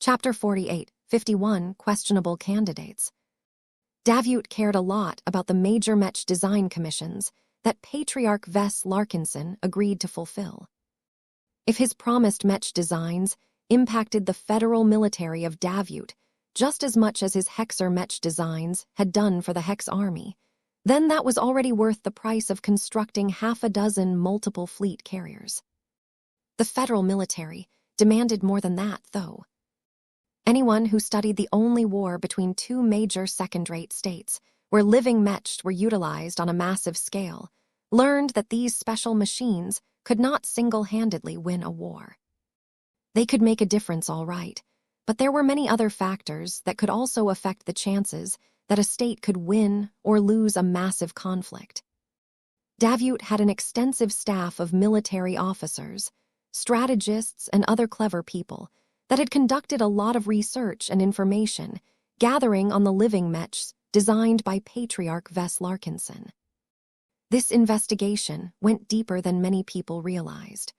Chapter 48, 51 Questionable Candidates. Davute cared a lot about the major Mech design commissions that Patriarch Ves Larkinson agreed to fulfill. If his promised Mech designs impacted the federal military of Davute just as much as his Hexer Mech designs had done for the Hex army, then that was already worth the price of constructing half a dozen multiple fleet carriers. The federal military demanded more than that, though. Anyone who studied the only war between two major second-rate states, where living Mech were utilized on a massive scale, learned that these special machines could not single-handedly win a war. They could make a difference, all right, but there were many other factors that could also affect the chances that a state could win or lose a massive conflict. Davute had an extensive staff of military officers, strategists, and other clever people that had conducted a lot of research and information, gathering on the living Mechs designed by Patriarch Ves Larkinson. This investigation went deeper than many people realized.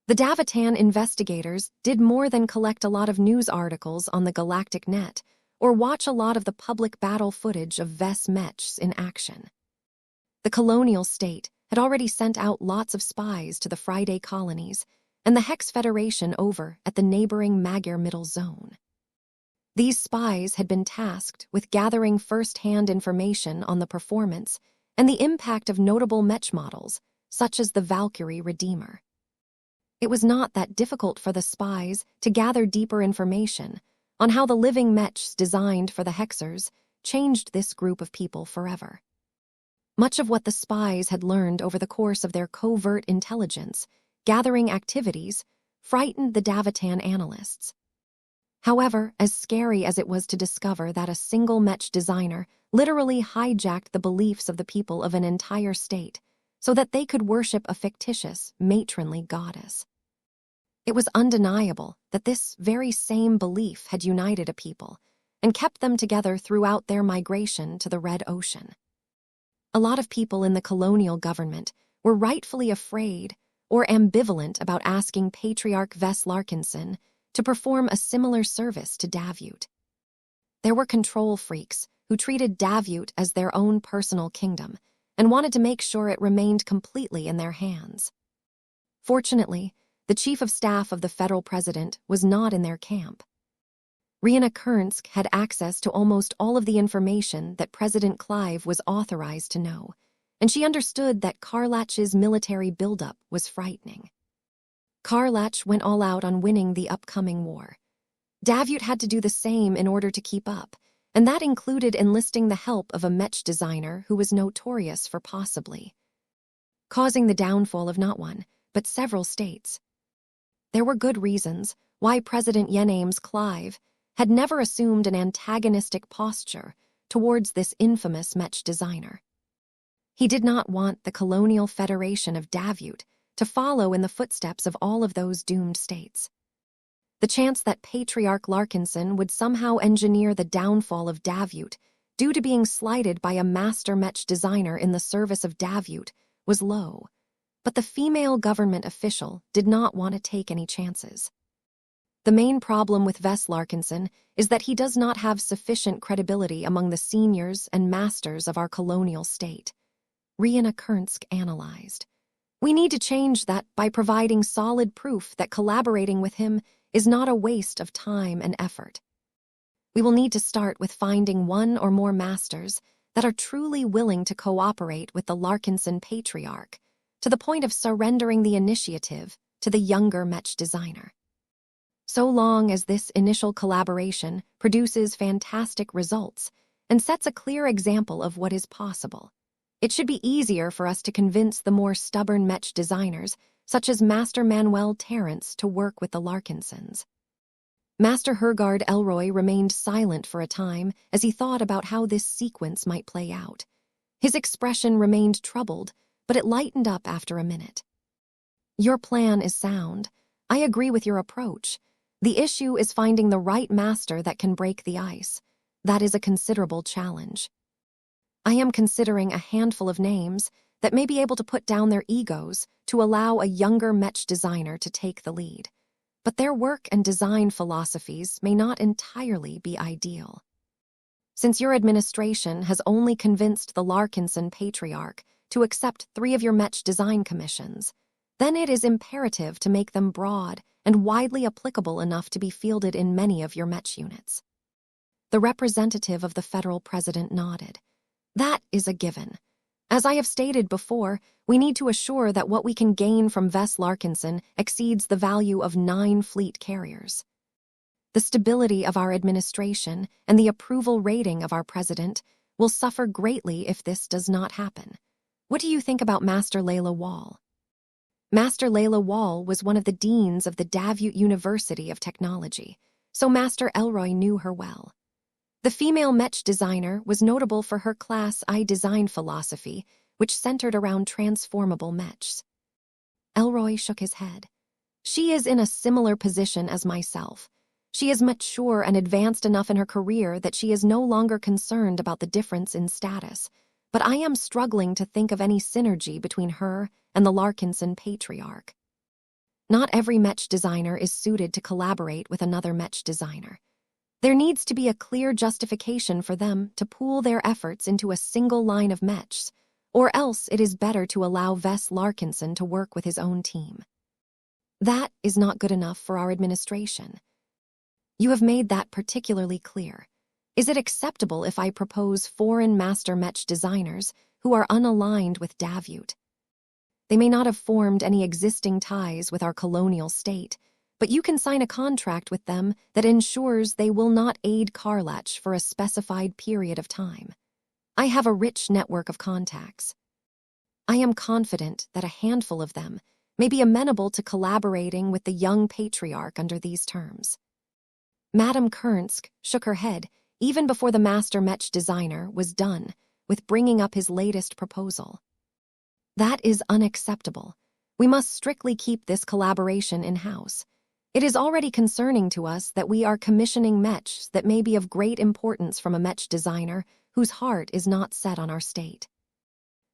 The Davitan investigators did more than collect a lot of news articles on the galactic net or watch a lot of the public battle footage of Ves Mechs in action. The colonial state had already sent out lots of spies to the Friday colonies and the Hex Federation over at the neighboring Magyar Middle Zone. These spies had been tasked with gathering first-hand information on the performance and the impact of notable Mech models, such as the Valkyrie Redeemer. It was not that difficult for the spies to gather deeper information on how the living Mechs designed for the Hexers changed this group of people forever. Much of what the spies had learned over the course of their covert intelligence gathering activities frightened the Davitan analysts. However, as scary as it was to discover that a single Mech designer literally hijacked the beliefs of the people of an entire state so that they could worship a fictitious, matronly goddess, it was undeniable that this very same belief had united a people and kept them together throughout their migration to the Red Ocean. A lot of people in the colonial government were rightfully afraid or ambivalent about asking Patriarch Ves Larkinson to perform a similar service to Davute. There were control freaks who treated Davute as their own personal kingdom and wanted to make sure it remained completely in their hands. Fortunately, the chief of staff of the federal president was not in their camp. Rihanna Kernsk had access to almost all of the information that President Clive was authorized to know, and she understood that Karlach's military buildup was frightening. Karlach went all out on winning the upcoming war. Davute had to do the same in order to keep up, and that included enlisting the help of a Mech designer who was notorious for possibly causing the downfall of not one, but several states. There were good reasons why President Yenames Clive had never assumed an antagonistic posture towards this infamous Mech designer. He did not want the Colonial Federation of Davute to follow in the footsteps of all of those doomed states. The chance that Patriarch Larkinson would somehow engineer the downfall of Davute due to being slighted by a master Mech designer in the service of Davute was low, but the female government official did not want to take any chances. The main problem with Ves Larkinson is that he does not have sufficient credibility among the seniors and masters of our colonial state. Rihanna Kernsk analyzed. We need to change that by providing solid proof that collaborating with him is not a waste of time and effort. We will need to start with finding one or more masters that are truly willing to cooperate with the Larkinson Patriarch to the point of surrendering the initiative to the younger Mech designer. So long as this initial collaboration produces fantastic results and sets a clear example of what is possible, it should be easier for us to convince the more stubborn Mech designers, such as Master Manuel Terrence, to work with the Larkinsons. Master Hergard Elroy remained silent for a time as he thought about how this sequence might play out. His expression remained troubled, but it lightened up after a minute. Your plan is sound. I agree with your approach. The issue is finding the right master that can break the ice. That is a considerable challenge. I am considering a handful of names that may be able to put down their egos to allow a younger Mech designer to take the lead. but their work and design philosophies may not entirely be ideal. Since your administration has only convinced the Larkinson Patriarch to accept 3 of your Mech design commissions, then it is imperative to make them broad and widely applicable enough to be fielded in many of your Mech units. The representative of the federal president nodded. That is a given. As I have stated before, we need to assure that what we can gain from Vess Larkinson exceeds the value of 9 fleet carriers. The stability of our administration and the approval rating of our president will suffer greatly if this does not happen. What do you think about Master Layla Wall? Master Layla Wall was one of the deans of the Davut University of Technology, so Master Elroy knew her well. The female Mech designer was notable for her Class I design philosophy, which centered around transformable Mechs. Elroy shook his head. She is in a similar position as myself. She is mature and advanced enough in her career that she is no longer concerned about the difference in status, but I am struggling to think of any synergy between her and the Larkinson Patriarch. Not every Mech designer is suited to collaborate with another Mech designer. There needs to be a clear justification for them to pool their efforts into a single line of Mechs, or else it is better to allow Vess Larkinson to work with his own team. That is not good enough for our administration. You have made that particularly clear. Is it acceptable if I propose foreign master Mech designers who are unaligned with Davut? They may not have formed any existing ties with our colonial state, but you can sign a contract with them that ensures they will not aid Karlach for a specified period of time. I have a rich network of contacts. I am confident that a handful of them may be amenable to collaborating with the young patriarch under these terms. Madame Kernsk shook her head even before the master Mech designer was done with bringing up his latest proposal. That is unacceptable. We must strictly keep this collaboration in-house. It is already concerning to us that we are commissioning Mechs that may be of great importance from a Mech designer whose heart is not set on our state.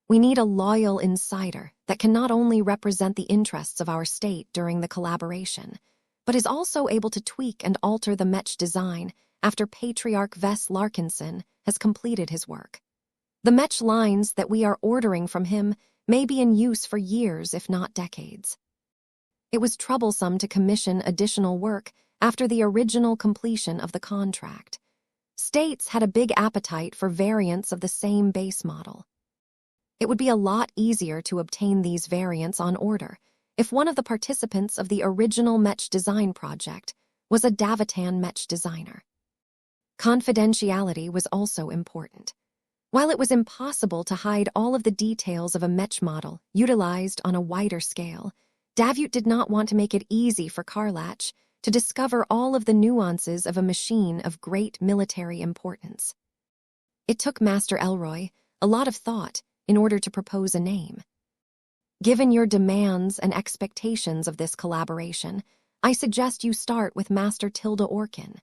We need a loyal insider that can not only represent the interests of our state during the collaboration, but is also able to tweak and alter the Mech design after Patriarch Vess Larkinson has completed his work. The Mech lines that we are ordering from him may be in use for years, if not decades. It was troublesome to commission additional work after the original completion of the contract. States had a big appetite for variants of the same base model. It would be a lot easier to obtain these variants on order if one of the participants of the original Mech design project was a Davutan Mech designer. Confidentiality was also important. While it was impossible to hide all of the details of a Mech model utilized on a wider scale, Davut did not want to make it easy for Karlach to discover all of the nuances of a machine of great military importance. It took Master Elroy a lot of thought in order to propose a name. Given your demands and expectations of this collaboration, I suggest you start with Master Tilda Orkin.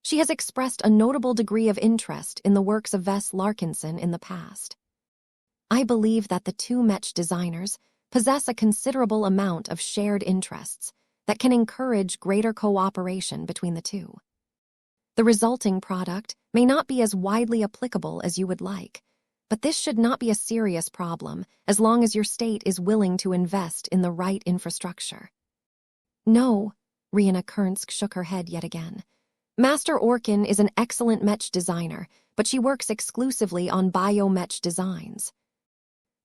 She has expressed a notable degree of interest in the works of Vess Larkinson in the past. I believe that the 2 Mech designers possess a considerable amount of shared interests that can encourage greater cooperation between the two. The resulting product may not be as widely applicable as you would like, but this should not be a serious problem as long as your state is willing to invest in the right infrastructure. No, Rihanna Kernsk shook her head yet again. Master Orkin is an excellent Mech designer, but she works exclusively on bio-Mech designs.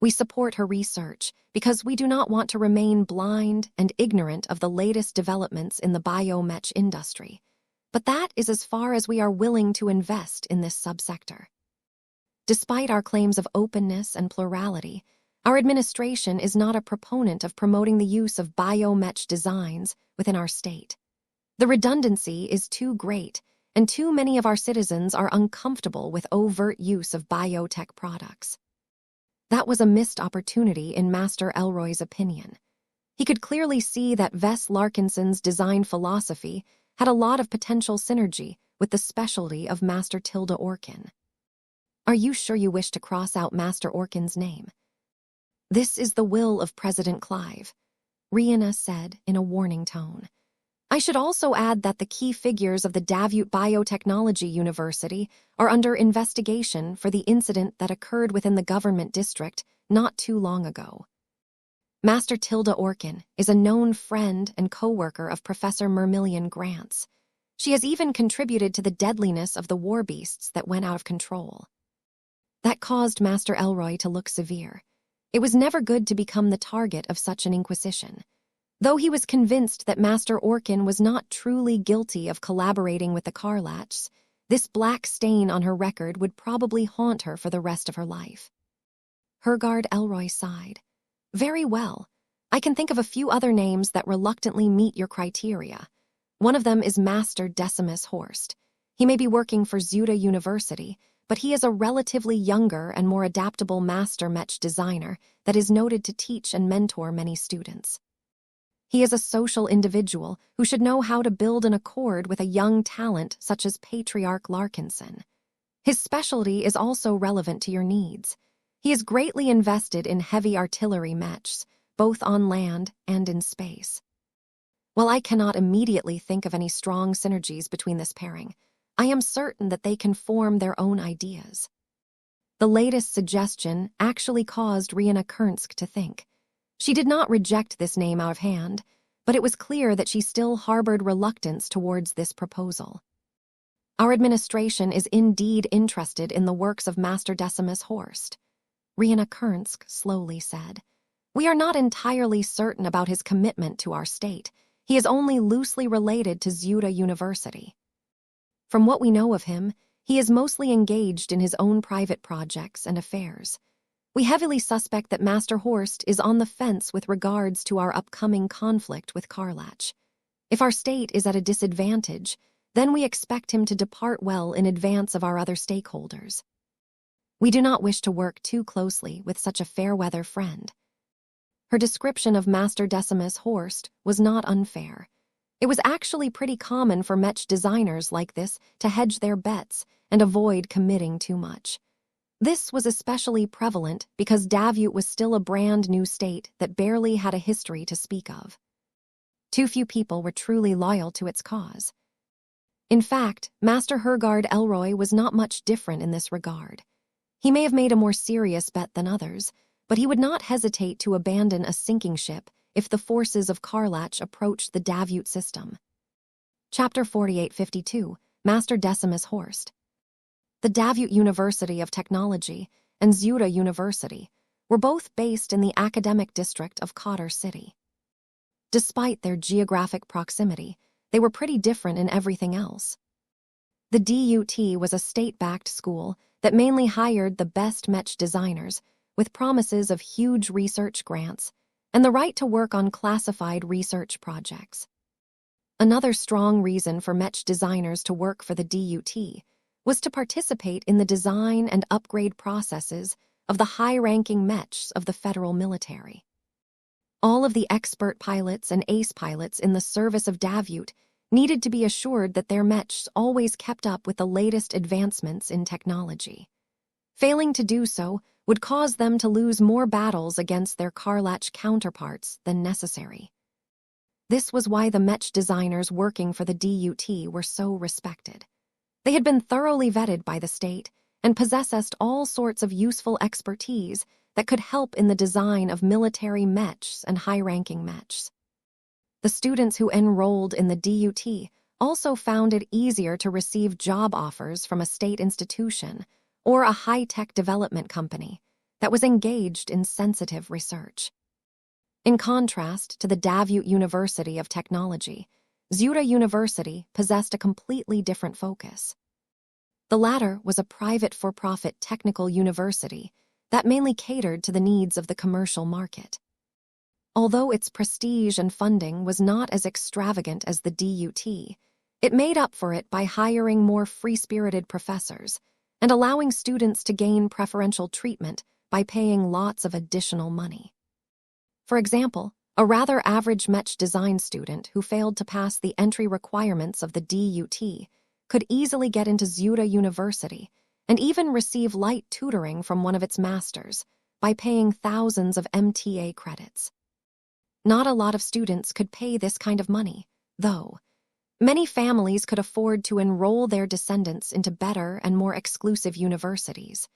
We support her research because we do not want to remain blind and ignorant of the latest developments in the bio-Mech industry, but that is as far as we are willing to invest in this subsector. Despite our claims of openness and plurality, our administration is not a proponent of promoting the use of bio-Mech designs within our state. The redundancy is too great, and too many of our citizens are uncomfortable with overt use of biotech products. That was a missed opportunity in Master Elroy's opinion. He could clearly see that Vess Larkinson's design philosophy had a lot of potential synergy with the specialty of Master Tilda Orkin. Are you sure you wish to cross out Master Orkin's name? This is the will of President Clive, Rihanna said in a warning tone. I should also add that the key figures of the Davut Biotechnology University are under investigation for the incident that occurred within the government district not too long ago. Master Tilda Orkin is a known friend and co-worker of Professor Mermillion Grant's. She has even contributed to the deadliness of the war beasts that went out of control. That caused Master Elroy to look severe. It was never good to become the target of such an inquisition. Though he was convinced that Master Orkin was not truly guilty of collaborating with the Karlachs, this black stain on her record would probably haunt her for the rest of her life. Hergard Elroy sighed. Very well. I can think of a few other names that reluctantly meet your criteria. One of them is Master Decimus Horst. He may be working for Zuda University, but he is a relatively younger and more adaptable master Mech designer that is noted to teach and mentor many students. He is a social individual who should know how to build an accord with a young talent such as Patriarch Larkinson. His specialty is also relevant to your needs. He is greatly invested in heavy artillery mechs, both on land and in space. While I cannot immediately think of any strong synergies between this pairing, I am certain that they can form their own ideas. The latest suggestion actually caused Rihanna Kernsk to think. She did not reject this name out of hand, but it was clear that she still harbored reluctance towards this proposal. Our administration is indeed interested in the works of Master Decimus Horst, Rihanna Kernsk slowly said. We are not entirely certain about his commitment to our state. He is only loosely related to Zuda University. From what we know of him, he is mostly engaged in his own private projects and affairs. We heavily suspect that Master Horst is on the fence with regards to our upcoming conflict with Karlach. If our state is at a disadvantage, then we expect him to depart well in advance of our other stakeholders. We do not wish to work too closely with such a fair-weather friend. Her description of Master Decimus Horst was not unfair. It was actually pretty common for Mech designers like this to hedge their bets and avoid committing too much. This was especially prevalent because Davut was still a brand new state that barely had a history to speak of. Too few people were truly loyal to its cause. In fact, Master Hergard Elroy was not much different in this regard. He may have made a more serious bet than others, but he would not hesitate to abandon a sinking ship if the forces of Karlach approached the Davut system. Chapter 4852, Master Decimus Horst. The Davut University of Technology and Zuda University were both based in the academic district of Cotter City. Despite their geographic proximity, they were pretty different in everything else. The DUT was a state-backed school that mainly hired the best Mech designers with promises of huge research grants and the right to work on classified research projects. Another strong reason for Mech designers to work for the DUT was to participate in the design and upgrade processes of the high-ranking Mechs of the federal military. All of the expert pilots and ace pilots in the service of Davut needed to be assured that their Mechs always kept up with the latest advancements in technology. Failing to do so would cause them to lose more battles against their Karlach counterparts than necessary. This was why the Mech designers working for the DUT were so respected. They had been thoroughly vetted by the state and possessed all sorts of useful expertise that could help in the design of military Mechs and high-ranking Mechs. The students who enrolled in the DUT also found it easier to receive job offers from a state institution or a high-tech development company that was engaged in sensitive research. In contrast to the Davut University of Technology, Zuda University possessed a completely different focus. The latter was a private for-profit technical university that mainly catered to the needs of the commercial market. Although its prestige and funding was not as extravagant as the DUT, it made up for it by hiring more free-spirited professors and allowing students to gain preferential treatment by paying lots of additional money. For example, a rather average Mech design student who failed to pass the entry requirements of the DUT could easily get into Zuda University and even receive light tutoring from one of its masters by paying thousands of MTA credits. Not a lot of students could pay this kind of money, though. Many families could afford to enroll their descendants into better and more exclusive universities.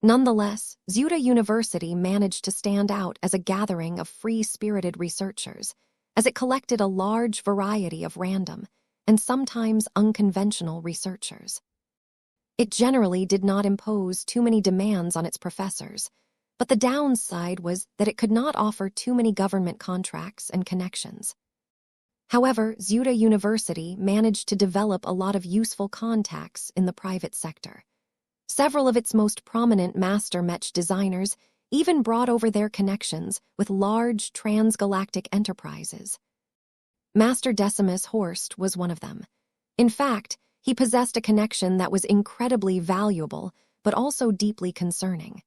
Nonetheless, Zuda University managed to stand out as a gathering of free-spirited researchers, as it collected a large variety of random and sometimes unconventional researchers. It generally did not impose too many demands on its professors, but the downside was that it could not offer too many government contracts and connections. However, Zuda University managed to develop a lot of useful contacts in the private sector. Several of its most prominent master Mech designers even brought over their connections with large transgalactic enterprises. Master Decimus Horst was one of them. In fact, he possessed a connection that was incredibly valuable, but also deeply concerning.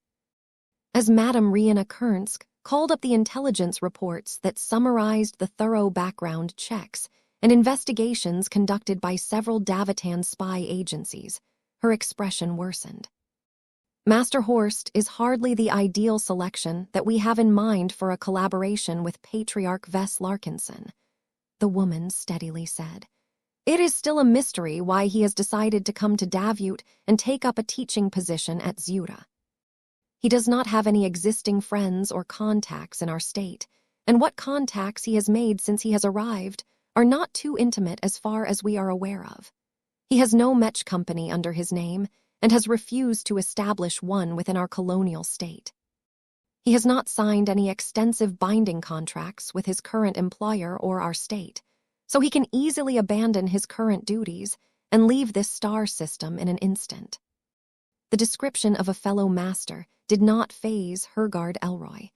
As Madame Rihanna Kernsk called up the intelligence reports that summarized the thorough background checks and investigations conducted by several Davitan spy agencies, her expression worsened. Master Horst is hardly the ideal selection that we have in mind for a collaboration with Patriarch Vess Larkinson, the woman steadily said. It is still a mystery why he has decided to come to Davut and take up a teaching position at Zuda. He does not have any existing friends or contacts in our state, and what contacts he has made since he has arrived are not too intimate as far as we are aware of. He has no Mech company under his name and has refused to establish one within our colonial state. He has not signed any extensive binding contracts with his current employer or our state, so he can easily abandon his current duties and leave this star system in an instant. The description of a fellow master did not faze Hergard Elroy.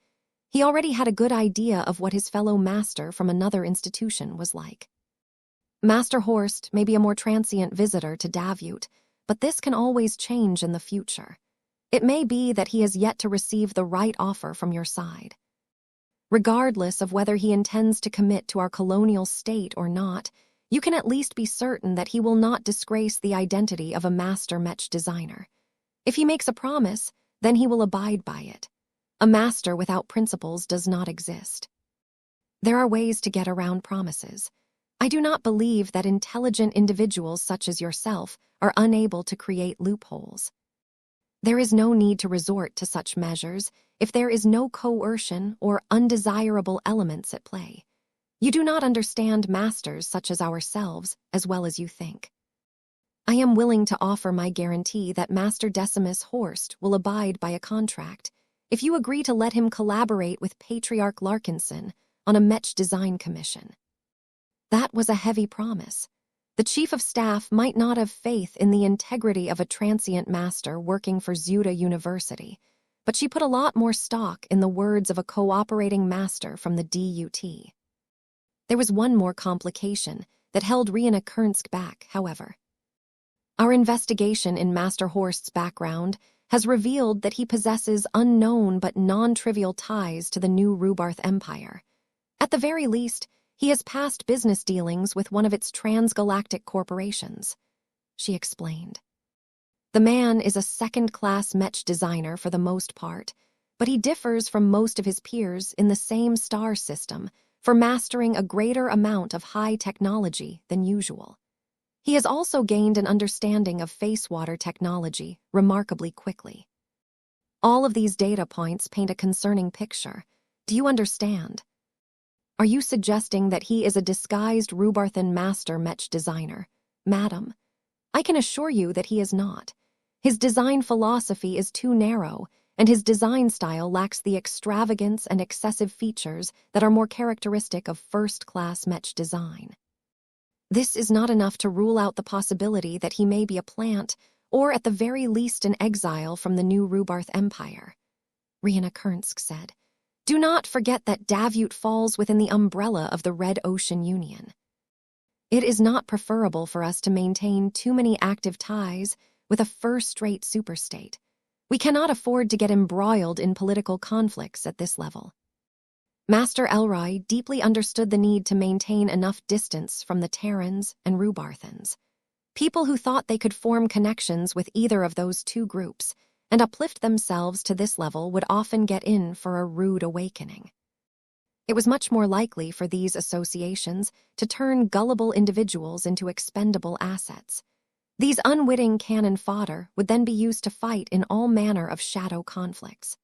He already had a good idea of what his fellow master from another institution was like. Master Horst may be a more transient visitor to Davut, but this can always change in the future. It may be that he has yet to receive the right offer from your side. Regardless of whether he intends to commit to our colonial state or not, you can at least be certain that he will not disgrace the identity of a master Mech designer. If he makes a promise, then he will abide by it. A master without principles does not exist. There are ways to get around promises. I do not believe that intelligent individuals such as yourself are unable to create loopholes. There is no need to resort to such measures if there is no coercion or undesirable elements at play. You do not understand masters such as ourselves as well as you think. I am willing to offer my guarantee that Master Decimus Horst will abide by a contract if you agree to let him collaborate with Patriarch Larkinson on a Mech design commission. That was a heavy promise. The chief of staff might not have faith in the integrity of a transient master working for Zuda University, but she put a lot more stock in the words of a cooperating master from the DUT. There was one more complication that held Rihanna Kernsk back, however. Our investigation in Master Horst's background has revealed that he possesses unknown but non-trivial ties to the new Rubarth Empire. At the very least, he has past business dealings with one of its transgalactic corporations, she explained. The man is a second-class Mech designer for the most part, but he differs from most of his peers in the same star system for mastering a greater amount of high technology than usual. He has also gained an understanding of face-water technology remarkably quickly. All of these data points paint a concerning picture. Do you understand? Are you suggesting that he is a disguised Rubarthan master Mech designer, madam? I can assure you that he is not. His design philosophy is too narrow, and his design style lacks the extravagance and excessive features that are more characteristic of first-class Mech design. This is not enough to rule out the possibility that he may be a plant, or at the very least an exile from the new Rubarth Empire, Rihanna Kernsk said. Do not forget that Davut falls within the umbrella of the Red Ocean Union. It is not preferable for us to maintain too many active ties with a first-rate superstate. We cannot afford to get embroiled in political conflicts at this level. Master Elroy deeply understood the need to maintain enough distance from the Terrans and Rubarthans. People who thought they could form connections with either of those two groups and uplift themselves to this level would often get in for a rude awakening. It was much more likely for these associations to turn gullible individuals into expendable assets. These unwitting cannon fodder would then be used to fight in all manner of shadow conflicts.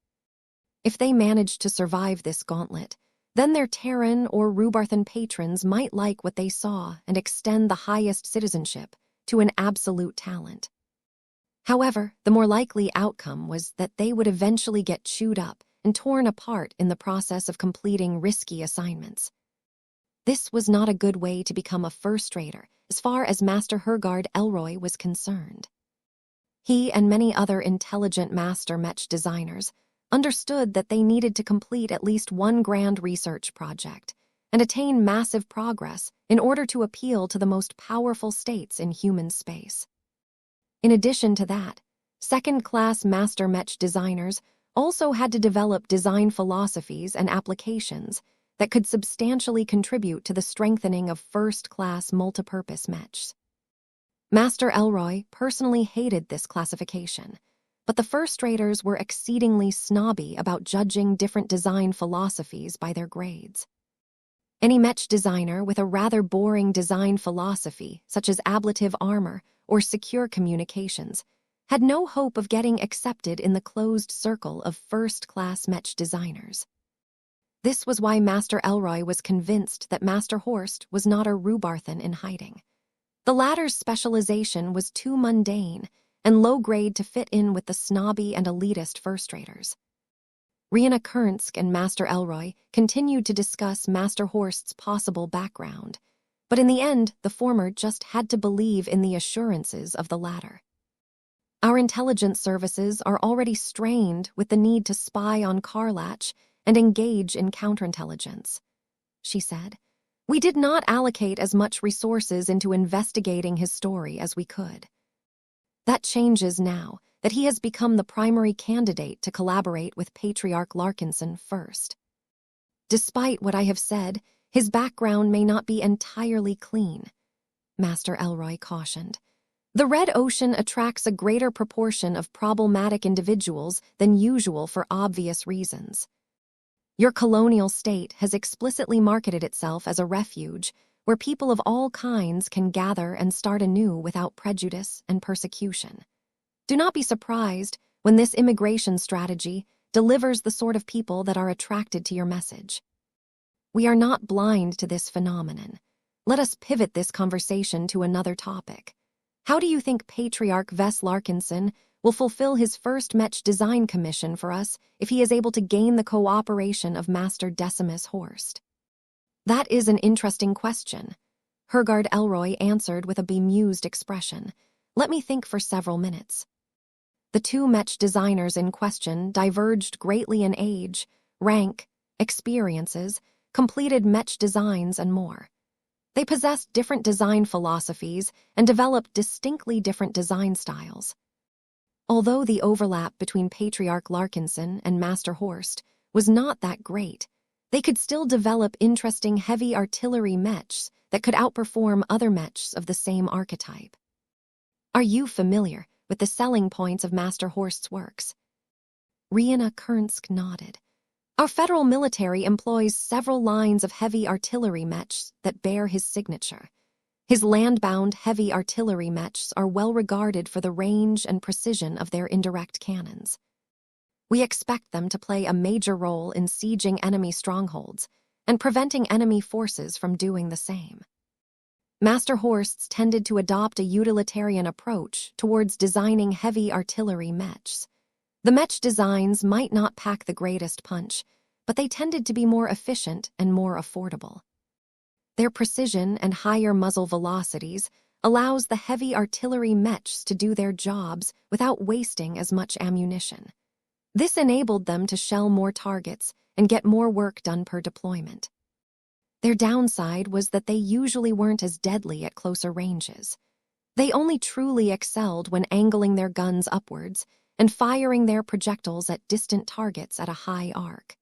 If they managed to survive this gauntlet, then their Terran or Rubarthan patrons might like what they saw and extend the highest citizenship to an absolute talent. However, the more likely outcome was that they would eventually get chewed up and torn apart in the process of completing risky assignments. This was not a good way to become a first-rater as far as Master Hergard Elroy was concerned. He and many other intelligent master Mech designers understood that they needed to complete at least one grand research project and attain massive progress in order to appeal to the most powerful states in human space. In addition to that, second-class master Mech designers also had to develop design philosophies and applications that could substantially contribute to the strengthening of first-class multipurpose mechs. Master Elroy personally hated this classification, but the first-raters were exceedingly snobby about judging different design philosophies by their grades. Any Mech designer with a rather boring design philosophy, such as ablative armor or secure communications, had no hope of getting accepted in the closed circle of first-class Mech designers. This was why Master Elroy was convinced that Master Horst was not a Rubarthan in hiding. The latter's specialization was too mundane and low-grade to fit in with the snobby and elitist first-raters. Rihanna Kernsk and Master Elroy continued to discuss Master Horst's possible background, but in the end, the former just had to believe in the assurances of the latter. Our intelligence services are already strained with the need to spy on Karlach and engage in counterintelligence, she said. We did not allocate as much resources into investigating his story as we could. That changes now that he has become the primary candidate to collaborate with Patriarch Larkinson first. Despite what I have said, his background may not be entirely clean, Master Elroy cautioned. The Red Ocean attracts a greater proportion of problematic individuals than usual for obvious reasons. Your colonial state has explicitly marketed itself as a refuge where people of all kinds can gather and start anew without prejudice and persecution. Do not be surprised when this immigration strategy delivers the sort of people that are attracted to your message. We are not blind to this phenomenon. Let us pivot this conversation to another topic. How do you think Patriarch Vess Larkinson will fulfill his first Mech design commission for us if he is able to gain the cooperation of Master Decimus Horst? That is an interesting question, Hergard Elroy answered with a bemused expression. Let me think for several minutes. The two Mech designers in question diverged greatly in age, rank, experiences, completed Mech designs, and more. They possessed different design philosophies and developed distinctly different design styles. Although the overlap between Patriarch Larkinson and Master Horst was not that great, they could still develop interesting heavy artillery mechs that could outperform other mechs of the same archetype. Are you familiar with the selling points of Master Horst's works? Rihanna Kernsk nodded. Our federal military employs several lines of heavy artillery mechs that bear his signature. His land-bound heavy artillery mechs are well regarded for the range and precision of their indirect cannons. We expect them to play a major role in sieging enemy strongholds and preventing enemy forces from doing the same. Master Horsts tended to adopt a utilitarian approach towards designing heavy artillery mechs. The mech designs might not pack the greatest punch, but they tended to be more efficient and more affordable. Their precision and higher muzzle velocities allows the heavy artillery mechs to do their jobs without wasting as much ammunition. This enabled them to shell more targets and get more work done per deployment. Their downside was that they usually weren't as deadly at closer ranges. They only truly excelled when angling their guns upwards and firing their projectiles at distant targets at a high arc.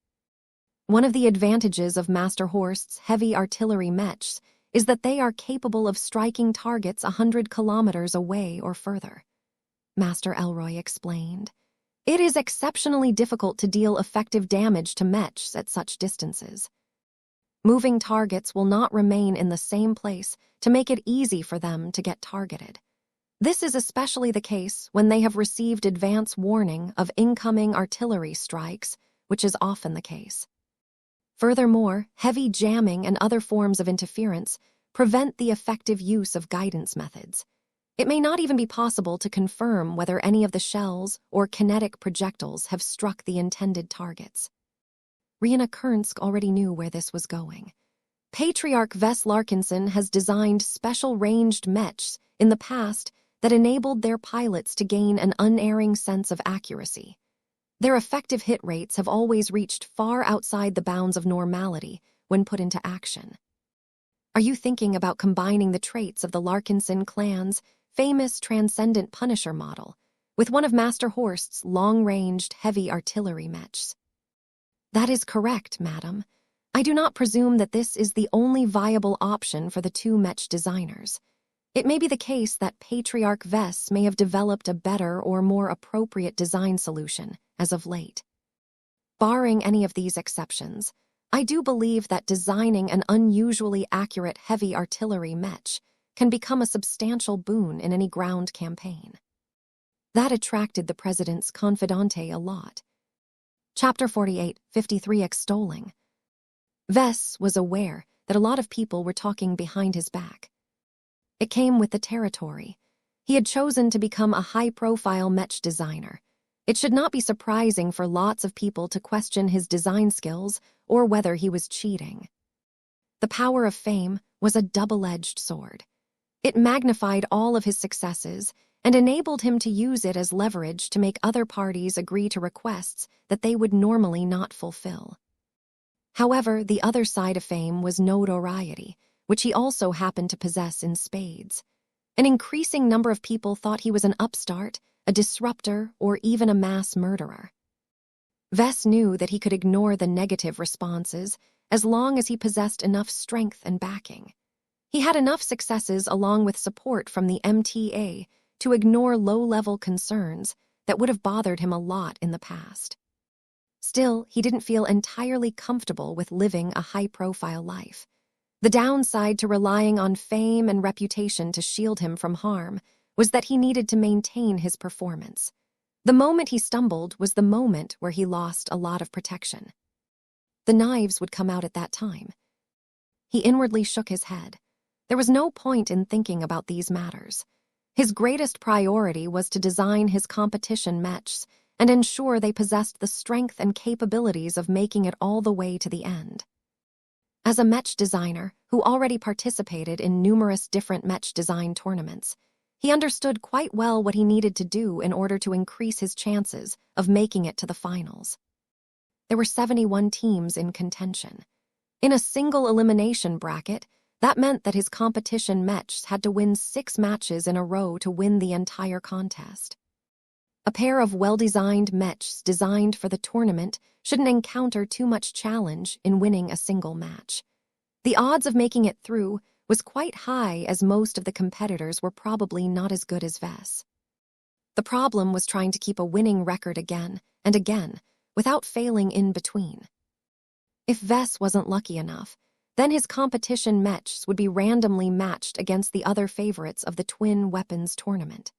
One of the advantages of Master Horst's heavy artillery mechs is that they are capable of striking targets 100 kilometers away or further, Master Elroy explained. It is exceptionally difficult to deal effective damage to mechs at such distances. Moving targets will not remain in the same place to make it easy for them to get targeted. This is especially the case when they have received advance warning of incoming artillery strikes, which is often the case. Furthermore, heavy jamming and other forms of interference prevent the effective use of guidance methods. It may not even be possible to confirm whether any of the shells or kinetic projectiles have struck the intended targets. Rihanna Kernsk already knew where this was going. Patriarch Ves Larkinson has designed special ranged mechs in the past that enabled their pilots to gain an unerring sense of accuracy. Their effective hit rates have always reached far outside the bounds of normality when put into action. Are you thinking about combining the traits of the Larkinson clan's famous Transcendent Punisher model with one of Master Horst's long-ranged heavy artillery mechs? That is correct, madam. I do not presume that this is the only viable option for the two mech designers. It may be the case that Patriarch Ves may have developed a better or more appropriate design solution as of late. Barring any of these exceptions, I do believe that designing an unusually accurate heavy artillery mech can become a substantial boon in any ground campaign. That attracted the president's confidante a lot. Chapter 48, 53 Extolling. Ves was aware that a lot of people were talking behind his back. It came with the territory. He had chosen to become a high-profile mech designer. It should not be surprising for lots of people to question his design skills or whether he was cheating. The power of fame was a double-edged sword. It magnified all of his successes and enabled him to use it as leverage to make other parties agree to requests that they would normally not fulfill. However, the other side of fame was notoriety, which he also happened to possess in spades. An increasing number of people thought he was an upstart, a disruptor, or even a mass murderer. Ves knew that he could ignore the negative responses as long as he possessed enough strength and backing. He had enough successes along with support from the MTA to ignore low-level concerns that would have bothered him a lot in the past. Still, he didn't feel entirely comfortable with living a high-profile life. The downside to relying on fame and reputation to shield him from harm was that he needed to maintain his performance. The moment he stumbled was the moment where he lost a lot of protection. The knives would come out at that time. He inwardly shook his head. There was no point in thinking about these matters. His greatest priority was to design his competition mechs and ensure they possessed the strength and capabilities of making it all the way to the end. As a mech designer who already participated in numerous different mech design tournaments, he understood quite well what he needed to do in order to increase his chances of making it to the finals. There were 71 teams in contention. In a single elimination bracket, that meant that his competition mechs had to win 6 matches in a row to win the entire contest. A pair of well-designed mechs designed for the tournament shouldn't encounter too much challenge in winning a single match. The odds of making it through was quite high as most of the competitors were probably not as good as Ves. The problem was trying to keep a winning record again and again without failing in between. If Ves wasn't lucky enough, then his competition mechs would be randomly matched against the other favorites of the twin weapons tournament.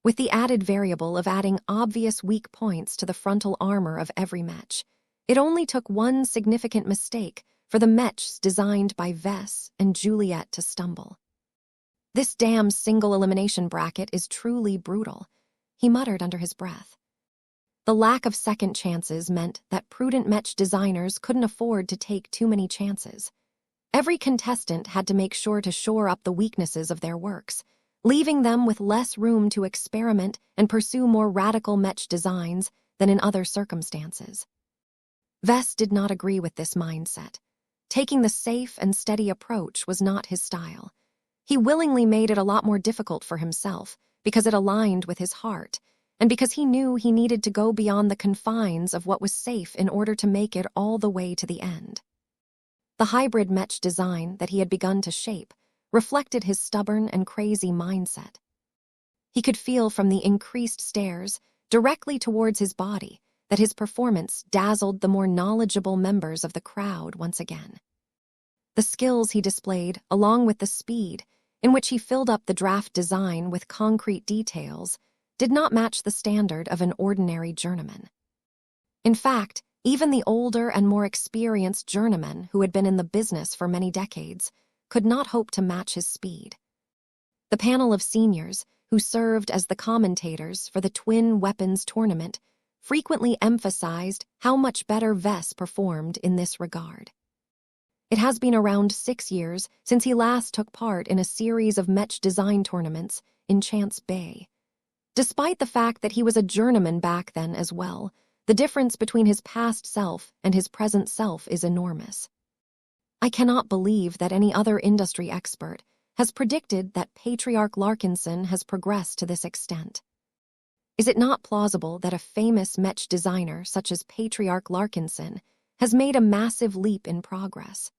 With the added variable of adding obvious weak points to the frontal armor of every mech, it only took one significant mistake for the mechs designed by Ves and Juliet to stumble. This damn single elimination bracket is truly brutal, he muttered under his breath. The lack of second chances meant that prudent mech designers couldn't afford to take too many chances. Every contestant had to make sure to shore up the weaknesses of their works, leaving them with less room to experiment and pursue more radical mech designs than in other circumstances. Ves did not agree with this mindset. Taking the safe and steady approach was not his style. He willingly made it a lot more difficult for himself because it aligned with his heart, and because he knew he needed to go beyond the confines of what was safe in order to make it all the way to the end. The hybrid mech design that he had begun to shape reflected his stubborn and crazy mindset. He could feel from the increased stares directly towards his body that his performance dazzled the more knowledgeable members of the crowd once again. The skills he displayed, along with the speed in which he filled up the draft design with concrete details, did not match the standard of an ordinary journeyman. In fact, even the older and more experienced journeymen who had been in the business for many decades could not hope to match his speed. The panel of seniors, who served as the commentators for the twin weapons tournament, frequently emphasized how much better Vess performed in this regard. It has been around 6 years since he last took part in a series of Mech design tournaments in Chance Bay. Despite the fact that he was a journeyman back then as well, the difference between his past self and his present self is enormous. I cannot believe that any other industry expert has predicted that Patriarch Larkinson has progressed to this extent. Is it not plausible that a famous Mech designer such as Patriarch Larkinson has made a massive leap in progress?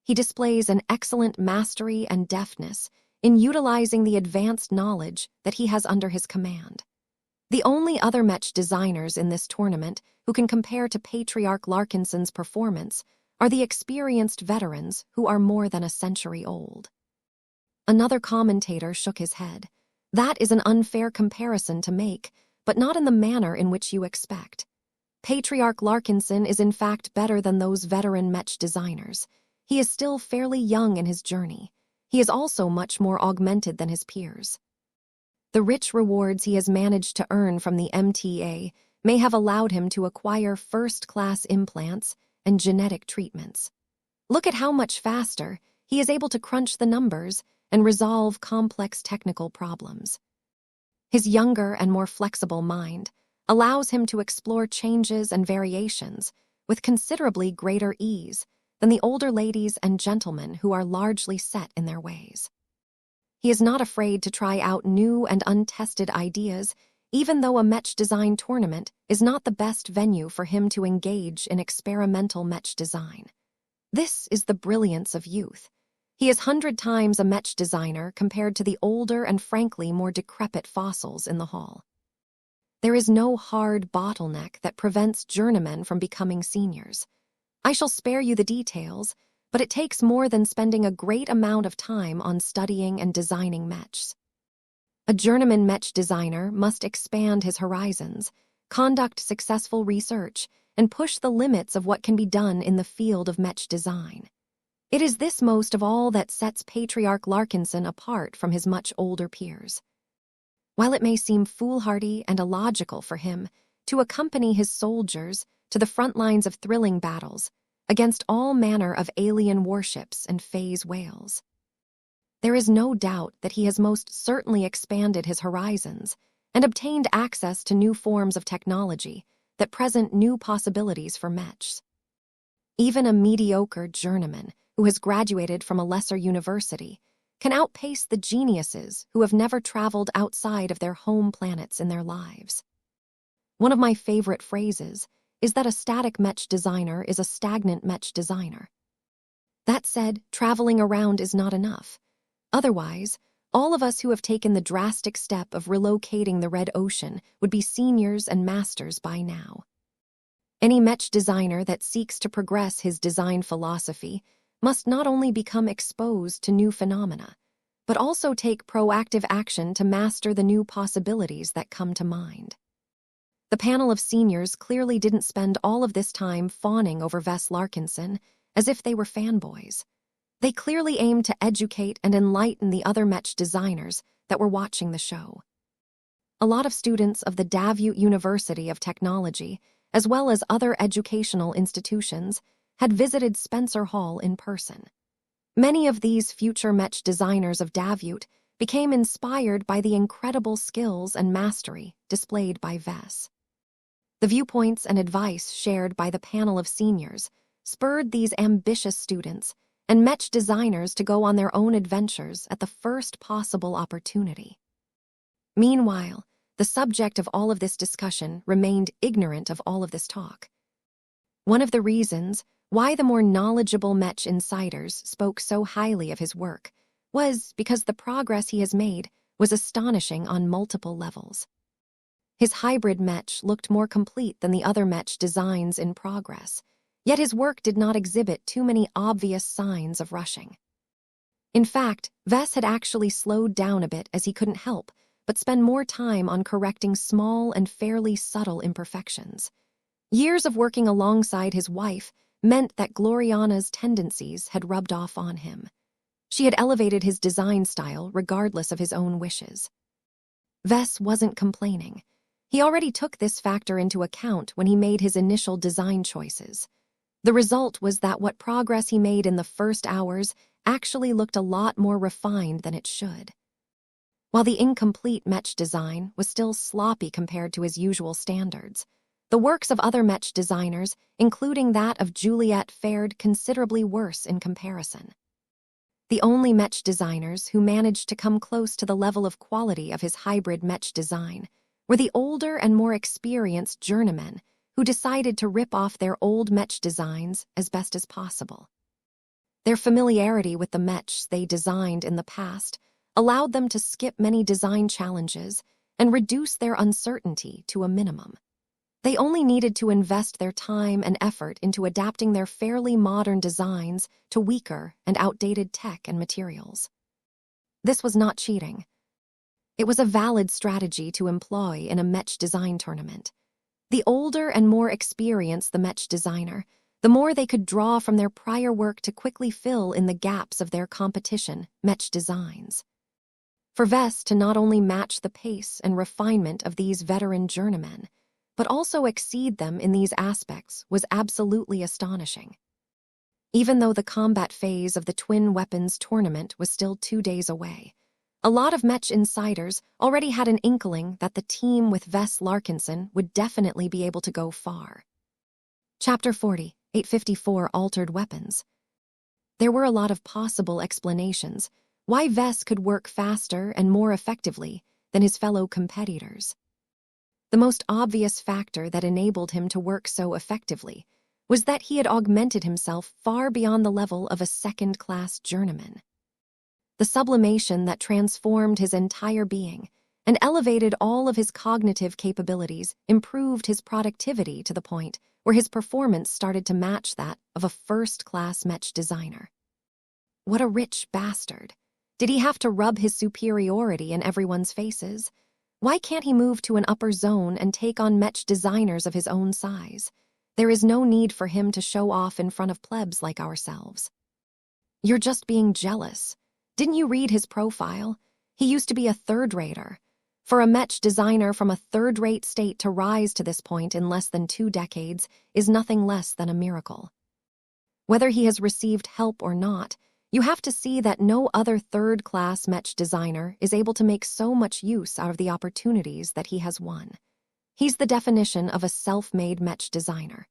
He displays an excellent mastery and deftness in utilizing the advanced knowledge that he has under his command. The only other Mech designers in this tournament who can compare to Patriarch Larkinson's performance are the experienced veterans who are more than a century old. Another commentator shook his head. That is an unfair comparison to make, but not in the manner in which you expect. Patriarch Larkinson is in fact better than those veteran Mech designers. He is still fairly young in his journey. He is also much more augmented than his peers. The rich rewards he has managed to earn from the MTA may have allowed him to acquire first-class implants and genetic treatments. Look at how much faster he is able to crunch the numbers and resolve complex technical problems. His younger and more flexible mind allows him to explore changes and variations with considerably greater ease than the older ladies and gentlemen who are largely set in their ways. He is not afraid to try out new and untested ideas, even though a Mech design tournament is not the best venue for him to engage in experimental Mech design. This is the brilliance of youth. He is 100 times a Mech designer compared to the older and frankly more decrepit fossils in the hall. There is no hard bottleneck that prevents journeymen from becoming seniors. I shall spare you the details, but it takes more than spending a great amount of time on studying and designing Mechs. A journeyman Mech designer must expand his horizons, conduct successful research, and push the limits of what can be done in the field of Mech design. It is this most of all that sets Patriarch Larkinson apart from his much older peers. While it may seem foolhardy and illogical for him to accompany his soldiers to the front lines of thrilling battles against all manner of alien warships and phase whales, there is no doubt that he has most certainly expanded his horizons and obtained access to new forms of technology that present new possibilities for Mechs. Even a mediocre journeyman who has graduated from a lesser university can outpace the geniuses who have never traveled outside of their home planets in their lives. One of my favorite phrases is that a static Mech designer is a stagnant Mech designer. That said, traveling around is not enough. Otherwise, all of us who have taken the drastic step of relocating the Red Ocean would be seniors and masters by now. Any Mech designer that seeks to progress his design philosophy must not only become exposed to new phenomena, but also take proactive action to master the new possibilities that come to mind. The panel of seniors clearly didn't spend all of this time fawning over Vess Larkinson as if they were fanboys. They clearly aimed to educate and enlighten the other Mech designers that were watching the show. A lot of students of the Davut University of Technology, as well as other educational institutions, had visited Spencer Hall in person. Many of these future Mech designers of Davut became inspired by the incredible skills and mastery displayed by Vess. The viewpoints and advice shared by the panel of seniors spurred these ambitious students and Mech designers to go on their own adventures at the first possible opportunity. Meanwhile, the subject of all of this discussion remained ignorant of all of this talk. One of the reasons why the more knowledgeable Mech insiders spoke so highly of his work was because the progress he has made was astonishing on multiple levels. His hybrid Mech looked more complete than the other Mech designs in progress. Yet his work did not exhibit too many obvious signs of rushing. In fact, Vess had actually slowed down a bit as he couldn't help but spend more time on correcting small and fairly subtle imperfections. Years of working alongside his wife meant that Gloriana's tendencies had rubbed off on him. She had elevated his design style regardless of his own wishes. Vess wasn't complaining. He already took this factor into account when he made his initial design choices. The result was that what progress he made in the first hours actually looked a lot more refined than it should. While the incomplete Mech design was still sloppy compared to his usual standards, the works of other Mech designers, including that of Juliet, fared considerably worse in comparison. The only Mech designers who managed to come close to the level of quality of his hybrid Mech design were the older and more experienced journeymen who decided to rip off their old Mech designs as best as possible. Their familiarity with the Mechs they designed in the past allowed them to skip many design challenges and reduce their uncertainty to a minimum. They only needed to invest their time and effort into adapting their fairly modern designs to weaker and outdated tech and materials. This was not cheating. It was a valid strategy to employ in a Mech design tournament. The older and more experienced the Mech designer, the more they could draw from their prior work to quickly fill in the gaps of their competition Mech designs. For Vess to not only match the pace and refinement of these veteran journeymen, but also exceed them in these aspects was absolutely astonishing. Even though the combat phase of the Twin Weapons tournament was still 2 days away, a lot of Mech insiders already had an inkling that the team with Vess Larkinson would definitely be able to go far. Chapter 40, 854 Altered Weapons. There were a lot of possible explanations why Vess could work faster and more effectively than his fellow competitors. The most obvious factor that enabled him to work so effectively was that he had augmented himself far beyond the level of a second-class journeyman. The sublimation that transformed his entire being and elevated all of his cognitive capabilities improved his productivity to the point where his performance started to match that of a first-class Mech designer. What a rich bastard. Did he have to rub his superiority in everyone's faces? Why can't he move to an upper zone and take on Mech designers of his own size? There is no need for him to show off in front of plebs like ourselves. You're just being jealous. Didn't you read his profile? He used to be a third-rater. For a Mech designer from a third-rate state to rise to this point in less than 2 decades is nothing less than a miracle. Whether he has received help or not, you have to see that no other third-class Mech designer is able to make so much use out of the opportunities that he has won. He's the definition of a self-made Mech designer.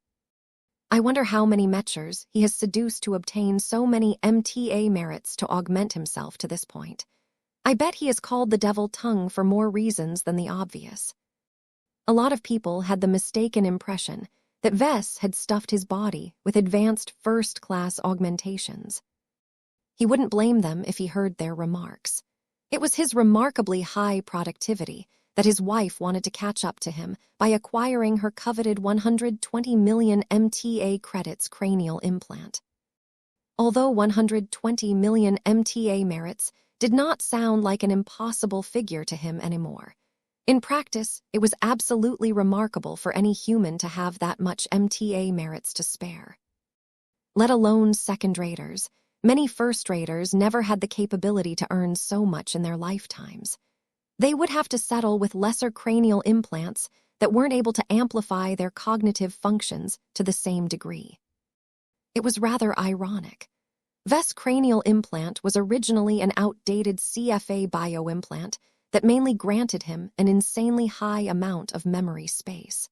I wonder how many Mechers he has seduced to obtain so many MTA merits to augment himself to this point. I bet he is called the devil tongue for more reasons than the obvious. A lot of people had the mistaken impression that Vess had stuffed his body with advanced first-class augmentations. He wouldn't blame them if he heard their remarks. It was his remarkably high productivity that his wife wanted to catch up to him by acquiring her coveted 120 million MTA credits cranial implant. Although 120 million MTA merits did not sound like an impossible figure to him anymore, in practice, it was absolutely remarkable for any human to have that much MTA merits to spare. Let alone second-raters, many first-raters never had the capability to earn so much in their lifetimes. They would have to settle with lesser cranial implants that weren't able to amplify their cognitive functions to the same degree. It was rather ironic. Vess' cranial implant was originally an outdated CFA bioimplant that mainly granted him an insanely high amount of memory space.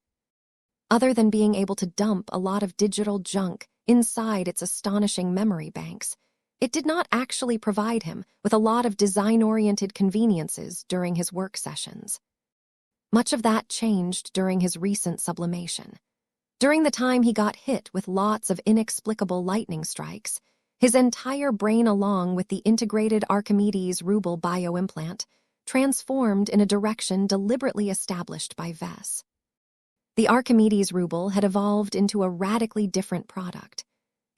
Other than being able to dump a lot of digital junk inside its astonishing memory banks, it did not actually provide him with a lot of design-oriented conveniences during his work sessions. Much of that changed during his recent sublimation. During the time he got hit with lots of inexplicable lightning strikes, his entire brain, along with the integrated Archimedes-Rubel bioimplant, transformed in a direction deliberately established by Vess. The Archimedes ruble had evolved into a radically different product.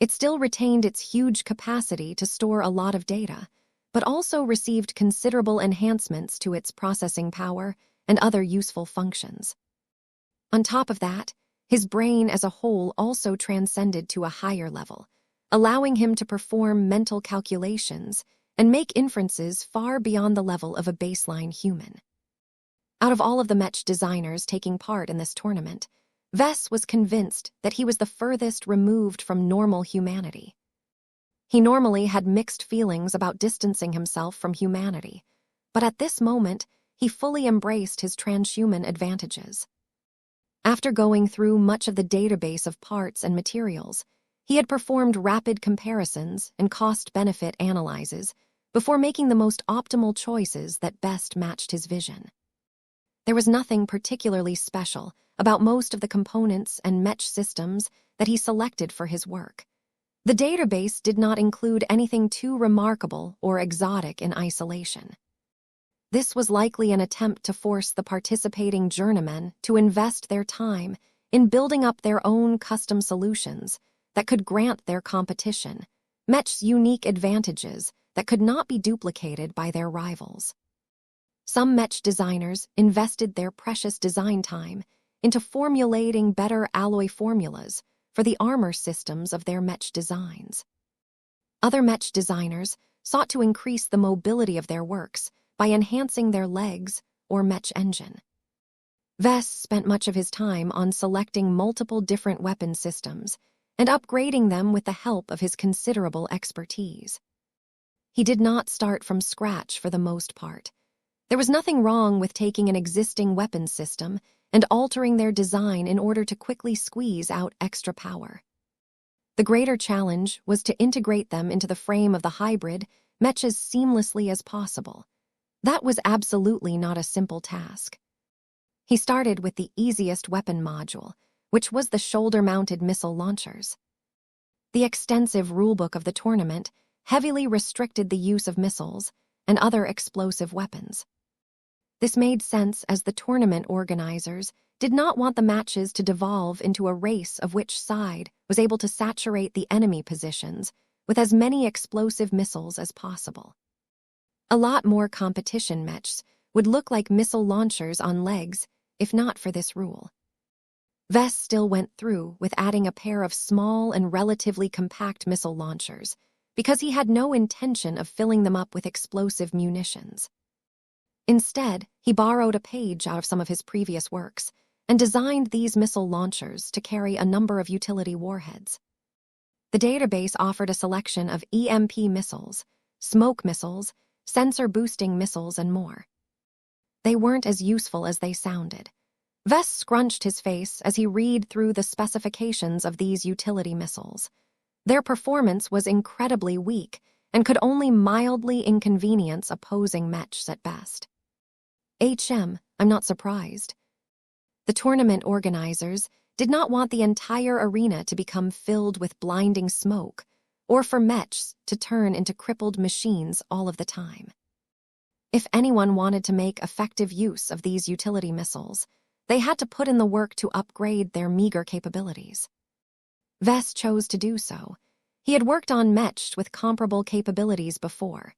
It still retained its huge capacity to store a lot of data, but also received considerable enhancements to its processing power and other useful functions. On top of that, his brain as a whole also transcended to a higher level, allowing him to perform mental calculations and make inferences far beyond the level of a baseline human. Out of all of the Mech designers taking part in this tournament, Vess was convinced that he was the furthest removed from normal humanity. He normally had mixed feelings about distancing himself from humanity, but at this moment, he fully embraced his transhuman advantages. After going through much of the database of parts and materials, he had performed rapid comparisons and cost-benefit analyses before making the most optimal choices that best matched his vision. There was nothing particularly special about most of the components and Mech systems that he selected for his work. The database did not include anything too remarkable or exotic in isolation. This was likely an attempt to force the participating journeymen to invest their time in building up their own custom solutions that could grant their competition Mech's unique advantages that could not be duplicated by their rivals. Some Mech designers invested their precious design time into formulating better alloy formulas for the armor systems of their Mech designs. Other Mech designers sought to increase the mobility of their works by enhancing their legs or Mech engine. Vess spent much of his time on selecting multiple different weapon systems and upgrading them with the help of his considerable expertise. He did not start from scratch for the most part. There was nothing wrong with taking an existing weapon system and altering their design in order to quickly squeeze out extra power. The greater challenge was to integrate them into the frame of the hybrid Mech as seamlessly as possible. That was absolutely not a simple task. He started with the easiest weapon module, which was the shoulder-mounted missile launchers. The extensive rulebook of the tournament heavily restricted the use of missiles and other explosive weapons. This made sense as the tournament organizers did not want the matches to devolve into a race of which side was able to saturate the enemy positions with as many explosive missiles as possible. A lot more competition Mechs would look like missile launchers on legs if not for this rule. Vess still went through with adding a pair of small and relatively compact missile launchers because he had no intention of filling them up with explosive munitions. Instead, he borrowed a page out of some of his previous works and designed these missile launchers to carry a number of utility warheads. The database offered a selection of EMP missiles, smoke missiles, sensor-boosting missiles, and more. They weren't as useful as they sounded. Vess scrunched his face as he read through the specifications of these utility missiles. Their performance was incredibly weak and could only mildly inconvenience opposing Mechs at best. I'm not surprised. The tournament organizers did not want the entire arena to become filled with blinding smoke, or for Mechs to turn into crippled machines all of the time. If anyone wanted to make effective use of these utility missiles, they had to put in the work to upgrade their meager capabilities. Vess chose to do so. He had worked on Mechs with comparable capabilities before.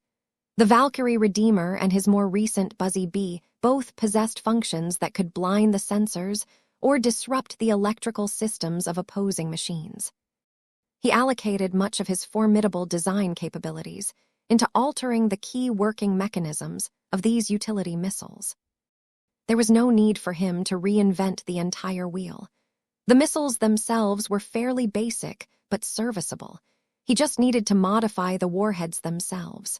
The Valkyrie Redeemer and his more recent Buzzy Bee both possessed functions that could blind the sensors or disrupt the electrical systems of opposing machines. He allocated much of his formidable design capabilities into altering the key working mechanisms of these utility missiles. There was no need for him to reinvent the entire wheel. The missiles themselves were fairly basic but serviceable. He just needed to modify the warheads themselves.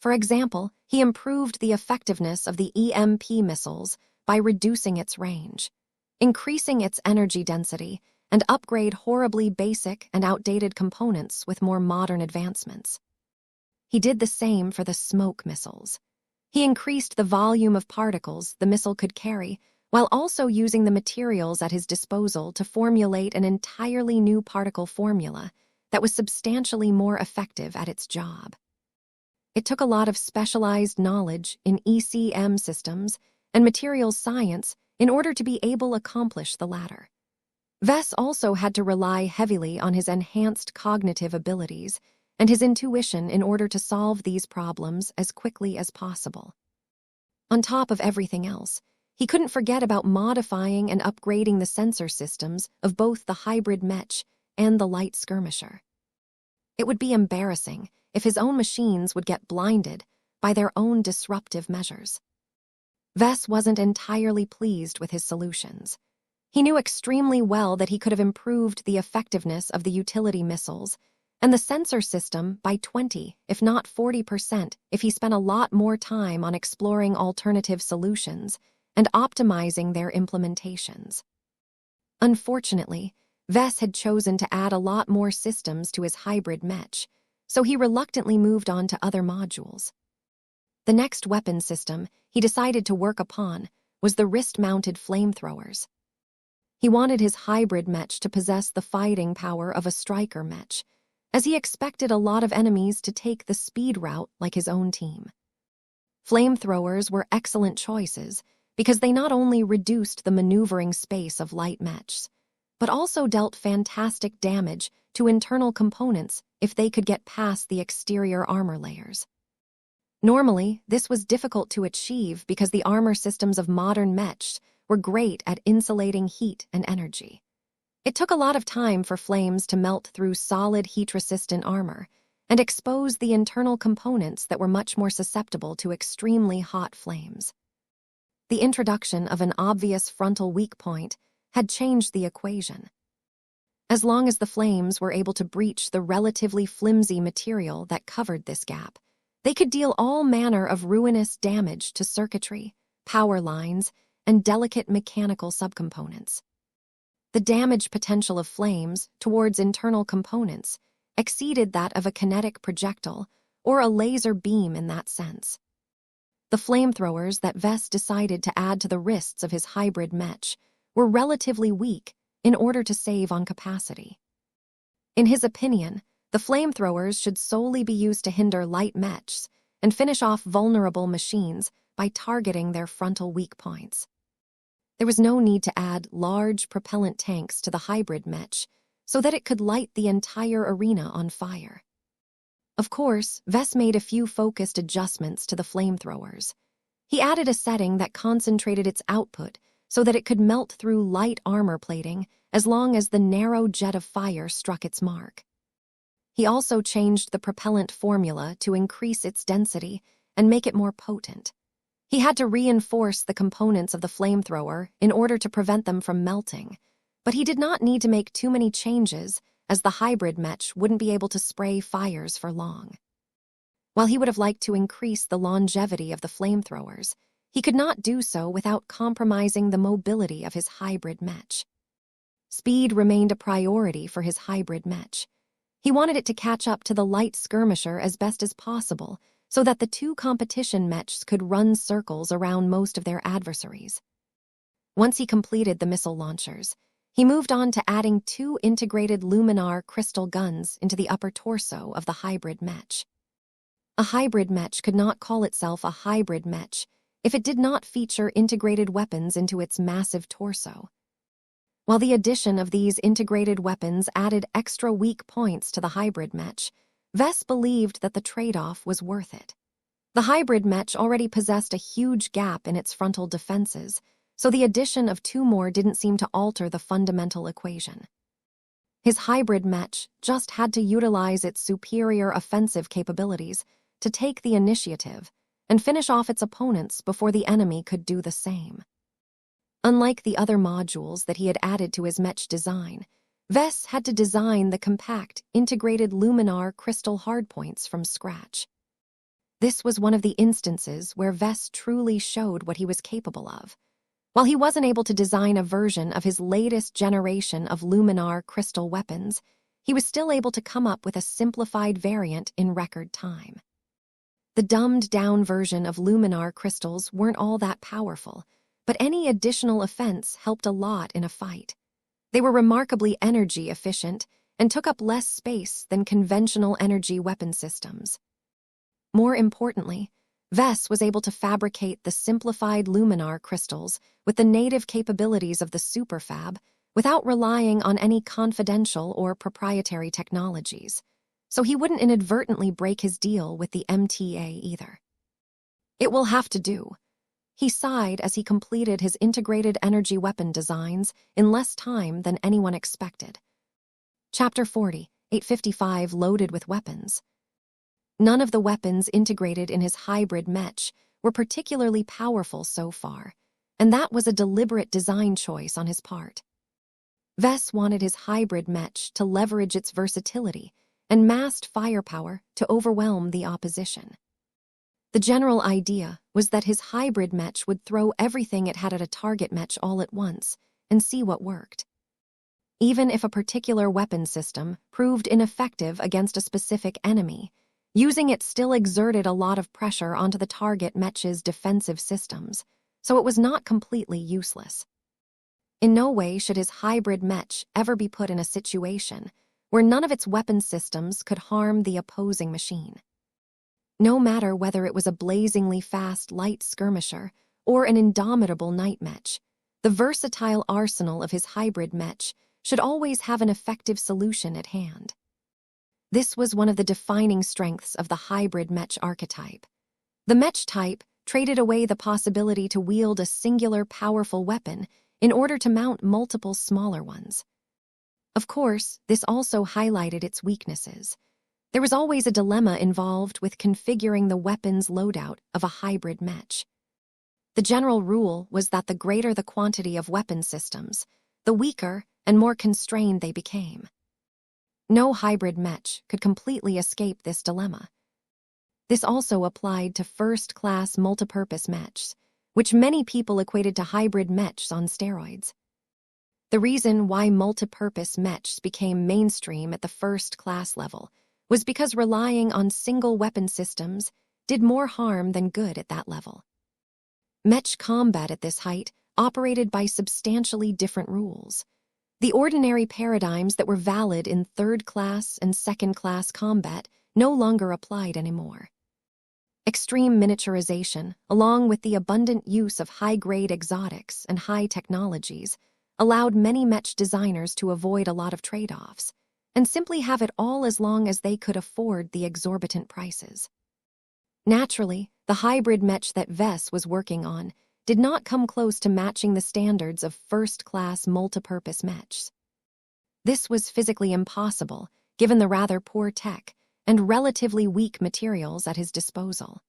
For example, he improved the effectiveness of the EMP missiles by reducing its range, increasing its energy density, and upgrade horribly basic and outdated components with more modern advancements. He did the same for the smoke missiles. He increased the volume of particles the missile could carry while also using the materials at his disposal to formulate an entirely new particle formula that was substantially more effective at its job. It took a lot of specialized knowledge in ECM systems and materials science in order to be able to accomplish the latter. Vess also had to rely heavily on his enhanced cognitive abilities and his intuition in order to solve these problems as quickly as possible. On top of everything else, he couldn't forget about modifying and upgrading the sensor systems of both the hybrid Mech and the light skirmisher. It would be embarrassing if his own machines would get blinded by their own disruptive measures. Vess wasn't entirely pleased with his solutions. He knew extremely well that he could have improved the effectiveness of the utility missiles and the sensor system by 20, if not 40%, if he spent a lot more time on exploring alternative solutions and optimizing their implementations. Unfortunately, Vess had chosen to add a lot more systems to his hybrid Mech, so he reluctantly moved on to other modules. The next weapon system he decided to work upon was the wrist-mounted flamethrowers. He wanted his hybrid Mech to possess the fighting power of a striker Mech, as he expected a lot of enemies to take the speed route like his own team. Flamethrowers were excellent choices because they not only reduced the maneuvering space of light Mechs, but also dealt fantastic damage to internal components if they could get past the exterior armor layers. Normally, this was difficult to achieve because the armor systems of modern Mechs were great at insulating heat and energy. It took a lot of time for flames to melt through solid heat-resistant armor and expose the internal components that were much more susceptible to extremely hot flames. The introduction of an obvious frontal weak point had changed the equation. As long as the flames were able to breach the relatively flimsy material that covered this gap, they could deal all manner of ruinous damage to circuitry, power lines, and delicate mechanical subcomponents. The damage potential of flames towards internal components exceeded that of a kinetic projectile or a laser beam in that sense. The flamethrowers that Vess decided to add to the wrists of his hybrid Mech were relatively weak in order to save on capacity. In his opinion, the flamethrowers should solely be used to hinder light Mechs and finish off vulnerable machines by targeting their frontal weak points. There was no need to add large propellant tanks to the hybrid Mech so that it could light the entire arena on fire. Of course, Vess made a few focused adjustments to the flamethrowers. He added a setting that concentrated its output so that it could melt through light armor plating as long as the narrow jet of fire struck its mark. He also changed the propellant formula to increase its density and make it more potent. He had to reinforce the components of the flamethrower in order to prevent them from melting, but he did not need to make too many changes as the hybrid Mech wouldn't be able to spray fires for long. While he would have liked to increase the longevity of the flamethrowers, he could not do so without compromising the mobility of his hybrid Mech. Speed remained a priority for his hybrid Mech. He wanted it to catch up to the light skirmisher as best as possible so that the two competition Mechs could run circles around most of their adversaries. Once he completed the missile launchers, he moved on to adding 2 integrated luminar crystal guns into the upper torso of the hybrid Mech. A hybrid Mech could not call itself a hybrid Mech if it did not feature integrated weapons into its massive torso. While the addition of these integrated weapons added extra weak points to the hybrid Mech, Vess believed that the trade-off was worth it. The hybrid Mech already possessed a huge gap in its frontal defenses, so the addition of 2 more didn't seem to alter the fundamental equation. His hybrid Mech just had to utilize its superior offensive capabilities to take the initiative and finish off its opponents before the enemy could do the same. Unlike the other modules that he had added to his Mech design, Vess had to design the compact, integrated luminar crystal hardpoints from scratch. This was one of the instances where Vess truly showed what he was capable of. While he wasn't able to design a version of his latest generation of luminar crystal weapons, he was still able to come up with a simplified variant in record time. The dumbed-down version of luminar crystals weren't all that powerful, but any additional offense helped a lot in a fight. They were remarkably energy efficient and took up less space than conventional energy weapon systems. More importantly, Vess was able to fabricate the simplified luminar crystals with the native capabilities of the superfab without relying on any confidential or proprietary technologies, so he wouldn't inadvertently break his deal with the MTA either. It will have to do. He sighed as he completed his integrated energy weapon designs in less time than anyone expected. Chapter 40, 855 loaded with weapons. None of the weapons integrated in his hybrid mech were particularly powerful so far, and that was a deliberate design choice on his part. Vess wanted his hybrid mech to leverage its versatility and massed firepower to overwhelm the opposition. The general idea was that his hybrid mech would throw everything it had at a target mech all at once and see what worked. Even if a particular weapon system proved ineffective against a specific enemy, using it still exerted a lot of pressure onto the target mech's defensive systems, so it was not completely useless. In no way should his hybrid mech ever be put in a situation where none of its weapon systems could harm the opposing machine. No matter whether it was a blazingly fast light skirmisher or an indomitable night mech, the versatile arsenal of his hybrid mech should always have an effective solution at hand. This was one of the defining strengths of the hybrid mech archetype. The mech type traded away the possibility to wield a singular powerful weapon in order to mount multiple smaller ones. Of course, this also highlighted its weaknesses. There was always a dilemma involved with configuring the weapon's loadout of a hybrid mech. The general rule was that the greater the quantity of weapon systems, the weaker and more constrained they became. No hybrid mech could completely escape this dilemma. This also applied to first-class multipurpose mechs, which many people equated to hybrid mechs on steroids. The reason why multipurpose mechs became mainstream at the first-class level was because relying on single weapon systems did more harm than good at that level. Mech combat at this height operated by substantially different rules. The ordinary paradigms that were valid in third-class and second-class combat no longer applied anymore. Extreme miniaturization, along with the abundant use of high-grade exotics and high technologies, allowed many mech designers to avoid a lot of trade-offs and simply have it all as long as they could afford the exorbitant prices. Naturally, the hybrid mech that Vess was working on did not come close to matching the standards of first-class multipurpose mechs. This was physically impossible, given the rather poor tech and relatively weak materials at his disposal.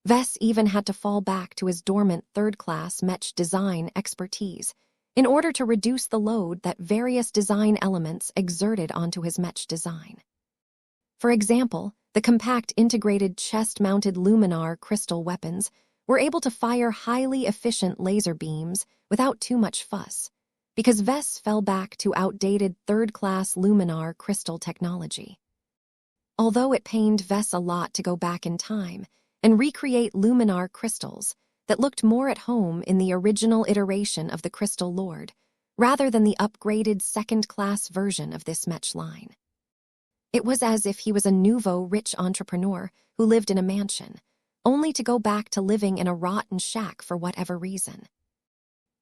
Vess even had to fall back to his dormant third-class mech design expertise in order to reduce the load that various design elements exerted onto his mech design. For example, the compact integrated chest-mounted luminar crystal weapons were able to fire highly efficient laser beams without too much fuss, because Vess fell back to outdated third-class luminar crystal technology. Although it pained Vess a lot to go back in time and recreate luminar crystals that looked more at home in the original iteration of the Crystal Lord, rather than the upgraded second-class version of this mech line. It was as if he was a nouveau rich entrepreneur who lived in a mansion, only to go back to living in a rotten shack for whatever reason.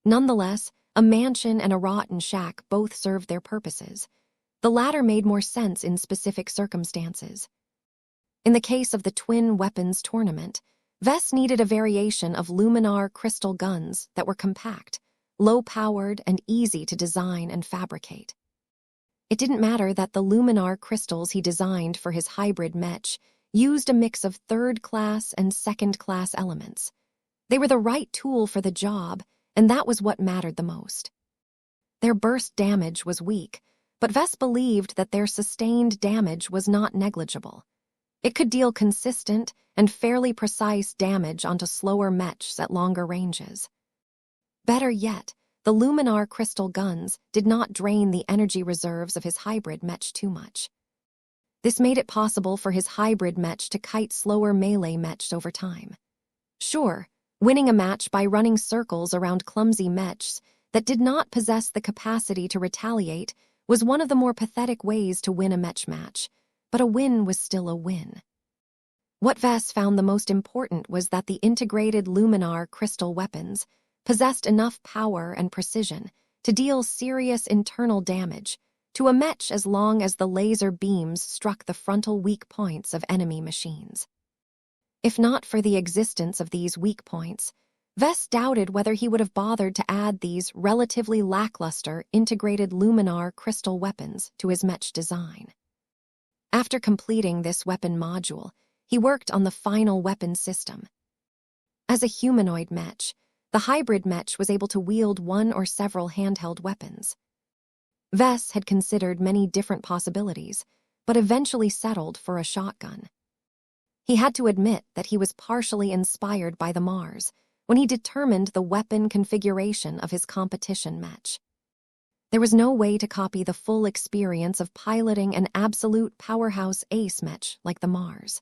Nonetheless, a mansion and a rotten shack both served their purposes. The latter made more sense in specific circumstances. In the case of the twin weapons tournament, Vess needed a variation of luminar crystal guns that were compact, low-powered, and easy to design and fabricate. It didn't matter that the luminar crystals he designed for his hybrid mech used a mix of third-class and second-class elements. They were the right tool for the job, and that was what mattered the most. Their burst damage was weak, but Vess believed that their sustained damage was not negligible. It could deal consistent and fairly precise damage onto slower mechs at longer ranges. Better yet, the luminar crystal guns did not drain the energy reserves of his hybrid mech too much. This made it possible for his hybrid mech to kite slower melee mechs over time. Sure, winning a match by running circles around clumsy mechs that did not possess the capacity to retaliate was one of the more pathetic ways to win a mech match, but a win was still a win. What Vess found the most important was that the integrated luminar crystal weapons possessed enough power and precision to deal serious internal damage to a Mech as long as the laser beams struck the frontal weak points of enemy machines. If not for the existence of these weak points, Vess doubted whether he would have bothered to add these relatively lackluster integrated luminar crystal weapons to his Mech design. After completing this weapon module, he worked on the final weapon system. As a humanoid Mech, the hybrid Mech was able to wield one or several handheld weapons. Vess had considered many different possibilities, but eventually settled for a shotgun. He had to admit that he was partially inspired by the Mars when he determined the weapon configuration of his competition Mech. There was no way to copy the full experience of piloting an absolute powerhouse ace Mech like the Mars.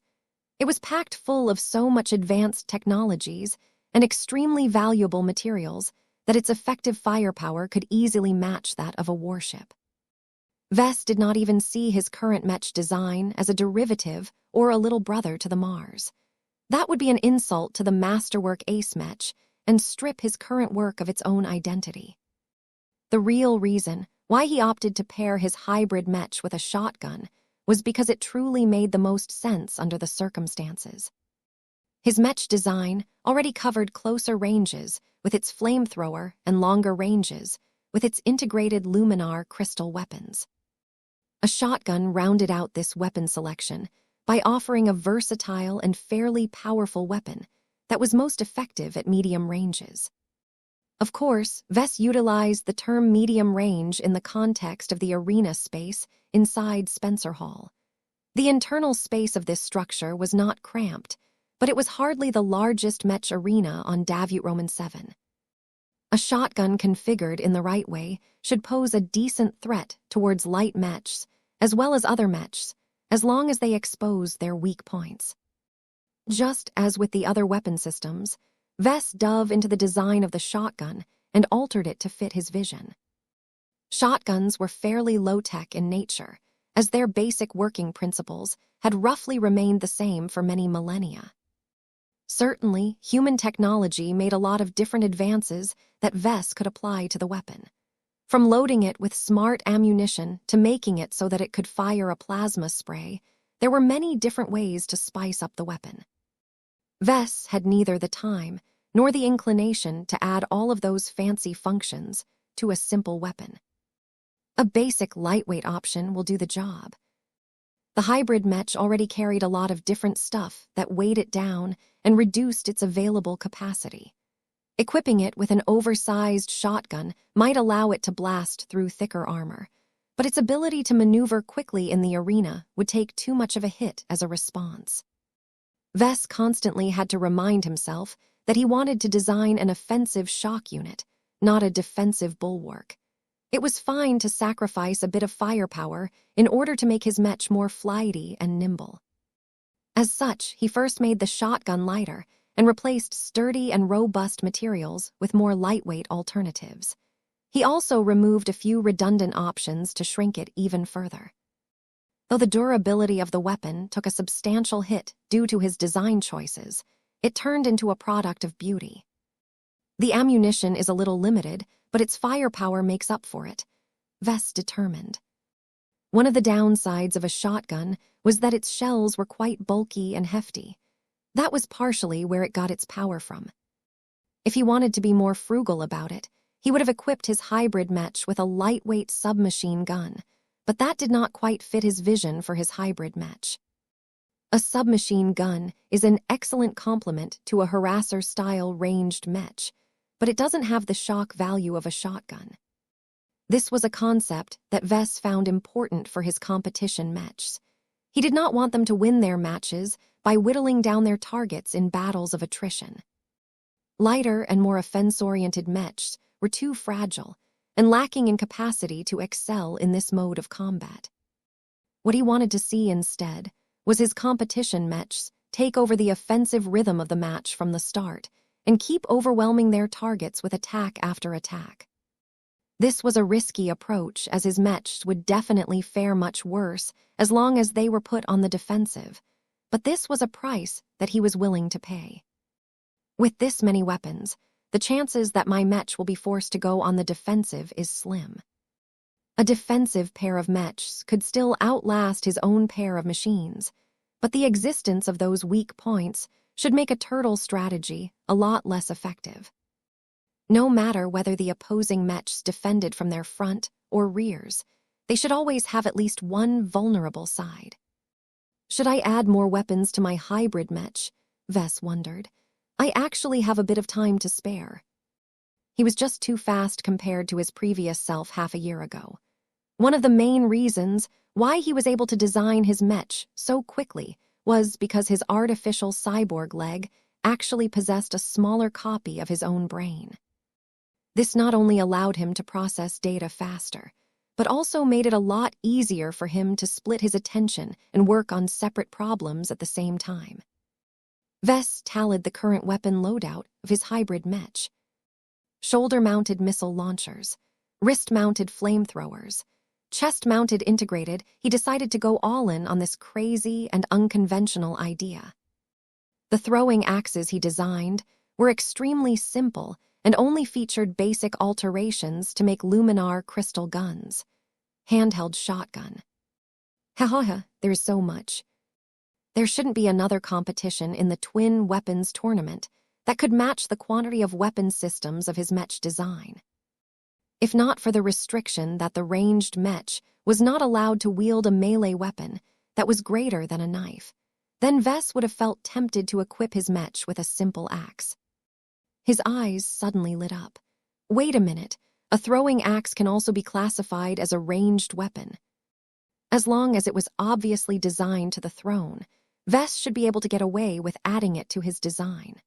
It was packed full of so much advanced technologies and extremely valuable materials that its effective firepower could easily match that of a warship. Vess did not even see his current Mech design as a derivative or a little brother to the Mars. That would be an insult to the masterwork ace Mech and strip his current work of its own identity. The real reason why he opted to pair his hybrid Mech with a shotgun was because it truly made the most sense under the circumstances. His Mech design already covered closer ranges with its flamethrower and longer ranges with its integrated luminar crystal weapons. A shotgun rounded out this weapon selection by offering a versatile and fairly powerful weapon that was most effective at medium ranges. Of course, Vess utilized the term medium range in the context of the arena space inside Spencer Hall. The internal space of this structure was not cramped, but it was hardly the largest Mech arena on Davut Roman 7. A shotgun configured in the right way should pose a decent threat towards light Mechs, as well as other Mechs, as long as they expose their weak points. Just as with the other weapon systems, Vess dove into the design of the shotgun and altered it to fit his vision. Shotguns were fairly low-tech in nature, as their basic working principles had roughly remained the same for many millennia. Certainly, human technology made a lot of different advances that Vess could apply to the weapon. From loading it with smart ammunition to making it so that it could fire a plasma spray, there were many different ways to spice up the weapon. Vess had neither the time nor the inclination to add all of those fancy functions to a simple weapon. A basic lightweight option will do the job. The hybrid Mech already carried a lot of different stuff that weighed it down and reduced its available capacity. Equipping it with an oversized shotgun might allow it to blast through thicker armor, but its ability to maneuver quickly in the arena would take too much of a hit as a response. Vess constantly had to remind himself that he wanted to design an offensive shock unit, not a defensive bulwark. It was fine to sacrifice a bit of firepower in order to make his Mech more flighty and nimble. As such, he first made the shotgun lighter and replaced sturdy and robust materials with more lightweight alternatives. He also removed a few redundant options to shrink it even further. Though the durability of the weapon took a substantial hit due to his design choices, it turned into a product of beauty. The ammunition is a little limited, but its firepower makes up for it, Vess determined. One of the downsides of a shotgun was that its shells were quite bulky and hefty. That was partially where it got its power from. If he wanted to be more frugal about it, he would have equipped his hybrid Mech with a lightweight submachine gun, but that did not quite fit his vision for his hybrid Mech. A submachine gun is an excellent complement to a harasser-style ranged Mech, but it doesn't have the shock value of a shotgun. This was a concept that Vess found important for his competition Mechs. He did not want them to win their matches by whittling down their targets in battles of attrition. Lighter and more offense-oriented Mechs were too fragile and lacking in capacity to excel in this mode of combat. What he wanted to see instead was his competition Mechs take over the offensive rhythm of the match from the start and keep overwhelming their targets with attack after attack. This was a risky approach, as his Mechs would definitely fare much worse as long as they were put on the defensive, but this was a price that he was willing to pay. With this many weapons, the chances that my Mech will be forced to go on the defensive is slim. A defensive pair of Mechs could still outlast his own pair of machines, but the existence of those weak points should make a turtle strategy a lot less effective. No matter whether the opposing Mechs defended from their front or rears, they should always have at least one vulnerable side. Should I add more weapons to my hybrid Mech? Vess wondered. I actually have a bit of time to spare. He was just too fast compared to his previous self half a year ago. One of the main reasons why he was able to design his Mech so quickly was because his artificial cyborg leg actually possessed a smaller copy of his own brain. This not only allowed him to process data faster, but also made it a lot easier for him to split his attention and work on separate problems at the same time. Vess tallied the current weapon loadout of his hybrid Mech. Shoulder-mounted missile launchers, wrist-mounted flamethrowers, chest-mounted integrated. He decided to go all in on this crazy and unconventional idea. The throwing axes he designed were extremely simple and only featured basic alterations to make luminar crystal guns. Handheld shotgun. Ha, there's so much. There shouldn't be another competition in the twin weapons tournament that could match the quantity of weapon systems of his Mech design. If not for the restriction that the ranged Mech was not allowed to wield a melee weapon that was greater than a knife, then Vess would have felt tempted to equip his Mech with a simple axe. His eyes suddenly lit up. Wait a minute, a throwing axe can also be classified as a ranged weapon. As long as it was obviously designed to the throne, Vess should be able to get away with adding it to his design.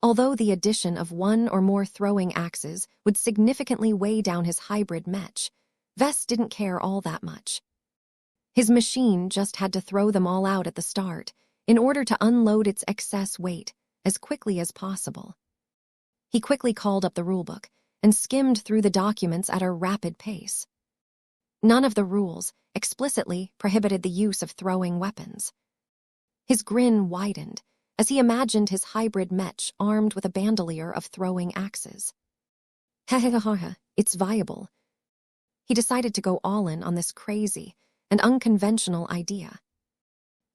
Although the addition of one or more throwing axes would significantly weigh down his hybrid Mech, Vess didn't care all that much. His machine just had to throw them all out at the start in order to unload its excess weight as quickly as possible. He quickly called up the rulebook and skimmed through the documents at a rapid pace. None of the rules explicitly prohibited the use of throwing weapons. His grin widened as he imagined his hybrid Mech armed with a bandolier of throwing axes. It's viable. He decided to go all in on this crazy and unconventional idea.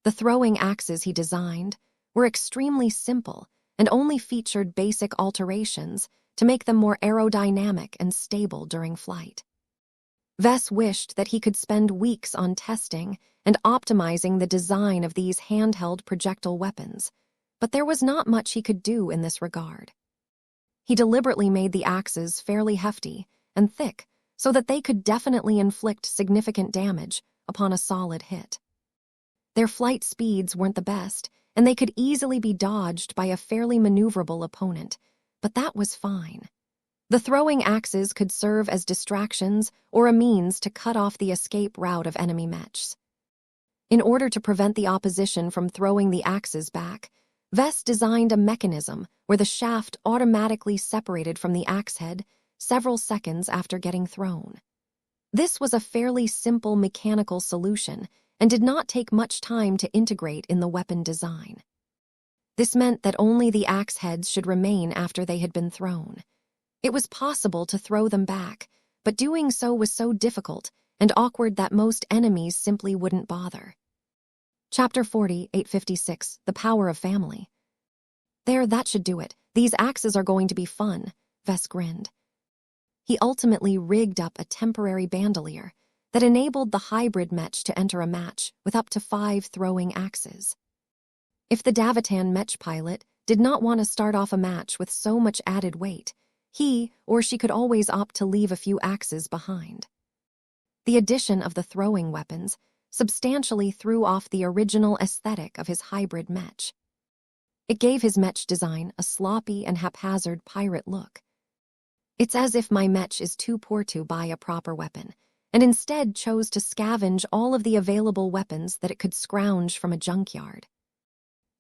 The throwing axes he designed were extremely simple and only featured basic alterations to make them more aerodynamic and stable during flight. Vess wished that he could spend weeks on testing and optimizing the design of these handheld projectile weapons, but there was not much he could do in this regard. He deliberately made the axes fairly hefty and thick so that they could definitely inflict significant damage upon a solid hit. Their flight speeds weren't the best, and they could easily be dodged by a fairly maneuverable opponent, but that was fine. The throwing axes could serve as distractions or a means to cut off the escape route of enemy Mechs. In order to prevent the opposition from throwing the axes back, Vess designed a mechanism where the shaft automatically separated from the axe head several seconds after getting thrown. This was a fairly simple mechanical solution and did not take much time to integrate in the weapon design. This meant that only the axe heads should remain after they had been thrown. It was possible to throw them back, but doing so was so difficult and awkward that most enemies simply wouldn't bother. Chapter 40, 856, The Power of Family. There, that should do it. These axes are going to be fun, Vess grinned. He ultimately rigged up a temporary bandolier that enabled the hybrid Mech to enter a match with up to 5 throwing axes. If the Davitan Mech pilot did not want to start off a match with so much added weight, he or she could always opt to leave a few axes behind. The addition of the throwing weapons substantially threw off the original aesthetic of his hybrid Mech. It gave his Mech design a sloppy and haphazard pirate look. It's as if my Mech is too poor to buy a proper weapon, and instead chose to scavenge all of the available weapons that it could scrounge from a junkyard.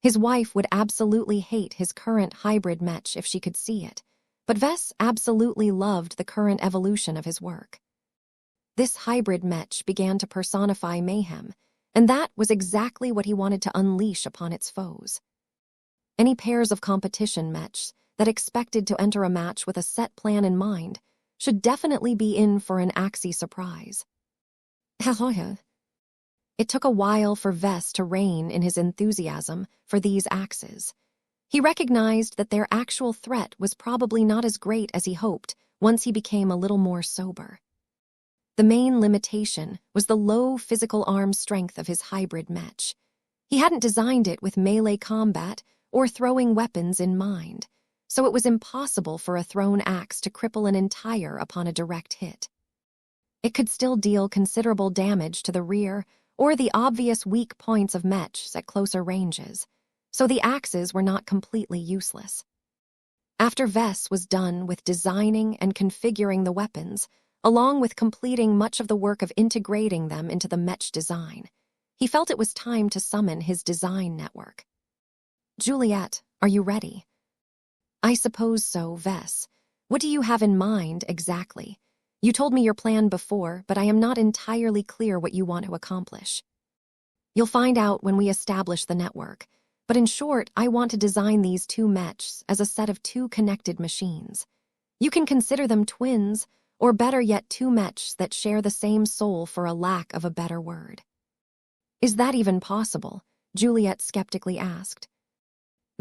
His wife would absolutely hate his current hybrid Mech if she could see it, but Vess absolutely loved the current evolution of his work. This hybrid Mech began to personify mayhem, and that was exactly what he wanted to unleash upon its foes. Any pairs of competition mechs that expected to enter a match with a set plan in mind should definitely be in for an axie surprise. It took a while for Vess to rein in his enthusiasm for these axes. He recognized that their actual threat was probably not as great as he hoped once he became a little more sober. The main limitation was the low physical arm strength of his hybrid mech. He hadn't designed it with melee combat or throwing weapons in mind, so it was impossible for a thrown axe to cripple an entire upon a direct hit. It could still deal considerable damage to the rear or the obvious weak points of mechs at closer ranges, so the axes were not completely useless. After Vess was done with designing and configuring the weapons, along with completing much of the work of integrating them into the mech design, he felt it was time to summon his design network. "Juliet, are you ready?" "I suppose so, Vess. What do you have in mind exactly? You told me your plan before, but I am not entirely clear what you want to accomplish." "You'll find out when we establish the network. But in short, I want to design these two mechs as a set of two connected machines. You can consider them twins, or better yet, two mechs that share the same soul for a lack of a better word." "Is that even possible?" Juliet skeptically asked.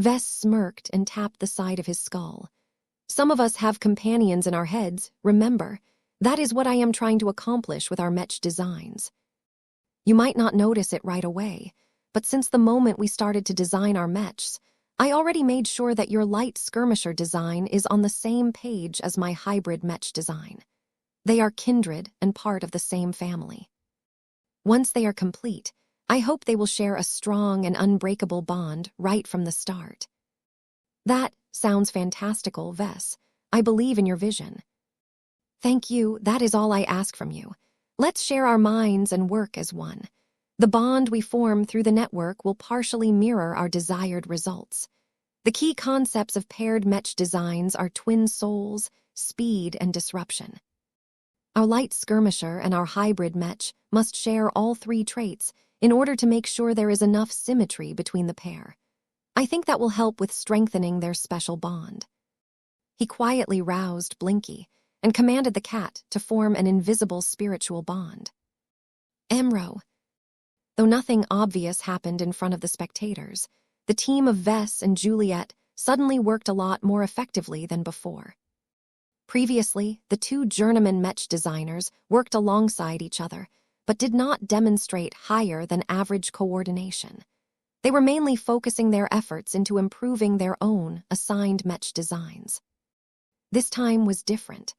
Vess smirked and tapped the side of his skull. "Some of us have companions in our heads, remember. That is what I am trying to accomplish with our mech designs. You might not notice it right away, but since the moment we started to design our mechs, I already made sure that your light skirmisher design is on the same page as my hybrid mech design. They are kindred and part of the same family. Once they are complete, I hope they will share a strong and unbreakable bond right from the start." "That sounds fantastical, Vess. I believe in your vision." "Thank you, that is all I ask from you. Let's share our minds and work as one. The bond we form through the network will partially mirror our desired results. The key concepts of paired mech designs are twin souls, speed, and disruption. Our light skirmisher and our hybrid mech must share all three traits in order to make sure there is enough symmetry between the pair. I think that will help with strengthening their special bond." He quietly roused Blinky and commanded the cat to form an invisible spiritual bond. Emro. Though nothing obvious happened in front of the spectators, the team of Vess and Juliet suddenly worked a lot more effectively than before. Previously, the two journeyman mech designers worked alongside each other, but did not demonstrate higher than average coordination. They were mainly focusing their efforts into improving their own assigned mech designs. This time was different.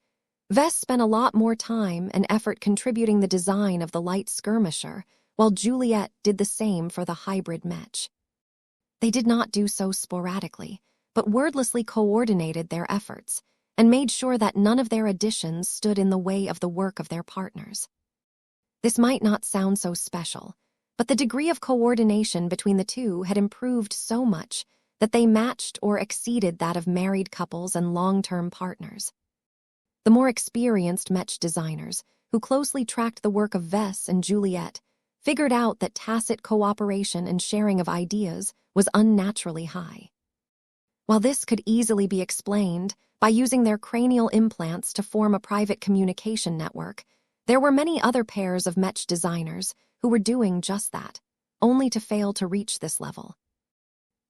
Vess spent a lot more time and effort contributing the design of the light skirmisher, while Juliet did the same for the hybrid mech. They did not do so sporadically, but wordlessly coordinated their efforts and made sure that none of their additions stood in the way of the work of their partners. This might not sound so special, but the degree of coordination between the two had improved so much that they matched or exceeded that of married couples and long-term partners. The more experienced mech designers, who closely tracked the work of Vess and Juliet, figured out that tacit cooperation and sharing of ideas was unnaturally high. While this could easily be explained by using their cranial implants to form a private communication network, there were many other pairs of mech designers who were doing just that, only to fail to reach this level.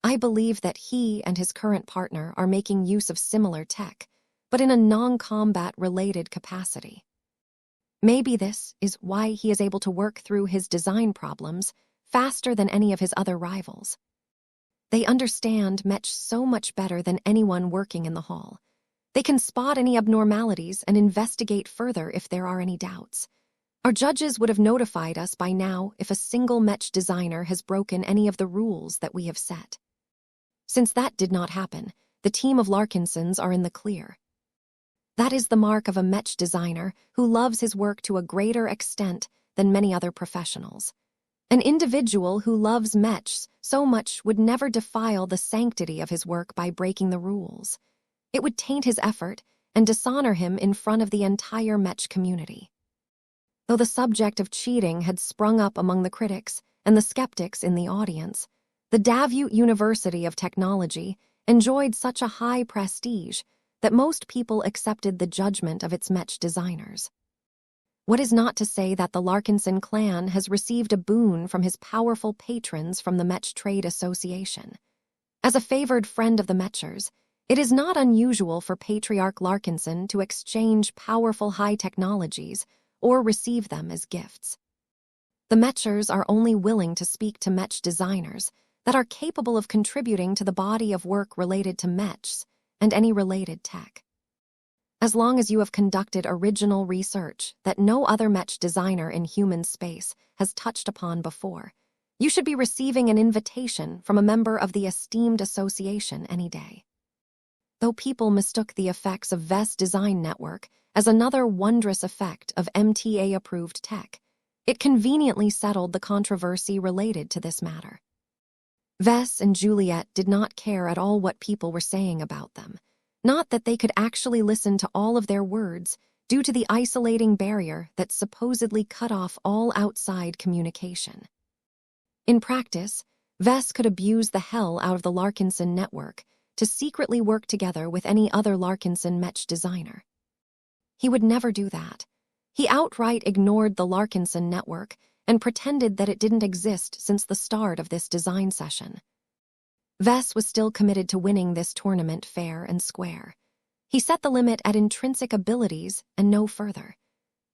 I believe that he and his current partner are making use of similar tech, but in a non-combat related capacity. Maybe this is why he is able to work through his design problems faster than any of his other rivals. They understand mech so much better than anyone working in the hall. They can spot any abnormalities and investigate further if there are any doubts. Our judges would have notified us by now if a single mech designer has broken any of the rules that we have set. Since that did not happen, the team of Larkinsons are in the clear. That is the mark of a mech designer who loves his work to a greater extent than many other professionals. An individual who loves mechs so much would never defile the sanctity of his work by breaking the rules. It would taint his effort and dishonor him in front of the entire mech community. Though the subject of cheating had sprung up among the critics, and the skeptics in the audience, the Davut University of Technology enjoyed such a high prestige that most people accepted the judgment of its Mech designers. What is not to say that the Larkinson clan has received a boon from his powerful patrons from the Mech Trade Association. As a favored friend of the Mechers, it is not unusual for Patriarch Larkinson to exchange powerful high technologies or receive them as gifts. The Mechers are only willing to speak to Mech designers that are capable of contributing to the body of work related to Mechs and any related tech. As long as you have conducted original research that no other Mech designer in human space has touched upon before, you should be receiving an invitation from a member of the esteemed association any day. Though people mistook the effects of VES Design Network as another wondrous effect of MTA-approved tech, it conveniently settled the controversy related to this matter. VES and Juliet did not care at all what people were saying about them, not that they could actually listen to all of their words due to the isolating barrier that supposedly cut off all outside communication. In practice, VES could abuse the hell out of the Larkinson network to secretly work together with any other Larkinson Mech designer. He would never do that. He outright ignored the Larkinson network and pretended that it didn't exist since the start of this design session. VES was still committed to winning this tournament fair and square. He set the limit at intrinsic abilities and no further.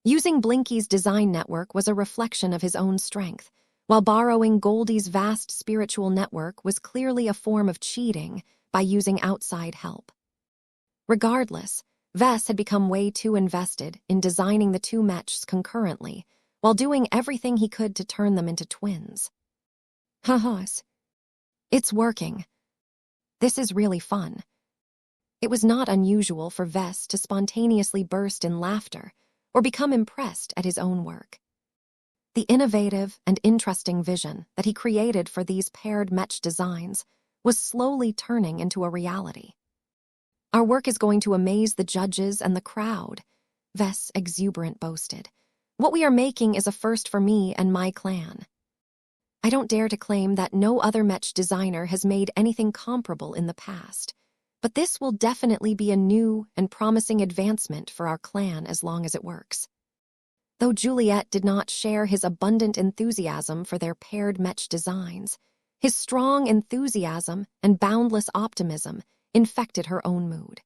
Using Blinky's design network was a reflection of his own strength, while borrowing Goldie's vast spiritual network was clearly a form of cheating by using outside help. Regardless, VES had become way too invested in designing the two Mechs concurrently, while doing everything he could to turn them into twins. Ha-has. It's working. This is really fun. It was not unusual for VES to spontaneously burst in laughter or become impressed at his own work. The innovative and interesting vision that he created for these paired Mech designs was slowly turning into a reality. Our work is going to amaze the judges and the crowd, VES exuberant boasted. What we are making is a first for me and my clan. I don't dare to claim that no other Mech designer has made anything comparable in the past, but this will definitely be a new and promising advancement for our clan as long as it works. Though Juliet did not share his abundant enthusiasm for their paired Mech designs, his strong enthusiasm and boundless optimism infected her own mood.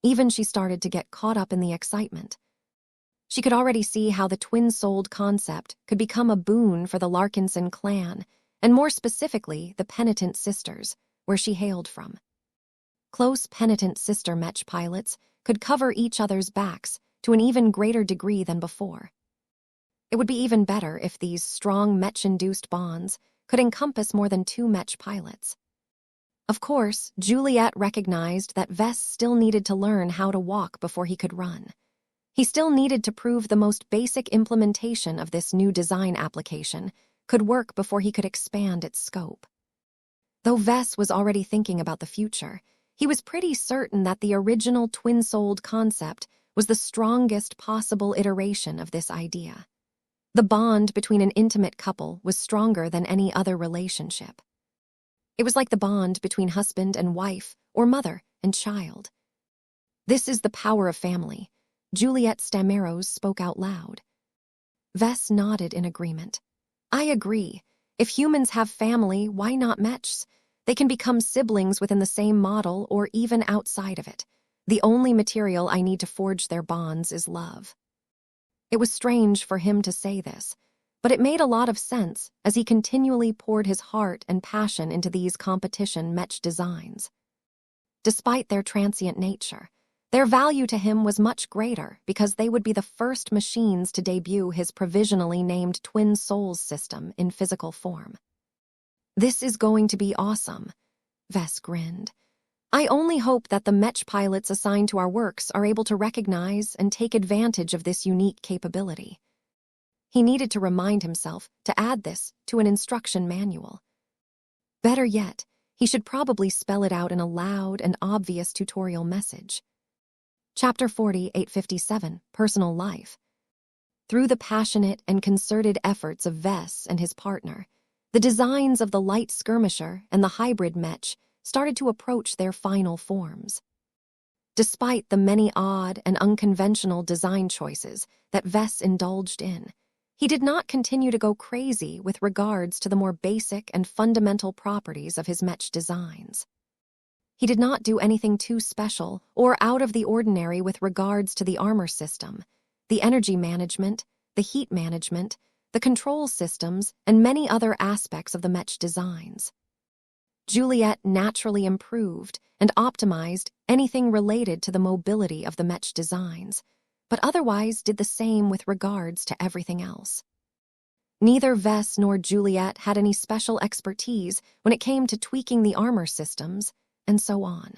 Even she started to get caught up in the excitement. She could already see how the twin-souled concept could become a boon for the Larkinson clan, and more specifically, the Penitent Sisters, where she hailed from. Close Penitent Sister Mech pilots could cover each other's backs to an even greater degree than before. It would be even better if these strong Mech-induced bonds could encompass more than two Mech pilots. Of course, Juliet recognized that VES still needed to learn how to walk before he could run. He still needed to prove the most basic implementation of this new design application could work before he could expand its scope. Though VES was already thinking about the future, he was pretty certain that the original twin-souled concept was the strongest possible iteration of this idea. The bond between an intimate couple was stronger than any other relationship. It was like the bond between husband and wife or mother and child. This is the power of family. Juliet Stameros spoke out loud. VES nodded in agreement. I agree. If humans have family, why not Mechs? They can become siblings within the same model or even outside of it. The only material I need to forge their bonds is love. It was strange for him to say this, but it made a lot of sense as he continually poured his heart and passion into these competition Mech designs. Despite their transient nature, their value to him was much greater because they would be the first machines to debut his provisionally named Twin Souls system in physical form. This is going to be awesome, VES grinned. I only hope that the Mech pilots assigned to our works are able to recognize and take advantage of this unique capability. He needed to remind himself to add this to an instruction manual. Better yet, he should probably spell it out in a loud and obvious tutorial message. Chapter 40, 857, Personal Life. Through the passionate and concerted efforts of Vess and his partner, the designs of the light skirmisher and the hybrid Mech started to approach their final forms. Despite the many odd and unconventional design choices that Vess indulged in, he did not continue to go crazy with regards to the more basic and fundamental properties of his Mech designs. He did not do anything too special or out of the ordinary with regards to the armor system, the energy management, the heat management, the control systems, and many other aspects of the Mech designs. Juliet naturally improved and optimized anything related to the mobility of the Mech designs, but otherwise did the same with regards to everything else. Neither Vess nor Juliet had any special expertise when it came to tweaking the armor systems, and so on.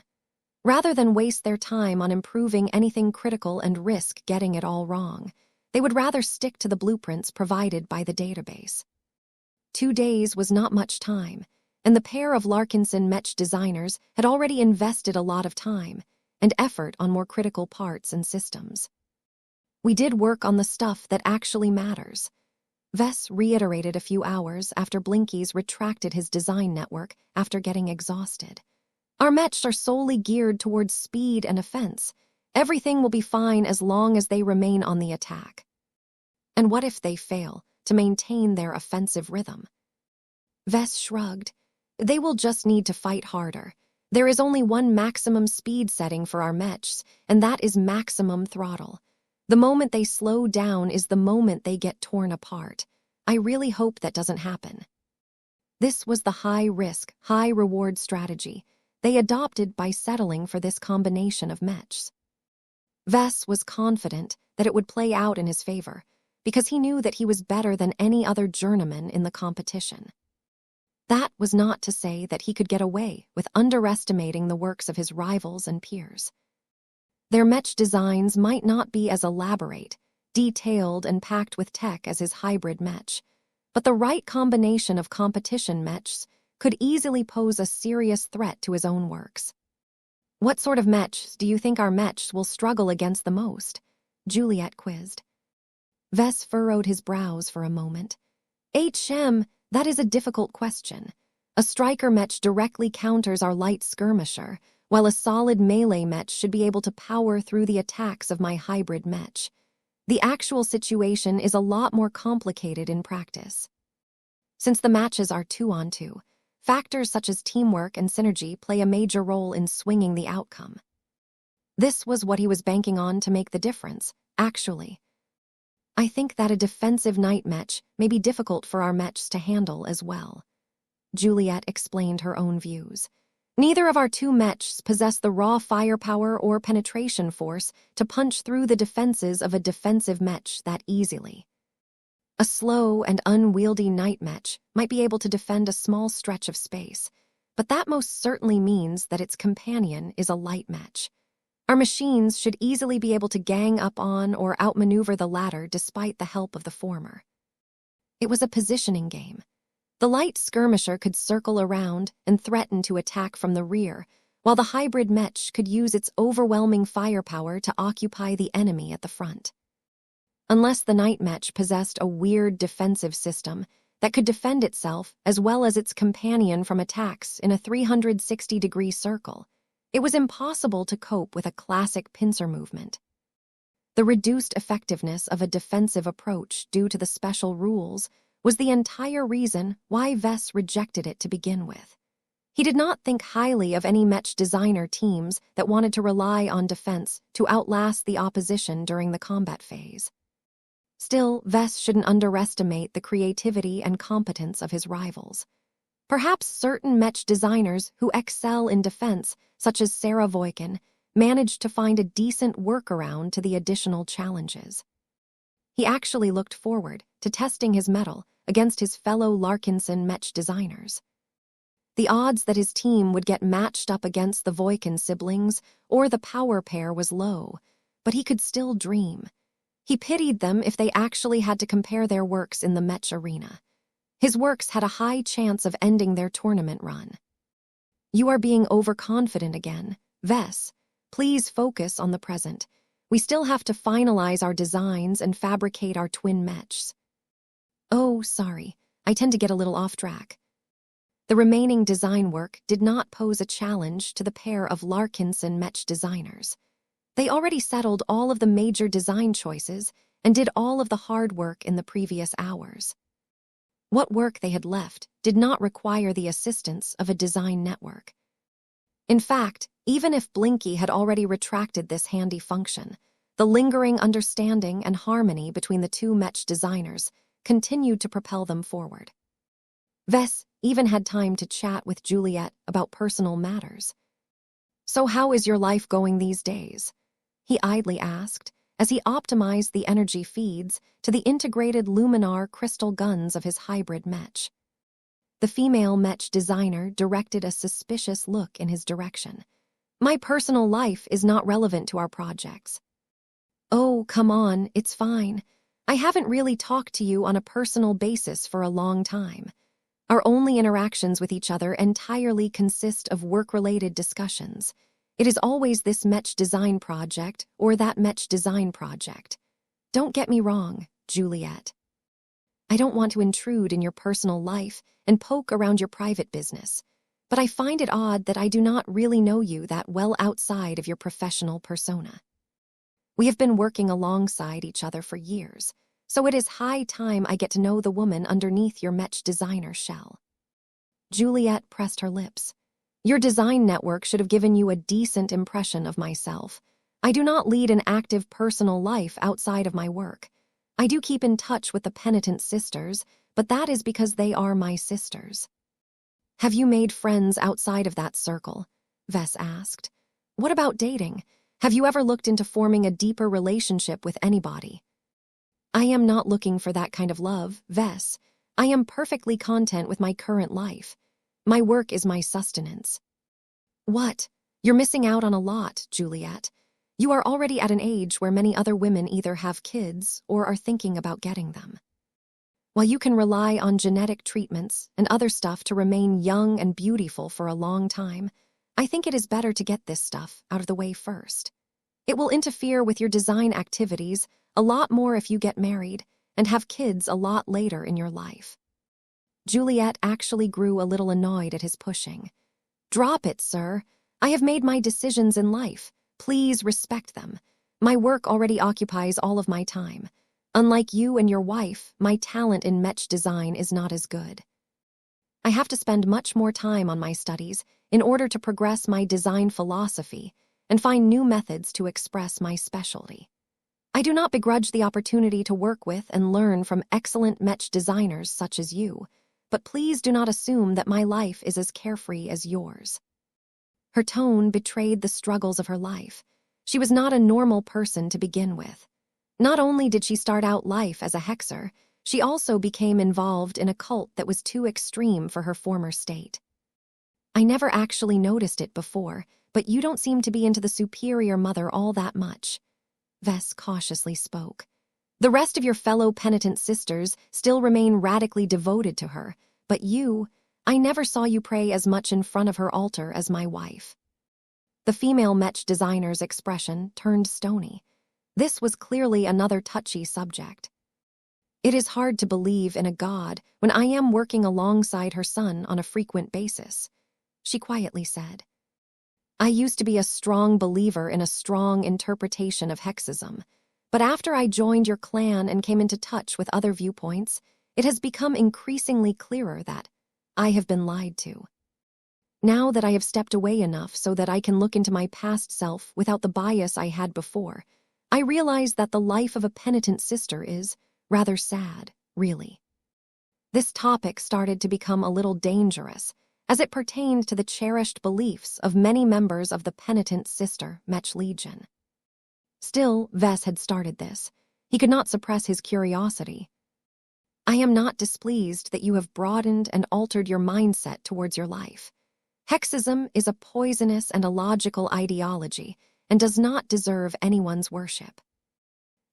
Rather than waste their time on improving anything critical and risk getting it all wrong, they would rather stick to the blueprints provided by the database. 2 days was not much time, and the pair of Larkinson Mech designers had already invested a lot of time and effort on more critical parts and systems. We did work on the stuff that actually matters. Vess reiterated a few hours after Blinky's retracted his design network after getting exhausted. Our Mechs are solely geared towards speed and offense. Everything will be fine as long as they remain on the attack. And what if they fail to maintain their offensive rhythm? Vess shrugged. They will just need to fight harder. There is only one maximum speed setting for our Mechs, and that is maximum throttle. The moment they slow down is the moment they get torn apart. I really hope that doesn't happen. This was the high-risk, high-reward strategy they adopted by settling for this combination of Mechs. Vess was confident that it would play out in his favor, because he knew that he was better than any other journeyman in the competition. That was not to say that he could get away with underestimating the works of his rivals and peers. Their Mech designs might not be as elaborate, detailed, and packed with tech as his hybrid Mech, but the right combination of competition Mechs could easily pose a serious threat to his own works. What sort of Mechs do you think our Mechs will struggle against the most? Juliet quizzed. Vess furrowed his brows for a moment. That is a difficult question. A striker Mech directly counters our light skirmisher, while a solid melee Mech should be able to power through the attacks of my hybrid Mech. The actual situation is a lot more complicated in practice. Since the matches are 2-on-2, factors such as teamwork and synergy play a major role in swinging the outcome. This was what he was banking on to make the difference, actually. I think that a defensive night Mech may be difficult for our Mechs to handle as well. Juliet explained her own views. Neither of our two Mechs possess the raw firepower or penetration force to punch through the defenses of a defensive Mech that easily. A slow and unwieldy night Mech might be able to defend a small stretch of space, but that most certainly means that its companion is a light Mech. Our machines should easily be able to gang up on or outmaneuver the latter despite the help of the former. It was a positioning game. The light skirmisher could circle around and threaten to attack from the rear, while the hybrid Mech could use its overwhelming firepower to occupy the enemy at the front. Unless the night Mech possessed a weird defensive system that could defend itself as well as its companion from attacks in a 360-degree circle, it was impossible to cope with a classic pincer movement. The reduced effectiveness of a defensive approach due to the special rules was the entire reason why Vess rejected it to begin with. He did not think highly of any Mech designer teams that wanted to rely on defense to outlast the opposition during the combat phase. Still, Vess shouldn't underestimate the creativity and competence of his rivals. Perhaps certain Mech designers who excel in defense, such as Sarah Voikin, managed to find a decent workaround to the additional challenges. He actually looked forward to testing his mettle against his fellow Larkinson Mech designers. The odds that his team would get matched up against the Voikin siblings or the power pair was low, but he could still dream. He pitied them if they actually had to compare their works in the Mech arena. His works had a high chance of ending their tournament run. You are being overconfident again. Vess, please focus on the present. We still have to finalize our designs and fabricate our twin mechs. Oh, sorry, I tend to get a little off track. The remaining design work did not pose a challenge to the pair of Larkinson Mech designers. They already settled all of the major design choices and did all of the hard work in the previous hours. What work they had left did not require the assistance of a design network. In fact, even if Blinky had already retracted this handy function, the lingering understanding and harmony between the two Mech designers continued to propel them forward. Vess even had time to chat with Juliet about personal matters. "So how is your life going these days?" he idly asked as he optimized the energy feeds to the integrated luminar crystal guns of his hybrid mech. The female mech designer directed a suspicious look in his direction. "My personal life is not relevant to our projects." "Oh, come on, it's fine. I haven't really talked to you on a personal basis for a long time. Our only interactions with each other entirely consist of work-related discussions. It is always this Mech design project or that Mech design project. Don't get me wrong, Juliet. I don't want to intrude in your personal life and poke around your private business, but I find it odd that I do not really know you that well outside of your professional persona. We have been working alongside each other for years, so it is high time I get to know the woman underneath your Mech designer shell." Juliet pressed her lips. "Your design network should have given you a decent impression of myself. I do not lead an active personal life outside of my work. I do keep in touch with the Penitent Sisters, but that is because they are my sisters." "Have you made friends outside of that circle?" Vess asked. "What about dating? Have you ever looked into forming a deeper relationship with anybody?" "I am not looking for that kind of love, Vess. I am perfectly content with my current life. My work is my sustenance." "What? You're missing out on a lot, Juliet. You are already at an age where many other women either have kids or are thinking about getting them. While you can rely on genetic treatments and other stuff to remain young and beautiful for a long time, I think it is better to get this stuff out of the way first. It will interfere with your design activities a lot more if you get married and have kids a lot later in your life." Juliet actually grew a little annoyed at his pushing. "Drop it, sir. I have made my decisions in life. Please respect them. My work already occupies all of my time. Unlike you and your wife, my talent in Mech design is not as good. I have to spend much more time on my studies in order to progress my design philosophy and find new methods to express my specialty. I do not begrudge the opportunity to work with and learn from excellent Mech designers such as you, but please do not assume that my life is as carefree as yours." Her tone betrayed the struggles of her life. She was not a normal person to begin with. Not only did she start out life as a hexer, she also became involved in a cult that was too extreme for her former state. "I never actually noticed it before, but you don't seem to be into the superior mother all that much," Vess cautiously spoke. "The rest of your fellow penitent sisters still remain radically devoted to her, but you, I never saw you pray as much in front of her altar as my wife." The female Mech designer's expression turned stony. This was clearly another touchy subject. "It is hard to believe in a god when I am working alongside her son on a frequent basis," she quietly said. "I used to be a strong believer in a strong interpretation of hexism, but after I joined your clan and came into touch with other viewpoints, it has become increasingly clearer that I have been lied to. Now that I have stepped away enough so that I can look into my past self without the bias I had before, I realize that the life of a penitent sister is rather sad, really." This topic started to become a little dangerous, as it pertained to the cherished beliefs of many members of the Penitent Sister Mech Legion. Still, Vess had started this. He could not suppress his curiosity. "I am not displeased that you have broadened and altered your mindset towards your life. Hexism is a poisonous and illogical ideology and does not deserve anyone's worship.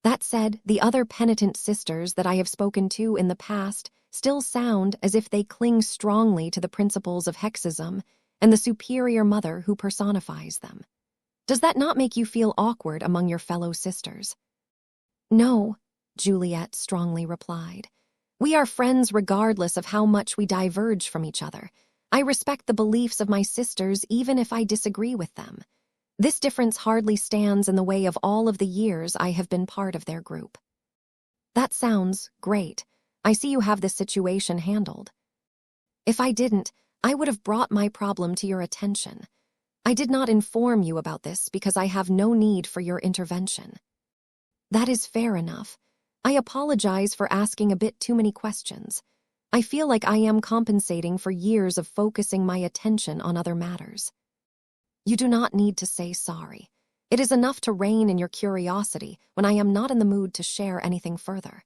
That said, the other penitent sisters that I have spoken to in the past still sound as if they cling strongly to the principles of hexism and the superior mother who personifies them. Does that not make you feel awkward among your fellow sisters?" "No," Juliet strongly replied. "We are friends regardless of how much we diverge from each other. I respect the beliefs of my sisters even if I disagree with them. This difference hardly stands in the way of all of the years I have been part of their group." "That sounds great. I see you have this situation handled." "If I didn't, I would have brought my problem to your attention. I did not inform you about this because I have no need for your intervention." "That is fair enough. I apologize for asking a bit too many questions. I feel like I am compensating for years of focusing my attention on other matters." "You do not need to say sorry. It is enough to rein in your curiosity when I am not in the mood to share anything further."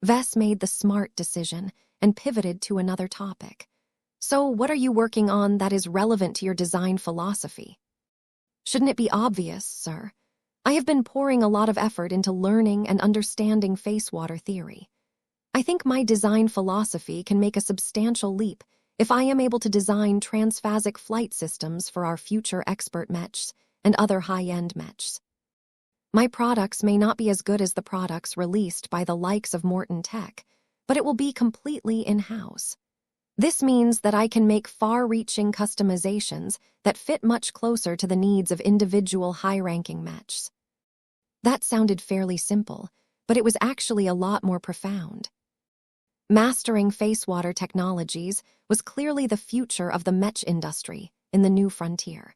Vess made the smart decision and pivoted to another topic. "So what are you working on that is relevant to your design philosophy?" "Shouldn't it be obvious, sir? I have been pouring a lot of effort into learning and understanding face water theory. I think my design philosophy can make a substantial leap if I am able to design transphasic flight systems for our future expert mechs and other high-end mechs. My products may not be as good as the products released by the likes of Morton Tech, but it will be completely in-house. This means that I can make far-reaching customizations that fit much closer to the needs of individual high-ranking mechs." That sounded fairly simple, but it was actually a lot more profound. Mastering face water technologies was clearly the future of the mech industry in the new frontier.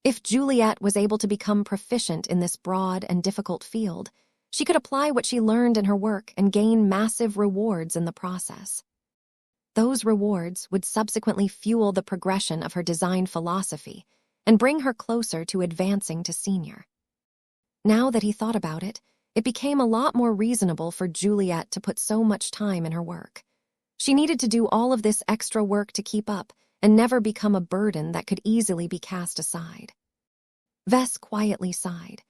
If Juliet was able to become proficient in this broad and difficult field, she could apply what she learned in her work and gain massive rewards in the process. Those rewards would subsequently fuel the progression of her design philosophy and bring her closer to advancing to senior. Now that he thought about it, it became a lot more reasonable for Juliet to put so much time in her work. She needed to do all of this extra work to keep up and never become a burden that could easily be cast aside. Vess quietly sighed.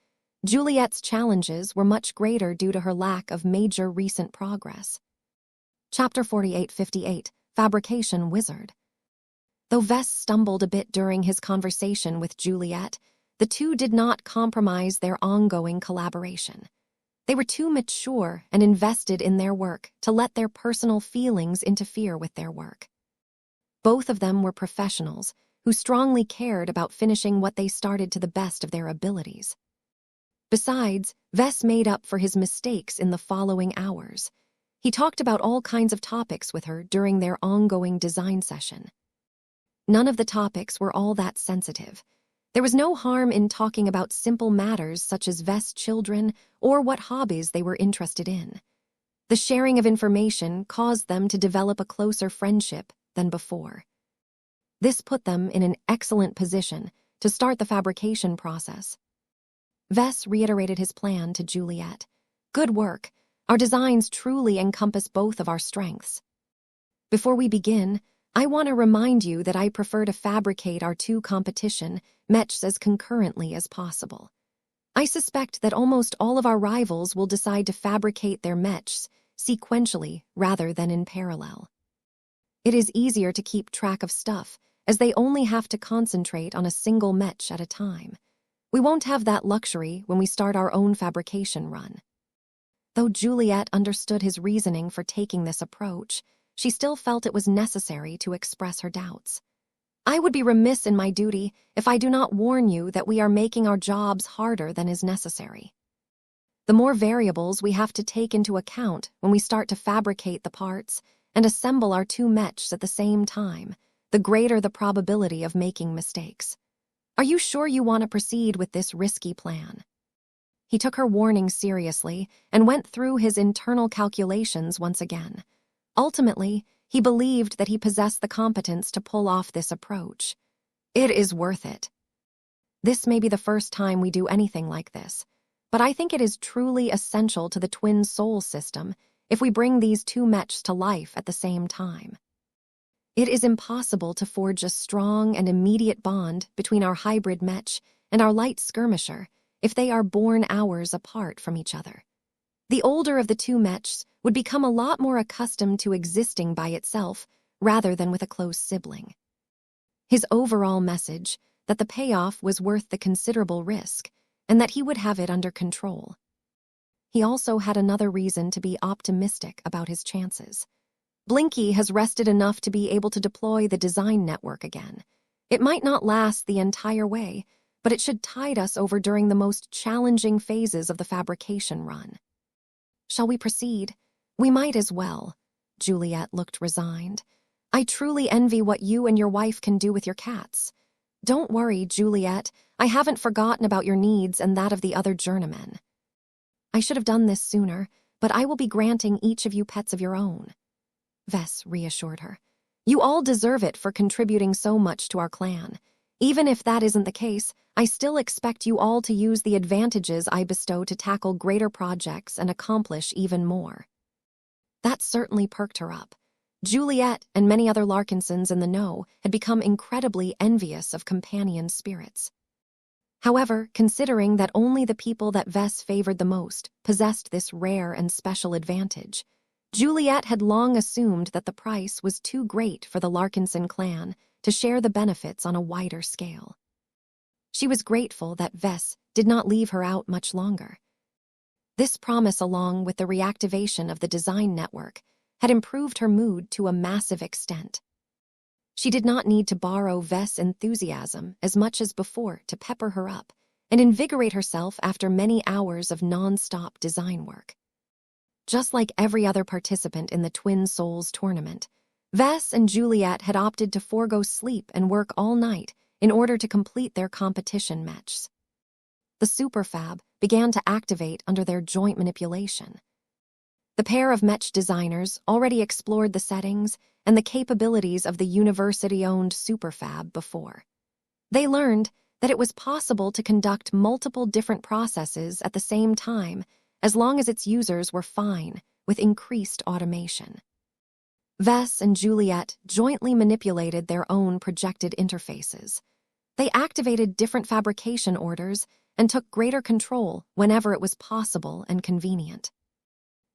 Juliet's challenges were much greater due to her lack of major recent progress. Chapter 4858, Fabrication Wizard. Though Vess stumbled a bit during his conversation with Juliet, the two did not compromise their ongoing collaboration. They were too mature and invested in their work to let their personal feelings interfere with their work. Both of them were professionals who strongly cared about finishing what they started to the best of their abilities. Besides, Vess made up for his mistakes in the following hours. He talked about all kinds of topics with her during their ongoing design session. None of the topics were all that sensitive. There was no harm in talking about simple matters such as Vess' children or what hobbies they were interested in. The sharing of information caused them to develop a closer friendship than before. This put them in an excellent position to start the fabrication process. Vess reiterated his plan to Juliet. "Good work. Our designs truly encompass both of our strengths. Before we begin, I want to remind you that I prefer to fabricate our two competition mechs as concurrently as possible. I suspect that almost all of our rivals will decide to fabricate their mechs sequentially rather than in parallel. It is easier to keep track of stuff, as they only have to concentrate on a single mech at a time. We won't have that luxury when we start our own fabrication run." Though Juliet understood his reasoning for taking this approach, she still felt it was necessary to express her doubts. "I would be remiss in my duty if I do not warn you that we are making our jobs harder than is necessary. The more variables we have to take into account when we start to fabricate the parts and assemble our two mechs at the same time, the greater the probability of making mistakes. Are you sure you want to proceed with this risky plan?" He took her warning seriously and went through his internal calculations once again. Ultimately, he believed that he possessed the competence to pull off this approach. "It is worth it. This may be the first time we do anything like this, but I think it is truly essential to the twin soul system if we bring these two mechs to life at the same time. It is impossible to forge a strong and immediate bond between our hybrid mech and our light skirmisher if they are born hours apart from each other. The older of the two mechs would become a lot more accustomed to existing by itself rather than with a close sibling." His overall message, that the payoff was worth the considerable risk and that he would have it under control. He also had another reason to be optimistic about his chances. Blinky has rested enough to be able to deploy the design network again. It might not last the entire way, but it should tide us over during the most challenging phases of the fabrication run. Shall we proceed? We might as well. Juliet looked resigned. I truly envy what you and your wife can do with your cats. Don't worry, Juliet. I haven't forgotten about your needs and that of the other journeymen. I should have done this sooner, but I will be granting each of you pets of your own. Vess reassured her. You all deserve it for contributing so much to our clan. Even if that isn't the case, I still expect you all to use the advantages I bestow to tackle greater projects and accomplish even more. That certainly perked her up. Juliet and many other Larkinsons in the know had become incredibly envious of companion spirits. However, considering that only the people that Vess favored the most possessed this rare and special advantage, Juliet had long assumed that the price was too great for the Larkinson clan to share the benefits on a wider scale. She was grateful that Vess did not leave her out much longer. This promise, along with the reactivation of the design network, had improved her mood to a massive extent. She did not need to borrow Vess' enthusiasm as much as before to pepper her up and invigorate herself after many hours of non-stop design work. Just like every other participant in the Twin Souls tournament, Vess and Juliet had opted to forego sleep and work all night in order to complete their competition mechs. The superfab began to activate under their joint manipulation. The pair of mech designers already explored the settings and the capabilities of the university-owned superfab before. They learned that it was possible to conduct multiple different processes at the same time as long as its users were fine with increased automation. Vess and Juliet jointly manipulated their own projected interfaces. They activated different fabrication orders and took greater control whenever it was possible and convenient.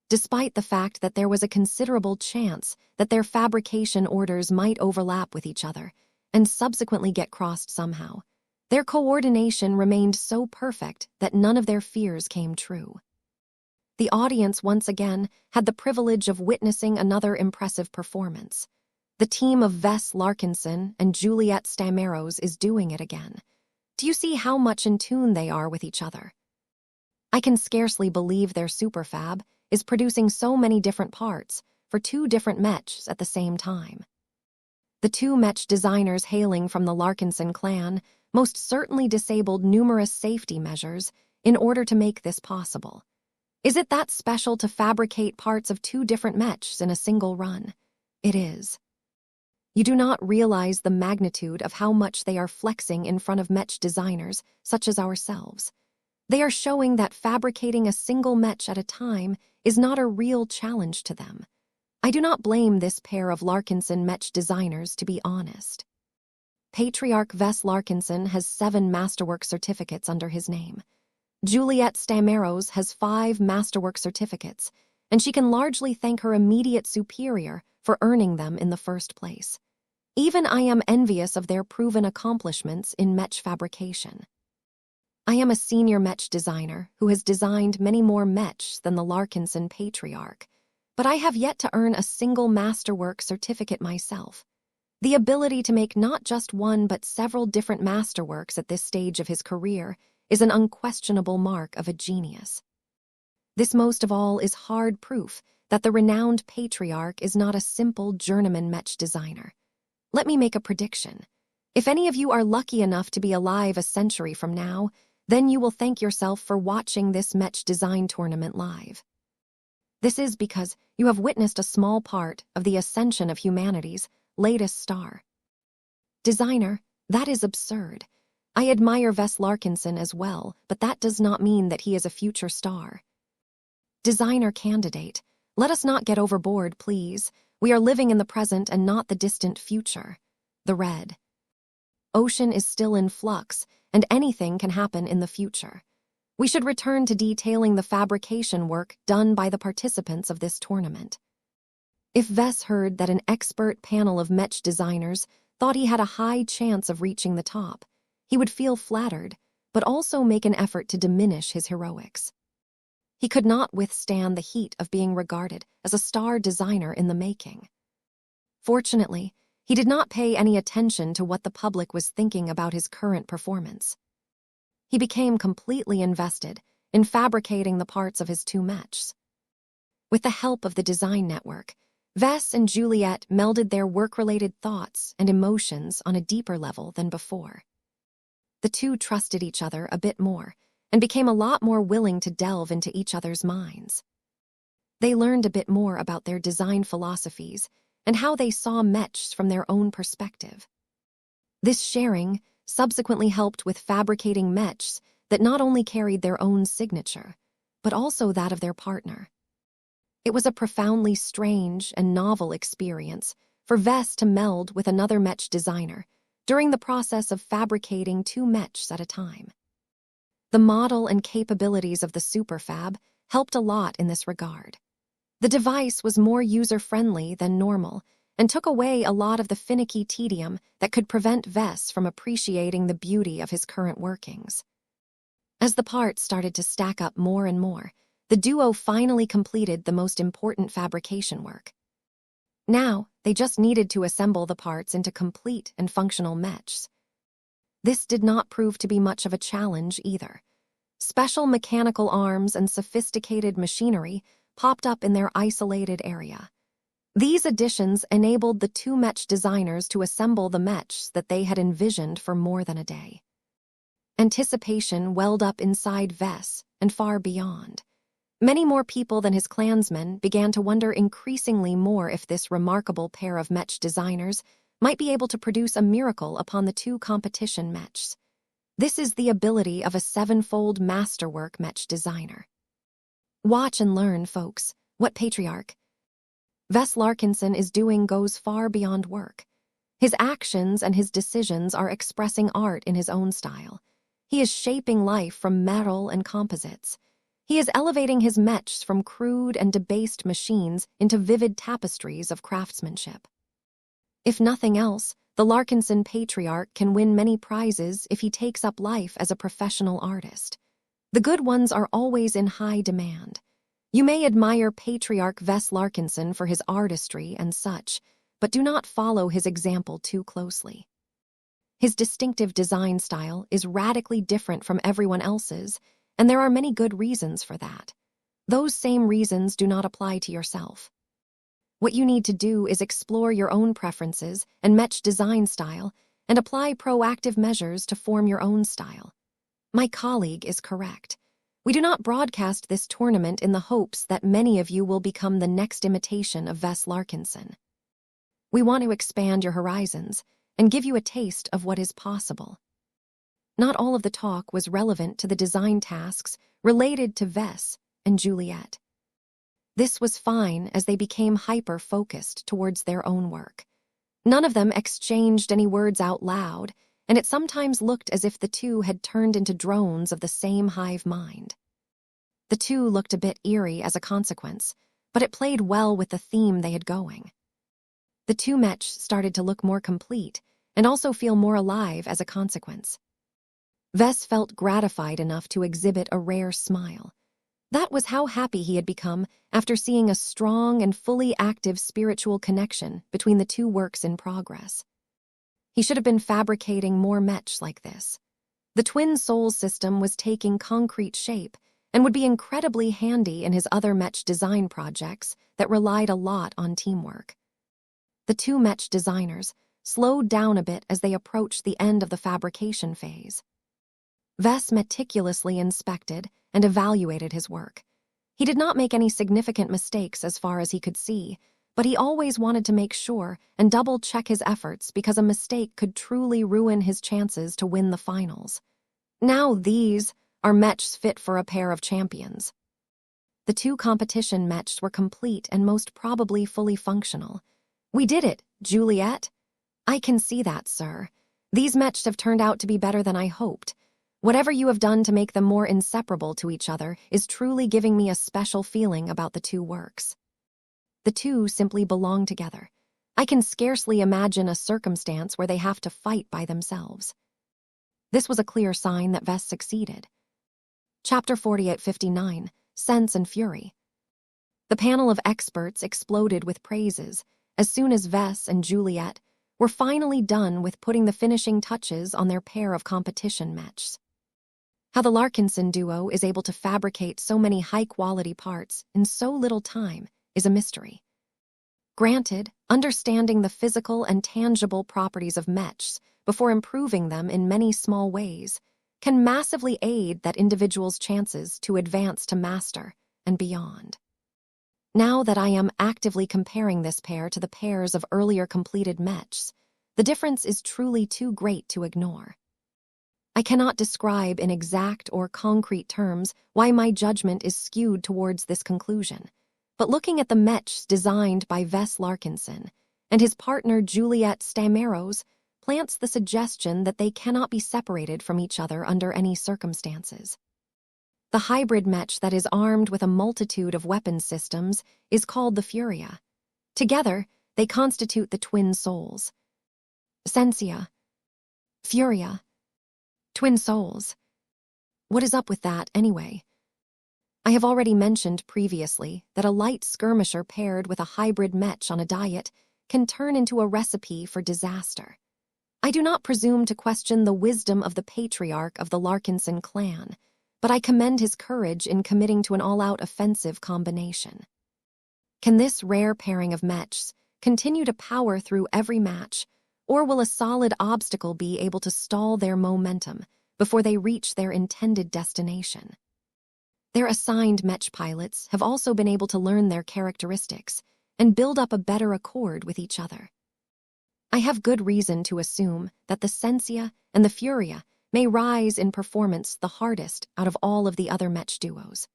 Despite the fact that there was a considerable chance that their fabrication orders might overlap with each other and subsequently get crossed somehow, their coordination remained so perfect that none of their fears came true. The audience once again had the privilege of witnessing another impressive performance. The team of Vess Larkinson and Juliet Stameros is doing it again. Do you see how much in tune they are with each other? I can scarcely believe their superfab is producing so many different parts for two different mechs at the same time. The two mech designers hailing from the Larkinson clan most certainly disabled numerous safety measures in order to make this possible. Is it that special to fabricate parts of two different mechs in a single run? It is. You do not realize the magnitude of how much they are flexing in front of mech designers such as ourselves. They are showing that fabricating a single mech at a time is not a real challenge to them. I do not blame this pair of Larkinson mech designers, to be honest. Patriarch Vess Larkinson has 7 masterwork certificates under his name. Juliet Stameros has 5 masterwork certificates, and she can largely thank her immediate superior for earning them in the first place. Even I am envious of their proven accomplishments in mech fabrication. I am a senior mech designer who has designed many more mechs than the Larkinson Patriarch, but I have yet to earn a single masterwork certificate myself. The ability to make not just one but several different masterworks at this stage of his career is an unquestionable mark of a genius. This most of all is hard proof that the renowned Patriarch is not a simple journeyman mech designer. Let me make a prediction. If any of you are lucky enough to be alive a century from now, then you will thank yourself for watching this mech design tournament live. This is because you have witnessed a small part of the ascension of humanity's latest star. Designer, that is absurd. I admire Vess Larkinson as well, but that does not mean that he is a future star. Designer candidate, let us not get overboard, please. We are living in the present and not the distant future. The red ocean is still in flux, and anything can happen in the future. We should return to detailing the fabrication work done by the participants of this tournament. If Vess heard that an expert panel of mech designers thought he had a high chance of reaching the top, he would feel flattered, but also make an effort to diminish his heroics. He could not withstand the heat of being regarded as a star designer in the making. Fortunately, he did not pay any attention to what the public was thinking about his current performance. He became completely invested in fabricating the parts of his two mechs. With the help of the design network, Vess and Juliet melded their work-related thoughts and emotions on a deeper level than before. The two trusted each other a bit more and became a lot more willing to delve into each other's minds. They learned a bit more about their design philosophies and how they saw mechs from their own perspective. This sharing subsequently helped with fabricating mechs that not only carried their own signature, but also that of their partner. It was a profoundly strange and novel experience for Vess to meld with another mech designer during the process of fabricating two mechs at a time. The model and capabilities of the superfab helped a lot in this regard. The device was more user-friendly than normal and took away a lot of the finicky tedium that could prevent Vess from appreciating the beauty of his current workings. As the parts started to stack up more and more, the duo finally completed the most important fabrication work. Now, they just needed to assemble the parts into complete and functional mechs. This did not prove to be much of a challenge either. Special mechanical arms and sophisticated machinery popped up in their isolated area. These additions enabled the two mech designers to assemble the mechs that they had envisioned for more than a day. Anticipation welled up inside Vess and far beyond. Many more people than his clansmen began to wonder increasingly more if this remarkable pair of mech designers might be able to produce a miracle upon the two competition mechs. This is the ability of a sevenfold masterwork mech designer. Watch and learn, folks, what Patriarch Vess Larkinson is doing goes far beyond work. His actions and his decisions are expressing art in his own style. He is shaping life from metal and composites. He is elevating his mechs from crude and debased machines into vivid tapestries of craftsmanship. If nothing else, the Larkinson Patriarch can win many prizes if he takes up life as a professional artist. The good ones are always in high demand. You may admire Patriarch Vess Larkinson for his artistry and such, but do not follow his example too closely. His distinctive design style is radically different from everyone else's, and there are many good reasons for that. Those same reasons do not apply to yourself. What you need to do is explore your own preferences and mech design style and apply proactive measures to form your own style. My colleague is correct. We do not broadcast this tournament in the hopes that many of you will become the next imitation of Vess Larkinson. We want to expand your horizons and give you a taste of what is possible. Not all of the talk was relevant to the design tasks related to Vess and Juliet. This was fine as they became hyper-focused towards their own work. None of them exchanged any words out loud, and it sometimes looked as if the two had turned into drones of the same hive mind. The two looked a bit eerie as a consequence, but it played well with the theme they had going. The two mechs started to look more complete and also feel more alive as a consequence. Vess felt gratified enough to exhibit a rare smile. That was how happy he had become after seeing a strong and fully active spiritual connection between the two works in progress. He should have been fabricating more mechs like this. The twin soul system was taking concrete shape and would be incredibly handy in his other mech design projects that relied a lot on teamwork. The two mech designers slowed down a bit as they approached the end of the fabrication phase. Vess meticulously inspected and evaluated his work. He did not make any significant mistakes as far as he could see, but he always wanted to make sure and double-check his efforts because a mistake could truly ruin his chances to win the finals. Now these are mechs fit for a pair of champions. The two competition mechs were complete and most probably fully functional. We did it, Juliet. I can see that, sir. These mechs have turned out to be better than I hoped. Whatever you have done to make them more inseparable to each other is truly giving me a special feeling about the two works. The two simply belong together. I can scarcely imagine a circumstance where they have to fight by themselves. This was a clear sign that Vess succeeded. Chapter 4859, Sense and Fury. The panel of experts exploded with praises as soon as Vess and Juliet were finally done with putting the finishing touches on their pair of competition mechs. How the Larkinson duo is able to fabricate so many high-quality parts in so little time is a mystery. Granted, understanding the physical and tangible properties of mechs before improving them in many small ways can massively aid that individual's chances to advance to master and beyond. Now that I am actively comparing this pair to the pairs of earlier completed mechs, the difference is truly too great to ignore. I cannot describe in exact or concrete terms why my judgment is skewed towards this conclusion, but looking at the mechs designed by Vess Larkinson and his partner Juliet Stamaros plants the suggestion that they cannot be separated from each other under any circumstances. The hybrid mech that is armed with a multitude of weapon systems is called the Furia. Together, they constitute the twin souls. Sensia. Furia. Twin souls. What is up with that, anyway? I have already mentioned previously that a light skirmisher paired with a hybrid mech on a diet can turn into a recipe for disaster. I do not presume to question the wisdom of the patriarch of the Larkinson clan, but I commend his courage in committing to an all-out offensive combination. Can this rare pairing of mechs continue to power through every match, or will a solid obstacle be able to stall their momentum before they reach their intended destination? Their assigned mech pilots have also been able to learn their characteristics and build up a better accord with each other. I have good reason to assume that the Sensia and the Furia may rise in performance the hardest out of all of the other mech duos.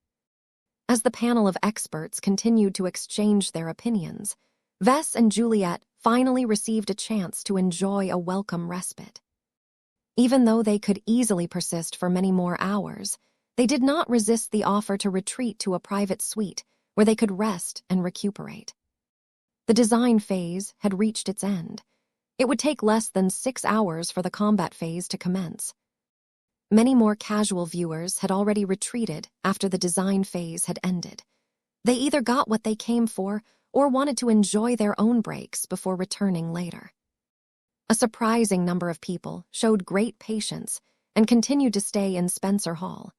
As the panel of experts continued to exchange their opinions, Vess and Juliet finally received a chance to enjoy a welcome respite. Even though they could easily persist for many more hours, they did not resist the offer to retreat to a private suite where they could rest and recuperate. The design phase had reached its end. It would take less than 6 hours for the combat phase to commence. Many more casual viewers had already retreated after the design phase had ended. They either got what they came for or wanted to enjoy their own breaks before returning later. A surprising number of people showed great patience and continued to stay in Spencer Hall.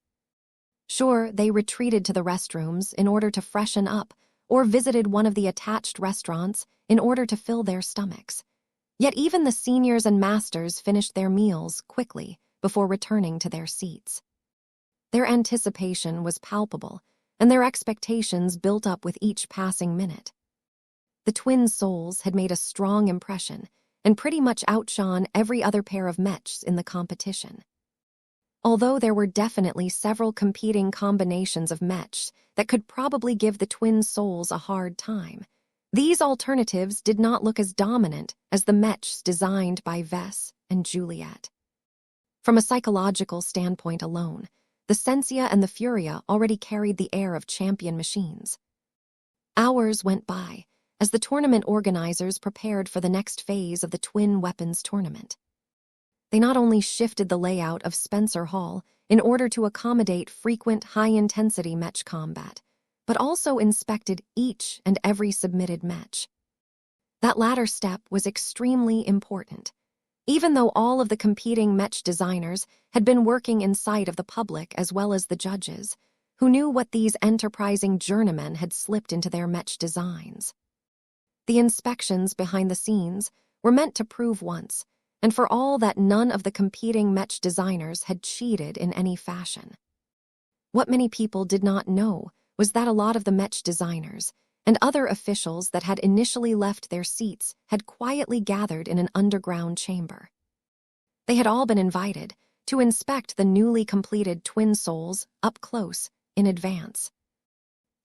Sure, they retreated to the restrooms in order to freshen up or visited one of the attached restaurants in order to fill their stomachs. Yet even the seniors and masters finished their meals quickly before returning to their seats. Their anticipation was palpable, and their expectations built up with each passing minute. The twin souls had made a strong impression and pretty much outshone every other pair of mechs in the competition. Although there were definitely several competing combinations of mechs that could probably give the twin souls a hard time, these alternatives did not look as dominant as the mechs designed by Vess and Juliet. From a psychological standpoint alone, the Sensia and the Furia already carried the air of champion machines. Hours went by as the tournament organizers prepared for the next phase of the Twin Weapons Tournament. They not only shifted the layout of Spencer Hall in order to accommodate frequent high-intensity mech combat, but also inspected each and every submitted mech. That latter step was extremely important. Even though all of the competing mech designers had been working in sight of the public as well as the judges, who knew what these enterprising journeymen had slipped into their mech designs. The inspections behind the scenes were meant to prove once and for all that none of the competing mech designers had cheated in any fashion. What many people did not know was that a lot of the mech designers and other officials that had initially left their seats had quietly gathered in an underground chamber. They had all been invited to inspect the newly completed twin souls up close in advance.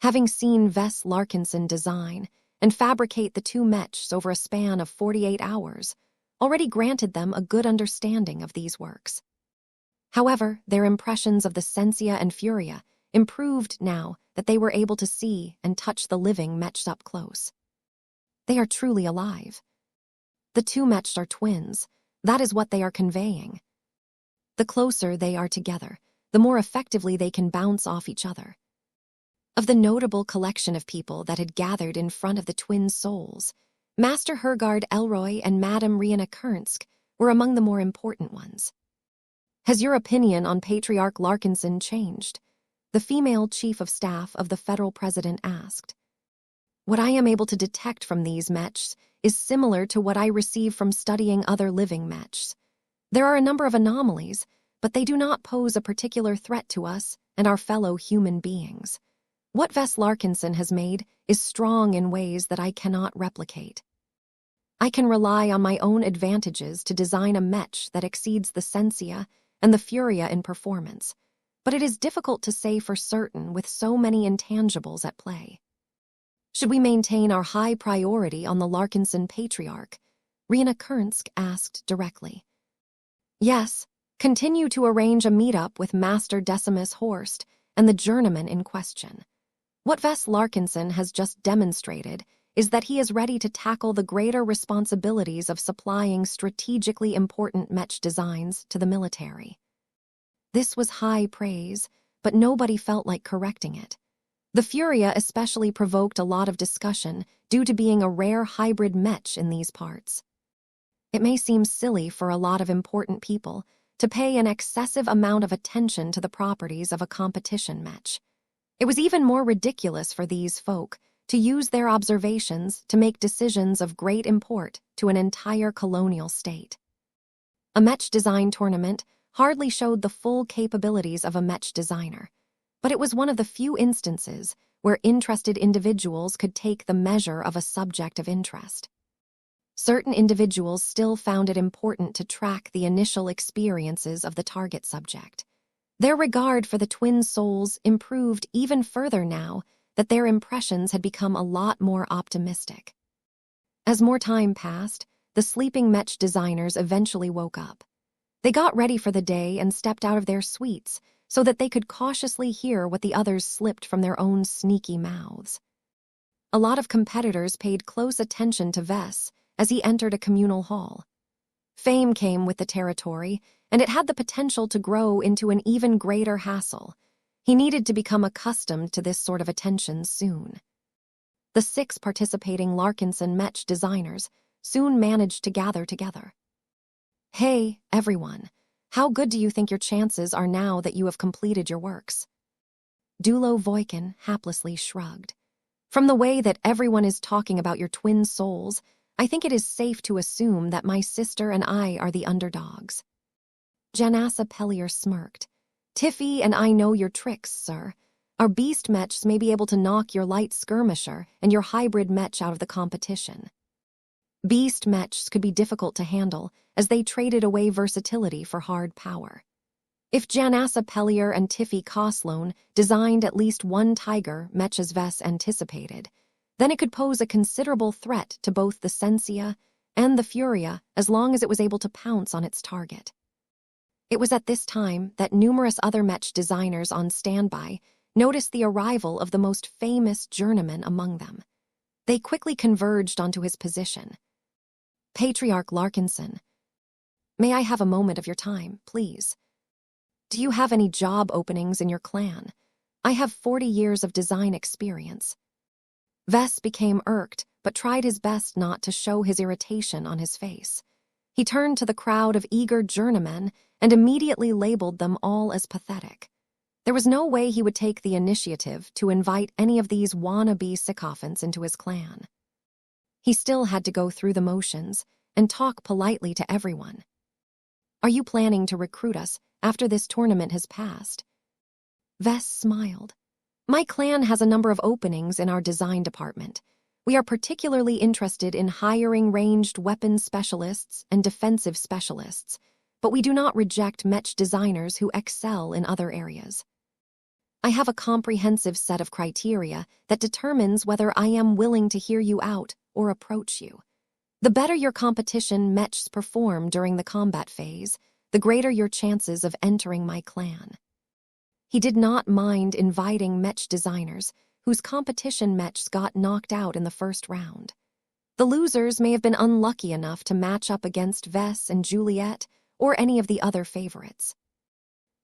Having seen Vess Larkinson design and fabricate the two mechs over a span of 48 hours already granted them a good understanding of these works. However, their impressions of the Sensia and Furia improved now that they were able to see and touch the living mechs up close. They are truly alive. The two mechs are twins. That is what they are conveying. The closer they are together, the more effectively they can bounce off each other. Of the notable collection of people that had gathered in front of the twin souls, Master Hergard Elroy and Madame Rihanna Kernsk were among the more important ones. Has your opinion on Patriarch Larkinson changed? The female chief of staff of the federal president asked. What I am able to detect from these mechs is similar to what I receive from studying other living mechs. There are a number of anomalies, but they do not pose a particular threat to us and our fellow human beings. What Ves Larkinson has made is strong in ways that I cannot replicate. I can rely on my own advantages to design a mech that exceeds the Sensia and the Furia in performance, but it is difficult to say for certain with so many intangibles at play. Should we maintain our high priority on the Larkinson Patriarch? Rihanna Kernsk asked directly. Yes, continue to arrange a meetup with Master Decimus Horst and the journeyman in question. What Ves Larkinson has just demonstrated is that he is ready to tackle the greater responsibilities of supplying strategically important mech designs to the military. This was high praise, but nobody felt like correcting it. The Furia especially provoked a lot of discussion due to being a rare hybrid mech in these parts. It may seem silly for a lot of important people to pay an excessive amount of attention to the properties of a competition mech. It was even more ridiculous for these folk to use their observations to make decisions of great import to an entire colonial state. A mech design tournament hardly showed the full capabilities of a mech designer, but it was one of the few instances where interested individuals could take the measure of a subject of interest. Certain individuals still found it important to track the initial experiences of the target subject. Their regard for the twin souls improved even further now that their impressions had become a lot more optimistic. As more time passed, the sleeping mech designers eventually woke up. They got ready for the day and stepped out of their suites so that they could cautiously hear what the others slipped from their own sneaky mouths. A lot of competitors paid close attention to Ves as he entered a communal hall. Fame came with the territory, and it had the potential to grow into an even greater hassle. He needed to become accustomed to this sort of attention soon. The 6 participating Larkinson mech designers soon managed to gather together. Hey, everyone, how good do you think your chances are now that you have completed your works? Dulo Voikin haplessly shrugged. From the way that everyone is talking about your twin souls, I think it is safe to assume that my sister and I are the underdogs. Janassa Pellier smirked. Tiffy and I know your tricks, sir. Our beast mechs may be able to knock your light skirmisher and your hybrid mech out of the competition. Beast mechs could be difficult to handle, as they traded away versatility for hard power. If Janassa Pellier and Tiffy Koslone designed at least one tiger mech as Ves anticipated, then it could pose a considerable threat to both the Sensia and the Furia as long as it was able to pounce on its target. It was at this time that numerous other mech designers on standby noticed the arrival of the most famous journeyman among them. They quickly converged onto his position. Patriarch Larkinson, may I have a moment of your time, please? Do you have any job openings in your clan? I have 40 years of design experience. Ves became irked, but tried his best not to show his irritation on his face. He turned to the crowd of eager journeymen and immediately labeled them all as pathetic. There was no way he would take the initiative to invite any of these wannabe sycophants into his clan. He still had to go through the motions and talk politely to everyone. Are you planning to recruit us after this tournament has passed? Ves smiled. My clan has a number of openings in our design department. We are particularly interested in hiring ranged weapons specialists and defensive specialists, but we do not reject mech designers who excel in other areas. I have a comprehensive set of criteria that determines whether I am willing to hear you out or approach you. The better your competition mechs perform during the combat phase, the greater your chances of entering my clan. He did not mind inviting mech designers whose competition mechs got knocked out in the first round. The losers may have been unlucky enough to match up against Ves and Juliet or any of the other favorites.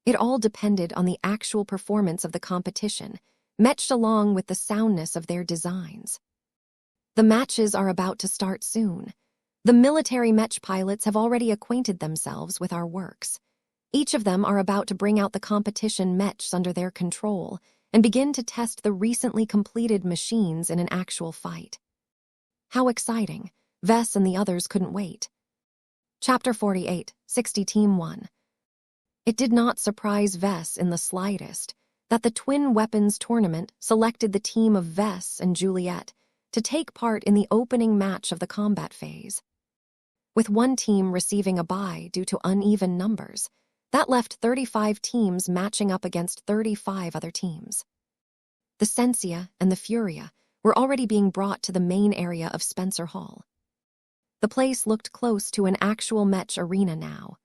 It all depended on the actual performance of the competition, matched along with the soundness of their designs. The matches are about to start soon. The military Mech pilots have already acquainted themselves with our works. Each of them are about to bring out the competition Mechs under their control and begin to test the recently completed machines in an actual fight. How exciting! Vess and the others couldn't wait. Chapter 48, 60 Team 1. It did not surprise Vess in the slightest that the Twin Weapons Tournament selected the team of Vess and Juliet to take part in the opening match of the combat phase. With one team receiving a bye due to uneven numbers, that left 35 teams matching up against 35 other teams. The Sensia and the Furia were already being brought to the main area of Spencer Hall. The place looked close to an actual Mech arena now.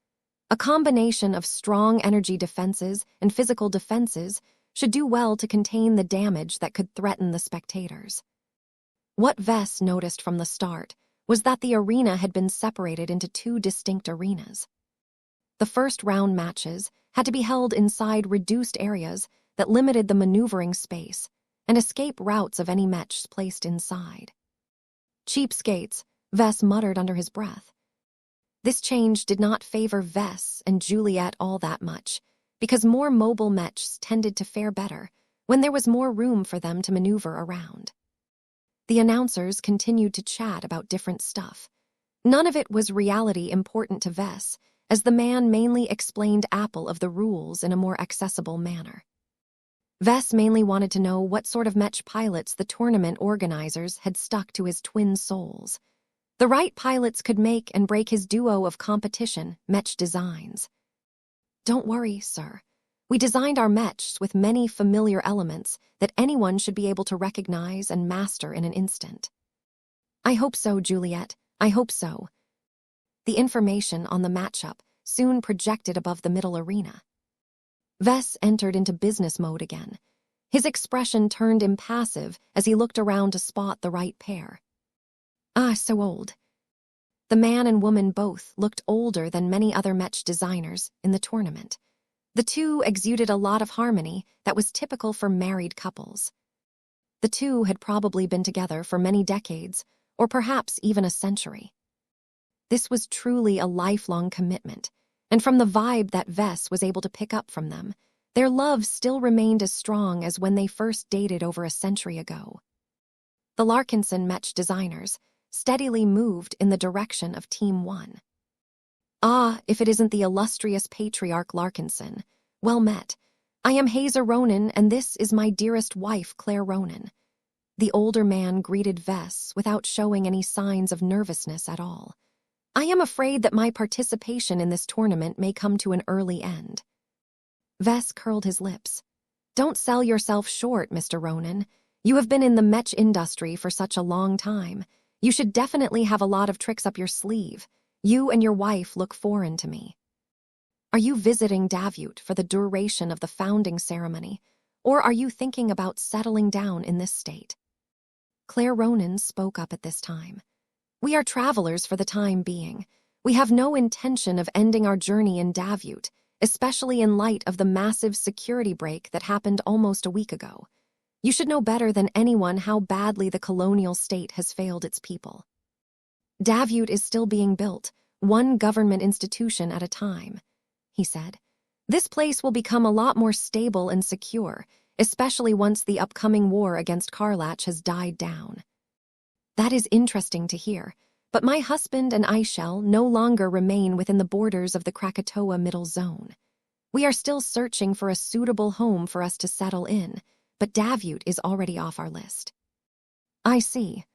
A combination of strong energy defenses and physical defenses should do well to contain the damage that could threaten the spectators. What Vess noticed from the start was that the arena had been separated into two distinct arenas. The first round matches had to be held inside reduced areas that limited the maneuvering space and escape routes of any Mechs placed inside. Cheapskates, Vess muttered under his breath. This change did not favor Vess and Juliet all that much, because more mobile Mechs tended to fare better when there was more room for them to maneuver around. The announcers continued to chat about different stuff. None of it was reality important to Vess, as the man mainly explained Apple of the rules in a more accessible manner. Vess mainly wanted to know what sort of Mech pilots the tournament organizers had stuck to his twin souls. The right pilots could make and break his duo of competition, Mech designs. Don't worry, sir. We designed our Mechs with many familiar elements that anyone should be able to recognize and master in an instant. I hope so, Juliet. I hope so. The information on the matchup soon projected above the middle arena. Vess entered into business mode again. His expression turned impassive as he looked around to spot the right pair. Ah, so old. The man and woman both looked older than many other Mech designers in the tournament. The two exuded a lot of harmony that was typical for married couples. The two had probably been together for many decades, or perhaps even a century. This was truly a lifelong commitment, and from the vibe that Vess was able to pick up from them, their love still remained as strong as when they first dated over a century ago. The Larkinson Mech designers steadily moved in the direction of Team 1. Ah, if it isn't the illustrious patriarch Larkinson. Well met. I am Hazer Ronan, and this is my dearest wife, Claire Ronan. The older man greeted Vess without showing any signs of nervousness at all. I am afraid that my participation in this tournament may come to an early end. Vess curled his lips. Don't sell yourself short, Mr. Ronan. You have been in the Mech industry for such a long time. You should definitely have a lot of tricks up your sleeve. You and your wife look foreign to me. Are you visiting Davut for the duration of the founding ceremony, or are you thinking about settling down in this state? Claire Ronan spoke up at this time. We are travelers for the time being. We have no intention of ending our journey in Davut, especially in light of the massive security break that happened almost a week ago. You should know better than anyone how badly the colonial state has failed its people. Davut is still being built, one government institution at a time, he said. This place will become a lot more stable and secure, especially once the upcoming war against Karlach has died down. That is interesting to hear, but my husband and I shall no longer remain within the borders of the Krakatoa Middle Zone. We are still searching for a suitable home for us to settle in, but Davut is already off our list. I see.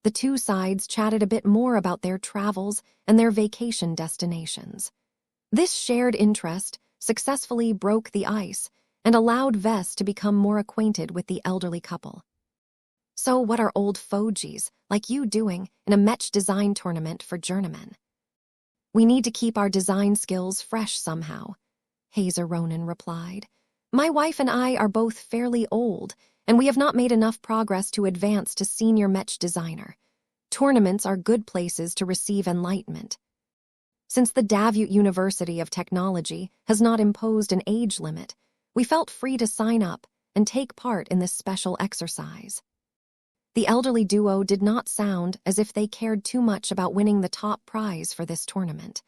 The two sides chatted a bit more about their travels and their vacation destinations. This shared interest successfully broke the ice and allowed Vess to become more acquainted with the elderly couple. So what are old fogies like you doing in a Mech design tournament for journeymen? We need to keep our design skills fresh somehow, Hazer Ronan replied. My wife and I are both fairly old, and we have not made enough progress to advance to senior Mech designer. Tournaments are good places to receive enlightenment. Since the Davut University of Technology has not imposed an age limit, we felt free to sign up and take part in this special exercise. The elderly duo did not sound as if they cared too much about winning the top prize for this tournament.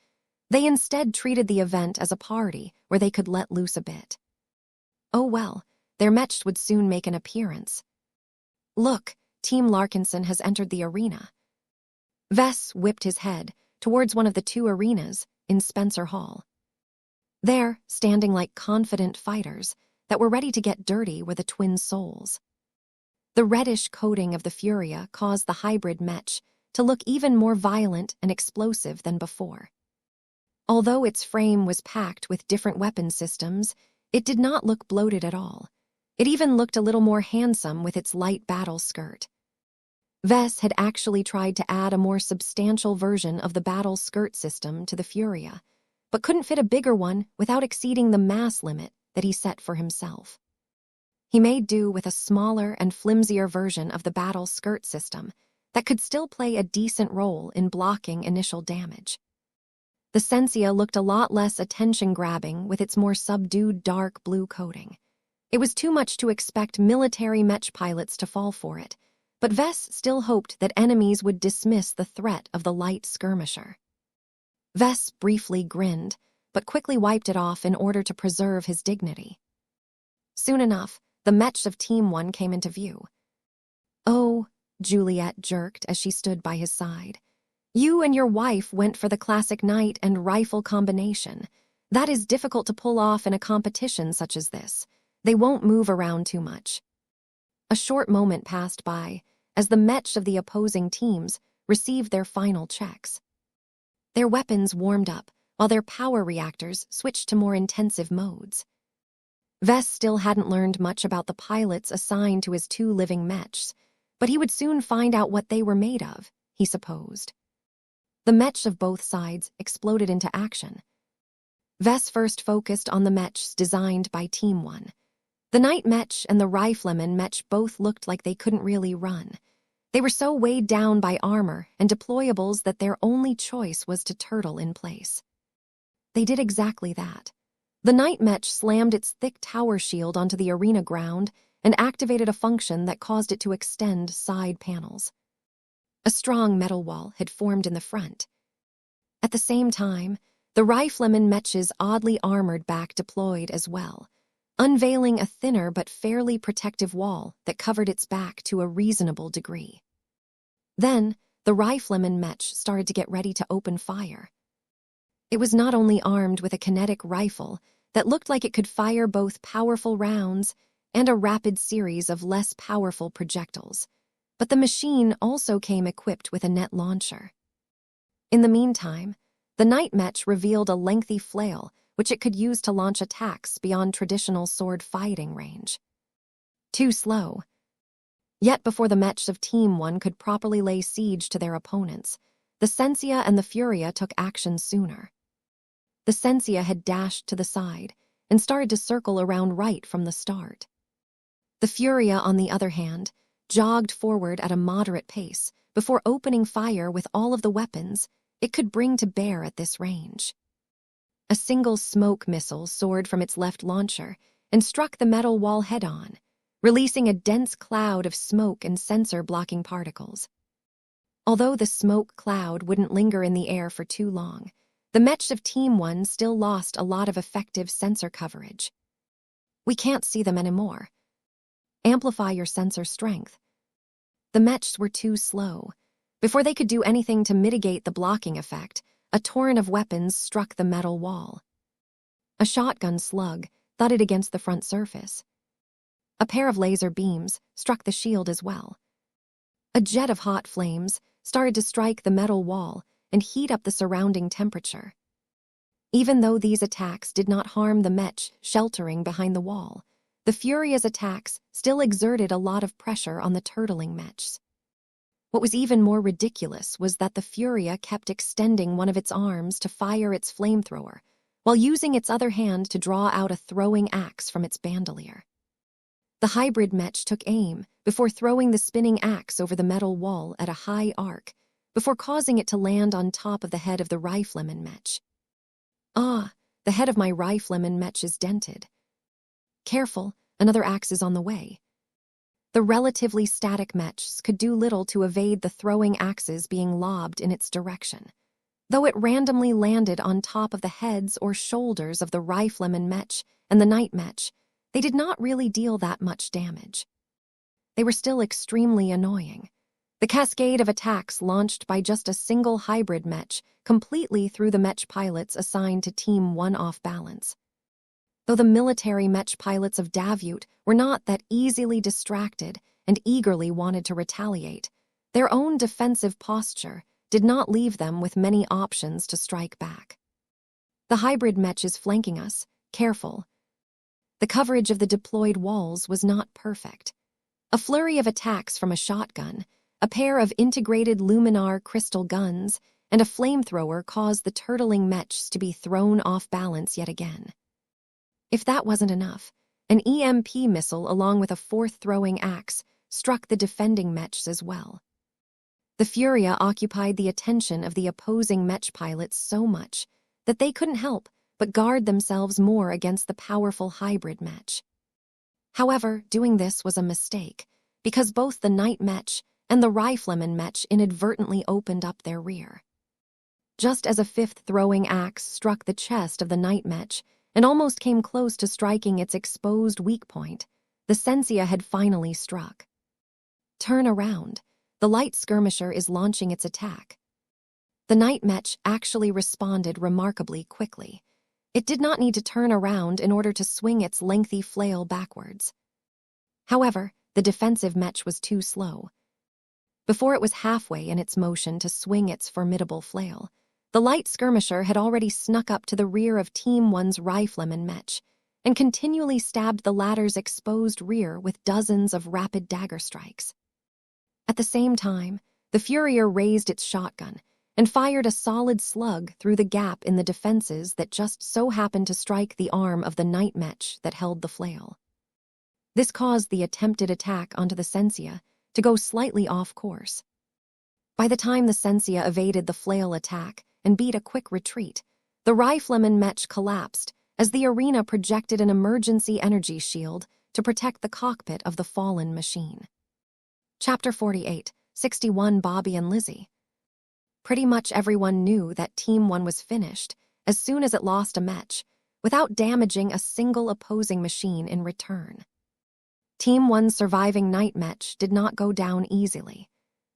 They instead treated the event as a party where they could let loose a bit. Oh well, their Mech would soon make an appearance. Look, Team Larkinson has entered the arena. Vess whipped his head towards one of the two arenas in Spencer Hall. There, standing like confident fighters that were ready to get dirty, were the twin souls. The reddish coating of the Furia caused the hybrid Mech to look even more violent and explosive than before. Although its frame was packed with different weapon systems, it did not look bloated at all. It even looked a little more handsome with its light battle skirt. Vess had actually tried to add a more substantial version of the battle skirt system to the Furia, but couldn't fit a bigger one without exceeding the mass limit that he set for himself. He made do with a smaller and flimsier version of the battle skirt system that could still play a decent role in blocking initial damage. The Sensia looked a lot less attention-grabbing with its more subdued dark blue coating. It was too much to expect military Mech pilots to fall for it, but Vess still hoped that enemies would dismiss the threat of the light skirmisher. Vess briefly grinned, but quickly wiped it off in order to preserve his dignity. Soon enough, the Mech of Team 1 came into view. "Oh," Juliet jerked as she stood by his side. "You and your wife went for the classic knight and rifle combination. That is difficult to pull off in a competition such as this. They won't move around too much." A short moment passed by as the Mech of the opposing teams received their final checks. Their weapons warmed up while their power reactors switched to more intensive modes. Vess still hadn't learned much about the pilots assigned to his two living Mechs, but he would soon find out what they were made of, he supposed. The Mech of both sides exploded into action. Vess first focused on the Mechs designed by Team 1. The Knight Mech and the Rifleman Mech both looked like they couldn't really run. They were so weighed down by armor and deployables that their only choice was to turtle in place. They did exactly that. The Knight Mech slammed its thick tower shield onto the arena ground and activated a function that caused it to extend side panels. A strong metal wall had formed in the front. At the same time, the Rifleman Mech's oddly armored back deployed as well, unveiling a thinner but fairly protective wall that covered its back to a reasonable degree. Then, the Rifleman Mech started to get ready to open fire. It was not only armed with a kinetic rifle that looked like it could fire both powerful rounds and a rapid series of less powerful projectiles, but the machine also came equipped with a net launcher. In the meantime, the Knight Mech revealed a lengthy flail which it could use to launch attacks beyond traditional sword fighting range. Too slow. Yet before the Mechs of Team 1 could properly lay siege to their opponents, the Sensia and the Furia took action sooner. The Sensia had dashed to the side and started to circle around right from the start. The Furia, on the other hand, jogged forward at a moderate pace before opening fire with all of the weapons it could bring to bear at this range. A single smoke missile soared from its left launcher and struck the metal wall head-on, releasing a dense cloud of smoke and sensor-blocking particles. Although the smoke cloud wouldn't linger in the air for too long, the Mech of Team 1 still lost a lot of effective sensor coverage. "We can't see them anymore. Amplify your sensor strength." The Mechs were too slow. Before they could do anything to mitigate the blocking effect, a torrent of weapons struck the metal wall. A shotgun slug thudded against the front surface. A pair of laser beams struck the shield as well. A jet of hot flames started to strike the metal wall and heat up the surrounding temperature. Even though these attacks did not harm the Mech sheltering behind the wall, the Furia's attacks still exerted a lot of pressure on the turtling Mechs. What was even more ridiculous was that the Furia kept extending one of its arms to fire its flamethrower, while using its other hand to draw out a throwing axe from its bandolier. The hybrid Mech took aim before throwing the spinning axe over the metal wall at a high arc, before causing it to land on top of the head of the rifleman Mech. Ah, the head of my rifleman Mech is dented. Careful, another axe is on the way. The relatively static Mechs could do little to evade the throwing axes being lobbed in its direction. Though it randomly landed on top of the heads or shoulders of the rifleman Mech and the night Mech, they did not really deal that much damage. They were still extremely annoying. The cascade of attacks launched by just a single hybrid Mech completely threw the Mech pilots assigned to Team 1 off balance. Though the military Mech pilots of Davyut were not that easily distracted and eagerly wanted to retaliate, their own defensive posture did not leave them with many options to strike back. The hybrid Mech is flanking us, careful. The coverage of the deployed walls was not perfect. A flurry of attacks from a shotgun, a pair of integrated luminar crystal guns, and a flamethrower caused the turtling Mechs to be thrown off balance yet again. If that wasn't enough, an EMP missile along with a fourth throwing axe struck the defending Mechs as well. The Furia occupied the attention of the opposing Mech pilots so much that they couldn't help but guard themselves more against the powerful hybrid Mech. However, doing this was a mistake, because both the night Mech and the rifleman Mech inadvertently opened up their rear. Just as a fifth throwing axe struck the chest of the night Mech and almost came close to striking its exposed weak point, the Sensia had finally struck. Turn around. The light skirmisher is launching its attack. The night Mech actually responded remarkably quickly. It did not need to turn around in order to swing its lengthy flail backwards. However, the defensive Mech was too slow. Before it was halfway in its motion to swing its formidable flail, the light skirmisher had already snuck up to the rear of Team 1's rifleman Mech and continually stabbed the latter's exposed rear with dozens of rapid dagger strikes. At the same time, the Furier raised its shotgun and fired a solid slug through the gap in the defenses that just so happened to strike the arm of the night Mech that held the flail. This caused the attempted attack onto the Sensia to go slightly off course. By the time the Sensia evaded the flail attack and beat a quick retreat, the rifleman Mech collapsed as the arena projected an emergency energy shield to protect the cockpit of the fallen machine. Chapter 48, 61 Bobby and Lizzie. Pretty much everyone knew that Team 1 was finished as soon as it lost a Mech, without damaging a single opposing machine in return. Team 1's surviving night Mech did not go down easily.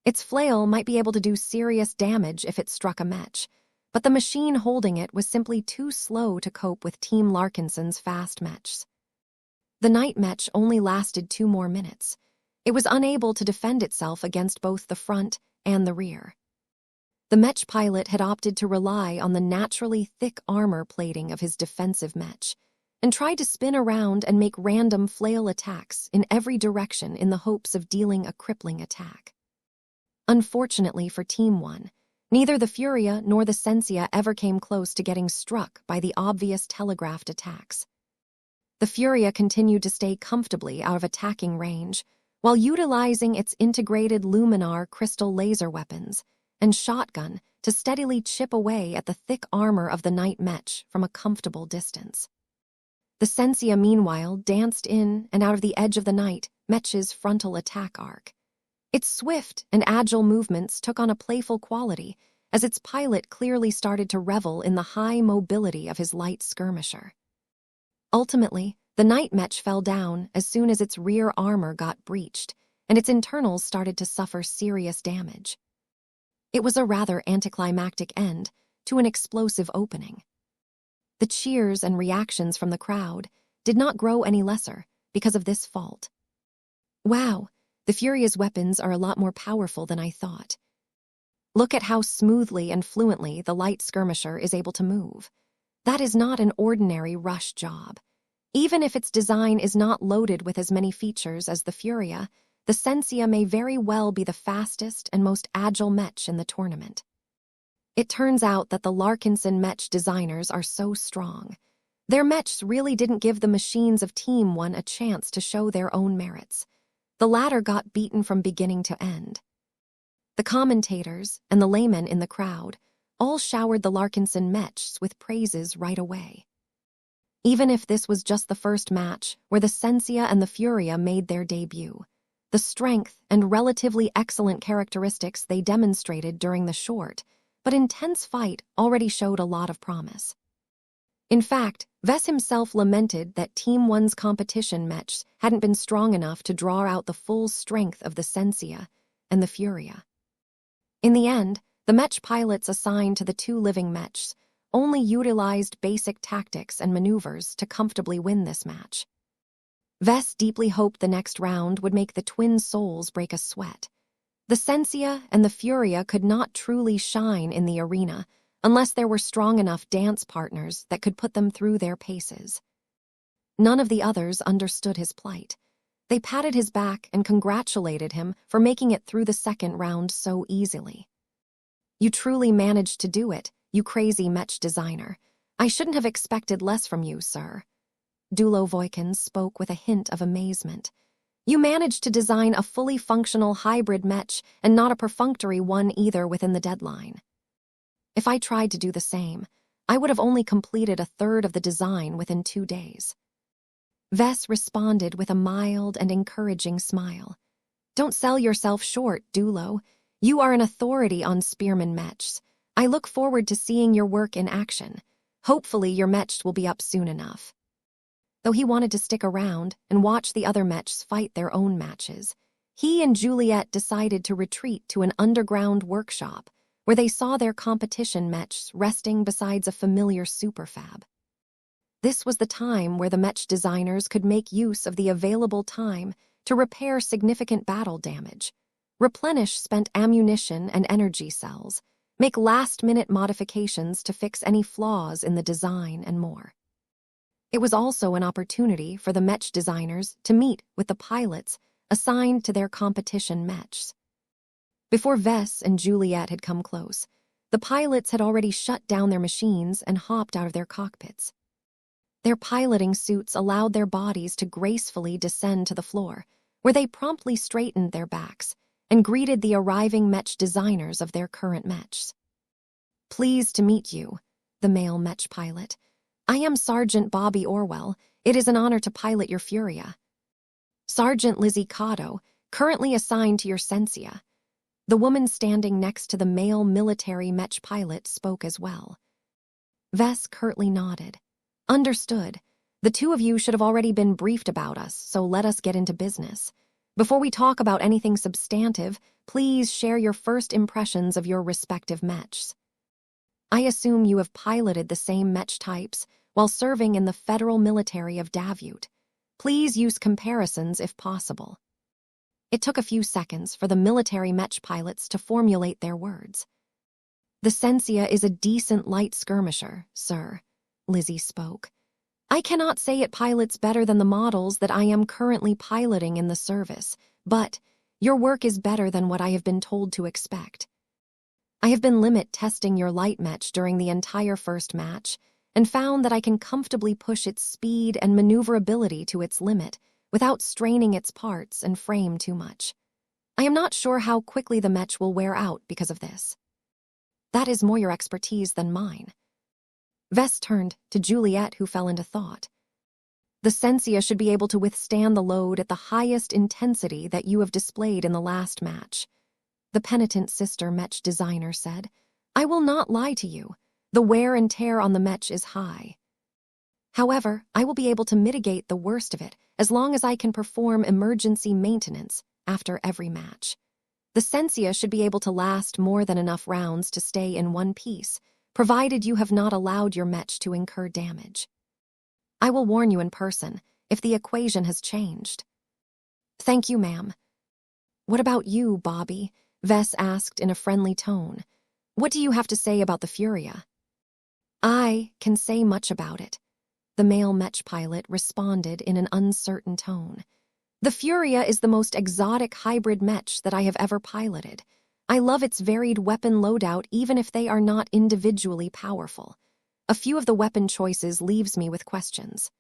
Its flail might be able to do serious damage if it struck a Mech, but the machine holding it was simply too slow to cope with Team Larkinson's fast Mechs. The night Mech only lasted 2 more minutes. It was unable to defend itself against both the front and the rear. The Mech pilot had opted to rely on the naturally thick armor plating of his defensive Mech and tried to spin around and make random flail attacks in every direction in the hopes of dealing a crippling attack. Unfortunately for Team 1, neither the Furia nor the Sensia ever came close to getting struck by the obvious telegraphed attacks. The Furia continued to stay comfortably out of attacking range, while utilizing its integrated luminar crystal laser weapons and shotgun to steadily chip away at the thick armor of the night Mech from a comfortable distance. The Sensia, meanwhile, danced in and out of the edge of the night Mech's frontal attack arc. Its swift and agile movements took on a playful quality as its pilot clearly started to revel in the high mobility of his light skirmisher. Ultimately, the night Mech fell down as soon as its rear armor got breached, and its internals started to suffer serious damage. It was a rather anticlimactic end to an explosive opening. The cheers and reactions from the crowd did not grow any lesser because of this fault. Wow, the Furia's weapons are a lot more powerful than I thought. Look at how smoothly and fluently the light skirmisher is able to move. That is not an ordinary rush job. Even if its design is not loaded with as many features as the Furia, the Sensia may very well be the fastest and most agile Mech in the tournament. It turns out that the Larkinson Mech designers are so strong. Their Mechs really didn't give the machines of Team 1 a chance to show their own merits. The latter got beaten from beginning to end. The commentators and the laymen in the crowd all showered the Larkinson Mechs with praises right away. Even if this was just the first match where the Sensia and the Furia made their debut, the strength and relatively excellent characteristics they demonstrated during the short but intense fight already showed a lot of promise. In fact, Vess himself lamented that Team 1's competition Mechs hadn't been strong enough to draw out the full strength of the Sensia and the Furia. In the end, the Mech pilots assigned to the two living Mechs only utilized basic tactics and maneuvers to comfortably win this match. Vess deeply hoped the next round would make the twin souls break a sweat. The Sensia and the Furia could not truly shine in the arena unless there were strong enough dance partners that could put them through their paces. None of the others understood his plight. They patted his back and congratulated him for making it through the second round so easily. "You truly managed to do it, you crazy Mech designer. I shouldn't have expected less from you, sir." Dulo Voykins spoke with a hint of amazement. "You managed to design a fully functional hybrid Mech and not a perfunctory one either within the deadline. If I tried to do the same, I would have only completed a third of the design within 2 days." Vess responded with a mild and encouraging smile. "Don't sell yourself short, Dulo. You are an authority on Spearman Mechs. I look forward to seeing your work in action. Hopefully your Mechs will be up soon enough." Though he wanted to stick around and watch the other Mechs fight their own matches, he and Juliet decided to retreat to an underground workshop where they saw their competition Mechs resting beside a familiar superfab. This was the time where the Mech designers could make use of the available time to repair significant battle damage, replenish spent ammunition and energy cells, make last-minute modifications to fix any flaws in the design, and more. It was also an opportunity for the Mech designers to meet with the pilots assigned to their competition Mechs. Before Vess and Juliet had come close, the pilots had already shut down their machines and hopped out of their cockpits. Their piloting suits allowed their bodies to gracefully descend to the floor, where they promptly straightened their backs and greeted the arriving Mech designers of their current Mechs. "Pleased to meet you," the male Mech pilot. "I am Sergeant Bobby Orwell. It is an honor to pilot your Furia." "Sergeant Lizzie Cotto, currently assigned to your Sensia." The woman standing next to the male military Mech pilot spoke as well. Vess curtly nodded. "Understood. The two of you should have already been briefed about us, so let us get into business. Before we talk about anything substantive, please share your first impressions of your respective Mechs. I assume you have piloted the same Mech types while serving in the federal military of Davyut. Please use comparisons if possible." It took a few seconds for the military Mech pilots to formulate their words. "The Sensia is a decent light skirmisher, sir," Lizzie spoke. "I cannot say it pilots better than the models that I am currently piloting in the service, but your work is better than what I have been told to expect. I have been limit testing your light Mech during the entire first match and found that I can comfortably push its speed and maneuverability to its limit without straining its parts and frame too much. I am not sure how quickly the Mech will wear out because of this." "That is more your expertise than mine." Vess turned to Juliet, who fell into thought. "The Sensia should be able to withstand the load at the highest intensity that you have displayed in the last match," the penitent sister Mech designer said. "I will not lie to you. The wear and tear on the Mech is high. However, I will be able to mitigate the worst of it as long as I can perform emergency maintenance after every match. The Sensia should be able to last more than enough rounds to stay in one piece, provided you have not allowed your Mech to incur damage. I will warn you in person if the equation has changed." "Thank you, ma'am." "What about you, Bobby?" Vess asked in a friendly tone. "What do you have to say about the Furia?" "I can say much about it," the male Mech pilot responded in an uncertain tone. "The Furia is the most exotic hybrid Mech that I have ever piloted. I love its varied weapon loadout even if they are not individually powerful. A few of the weapon choices leaves me with questions.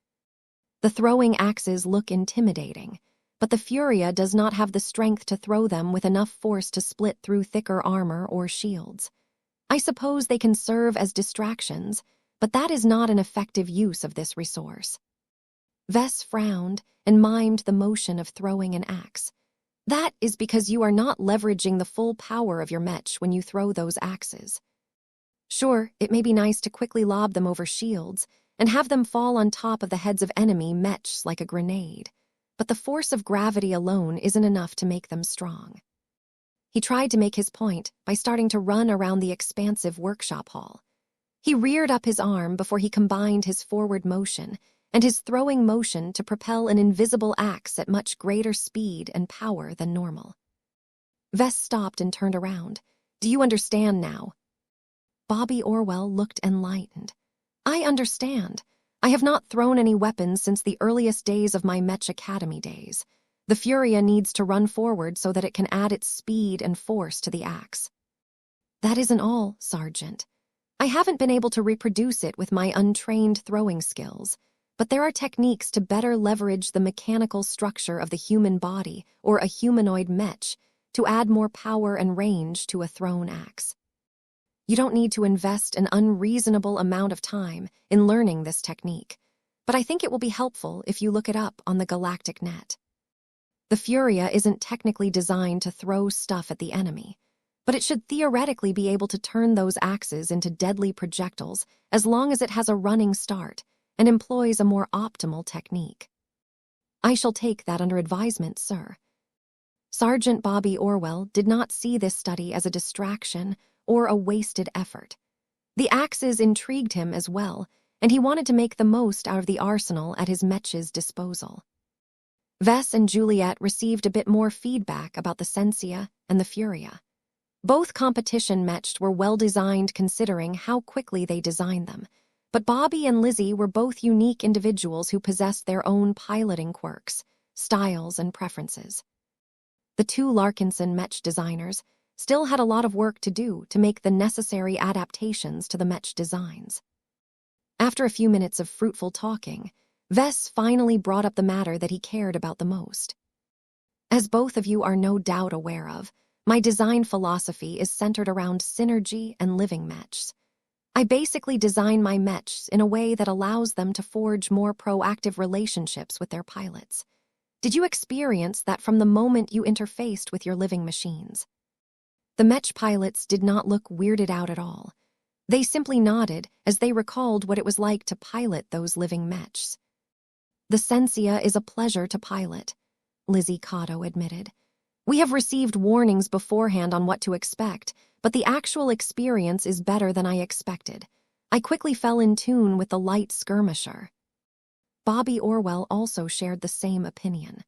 The throwing axes look intimidating, but the Furia does not have the strength to throw them with enough force to split through thicker armor or shields. I suppose they can serve as distractions, but that is not an effective use of this resource. Vess frowned and mimed the motion of throwing an axe. That is because you are not leveraging the full power of your mech when you throw those axes. Sure, it may be nice to quickly lob them over shields and have them fall on top of the heads of enemy mechs like a grenade, but the force of gravity alone isn't enough to make them strong. He tried to make his point by starting to run around the expansive workshop hall. He reared up his arm before he combined his forward motion and his throwing motion to propel an invisible axe at much greater speed and power than normal. Vess stopped and turned around. "Do you understand now?" Bobby Orwell looked enlightened. "I understand. I have not thrown any weapons since the earliest days of my Mech Academy days. The Furia needs to run forward so that it can add its speed and force to the axe." "That isn't all, Sergeant. I haven't been able to reproduce it with my untrained throwing skills, but there are techniques to better leverage the mechanical structure of the human body or a humanoid mech to add more power and range to a thrown axe. You don't need to invest an unreasonable amount of time in learning this technique, but I think it will be helpful if you look it up on the galactic net. The Furia isn't technically designed to throw stuff at the enemy, but it should theoretically be able to turn those axes into deadly projectiles as long as it has a running start and employs a more optimal technique. I shall take that under advisement, sir." Sergeant Bobby Orwell did not see this study as a distraction or a wasted effort. The axes intrigued him as well, and he wanted to make the most out of the arsenal at his mech's disposal. Vess and Juliet received a bit more feedback about the Sensia and the Furia. Both competition mechs were well designed considering how quickly they designed them, but Bobby and Lizzie were both unique individuals who possessed their own piloting quirks, styles, and preferences. The two Larkinson mech designers still had a lot of work to do to make the necessary adaptations to the mech designs. After a few minutes of fruitful talking, Vess finally brought up the matter that he cared about the most. "As both of you are no doubt aware of, my design philosophy is centered around synergy and living mechs. I basically design my mechs in a way that allows them to forge more proactive relationships with their pilots. Did you experience that from the moment you interfaced with your living machines?" The mech pilots did not look weirded out at all. They simply nodded as they recalled what it was like to pilot those living mechs. "The Sensia is a pleasure to pilot," Lizzie Cotto admitted. "We have received warnings beforehand on what to expect, but the actual experience is better than I expected. I quickly fell in tune with the light skirmisher." Bobby Orwell also shared the same opinion.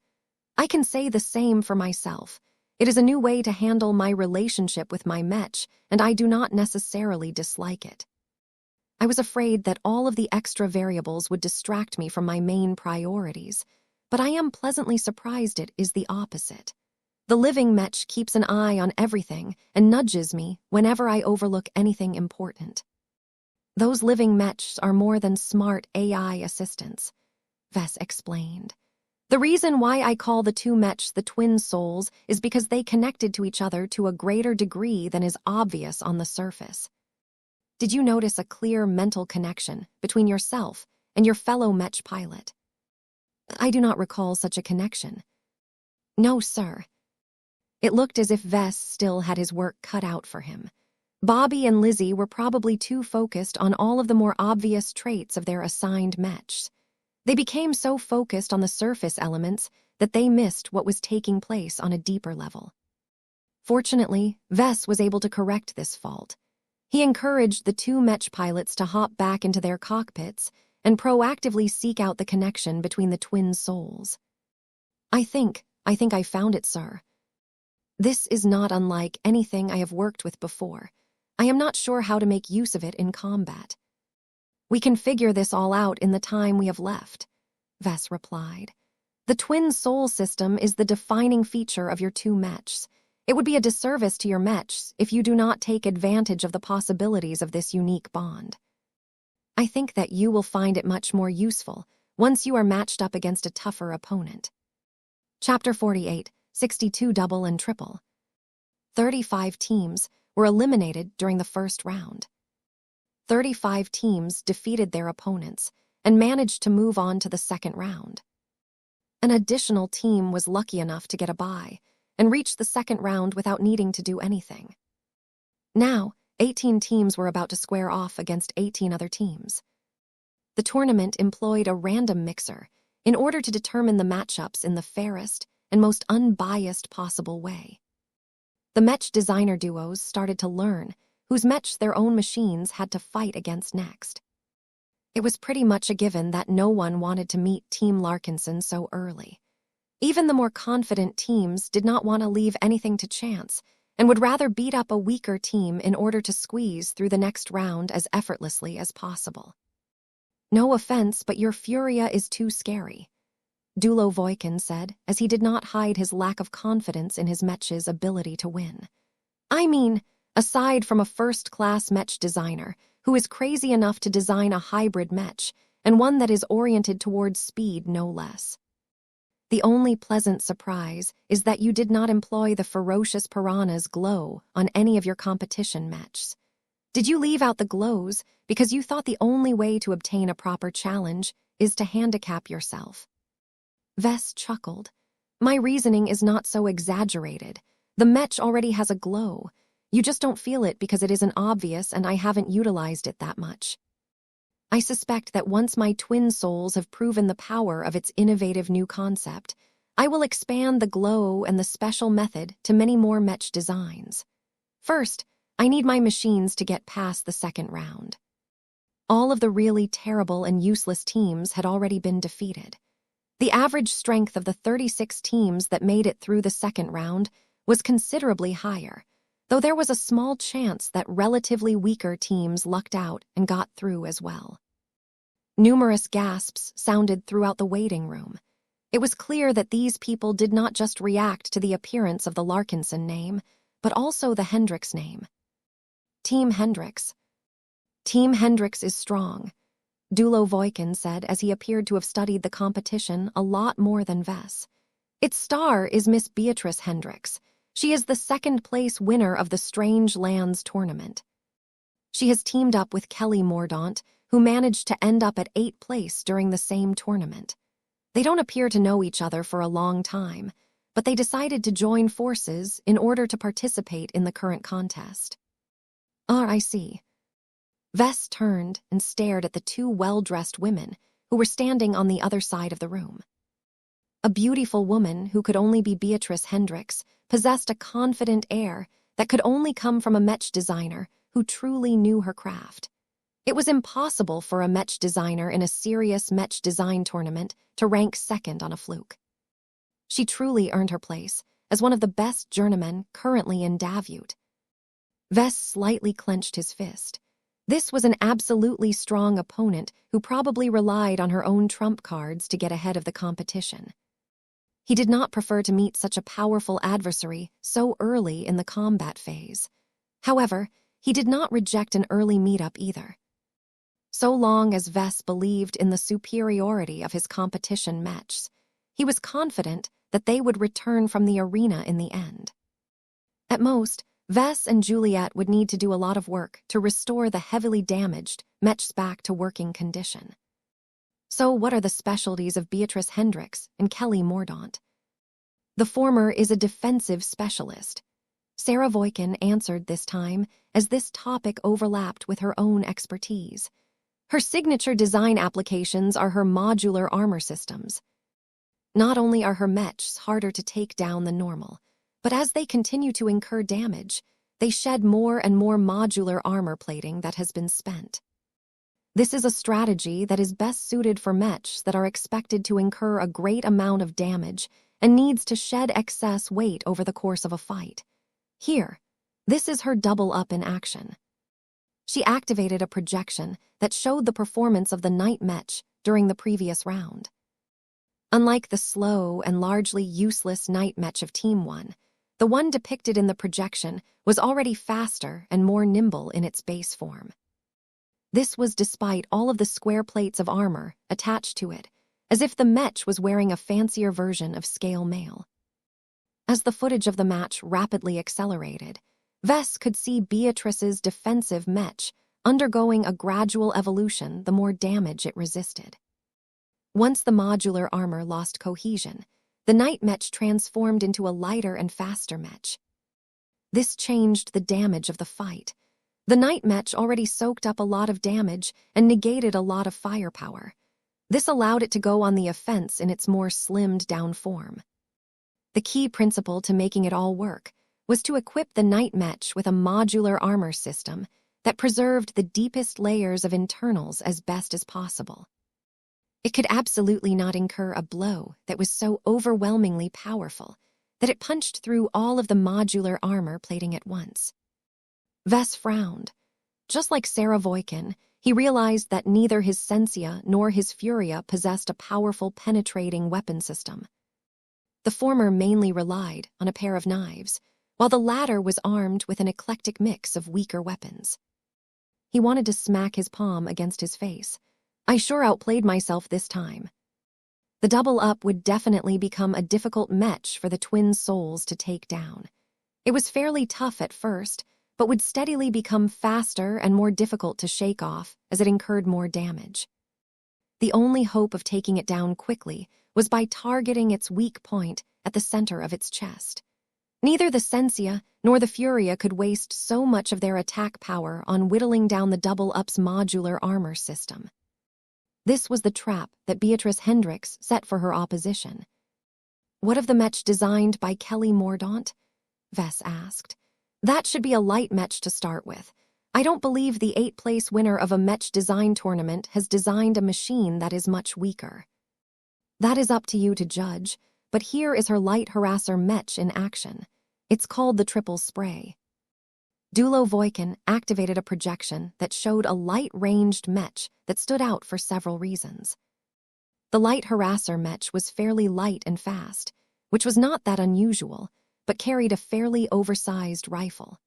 "I can say the same for myself. It is a new way to handle my relationship with my mech, and I do not necessarily dislike it. I was afraid that all of the extra variables would distract me from my main priorities, but I am pleasantly surprised it is the opposite. The living mech keeps an eye on everything and nudges me whenever I overlook anything important. Those living mechs are more than smart AI assistants," Vess explained. "The reason why I call the two mechs the twin souls is because they connected to each other to a greater degree than is obvious on the surface. Did you notice a clear mental connection between yourself and your fellow mech pilot?" "I do not recall such a connection." "No, sir." It looked as if Vess still had his work cut out for him. Bobby and Lizzie were probably too focused on all of the more obvious traits of their assigned mechs. They became so focused on the surface elements that they missed what was taking place on a deeper level. Fortunately, Vess was able to correct this fault. He encouraged the two mech pilots to hop back into their cockpits and proactively seek out the connection between the twin souls. I think I found it, sir. This is not unlike anything I have worked with before. I am not sure how to make use of it in combat." "We can figure this all out in the time we have left," Vess replied. "The twin soul system is the defining feature of your two mechs. It would be a disservice to your mechs if you do not take advantage of the possibilities of this unique bond. I think that you will find it much more useful once you are matched up against a tougher opponent." Chapter 48, 62 Double and Triple. 35 teams were eliminated during the first round. 35 teams defeated their opponents and managed to move on to the second round. An additional team was lucky enough to get a bye and reach the second round without needing to do anything. Now, 18 teams were about to square off against 18 other teams. The tournament employed a random mixer in order to determine the matchups in the fairest and most unbiased possible way. The Mech designer duos started to learn whose Mech their own machines had to fight against next. It was pretty much a given that no one wanted to meet Team Larkinson so early. Even the more confident teams did not want to leave anything to chance and would rather beat up a weaker team in order to squeeze through the next round as effortlessly as possible. "No offense, but your Furia is too scary," Dulo Voikin said, as he did not hide his lack of confidence in his Mech's ability to win. "I mean, aside from a first-class Mech designer who is crazy enough to design a hybrid Mech, and one that is oriented towards speed no less. The only pleasant surprise is that you did not employ the ferocious piranha's glow on any of your competition Mechs. Did you leave out the glows because you thought the only way to obtain a proper challenge is to handicap yourself?" Vess chuckled. "My reasoning is not so exaggerated. The Mech already has a glow. You just don't feel it because it isn't obvious and I haven't utilized it that much. I suspect that once my twin souls have proven the power of its innovative new concept, I will expand the glow and the special method to many more Mech designs. First, I need my machines to get past the second round." All of the really terrible and useless teams had already been defeated. The average strength of the 36 teams that made it through the second round was considerably higher, though there was a small chance that relatively weaker teams lucked out and got through as well. Numerous gasps sounded throughout the waiting room. It was clear that these people did not just react to the appearance of the Larkinson name, but also the Hendrix name. "Team Hendrix. Team Hendrix is strong," Dulo Voikin said as he appeared to have studied the competition a lot more than Vess. "Its star is Miss Beatrice Hendrix. She is the second-place winner of the Strange Lands tournament. She has teamed up with Kelly Mordaunt, who managed to end up at 8th place during the same tournament. They don't appear to know each other for a long time, but they decided to join forces in order to participate in the current contest." I see." Vess turned and stared at the two well-dressed women who were standing on the other side of the room. A beautiful woman who could only be Beatrice Hendrix possessed a confident air that could only come from a Mech designer who truly knew her craft. It was impossible for a Mech designer in a serious Mech design tournament to rank second on a fluke. She truly earned her place as one of the best journeymen currently in Davut. Vess slightly clenched his fist. This was an absolutely strong opponent who probably relied on her own trump cards to get ahead of the competition. He did not prefer to meet such a powerful adversary so early in the combat phase. However, he did not reject an early meetup either. So long as Vess believed in the superiority of his competition Mechs, he was confident that they would return from the arena in the end. At most, Vess and Juliet would need to do a lot of work to restore the heavily damaged Mechs back to working condition. So what are the specialties of Beatrice Hendrix and Kelly Mordaunt? The former is a defensive specialist. Sarah Voikin answered this time as this topic overlapped with her own expertise. Her signature design applications are her modular armor systems. Not only are her Mechs harder to take down than normal, but as they continue to incur damage, they shed more and more modular armor plating that has been spent. This is a strategy that is best suited for Mechs that are expected to incur a great amount of damage and needs to shed excess weight over the course of a fight. Here, this is her double up in action. She activated a projection that showed the performance of the Night Mech during the previous round. Unlike the slow and largely useless Night Mech of Team 1, the one depicted in the projection was already faster and more nimble in its base form. This was despite all of the square plates of armor attached to it, as if the Mech was wearing a fancier version of scale mail. As the footage of the match rapidly accelerated, Vess could see Beatrice's defensive Mech undergoing a gradual evolution the more damage it resisted. Once the modular armor lost cohesion, the Night Mech transformed into a lighter and faster Mech. This changed the damage of the fight. The Night Mech already soaked up a lot of damage and negated a lot of firepower. This allowed it to go on the offense in its more slimmed-down form. The key principle to making it all work was to equip the Night Mech with a modular armor system that preserved the deepest layers of internals as best as possible. It could absolutely not incur a blow that was so overwhelmingly powerful that it punched through all of the modular armor plating at once. Vess frowned. Just like Sarah Voikin, he realized that neither his Sensia nor his Furia possessed a powerful penetrating weapon system. The former mainly relied on a pair of knives, while the latter was armed with an eclectic mix of weaker weapons. He wanted to smack his palm against his face. I sure outplayed myself this time. The double-up would definitely become a difficult Mech for the twin souls to take down. It was fairly tough at first, but would steadily become faster and more difficult to shake off as it incurred more damage. The only hope of taking it down quickly was by targeting its weak point at the center of its chest. Neither the Sensia nor the Furia could waste so much of their attack power on whittling down the double-up's modular armor system. This was the trap that Beatrice Hendricks set for her opposition. What of the Mech designed by Kelly Mordaunt? Vess asked. That should be a light Mech to start with. I don't believe the 8th-place winner of a Mech design tournament has designed a machine that is much weaker. That is up to you to judge, but here is her light harasser Mech in action. It's called the Triple Spray. Dulo Voikin activated a projection that showed a light-ranged Mech that stood out for several reasons. The light harasser Mech was fairly light and fast, which was not that unusual, but carried a fairly oversized rifle.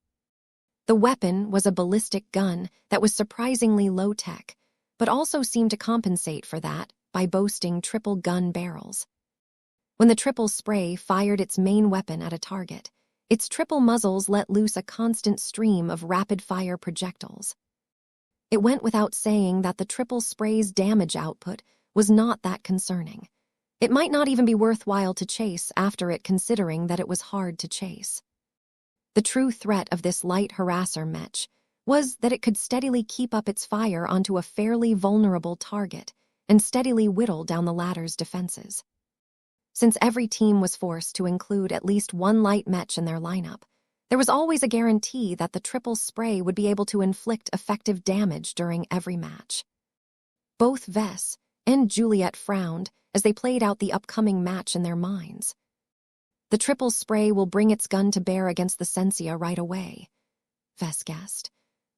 The weapon was a ballistic gun that was surprisingly low-tech, but also seemed to compensate for that by boasting triple gun barrels. When the Triple Spray fired its main weapon at a target, its triple muzzles let loose a constant stream of rapid-fire projectiles. It went without saying that the Triple Spray's damage output was not that concerning. It might not even be worthwhile to chase after it, considering that it was hard to chase. The true threat of this light harasser Mech was that it could steadily keep up its fire onto a fairly vulnerable target and steadily whittle down the latter's defenses. Since every team was forced to include at least one light Mech in their lineup, there was always a guarantee that the Triple Spray would be able to inflict effective damage during every match. Both Vess and Juliet frowned as they played out the upcoming match in their minds. The Triple Spray will bring its gun to bear against the Sensia right away, Vess guessed.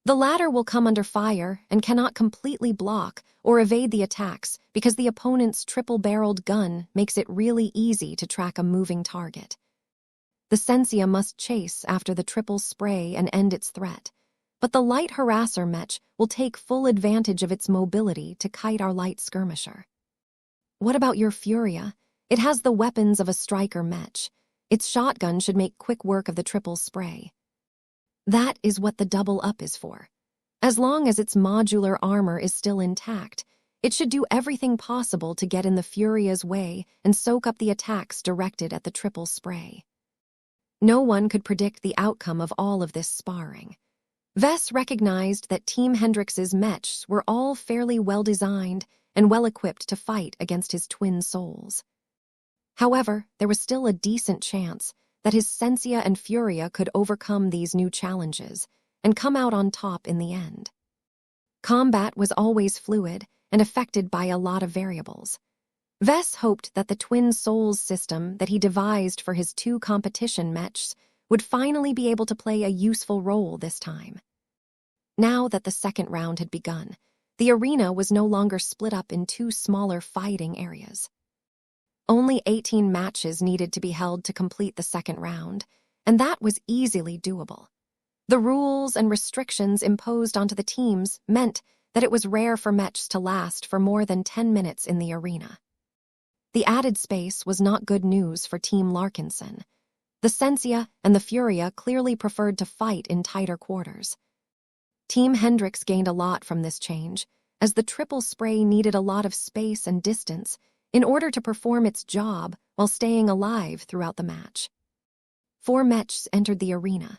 The latter will come under fire and cannot completely block or evade the attacks because the opponent's triple-barreled gun makes it really easy to track a moving target. The Sensia must chase after the Triple Spray and end its threat, but the light harasser Mech will take full advantage of its mobility to kite our light skirmisher. What about your Furia? It has the weapons of a striker Mech. Its shotgun should make quick work of the Triple Spray. That is what the double-up is for. As long as its modular armor is still intact, it should do everything possible to get in the Furia's way and soak up the attacks directed at the Triple Spray. No one could predict the outcome of all of this sparring. Vess recognized that Team Hendrix's Mechs were all fairly well-designed and well-equipped to fight against his twin souls. However, there was still a decent chance that his Sensia and Furia could overcome these new challenges and come out on top in the end. Combat was always fluid and affected by a lot of variables. Vess hoped that the Twin Souls system that he devised for his two competition Mechs would finally be able to play a useful role this time. Now that the second round had begun, the arena was no longer split up in two smaller fighting areas. Only 18 matches needed to be held to complete the second round, and that was easily doable. The rules and restrictions imposed onto the teams meant that it was rare for Mechs to last for more than 10 minutes in the arena. The added space was not good news for Team Larkinson. The Sensia and the Furia clearly preferred to fight in tighter quarters. Team Hendrix gained a lot from this change, as the triple spray needed a lot of space and distance in order to perform its job while staying alive throughout the match. 4 Mechs entered the arena.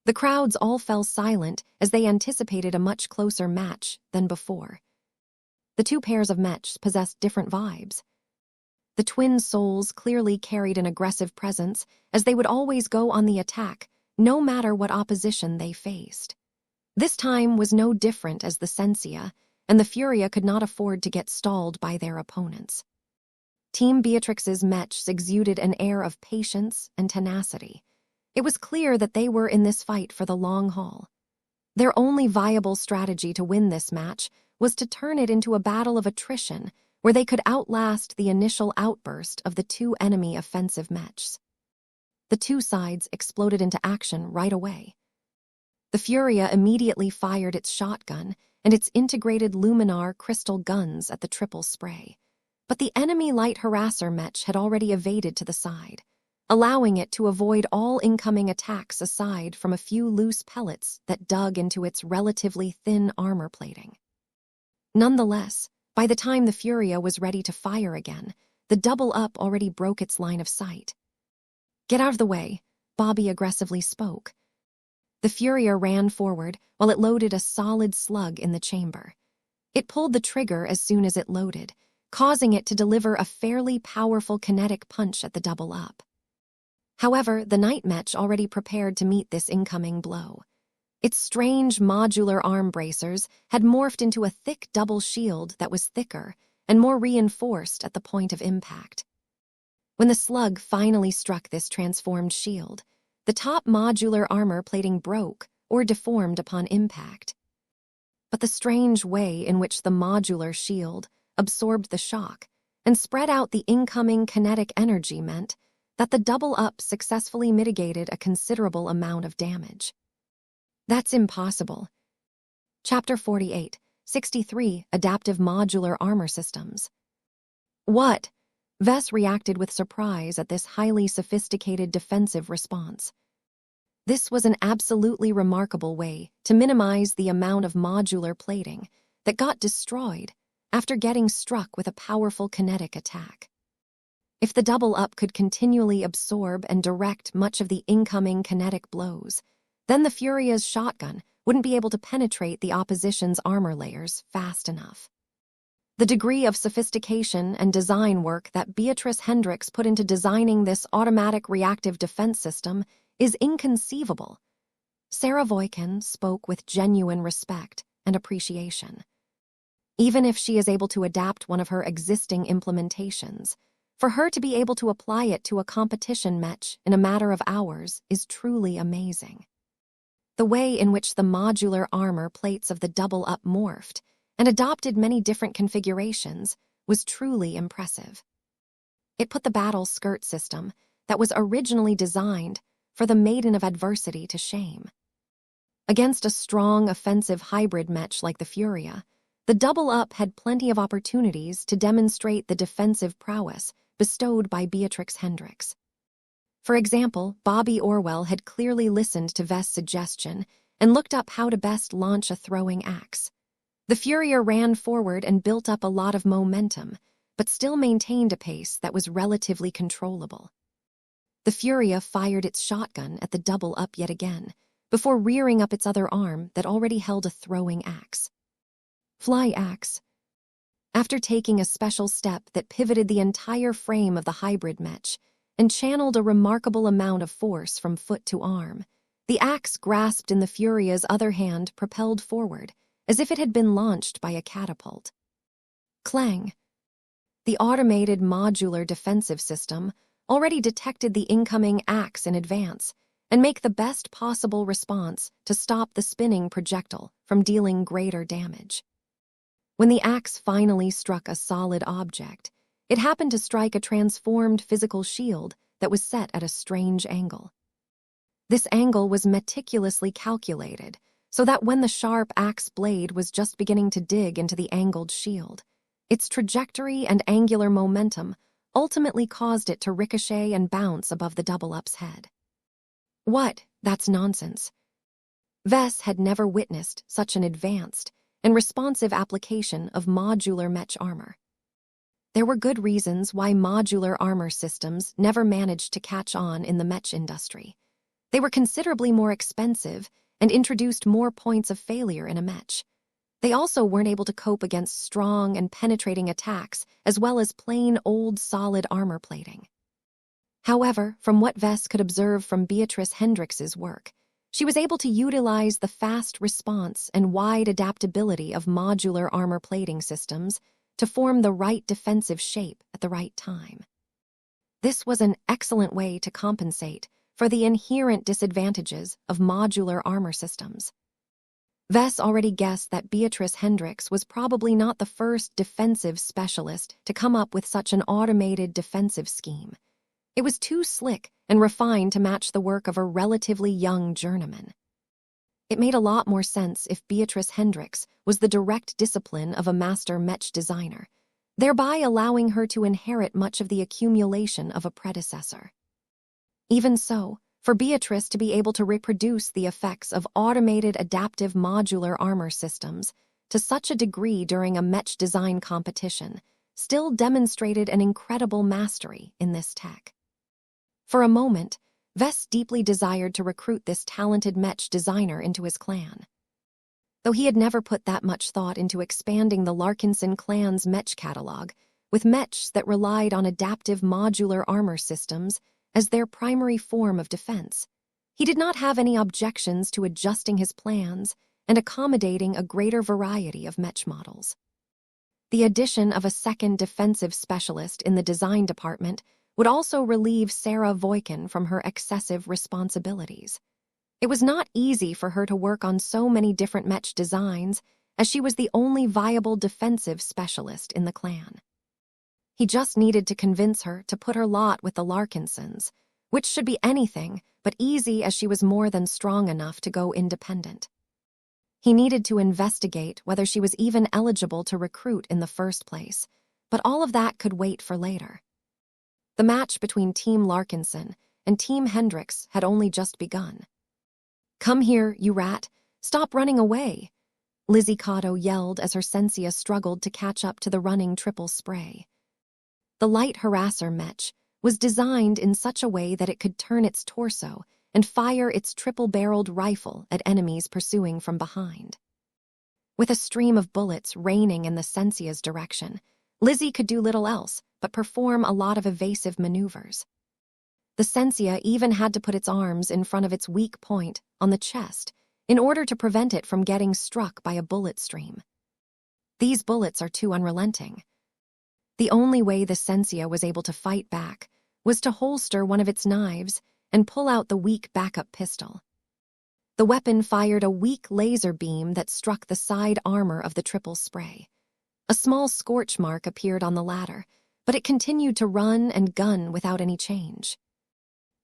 The crowds all fell silent as they anticipated a much closer match than before. The 2 pairs of Mechs possessed different vibes. The twin souls clearly carried an aggressive presence, as they would always go on the attack, no matter what opposition they faced. This time was no different, as the Sensia and the Furia could not afford to get stalled by their opponents. Team Beatrix's Mechs exuded an air of patience and tenacity. It was clear that they were in this fight for the long haul. Their only viable strategy to win this match was to turn it into a battle of attrition, where they could outlast the initial outburst of the 2 enemy offensive Mechs. The 2 sides exploded into action right away. The Furia immediately fired its shotgun and its integrated luminar crystal guns at the triple spray, but the enemy light harasser Mech had already evaded to the side, allowing it to avoid all incoming attacks aside from a few loose pellets that dug into its relatively thin armor plating. Nonetheless, by the time the Furia was ready to fire again, the double-up already broke its line of sight. "Get out of the way," Bobby aggressively spoke. The Furia ran forward while it loaded a solid slug in the chamber. It pulled the trigger as soon as it loaded, causing it to deliver a fairly powerful kinetic punch at the double-up. However, the Night Mech already prepared to meet this incoming blow. Its strange modular arm bracers had morphed into a thick double shield that was thicker and more reinforced at the point of impact. When the slug finally struck this transformed shield, the top modular armor plating broke or deformed upon impact. But the strange way in which the modular shield absorbed the shock and spread out the incoming kinetic energy meant that the double-up successfully mitigated a considerable amount of damage. "That's impossible." Chapter 48, 63, Adaptive Modular Armor Systems. "What?" Vess reacted with surprise at this highly sophisticated defensive response. This was an absolutely remarkable way to minimize the amount of modular plating that got destroyed after getting struck with a powerful kinetic attack. If the double-up could continually absorb and direct much of the incoming kinetic blows, then the Furia's shotgun wouldn't be able to penetrate the opposition's armor layers fast enough. The degree of sophistication and design work that Beatrice Hendrix put into designing this automatic reactive defense system is inconceivable. Sarah Voikin spoke with genuine respect and appreciation. Even if she is able to adapt one of her existing implementations, for her to be able to apply it to a competition Mech in a matter of hours is truly amazing. The way in which the modular armor plates of the double-up morphed and adopted many different configurations was truly impressive. It put the battle skirt system that was originally designed for the Maiden of Adversity to shame. Against a strong offensive hybrid Mech like the Furia, the double-up had plenty of opportunities to demonstrate the defensive prowess bestowed by Beatrix Hendrix. For example, Bobby Orwell had clearly listened to Vest's suggestion and looked up how to best launch a throwing axe. The Furia ran forward and built up a lot of momentum, but still maintained a pace that was relatively controllable. The Furia fired its shotgun at the double-up yet again, before rearing up its other arm that already held a throwing axe. Fly axe. After taking a special step that pivoted the entire frame of the hybrid Mech and channeled a remarkable amount of force from foot to arm, the axe grasped in the Furia's other hand propelled forward, as if it had been launched by a catapult. Clang. The automated modular defensive system already detected the incoming axe in advance and make the best possible response to stop the spinning projectile from dealing greater damage. When the axe finally struck a solid object, it happened to strike a transformed physical shield that was set at a strange angle. This angle was meticulously calculated so that when the sharp axe blade was just beginning to dig into the angled shield, its trajectory and angular momentum ultimately caused it to ricochet and bounce above the double-up's head. What? That's nonsense. Vess had never witnessed such an advanced and responsive application of modular Mech armor. There were good reasons why modular armor systems never managed to catch on in the Mech industry. They were considerably more expensive and introduced more points of failure in a Mech. They also weren't able to cope against strong and penetrating attacks as well as plain old solid armor plating. However, from what Vess could observe from Beatrice Hendrix's work, she was able to utilize the fast response and wide adaptability of modular armor plating systems to form the right defensive shape at the right time. This was an excellent way to compensate for the inherent disadvantages of modular armor systems. Vess already guessed that Beatrice Hendrix was probably not the first defensive specialist to come up with such an automated defensive scheme. It was too slick and refined to match the work of a relatively young journeyman. It made a lot more sense if Beatrice Hendrix was the direct discipline of a master Mech designer, thereby allowing her to inherit much of the accumulation of a predecessor. Even so, for Beatrice to be able to reproduce the effects of automated adaptive modular armor systems to such a degree during a Mech design competition still demonstrated an incredible mastery in this tech. For a moment, Vess deeply desired to recruit this talented Mech designer into his clan. Though he had never put that much thought into expanding the Larkinson clan's Mech catalog, with Mechs that relied on adaptive modular armor systems as their primary form of defense, he did not have any objections to adjusting his plans and accommodating a greater variety of Mech models. The addition of a second defensive specialist in the design department would also relieve Sarah Voikin from her excessive responsibilities. It was not easy for her to work on so many different Mech designs, as she was the only viable defensive specialist in the clan. He just needed to convince her to put her lot with the Larkinsons, which should be anything but easy as she was more than strong enough to go independent. He needed to investigate whether she was even eligible to recruit in the first place, but all of that could wait for later. The match between Team Larkinson and Team Hendrix had only just begun. "Come here, you rat! Stop running away!" Lizzie Cotto yelled as her Sensia struggled to catch up to the running triple spray. The light harasser Mech was designed in such a way that it could turn its torso and fire its triple-barreled rifle at enemies pursuing from behind. With a stream of bullets raining in the Sensia's direction, Lizzie could do little else but perform a lot of evasive maneuvers. The Sensia even had to put its arms in front of its weak point on the chest in order to prevent it from getting struck by a bullet stream. These bullets are too unrelenting. The only way the Sensia was able to fight back was to holster one of its knives and pull out the weak backup pistol. The weapon fired a weak laser beam that struck the side armor of the triple spray. A small scorch mark appeared on the latter, but it continued to run and gun without any change.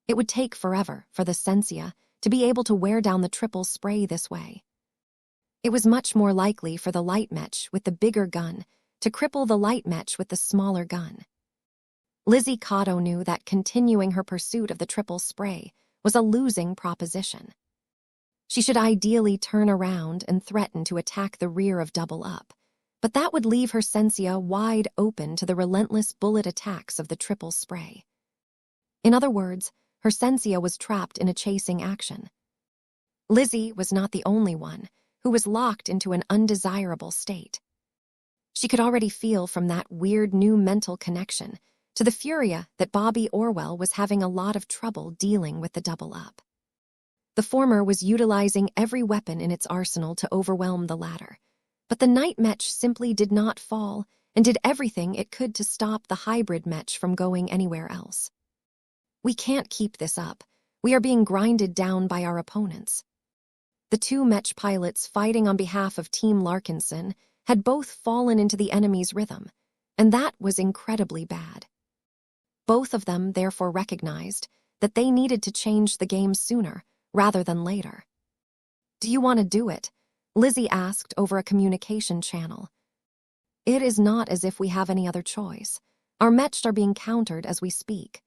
It would take forever for the Sensia to be able to wear down the triple spray this way. It was much more likely for the light Mech with the bigger gun to cripple the light Mech with the smaller gun. Lizzie Cotto knew that continuing her pursuit of the triple spray was a losing proposition. She should ideally turn around and threaten to attack the rear of Double Up, but that would leave her Sensia wide open to the relentless bullet attacks of the triple spray. In other words, her Sensia was trapped in a chasing action. Lizzie was not the only one who was locked into an undesirable state. She could already feel from that weird new mental connection to the Furia that Bobby Orwell was having a lot of trouble dealing with the Double Up. The former was utilizing every weapon in its arsenal to overwhelm the latter, but the Night Mech simply did not fall and did everything it could to stop the hybrid Mech from going anywhere else. "We can't keep this up. We are being grinded down by our opponents." The two Mech pilots fighting on behalf of Team Larkinson had both fallen into the enemy's rhythm, and that was incredibly bad. Both of them therefore recognized that they needed to change the game sooner rather than later. "Do you want to do it?" Lizzie asked over a communication channel. "It is not as if we have any other choice. Our Mechs are being countered as we speak.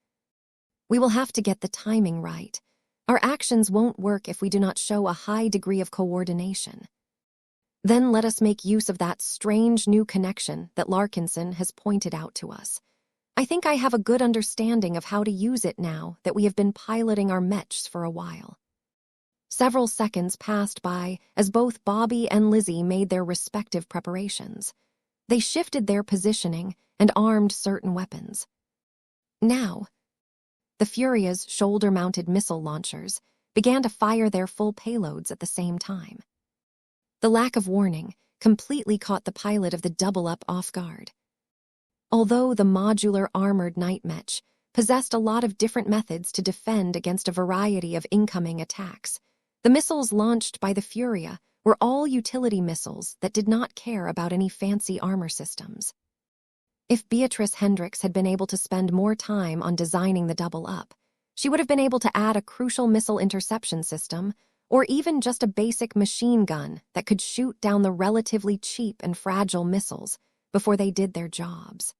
We will have to get the timing right. Our actions won't work if we do not show a high degree of coordination. Then let us make use of that strange new connection that Larkinson has pointed out to us. I think I have a good understanding of how to use it now that we have been piloting our Mechs for a while. Several seconds passed by as both Bobby and Lizzie made their respective preparations. They shifted their positioning and armed certain weapons. Now, the Furia's shoulder-mounted missile launchers began to fire their full payloads at the same time. The lack of warning completely caught the pilot of the double-up off guard. Although the modular armored night mech possessed a lot of different methods to defend against a variety of incoming attacks, the missiles launched by the Furia were all utility missiles that did not care about any fancy armor systems. If Beatrice Hendricks had been able to spend more time on designing the double-up, she would have been able to add a crucial missile interception system or even just a basic machine gun that could shoot down the relatively cheap and fragile missiles before they did their jobs.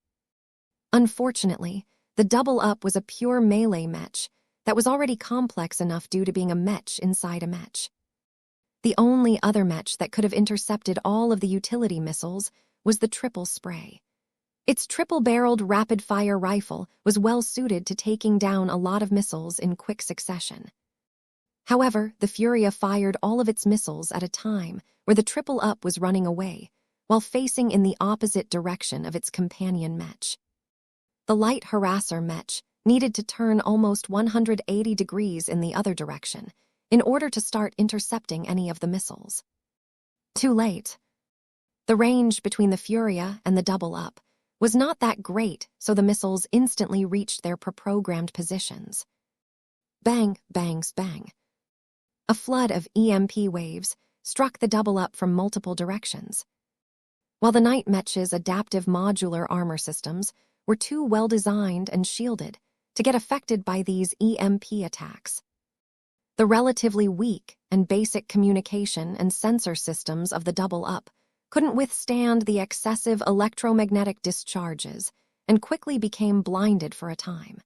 Unfortunately, the double-up was a pure melee mech that was already complex enough due to being a mech inside a mech. The only other mech that could have intercepted all of the utility missiles was the triple spray. Its triple-barreled rapid-fire rifle was well-suited to taking down a lot of missiles in quick succession. However, the Furia fired all of its missiles at a time where the triple-up was running away, while facing in the opposite direction of its companion mech. The light harasser mech needed to turn almost 180 degrees in the other direction in order to start intercepting any of the missiles. Too late. The range between the Furia and the double-up was not that great, so the missiles instantly reached their pre-programmed positions. Bang, bangs, bang. A flood of EMP waves struck the double-up from multiple directions. While the night mech's adaptive modular armor systems were too well-designed and shielded to get affected by these EMP attacks, the relatively weak and basic communication and sensor systems of the double-up couldn't withstand the excessive electromagnetic discharges and quickly became blinded for a time.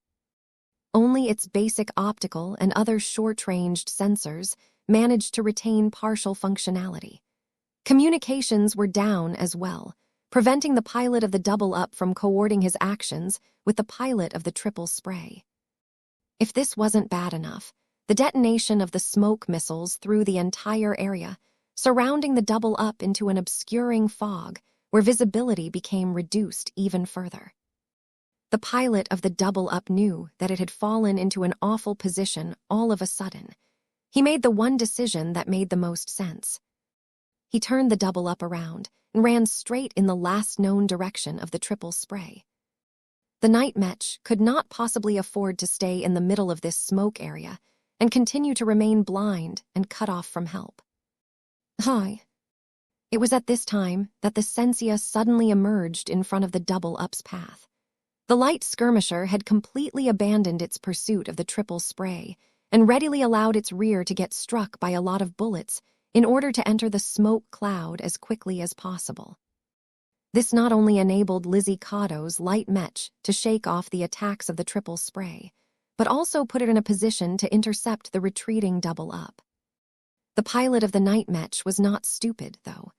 Only its basic optical and other short-ranged sensors managed to retain partial functionality. Communications were down as well, preventing the pilot of the double-up from coordinating his actions with the pilot of the triple spray. If this wasn't bad enough, the detonation of the smoke missiles through the entire area, surrounding the double-up into an obscuring fog where visibility became reduced even further. The pilot of the double-up knew that it had fallen into an awful position all of a sudden. He made the one decision that made the most sense. He turned the double-up around and ran straight in the last known direction of the triple spray. The night mech could not possibly afford to stay in the middle of this smoke area and continue to remain blind and cut off from help. Hi. It was at this time that the Sensia suddenly emerged in front of the double-up's path. The light skirmisher had completely abandoned its pursuit of the triple spray and readily allowed its rear to get struck by a lot of bullets in order to enter the smoke cloud as quickly as possible. This not only enabled Lizzie Cotto's light mech to shake off the attacks of the triple spray, but also put it in a position to intercept the retreating double-up. The pilot of the night mech was not stupid, though.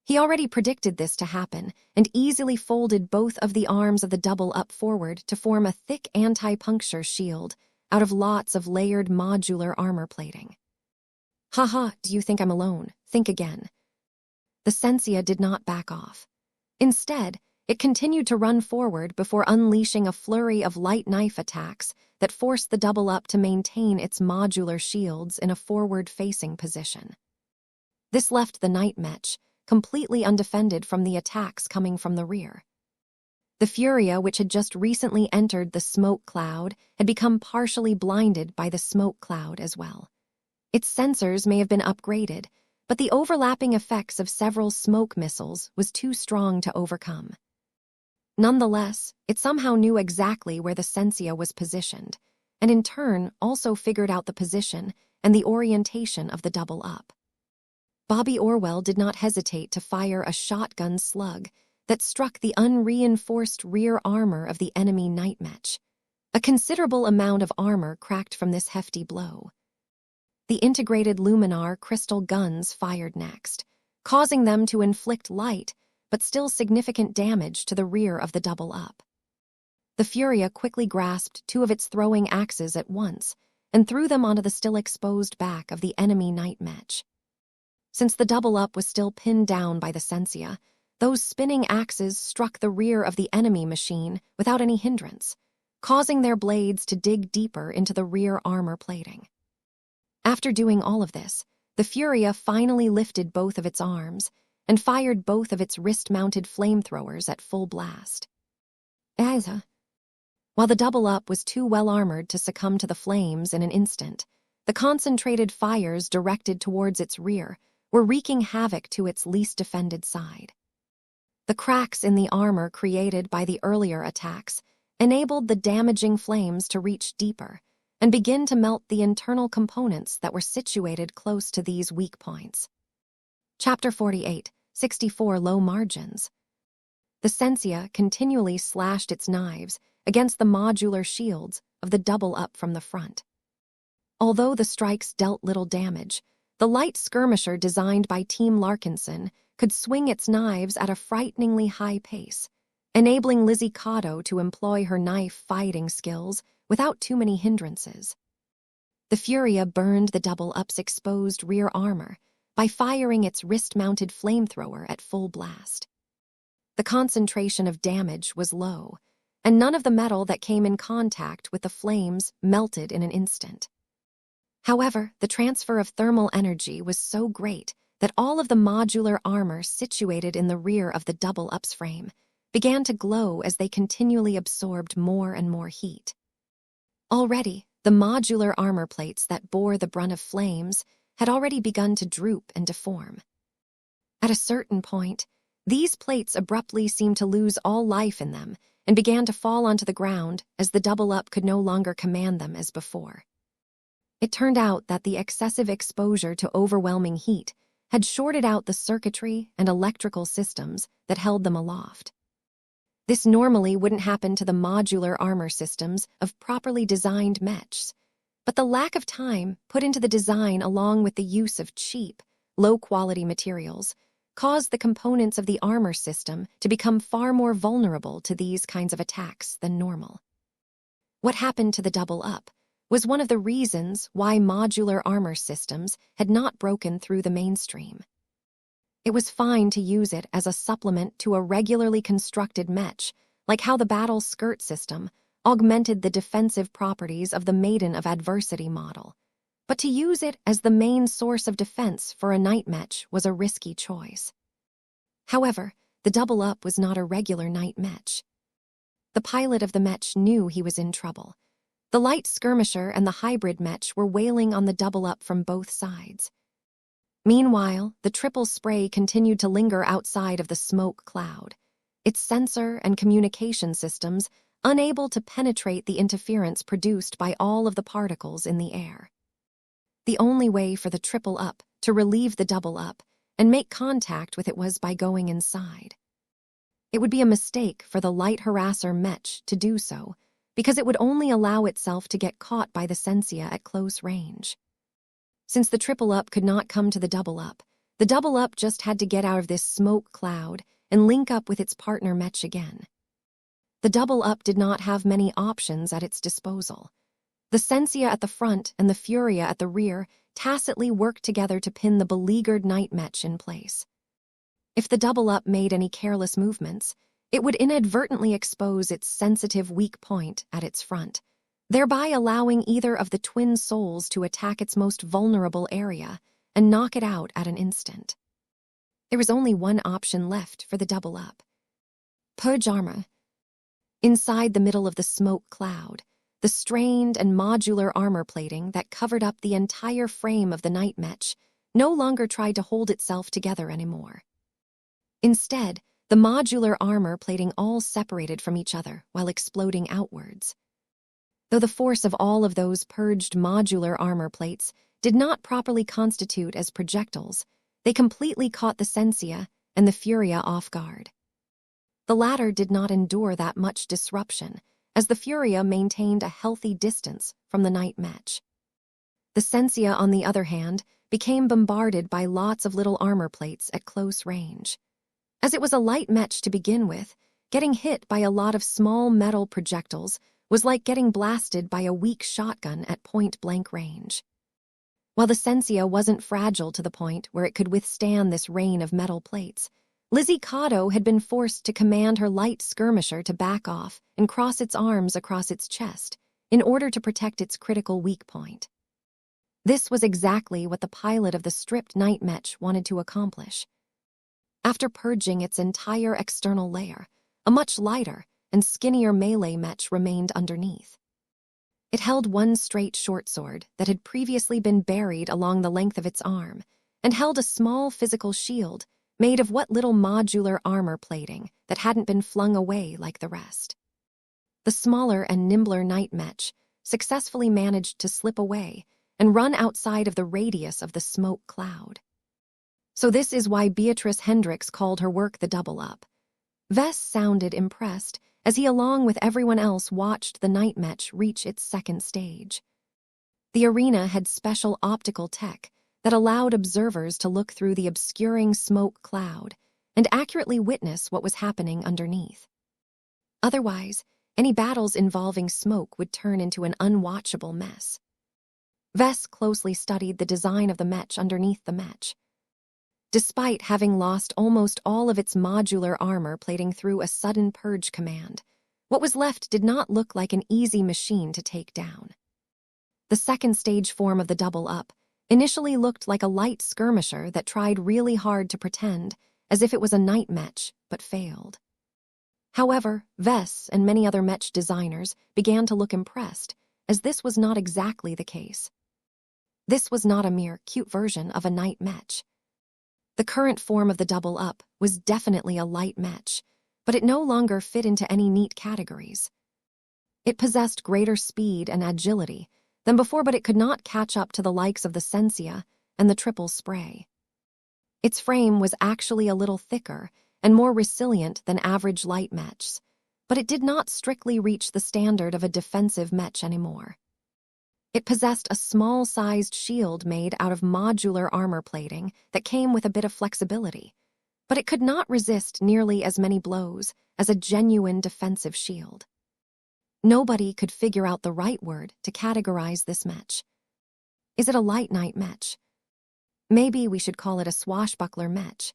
He already predicted this to happen and easily folded both of the arms of the double-up forward to form a thick anti-puncture shield out of lots of layered modular armor plating. "Haha, do you think I'm alone? Think again." The Sensia did not back off. Instead, it continued to run forward before unleashing a flurry of light knife attacks that forced the double-up to maintain its modular shields in a forward-facing position. This left the night mech completely undefended from the attacks coming from the rear. The Furia, which had just recently entered the smoke cloud, had become partially blinded by the smoke cloud as well. Its sensors may have been upgraded, but the overlapping effects of several smoke missiles was too strong to overcome. Nonetheless, it somehow knew exactly where the Sensia was positioned, and in turn also figured out the position and the orientation of the double-up. Bobby Orwell did not hesitate to fire a shotgun slug that struck the unreinforced rear armor of the enemy night mech. A considerable amount of armor cracked from this hefty blow. The integrated luminar crystal guns fired next, causing them to inflict light but still significant damage to the rear of the double-up. The Furia quickly grasped two of its throwing axes at once and threw them onto the still exposed back of the enemy night mech. Since the double-up was still pinned down by the Sensia, those spinning axes struck the rear of the enemy machine without any hindrance, causing their blades to dig deeper into the rear armor plating. After doing all of this, the Furia finally lifted both of its arms and fired both of its wrist-mounted flamethrowers at full blast. While the double-up was too well-armored to succumb to the flames in an instant, the concentrated fires directed towards its rear were wreaking havoc to its least defended side. The cracks in the armor created by the earlier attacks enabled the damaging flames to reach deeper and begin to melt the internal components that were situated close to these weak points. Chapter 48, 64 Low Margins. The Sensia continually slashed its knives against the modular shields of the double-up from the front. Although the strikes dealt little damage, the light skirmisher designed by Team Larkinson could swing its knives at a frighteningly high pace, enabling Lizzie Cotto to employ her knife fighting skills without too many hindrances. The Furia burned the double-up's exposed rear armor by firing its wrist-mounted flamethrower at full blast. The concentration of damage was low, and none of the metal that came in contact with the flames melted in an instant. However, the transfer of thermal energy was so great that all of the modular armor situated in the rear of the double-up's frame began to glow as they continually absorbed more and more heat. Already, the modular armor plates that bore the brunt of flames had already begun to droop and deform. At a certain point, these plates abruptly seemed to lose all life in them and began to fall onto the ground as the double-up could no longer command them as before. It turned out that the excessive exposure to overwhelming heat had shorted out the circuitry and electrical systems that held them aloft. This normally wouldn't happen to the modular armor systems of properly designed mechs, but the lack of time put into the design along with the use of cheap, low-quality materials caused the components of the armor system to become far more vulnerable to these kinds of attacks than normal. What happened to the double-up was one of the reasons why modular armor systems had not broken through the mainstream. It was fine to use it as a supplement to a regularly constructed mech, like how the battle skirt system augmented the defensive properties of the Maiden of Adversity model. But to use it as the main source of defense for a night mech was a risky choice. However, the double-up was not a regular night mech. The pilot of the mech knew he was in trouble. The light skirmisher and the hybrid mech were wailing on the double-up from both sides. Meanwhile, the triple spray continued to linger outside of the smoke cloud, its sensor and communication systems unable to penetrate the interference produced by all of the particles in the air. The only way for the triple-up to relieve the double-up and make contact with it was by going inside. It would be a mistake for the light harasser mech to do so, because it would only allow itself to get caught by the Sensia at close range. Since the triple-up could not come to the double-up just had to get out of this smoke cloud and link up with its partner mech again. The double-up did not have many options at its disposal. The Sensia at the front and the Furia at the rear tacitly worked together to pin the beleaguered night mech in place. If the double-up made any careless movements, it would inadvertently expose its sensitive weak point at its front, thereby allowing either of the twin souls to attack its most vulnerable area and knock it out at an instant. There was only one option left for the double-up. Purge armor. Inside the middle of the smoke cloud, the strained and modular armor plating that covered up the entire frame of the night mech no longer tried to hold itself together anymore. Instead, the modular armor plating all separated from each other while exploding outwards. Though the force of all of those purged modular armor plates did not properly constitute as projectiles, they completely caught the Sensia and the Furia off guard. The latter did not endure that much disruption, as the Furia maintained a healthy distance from the night Mech. The Sensia, on the other hand, became bombarded by lots of little armor plates at close range. As it was a light Mech to begin with, getting hit by a lot of small metal projectiles was like getting blasted by a weak shotgun at point-blank range. While the Sensia wasn't fragile to the point where it could withstand this rain of metal plates, Lizzie Cotto had been forced to command her light skirmisher to back off and cross its arms across its chest in order to protect its critical weak point. This was exactly what the pilot of the stripped night Mech wanted to accomplish. After purging its entire external layer, a much lighter and skinnier melee Mech remained underneath. It held one straight short sword that had previously been buried along the length of its arm, and held a small physical shield made of what little modular armor plating that hadn't been flung away like the rest. The smaller and nimbler night Mech successfully managed to slip away and run outside of the radius of the smoke cloud. So this is why Beatrice Hendricks called her work the double-up. Vess sounded impressed as he, along with everyone else, watched the night Mech reach its second stage. The arena had special optical tech that allowed observers to look through the obscuring smoke cloud and accurately witness what was happening underneath. Otherwise, any battles involving smoke would turn into an unwatchable mess. Vess closely studied the design of the Mech underneath the Mech. Despite having lost almost all of its modular armor plating through a sudden purge command, what was left did not look like an easy machine to take down. The second stage form of the double-up initially looked like a light skirmisher that tried really hard to pretend as if it was a night Mech, but failed. However, Vess and many other Mech designers began to look impressed, as this was not exactly the case. This was not a mere cute version of a night Mech. The current form of the double-up was definitely a light Mech, but it no longer fit into any neat categories. It possessed greater speed and agility than before, but it could not catch up to the likes of the Sensia and the triple spray. Its frame was actually a little thicker and more resilient than average light Mechs, but it did not strictly reach the standard of a defensive Mech anymore. It possessed a small-sized shield made out of modular armor plating that came with a bit of flexibility, but it could not resist nearly as many blows as a genuine defensive shield. Nobody could figure out the right word to categorize this Mech. Is it a light night Mech? Maybe we should call it a swashbuckler Mech.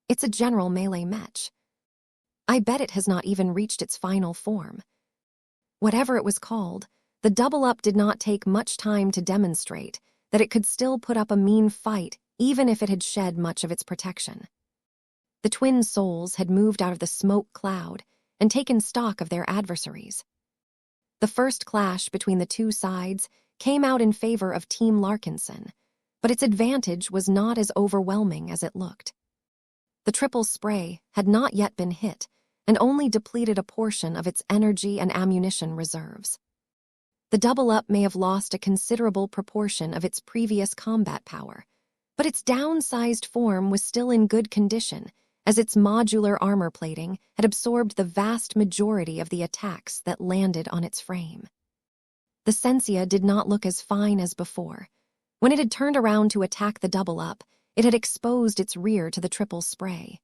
It's a general melee Mech. I bet it has not even reached its final form. Whatever it was called, the double-up did not take much time to demonstrate that it could still put up a mean fight even if it had shed much of its protection. The twin souls had moved out of the smoke cloud and taken stock of their adversaries. The first clash between the two sides came out in favor of Team Larkinson, but its advantage was not as overwhelming as it looked. The triple spray had not yet been hit and only depleted a portion of its energy and ammunition reserves. The double-up may have lost a considerable proportion of its previous combat power, but its downsized form was still in good condition, as its modular armor plating had absorbed the vast majority of the attacks that landed on its frame. The Sensia did not look as fine as before. When it had turned around to attack the double-up, it had exposed its rear to the triple spray.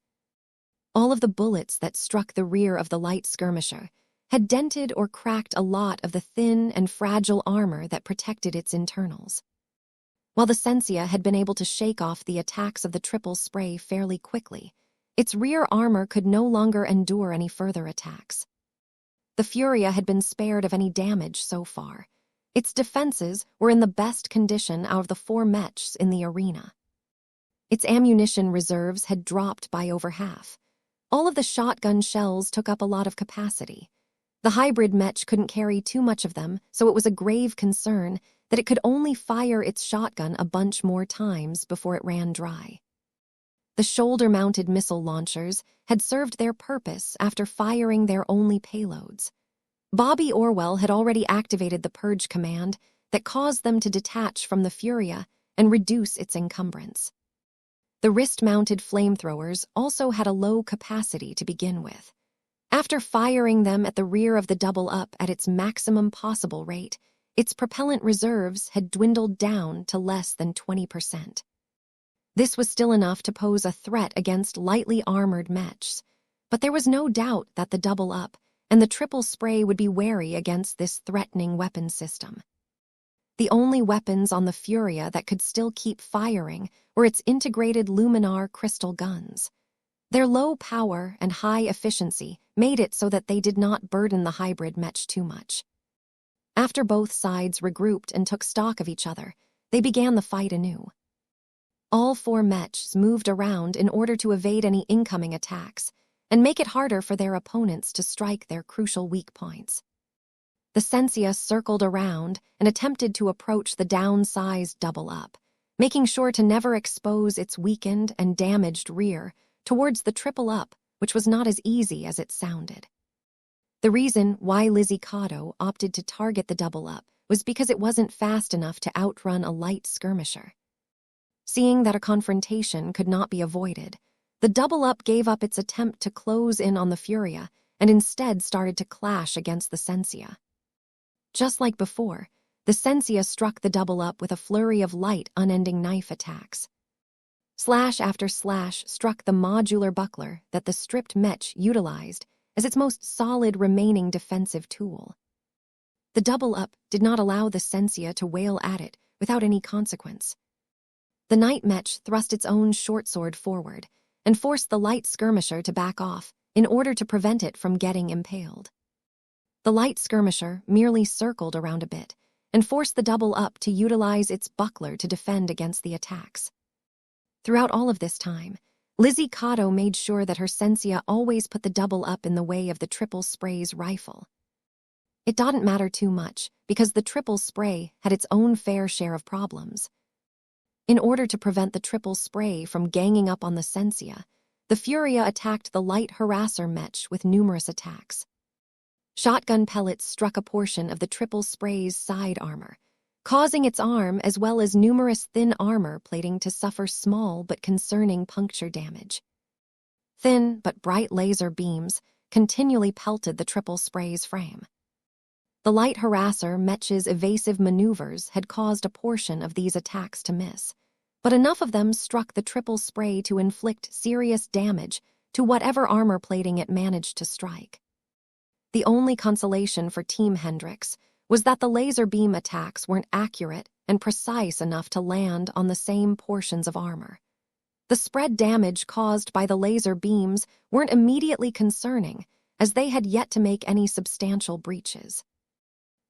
All of the bullets that struck the rear of the light skirmisher had dented or cracked a lot of the thin and fragile armor that protected its internals. While the Sensia had been able to shake off the attacks of the triple spray fairly quickly, its rear armor could no longer endure any further attacks. The Furia had been spared of any damage so far. Its defenses were in the best condition out of the 4 Mechs in the arena. Its ammunition reserves had dropped by over half. All of the shotgun shells took up a lot of capacity. The hybrid Mech couldn't carry too much of them, so it was a grave concern that it could only fire its shotgun a bunch more times before it ran dry. The shoulder-mounted missile launchers had served their purpose after firing their only payloads. Bobby Orwell had already activated the purge command that caused them to detach from the Furia and reduce its encumbrance. The wrist-mounted flamethrowers also had a low capacity to begin with. After firing them at the rear of the double-up at its maximum possible rate, its propellant reserves had dwindled down to less than 20%. This was still enough to pose a threat against lightly armored mechs, but there was no doubt that the double-up and the triple spray would be wary against this threatening weapon system. The only weapons on the Furia that could still keep firing were its integrated luminar crystal guns. Their low power and high efficiency made it so that they did not burden the hybrid mech too much. After both sides regrouped and took stock of each other, they began the fight anew. All four mechs moved around in order to evade any incoming attacks and make it harder for their opponents to strike their crucial weak points. The Sensia circled around and attempted to approach the downsized double-up, making sure to never expose its weakened and damaged rear towards the triple-up, which was not as easy as it sounded. The reason why Lizzie Cotto opted to target the double-up was because it wasn't fast enough to outrun a light skirmisher. Seeing that a confrontation could not be avoided, the double-up gave up its attempt to close in on the Furia and instead started to clash against the Sensia. Just like before, the Sensia struck the double-up with a flurry of light, unending knife attacks. Slash after slash struck the modular buckler that the stripped mech utilized as its most solid remaining defensive tool. The double-up did not allow the Sensia to wail at it without any consequence. The night mech thrust its own short sword forward and forced the light skirmisher to back off in order to prevent it from getting impaled. The light skirmisher merely circled around a bit and forced the double-up to utilize its buckler to defend against the attacks. Throughout all of this time, Lizzie Cotto made sure that her Sensia always put the double-up in the way of the triple spray's rifle. It didn't matter too much because the triple spray had its own fair share of problems. In order to prevent the triple spray from ganging up on the Sensia, the Furia attacked the light harasser mech with numerous attacks. Shotgun pellets struck a portion of the triple spray's side armor, causing its arm as well as numerous thin armor plating to suffer small but concerning puncture damage. Thin but bright laser beams continually pelted the triple spray's frame. The light harasser mech's evasive maneuvers had caused a portion of these attacks to miss, but enough of them struck the triple spray to inflict serious damage to whatever armor plating it managed to strike. The only consolation for Team Hendrix was that the laser beam attacks weren't accurate and precise enough to land on the same portions of armor. The spread damage caused by the laser beams weren't immediately concerning, as they had yet to make any substantial breaches.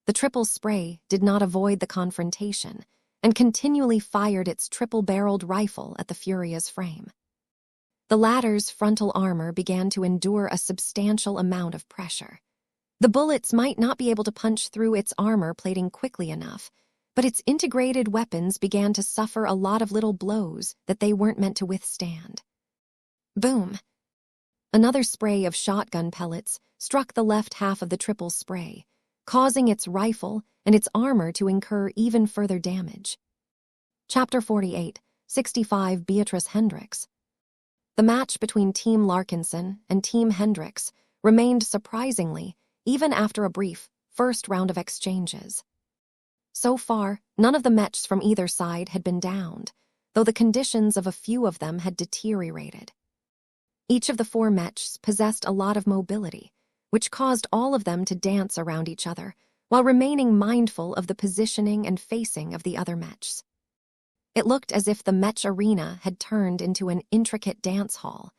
The triple spray did not avoid the confrontation and continually fired its triple-barreled rifle at the Furia's frame. The latter's frontal armor began to endure a substantial amount of pressure. The bullets might not be able to punch through its armor plating quickly enough, but its integrated weapons began to suffer a lot of little blows that they weren't meant to withstand. Boom! Another spray of shotgun pellets struck the left half of the triple spray, causing its rifle and its armor to incur even further damage. Chapter 48, 65 Beatrice Hendrix. The match between Team Larkinson and Team Hendrix remained surprisingly even after a brief first round of exchanges. So far, none of the mechs from either side had been downed, though the conditions of a few of them had deteriorated. Each of the four mechs possessed a lot of mobility, which caused all of them to dance around each other while remaining mindful of the positioning and facing of the other mechs. It looked as if the mech arena had turned into an intricate dance hall.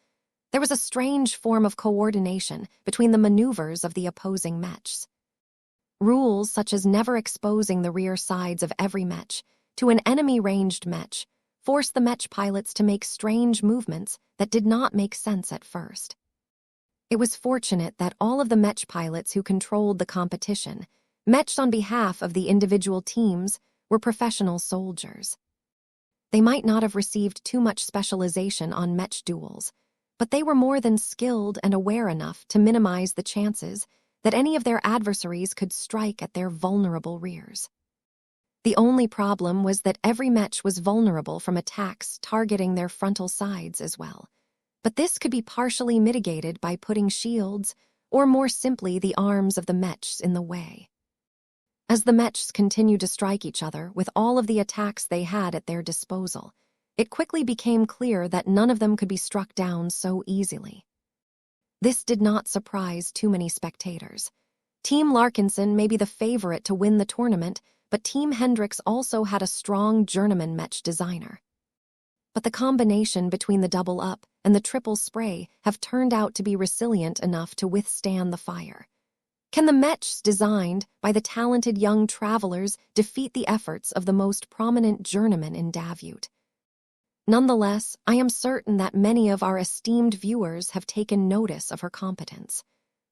There was a strange form of coordination between the maneuvers of the opposing mechs. Rules such as never exposing the rear sides of every mech to an enemy-ranged mech forced the mech pilots to make strange movements that did not make sense at first. It was fortunate that all of the mech pilots who controlled the competition, mechs on behalf of the individual teams, were professional soldiers. They might not have received too much specialization on mech duels, but they were more than skilled and aware enough to minimize the chances that any of their adversaries could strike at their vulnerable rears. The only problem was that every Mech was vulnerable from attacks targeting their frontal sides as well. But this could be partially mitigated by putting shields, or more simply the arms of the Mechs, in the way. As the Mechs continued to strike each other with all of the attacks they had at their disposal, it quickly became clear that none of them could be struck down so easily. This did not surprise too many spectators. Team Larkinson may be the favorite to win the tournament, but Team Hendrix also had a strong journeyman Mech designer. But the combination between the double up and the triple spray have turned out to be resilient enough to withstand the fire. Can the Mechs designed by the talented young travelers defeat the efforts of the most prominent journeyman in Davyut? Nonetheless, I am certain that many of our esteemed viewers have taken notice of her competence.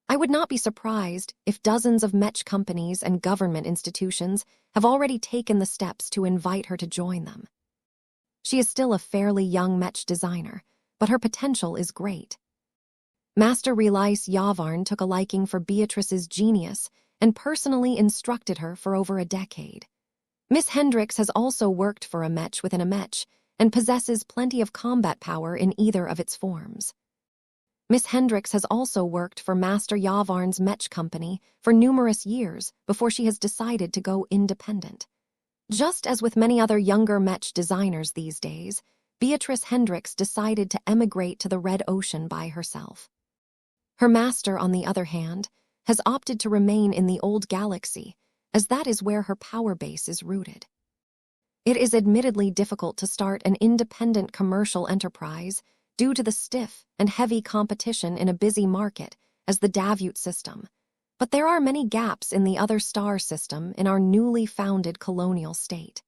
I would not be surprised if dozens of Mech companies and government institutions have already taken the steps to invite her to join them. She is still a fairly young Mech designer, but her potential is great. Master Relice Yavarn took a liking for Beatrice's genius and personally instructed her for over a decade. Miss Hendrix has also worked for a Mech within a Mech and possesses plenty of combat power in either of its forms. Miss Hendrix has also worked for Master Yavarn's Mech company for numerous years before she has decided to go independent. Just as with many other younger Mech designers these days, Beatrice Hendrix decided to emigrate to the Red Ocean by herself. Her master, on the other hand, has opted to remain in the old galaxy, as that is where her power base is rooted. It is admittedly difficult to start an independent commercial enterprise due to the stiff and heavy competition in a busy market as the Davyut system, but there are many gaps in the other star system in our newly founded colonial state.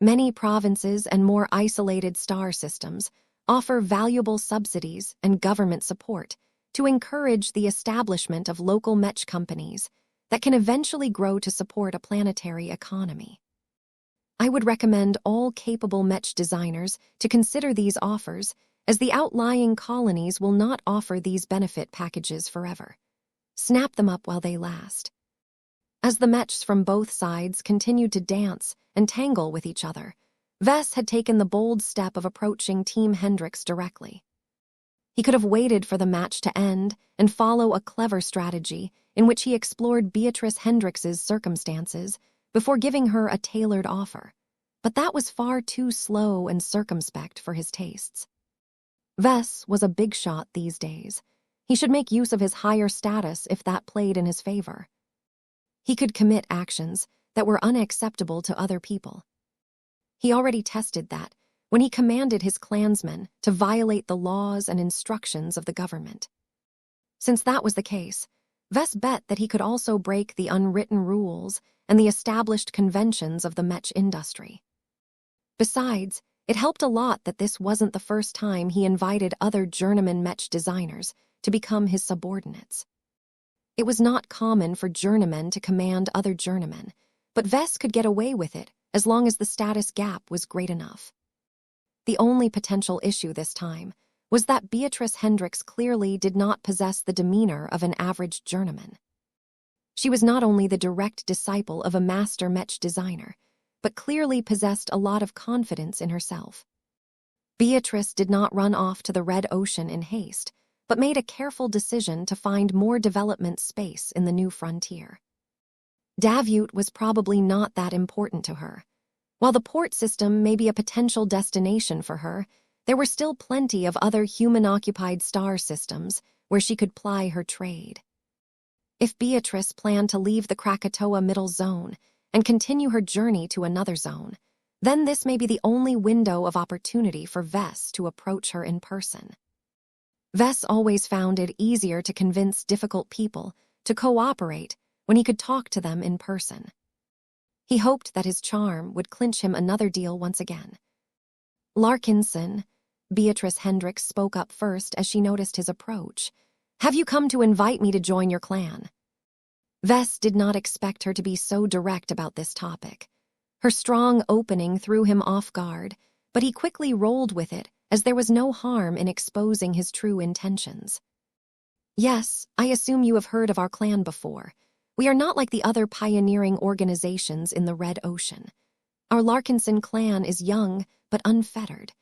Many provinces and more isolated star systems offer valuable subsidies and government support to encourage the establishment of local Mech companies that can eventually grow to support a planetary economy. I would recommend all capable Mech designers to consider these offers, as the outlying colonies will not offer these benefit packages forever. Snap them up while they last. As the Mechs from both sides continued to dance and tangle with each other, Vess had taken the bold step of approaching Team Hendrix directly. He could have waited for the match to end and follow a clever strategy in which he explored Beatrice Hendrix's circumstances before giving her a tailored offer, but that was far too slow and circumspect for his tastes. Vess was a big shot these days. He should make use of his higher status if that played in his favor. He could commit actions that were unacceptable to other people. He already tested that when he commanded his clansmen to violate the laws and instructions of the government. Since that was the case, Vess bet that he could also break the unwritten rules and the established conventions of the Mech industry. Besides, it helped a lot that this wasn't the first time he invited other journeyman Mech designers to become his subordinates. It was not common for journeymen to command other journeymen, but Vess could get away with it as long as the status gap was great enough. The only potential issue this time was that Beatrice Hendrix clearly did not possess the demeanor of an average journeyman. She was not only the direct disciple of a master Mech designer, but clearly possessed a lot of confidence in herself. Beatrice did not run off to the Red Ocean in haste, but made a careful decision to find more development space in the new frontier. Davyut was probably not that important to her. While the port system may be a potential destination for her, there were still plenty of other human-occupied star systems where she could ply her trade. If Beatrice planned to leave the Krakatoa Middle Zone and continue her journey to another zone, then this may be the only window of opportunity for Vess to approach her in person. Vess always found it easier to convince difficult people to cooperate when he could talk to them in person. He hoped that his charm would clinch him another deal once again. "Larkinson," Beatrice Hendrix spoke up first as she noticed his approach. "Have you come to invite me to join your clan?" Vess did not expect her to be so direct about this topic. Her strong opening threw him off guard, but he quickly rolled with it as there was no harm in exposing his true intentions. "Yes, I assume you have heard of our clan before. We are not like the other pioneering organizations in the Red Ocean. Our Larkinson clan is young but unfettered.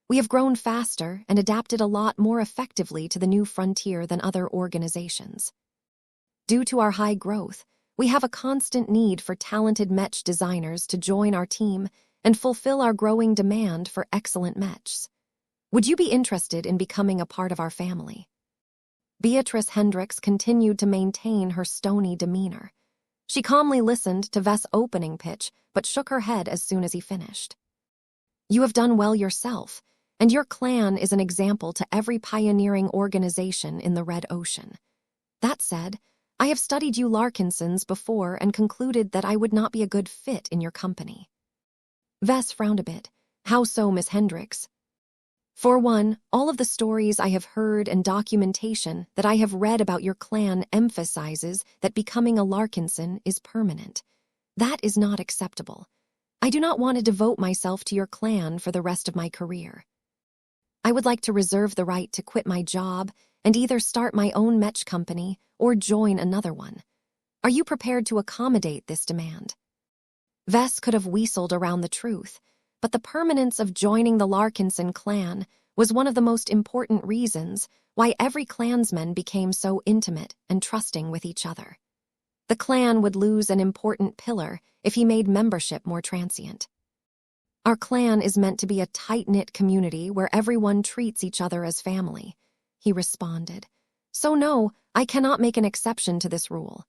We have grown faster and adapted a lot more effectively to the new frontier than other organizations. Due to our high growth, we have a constant need for talented Mech designers to join our team and fulfill our growing demand for excellent Mechs. Would you be interested in becoming a part of our family? Beatrice Hendricks continued to maintain her stony demeanor. She calmly listened to Vess' opening pitch, but shook her head as soon as he finished. You have done well yourself, and your clan is an example to every pioneering organization in the Red Ocean. That said, I have studied you Larkinsons before and concluded that I would not be a good fit in your company. Vess frowned a bit. How so, Miss Hendricks? For one, all of the stories I have heard and documentation that I have read about your clan emphasizes that becoming a Larkinson is permanent. That is not acceptable. I do not want to devote myself to your clan for the rest of my career. I would like to reserve the right to quit my job and either start my own Mech company or join another one. Are you prepared to accommodate this demand? Vess could have weaseled around the truth, but the permanence of joining the Larkinson clan was one of the most important reasons why every clansman became so intimate and trusting with each other. The clan would lose an important pillar if he made membership more transient. Our clan is meant to be a tight-knit community where everyone treats each other as family, he responded. So no, I cannot make an exception to this rule.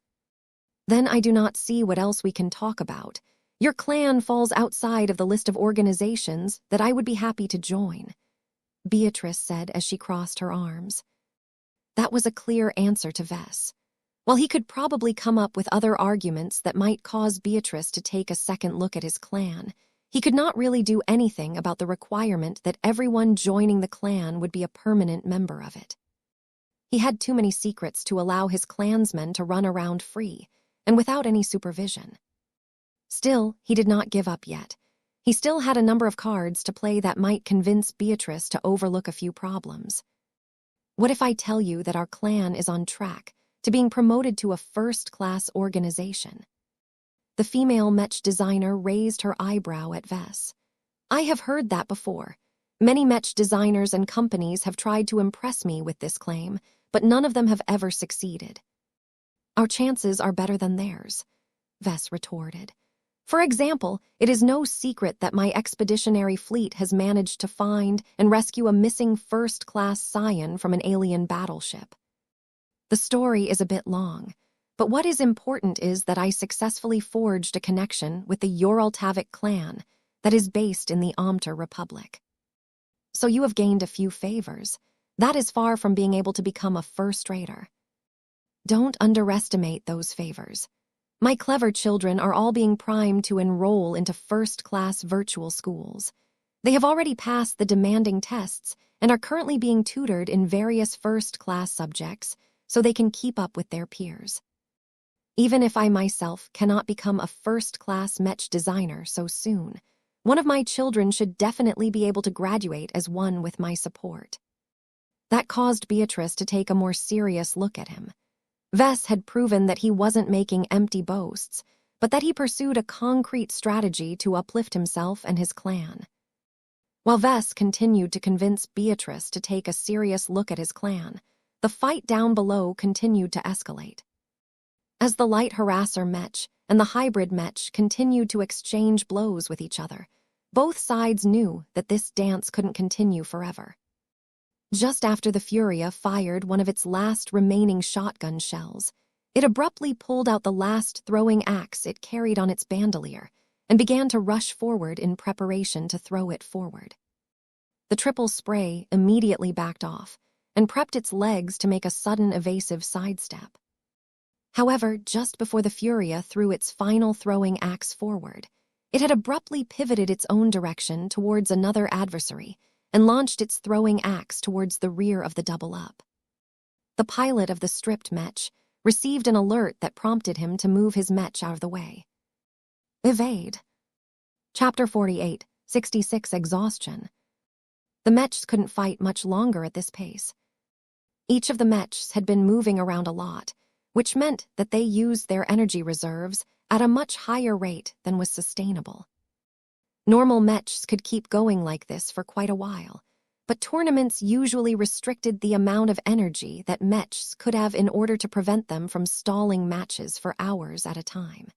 Then I do not see what else we can talk about. Your clan falls outside of the list of organizations that I would be happy to join, Beatrice said as she crossed her arms. That was a clear answer to Vess. While he could probably come up with other arguments that might cause Beatrice to take a second look at his clan, he could not really do anything about the requirement that everyone joining the clan would be a permanent member of it. He had too many secrets to allow his clansmen to run around free and without any supervision. Still, he did not give up yet. He still had a number of cards to play that might convince Beatrice to overlook a few problems. What if I tell you that our clan is on track to being promoted to a first-class organization? The female Mech designer raised her eyebrow at Vess. I have heard that before. Many Mech designers and companies have tried to impress me with this claim, but none of them have ever succeeded. Our chances are better than theirs, Vess retorted. For example, it is no secret that my expeditionary fleet has managed to find and rescue a missing first-class scion from an alien battleship. The story is a bit long, but what is important is that I successfully forged a connection with the Uraltavik clan that is based in the Omter Republic. So you have gained a few favors. That is far from being able to become a first-rater. Don't underestimate those favors. My clever children are all being primed to enroll into first-class virtual schools. They have already passed the demanding tests and are currently being tutored in various first-class subjects so they can keep up with their peers. Even if I myself cannot become a first-class Mech designer so soon, one of my children should definitely be able to graduate as one with my support. That caused Beatrice to take a more serious look at him. Vess had proven that he wasn't making empty boasts, but that he pursued a concrete strategy to uplift himself and his clan. While Vess continued to convince Beatrice to take a serious look at his clan, the fight down below continued to escalate. As the light harasser Mech and the hybrid Mech continued to exchange blows with each other, both sides knew that this dance couldn't continue forever. Just after the Furia fired one of its last remaining shotgun shells, it abruptly pulled out the last throwing axe it carried on its bandolier and began to rush forward in preparation to throw it forward. The triple spray immediately backed off and prepped its legs to make a sudden evasive sidestep. However, just before the Furia threw its final throwing axe forward, it had abruptly pivoted its own direction towards another adversary and launched its throwing axe towards the rear of the double-up. The pilot of the stripped Mech received an alert that prompted him to move his Mech out of the way. Evade. Chapter 48, 66 Exhaustion. The Mechs couldn't fight much longer at this pace. Each of the Mechs had been moving around a lot, which meant that they used their energy reserves at a much higher rate than was sustainable. Normal mechs could keep going like this for quite a while, but tournaments usually restricted the amount of energy that mechs could have in order to prevent them from stalling matches for hours at a time.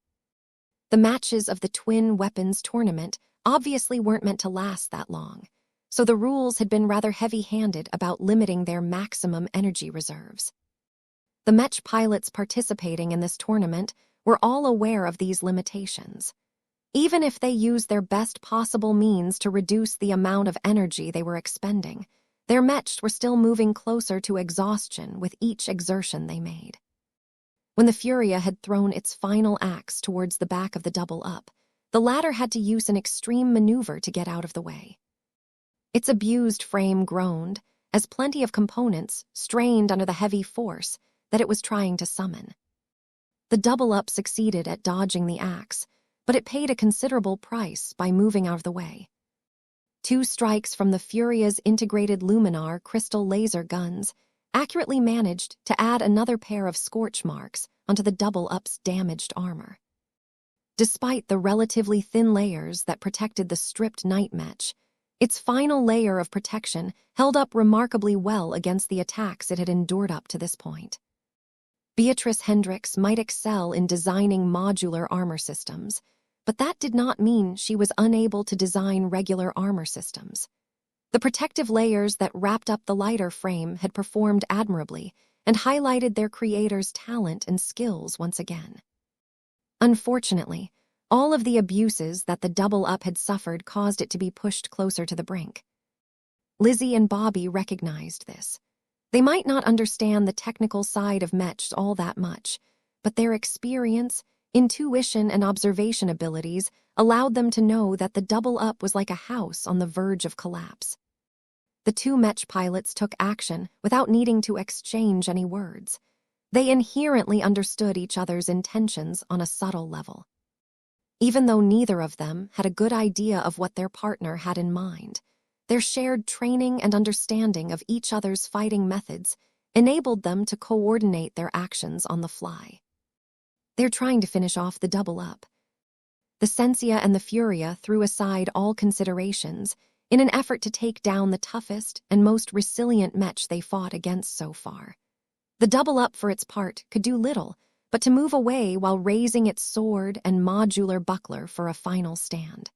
The matches of the Twin Weapons tournament obviously weren't meant to last that long, so the rules had been rather heavy-handed about limiting their maximum energy reserves. The mech pilots participating in this tournament were all aware of these limitations. Even if they used their best possible means to reduce the amount of energy they were expending, their mechs were still moving closer to exhaustion with each exertion they made. When the Furia had thrown its final axe towards the back of the double-up, the latter had to use an extreme maneuver to get out of the way. Its abused frame groaned as plenty of components strained under the heavy force that it was trying to summon. The double-up succeeded at dodging the axe, but it paid a considerable price by moving out of the way. 2 strikes from the Furia's integrated luminar crystal laser guns accurately managed to add another pair of scorch marks onto the double-up's damaged armor. Despite the relatively thin layers that protected the stripped night mech, its final layer of protection held up remarkably well against the attacks it had endured up to this point. Beatrice Hendricks might excel in designing modular armor systems, but that did not mean she was unable to design regular armor systems. The protective layers that wrapped up the lighter frame had performed admirably and highlighted their creator's talent and skills once again. Unfortunately, all of the abuses that the double-up had suffered caused it to be pushed closer to the brink. Lizzie and Bobby recognized this. They might not understand the technical side of mechs all that much, but their experience, intuition, and observation abilities allowed them to know that the double-up was like a house on the verge of collapse. The 2 mech pilots took action without needing to exchange any words. They inherently understood each other's intentions on a subtle level. Even though neither of them had a good idea of what their partner had in mind, their shared training and understanding of each other's fighting methods enabled them to coordinate their actions on the fly. They're trying to finish off the double-up. The Sensia and the Furia threw aside all considerations in an effort to take down the toughest and most resilient mech they fought against so far. The double-up, for its part, could do little but to move away while raising its sword and modular buckler for a final stand.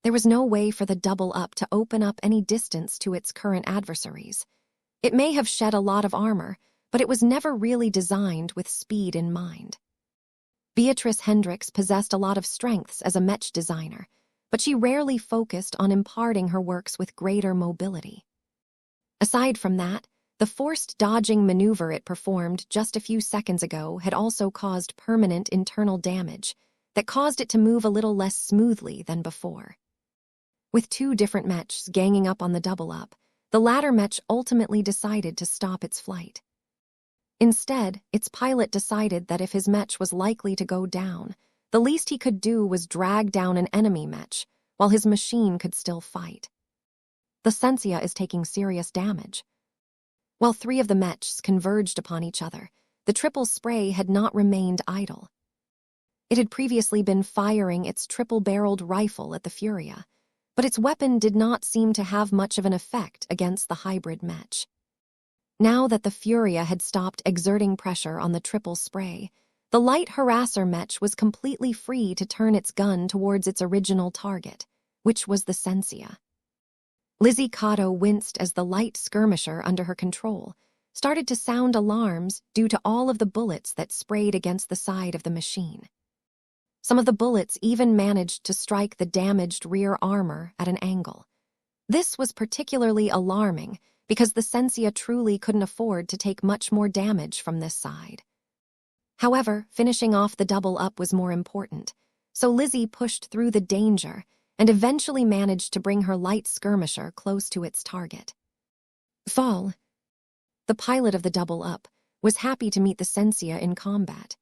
There was no way for the double-up to open up any distance to its current adversaries. It may have shed a lot of armor, but it was never really designed with speed in mind. Beatrice Hendricks possessed a lot of strengths as a mech designer, but she rarely focused on imparting her works with greater mobility. Aside from that, the forced dodging maneuver it performed just a few seconds ago had also caused permanent internal damage that caused it to move a little less smoothly than before. With 2 different mechs ganging up on the double-up, the latter mech ultimately decided to stop its flight. Instead, its pilot decided that if his mech was likely to go down, the least he could do was drag down an enemy mech while his machine could still fight. The Sensia is taking serious damage. While 3 of the mechs converged upon each other, the triple spray had not remained idle. It had previously been firing its triple-barreled rifle at the Furia, but its weapon did not seem to have much of an effect against the hybrid mech. Now that the Furia had stopped exerting pressure on the triple spray, the light harasser mech was completely free to turn its gun towards its original target, which was the Sensia. Lizzie Cotto winced as the light skirmisher under her control started to sound alarms due to all of the bullets that sprayed against the side of the machine. Some of the bullets even managed to strike the damaged rear armor at an angle. This was particularly alarming because the Sensia truly couldn't afford to take much more damage from this side. However, finishing off the double-up was more important, so Lizzie pushed through the danger and eventually managed to bring her light skirmisher close to its target. Fall. The pilot of the double-up was happy to meet the Sensia in combat.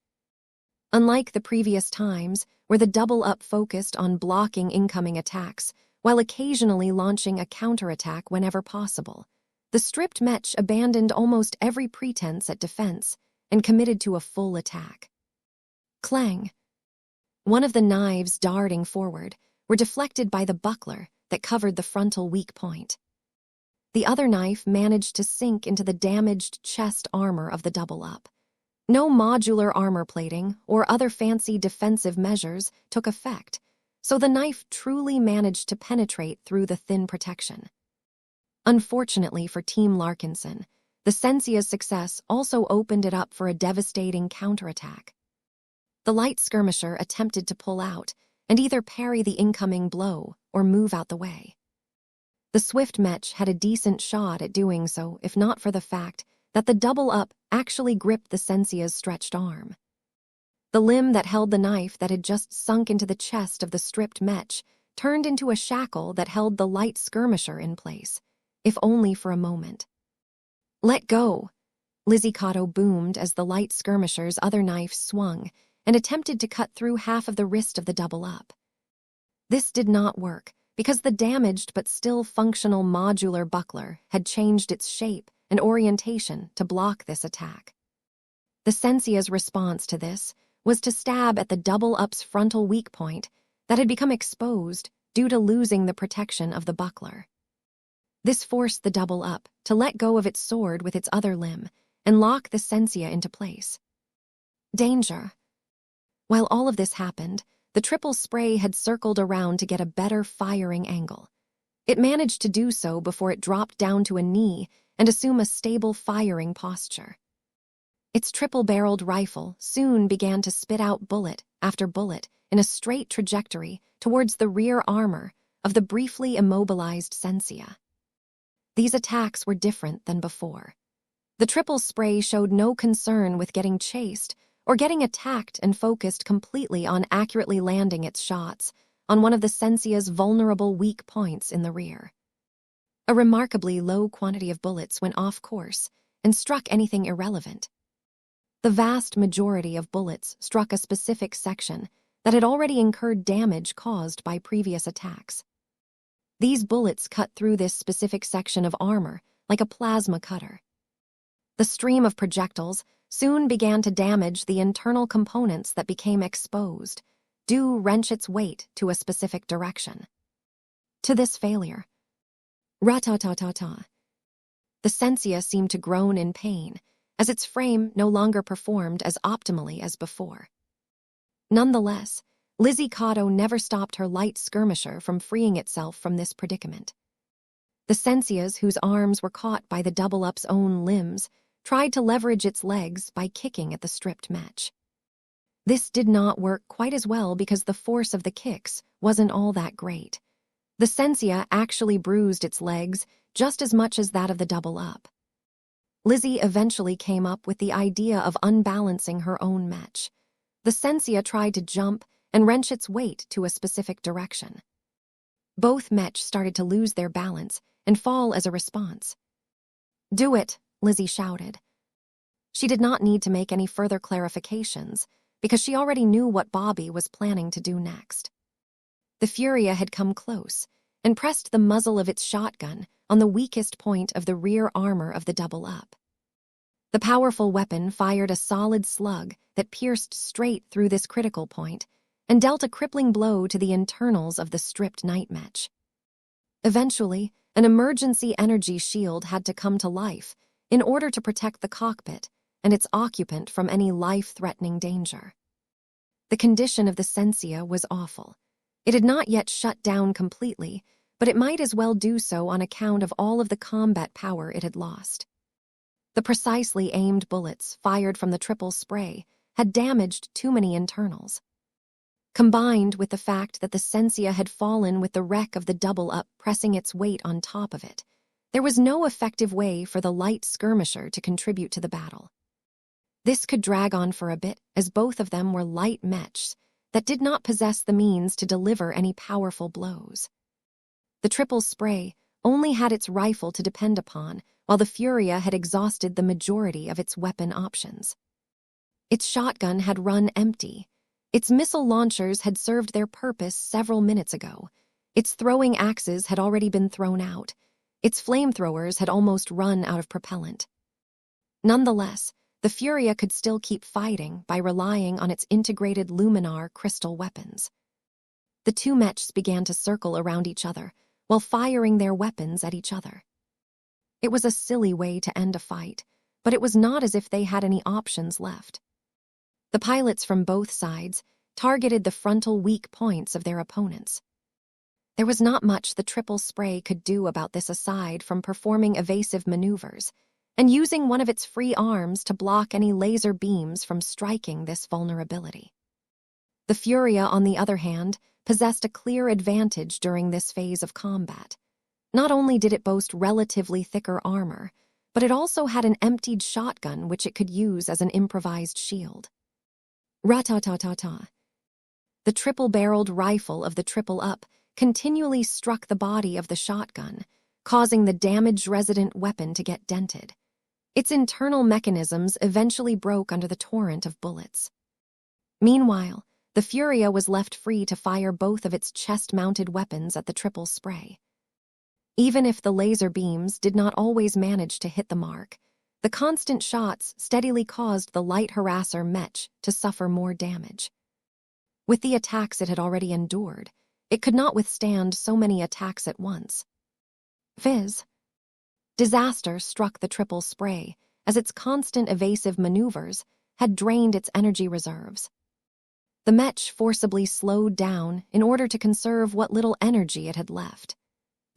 Unlike the previous times, where the double-up focused on blocking incoming attacks while occasionally launching a counterattack whenever possible, the stripped mech abandoned almost every pretense at defense and committed to a full attack. Clang! One of the knives darting forward were deflected by the buckler that covered the frontal weak point. The other knife managed to sink into the damaged chest armor of the double-up. No modular armor plating or other fancy defensive measures took effect, so the knife truly managed to penetrate through the thin protection. Unfortunately for Team Larkinson, the Sensia's success also opened it up for a devastating counterattack. The light skirmisher attempted to pull out and either parry the incoming blow or move out the way. The swift Mech had a decent shot at doing so, if not for the fact that the double-up actually gripped the Sensia's stretched arm. The limb that held the knife that had just sunk into the chest of the stripped Mech turned into a shackle that held the light skirmisher in place, if only for a moment. "Let go!" Lizzie-Kato boomed as the light skirmisher's other knife swung and attempted to cut through half of the wrist of the double-up. This did not work, because the damaged but still functional modular buckler had changed its shape and orientation to block this attack. The Sensia's response to this was to stab at the double-up's frontal weak point that had become exposed due to losing the protection of the buckler. This forced the double-up to let go of its sword with its other limb and lock the Sensia into place. Danger! While all of this happened, the triple spray had circled around to get a better firing angle. It managed to do so before it dropped down to a knee and assume a stable firing posture. Its triple-barreled rifle soon began to spit out bullet after bullet in a straight trajectory towards the rear armor of the briefly immobilized Sensia. These attacks were different than before. The triple spray showed no concern with getting chased or getting attacked and focused completely on accurately landing its shots on one of the Sensia's vulnerable weak points in the rear. A remarkably low quantity of bullets went off course and struck anything irrelevant. The vast majority of bullets struck a specific section that had already incurred damage caused by previous attacks. These bullets cut through this specific section of armor like a plasma cutter. The stream of projectiles soon began to damage the internal components that became exposed, due wrench its weight to a specific direction. To this failure, ra-ta-ta-ta-ta, the Sensia seemed to groan in pain, as its frame no longer performed as optimally as before. Nonetheless, Lizzie-Kato never stopped her light skirmisher from freeing itself from this predicament. The Sensias, whose arms were caught by the double-up's own limbs, tried to leverage its legs by kicking at the stripped Mech. This did not work quite as well because the force of the kicks wasn't all that great. The Sensia actually bruised its legs just as much as that of the double-up. Lizzie eventually came up with the idea of unbalancing her own Mech. The Sensia tried to jump and wrench its weight to a specific direction. Both Mech started to lose their balance and fall as a response. "Do it," Lizzie shouted. She did not need to make any further clarifications because she already knew what Bobby was planning to do next. The Furia had come close and pressed the muzzle of its shotgun on the weakest point of the rear armor of the double-up. The powerful weapon fired a solid slug that pierced straight through this critical point and dealt a crippling blow to the internals of the stripped night Mech. Eventually, an emergency energy shield had to come to life in order to protect the cockpit and its occupant from any life-threatening danger. The condition of the Sensia was awful. It had not yet shut down completely, but it might as well do so on account of all of the combat power it had lost. The precisely aimed bullets fired from the triple spray had damaged too many internals. Combined with the fact that the Sensia had fallen with the wreck of the double-up pressing its weight on top of it, there was no effective way for the light skirmisher to contribute to the battle. This could drag on for a bit, as both of them were light Mechs that did not possess the means to deliver any powerful blows. The triple spray only had its rifle to depend upon, while the Furia had exhausted the majority of its weapon options. Its shotgun had run empty. Its missile launchers had served their purpose several minutes ago. Its throwing axes had already been thrown out. Its flamethrowers had almost run out of propellant. Nonetheless, the Furia could still keep fighting by relying on its integrated luminar crystal weapons. The two mechs began to circle around each other while firing their weapons at each other. It was a silly way to end a fight, but it was not as if they had any options left. The pilots from both sides targeted the frontal weak points of their opponents. There was not much the triple spray could do about this aside from performing evasive maneuvers and using one of its free arms to block any laser beams from striking this vulnerability. The Furia, on the other hand, possessed a clear advantage during this phase of combat. Not only did it boast relatively thicker armor, but it also had an emptied shotgun which it could use as an improvised shield. Ra-ta-ta-ta-ta. The triple-barreled rifle of the triple-up continually struck the body of the shotgun, causing the damage-resident weapon to get dented. Its internal mechanisms eventually broke under the torrent of bullets. Meanwhile, the Furia was left free to fire both of its chest-mounted weapons at the triple spray. Even if the laser beams did not always manage to hit the mark, the constant shots steadily caused the light harasser Mech to suffer more damage. With the attacks it had already endured, it could not withstand so many attacks at once. Viz. Disaster struck the triple spray as its constant evasive maneuvers had drained its energy reserves. The Mech forcibly slowed down in order to conserve what little energy it had left.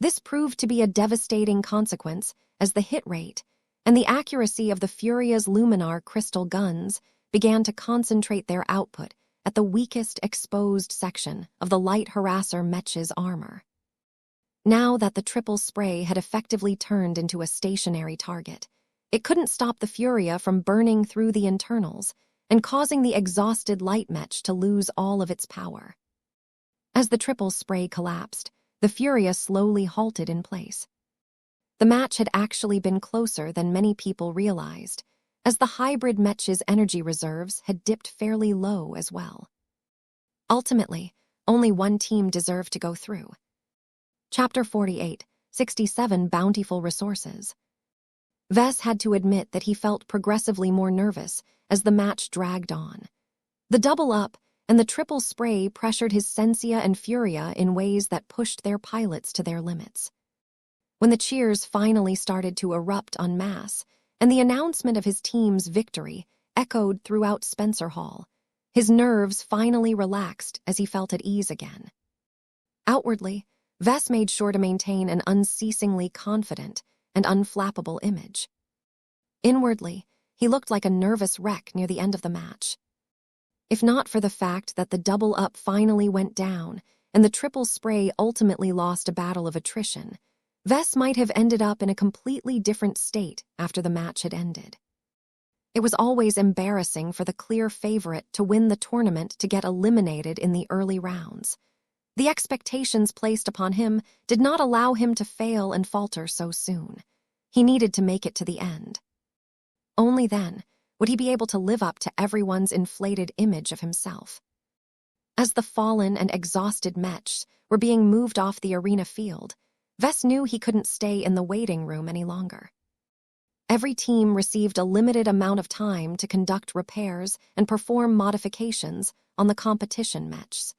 This proved to be a devastating consequence as the hit rate and the accuracy of the Furia's luminar crystal guns began to concentrate their output at the weakest exposed section of the light harasser Mech's armor. Now that the triple spray had effectively turned into a stationary target, it couldn't stop the Furia from burning through the internals and causing the exhausted light Mech to lose all of its power. As the triple spray collapsed, the Furia slowly halted in place. The match had actually been closer than many people realized, as the hybrid Mech's energy reserves had dipped fairly low as well. Ultimately, only one team deserved to go through. Chapter 48, 67 Bountiful Resources. Vess had to admit that he felt progressively more nervous as the match dragged on. The double up and the triple spray pressured his Sensia and Furia in ways that pushed their pilots to their limits. When the cheers finally started to erupt en masse, and the announcement of his team's victory echoed throughout Spencer Hall, his nerves finally relaxed as he felt at ease again. Outwardly, Vess made sure to maintain an unceasingly confident and unflappable image. Inwardly, he looked like a nervous wreck near the end of the match. If not for the fact that the double-up finally went down and the triple spray ultimately lost a battle of attrition, Vess might have ended up in a completely different state after the match had ended. It was always embarrassing for the clear favorite to win the tournament to get eliminated in the early rounds. The expectations placed upon him did not allow him to fail and falter so soon. He needed to make it to the end. Only then would he be able to live up to everyone's inflated image of himself. As the fallen and exhausted Mechs were being moved off the arena field, Vess knew he couldn't stay in the waiting room any longer. Every team received a limited amount of time to conduct repairs and perform modifications on the competition Mechs.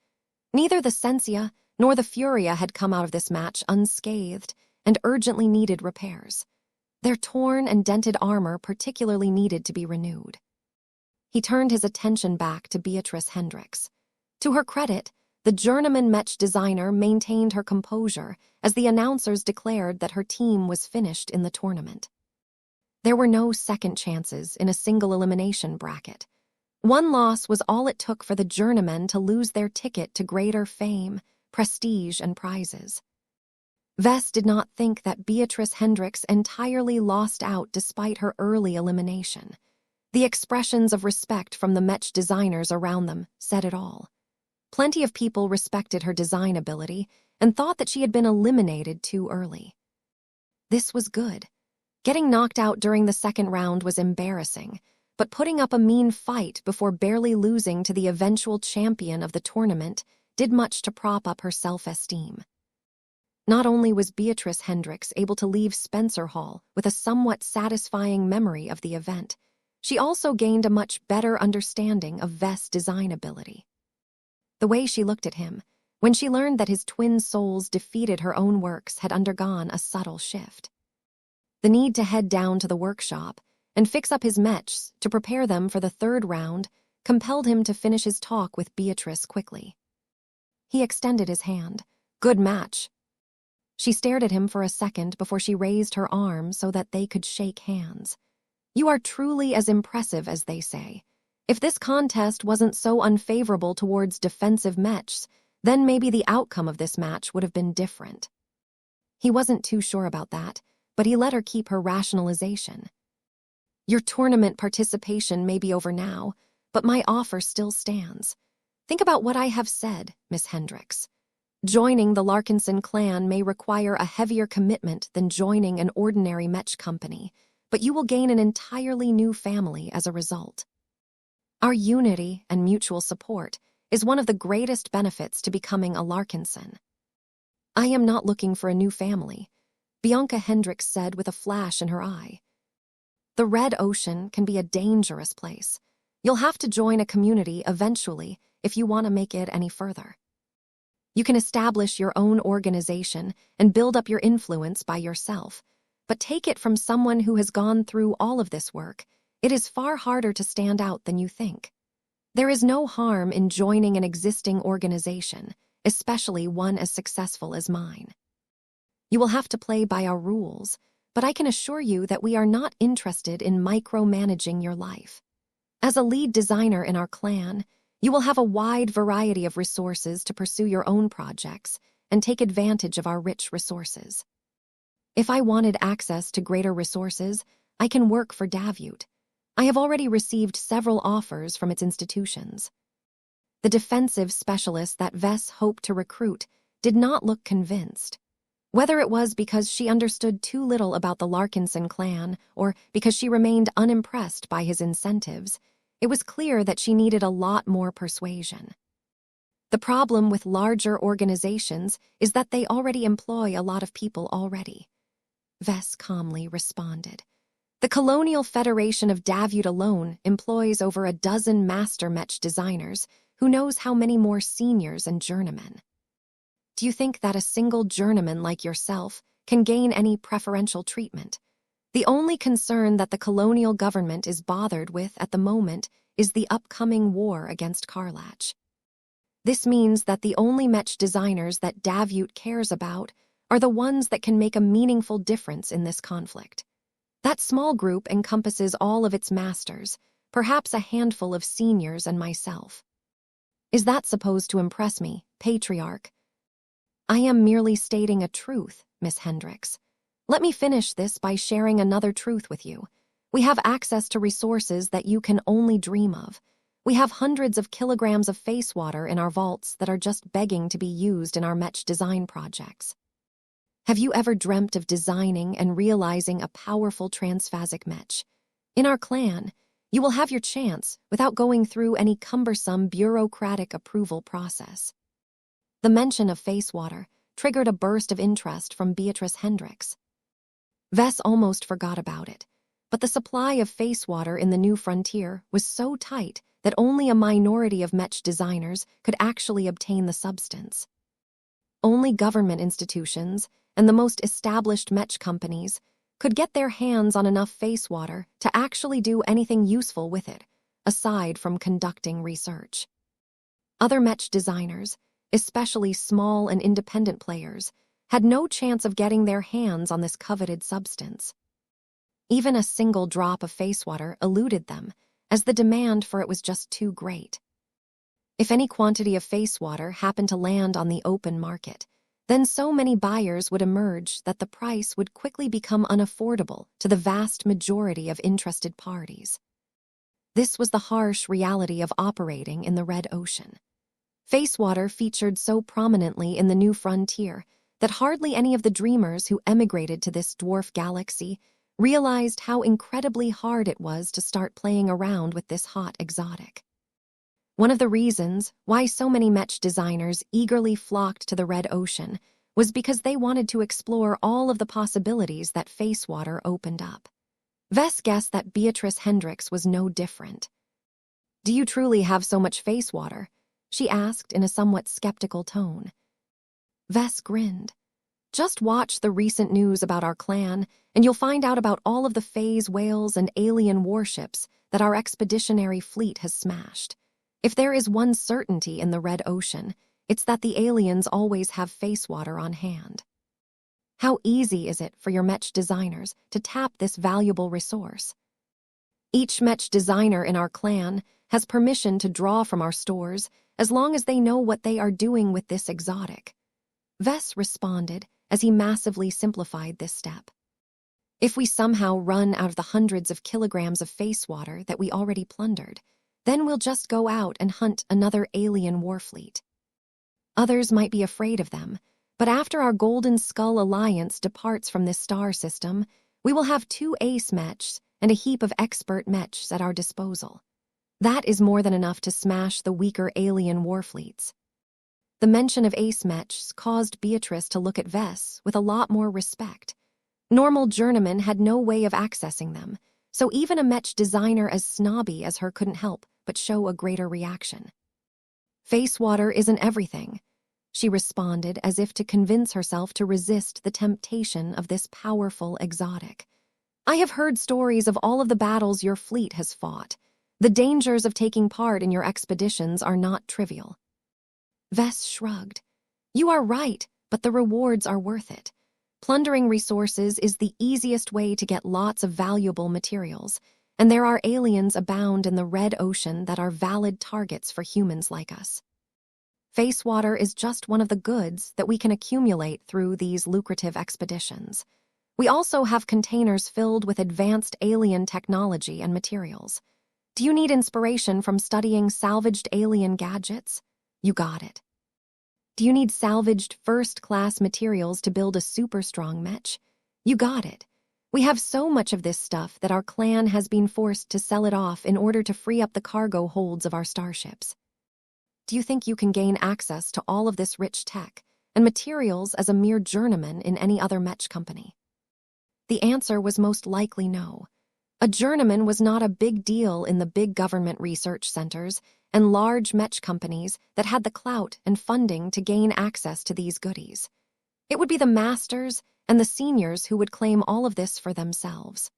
Neither the Sensia nor the Furia had come out of this match unscathed and urgently needed repairs. Their torn and dented armor particularly needed to be renewed. He turned his attention back to Beatrice Hendricks. To her credit, the journeyman Mech designer maintained her composure as the announcers declared that her team was finished in the tournament. There were no second chances in a single elimination bracket. One loss was all it took for the journeymen to lose their ticket to greater fame, prestige, and prizes. Vess did not think that Beatrice Hendricks entirely lost out despite her early elimination. The expressions of respect from the Mech designers around them said it all. Plenty of people respected her design ability and thought that she had been eliminated too early. This was good. Getting knocked out during the second round was embarrassing, but putting up a mean fight before barely losing to the eventual champion of the tournament did much to prop up her self-esteem. Not only was Beatrice Hendricks able to leave Spencer Hall with a somewhat satisfying memory of the event, She also gained a much better understanding of Vess' design ability. The way she looked at him, when she learned that his twin souls defeated her own works, had undergone a subtle shift. The need to head down to the workshop and fix up his mechs to prepare them for the third round compelled him to finish his talk with Beatrice quickly. He extended his hand. "Good match." She stared at him for a second before she raised her arm so that they could shake hands. "You are truly as impressive as they say. If this contest wasn't so unfavorable towards defensive mechs, then maybe the outcome of this match would have been different." He wasn't too sure about that, but he let her keep her rationalization. "Your tournament participation may be over now, but my offer still stands. Think about what I have said, Miss Hendricks. Joining the Larkinson clan may require a heavier commitment than joining an ordinary mech company, but you will gain an entirely new family as a result. Our unity and mutual support is one of the greatest benefits to becoming a Larkinson." "I am not looking for a new family," Bianca Hendricks said with a flash in her eye. "The Red Ocean can be a dangerous place. You'll have to join a community eventually if you want to make it any further. You can establish your own organization and build up your influence by yourself, but take it from someone who has gone through all of this work, it is far harder to stand out than you think. There is no harm in joining an existing organization, especially one as successful as mine. You will have to play by our rules, but I can assure you that we are not interested in micromanaging your life. As a lead designer in our clan, you will have a wide variety of resources to pursue your own projects and take advantage of our rich resources. If I wanted access to greater resources, I can work for Davut. I have already received several offers from its institutions." The defensive specialist that Vess hoped to recruit did not look convinced. Whether it was because she understood too little about the Larkinson clan or because she remained unimpressed by his incentives, it was clear that she needed a lot more persuasion. The problem with larger organizations is that they already employ a lot of people already. Vess calmly responded. "The Colonial Federation of Davut alone employs over a dozen master mech designers, who knows how many more seniors and journeymen. Do you think that a single journeyman like yourself can gain any preferential treatment? The only concern that the colonial government is bothered with at the moment is the upcoming war against Karlach. This means that the only mech designers that Davut cares about are the ones that can make a meaningful difference in this conflict. That small group encompasses all of its masters, perhaps a handful of seniors and myself. Is that supposed to impress me, Patriarch? I am merely stating a truth, Miss Hendricks. Let me finish this by sharing another truth with you. We have access to resources that you can only dream of. We have hundreds of kilograms of face water in our vaults that are just begging to be used in our mech design projects. Have you ever dreamt of designing and realizing a powerful transphasic mech? In our clan, you will have your chance without going through any cumbersome bureaucratic approval process." The mention of face water triggered a burst of interest from Beatrice Hendricks. Vess almost forgot about it, but the supply of face water in the new frontier was so tight that only a minority of mech designers could actually obtain the substance. Only government institutions and the most established mech companies could get their hands on enough face water to actually do anything useful with it, aside from conducting research. Other mech designers, especially small and independent players, had no chance of getting their hands on this coveted substance. Even a single drop of face water eluded them, as the demand for it was just too great. If any quantity of face water happened to land on the open market, then so many buyers would emerge that the price would quickly become unaffordable to the vast majority of interested parties. This was the harsh reality of operating in the Red Ocean. Face water featured so prominently in the new frontier that hardly any of the dreamers who emigrated to this dwarf galaxy realized how incredibly hard it was to start playing around with this hot exotic. One of the reasons why so many mech designers eagerly flocked to the Red Ocean was because they wanted to explore all of the possibilities that face water opened up. Vess guessed that Beatrice Hendricks was no different. "Do you truly have so much face water?" she asked in a somewhat skeptical tone. Vess grinned. "Just watch the recent news about our clan, and you'll find out about all of the phase whales and alien warships that our expeditionary fleet has smashed. If there is one certainty in the Red Ocean, it's that the aliens always have face water on hand. How easy is it for your Mech designers to tap this valuable resource? Each Mech designer in our clan has permission to draw from our stores as long as they know what they are doing with this exotic." Vess responded as he massively simplified this step. "If we somehow run out of the hundreds of kilograms of face water that we already plundered, then we'll just go out and hunt another alien warfleet. Others might be afraid of them, but after our Golden Skull Alliance departs from this star system, we will have 2 ace mechs and a heap of expert mechs at our disposal. That is more than enough to smash the weaker alien warfleets." The mention of ace mechs caused Beatrice to look at Vess with a lot more respect. Normal journeymen had no way of accessing them, so even a Mech designer as snobby as her couldn't help but show a greater reaction. "Face water isn't everything," she responded as if to convince herself to resist the temptation of this powerful exotic. "I have heard stories of all of the battles your fleet has fought. The dangers of taking part in your expeditions are not trivial." Vess shrugged. "You are right, but the rewards are worth it. Plundering resources is the easiest way to get lots of valuable materials, and there are aliens abound in the Red Ocean that are valid targets for humans like us. Face water is just one of the goods that we can accumulate through these lucrative expeditions. We also have containers filled with advanced alien technology and materials. Do you need inspiration from studying salvaged alien gadgets? You got it. Do you need salvaged first-class materials to build a super-strong mech? You got it. We have so much of this stuff that our clan has been forced to sell it off in order to free up the cargo holds of our starships. Do you think you can gain access to all of this rich tech and materials as a mere journeyman in any other Mech company?" The answer was most likely no. A journeyman was not a big deal in the big government research centers and large Mech companies that had the clout and funding to gain access to these goodies. It would be the masters and the seniors who would claim all of this for themselves.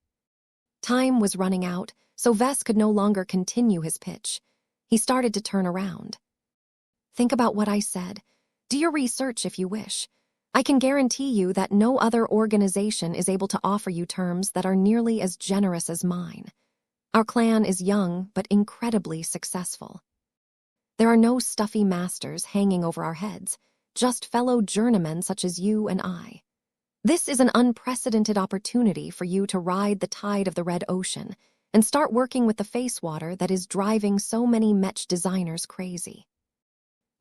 Time was running out, so Vess could no longer continue his pitch. He started to turn around. "Think about what I said. Do your research if you wish. I can guarantee you that no other organization is able to offer you terms that are nearly as generous as mine. Our clan is young but incredibly successful. There are no stuffy masters hanging over our heads, just fellow journeymen such as you and I. This is an unprecedented opportunity for you to ride the tide of the Red Ocean and start working with the face water that is driving so many Mech designers crazy."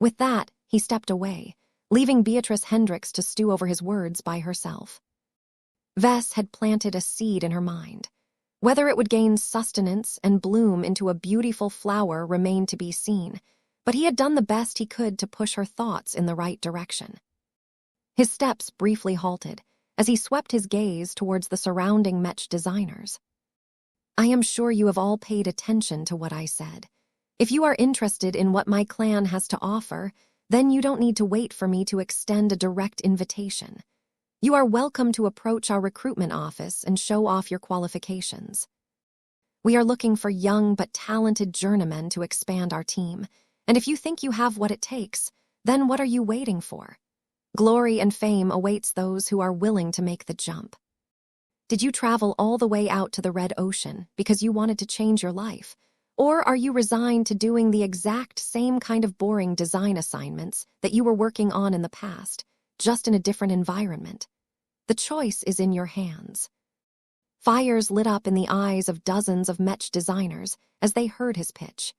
With that, he stepped away, leaving Beatrice Hendricks to stew over his words by herself. Vess had planted a seed in her mind. Whether it would gain sustenance and bloom into a beautiful flower remained to be seen, but he had done the best he could to push her thoughts in the right direction. His steps briefly halted as he swept his gaze towards the surrounding Mech designers. "I am sure you have all paid attention to what I said. If you are interested in what my clan has to offer, then you don't need to wait for me to extend a direct invitation. You are welcome to approach our recruitment office and show off your qualifications. We are looking for young but talented journeymen to expand our team, and if you think you have what it takes, then what are you waiting for? Glory and fame awaits those who are willing to make the jump. Did you travel all the way out to the Red Ocean because you wanted to change your life? Or are you resigned to doing the exact same kind of boring design assignments that you were working on in the past, just in a different environment? The choice is in your hands." Fires lit up in the eyes of dozens of Mech designers as they heard his pitch.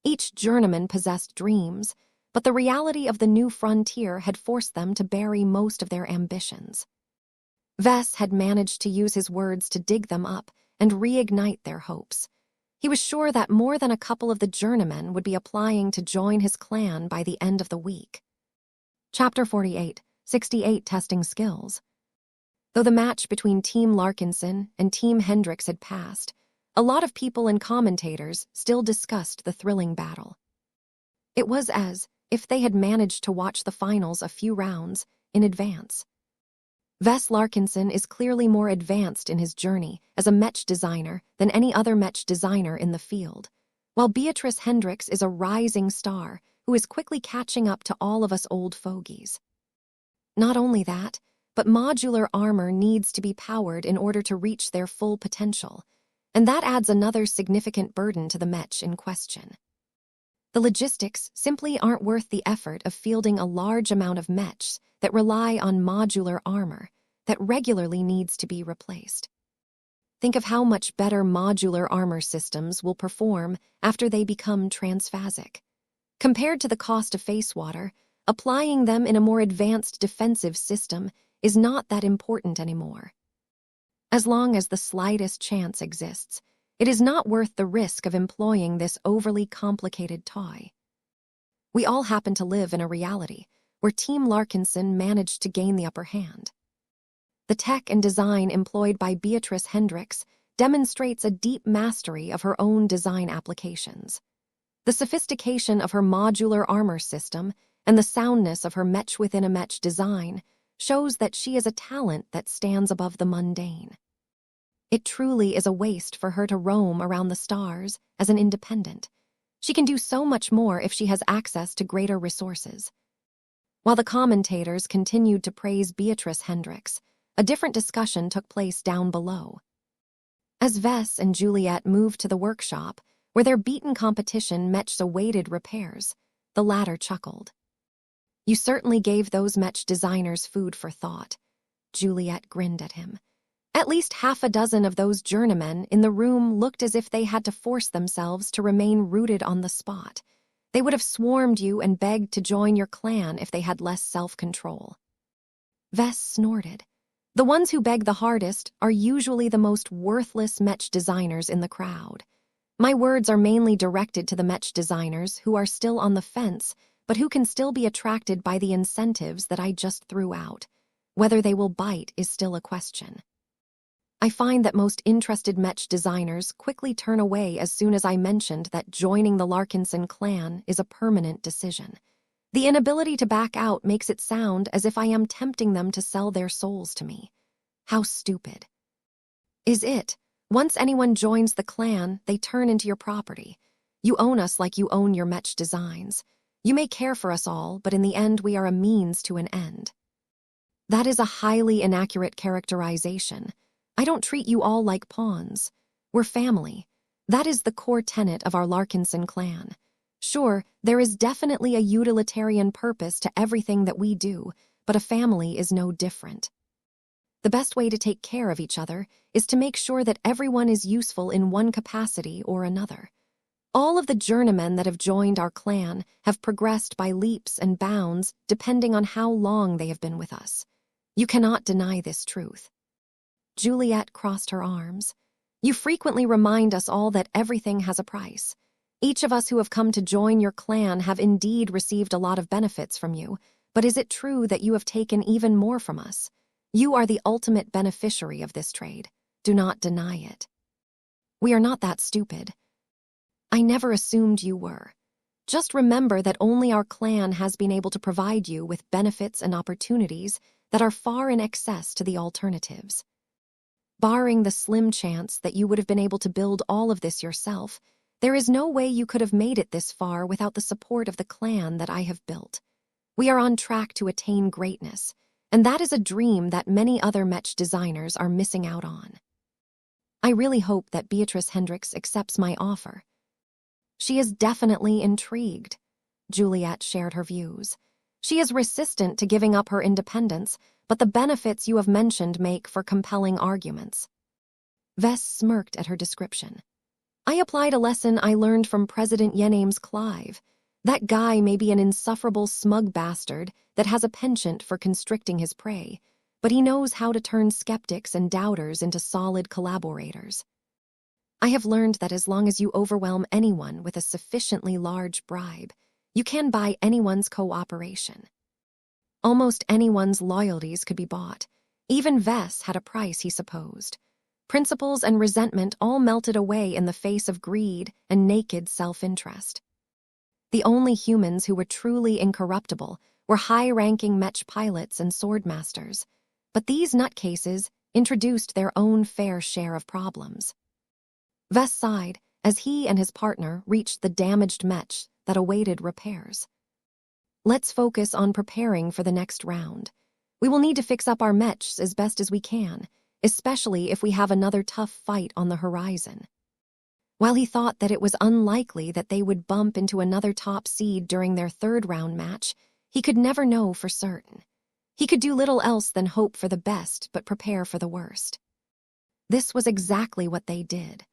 Each journeyman possessed dreams, but the reality of the new frontier had forced them to bury most of their ambitions. Vess had managed to use his words to dig them up and reignite their hopes. He was sure that more than a couple of the journeymen would be applying to join his clan by the end of the week. Chapter 48, 68 Testing Skills. Though the match between Team Larkinson and Team Hendricks had passed, a lot of people and commentators still discussed the thrilling battle. It was as if they had managed to watch the finals a few rounds in advance. Wes Larkinson is clearly more advanced in his journey as a Mech designer than any other Mech designer in the field, while Beatrice Hendricks is a rising star who is quickly catching up to all of us old fogies. Not only that, but modular armor needs to be powered in order to reach their full potential, and that adds another significant burden to the Mech in question. The logistics simply aren't worth the effort of fielding a large amount of Mechs that rely on modular armor that regularly needs to be replaced. Think of how much better modular armor systems will perform after they become transphasic. Compared to the cost of face water, applying them in a more advanced defensive system is not that important anymore. As long as the slightest chance exists, it is not worth the risk of employing this overly complicated toy. We all happen to live in a reality where Team Larkinson managed to gain the upper hand. The tech and design employed by Beatrice Hendricks demonstrates a deep mastery of her own design applications. The sophistication of her modular armor system and the soundness of her Mech-within-a-Mech design shows that she is a talent that stands above the mundane. It truly is a waste for her to roam around the stars as an independent. She can do so much more if she has access to greater resources. While the commentators continued to praise Beatrice Hendricks, a different discussion took place down below. As Wes and Juliet moved to the workshop, where their beaten competition Mechs awaited repairs, the latter chuckled. "You certainly gave those Mech designers food for thought." Juliet grinned at him. At least half a dozen of those journeymen in the room looked as if they had to force themselves to remain rooted on the spot. They would have swarmed you and begged to join your clan if they had less self-control. Wes snorted. The ones who beg the hardest are usually the most worthless Mech designers in the crowd. My words are mainly directed to the Mech designers who are still on the fence, but who can still be attracted by the incentives that I just threw out. Whether they will bite is still a question. I find that most interested Mech designers quickly turn away as soon as I mentioned that joining the Larkinson clan is a permanent decision. The inability to back out makes it sound as if I am tempting them to sell their souls to me. How stupid. Is it? Once anyone joins the clan, they turn into your property. You own us like you own your Mech designs. You may care for us all, but in the end we are a means to an end. That is a highly inaccurate characterization. I don't treat you all like pawns. We're family. That is the core tenet of our Larkinson clan. Sure, there is definitely a utilitarian purpose to everything that we do, but a family is no different. The best way to take care of each other is to make sure that everyone is useful in one capacity or another. All of the journeymen that have joined our clan have progressed by leaps and bounds depending on how long they have been with us. You cannot deny this truth. Juliet crossed her arms. You frequently remind us all that everything has a price. Each of us who have come to join your clan have indeed received a lot of benefits from you, but is it true that you have taken even more from us? You are the ultimate beneficiary of this trade. Do not deny it. We are not that stupid. I never assumed you were. Just remember that only our clan has been able to provide you with benefits and opportunities that are far in excess to the alternatives. Barring the slim chance that you would have been able to build all of this yourself, there is no way you could have made it this far without the support of the clan that I have built. We are on track to attain greatness, and that is a dream that many other Mech designers are missing out on. I really hope that Beatrice Hendricks accepts my offer. She is definitely intrigued. Juliet shared her views. She is resistant to giving up her independence, but the benefits you have mentioned make for compelling arguments. Wes smirked at her description. I applied a lesson I learned from President Yename's Clive. That guy may be an insufferable smug bastard that has a penchant for constricting his prey, but he knows how to turn skeptics and doubters into solid collaborators. I have learned that as long as you overwhelm anyone with a sufficiently large bribe, you can buy anyone's cooperation. Almost anyone's loyalties could be bought. Even Vess had a price, he supposed. Principles and resentment all melted away in the face of greed and naked self-interest. The only humans who were truly incorruptible were high-ranking Mech pilots and swordmasters, but these nutcases introduced their own fair share of problems. Vess sighed as he and his partner reached the damaged Mech that awaited repairs. Let's focus on preparing for the next round. We will need to fix up our Mechs as best as we can, especially if we have another tough fight on the horizon. While he thought that it was unlikely that they would bump into another top seed during their third-round match, he could never know for certain. He could do little else than hope for the best but prepare for the worst. This was exactly what they did.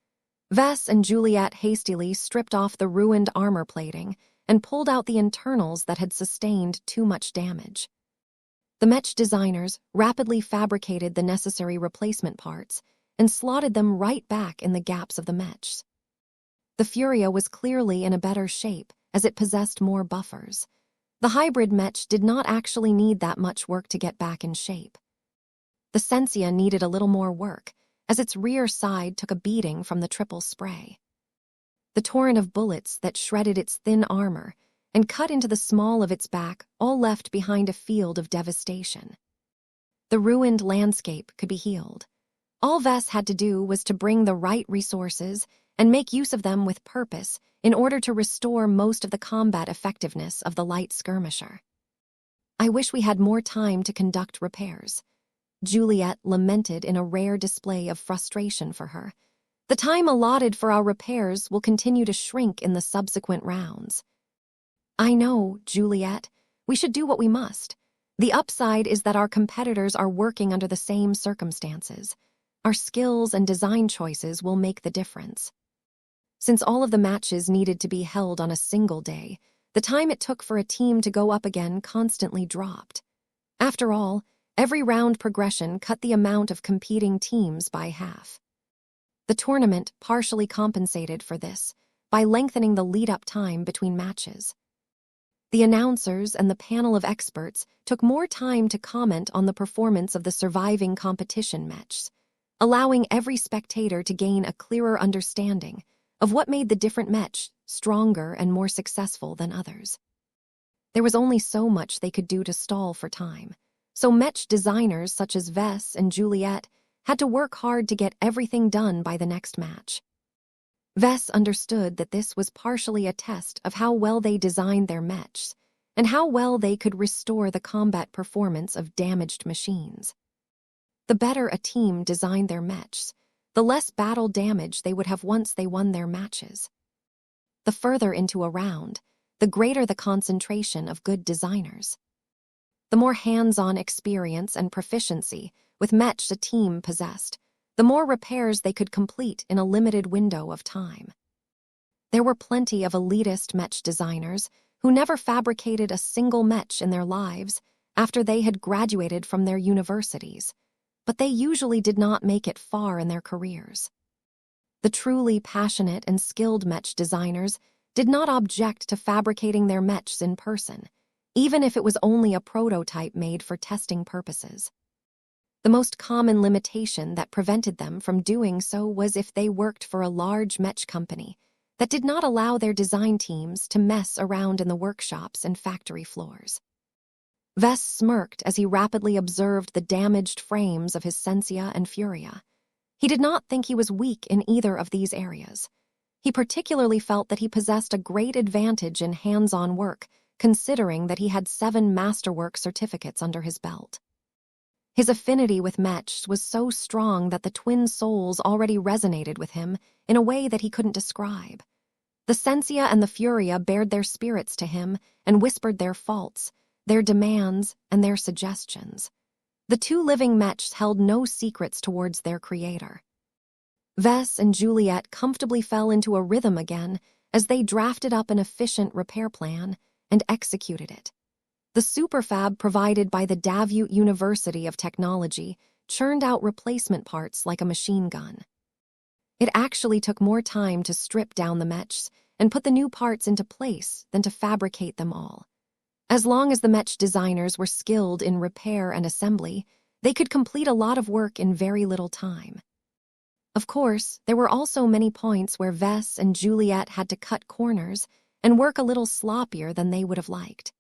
Vess and Juliet hastily stripped off the ruined armor plating and pulled out the internals that had sustained too much damage. The Mech designers rapidly fabricated the necessary replacement parts and slotted them right back in the gaps of the Mechs. The Furia was clearly in a better shape as it possessed more buffers. The hybrid Mech did not actually need that much work to get back in shape. The Sensia needed a little more work, as its rear side took a beating from the triple spray. The torrent of bullets that shredded its thin armor and cut into the small of its back all left behind a field of devastation. The ruined landscape could be healed. All Vess had to do was to bring the right resources and make use of them with purpose in order to restore most of the combat effectiveness of the light skirmisher. I wish we had more time to conduct repairs. Juliet lamented in a rare display of frustration for her. The time allotted for our repairs will continue to shrink in the subsequent rounds. I know, Juliet. We should do what we must. The upside is that our competitors are working under the same circumstances. Our skills and design choices will make the difference. Since all of the matches needed to be held on a single day, the time it took for a team to go up again constantly dropped. After all, every round progression cut the amount of competing teams by half. The tournament partially compensated for this by lengthening the lead-up time between matches. The announcers and the panel of experts took more time to comment on the performance of the surviving competition Mechs, allowing every spectator to gain a clearer understanding of what made the different Mech stronger and more successful than others. There was only so much they could do to stall for time, so Mech designers such as Vess and Juliet had to work hard to get everything done by the next match. Vess understood that this was partially a test of how well they designed their Mechs and how well they could restore the combat performance of damaged machines. The better a team designed their Mechs, the less battle damage they would have once they won their matches. The further into a round, the greater the concentration of good designers. The more hands-on experience and proficiency with Mechs a team possessed, the more repairs they could complete in a limited window of time. There were plenty of elitist Mech designers who never fabricated a single Mech in their lives after they had graduated from their universities, but they usually did not make it far in their careers. The truly passionate and skilled Mech designers did not object to fabricating their Mechs in person, even if it was only a prototype made for testing purposes. The most common limitation that prevented them from doing so was if they worked for a large Mech company that did not allow their design teams to mess around in the workshops and factory floors. Vess smirked as he rapidly observed the damaged frames of his Sensia and Furia. He did not think he was weak in either of these areas. He particularly felt that he possessed a great advantage in hands-on work, considering that he had 7 masterwork certificates under his belt. His affinity with Mechs was so strong that the twin souls already resonated with him in a way that he couldn't describe. The Sensia and the Furia bared their spirits to him and whispered their faults, their demands, and their suggestions. The 2 living Mechs held no secrets towards their creator. Vess and Juliet comfortably fell into a rhythm again as they drafted up an efficient repair plan and executed it. The superfab provided by the Davut University of Technology churned out replacement parts like a machine gun. It actually took more time to strip down the Mechs and put the new parts into place than to fabricate them all. As long as the Mech designers were skilled in repair and assembly, They could complete a lot of work in very little time. Of course, there were also many points where Vess and Juliet had to cut corners and work a little sloppier than they would have liked.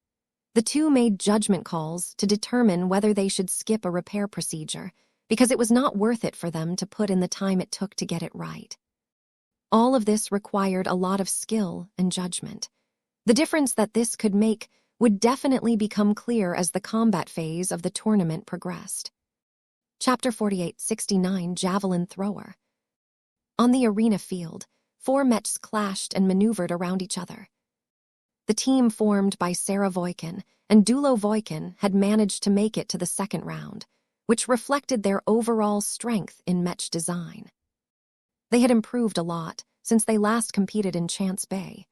The two made judgment calls to determine whether they should skip a repair procedure, because it was not worth it for them to put in the time it took to get it right. All of this required a lot of skill and judgment. The difference that this could make would definitely become clear as the combat phase of the tournament progressed. Chapter 48-69 Javelin Thrower. On the arena field, 4 mechs clashed and maneuvered around each other. The team formed by Sarah Voikin and Dulo Voikin had managed to make it to the second round, which reflected their overall strength in mech design. They had improved a lot since they last competed in Chance Bay.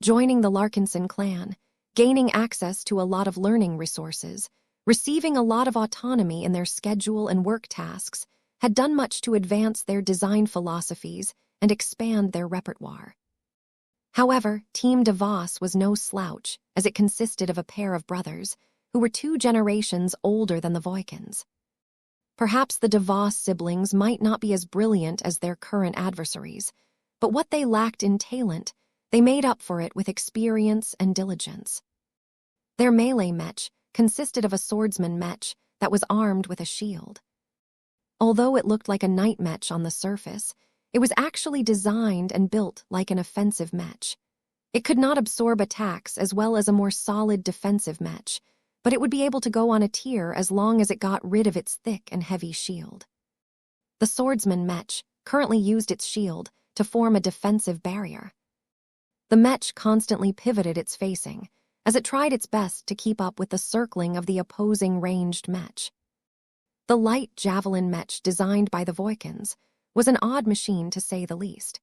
Joining the Larkinson clan, gaining access to a lot of learning resources, receiving a lot of autonomy in their schedule and work tasks, had done much to advance their design philosophies and expand their repertoire. However, Team DeVos was no slouch, as it consisted of a pair of brothers who were 2 generations older than the Voikins. Perhaps the DeVos siblings might not be as brilliant as their current adversaries, but what they lacked in talent, they made up for it with experience and diligence. Their melee mech consisted of a swordsman mech that was armed with a shield. Although it looked like a knight mech on the surface, it was actually designed and built like an offensive mech. It could not absorb attacks as well as a more solid defensive mech, but it would be able to go on a tier as long as it got rid of its thick and heavy shield. The swordsman mech currently used its shield to form a defensive barrier. The mech constantly pivoted its facing, as it tried its best to keep up with the circling of the opposing ranged mech. The light javelin mech designed by the Voikins was an odd machine to say the least.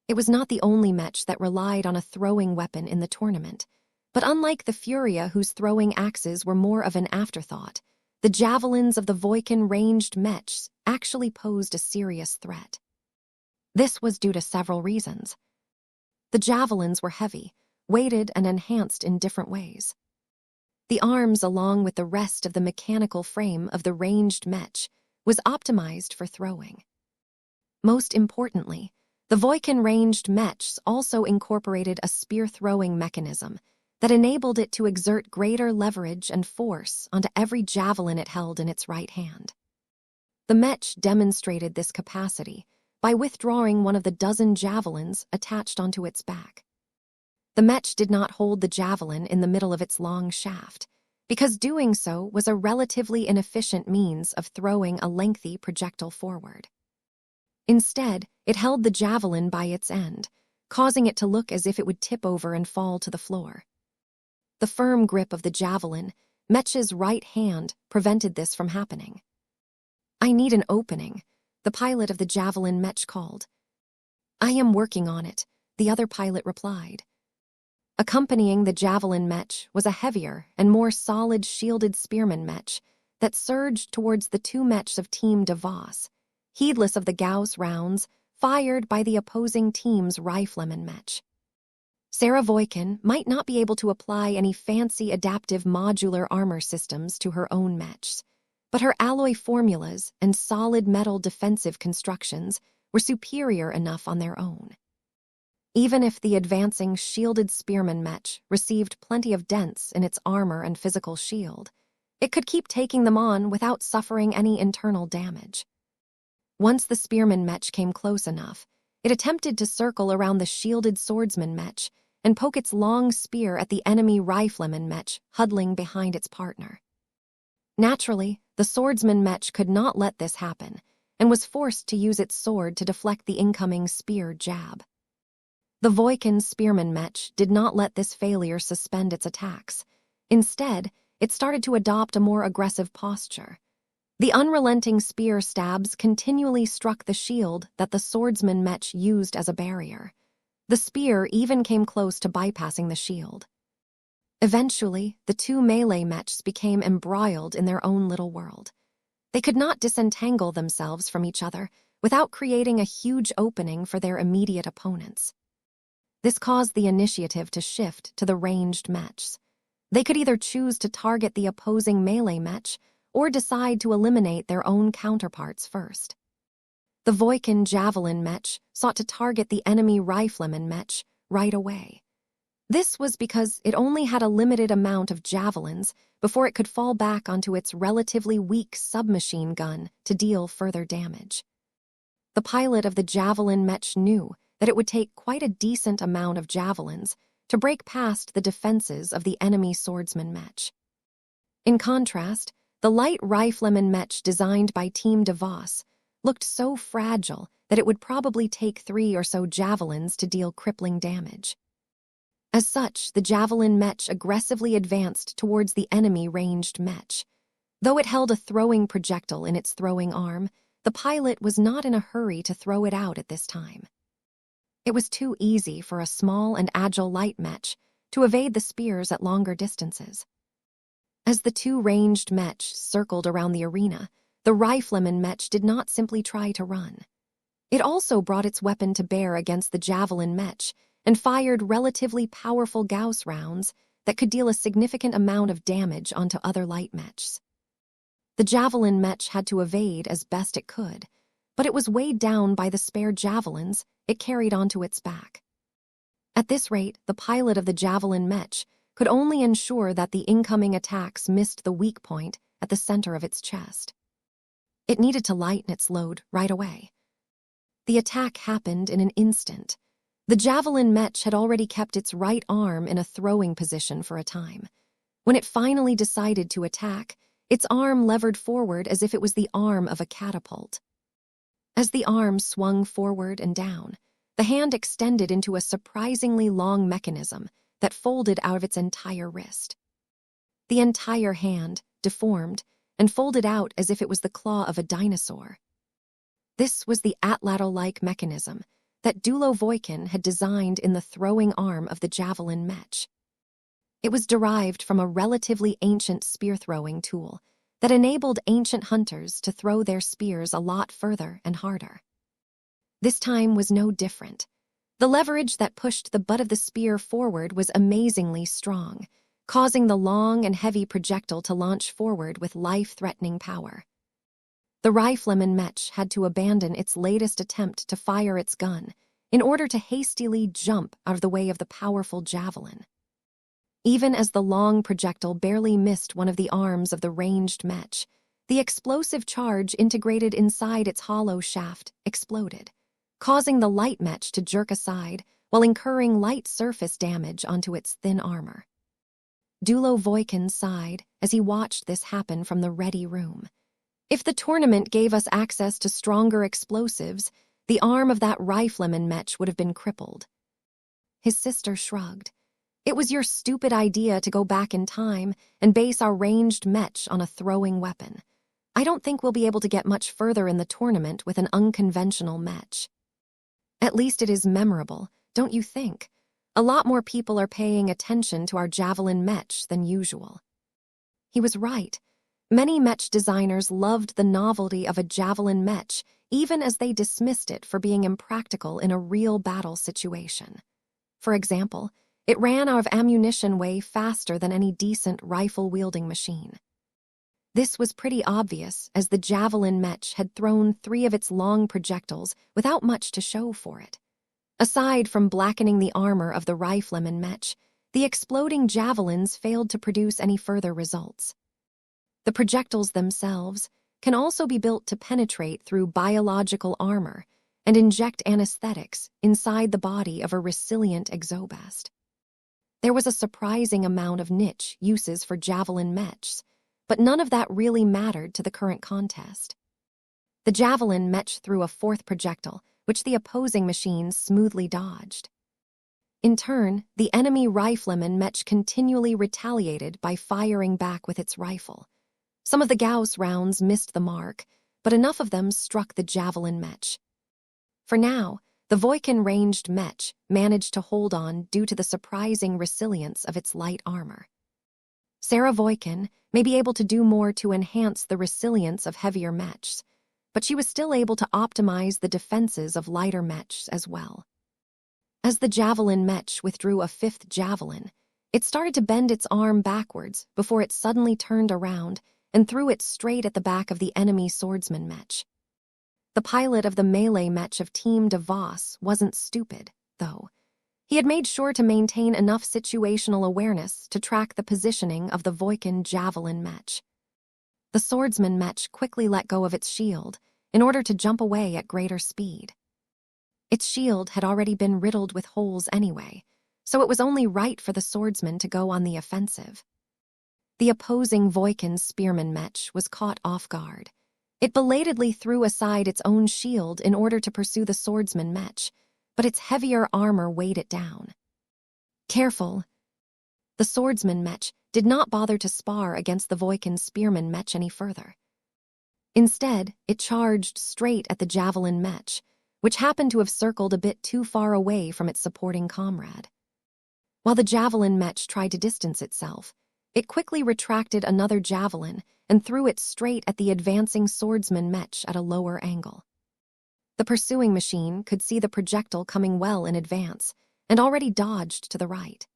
It was not the only mech that relied on a throwing weapon in the tournament, but unlike the Furia whose throwing axes were more of an afterthought, the javelins of the Voikin ranged mechs actually posed a serious threat. This was due to several reasons. The javelins were heavy, weighted and enhanced in different ways. The arms, along with the rest of the mechanical frame of the ranged mech, was optimized for throwing. Most importantly, the Voikin ranged mechs also incorporated a spear-throwing mechanism that enabled it to exert greater leverage and force onto every javelin it held in its right hand. The mech demonstrated this capacity by withdrawing one of the dozen javelins attached onto its back. The mech did not hold the javelin in the middle of its long shaft, because doing so was a relatively inefficient means of throwing a lengthy projectile forward. Instead, it held the javelin by its end, causing it to look as if it would tip over and fall to the floor. The firm grip of the javelin, Mech's right hand, prevented this from happening. "I need an opening," the pilot of the javelin mech called. "I am working on it," the other pilot replied. Accompanying the javelin mech was a heavier and more solid shielded spearman mech that surged towards the 2 mechs of Team DeVos, heedless of the Gauss rounds fired by the opposing team's rifleman mech. Sarah Voikin might not be able to apply any fancy adaptive modular armor systems to her own mechs, but her alloy formulas and solid metal defensive constructions were superior enough on their own. Even if the advancing shielded spearman mech received plenty of dents in its armor and physical shield, it could keep taking them on without suffering any internal damage. Once the spearman mech came close enough, it attempted to circle around the shielded swordsman mech and poke its long spear at the enemy rifleman mech huddling behind its partner. Naturally, the swordsman mech could not let this happen and was forced to use its sword to deflect the incoming spear jab. The Voikin spearman mech did not let this failure suspend its attacks. Instead, it started to adopt a more aggressive posture. The unrelenting spear stabs continually struck the shield that the swordsman mech used as a barrier. The spear even came close to bypassing the shield. Eventually, the 2 melee mechs became embroiled in their own little world. They could not disentangle themselves from each other without creating a huge opening for their immediate opponents. This caused the initiative to shift to the ranged mechs. They could either choose to target the opposing melee mech or decide to eliminate their own counterparts first. The Voikin Javelin Mech sought to target the enemy Rifleman Mech right away. This was because it only had a limited amount of javelins before it could fall back onto its relatively weak submachine gun to deal further damage. The pilot of the Javelin Mech knew that it would take quite a decent amount of javelins to break past the defenses of the enemy Swordsman Mech. In contrast, the light Rifleman Mech designed by Team DeVos looked so fragile that it would probably take 3 or so javelins to deal crippling damage. As such, the Javelin Mech aggressively advanced towards the enemy ranged Mech. Though it held a throwing projectile in its throwing arm, the pilot was not in a hurry to throw it out at this time. It was too easy for a small and agile light Mech to evade the spears at longer distances. As the two ranged Mech circled around the arena, the Rifleman Mech did not simply try to run. It also brought its weapon to bear against the Javelin Mech and fired relatively powerful Gauss rounds that could deal a significant amount of damage onto other light Mechs. The Javelin Mech had to evade as best it could, but it was weighed down by the spare javelins it carried onto its back. At this rate, the pilot of the Javelin Mech could only ensure that the incoming attacks missed the weak point at the center of its chest. It needed to lighten its load right away. The attack happened in an instant. The Javelin Mech had already kept its right arm in a throwing position for a time. When it finally decided to attack, its arm levered forward as if it was the arm of a catapult. As the arm swung forward and down, the hand extended into a surprisingly long mechanism that folded out of its entire wrist. The entire hand, deformed, and folded out as if it was the claw of a dinosaur. This was the atlatl-like mechanism that Dulo Voikin had designed in the throwing arm of the Javelin Mech. It was derived from a relatively ancient spear-throwing tool that enabled ancient hunters to throw their spears a lot further and harder. This time was no different. The leverage that pushed the butt of the spear forward was amazingly strong, causing the long and heavy projectile to launch forward with life-threatening power. The Rifleman Mech had to abandon its latest attempt to fire its gun in order to hastily jump out of the way of the powerful javelin. Even as the long projectile barely missed one of the arms of the ranged Mech, the explosive charge integrated inside its hollow shaft exploded, causing the light Mech to jerk aside while incurring light surface damage onto its thin armor. Dulo Voikin sighed as he watched this happen from the ready room. If the tournament gave us access to stronger explosives, the arm of that Rifleman Mech would have been crippled. His sister shrugged. It was your stupid idea to go back in time and base our ranged Mech on a throwing weapon. I don't think we'll be able to get much further in the tournament with an unconventional Mech. At least it is memorable, don't you think? A lot more people are paying attention to our Javelin Mech than usual. He was right. Many Mech designers loved the novelty of a Javelin Mech, even as they dismissed it for being impractical in a real battle situation. For example, it ran out of ammunition way faster than any decent rifle-wielding machine. This was pretty obvious, as the Javelin Mech had thrown 3 of its long projectiles without much to show for it. Aside from blackening the armor of the Rifleman Mech, the exploding javelins failed to produce any further results. The projectiles themselves can also be built to penetrate through biological armor and inject anesthetics inside the body of a resilient exobest. There was a surprising amount of niche uses for Javelin Mechs, but none of that really mattered to the current contest. The Javelin Mech threw a 4th projectile, which the opposing machine smoothly dodged. In turn, the enemy Rifleman Mech continually retaliated by firing back with its rifle. Some of the Gauss rounds missed the mark, but enough of them struck the Javelin Mech. For now, the Voikin ranged Mech managed to hold on due to the surprising resilience of its light armor. Sarah Voikin may be able to do more to enhance the resilience of heavier Mechs, but she was still able to optimize the defenses of lighter Mechs as well. As the Javelin Mech withdrew a 5th javelin, it started to bend its arm backwards before it suddenly turned around and threw it straight at the back of the enemy swordsman Mech. The pilot of the melee Mech of Team DeVos wasn't stupid, though. He had made sure to maintain enough situational awareness to track the positioning of the Voikin javelin Mech. The swordsman Mech quickly let go of its shield in order to jump away at greater speed. Its shield had already been riddled with holes anyway, so it was only right for the swordsman to go on the offensive. The opposing Voikin spearman Mech was caught off guard. It belatedly threw aside its own shield in order to pursue the swordsman Mech, but its heavier armor weighed it down. Careful! The swordsman Mech did not bother to spar against the Voikin spearman Mech any further. Instead, it charged straight at the javelin Mech, which happened to have circled a bit too far away from its supporting comrade. While the javelin Mech tried to distance itself, it quickly retracted another javelin and threw it straight at the advancing swordsman Mech at a lower angle. The pursuing machine could see the projectile coming well in advance and already dodged to the right.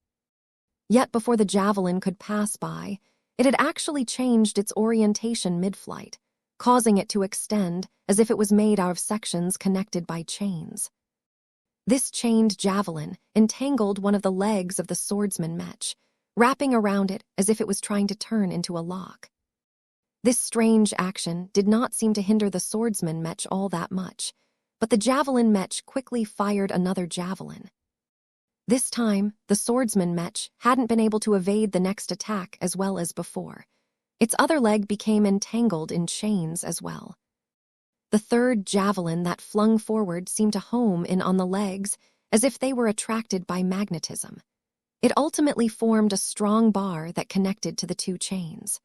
Yet before the javelin could pass by, it had actually changed its orientation mid-flight, causing it to extend as if it was made out of sections connected by chains. This chained javelin entangled one of the legs of the swordsman Mech, wrapping around it as if it was trying to turn into a lock. This strange action did not seem to hinder the swordsman Mech all that much, but the javelin Mech quickly fired another javelin. This time, the swordsman Mech hadn't been able to evade the next attack as well as before. Its other leg became entangled in chains as well. The third javelin that flung forward seemed to home in on the legs as if they were attracted by magnetism. It ultimately formed a strong bar that connected to the two chains.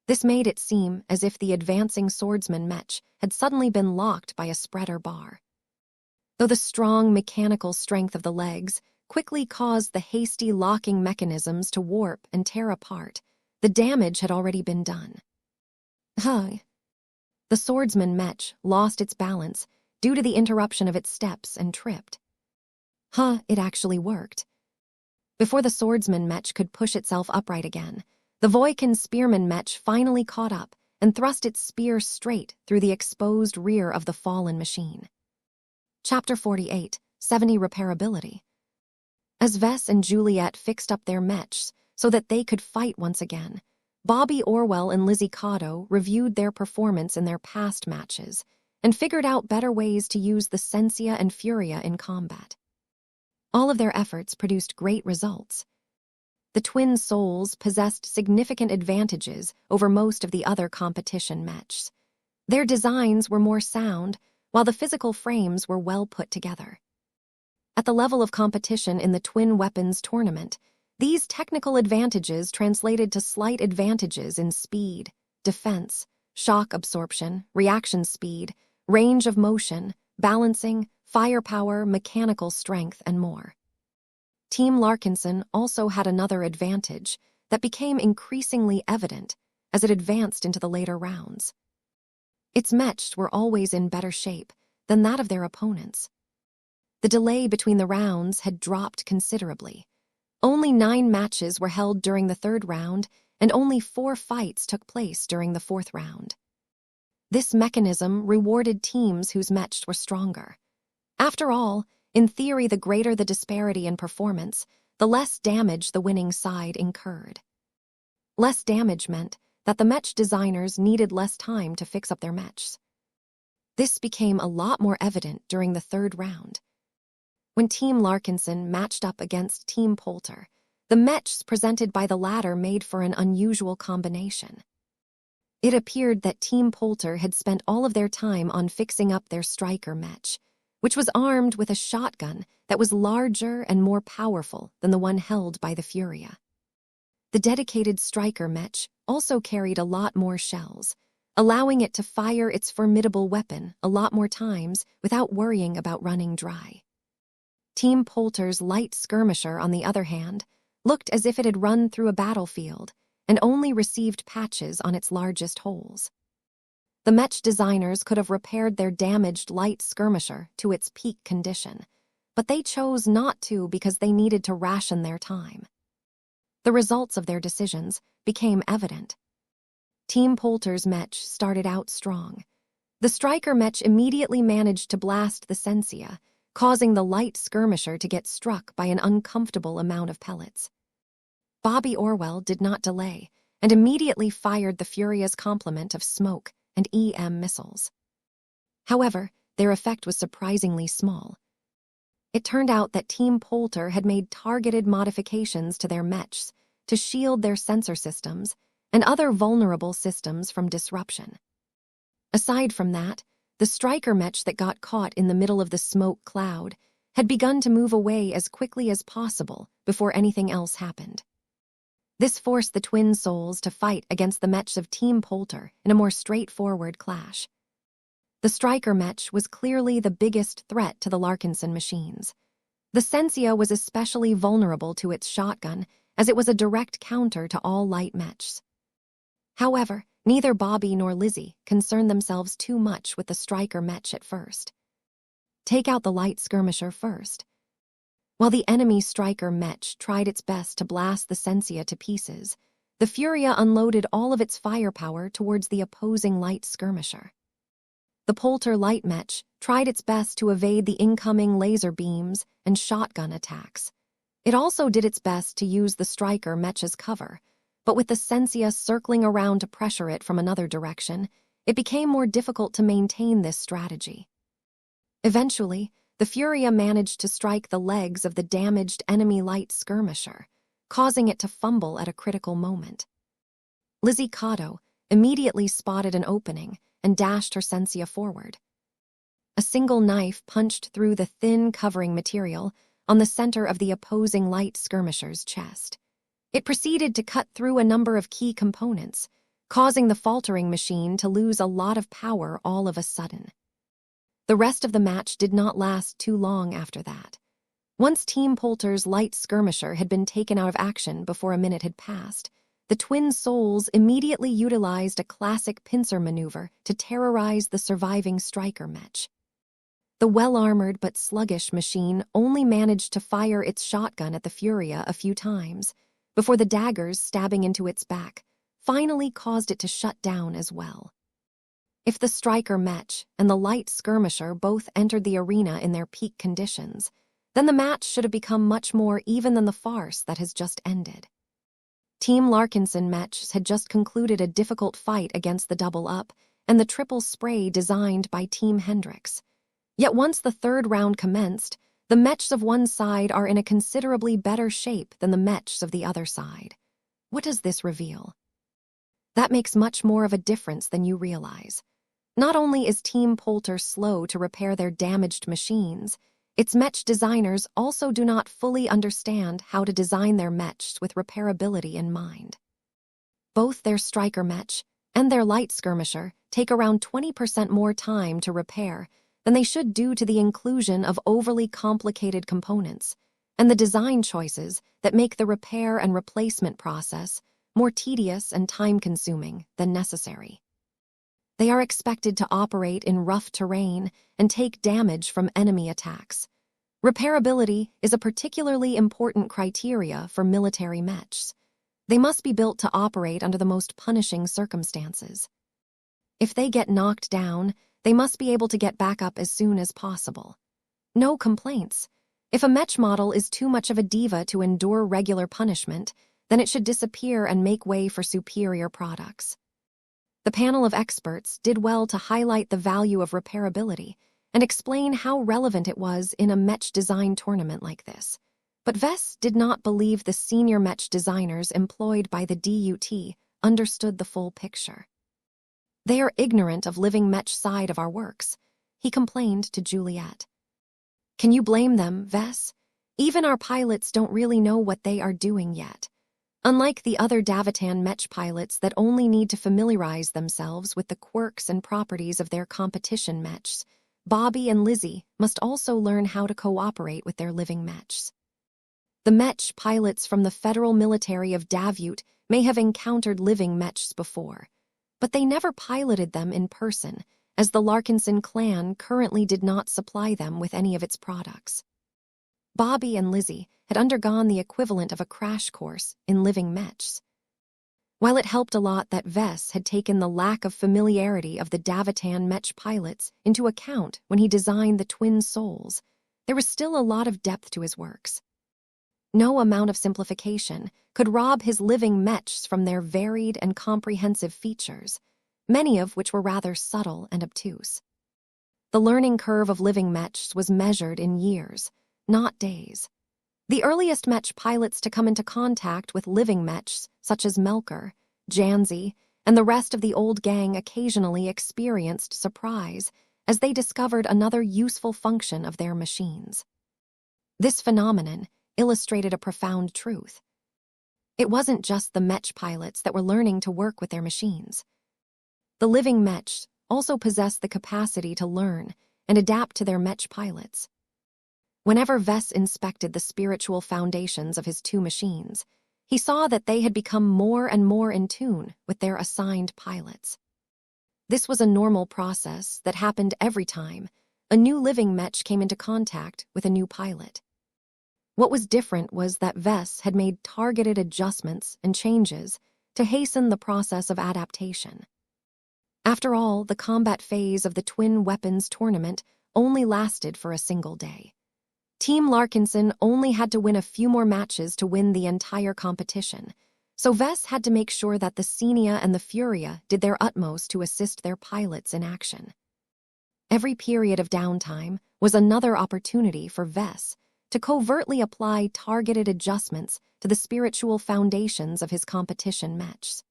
This made it seem as if the advancing swordsman Mech had suddenly been locked by a spreader bar. Though the strong mechanical strength of the legs quickly caused the hasty locking mechanisms to warp and tear apart, the damage had already been done. The swordsman Mech lost its balance due to the interruption of its steps and tripped. It actually worked. Before the swordsman Mech could push itself upright again, the Voikin spearman Mech finally caught up and thrust its spear straight through the exposed rear of the fallen machine. Chapter 48, 70 Repairability. As Vess and Juliet fixed up their mechs so that they could fight once again, Bobby Orwell and Lizzie Cotto reviewed their performance in their past matches and figured out better ways to use the Sensia and Furia in combat. All of their efforts produced great results. The twin souls possessed significant advantages over most of the other competition mechs. Their designs were more sound, while the physical frames were well put together. At the level of competition in the twin weapons tournament, these technical advantages translated to slight advantages in speed, defense, shock absorption, reaction speed, range of motion, balancing, firepower, mechanical strength, and more. Team Larkinson also had another advantage that became increasingly evident as it advanced into the later rounds. Its mechs were always in better shape than that of their opponents. The delay between the rounds had dropped considerably. Only 9 matches were held during the third round, and only 4 fights took place during the fourth round. This mechanism rewarded teams whose mechs were stronger. After all, in theory, the greater the disparity in performance, the less damage the winning side incurred. Less damage meant that the mech designers needed less time to fix up their mechs. This became a lot more evident during the third round. When Team Larkinson matched up against Team Poulter, the mechs presented by the latter made for an unusual combination. It appeared that Team Poulter had spent all of their time on fixing up their striker mech, which was armed with a shotgun that was larger and more powerful than the one held by the Furia. The dedicated striker mech also carried a lot more shells, allowing it to fire its formidable weapon a lot more times without worrying about running dry. Team Poulter's light skirmisher, on the other hand, looked as if it had run through a battlefield and only received patches on its largest holes. The mech designers could have repaired their damaged light skirmisher to its peak condition, but they chose not to because they needed to ration their time. The results of their decisions became evident. Team Poulter's Mech started out strong. The Striker Mech immediately managed to blast the Sensia, causing the light skirmisher to get struck by an uncomfortable amount of pellets. Bobby Orwell did not delay and immediately fired the Furia's complement of smoke and EM missiles. However, their effect was surprisingly small. It turned out that Team Poulter had made targeted modifications to their mechs to shield their sensor systems and other vulnerable systems from disruption. Aside from that, the Striker Mech that got caught in the middle of the smoke cloud had begun to move away as quickly as possible before anything else happened. This forced the twin souls to fight against the mechs of Team Poulter in a more straightforward clash. The Striker Mech was clearly the biggest threat to the Larkinson machines. The Sensia was especially vulnerable to its shotgun, as it was a direct counter to all light mechs. However, neither Bobby nor Lizzie concerned themselves too much with the Striker Mech at first. Take out the light skirmisher first. While the enemy Striker Mech tried its best to blast the Sensia to pieces, the Furia unloaded all of its firepower towards the opposing light skirmisher. The Poulter light mech tried its best to evade the incoming laser beams and shotgun attacks. It also did its best to use the Striker Mech as cover, but with the Sensia circling around to pressure it from another direction, it became more difficult to maintain this strategy. Eventually, the Furia managed to strike the legs of the damaged enemy light skirmisher, causing it to fumble at a critical moment. Lizzie Cotto immediately spotted an opening and dashed her Sensia forward. A single knife punched through the thin covering material on the center of the opposing light skirmisher's chest. It proceeded to cut through a number of key components, causing the faltering machine to lose a lot of power all of a sudden. The rest of the match did not last too long after that. Once Team Poulter's light skirmisher had been taken out of action before a minute had passed, the twin souls immediately utilized a classic pincer maneuver to terrorize the surviving Striker Mech. The well-armored but sluggish machine only managed to fire its shotgun at the Furia a few times, before the daggers stabbing into its back finally caused it to shut down as well. If the Striker Mech and the light skirmisher both entered the arena in their peak conditions, then the match should have become much more even than the farce that has just ended. Team Larkinson Mechs had just concluded a difficult fight against the Double Up and the Triple Spray designed by Team Hendrix. Yet once the third round commenced, the mechs of one side are in a considerably better shape than the mechs of the other side. What does this reveal? That makes much more of a difference than you realize. Not only is Team Poulter slow to repair their damaged machines, its mech designers also do not fully understand how to design their mechs with repairability in mind. Both their Striker Mech and their light skirmisher take around 20% more time to repair than they should due to the inclusion of overly complicated components and the design choices that make the repair and replacement process more tedious and time-consuming than necessary. They are expected to operate in rough terrain and take damage from enemy attacks. Repairability is a particularly important criteria for military mechs. They must be built to operate under the most punishing circumstances. If they get knocked down, they must be able to get back up as soon as possible. No complaints. If a mech model is too much of a diva to endure regular punishment, then it should disappear and make way for superior products. The panel of experts did well to highlight the value of repairability and explain how relevant it was in a mech design tournament like this. But Vess did not believe the senior mech designers employed by the DUT understood the full picture. They are ignorant of living mech side of our works, he complained to Juliet. Can you blame them, Vess? Even our pilots don't really know what they are doing yet. Unlike the other Davitan mech pilots that only need to familiarize themselves with the quirks and properties of their competition mechs, Bobby and Lizzie must also learn how to cooperate with their living mechs. The mech pilots from the federal military of Davut may have encountered living mechs before, but they never piloted them in person, as the Larkinson clan currently did not supply them with any of its products. Bobby and Lizzie had undergone the equivalent of a crash course in living mechs. While it helped a lot that Vess had taken the lack of familiarity of the Davitan Mech pilots into account when he designed the twin souls, there was still a lot of depth to his works. No amount of simplification could rob his living mechs from their varied and comprehensive features, many of which were rather subtle and obtuse. The learning curve of living mechs was measured in years, not days. The earliest mech pilots to come into contact with living mechs, such as Melker, Janzi, and the rest of the old gang, occasionally experienced surprise as they discovered another useful function of their machines. This phenomenon illustrated a profound truth. It wasn't just the mech pilots that were learning to work with their machines. The living mechs also possessed the capacity to learn and adapt to their mech pilots. Whenever Vess inspected the spiritual foundations of his two machines, he saw that they had become more and more in tune with their assigned pilots. This was a normal process that happened every time a new living mech came into contact with a new pilot. What was different was that Vess had made targeted adjustments and changes to hasten the process of adaptation. After all, the combat phase of the Twin Weapons tournament only lasted for a single day. Team Larkinson only had to win a few more matches to win the entire competition, so Vess had to make sure that the Xenia and the Furia did their utmost to assist their pilots in action. Every period of downtime was another opportunity for Vess to covertly apply targeted adjustments to the spiritual foundations of his competition mechs.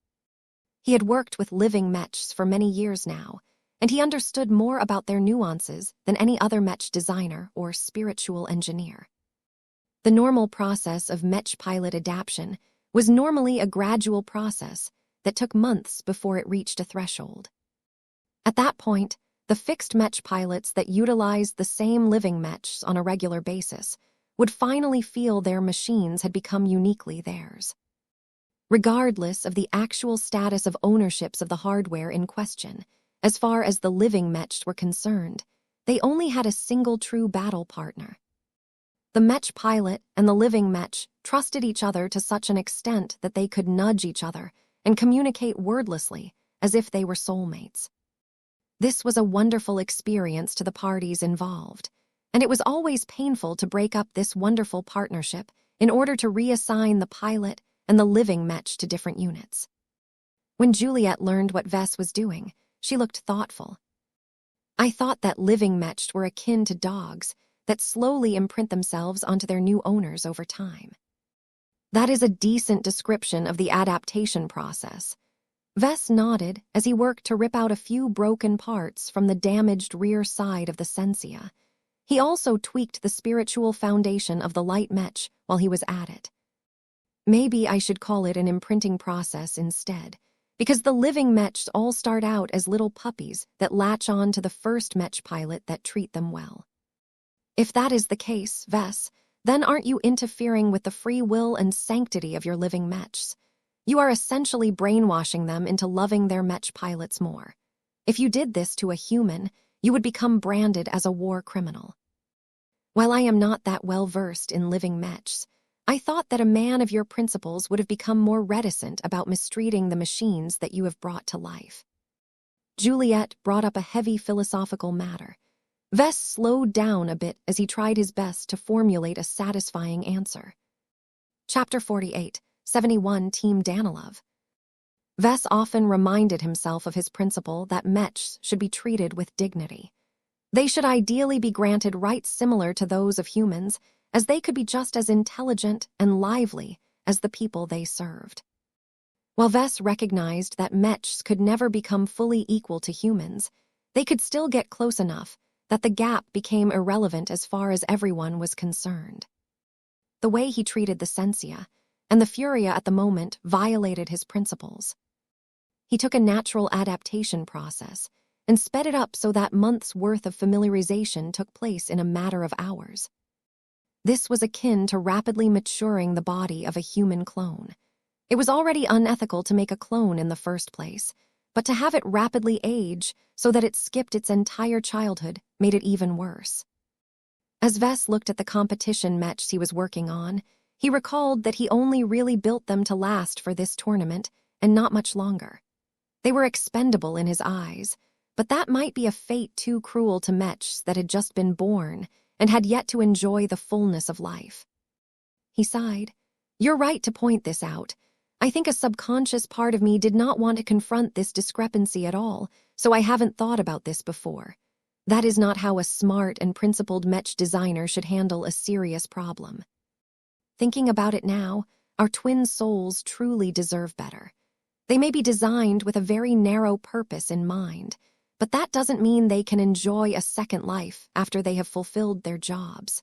He had worked with living mechs for many years now, and he understood more about their nuances than any other mech designer or spiritual engineer. The normal process of mech pilot adaptation was normally a gradual process that took months before it reached a threshold. At that point, the fixed mech pilots that utilized the same living mechs on a regular basis would finally feel their machines had become uniquely theirs. Regardless of the actual status of ownerships of the hardware in question, as far as the living mechs were concerned, they only had a single true battle partner. The mech pilot and the living mech trusted each other to such an extent that they could nudge each other and communicate wordlessly as if they were soulmates. This was a wonderful experience to the parties involved, and it was always painful to break up this wonderful partnership in order to reassign the pilot and the living mech to different units. When Juliet learned what Vess was doing, she looked thoughtful. "I thought that living mechs were akin to dogs that slowly imprint themselves onto their new owners over time." "That is a decent description of the adaptation process." Vess nodded as he worked to rip out a few broken parts from the damaged rear side of the Sensia. He also tweaked the spiritual foundation of the light mech while he was at it. "Maybe I should call it an imprinting process instead, because the living mechs all start out as little puppies that latch on to the first mech pilot that treat them well." "If that is the case, Vess, then aren't you interfering with the free will and sanctity of your living mechs? You are essentially brainwashing them into loving their mech pilots more. If you did this to a human, you would become branded as a war criminal." "While I am not that well versed in living mechs, I thought that a man of your principles would have become more reticent about mistreating the machines that you have brought to life." Juliet brought up a heavy philosophical matter. Vess slowed down a bit as he tried his best to formulate a satisfying answer. Chapter 48, 71 Team Danilov. Vess often reminded himself of his principle that mechs should be treated with dignity. They should ideally be granted rights similar to those of humans, as they could be just as intelligent and lively as the people they served. While Vess recognized that mechs could never become fully equal to humans, they could still get close enough that the gap became irrelevant as far as everyone was concerned. The way he treated the Sensia and the Furia at the moment violated his principles. He took a natural adaptation process and sped it up so that months' worth of familiarization took place in a matter of hours. This was akin to rapidly maturing the body of a human clone. It was already unethical to make a clone in the first place, but to have it rapidly age so that it skipped its entire childhood made it even worse. As Vess looked at the competition mechs he was working on, he recalled that he only really built them to last for this tournament and not much longer. They were expendable in his eyes, but that might be a fate too cruel to Mechs that had just been born and had yet to enjoy the fullness of life. He sighed. "You're right to point this out. I think a subconscious part of me did not want to confront this discrepancy at all, so I haven't thought about this before. That is not how a smart and principled Mech designer should handle a serious problem. Thinking about it now, our twin souls truly deserve better. They may be designed with a very narrow purpose in mind, but that doesn't mean they can enjoy a second life after they have fulfilled their jobs.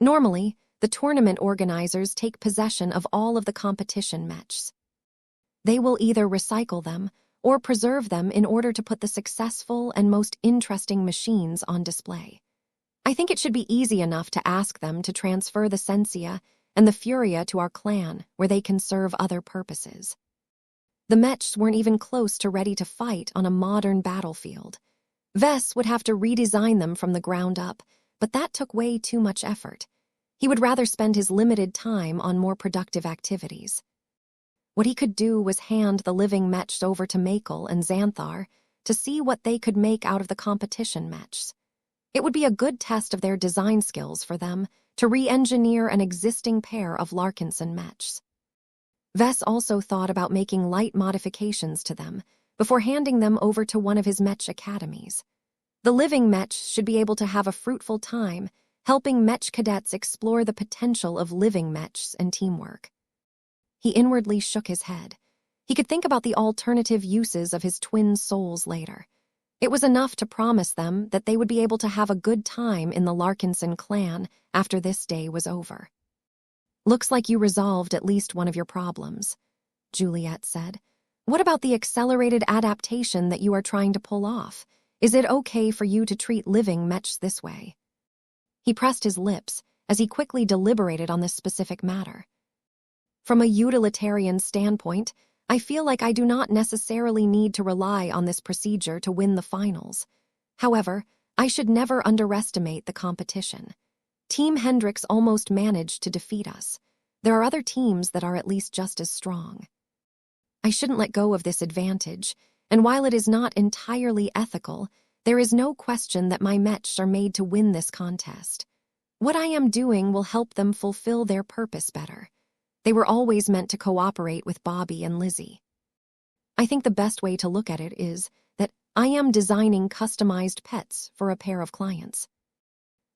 Normally, the tournament organizers take possession of all of the competition mechs. They will either recycle them or preserve them in order to put the successful and most interesting machines on display. I think it should be easy enough to ask them to transfer the Sensia and the Furia to our clan, where they can serve other purposes. The Mechs weren't even close to ready to fight on a modern battlefield. Vess would have to redesign them from the ground up, but that took way too much effort. He would rather spend his limited time on more productive activities. What he could do was hand the living Mechs over to Makel and Xanthar to see what they could make out of the competition Mechs. It would be a good test of their design skills for them to re-engineer an existing pair of Larkinson Mechs. Vess also thought about making light modifications to them before handing them over to one of his Mech academies. The living Mechs should be able to have a fruitful time helping Mech cadets explore the potential of living Mechs and teamwork. He inwardly shook his head. He could think about the alternative uses of his twin souls later. It was enough to promise them that they would be able to have a good time in the Larkinson clan after this day was over. "Looks like you resolved at least one of your problems," Juliet said. "What about the accelerated adaptation that you are trying to pull off? Is it okay for you to treat living Mechs this way?" He pressed his lips as he quickly deliberated on this specific matter. "From a utilitarian standpoint, I feel like I do not necessarily need to rely on this procedure to win the finals. However, I should never underestimate the competition. Team Hendrix almost managed to defeat us. There are other teams that are at least just as strong. I shouldn't let go of this advantage, and while it is not entirely ethical, there is no question that my Mechs are made to win this contest. What I am doing will help them fulfill their purpose better. They were always meant to cooperate with Bobby and Lizzie. I think the best way to look at it is that I am designing customized pets for a pair of clients."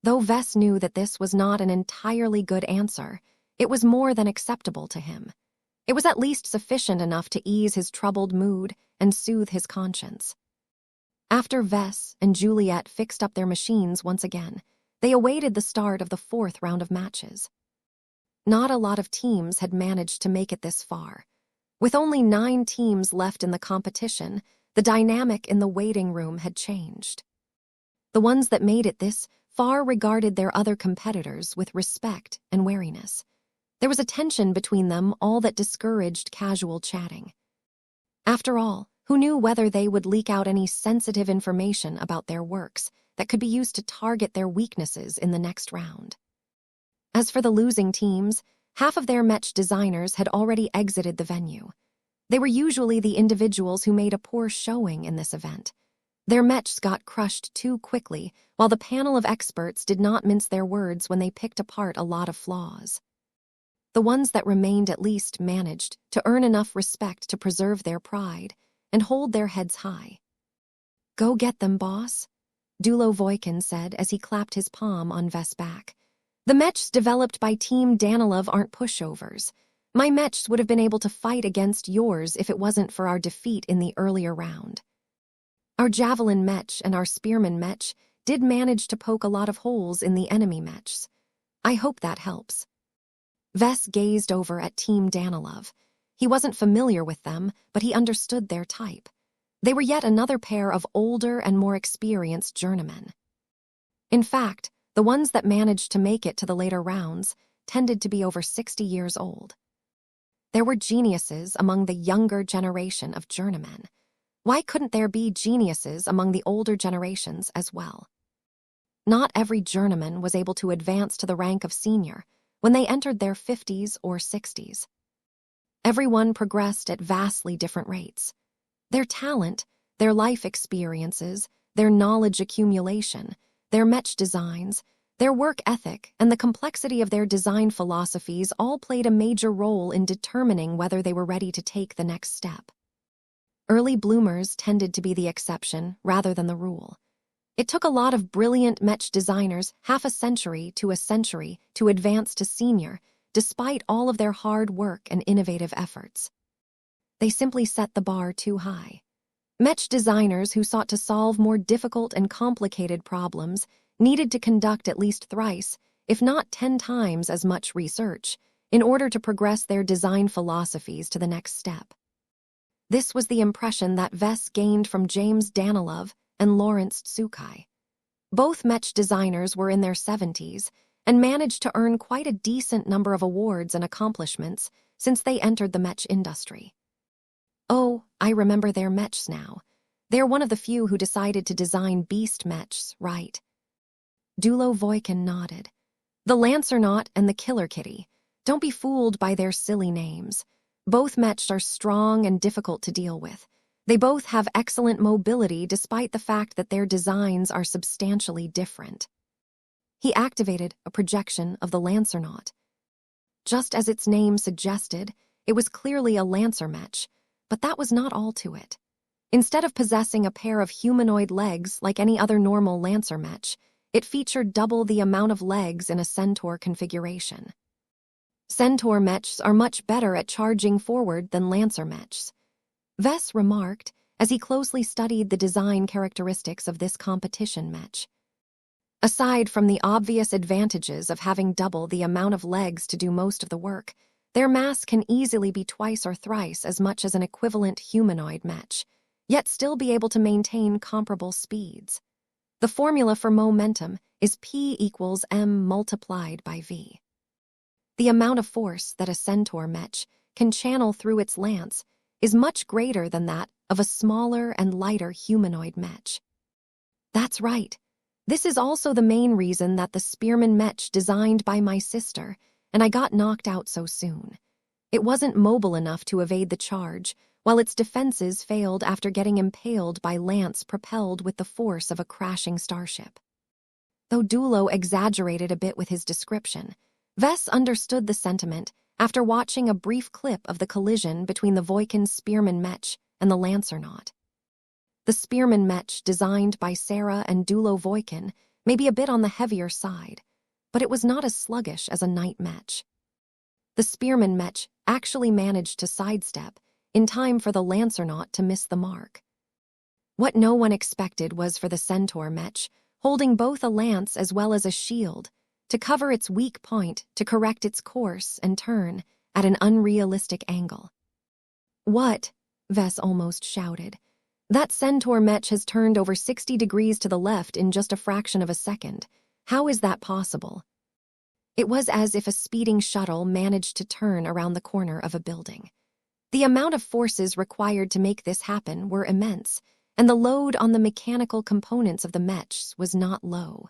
Though Vess knew that this was not an entirely good answer, it was more than acceptable to him. It was at least sufficient enough to ease his troubled mood and soothe his conscience. After Vess and Juliet fixed up their machines once again, they awaited the start of the 4th round of matches. Not a lot of teams had managed to make it this far. With only 9 teams left in the competition, the dynamic in the waiting room had changed. The ones that made it this far regarded their other competitors with respect and wariness. There was a tension between them, all that discouraged casual chatting. After all, who knew whether they would leak out any sensitive information about their works that could be used to target their weaknesses in the next round? As for the losing teams, half of their Mech designers had already exited the venue. They were usually the individuals who made a poor showing in this event. Their Mechs got crushed too quickly, while the panel of experts did not mince their words when they picked apart a lot of flaws. The ones that remained at least managed to earn enough respect to preserve their pride and hold their heads high. "Go get them, boss," Dulo Voikin said as he clapped his palm on Vess' back. "The Mechs developed by Team Danilov aren't pushovers. My Mechs would have been able to fight against yours if it wasn't for our defeat in the earlier round. Our Javelin Mech and our Spearman Mech did manage to poke a lot of holes in the enemy Mechs. I hope that helps." Vess gazed over at Team Danilov. He wasn't familiar with them, but he understood their type. They were yet another pair of older and more experienced journeymen. In fact, the ones that managed to make it to the later rounds tended to be over 60 years old. There were geniuses among the younger generation of journeymen. Why couldn't there be geniuses among the older generations as well? Not every journeyman was able to advance to the rank of senior when they entered their 50s or 60s. Everyone progressed at vastly different rates. Their talent, their life experiences, their knowledge accumulation, their Mech designs, their work ethic, and the complexity of their design philosophies all played a major role in determining whether they were ready to take the next step. Early bloomers tended to be the exception rather than the rule. It took a lot of brilliant Mech designers half a century to advance to senior, despite all of their hard work and innovative efforts. They simply set the bar too high. Mech designers who sought to solve more difficult and complicated problems needed to conduct at least thrice, if not 10 times as much research, in order to progress their design philosophies to the next step. This was the impression that Vess gained from James Danilov and Lawrence Tsukai. Both Mech designers were in their 70s and managed to earn quite a decent number of awards and accomplishments since they entered the Mech industry. Oh, I remember their Mechs now. They're one of the few who decided to design beast Mechs, right? Dulo Voikin nodded. The Lancernaut and the Killer Kitty. Don't be fooled by their silly names. Both Mechs are strong and difficult to deal with. They both have excellent mobility despite the fact that their designs are substantially different. He activated a projection of the Lancernaut. Just as its name suggested, it was clearly a Lancer Mech, but that was not all to it. Instead of possessing a pair of humanoid legs like any other normal Lancer Mech, it featured double the amount of legs in a Centaur configuration. Centaur Mechs are much better at charging forward than Lancer Mechs. Vess remarked as he closely studied the design characteristics of this competition Mech. Aside from the obvious advantages of having double the amount of legs to do most of the work, their mass can easily be twice or thrice as much as an equivalent humanoid Mech, yet still be able to maintain comparable speeds. The formula for momentum is P equals M multiplied by V. The amount of force that a Centaur Mech can channel through its lance is much greater than that of a smaller and lighter humanoid Mech. That's right. This is also the main reason that the Spearman Mech designed by my sister, and I got knocked out so soon. It wasn't mobile enough to evade the charge, while its defenses failed after getting impaled by lance propelled with the force of a crashing starship. Though Dulo exaggerated a bit with his description, Vess understood the sentiment after watching a brief clip of the collision between the Voikin Spearman Mech and the Lancernaut. The Spearman Mech, designed by Sarah and Dulo Voikin, may be a bit on the heavier side, but it was not as sluggish as a Knight Mech. The Spearman Mech actually managed to sidestep in time for the Lancernaut to miss the mark. What no one expected was for the Centaur Mech, holding both a lance as well as a shield, to cover its weak point to correct its course and turn at an unrealistic angle. What? Vess almost shouted. That Centaur Mech has turned over 60 degrees to the left in just a fraction of a second. How is that possible? It was as if a speeding shuttle managed to turn around the corner of a building. The amount of forces required to make this happen were immense, and the load on the mechanical components of the Mechs was not low.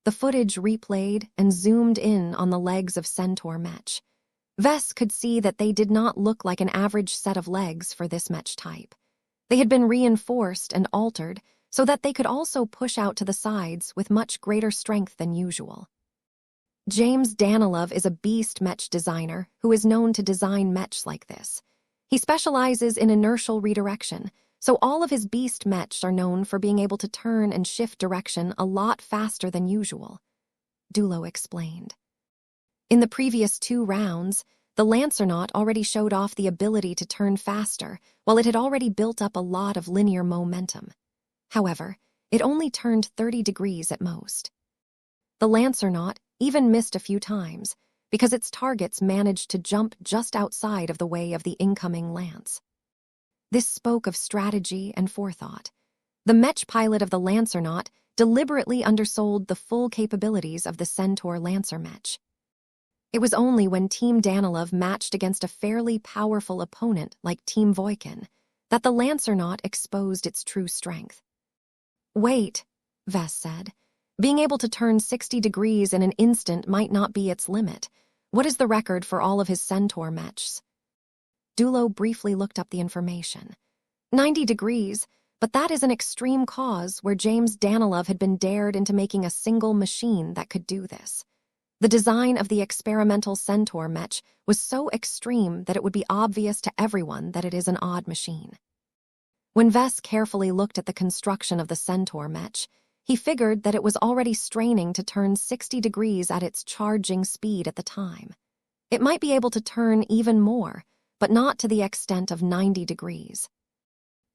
The footage replayed and zoomed in on the legs of Centaur Mech. Vess could see that they did not look like an average set of legs for this Mech type. They had been reinforced and altered so that they could also push out to the sides with much greater strength than usual. James Danilov is a beast Mech designer who is known to design Mechs like this. He specializes in inertial redirection, so all of his beast Mechs are known for being able to turn and shift direction a lot faster than usual, Dulo explained. In the previous 2 rounds, the Lancernaut already showed off the ability to turn faster, while it had already built up a lot of linear momentum. However, it only turned 30 degrees at most. The Lancernaut even missed a few times, because its targets managed to jump just outside of the way of the incoming lance. This spoke of strategy and forethought. The Mech pilot of the Lancernaut deliberately undersold the full capabilities of the Centaur Lancer Mech. It was only when Team Danilov matched against a fairly powerful opponent like Team Voikin that the Lancernaut exposed its true strength. Wait, Vess said. Being able to turn 60 degrees in an instant might not be its limit. What is the record for all of his Centaur Mechs? Dulo briefly looked up the information. 90 degrees, but that is an extreme cause where James Danilov had been dared into making a single machine that could do this. The design of the experimental Centaur Mech was so extreme that it would be obvious to everyone that it is an odd machine. When Vess carefully looked at the construction of the Centaur Mech, he figured that it was already straining to turn 60 degrees at its charging speed at the time. It might be able to turn even more, but not to the extent of 90 degrees.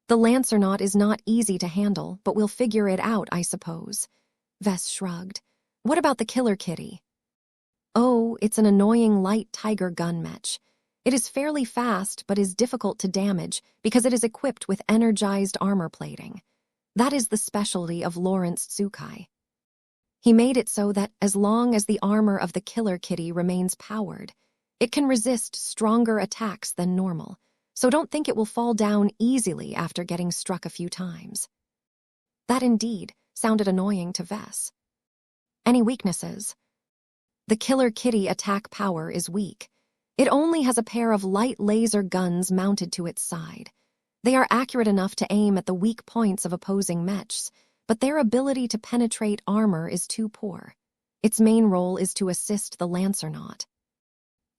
The Lancernaut is not easy to handle, but we'll figure it out, I suppose. Vess shrugged. What about the Killer Kitty? Oh, it's an annoying light tiger gun mech. It is fairly fast, but is difficult to damage because it is equipped with energized armor plating. That is the specialty of Lawrence Tsukai. He made it so that as long as the armor of the Killer Kitty remains powered, it can resist stronger attacks than normal, so don't think it will fall down easily after getting struck a few times. That indeed sounded annoying to Vess. Any weaknesses? The Killer Kitty attack power is weak. It only has a pair of light laser guns mounted to its side. They are accurate enough to aim at the weak points of opposing mechs, but their ability to penetrate armor is too poor. Its main role is to assist the Lancernaut.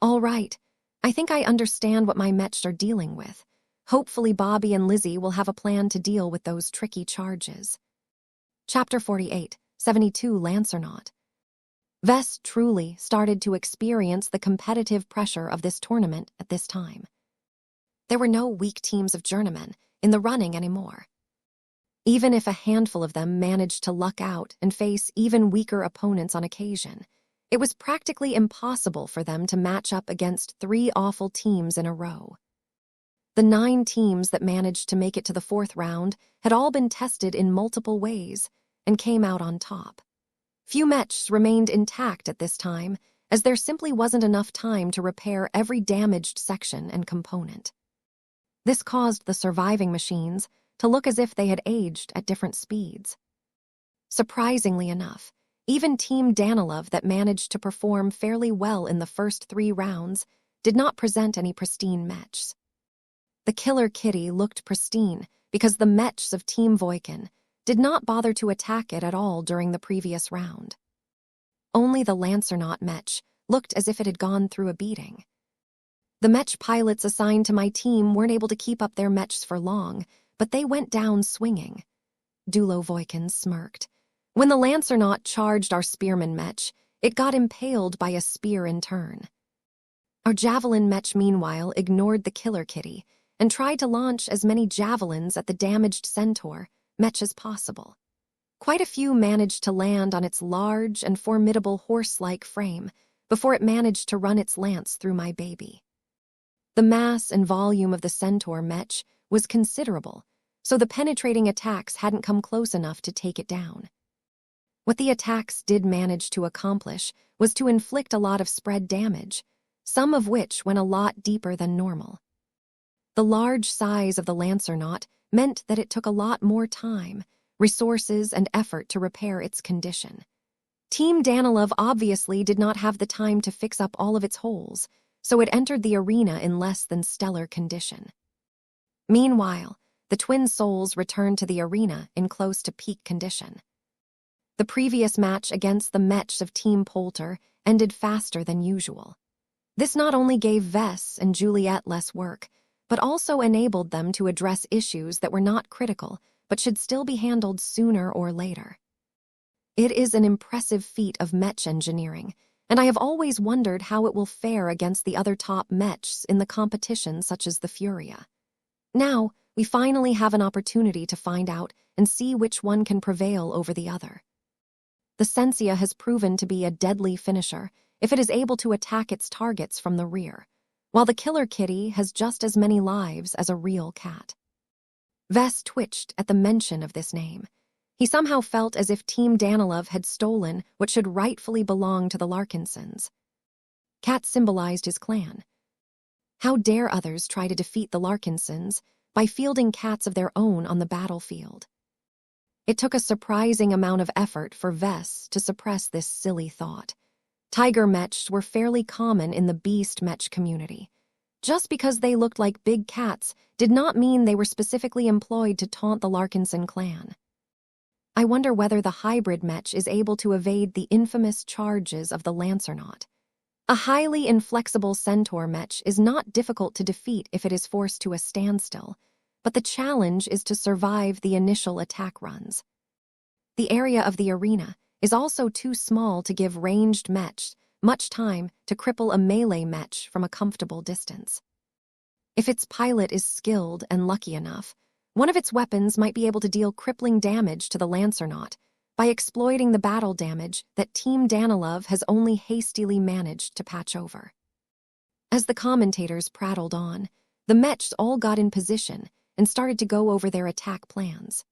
All right, I think I understand what my mechs are dealing with. Hopefully Bobby and Lizzie will have a plan to deal with those tricky charges. Chapter 48, 72 Lancernaut. Vess truly started to experience the competitive pressure of this tournament at this time. There were no weak teams of journeymen in the running anymore. Even if a handful of them managed to luck out and face even weaker opponents on occasion, it was practically impossible for them to match up against 3 awful teams in a row. The 9 teams that managed to make it to the 4th round had all been tested in multiple ways and came out on top. Few mechs remained intact at this time, as there simply wasn't enough time to repair every damaged section and component. This caused the surviving machines to look as if they had aged at different speeds. Surprisingly enough, even Team Danilov that managed to perform fairly well in the first 3 rounds did not present any pristine mechs. The Killer Kitty looked pristine because the mechs of Team Voikin did not bother to attack it at all during the previous round. Only the Lancernaut mech looked as if it had gone through a beating. The mech pilots assigned to my team weren't able to keep up their mechs for long, but they went down swinging. Dulo Voikin smirked. When the Lancernaut charged our spearman mech, it got impaled by a spear in turn. Our javelin mech, meanwhile, ignored the Killer Kitty and tried to launch as many javelins at the damaged Centaur mech as possible. Quite a few managed to land on its large and formidable horse-like frame before it managed to run its lance through my baby. The mass and volume of the Centaur mech was considerable, so the penetrating attacks hadn't come close enough to take it down. What the attacks did manage to accomplish was to inflict a lot of spread damage, some of which went a lot deeper than normal. The large size of the Lancernaut meant that it took a lot more time, resources, and effort to repair its condition. Team Danilov obviously did not have the time to fix up all of its holes, so it entered the arena in less than stellar condition. Meanwhile, the Twin Souls returned to the arena in close to peak condition. The previous match against the mechs of Team Poulter ended faster than usual. This not only gave Vess and Juliet less work, but also enabled them to address issues that were not critical but should still be handled sooner or later. It is an impressive feat of mech engineering, and I have always wondered how it will fare against the other top mechs in the competition such as the Furia. Now, we finally have an opportunity to find out and see which one can prevail over the other. The Sensia has proven to be a deadly finisher if it is able to attack its targets from the rear, while the Killer Kitty has just as many lives as a real cat. Vess twitched at the mention of this name. He somehow felt as if Team Danilov had stolen what should rightfully belong to the Larkinsons. Cat symbolized his clan. How dare others try to defeat the Larkinsons by fielding cats of their own on the battlefield? It took a surprising amount of effort for Vess to suppress this silly thought. Tiger mechs were fairly common in the beast mech community. Just because they looked like big cats did not mean they were specifically employed to taunt the Larkinson clan. I wonder whether the hybrid Mech is able to evade the infamous charges of the Lancernaut. A highly inflexible centaur Mech is not difficult to defeat if it is forced to a standstill, but the challenge is to survive the initial attack runs. The area of the arena is also too small to give ranged Mechs much time to cripple a melee Mech from a comfortable distance. If its pilot is skilled and lucky enough, one of its weapons might be able to deal crippling damage to the Lancernaut by exploiting the battle damage that Team Danilov has only hastily managed to patch over. As the commentators prattled on, the Mechs all got in position and started to go over their attack plans.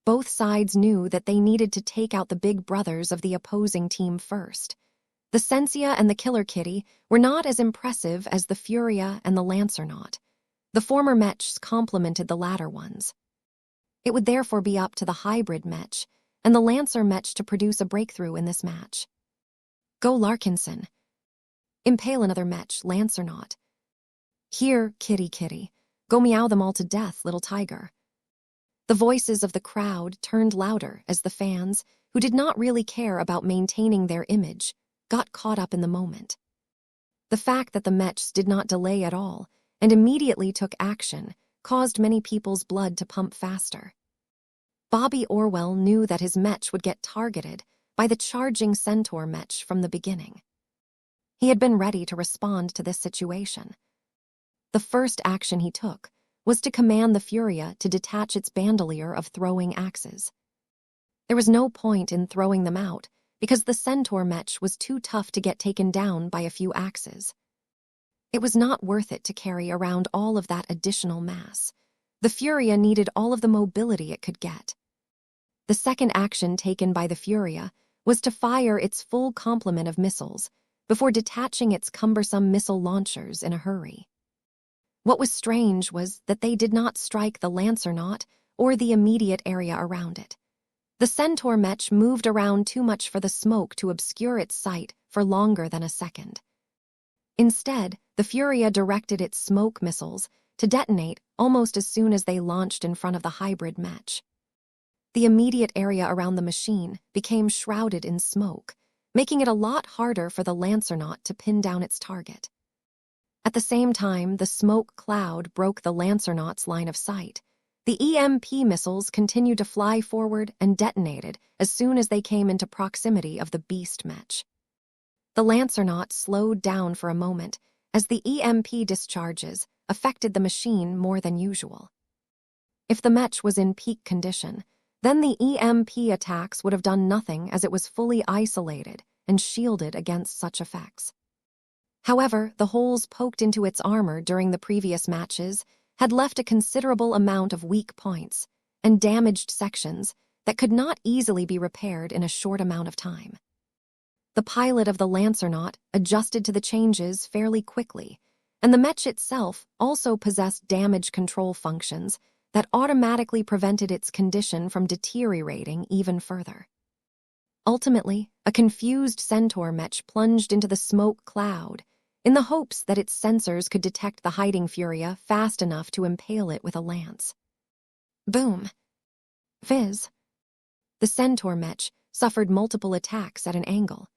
Both sides knew that they needed to take out the big brothers of the opposing team first. The Sensia and the Killer Kitty were not as impressive as the Furia and the Lancernaut. The former Mechs complemented the latter ones. It would therefore be up to the hybrid Mech and the Lancer Mech to produce a breakthrough in this match. Go Larkinson. Impale another Mech, Lancernaut. Here, kitty kitty. Go meow them all to death, little tiger. The voices of the crowd turned louder as the fans, who did not really care about maintaining their image, got caught up in the moment. The fact that the Mechs did not delay at all and immediately took action caused many people's blood to pump faster. Bobby Orwell knew that his Mech would get targeted by the charging centaur Mech from the beginning. He had been ready to respond to this situation. The first action he took was to command the Furia to detach its bandolier of throwing axes. There was no point in throwing them out because the centaur Mech was too tough to get taken down by a few axes. It was not worth it to carry around all of that additional mass. The Furia needed all of the mobility it could get. The second action taken by the Furia was to fire its full complement of missiles before detaching its cumbersome missile launchers in a hurry. What was strange was that they did not strike the Lancernaut or the immediate area around it. The centaur Mech moved around too much for the smoke to obscure its sight for longer than a second. Instead, the Furia directed its smoke missiles to detonate almost as soon as they launched in front of the hybrid Mech. The immediate area around the machine became shrouded in smoke, making it a lot harder for the Lancernaut to pin down its target. At the same time, the smoke cloud broke the Lancernaut's line of sight. The EMP missiles continued to fly forward and detonated as soon as they came into proximity of the beast Mech. The Lancernaut slowed down for a moment as the EMP discharges affected the machine more than usual. If the Mech was in peak condition, then the EMP attacks would have done nothing as it was fully isolated and shielded against such effects. However, the holes poked into its armor during the previous matches had left a considerable amount of weak points and damaged sections that could not easily be repaired in a short amount of time. The pilot of the Lancernaut adjusted to the changes fairly quickly, and the Mech itself also possessed damage control functions that automatically prevented its condition from deteriorating even further. Ultimately, a confused centaur Mech plunged into the smoke cloud in the hopes that its sensors could detect the hiding Furia fast enough to impale it with a lance. Boom! Fizz! The centaur Mech suffered multiple attacks at an angle.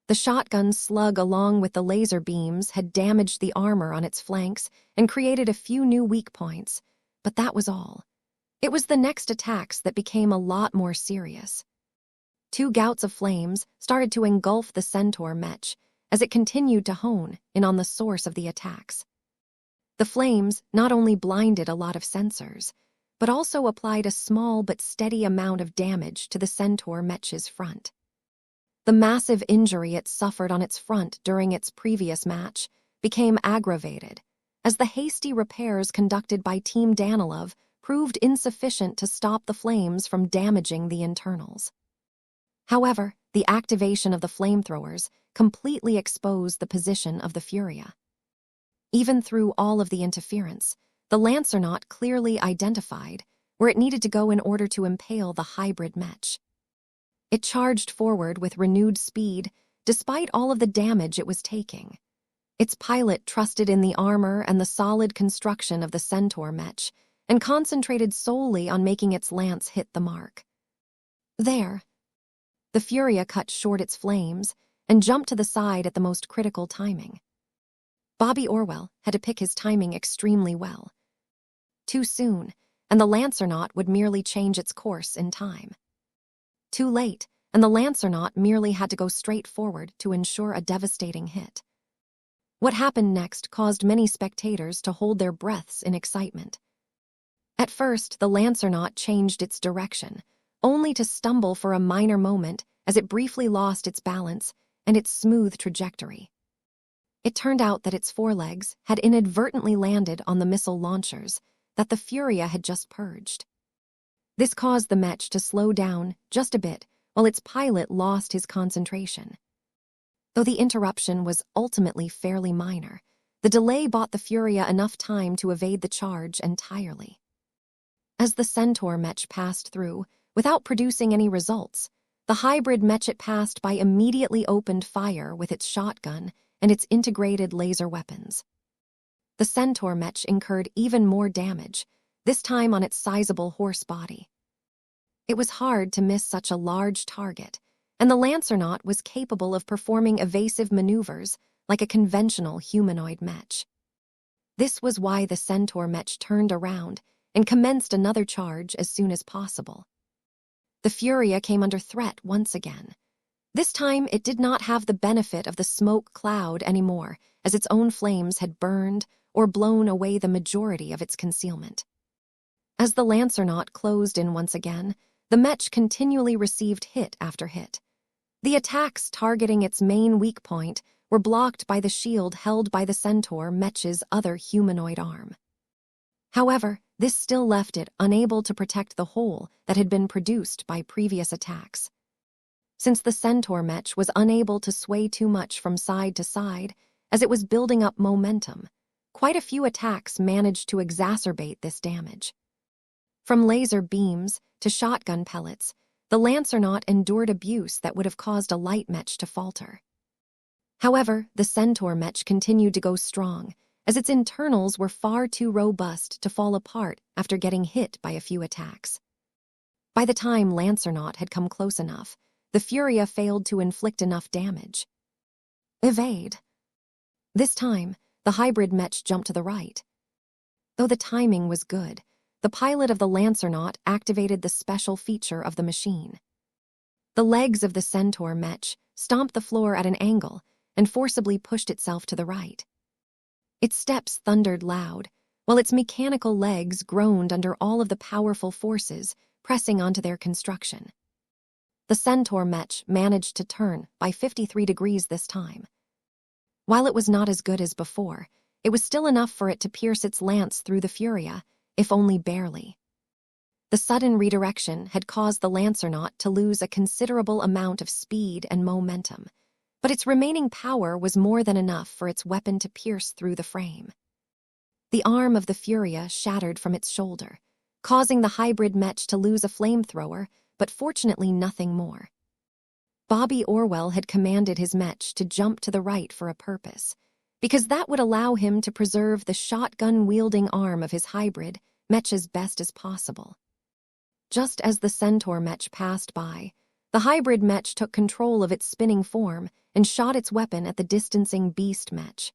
The shotgun slug along with the laser beams had damaged the armor on its flanks and created a few new weak points, but that was all. It was the next attacks that became a lot more serious. 2 gouts of flames started to engulf the centaur Mech as it continued to hone in on the source of the attacks. The flames not only blinded a lot of sensors, but also applied a small but steady amount of damage to the centaur Mech's front. The massive injury it suffered on its front during its previous match became aggravated, as the hasty repairs conducted by Team Danilov proved insufficient to stop the flames from damaging the internals. However, the activation of the flamethrowers completely exposed the position of the Furia. Even through all of the interference, the Lancernaut clearly identified where it needed to go in order to impale the hybrid Mech. It charged forward with renewed speed, despite all of the damage it was taking. Its pilot trusted in the armor and the solid construction of the Centaur Mech and concentrated solely on making its lance hit the mark. There, the Furia cut short its flames and jumped to the side at the most critical timing. Bobby Orwell had to pick his timing extremely well. Too soon, and the Lancernaut would merely change its course in time. Too late, and the Lancernaut merely had to go straight forward to ensure a devastating hit. What happened next caused many spectators to hold their breaths in excitement. At first, the Lancernaut changed its direction, only to stumble for a minor moment as it briefly lost its balance and its smooth trajectory. It turned out that its forelegs had inadvertently landed on the missile launchers that the Furia had just purged. This caused the Mech to slow down just a bit while its pilot lost his concentration. Though the interruption was ultimately fairly minor, the delay bought the Furia enough time to evade the charge entirely. As the Centaur Mech passed through, without producing any results, the hybrid Mech it passed by immediately opened fire with its shotgun and its integrated laser weapons. The Centaur Mech incurred even more damage, this time on its sizable horse body. It was hard to miss such a large target, and the Lancernaut was capable of performing evasive maneuvers like a conventional humanoid Mech. This was why the Centaur Mech turned around and commenced another charge as soon as possible. The Furia came under threat once again. This time it did not have the benefit of the smoke cloud anymore, as its own flames had burned or blown away the majority of its concealment. As the Lancernaut closed in once again, the Mech continually received hit after hit. The attacks targeting its main weak point were blocked by the shield held by the Centaur Mech's other humanoid arm. However, this still left it unable to protect the hole that had been produced by previous attacks. Since the Centaur Mech was unable to sway too much from side to side as it was building up momentum, quite a few attacks managed to exacerbate this damage. From laser beams to shotgun pellets, the Lancernaut endured abuse that would have caused a light Mech to falter. However, the Centaur Mech continued to go strong, as its internals were far too robust to fall apart after getting hit by a few attacks. By the time Lancernaut had come close enough, the Furia failed to inflict enough damage. Evade. This time, the hybrid Mech jumped to the right. Though the timing was good, the pilot of the Lancernaut activated the special feature of the machine. The legs of the Centaur Mech stomped the floor at an angle and forcibly pushed itself to the right. Its steps thundered loud, while its mechanical legs groaned under all of the powerful forces pressing onto their construction. The Centaur Mech managed to turn by 53 degrees this time. While it was not as good as before, it was still enough for it to pierce its lance through the Furia, if only barely. The sudden redirection had caused the Lancernaut to lose a considerable amount of speed and momentum, but its remaining power was more than enough for its weapon to pierce through the frame. The arm of the Furia shattered from its shoulder, causing the hybrid Mech to lose a flamethrower, but fortunately nothing more. Bobby Orwell had commanded his Mech to jump to the right for a purpose, because that would allow him to preserve the shotgun-wielding arm of his hybrid Mech as best as possible. Just as the Centaur Mech passed by, the hybrid Mech took control of its spinning form and shot its weapon at the distancing beast Mech.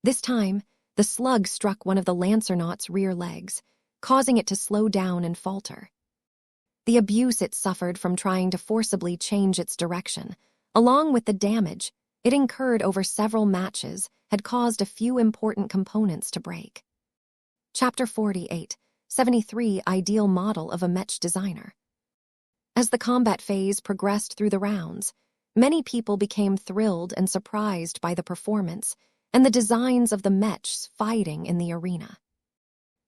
This time, the slug struck one of the Lancernaut's rear legs, causing it to slow down and falter. The abuse it suffered from trying to forcibly change its direction, along with the damage it incurred over several matches, had caused a few important components to break. Chapter 48, 73 Ideal Model of a Mech Designer. As the combat phase progressed through the rounds, many people became thrilled and surprised by the performance and the designs of the Mechs fighting in the arena.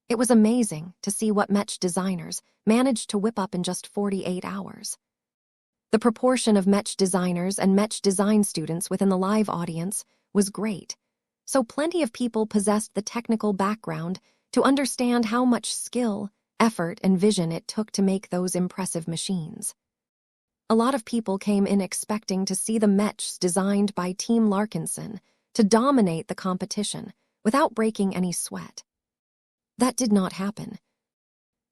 It was amazing to see what Mech designers managed to whip up in just 48 hours. The proportion of Mech designers and Mech design students within the live audience was great, so plenty of people possessed the technical background to understand how much skill, effort, and vision it took to make those impressive machines. A lot of people came in expecting to see the Mechs designed by Team Larkinson to dominate the competition without breaking any sweat. That did not happen.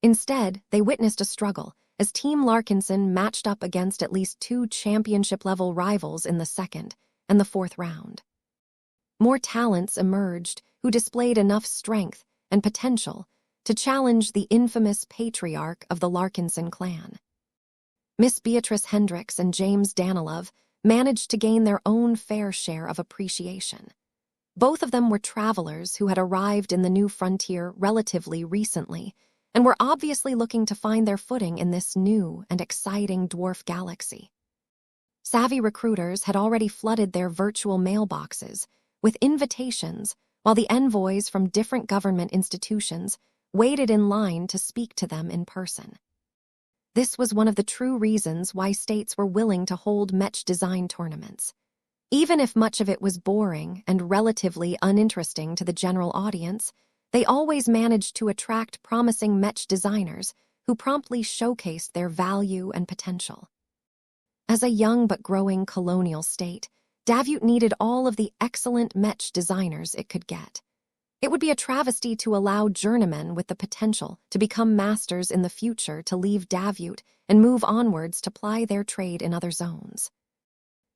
Instead, they witnessed a struggle as Team Larkinson matched up against at least 2 championship-level rivals in the second and the fourth round. More talents emerged who displayed enough strength and potential to challenge the infamous patriarch of the Larkinson clan. Miss Beatrice Hendricks and James Danilov managed to gain their own fair share of appreciation. Both of them were travelers who had arrived in the new frontier relatively recently and were obviously looking to find their footing in this new and exciting dwarf galaxy. Savvy recruiters had already flooded their virtual mailboxes with invitations, while the envoys from different government institutions waited in line to speak to them in person. This was one of the true reasons why states were willing to hold Mech design tournaments. Even if much of it was boring and relatively uninteresting to the general audience, they always managed to attract promising Mech designers who promptly showcased their value and potential. As a young but growing colonial state, Davut needed all of the excellent Mech designers it could get. It would be a travesty to allow journeymen with the potential to become masters in the future to leave Davut and move onwards to ply their trade in other zones.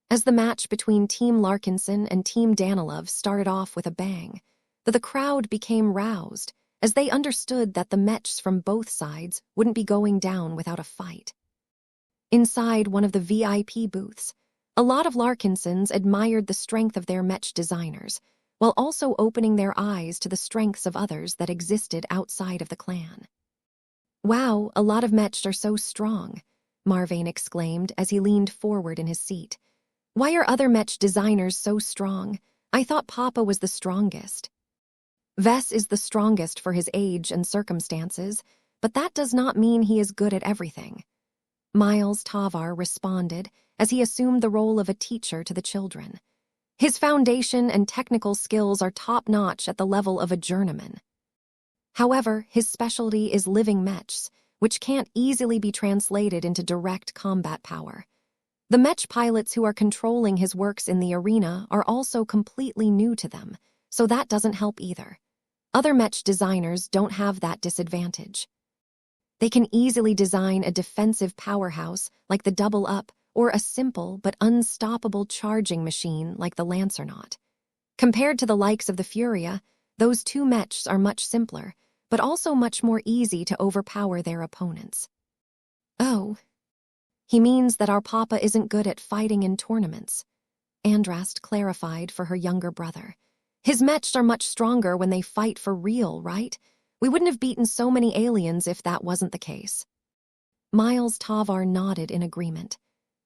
As the match between Team Larkinson and Team Danilov started off with a bang, the crowd became roused as they understood that the Mechs from both sides wouldn't be going down without a fight. Inside one of the VIP booths, a lot of Larkinsons admired the strength of their Mech designers, while also opening their eyes to the strengths of others that existed outside of the clan. "Wow, a lot of Mechs are so strong," Marvane exclaimed as he leaned forward in his seat. "Why are other Mech designers so strong? I thought Papa was the strongest." "Vess is the strongest for his age and circumstances, but that does not mean he is good at everything," Miles Tavar responded as he assumed the role of a teacher to the children. "His foundation and technical skills are top-notch at the level of a journeyman. However, his specialty is living Mechs, which can't easily be translated into direct combat power. The Mech pilots who are controlling his works in the arena are also completely new to them, so that doesn't help either. Other Mech designers don't have that disadvantage. They can easily design a defensive powerhouse like the Double Up or a simple but unstoppable charging machine like the Lancernaut. Compared to the likes of the Furia, those 2 Mechs are much simpler, but also much more easy to overpower their opponents." "Oh, he means that our Papa isn't good at fighting in tournaments," Andrast clarified for her younger brother. "His Mechs are much stronger when they fight for real, right? We wouldn't have beaten so many aliens if that wasn't the case." Miles Tavar nodded in agreement.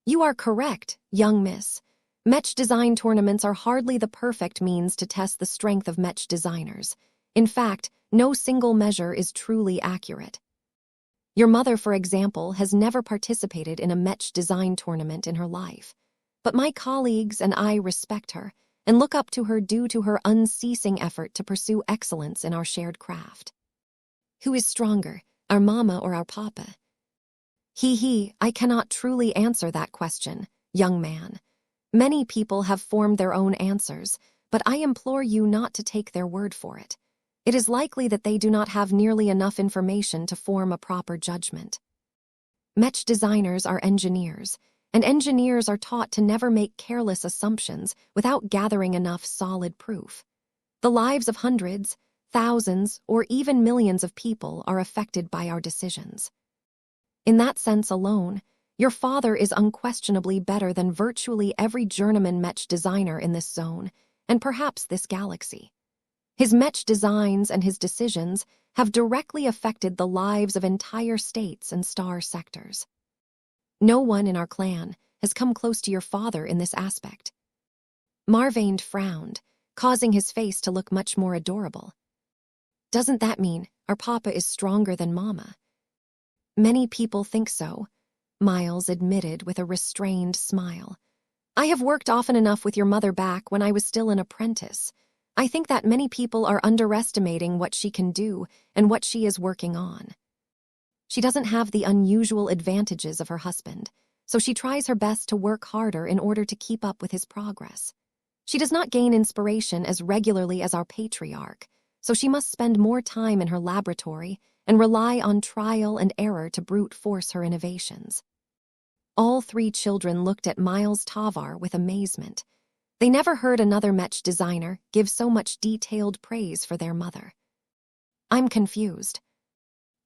"You are correct, young miss. Mech design tournaments are hardly the perfect means to test the strength of Mech designers. In fact, no single measure is truly accurate. Your mother, for example, has never participated in a Mech design tournament in her life. But my colleagues and I respect her and look up to her due to her unceasing effort to pursue excellence in our shared craft." "Who is stronger, our mama or our papa?" I cannot truly answer that question, young man. Many people have formed their own answers, but I implore you not to take their word for it. It is likely that they do not have nearly enough information to form a proper judgment. Mech designers are engineers, and engineers are taught to never make careless assumptions without gathering enough solid proof. The lives of hundreds, thousands, or even millions of people are affected by our decisions. In that sense alone, your father is unquestionably better than virtually every journeyman Mech designer in this zone, and perhaps this galaxy. His Mech designs and his decisions have directly affected the lives of entire states and star sectors. No one in our clan has come close to your father in this aspect." Marvane frowned, causing his face to look much more adorable. "Doesn't that mean our papa is stronger than mama?" "Many people think so," Miles admitted with a restrained smile. "I have worked often enough with your mother back when I was still an apprentice. I think that many people are underestimating what she can do and what she is working on. She doesn't have the unusual advantages of her husband, so she tries her best to work harder in order to keep up with his progress. She does not gain inspiration as regularly as our patriarch, so she must spend more time in her laboratory and rely on trial and error to brute force her innovations. All three children looked at Miles Tavar with amazement. They never heard another Mech designer give so much detailed praise for their mother. I'm confused.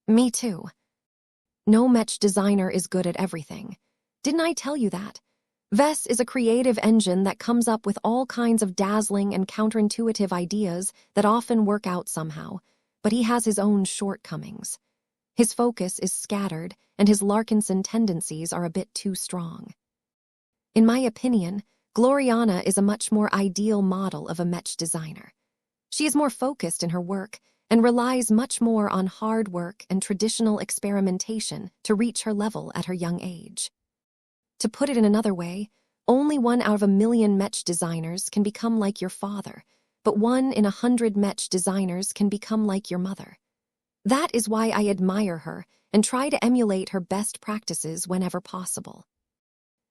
Me too. No Mech designer is good at everything. Didn't I tell you that? Vess is a creative engine that comes up with all kinds of dazzling and counterintuitive ideas that often work out somehow, but he has his own shortcomings. His focus is scattered, and his Larkinson tendencies are a bit too strong. In my opinion, Gloriana is a much more ideal model of a Mech designer. She is more focused in her work and relies much more on hard work and traditional experimentation to reach her level at her young age. To put it in another way, only 1 out of 1,000,000 Mech designers can become like your father, but 1 in 100 Mech designers can become like your mother. That is why I admire her and try to emulate her best practices whenever possible.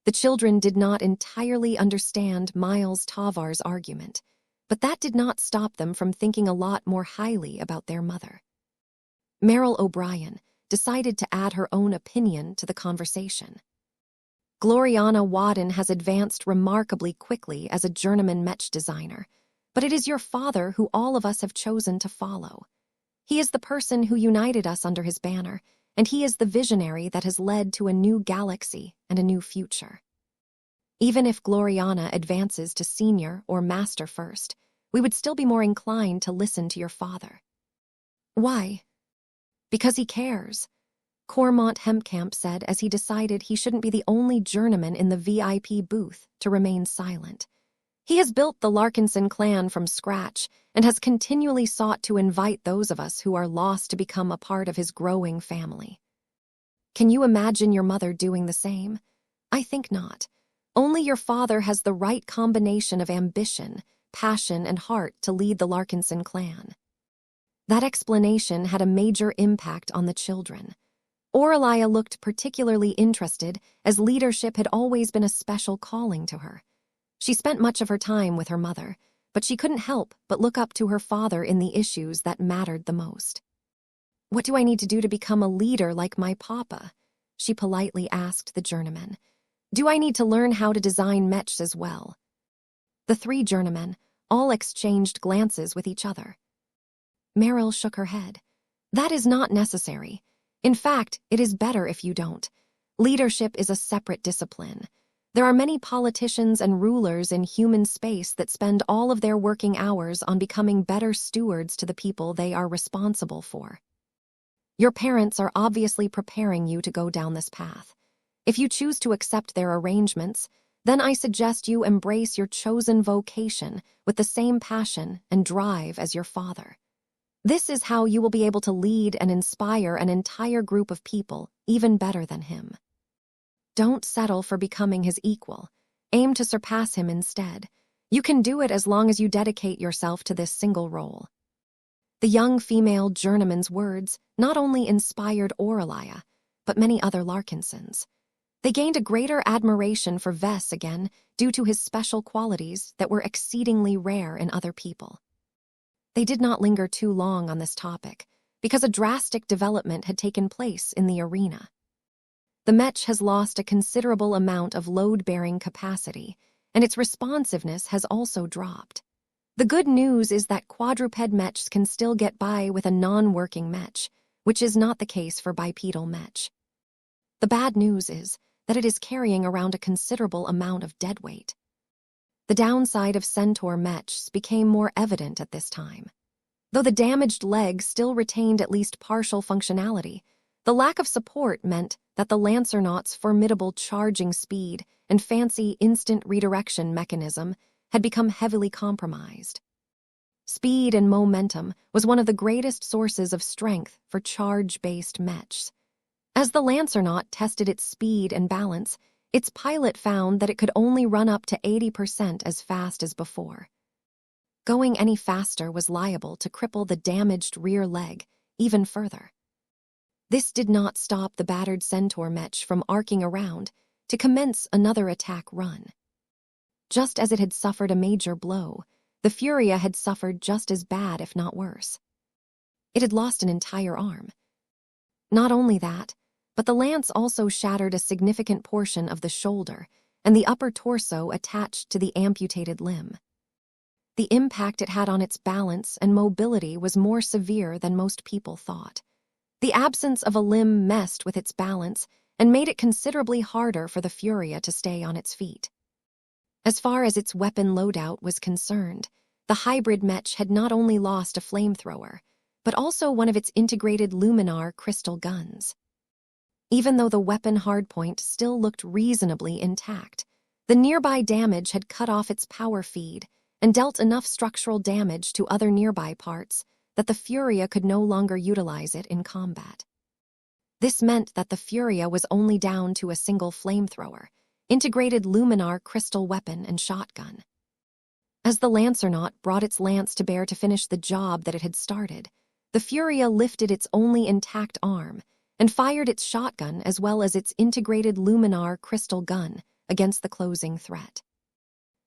The children did not entirely understand Miles Tavar's argument, but that did not stop them from thinking a lot more highly about their mother. Meryl O'Brien decided to add her own opinion to the conversation. Gloriana Wadden has advanced remarkably quickly as a journeyman Mech designer, but it is your father who all of us have chosen to follow. He is the person who united us under his banner, and he is the visionary that has led to a new galaxy and a new future. Even if Gloriana advances to senior or master first, we would still be more inclined to listen to your father. Why? Because he cares. Cormont Hempkamp said as he decided he shouldn't be the only journeyman in the VIP booth to remain silent. He has built the Larkinson clan from scratch and has continually sought to invite those of us who are lost to become a part of his growing family. Can you imagine your mother doing the same? I think not. Only your father has the right combination of ambition, passion, and heart to lead the Larkinson clan. That explanation had a major impact on the children. Aurelia looked particularly interested, as leadership had always been a special calling to her. She spent much of her time with her mother, but she couldn't help but look up to her father in the issues that mattered the most. What do I need to do to become a leader like my papa? She politely asked the journeyman. Do I need to learn how to design mechs as well? The three journeymen all exchanged glances with each other. Meryl shook her head. That is not necessary. In fact, it is better if you don't. Leadership is a separate discipline. There are many politicians and rulers in human space that spend all of their working hours on becoming better stewards to the people they are responsible for. Your parents are obviously preparing you to go down this path. If you choose to accept their arrangements, then I suggest you embrace your chosen vocation with the same passion and drive as your father. This is how you will be able to lead and inspire an entire group of people even better than him. Don't settle for becoming his equal. Aim to surpass him instead. You can do it as long as you dedicate yourself to this single role. The young female journeyman's words not only inspired Aurelia, but many other Larkinsons. They gained a greater admiration for Vess again due to his special qualities that were exceedingly rare in other people. They did not linger too long on this topic, because a drastic development had taken place in the arena. The Mech has lost a considerable amount of load-bearing capacity, and its responsiveness has also dropped. The good news is that quadruped mechs can still get by with a non-working mech, which is not the case for bipedal mech. The bad news is that it is carrying around a considerable amount of deadweight. The downside of Centaur mechs became more evident at this time. Though the damaged leg still retained at least partial functionality, the lack of support meant that the Lancernaut's formidable charging speed and fancy instant redirection mechanism had become heavily compromised. Speed and momentum was one of the greatest sources of strength for charge-based mechs. As the Lancernaut tested its speed and balance, its pilot found that it could only run up to 80% as fast as before. Going any faster was liable to cripple the damaged rear leg even further. This did not stop the battered Centaur mech from arcing around to commence another attack run. Just as it had suffered a major blow, the Furia had suffered just as bad, if not worse. It had lost an entire arm. Not only that, but the lance also shattered a significant portion of the shoulder and the upper torso attached to the amputated limb. The impact it had on its balance and mobility was more severe than most people thought. The absence of a limb messed with its balance and made it considerably harder for the Furia to stay on its feet. As far as its weapon loadout was concerned, the hybrid Mech had not only lost a flamethrower, but also one of its integrated luminar crystal guns. Even though the weapon hardpoint still looked reasonably intact, the nearby damage had cut off its power feed and dealt enough structural damage to other nearby parts that the Furia could no longer utilize it in combat. This meant that the Furia was only down to a single flamethrower, integrated luminar crystal weapon and shotgun. As the Lancernaut brought its lance to bear to finish the job that it had started, the Furia lifted its only intact arm and fired its shotgun as well as its integrated luminar crystal gun against the closing threat.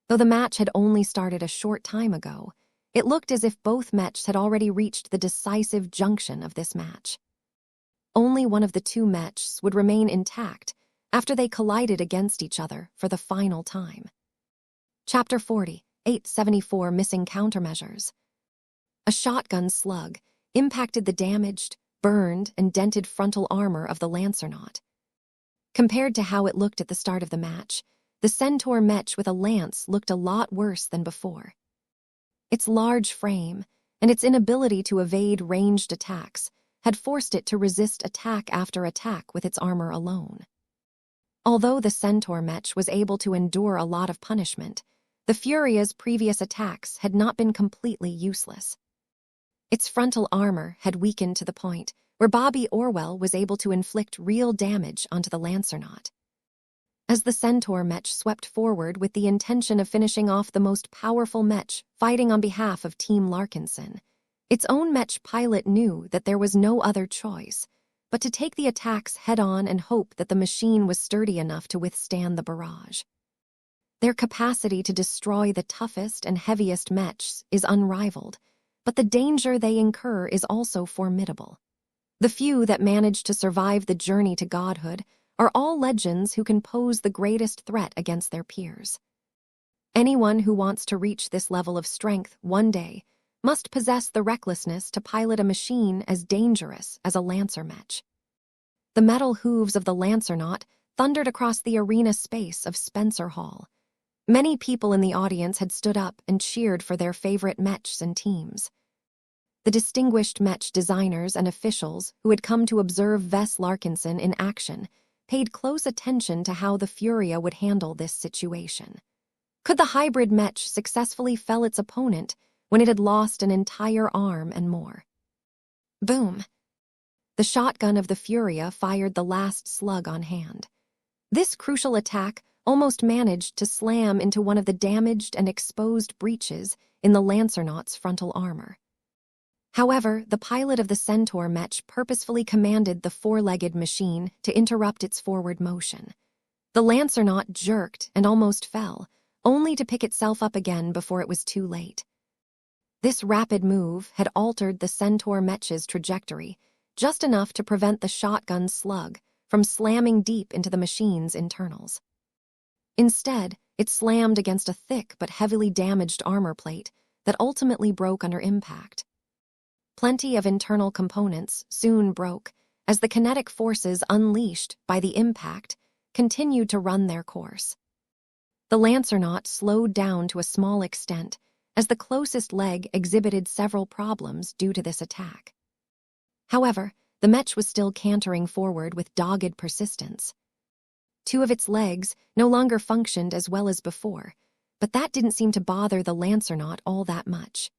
Though the match had only started a short time ago, it looked as if both Mechs had already reached the decisive junction of this match. Only one of the two Mechs would remain intact after they collided against each other for the final time. Chapter 40, 874 Missing Countermeasures. A shotgun slug impacted the damaged, burned, and dented frontal armor of the Lancernaut. Compared to how it looked at the start of the match, the Centaur Mech with a lance looked a lot worse than before. Its large frame and its inability to evade ranged attacks had forced it to resist attack after attack with its armor alone. Although the Centaur Mech was able to endure a lot of punishment, the Furia's previous attacks had not been completely useless. Its frontal armor had weakened to the point where Bobby Orwell was able to inflict real damage onto the Lancernaut. As the Centaur Mech swept forward with the intention of finishing off the most powerful Mech fighting on behalf of Team Larkinson, its own Mech pilot knew that there was no other choice but to take the attacks head-on and hope that the machine was sturdy enough to withstand the barrage. Their capacity to destroy the toughest and heaviest Mechs is unrivaled, but the danger they incur is also formidable. The few that manage to survive the journey to godhood are all legends who can pose the greatest threat against their peers. Anyone who wants to reach this level of strength one day must possess the recklessness to pilot a machine as dangerous as a Lancer Mech. The metal hooves of the Lancernaut thundered across the arena space of Spencer Hall. Many people in the audience had stood up and cheered for their favorite Mechs and teams. The distinguished Mech designers and officials who had come to observe Vess Larkinson in action paid close attention to how the Furia would handle this situation. Could the hybrid Mech successfully fell its opponent when it had lost an entire arm and more? Boom! The shotgun of the Furia fired the last slug on hand. This crucial attack almost managed to slam into one of the damaged and exposed breaches in the Lancernaut's frontal armor. However, the pilot of the Centaur Mech purposefully commanded the four-legged machine to interrupt its forward motion. The Lancernaut jerked and almost fell, only to pick itself up again before it was too late. This rapid move had altered the Centaur Mech's trajectory, just enough to prevent the shotgun slug from slamming deep into the machine's internals. Instead, it slammed against a thick but heavily damaged armor plate that ultimately broke under impact. Plenty of internal components soon broke as the kinetic forces unleashed by the impact continued to run their course. The Lancernaut slowed down to a small extent as the closest leg exhibited several problems due to this attack. However, the Mech was still cantering forward with dogged persistence. Two of its legs no longer functioned as well as before, but that didn't seem to bother the Lancernaut all that much.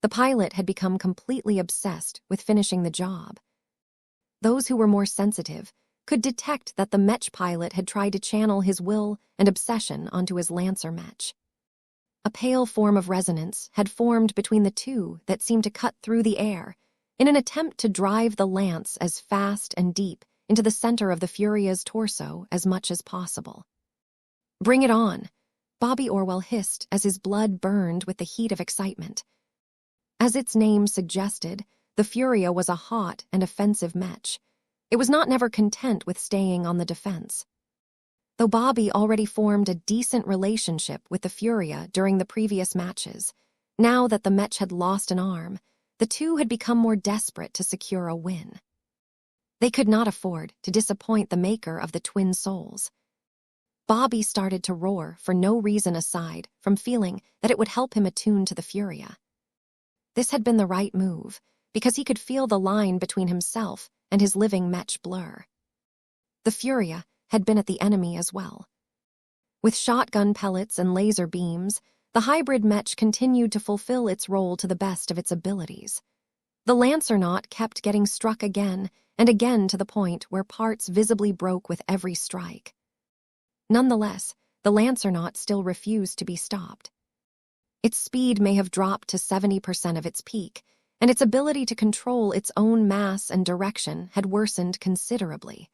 The pilot had become completely obsessed with finishing the job. Those who were more sensitive could detect that the Mech pilot had tried to channel his will and obsession onto his Lancer Mech. A pale form of resonance had formed between the two that seemed to cut through the air in an attempt to drive the lance as fast and deep into the center of the Furia's torso as much as possible. "Bring it on," Bobby Orwell hissed as his blood burned with the heat of excitement. As its name suggested, the Furia was a hot and offensive Mech. It was never content with staying on the defense. Though Bobby already formed a decent relationship with the Furia during the previous matches, now that the Mech had lost an arm, the two had become more desperate to secure a win. They could not afford to disappoint the maker of the twin souls. Bobby started to roar for no reason aside from feeling that it would help him attune to the Furia. This had been the right move, because he could feel the line between himself and his living Mech blur. The Furia had been at the enemy as well. With shotgun pellets and laser beams, the hybrid Mech continued to fulfill its role to the best of its abilities. The Lancernaut kept getting struck again and again to the point where parts visibly broke with every strike. Nonetheless, the Lancernaut still refused to be stopped. Its speed may have dropped to 70% of its peak, and its ability to control its own mass and direction had worsened considerably.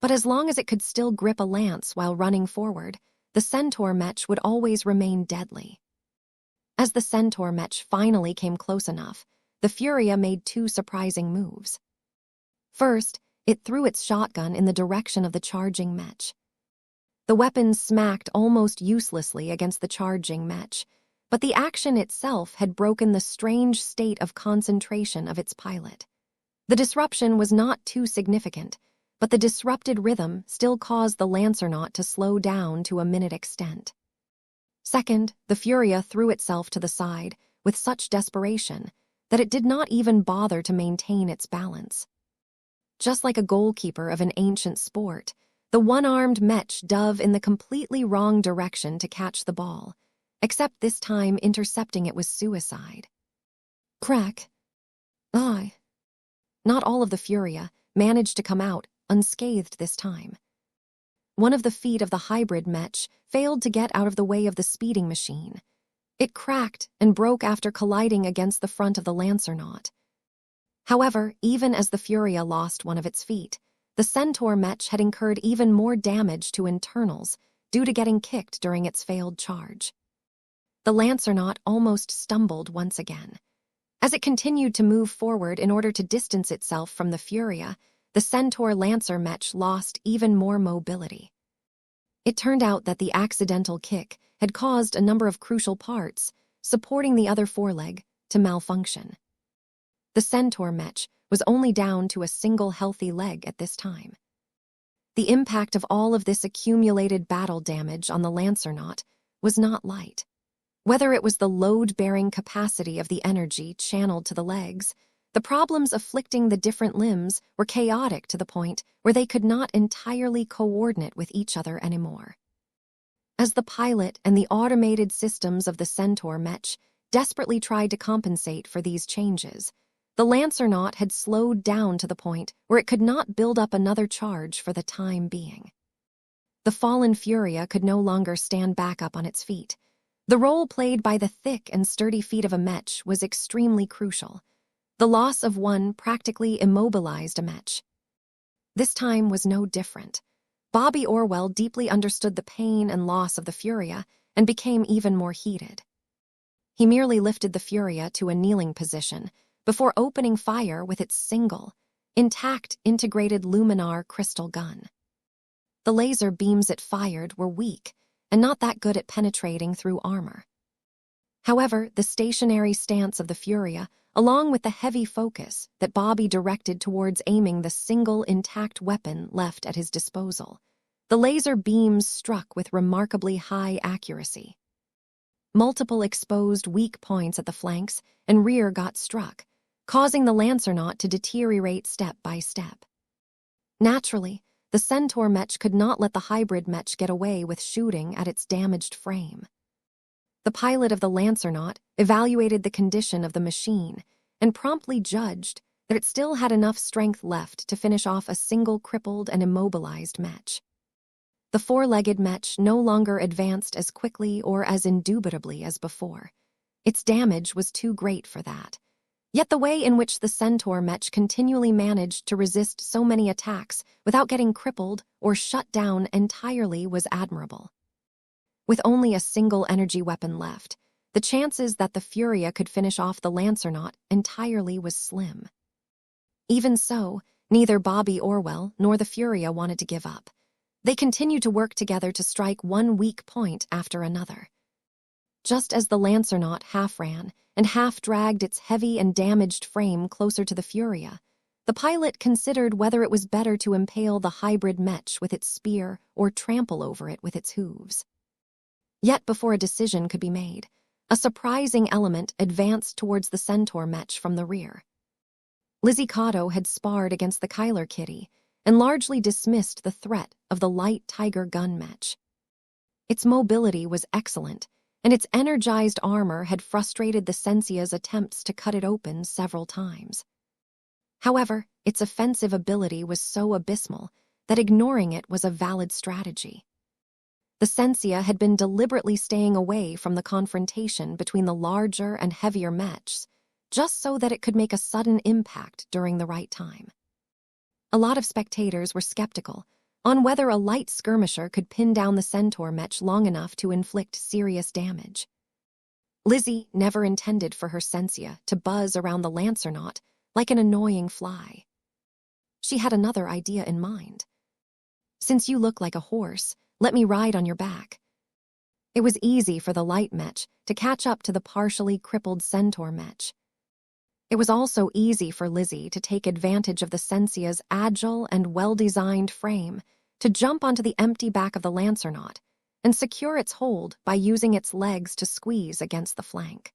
But as long as it could still grip a lance while running forward, the Centaur Mech would always remain deadly. As the Centaur Mech finally came close enough, the Furia made two surprising moves. First, it threw its shotgun in the direction of the charging Mech. The weapon smacked almost uselessly against the charging Mech, but the action itself had broken the strange state of concentration of its pilot. The disruption was not too significant, but the disrupted rhythm still caused the Lancernaut to slow down to a minute extent. Second, the Furia threw itself to the side with such desperation that it did not even bother to maintain its balance. Just like a goalkeeper of an ancient sport, the one-armed Mech dove in the completely wrong direction to catch the ball, except this time intercepting it was suicide. Crack. Aye. Not all of the Furia managed to come out unscathed this time. One of the feet of the hybrid Mech failed to get out of the way of the speeding machine. It cracked and broke after colliding against the front of the Lancernaut. However, even as the Furia lost one of its feet, the Centaur Mech had incurred even more damage to internals due to getting kicked during its failed charge. The Lancernaut almost stumbled once again. As it continued to move forward in order to distance itself from the Furia, the Centaur Lancer Mech lost even more mobility. It turned out that the accidental kick had caused a number of crucial parts, supporting the other foreleg, to malfunction. The Centaur Mech was only down to a single healthy leg at this time. The impact of all of this accumulated battle damage on the Lancernaut was not light. Whether it was the load-bearing capacity of the energy channeled to the legs, the problems afflicting the different limbs were chaotic to the point where they could not entirely coordinate with each other anymore. As the pilot and the automated systems of the Centaur Mech desperately tried to compensate for these changes, the Lancernaut had slowed down to the point where it could not build up another charge for the time being. The fallen Furia could no longer stand back up on its feet. The role played by the thick and sturdy feet of a Mech was extremely crucial. The loss of one practically immobilized a Mech. This time was no different. Bobby Orwell deeply understood the pain and loss of the Furia and became even more heated. He merely lifted the Furia to a kneeling position before opening fire with its single, intact integrated luminar crystal gun. The laser beams it fired were weak and not that good at penetrating through armor. However, the stationary stance of the Furia, along with the heavy focus that Bobby directed towards aiming the single intact weapon left at his disposal, the laser beams struck with remarkably high accuracy. Multiple exposed weak points at the flanks and rear got struck, causing the Lancernaut to deteriorate step by step. Naturally, the Centaur Mech could not let the hybrid Mech get away with shooting at its damaged frame. The pilot of the Lancernaut evaluated the condition of the machine and promptly judged that it still had enough strength left to finish off a single crippled and immobilized Mech. The four-legged Mech no longer advanced as quickly or as indubitably as before. Its damage was too great for that. Yet the way in which the Centaur Mech continually managed to resist so many attacks without getting crippled or shut down entirely was admirable. With only a single energy weapon left, the chances that the Furia could finish off the Lancernaut entirely was slim. Even so, neither Bobby Orwell nor the Furia wanted to give up. They continued to work together to strike one weak point after another. Just as the Lancernaut half ran and half dragged its heavy and damaged frame closer to the Furia, the pilot considered whether it was better to impale the hybrid Mech with its spear or trample over it with its hooves. Yet before a decision could be made, a surprising element advanced towards the Centaur Mech from the rear. Lizzie Cotto had sparred against the Kyler Kitty and largely dismissed the threat of the light Tiger gun Mech. Its mobility was excellent, and its energized armor had frustrated the Sensia's attempts to cut it open several times. However, its offensive ability was so abysmal that ignoring it was a valid strategy. The Sensia had been deliberately staying away from the confrontation between the larger and heavier Mechs, just so that it could make a sudden impact during the right time. A lot of spectators were skeptical on whether a light skirmisher could pin down the Centaur Mech long enough to inflict serious damage. Lizzie never intended for her Sensia to buzz around the Lancernaut like an annoying fly. She had another idea in mind. "Since you look like a horse, let me ride on your back." It was easy for the light Mech to catch up to the partially crippled Centaur Mech. It was also easy for Lizzie to take advantage of the Sensia's agile and well-designed frame to jump onto the empty back of the Lancernaut and secure its hold by using its legs to squeeze against the flank.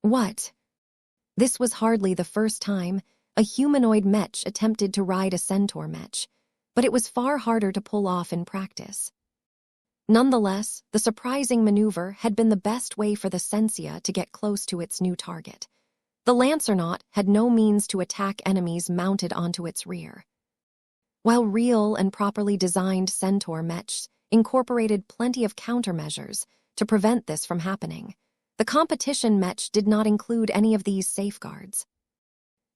What? This was hardly the first time a humanoid Mech attempted to ride a Centaur Mech, but it was far harder to pull off in practice. Nonetheless, the surprising maneuver had been the best way for the Sensia to get close to its new target. The Lancernaut had no means to attack enemies mounted onto its rear. While real and properly designed Centaur Mechs incorporated plenty of countermeasures to prevent this from happening, the competition Mech did not include any of these safeguards.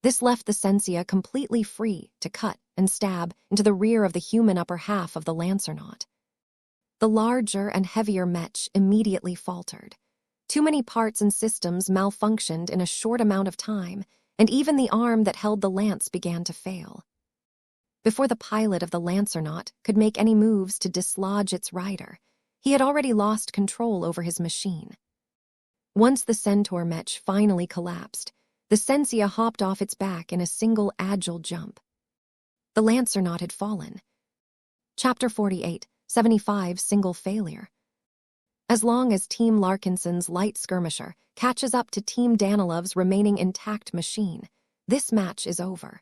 This left the Sensia completely free to cut and stab into the rear of the human upper half of the Lancernaut. The larger and heavier Mech immediately faltered. Too many parts and systems malfunctioned in a short amount of time, and even the arm that held the lance began to fail. Before the pilot of the Lancernaut could make any moves to dislodge its rider, he had already lost control over his machine. Once the Centaur Mech finally collapsed, the Sensia hopped off its back in a single agile jump. The Lancernaut had fallen. Chapter 48, 75 Single Failure. As long as Team Larkinson's light skirmisher catches up to Team Danilov's remaining intact machine, this match is over.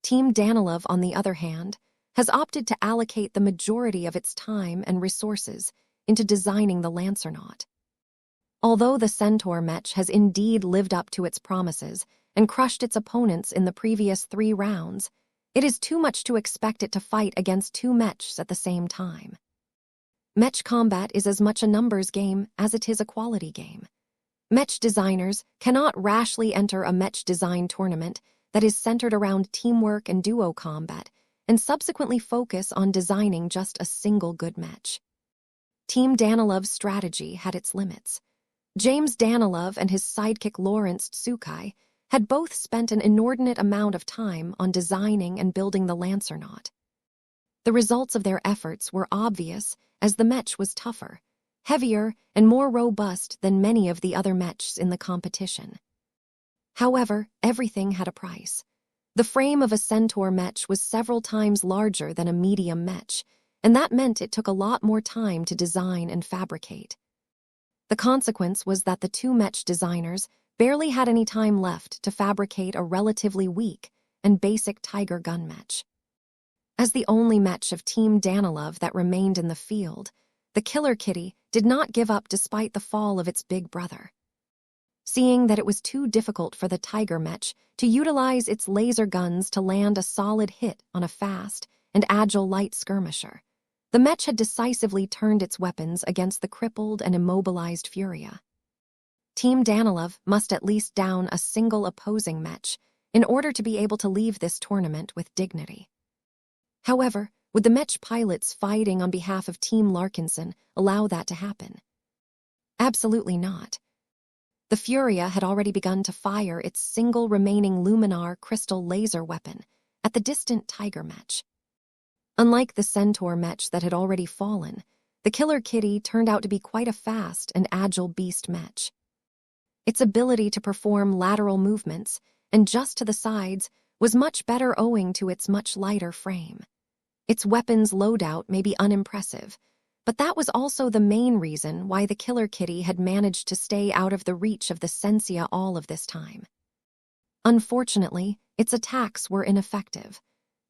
Team Danilov, on the other hand, has opted to allocate the majority of its time and resources into designing the Lancernaut. Although the Centaur Mech has indeed lived up to its promises and crushed its opponents in the previous 3 rounds, it is too much to expect it to fight against 2 Mechs at the same time. Mech combat is as much a numbers game as it is a quality game. Mech designers cannot rashly enter a Mech design tournament that is centered around teamwork and duo combat and subsequently focus on designing just a single good Mech. Team Danilov's strategy had its limits. James Danilov and his sidekick Lawrence Tsukai had both spent an inordinate amount of time on designing and building the Lancernaut. The results of their efforts were obvious, as the Mech was tougher, heavier, and more robust than many of the other Mechs in the competition. However, everything had a price. The frame of a Centaur Mech was several times larger than a medium Mech, and that meant it took a lot more time to design and fabricate. The consequence was that the 2 Mech designers barely had any time left to fabricate a relatively weak and basic Tiger gun Mech. As the only Mech of Team Danilov that remained in the field, the Killer Kitty did not give up despite the fall of its big brother. Seeing that it was too difficult for the Tiger Mech to utilize its laser guns to land a solid hit on a fast and agile light skirmisher, the Mech had decisively turned its weapons against the crippled and immobilized Furia. Team Danilov must at least down a single opposing Mech in order to be able to leave this tournament with dignity. However, Would the Mech pilots fighting on behalf of Team Larkinson allow that to happen? Absolutely not. The Furia had already begun to fire its single remaining Luminar crystal laser weapon at the distant Tiger Mech. Unlike the Centaur Mech that had already fallen, the Killer Kitty turned out to be quite a fast and agile beast Mech. Its ability to perform lateral movements and just to the sides was much better owing to its much lighter frame. Its weapons loadout may be unimpressive, but that was also the main reason why the Killer Kitty had managed to stay out of the reach of the Sensia all of this time. Unfortunately, its attacks were ineffective.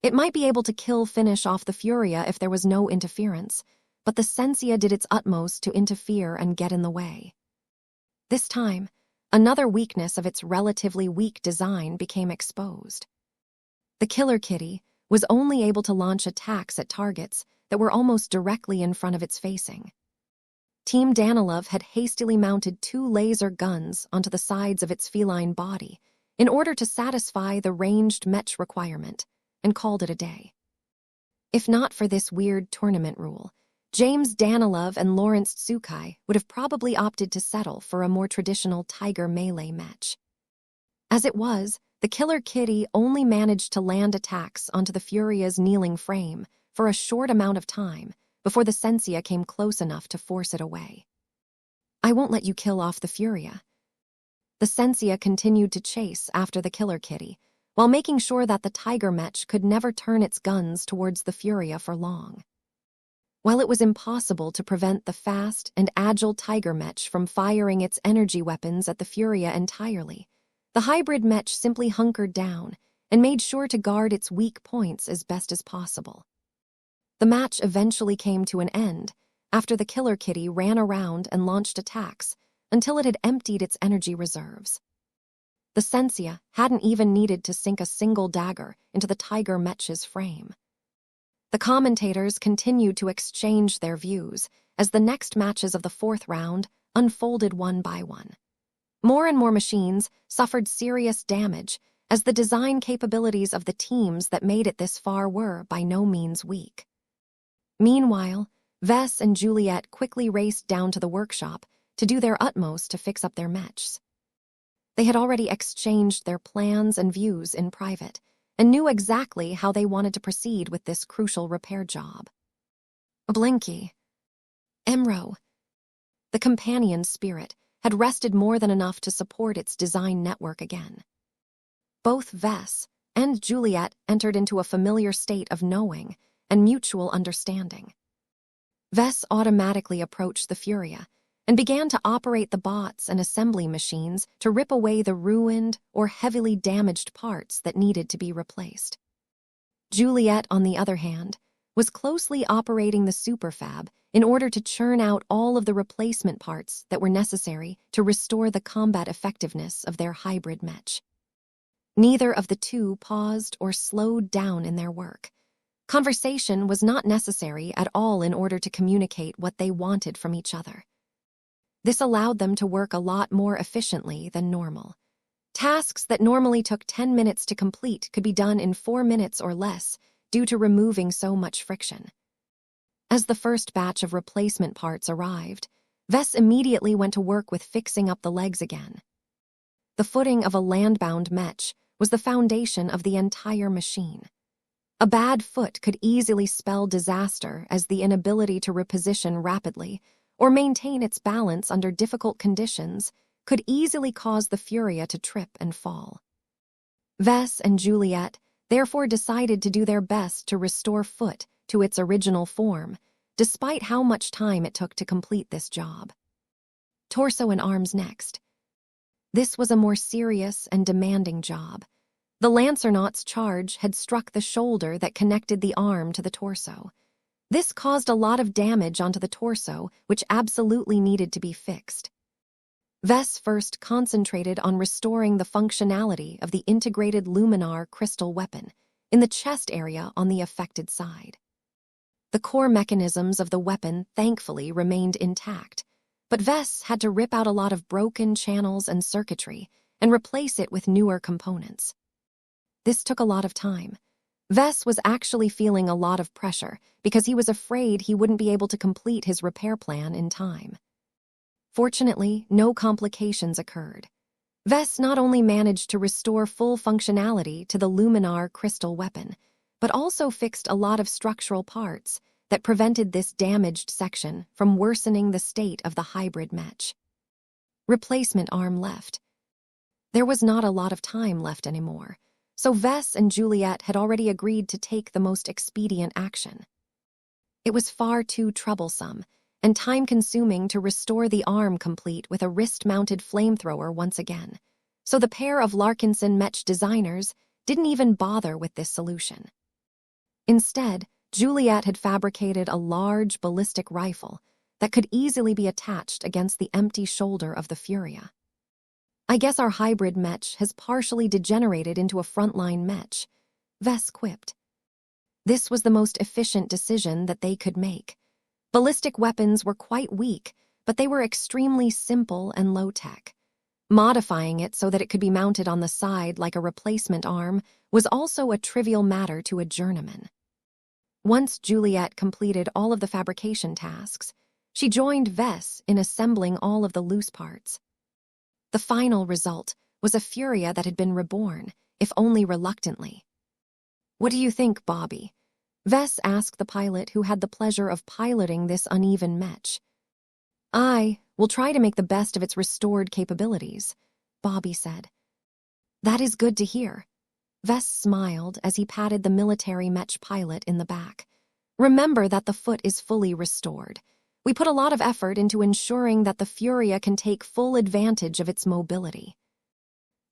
It might be able to finish off the Furia if there was no interference, but the Sensia did its utmost to interfere and get in the way. This time, another weakness of its relatively weak design became exposed. The Killer Kitty was only able to launch attacks at targets that were almost directly in front of its facing. Team Danilov had hastily mounted 2 laser guns onto the sides of its feline body in order to satisfy the ranged Mech requirement, and called it a day. If not for this weird tournament rule, James Danilov and Lawrence Tsukai would have probably opted to settle for a more traditional Tiger melee Mech. As it was, the Killer Kitty only managed to land attacks onto the Furia's kneeling frame for a short amount of time before the Sensia came close enough to force it away. "I won't let you kill off the Furia." The Sensia continued to chase after the Killer Kitty, while making sure that the Tiger Mech could never turn its guns towards the Furia for long. While it was impossible to prevent the fast and agile Tiger Mech from firing its energy weapons at the Furia entirely, the hybrid Mech simply hunkered down and made sure to guard its weak points as best as possible. The match eventually came to an end after the Killer Kitty ran around and launched attacks until it had emptied its energy reserves. The Sensia hadn't even needed to sink a single dagger into the Tiger Mech's frame. The commentators continued to exchange their views as the next matches of the 4th round unfolded one by one. More and more machines suffered serious damage as the design capabilities of the teams that made it this far were by no means weak. Meanwhile, Vess and Juliet quickly raced down to the workshop to do their utmost to fix up their mechs. They had already exchanged their plans and views in private and knew exactly how they wanted to proceed with this crucial repair job. Blinky. Emro. The companion spirit had rested more than enough to support its design network again. Both Vess and Juliet entered into a familiar state of knowing and mutual understanding. Vess automatically approached the Furia and began to operate the bots and assembly machines to rip away the ruined or heavily damaged parts that needed to be replaced. Juliet, on the other hand, was closely operating the superfab in order to churn out all of the replacement parts that were necessary to restore the combat effectiveness of their hybrid Mech. Neither of the two paused or slowed down in their work. Conversation was not necessary at all in order to communicate what they wanted from each other. This allowed them to work a lot more efficiently than normal. Tasks that normally took 10 minutes to complete could be done in 4 minutes or less due to removing so much friction. As the first batch of replacement parts arrived, Vess immediately went to work with fixing up the legs again. The footing of a landbound Mech was the foundation of the entire machine. A bad foot could easily spell disaster, as the inability to reposition rapidly or maintain its balance under difficult conditions could easily cause the Furia to trip and fall. Vess and Juliet therefore decided to do their best to restore Foot to its original form, despite how much time it took to complete this job. Torso and arms next. This was a more serious and demanding job. The Lancernaut's charge had struck the shoulder that connected the arm to the torso. This caused a lot of damage onto the torso, which absolutely needed to be fixed. Vess first concentrated on restoring the functionality of the integrated Luminar crystal weapon in the chest area on the affected side. The core mechanisms of the weapon thankfully remained intact, but Vess had to rip out a lot of broken channels and circuitry and replace it with newer components. This took a lot of time, Vess was actually feeling a lot of pressure because he was afraid he wouldn't be able to complete his repair plan in time. Fortunately, no complications occurred. Vess not only managed to restore full functionality to the Luminar crystal weapon, but also fixed a lot of structural parts that prevented this damaged section from worsening the state of the hybrid Mech. Replacement arm left. There was not a lot of time left anymore, so Vess and Juliet had already agreed to take the most expedient action. It was far too troublesome and time-consuming to restore the arm complete with a wrist-mounted flamethrower once again, so the pair of Larkinson Mech designers didn't even bother with this solution. Instead, Juliet had fabricated a large ballistic rifle that could easily be attached against the empty shoulder of the Furia. "I guess our hybrid Mech has partially degenerated into a frontline Mech," Vess quipped. This was the most efficient decision that they could make. Ballistic weapons were quite weak, but they were extremely simple and low-tech. Modifying it so that it could be mounted on the side like a replacement arm was also a trivial matter to a journeyman. Once Juliet completed all of the fabrication tasks, she joined Vess in assembling all of the loose parts. The final result was a Furia that had been reborn, if only reluctantly. "What do you think, Bobby?" Vess asked the pilot who had the pleasure of piloting this uneven Mech. "I will try to make the best of its restored capabilities," Bobby said. "That is good to hear." Vess smiled as he patted the military Mech pilot in the back. "Remember that the foot is fully restored. We put a lot of effort into ensuring that the Furia can take full advantage of its mobility.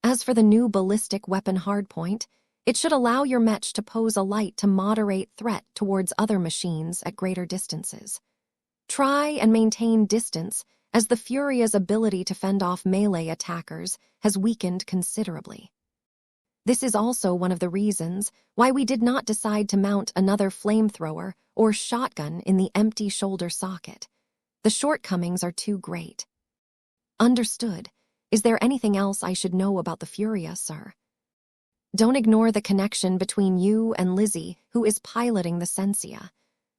As for the new ballistic weapon hardpoint, it should allow your Mech to pose a light to moderate threat towards other machines at greater distances. Try and maintain distance, as the Furia's ability to fend off melee attackers has weakened considerably. This is also one of the reasons why we did not decide to mount another flamethrower or shotgun in the empty shoulder socket. The shortcomings are too great." "Understood. Is there anything else I should know about the Furia, sir?" "Don't ignore the connection between you and Lizzie, who is piloting the Sensia.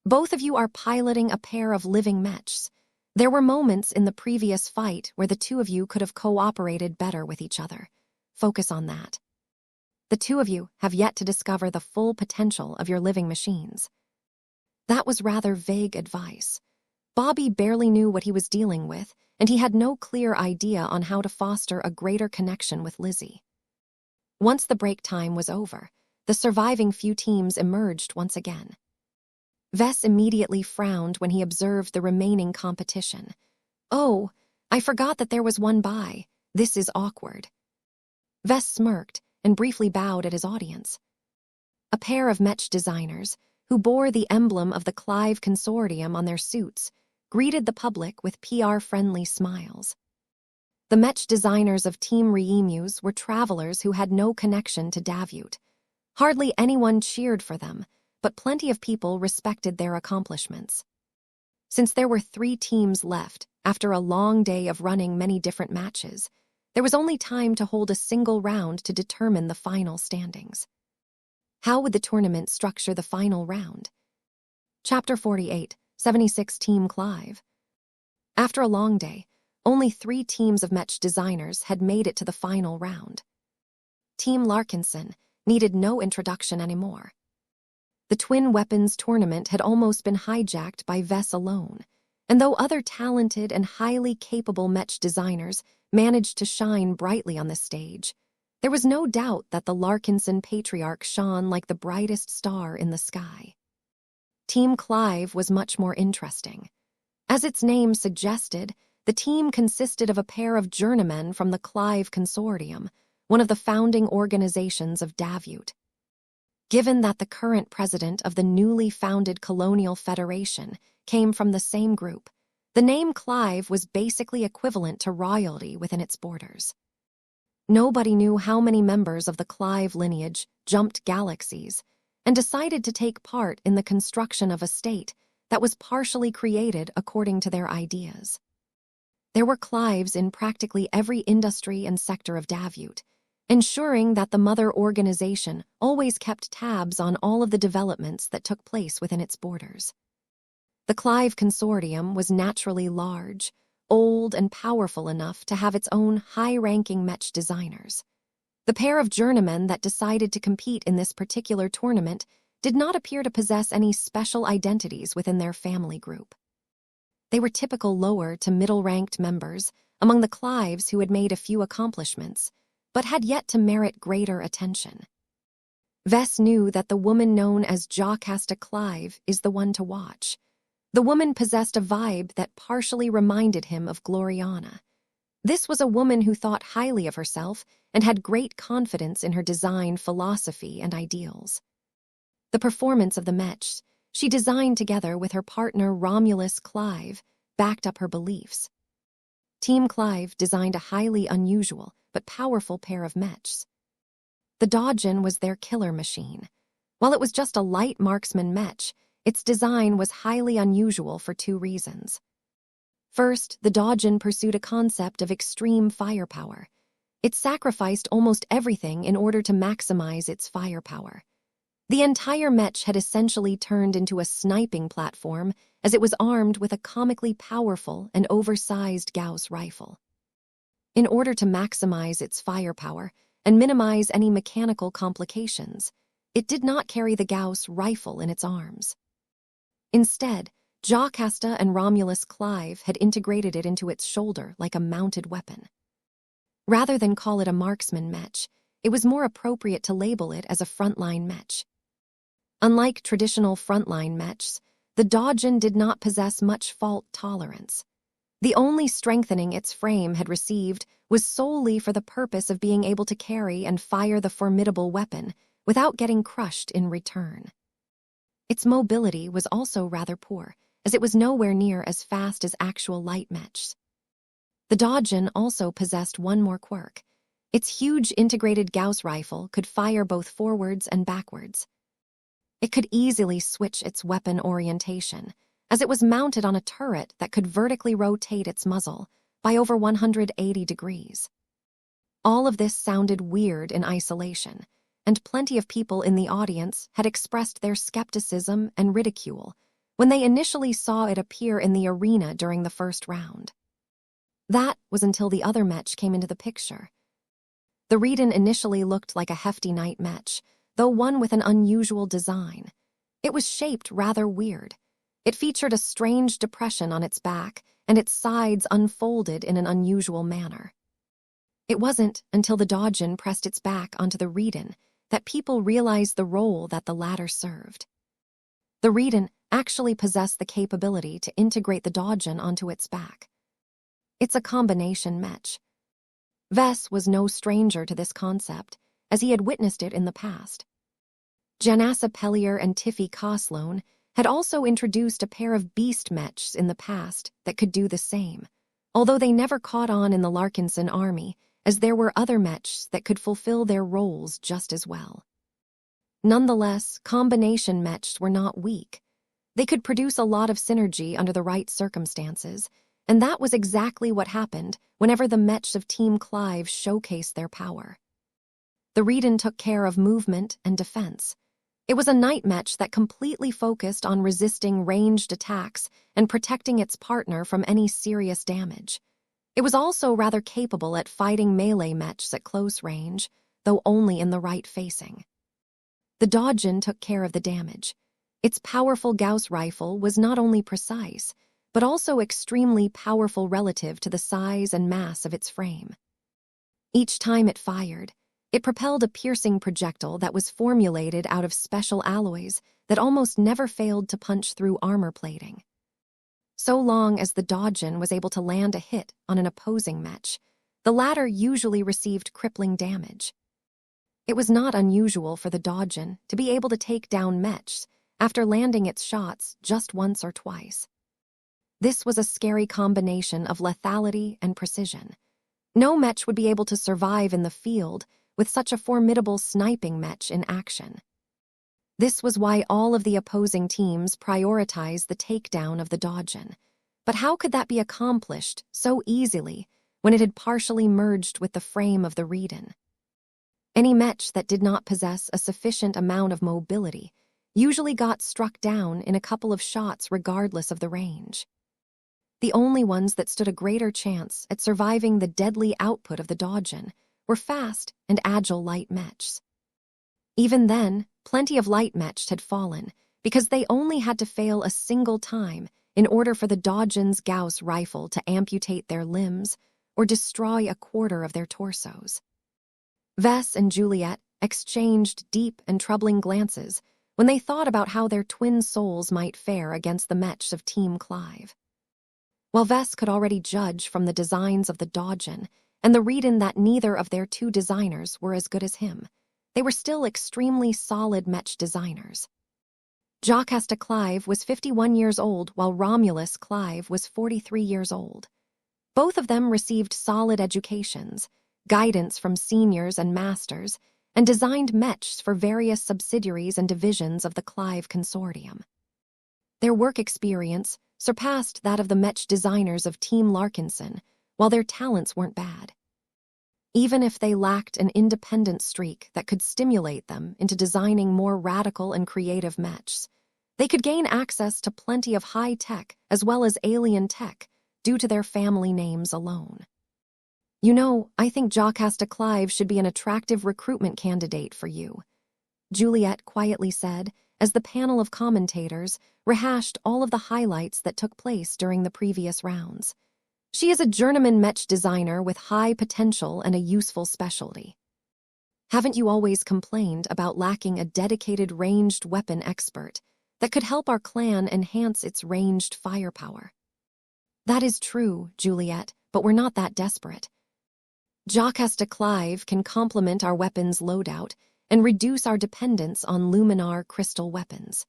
Both of you are piloting a pair of living Mechs. There were moments in the previous fight where the two of you could have cooperated better with each other. Focus on that. The two of you have yet to discover the full potential of your living machines." That was rather vague advice. Bobby barely knew what he was dealing with, and he had no clear idea on how to foster a greater connection with Lizzie. Once the break time was over, the surviving few teams emerged once again. Vess immediately frowned when he observed the remaining competition. "Oh, I forgot that there was one by. This is awkward." Vess smirked and briefly bowed at his audience. A pair of Mech designers, who bore the emblem of the Clive Consortium on their suits, greeted the public with PR-friendly smiles. The Mech designers of Team Reemus were travelers who had no connection to Davyut. Hardly anyone cheered for them, but plenty of people respected their accomplishments. Since there were 3 teams left, after a long day of running many different matches, there was only time to hold a single round to determine the final standings. How would the tournament structure the final round? Chapter 48, 76 Team Clive. After a long day, only 3 teams of Mech designers had made it to the final round. Team Larkinson needed no introduction anymore. The twin weapons tournament had almost been hijacked by Vess alone, and though other talented and highly capable Mech designers managed to shine brightly on the stage, there was no doubt that the Larkinson patriarch shone like the brightest star in the sky. Team Clive was much more interesting. As its name suggested, the team consisted of a pair of journeymen from the Clive Consortium, one of the founding organizations of Davyut. Given that the current president of the newly founded Colonial Federation came from the same group, the name Clive was basically equivalent to royalty within its borders. Nobody knew how many members of the Clive lineage jumped galaxies and decided to take part in the construction of a state that was partially created according to their ideas. There were Clives in practically every industry and sector of Davyut, ensuring that the mother organization always kept tabs on all of the developments that took place within its borders. The Clive Consortium was naturally large, old, and powerful enough to have its own high-ranking Mech designers. The pair of journeymen that decided to compete in this particular tournament did not appear to possess any special identities within their family group. They were typical lower to middle-ranked members among the Clives who had made a few accomplishments, but had yet to merit greater attention. Vess knew that the woman known as Jocasta Clive is the one to watch. The woman possessed a vibe that partially reminded him of Gloriana. This was a woman who thought highly of herself and had great confidence in her design philosophy and ideals. The performance of the Mech she designed together with her partner Romulus Clive backed up her beliefs. Team Clive designed a highly unusual but powerful pair of Mechs. The Dodgen was their killer machine. While it was just a light marksman Mech, its design was highly unusual for two reasons. First, the Dodgen pursued a concept of extreme firepower. It sacrificed almost everything in order to maximize its firepower. The entire Mech had essentially turned into a sniping platform as it was armed with a comically powerful and oversized Gauss rifle. In order to maximize its firepower and minimize any mechanical complications, it did not carry the Gauss rifle in its arms. Instead, Jocasta and Romulus Clive had integrated it into its shoulder like a mounted weapon. Rather than call it a marksman Mech, it was more appropriate to label it as a frontline Mech. Unlike traditional frontline Mechs, the Dodgen did not possess much fault tolerance. The only strengthening its frame had received was solely for the purpose of being able to carry and fire the formidable weapon without getting crushed in return. Its mobility was also rather poor, as it was nowhere near as fast as actual light Mechs. The Dodgen also possessed one more quirk. Its huge integrated Gauss rifle could fire both forwards and backwards. It could easily switch its weapon orientation, as it was mounted on a turret that could vertically rotate its muzzle by over 180 degrees. All of this sounded weird in isolation, and plenty of people in the audience had expressed their skepticism and ridicule when they initially saw it appear in the arena during the first round. That was until the other Mech came into the picture. The Redan initially looked like a hefty knight Mech, though one with an unusual design. It was shaped rather weird. It featured a strange depression on its back, and its sides unfolded in an unusual manner. It wasn't until the Dodgen pressed its back onto the Redan that people realized the role that the latter served. The Redan actually possessed the capability to integrate the Dodgen onto its back. It's a combination Mech. Vess was no stranger to this concept, as he had witnessed it in the past. Janassa Pellier and Tiffy Coslone had also introduced a pair of beast Mechs in the past that could do the same, although they never caught on in the Larkinson army, as there were other Mechs that could fulfill their roles just as well. Nonetheless, combination Mechs were not weak. They could produce a lot of synergy under the right circumstances, and that was exactly what happened whenever the Mechs of Team Clive showcased their power. The Redan took care of movement and defense. It was a night Mech that completely focused on resisting ranged attacks and protecting its partner from any serious damage. It was also rather capable at fighting melee Mechs at close range, though only in the right facing. The Dodgen took care of the damage. Its powerful Gauss rifle was not only precise, but also extremely powerful relative to the size and mass of its frame. Each time it fired, it propelled a piercing projectile that was formulated out of special alloys that almost never failed to punch through armor plating. So long as the Dodgen was able to land a hit on an opposing Mech, the latter usually received crippling damage. It was not unusual for the Dodgen to be able to take down Mechs after landing its shots just once or twice. This was a scary combination of lethality and precision. No Mech would be able to survive in the field with such a formidable sniping Mech in action. This was why all of the opposing teams prioritized the takedown of the Dodgen. But how could that be accomplished so easily when it had partially merged with the frame of the Redan? Any Mech that did not possess a sufficient amount of mobility usually got struck down in a couple of shots regardless of the range. The only ones that stood a greater chance at surviving the deadly output of the Dodgen were fast and agile light Mechs. Even then, plenty of light Mechs had fallen because they only had to fail a single time in order for the Dodgen's Gauss rifle to amputate their limbs or destroy a quarter of their torsos. Vess and Juliet exchanged deep and troubling glances when they thought about how their twin souls might fare against the Mechs of Team Clive. While Vess could already judge from the designs of the Dodgen and the read-in that neither of their two designers were as good as him, they were still extremely solid Mech designers. Jocasta Clive was 51 years old while Romulus Clive was 43 years old. Both of them received solid educations, guidance from seniors and masters, and designed Mechs for various subsidiaries and divisions of the Clive Consortium. Their work experience surpassed that of the Mech designers of Team Larkinson, while their talents weren't bad. Even if they lacked an independent streak that could stimulate them into designing more radical and creative Mechs, they could gain access to plenty of high-tech as well as alien tech due to their family names alone. You know, I think Jocasta Clive should be an attractive recruitment candidate for you, Juliet quietly said as the panel of commentators rehashed all of the highlights that took place during the previous rounds. She is a journeyman Mech designer with high potential and a useful specialty. Haven't you always complained about lacking a dedicated ranged weapon expert that could help our clan enhance its ranged firepower? That is true, Juliet, but we're not that desperate. Jocasta Clive can complement our weapons loadout and reduce our dependence on luminar crystal weapons.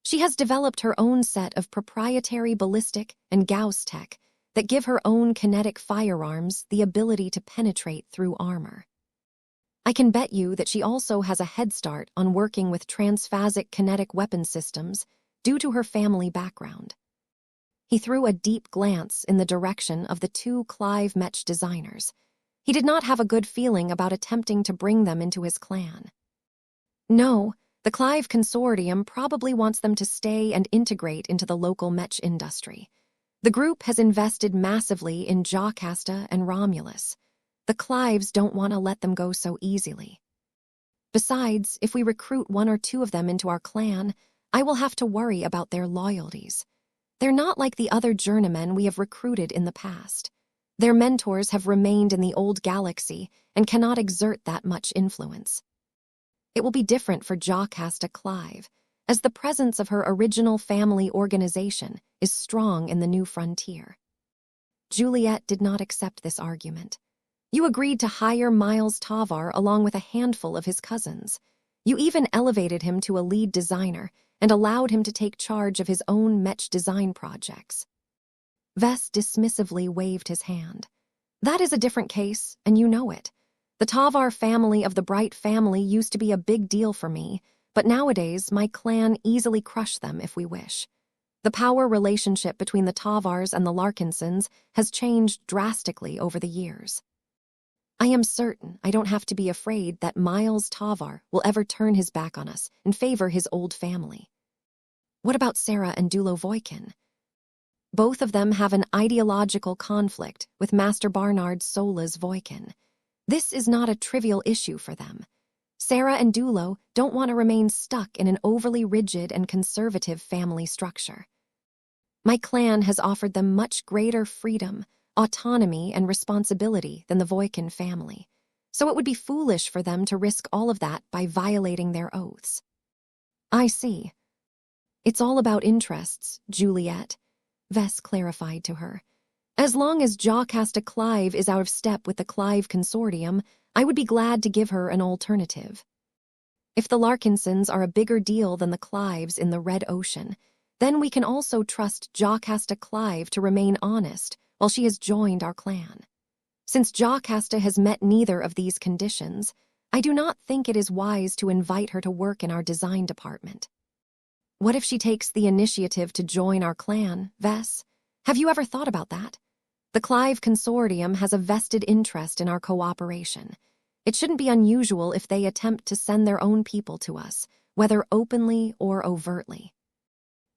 She has developed her own set of proprietary ballistic and Gauss tech that give her own kinetic firearms the ability to penetrate through armor. I can bet you that she also has a head start on working with transphasic kinetic weapon systems due to her family background. He threw a deep glance in the direction of the two Clive Mech designers. He did not have a good feeling about attempting to bring them into his clan. No, the Clive Consortium probably wants them to stay and integrate into the local Mech industry. The group has invested massively in Jocasta and Romulus. The Clives don't want to let them go so easily. Besides, if we recruit one or two of them into our clan, I will have to worry about their loyalties. They're not like the other journeymen we have recruited in the past. Their mentors have remained in the old galaxy and cannot exert that much influence. It will be different for Jocasta Clive, as the presence of her original family organization is strong in the new frontier. Juliet did not accept this argument. You agreed to hire Miles Tavar along with a handful of his cousins. You even elevated him to a lead designer and allowed him to take charge of his own Mech design projects. Vess dismissively waved his hand. That is a different case, and you know it. The Tavar family of the Bright family used to be a big deal for me, but nowadays my clan easily crush them if we wish. The power relationship between the Tavars and the Larkinsons has changed drastically over the years. I am certain I don't have to be afraid that Miles Tavar will ever turn his back on us and favor his old family. What about Sarah and Dulo Voikin? Both of them have an ideological conflict with Master Barnard Sola's Voikin. This is not a trivial issue for them. Sarah and Dulo don't want to remain stuck in an overly rigid and conservative family structure. My clan has offered them much greater freedom, autonomy, and responsibility than the Voikin family, so it would be foolish for them to risk all of that by violating their oaths. I see. It's all about interests, Juliet, Vess clarified to her. As long as Jocasta Clive is out of step with the Clive Consortium, I would be glad to give her an alternative. If the Larkinsons are a bigger deal than the Clives in the Red Ocean, then we can also trust Jocasta Clive to remain honest while she has joined our clan. Since Jocasta has met neither of these conditions, I do not think it is wise to invite her to work in our design department. What if she takes the initiative to join our clan, Vess? Have you ever thought about that? The Clive Consortium has a vested interest in our cooperation. It shouldn't be unusual if they attempt to send their own people to us, whether openly or overtly.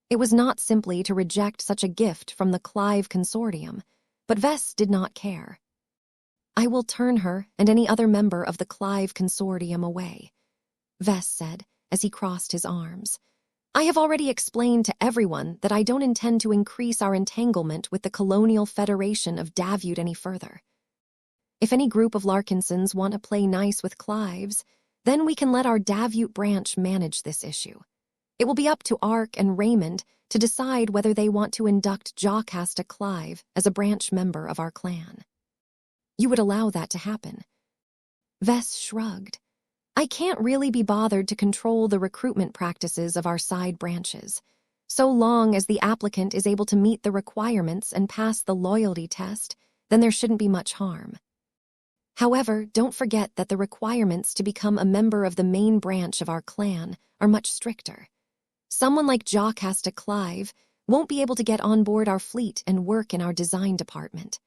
It was not simply to reject such a gift from the Clive Consortium, but Vess did not care. "I will turn her and any other member of the Clive Consortium away," Vess said as he crossed his arms. "I have already explained to everyone that I don't intend to increase our entanglement with the Colonial Federation of Davute any further. If any group of Larkinsons want to play nice with Clives, then we can let our Davute branch manage this issue. It will be up to Ark and Raymond to decide whether they want to induct Jocasta Clive as a branch member of our clan." "You would allow that to happen?" Vess shrugged. "I can't really be bothered to control the recruitment practices of our side branches. So long as the applicant is able to meet the requirements and pass the loyalty test, then there shouldn't be much harm. However, don't forget that the requirements to become a member of the main branch of our clan are much stricter. Someone like Jocasta Clive won't be able to get on board our fleet and work in our design department.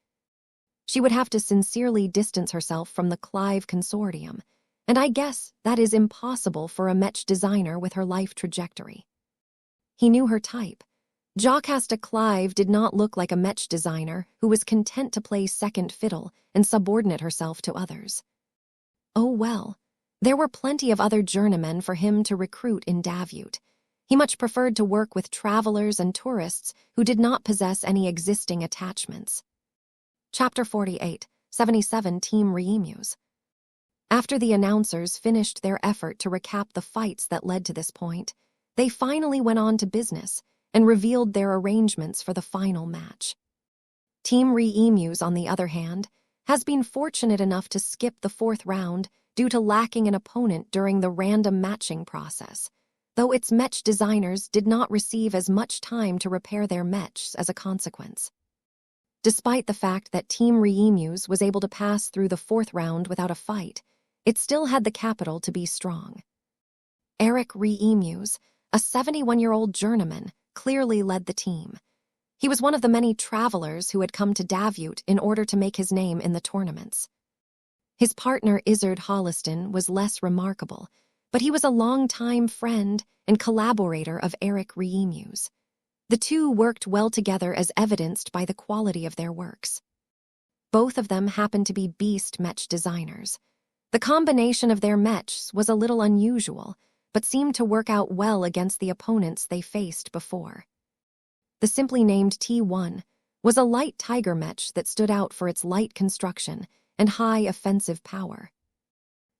She would have to sincerely distance herself from the Clive Consortium, and I guess that is impossible for a Mech designer with her life trajectory." He knew her type. Jocasta Clive did not look like a Mech designer who was content to play second fiddle and subordinate herself to others. Oh well, there were plenty of other journeymen for him to recruit in Davute. He much preferred to work with travelers and tourists who did not possess any existing attachments. Chapter 48, 77 Team Reemus. After the announcers finished their effort to recap the fights that led to this point, they finally went on to business and revealed their arrangements for the final match. Team Reemus, on the other hand, has been fortunate enough to skip the fourth round due to lacking an opponent during the random matching process, though its Mech designers did not receive as much time to repair their Mechs as a consequence. Despite the fact that Team Reemus was able to pass through the fourth round without a fight, it still had the capital to be strong. Eric Reemus, a 71-year-old journeyman, clearly led the team. He was one of the many travelers who had come to Davute in order to make his name in the tournaments. His partner Izzard Holliston was less remarkable, but he was a long-time friend and collaborator of Eric Reemus. The two worked well together as evidenced by the quality of their works. Both of them happened to be beast Mech designers. The combination of their Mechs was a little unusual, but seemed to work out well against the opponents they faced before. The simply named T1 was a light tiger Mech that stood out for its light construction and high offensive power.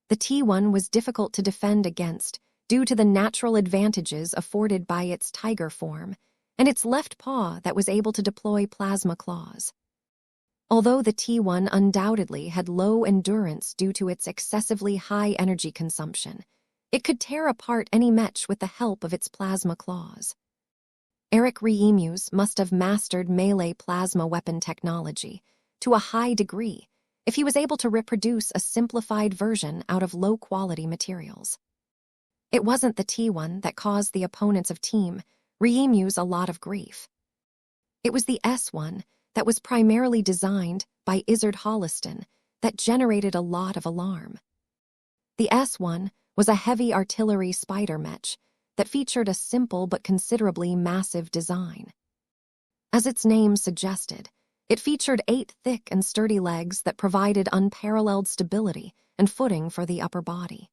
The T1 was difficult to defend against due to the natural advantages afforded by its tiger form and its left paw that was able to deploy plasma claws. Although the T1 undoubtedly had low endurance due to its excessively high energy consumption, it could tear apart any Mech with the help of its plasma claws. Eric Reemus must have mastered melee plasma weapon technology to a high degree if he was able to reproduce a simplified version out of low-quality materials. It wasn't the T1 that caused the opponents of Team Reemus a lot of grief. It was the S1 that was primarily designed by Izzard Holliston that generated a lot of alarm. The S1 was a heavy artillery spider Mech that featured a simple but considerably massive design. As its name suggested, it featured 8 thick and sturdy legs that provided unparalleled stability and footing for the upper body.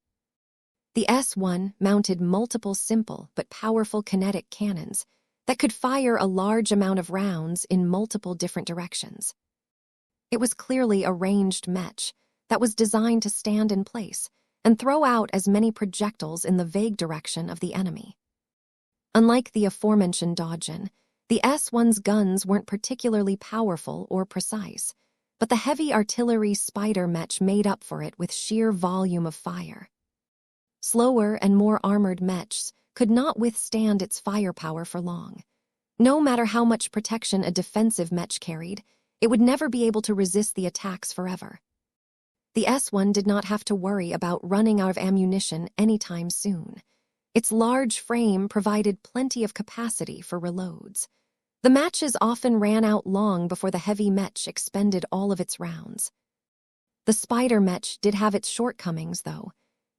The S1 mounted multiple simple but powerful kinetic cannons that could fire a large amount of rounds in multiple different directions. It was clearly a ranged Mech that was designed to stand in place and throw out as many projectiles in the vague direction of the enemy. Unlike the aforementioned Dodgen, the S1's guns weren't particularly powerful or precise, but the heavy artillery spider Mech made up for it with sheer volume of fire. Slower and more armored Mechs could not withstand its firepower for long. No matter how much protection a defensive Mech carried, it would never be able to resist the attacks forever. The S1 did not have to worry about running out of ammunition anytime soon. Its large frame provided plenty of capacity for reloads. The matches often ran out long before the heavy Mech expended all of its rounds. The spider mech did have its shortcomings, though.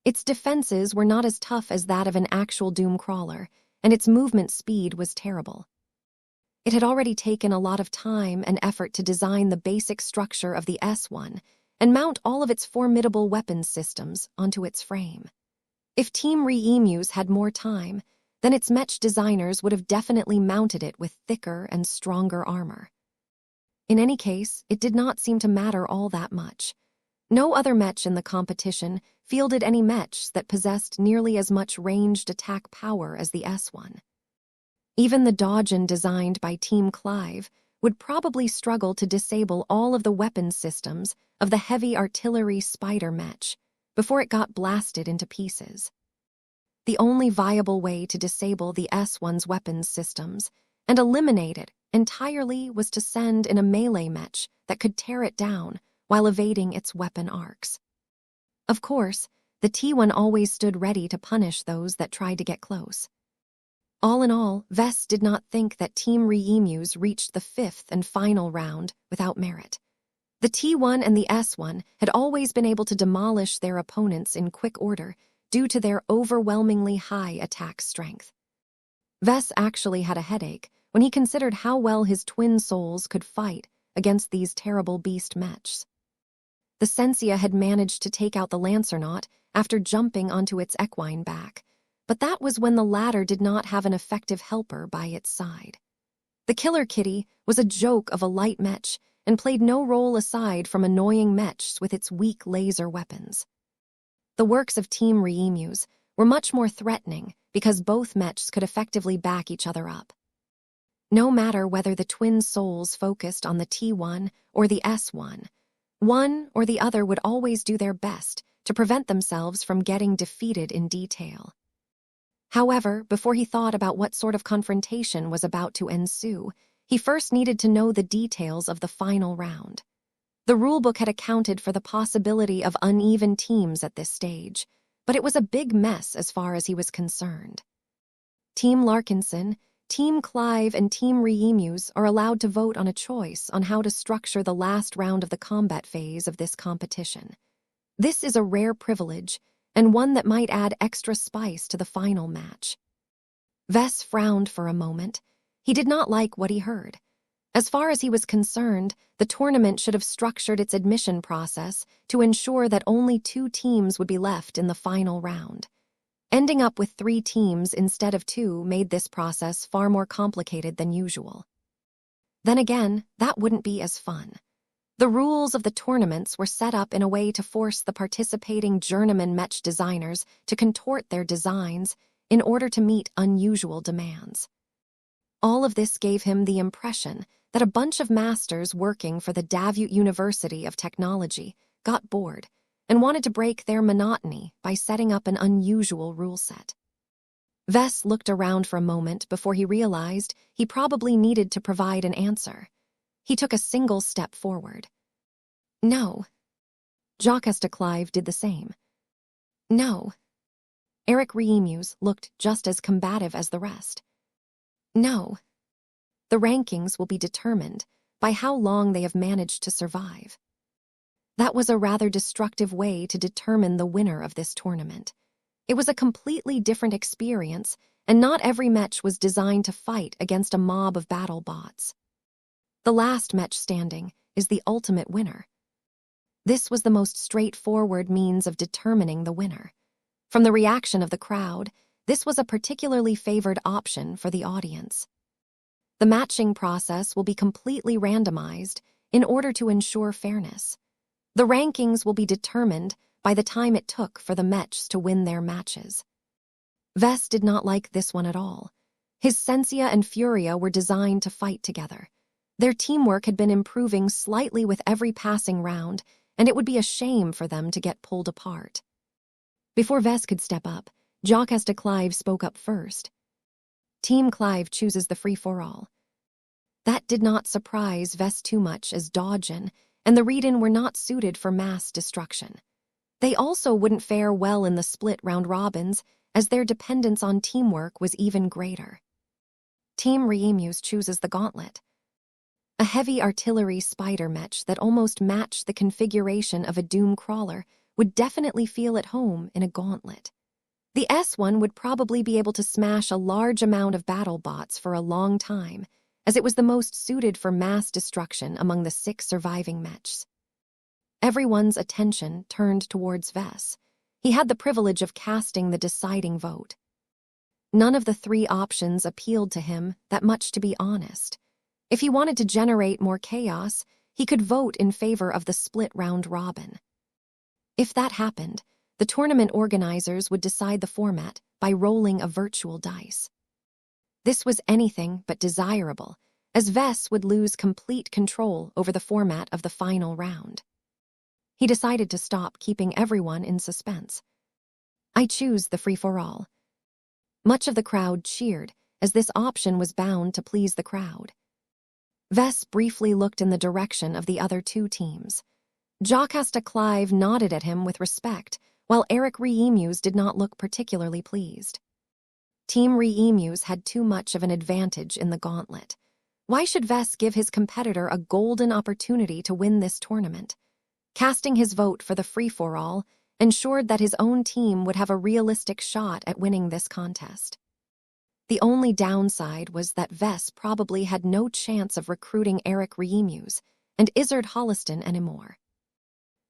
Its defenses were not as tough as that of an actual doom crawler, and its movement speed was terrible. It had already taken a lot of time and effort to design the basic structure of the S1 and mount all of its formidable weapons systems onto its frame. If Team Re-Emus had more time, then its mech designers would have definitely mounted it with thicker and stronger armor. In any case, it did not seem to matter all that much. No other mech in the competition fielded any mechs that possessed nearly as much ranged attack power as the S1. Even the Dodgen designed by Team Clive would probably struggle to disable all of the weapons systems of the heavy artillery spider mech before it got blasted into pieces. The only viable way to disable the S1's weapons systems and eliminate it entirely was to send in a melee mech that could tear it down while evading its weapon arcs. Of course, the T1 always stood ready to punish those that tried to get close. All in all, Vess did not think that Team Re-Emus reached the fifth and final round without merit. The T1 and the S1 had always been able to demolish their opponents in quick order due to their overwhelmingly high attack strength. Vess actually had a headache when he considered how well his twin souls could fight against these terrible beast mechs. The Sensia had managed to take out the Lancernaut after jumping onto its equine back, but that was when the latter did not have an effective helper by its side. The Killer Kitty was a joke of a light mech and played no role aside from annoying mechs with its weak laser weapons. The works of Team Re-Emus were much more threatening because both mechs could effectively back each other up. No matter whether the twin souls focused on the T1 or the S1, one or the other would always do their best to prevent themselves from getting defeated in detail. However, before he thought about what sort of confrontation was about to ensue, he first needed to know the details of the final round. The rulebook had accounted for the possibility of uneven teams at this stage, but it was a big mess as far as he was concerned. Team Larkinson, Team Clive, and Team Re-Emus are allowed to vote on a choice on how to structure the last round of the combat phase of this competition. This is a rare privilege, and one that might add extra spice to the final match. Vess frowned for a moment. He did not like what he heard. As far as he was concerned, the tournament should have structured its admission process to ensure that only 2 teams would be left in the final round. Ending up with 3 teams instead of 2 made this process far more complicated than usual. Then again, that wouldn't be as fun. The rules of the tournaments were set up in a way to force the participating journeyman mech designers to contort their designs in order to meet unusual demands. All of this gave him the impression that a bunch of masters working for the Davut University of Technology got bored and wanted to break their monotony by setting up an unusual rule set. Vess looked around for a moment before he realized he probably needed to provide an answer. He took a single step forward. No. Jacques de Clive did the same. No. Eric Re-Emus looked just as combative as the rest. No. The rankings will be determined by how long they have managed to survive. That was a rather destructive way to determine the winner of this tournament. It was a completely different experience, and not every mech was designed to fight against a mob of battle bots. The last mech standing is the ultimate winner. This was the most straightforward means of determining the winner. From the reaction of the crowd, this was a particularly favored option for the audience. The matching process will be completely randomized in order to ensure fairness. The rankings will be determined by the time it took for the mechs to win their matches. Vess did not like this one at all. His Sensia and Furia were designed to fight together. Their teamwork had been improving slightly with every passing round, and it would be a shame for them to get pulled apart. Before Vess could step up, Jacques de Clive spoke up first. Team Clive chooses the free-for-all. That did not surprise Vess too much, as Dodgen and the Reedon were not suited for mass destruction. They also wouldn't fare well in the split round-robins, as their dependence on teamwork was even greater. Team Re-Emus chooses the gauntlet. A heavy artillery spider mech that almost matched the configuration of a doom crawler would definitely feel at home in a gauntlet. The S1 would probably be able to smash a large amount of battle bots for a long time, as it was the most suited for mass destruction among the 6 surviving mechs. Everyone's attention turned towards Vess. He had the privilege of casting the deciding vote. None of the 3 options appealed to him that much, to be honest. If he wanted to generate more chaos, he could vote in favor of the split round robin. If that happened, the tournament organizers would decide the format by rolling a virtual dice. This was anything but desirable, as Vess would lose complete control over the format of the final round. He decided to stop keeping everyone in suspense. "I choose the free-for-all." Much of the crowd cheered, as this option was bound to please the crowd. Vess briefly looked in the direction of the other 2 teams. Jocasta Clive nodded at him with respect, while Eric Reemus did not look particularly pleased. Team Reemus had too much of an advantage in the gauntlet. Why should Vess give his competitor a golden opportunity to win this tournament? Casting his vote for the free-for-all ensured that his own team would have a realistic shot at winning this contest. The only downside was that Vess probably had no chance of recruiting Eric Reemus and Izzard Holliston anymore.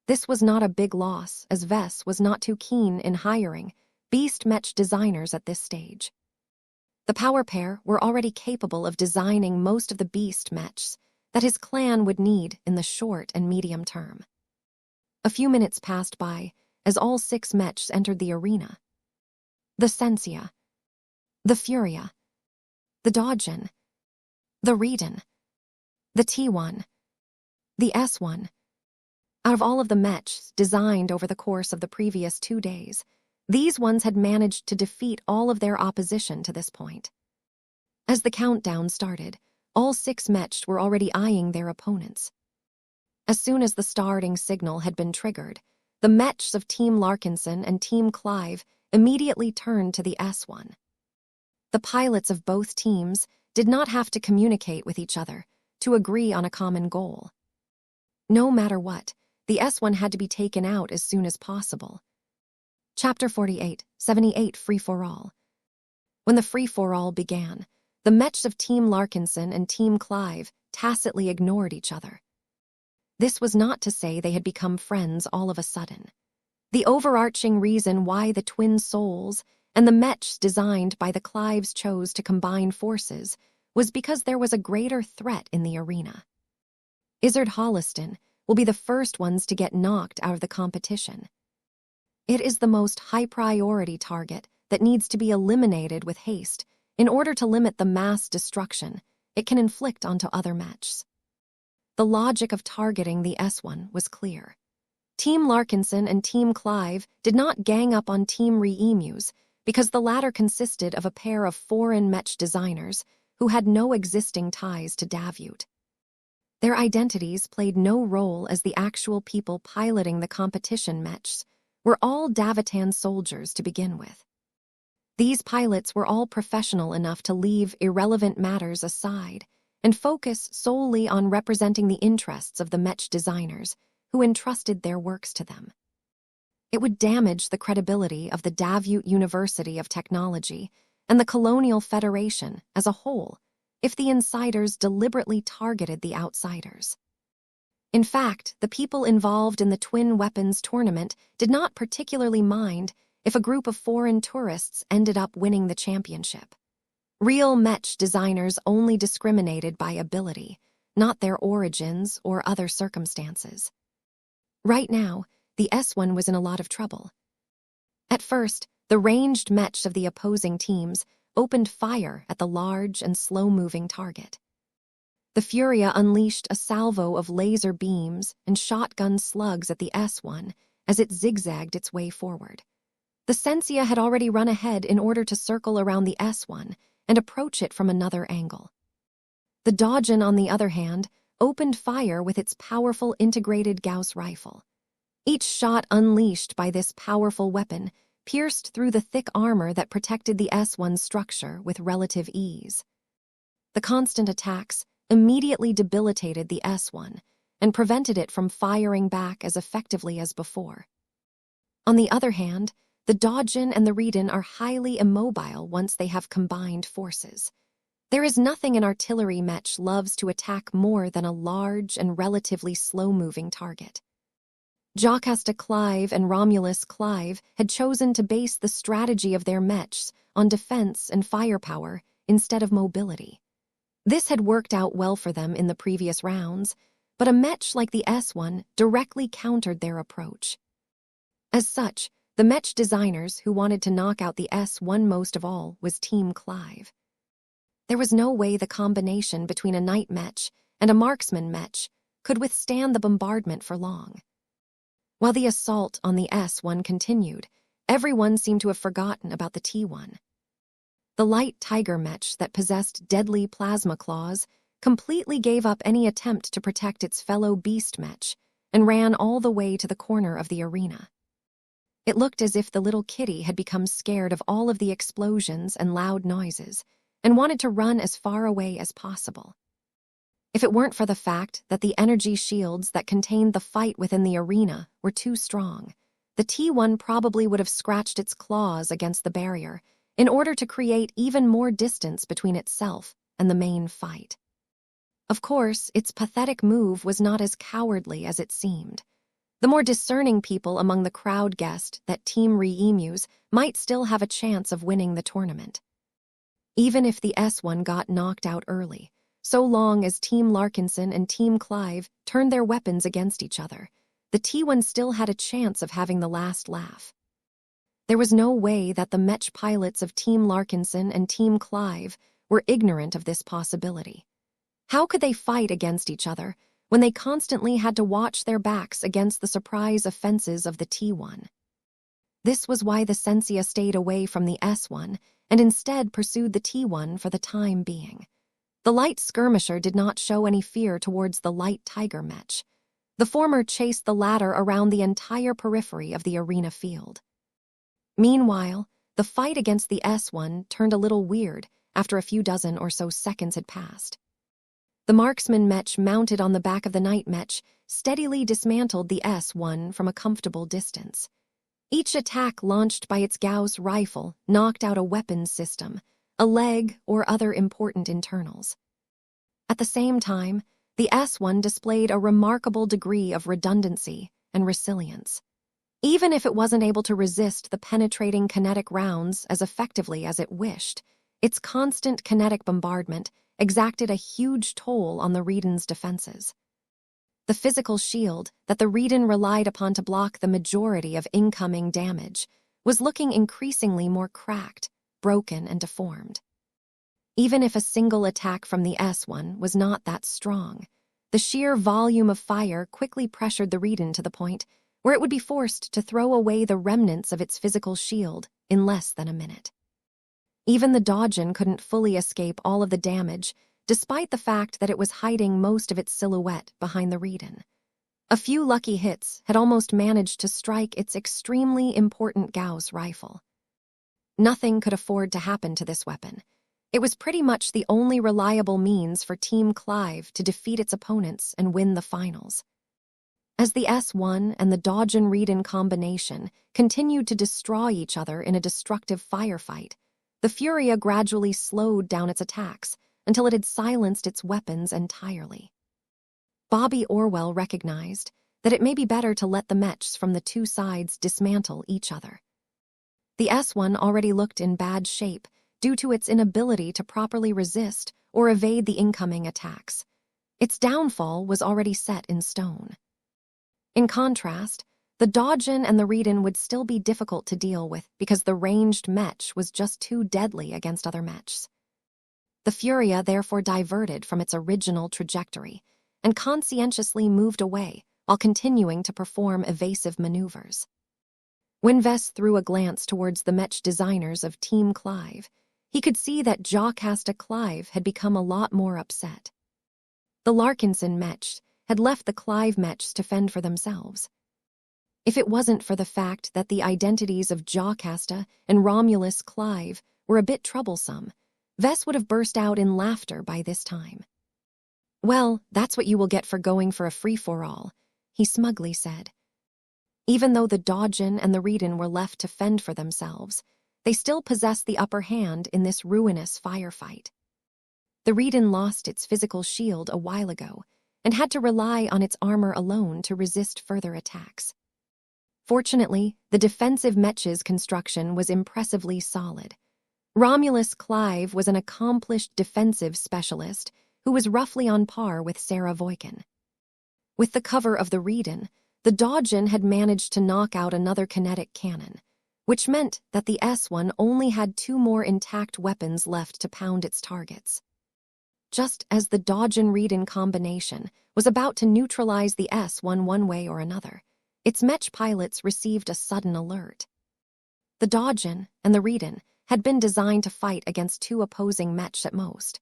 This was not a big loss, as Vess was not too keen in hiring beast mech designers at this stage. The power pair were already capable of designing most of the beast mechs that his clan would need in the short and medium term. A few minutes passed by as all 6 mechs entered the arena. The Sensia, the Furia, the Dodgen, the Reden, the T1, the S1. Out of all of the mechs designed over the course of the previous 2 days, these ones had managed to defeat all of their opposition to this point. As the countdown started, all 6 mechs were already eyeing their opponents. As soon as the starting signal had been triggered, the mechs of Team Larkinson and Team Clive immediately turned to the S1. The pilots of both teams did not have to communicate with each other to agree on a common goal. No matter what, the S1 had to be taken out as soon as possible. Chapter 48, 78 Free-for-All. When the free-for-all began, the mechs of Team Larkinson and Team Clive tacitly ignored each other. This was not to say they had become friends all of a sudden. The overarching reason why the twin souls and the mechs designed by the Clives chose to combine forces was because there was a greater threat in the arena. Izzard Holliston will be the first ones to get knocked out of the competition. It is the most high-priority target that needs to be eliminated with haste in order to limit the mass destruction it can inflict onto other mechs. The logic of targeting the S1 was clear. Team Larkinson and Team Clive did not gang up on Team Reemus because the latter consisted of a pair of foreign mech designers who had no existing ties to Davut. Their identities played no role, as the actual people piloting the competition mechs were all Davitan soldiers to begin with. These pilots were all professional enough to leave irrelevant matters aside and focus solely on representing the interests of the mech designers who entrusted their works to them. It would damage the credibility of the Davut University of Technology and the Colonial Federation as a whole if the insiders deliberately targeted the outsiders. In fact, the people involved in the Twin Weapons tournament did not particularly mind if a group of foreign tourists ended up winning the championship. Real mech designers only discriminated by ability, not their origins or other circumstances. Right now, the S1 was in a lot of trouble. At first, the ranged mechs of the opposing teams opened fire at the large and slow-moving target. The Furia unleashed a salvo of laser beams and shotgun slugs at the S1 as it zigzagged its way forward. The Sensia had already run ahead in order to circle around the S1 and approach it from another angle. The Dodgen, on the other hand, opened fire with its powerful integrated Gauss rifle. Each shot unleashed by this powerful weapon pierced through the thick armor that protected the S1's structure with relative ease. The constant attacks immediately debilitated the S1 and prevented it from firing back as effectively as before. On the other hand, the Dodgen and the Redan are highly immobile once they have combined forces. There is nothing an artillery mech loves to attack more than a large and relatively slow-moving target. Jocasta Clive and Romulus Clive had chosen to base the strategy of their mechs on defense and firepower instead of mobility. This had worked out well for them in the previous rounds, but a mech like the S1 directly countered their approach. As such, the mech designers who wanted to knock out the S1 most of all was Team Clive. There was no way the combination between a knight mech and a marksman mech could withstand the bombardment for long. While the assault on the S1 continued, everyone seemed to have forgotten about the T1. The light tiger mech that possessed deadly plasma claws completely gave up any attempt to protect its fellow beast mech and ran all the way to the corner of the arena. It looked as if the little kitty had become scared of all of the explosions and loud noises and wanted to run as far away as possible. If it weren't for the fact that the energy shields that contained the fight within the arena were too strong, the T1 probably would have scratched its claws against the barrier in order to create even more distance between itself and the main fight. Of course, its pathetic move was not as cowardly as it seemed. The more discerning people among the crowd guessed that Team Re-Emus might still have a chance of winning the tournament. Even if the S1 got knocked out early, so long as Team Larkinson and Team Clive turned their weapons against each other, the T1 still had a chance of having the last laugh. There was no way that the mech pilots of Team Larkinson and Team Clive were ignorant of this possibility. How could they fight against each other when they constantly had to watch their backs against the surprise offenses of the T1? This was why the Sensia stayed away from the S1 and instead pursued the T1 for the time being. The light skirmisher did not show any fear towards the light tiger mech. The former chased the latter around the entire periphery of the arena field. Meanwhile, the fight against the S1 turned a little weird after a few dozen or so seconds had passed. The marksman mech mounted on the back of the knight mech steadily dismantled the S1 from a comfortable distance. Each attack launched by its Gauss rifle knocked out a weapons system, a leg, or other important internals. At the same time, the S1 displayed a remarkable degree of redundancy and resilience. Even if it wasn't able to resist the penetrating kinetic rounds as effectively as it wished, its constant kinetic bombardment exacted a huge toll on the Redan's defenses. The physical shield that the Redan relied upon to block the majority of incoming damage was looking increasingly more cracked, broken, and deformed. Even if a single attack from the S1 was not that strong, the sheer volume of fire quickly pressured the Redan to the point where it would be forced to throw away the remnants of its physical shield in less than a minute. Even the Dodgen couldn't fully escape all of the damage, despite the fact that it was hiding most of its silhouette behind the Redan. A few lucky hits had almost managed to strike its extremely important Gauss rifle. Nothing could afford to happen to this weapon. It was pretty much the only reliable means for Team Clive to defeat its opponents and win the finals. As the S1 and the Dodgen-Redan combination continued to destroy each other in a destructive firefight, the Furia gradually slowed down its attacks until it had silenced its weapons entirely. Bobby Orwell recognized that it may be better to let the mechs from the two sides dismantle each other. The S1 already looked in bad shape due to its inability to properly resist or evade the incoming attacks. Its downfall was already set in stone. In contrast, the Dodgen and the Redan would still be difficult to deal with because the ranged mech was just too deadly against other mechs. The Furia therefore diverted from its original trajectory and conscientiously moved away while continuing to perform evasive maneuvers. When Vess threw a glance towards the mech designers of Team Clive, he could see that Jocasta Clive had become a lot more upset. The Larkinson mech had left the Clive mechs to fend for themselves. If it wasn't for the fact that the identities of Jocasta and Romulus Clive were a bit troublesome, Vess would have burst out in laughter by this time. "Well, that's what you will get for going for a free-for-all," he smugly said. Even though the Dodgen and the Redan were left to fend for themselves, they still possessed the upper hand in this ruinous firefight. The Redan lost its physical shield a while ago and had to rely on its armor alone to resist further attacks. Fortunately, the defensive Mech's construction was impressively solid. Romulus Clive was an accomplished defensive specialist who was roughly on par with Sarah Voikin. With the cover of the Redan, the Dodgen had managed to knock out another kinetic cannon, which meant that the S-1 only had 2 more intact weapons left to pound its targets. Just as the Dodgen-Redan combination was about to neutralize the S-1 one way or another, its Mech pilots received a sudden alert. The Dodgen and the Redan had been designed to fight against 2 opposing Mechs at most.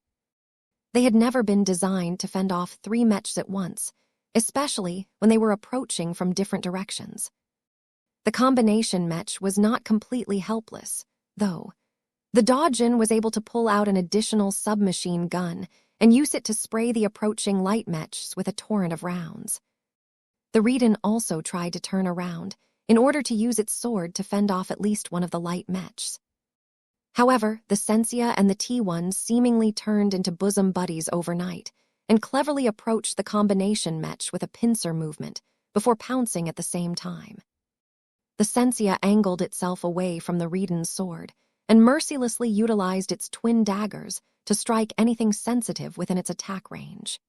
They had never been designed to fend off 3 Mechs at once, especially when they were approaching from different directions. The combination Mech was not completely helpless, though. The Dodgen was able to pull out an additional submachine gun and use it to spray the approaching light Mechs with a torrent of rounds. The Redan also tried to turn around in order to use its sword to fend off at least one of the light Mechs. However, the Sensia and the T-1s seemingly turned into bosom buddies overnight and cleverly approached the combination Mech with a pincer movement before pouncing at the same time. The Sensia angled itself away from the Redan's sword and mercilessly utilized its twin daggers to strike anything sensitive within its attack range.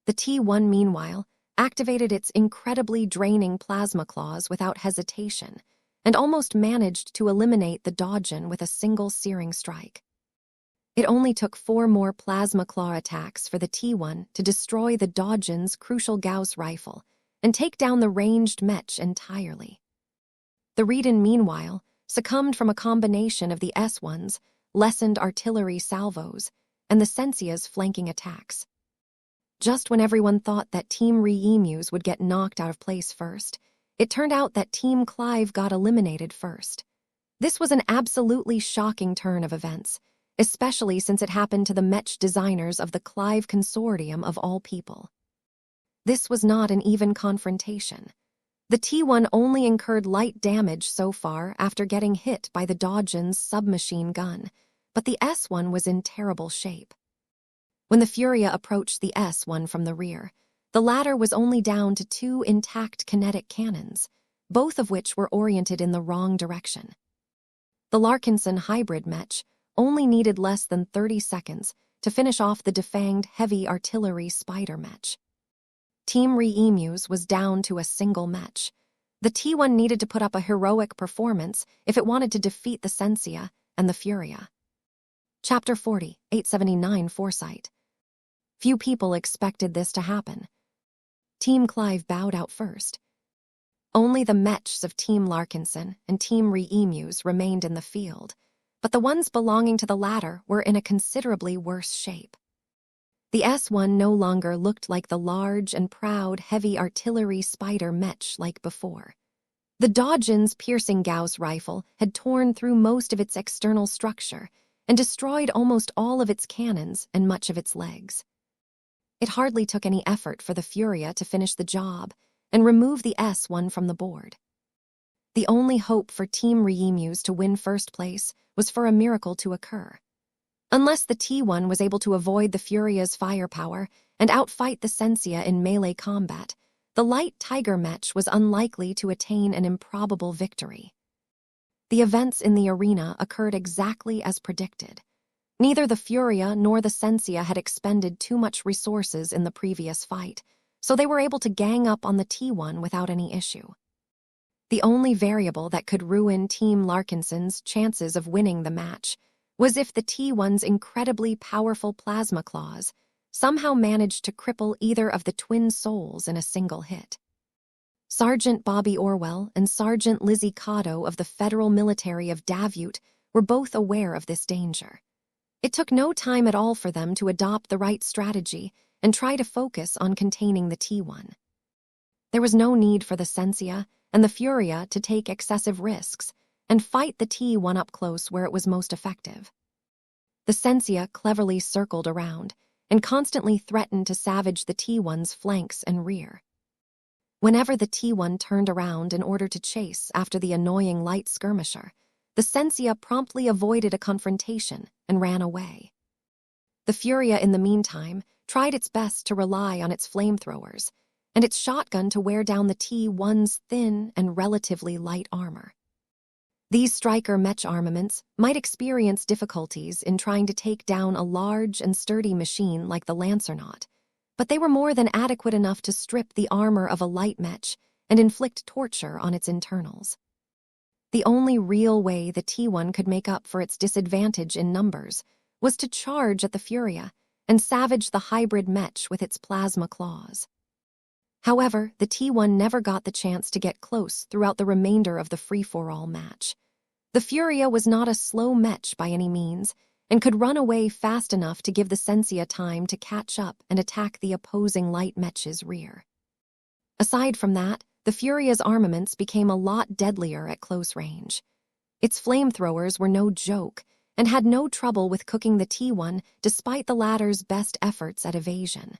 The T-1, meanwhile, activated its incredibly draining plasma claws without hesitation and almost managed to eliminate the Dodgen with a single searing strike. It only took 4 more plasma claw attacks for the T-1 to destroy the Dodgen's crucial Gauss rifle and take down the ranged Mech entirely. The Redan, meanwhile, succumbed from a combination of the S-1's lessened artillery salvos and the Sensia's flanking attacks. Just when everyone thought that Team Re-Emus would get knocked out of place first, it turned out that Team Clive got eliminated first. This was an absolutely shocking turn of events, especially since it happened to the Mech designers of the Clive Consortium of all people. This was not an even confrontation. The T-1 only incurred light damage so far after getting hit by the Dodgen's submachine gun, but the S-1 was in terrible shape. When the Furia approached the S-1 from the rear, the latter was only down to 2 intact kinetic cannons, both of which were oriented in the wrong direction. The Larkinson hybrid Mech only needed less than 30 seconds to finish off the defanged heavy artillery Spider Mech. Team Re-Emus was down to a single Mech. The T-1 needed to put up a heroic performance if it wanted to defeat the Sensia and the Furia. Chapter 40, 879 Foresight. Few people expected this to happen. Team Clive bowed out first. Only the Mechs of Team Larkinson and Team Re-Emus remained in the field, but the ones belonging to the latter were in a considerably worse shape. The S-1 no longer looked like the large and proud heavy artillery Spider Mech like before. The Dodgen's piercing Gauss rifle had torn through most of its external structure and destroyed almost all of its cannons and much of its legs. It hardly took any effort for the Furia to finish the job and remove the S-1 from the board. The only hope for Team Re-Emus to win first place was for a miracle to occur. Unless the T-1 was able to avoid the Furia's firepower and outfight the Sensia in melee combat, the light Tiger Mech was unlikely to attain an improbable victory. The events in the arena occurred exactly as predicted. Neither the Furia nor the Sensia had expended too much resources in the previous fight, so they were able to gang up on the T-1 without any issue. The only variable that could ruin Team Larkinson's chances of winning the match was if the T-1's incredibly powerful plasma claws somehow managed to cripple either of the twin souls in a single hit. Sergeant Bobby Orwell and Sergeant Lizzie Cotto of the Federal Military of Davut were both aware of this danger. It took no time at all for them to adopt the right strategy and try to focus on containing the T-1. There was no need for the Sensia and the Furia to take excessive risks and fight the T-1 up close where it was most effective. The Sensia cleverly circled around and constantly threatened to savage the T1's flanks and rear. Whenever the T1 turned around in order to chase after the annoying light skirmisher, the Sensia promptly avoided a confrontation and ran away. The Furia, in the meantime, tried its best to rely on its flamethrowers and its shotgun to wear down the T1's thin and relatively light armor. These striker mech armaments might experience difficulties in trying to take down a large and sturdy machine like the Lancernaut, but they were more than adequate enough to strip the armor of a light mech and inflict torture on its internals. The only real way the T1 could make up for its disadvantage in numbers was to charge at the Furia and savage the hybrid mech with its plasma claws. However, the T1 never got the chance to get close throughout the remainder of the free-for-all match. The Furia was not a slow mech by any means, and could run away fast enough to give the Sensia time to catch up and attack the opposing light mech's rear. Aside from that, the Furia's armaments became a lot deadlier at close range. Its flamethrowers were no joke, and had no trouble with cooking the T1 despite the latter's best efforts at evasion.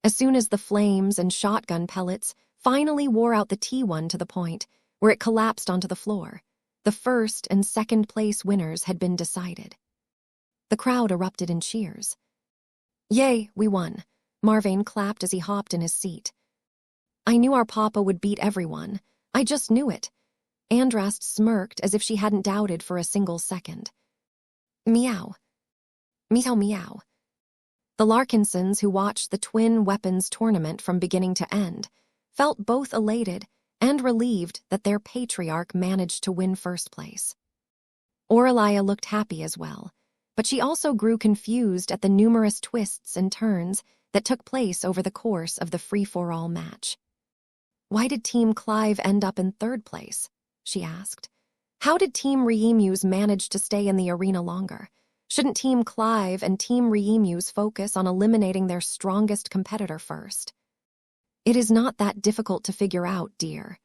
As soon as the flames and shotgun pellets finally wore out the T1 to the point where it collapsed onto the floor, the first and second place winners had been decided. The crowd erupted in cheers. "Yay, we won," Marvane clapped as he hopped in his seat. "I knew our papa would beat everyone. I just knew it." Andrast smirked as if she hadn't doubted for a single second. Meow. Meow meow. The Larkinsons, who watched the twin weapons tournament from beginning to end, felt both elated and relieved that their patriarch managed to win first place. Aurelia looked happy as well, but she also grew confused at the numerous twists and turns that took place over the course of the free-for-all match. "Why did Team Clive end up in third place?" she asked. "How did Team Reemus manage to stay in the arena longer? Shouldn't Team Clive and Team Reemus focus on eliminating their strongest competitor first?" "It is not that difficult to figure out, dear,"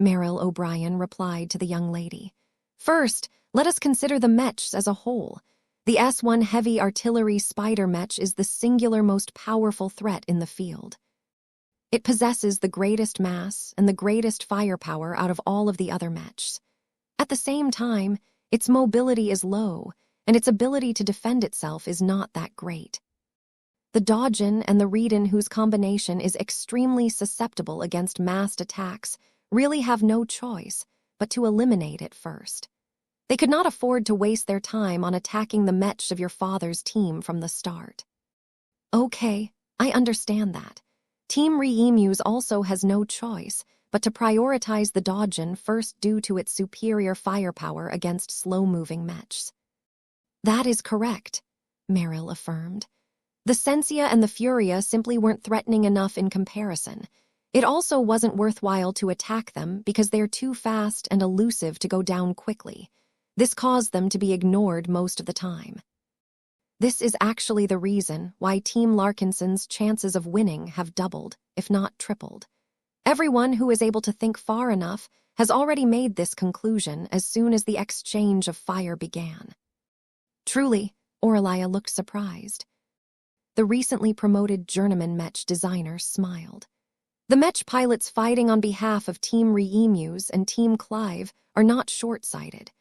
Meryl O'Brien replied to the young lady. "First, let us consider the mechs as a whole. The S1 heavy artillery spider mech is the singular most powerful threat in the field. It possesses the greatest mass and the greatest firepower out of all of the other mechs. At the same time, its mobility is low, and its ability to defend itself is not that great. The Dodgen and the Reeden, whose combination is extremely susceptible against massed attacks, really have no choice but to eliminate it first. They could not afford to waste their time on attacking the mech of your father's team from the start." "Okay, I understand that. Team Reemus also has no choice but to prioritize the Dodgen first due to its superior firepower against slow-moving mechs." "That is correct," Meryl affirmed. "The Sensia and the Furia simply weren't threatening enough in comparison. It also wasn't worthwhile to attack them because they're too fast and elusive to go down quickly. This caused them to be ignored most of the time. This is actually the reason why Team Larkinson's chances of winning have doubled, if not tripled. Everyone who is able to think far enough has already made this conclusion as soon as the exchange of fire began." Truly, Aurelia looked surprised. The recently promoted journeyman mech designer smiled. "The mech pilots fighting on behalf of Team Reemus and Team Clive are not short-sighted.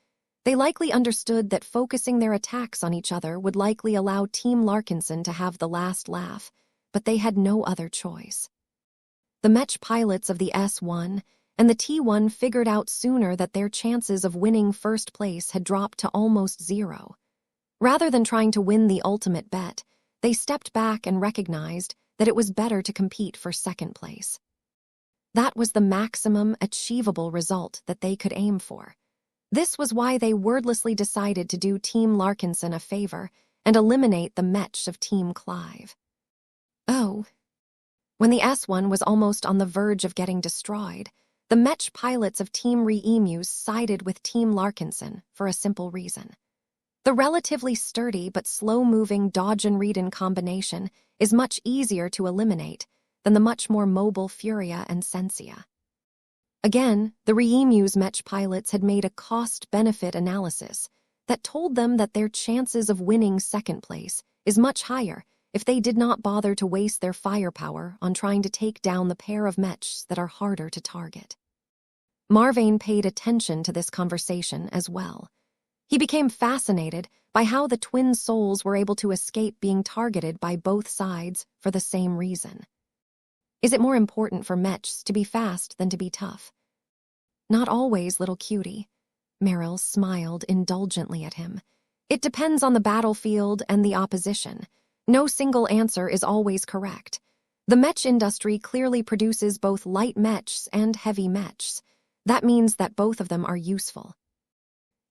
They likely understood that focusing their attacks on each other would likely allow Team Larkinson to have the last laugh, but they had no other choice. The mech pilots of the S1 and the T1 figured out sooner that their chances of winning first place had dropped to almost zero. Rather than trying to win the ultimate bet, they stepped back and recognized that it was better to compete for second place. That was the maximum achievable result that they could aim for. This was why they wordlessly decided to do Team Larkinson a favor and eliminate the mech of Team Clive. Oh. When the S1 was almost on the verge of getting destroyed, the mech pilots of Team Reemus sided with Team Larkinson for a simple reason. The relatively sturdy but slow-moving Dodgen-Reeden combination is much easier to eliminate than the much more mobile Furia and Sensia. Again, the Reemus mech pilots had made a cost-benefit analysis that told them that their chances of winning second place is much higher if they did not bother to waste their firepower on trying to take down the pair of mechs that are harder to target. Marvane paid attention to this conversation as well. He became fascinated by how the twin souls were able to escape being targeted by both sides for the same reason. Is it more important for mechs to be fast than to be tough? Not always, little cutie. Meryl smiled indulgently at him. It depends on the battlefield and the opposition. No single answer is always correct. The mech industry clearly produces both light mechs and heavy mechs. That means that both of them are useful.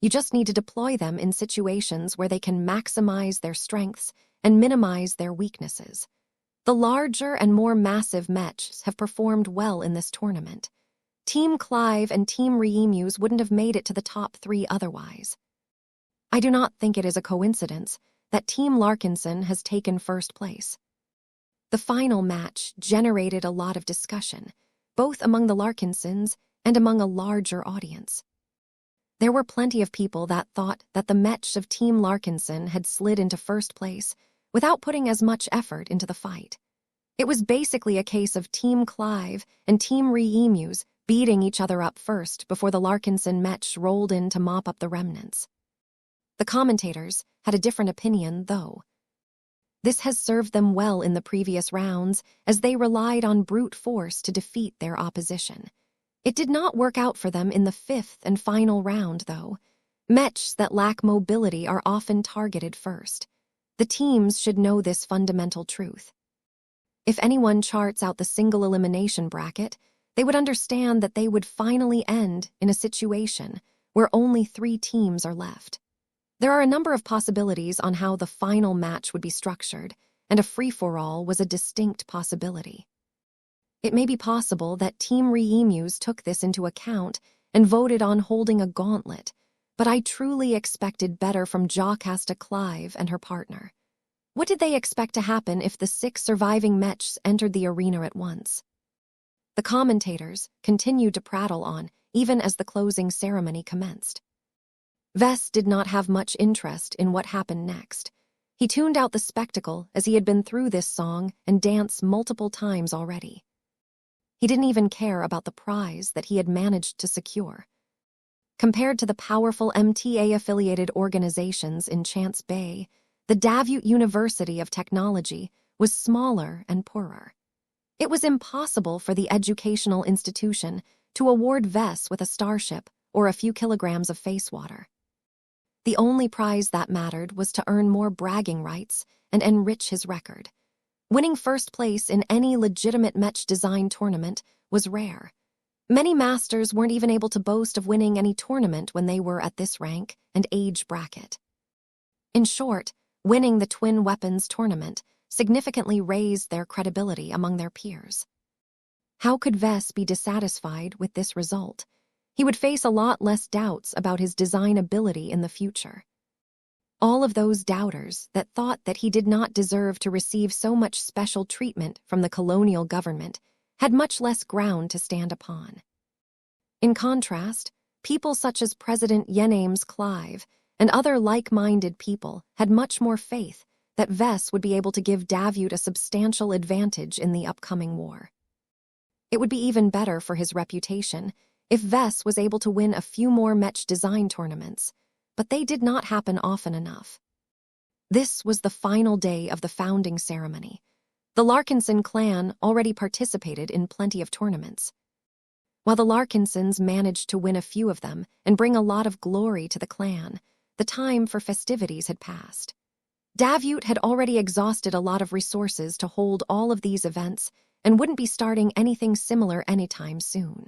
You just need to deploy them in situations where they can maximize their strengths and minimize their weaknesses. The larger and more massive mechs have performed well in this tournament. Team Clive and Team Reemus wouldn't have made it to the top 3 otherwise. I do not think it is a coincidence that Team Larkinson has taken first place. The final match generated a lot of discussion, both among the Larkinsons and among a larger audience. There were plenty of people that thought that the mechs of Team Larkinson had slid into first place without putting as much effort into the fight. It was basically a case of Team Clive and Team Reemus beating each other up first before the Larkinson mechs rolled in to mop up the remnants. The commentators had a different opinion, though. This has served them well in the previous rounds, as they relied on brute force to defeat their opposition. It did not work out for them in the 5th and final round, though. Mechs that lack mobility are often targeted first. The teams should know this fundamental truth. If anyone charts out the single elimination bracket, they would understand that they would finally end in a situation where only 3 teams are left. There are a number of possibilities on how the final match would be structured, and a free-for-all was a distinct possibility. It may be possible that Team Reemus took this into account and voted on holding a gauntlet, but I truly expected better from Jocasta Clive and her partner. What did they expect to happen if the 6 surviving mechs entered the arena at once? The commentators continued to prattle on, even as the closing ceremony commenced. Vess did not have much interest in what happened next. He tuned out the spectacle as he had been through this song and dance multiple times already. He didn't even care about the prize that he had managed to secure. Compared to the powerful MTA-affiliated organizations in Chance Bay, the Davut University of Technology was smaller and poorer. It was impossible for the educational institution to award Vess with a starship or a few kilograms of face water. The only prize that mattered was to earn more bragging rights and enrich his record. Winning first place in any legitimate mech design tournament was rare. Many masters weren't even able to boast of winning any tournament when they were at this rank and age bracket. In short, winning the Twin Weapons tournament significantly raised their credibility among their peers. How could Vess be dissatisfied with this result? He would face a lot less doubts about his design ability in the future. All of those doubters that thought that he did not deserve to receive so much special treatment from the colonial government had much less ground to stand upon. In contrast, people such as President Yenames Clive and other like-minded people had much more faith that Vess would be able to give Davut a substantial advantage in the upcoming war. It would be even better for his reputation if Vess was able to win a few more mech design tournaments, but they did not happen often enough. This was the final day of the founding ceremony. The Larkinson clan already participated in plenty of tournaments. While the Larkinsons managed to win a few of them and bring a lot of glory to the clan, the time for festivities had passed. Davut had already exhausted a lot of resources to hold all of these events and wouldn't be starting anything similar anytime soon.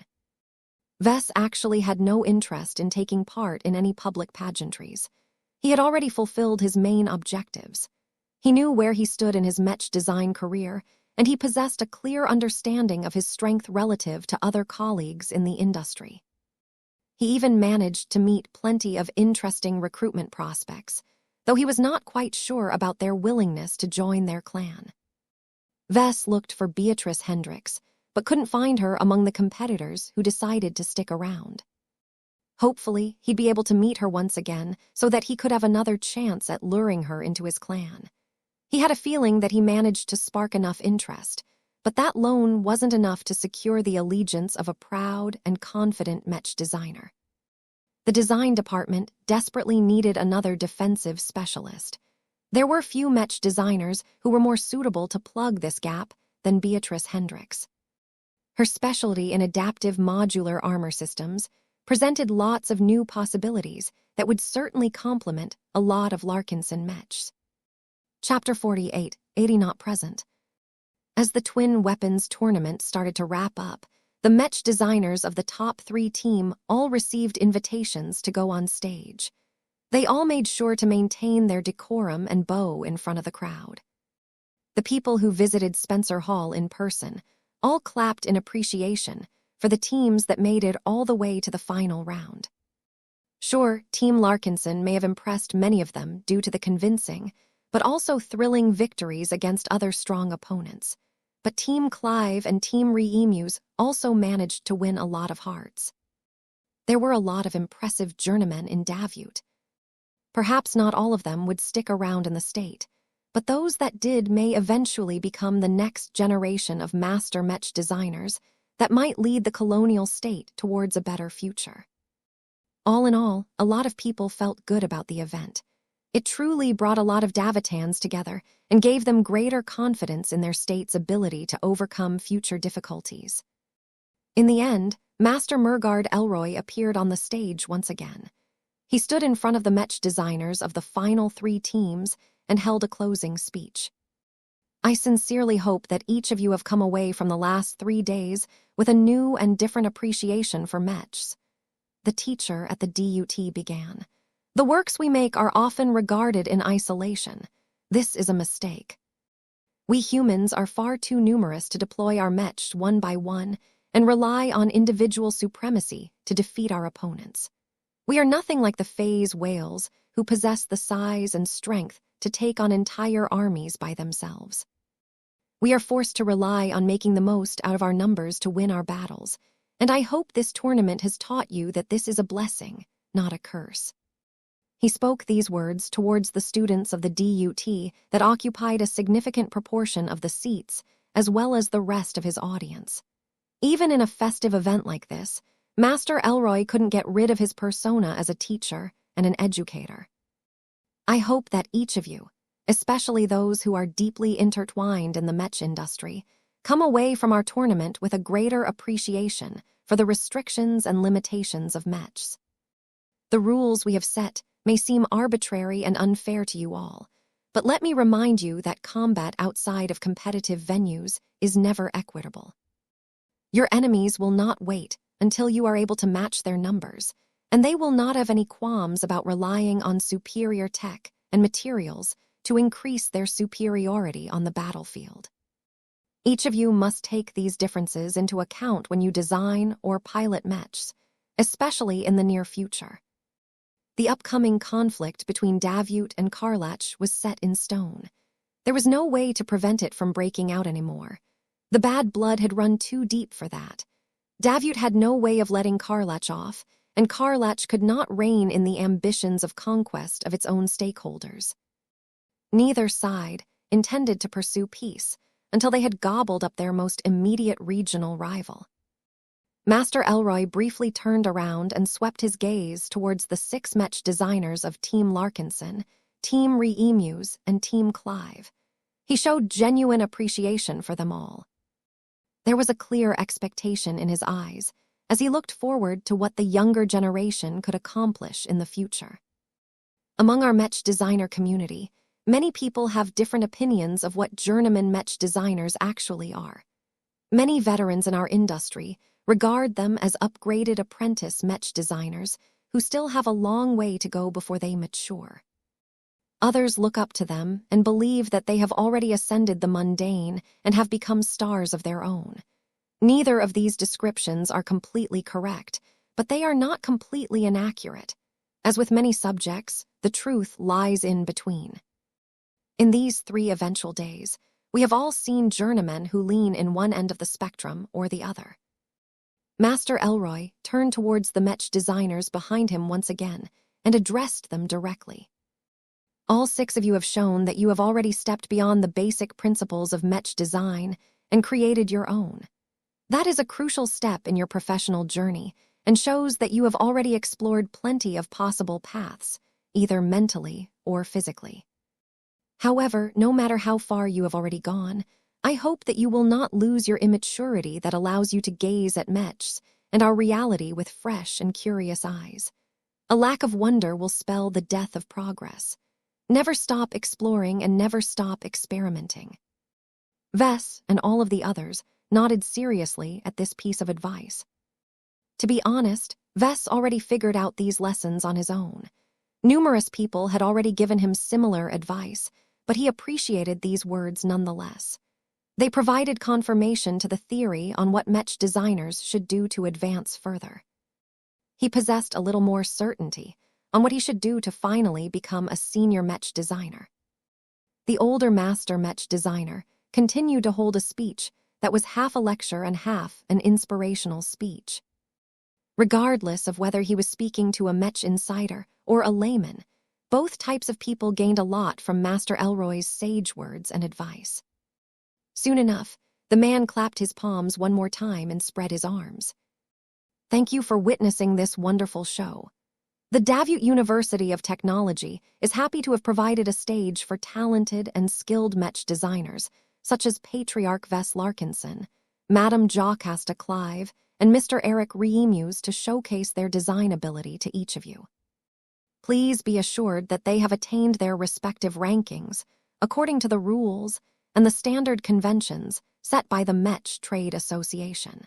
Vess actually had no interest in taking part in any public pageantries. He had already fulfilled his main objectives. He knew where he stood in his mech design career, and he possessed a clear understanding of his strength relative to other colleagues in the industry. He even managed to meet plenty of interesting recruitment prospects, though he was not quite sure about their willingness to join their clan. Vess looked for Beatrice Hendricks, but couldn't find her among the competitors who decided to stick around. Hopefully, he'd be able to meet her once again so that he could have another chance at luring her into his clan. He had a feeling that he managed to spark enough interest, but that alone wasn't enough to secure the allegiance of a proud and confident Mech designer. The design department desperately needed another defensive specialist. There were few Mech designers who were more suitable to plug this gap than Beatrice Hendricks. Her specialty in adaptive modular armor systems presented lots of new possibilities that would certainly complement a lot of Larkinson Mechs. Chapter 48, 80 Not Present. As the Twin Weapons tournament started to wrap up, the Mech designers of the top 3 team all received invitations to go on stage. They all made sure to maintain their decorum and bow in front of the crowd. The people who visited Spencer Hall in person all clapped in appreciation for the teams that made it all the way to the final round. Sure, Team Larkinson may have impressed many of them due to the convincing, but also thrilling victories against other strong opponents. But Team Clive and Team Re-Emus also managed to win a lot of hearts. There were a lot of impressive journeymen in Davut. Perhaps not all of them would stick around in the state, but those that did may eventually become the next generation of master Mech designers that might lead the colonial state towards a better future. All in all, a lot of people felt good about the event. It truly brought a lot of Davitans together and gave them greater confidence in their state's ability to overcome future difficulties. In the end, Master Murgard Elroy appeared on the stage once again. He stood in front of the Mech designers of the final 3 teams and held a closing speech. I sincerely hope that each of you have come away from the last 3 days with a new and different appreciation for Mechs. The teacher at the DUT began. The works we make are often regarded in isolation. This is a mistake. We humans are far too numerous to deploy our Mechs one by one and rely on individual supremacy to defeat our opponents. We are nothing like the phase whales who possess the size and strength to take on entire armies by themselves. We are forced to rely on making the most out of our numbers to win our battles, and I hope this tournament has taught you that this is a blessing, not a curse. He spoke these words towards the students of the DUT that occupied a significant proportion of the seats, as well as the rest of his audience. Even in a festive event like this, Master Elroy couldn't get rid of his persona as a teacher and an educator. I hope that each of you, especially those who are deeply intertwined in the Mech industry, come away from our tournament with a greater appreciation for the restrictions and limitations of Mechs. The rules we have set may seem arbitrary and unfair to you all, but let me remind you that combat outside of competitive venues is never equitable. Your enemies will not wait until you are able to match their numbers, and they will not have any qualms about relying on superior tech and materials to increase their superiority on the battlefield. Each of you must take these differences into account when you design or pilot Mechs, especially in the near future. The upcoming conflict between Davut and Karlach was set in stone. There was no way to prevent it from breaking out anymore. The bad blood had run too deep for that. Davut had no way of letting Karlach off, and Karlach could not rein in the ambitions of conquest of its own stakeholders. Neither side intended to pursue peace until they had gobbled up their most immediate regional rival. Master Elroy briefly turned around and swept his gaze towards the 6 Mech designers of Team Larkinson, Team Re-Emus, and Team Clive. He showed genuine appreciation for them all. There was a clear expectation in his eyes as he looked forward to what the younger generation could accomplish in the future. Among our Mech designer community, many people have different opinions of what journeyman Mech designers actually are. Many veterans in our industry regard them as upgraded apprentice Mech designers who still have a long way to go before they mature. Others look up to them and believe that they have already ascended the mundane and have become stars of their own. Neither of these descriptions are completely correct, but they are not completely inaccurate. As with many subjects, the truth lies in between. In these 3 eventual days, we have all seen journeymen who lean in one end of the spectrum or the other. Master Elroy turned towards the Mech designers behind him once again and addressed them directly. All 6 of you have shown that you have already stepped beyond the basic principles of Mech design and created your own. That is a crucial step in your professional journey and shows that you have already explored plenty of possible paths, either mentally or physically. However, no matter how far you have already gone, I hope that you will not lose your immaturity that allows you to gaze at Mechs and our reality with fresh and curious eyes. A lack of wonder will spell the death of progress. Never stop exploring and never stop experimenting. Vess and all of the others nodded seriously at this piece of advice. To be honest, Vess already figured out these lessons on his own. Numerous people had already given him similar advice, but he appreciated these words nonetheless. They provided confirmation to the theory on what Mech designers should do to advance further. He possessed a little more certainty on what he should do to finally become a senior Mech designer. The older master Mech designer continued to hold a speech that was half a lecture and half an inspirational speech. Regardless of whether he was speaking to a Mech insider or a layman, both types of people gained a lot from Master Elroy's sage words and advice. Soon enough, the man clapped his palms one more time and spread his arms. Thank you for witnessing this wonderful show. The Davut University of Technology is happy to have provided a stage for talented and skilled Mech designers, such as Patriarch Vess Larkinson, Madam Jocasta Clive, and Mr. Eric Reemus to showcase their design ability to each of you. Please be assured that they have attained their respective rankings according to the rules and the standard conventions set by the Mech Trade Association.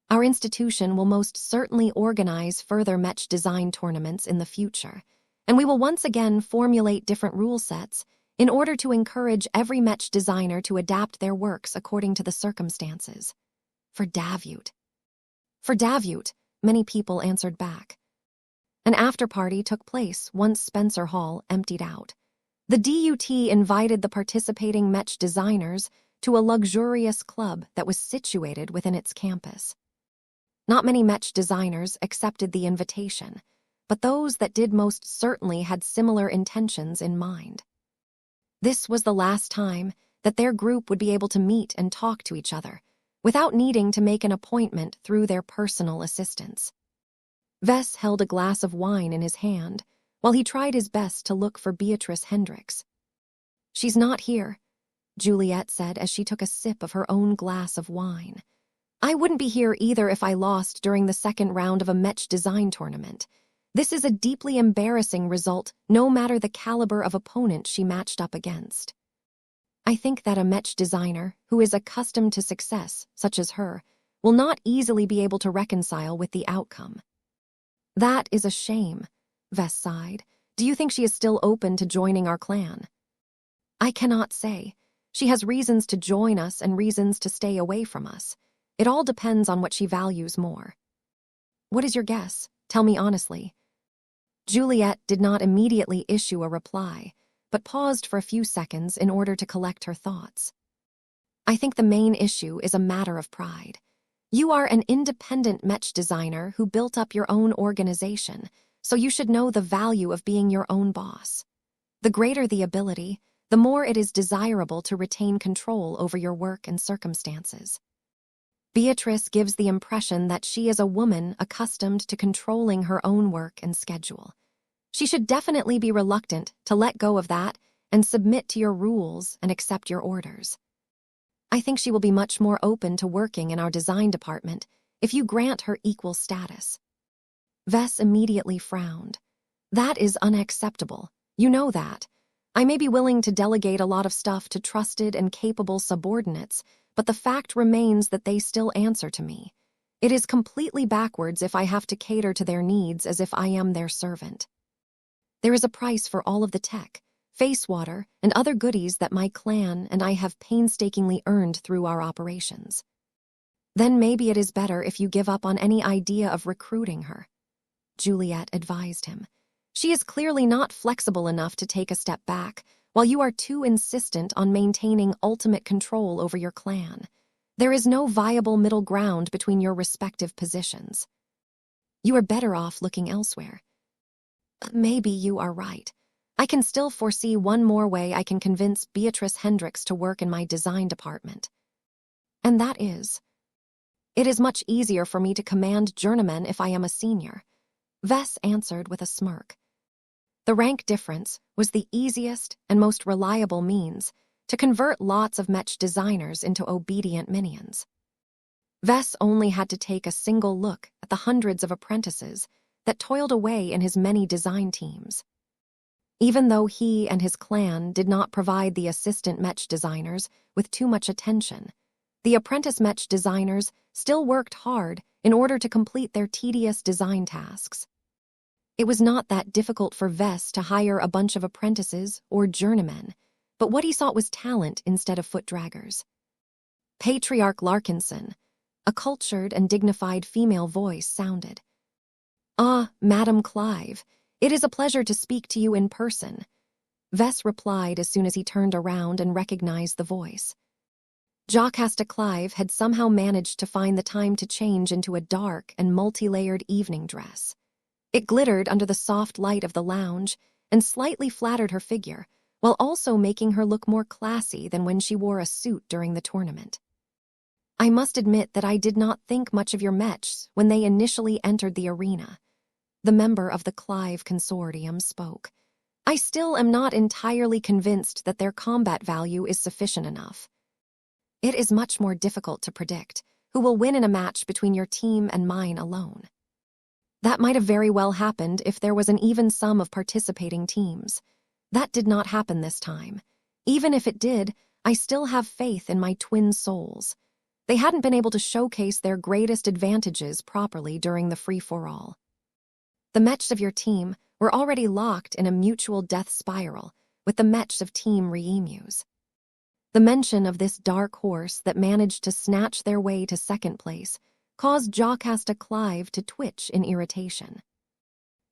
Our institution will most certainly organize further Mech design tournaments in the future, and we will once again formulate different rule sets in order to encourage every Mech designer to adapt their works according to the circumstances. For Davut. For Davut, many people answered back. An after-party took place once Spencer Hall emptied out. The DUT invited the participating Mech designers to a luxurious club that was situated within its campus. Not many Mech designers accepted the invitation, but those that did most certainly had similar intentions in mind. This was the last time that their group would be able to meet and talk to each other, without needing to make an appointment through their personal assistants. Vess held a glass of wine in his hand, while he tried his best to look for Beatrice Hendricks. She's not here, Juliet said as she took a sip of her own glass of wine. I wouldn't be here either if I lost during the second round of a Mech design tournament. This is a deeply embarrassing result, no matter the caliber of opponent she matched up against. I think that a Mech designer who is accustomed to success, such as her, will not easily be able to reconcile with the outcome. That is a shame, Vess sighed. Do you think she is still open to joining our clan? I cannot say. She has reasons to join us and reasons to stay away from us. It all depends on what she values more. What is your guess? Tell me honestly. Juliet did not immediately issue a reply, but paused for a few seconds in order to collect her thoughts. I think the main issue is a matter of pride. You are an independent Mech designer who built up your own organization, so you should know the value of being your own boss. The greater the ability, the more it is desirable to retain control over your work and circumstances. Beatrice gives the impression that she is a woman accustomed to controlling her own work and schedule. She should definitely be reluctant to let go of that and submit to your rules and accept your orders. I think she will be much more open to working in our design department if you grant her equal status. Vess immediately frowned. That is unacceptable. You know that. I may be willing to delegate a lot of stuff to trusted and capable subordinates, but the fact remains that they still answer to me. It is completely backwards if I have to cater to their needs as if I am their servant. There is a price for all of the tech, face water, and other goodies that my clan and I have painstakingly earned through our operations. Then maybe it is better if you give up on any idea of recruiting her, Juliet advised him. She is clearly not flexible enough to take a step back, while you are too insistent on maintaining ultimate control over your clan. There is no viable middle ground between your respective positions. You are better off looking elsewhere. Maybe you are right. I can still foresee one more way I can convince Beatrice Hendricks to work in my design department. And that is, it is much easier for me to command journeymen if I am a senior. Vess answered with a smirk. The rank difference was the easiest and most reliable means to convert lots of Mech designers into obedient minions. Vess only had to take a single look at the hundreds of apprentices that toiled away in his many design teams. Even though he and his clan did not provide the assistant Mech designers with too much attention, the apprentice Mech designers still worked hard in order to complete their tedious design tasks. It was not that difficult for Vess to hire a bunch of apprentices or journeymen, but what he sought was talent instead of foot-draggers. Patriarch Larkinson, a cultured and dignified female voice, sounded. "Ah, Madam Clive, it is a pleasure to speak to you in person." Vess replied as soon as he turned around and recognized the voice. Jocasta Clive had somehow managed to find the time to change into a dark and multi-layered evening dress. It glittered under the soft light of the lounge and slightly flattered her figure, while also making her look more classy than when she wore a suit during the tournament. "I must admit that I did not think much of your Mechs when they initially entered the arena." The member of the Clive Consortium spoke. "I still am not entirely convinced that their combat value is sufficient enough. It is much more difficult to predict who will win in a match between your team and mine alone. That might have very well happened if there was an even sum of participating teams. That did not happen this time. Even if it did, I still have faith in my twin souls. They hadn't been able to showcase their greatest advantages properly during the free-for-all. The Mechs of your team were already locked in a mutual death spiral with the Mechs of Team Reemus. The mention of this dark horse that managed to snatch their way to second place caused Jocasta Clive to twitch in irritation.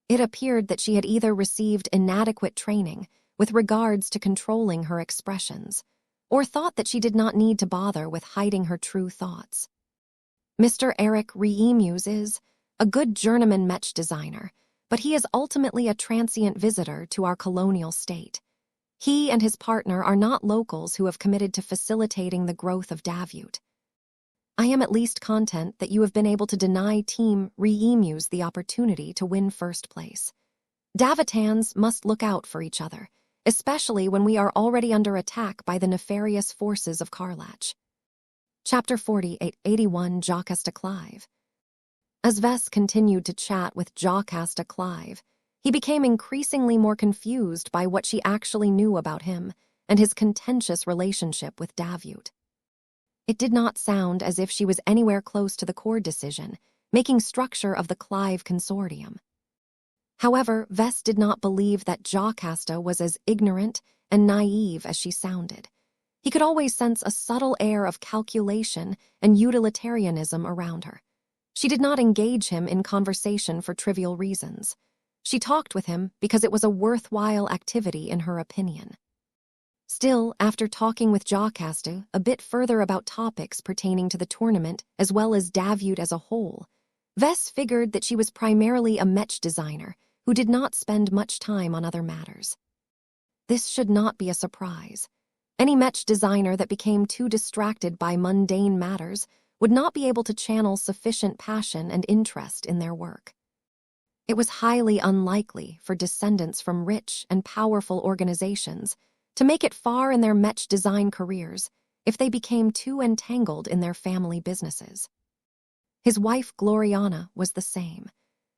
It appeared that she had either received inadequate training with regards to controlling her expressions, or thought that she did not need to bother with hiding her true thoughts. Mr. Eric Reemus is a good journeyman Mech designer, but he is ultimately a transient visitor to our colonial state. He and his partner are not locals who have committed to facilitating the growth of Davut. I am at least content that you have been able to deny Team Reemus the opportunity to win first place. Davitans must look out for each other, especially when we are already under attack by the nefarious forces of Karlach." Chapter 4881, Jocasta Clive. As Vess continued to chat with Jocasta Clive, he became increasingly more confused by what she actually knew about him and his contentious relationship with Davut. It did not sound as if she was anywhere close to the core decision, making structure of the Clive Consortium. However, Vess did not believe that Jocasta was as ignorant and naive as she sounded. He could always sense a subtle air of calculation and utilitarianism around her. She did not engage him in conversation for trivial reasons. She talked with him because it was a worthwhile activity in her opinion. Still, after talking with Jocasta a bit further about topics pertaining to the tournament as well as Davut as a whole, Vess figured that she was primarily a Mech designer who did not spend much time on other matters. This should not be a surprise. Any Mech designer that became too distracted by mundane matters would not be able to channel sufficient passion and interest in their work. It was highly unlikely for descendants from rich and powerful organizations to make it far in their Mech design careers if they became too entangled in their family businesses. His wife, Gloriana, was the same.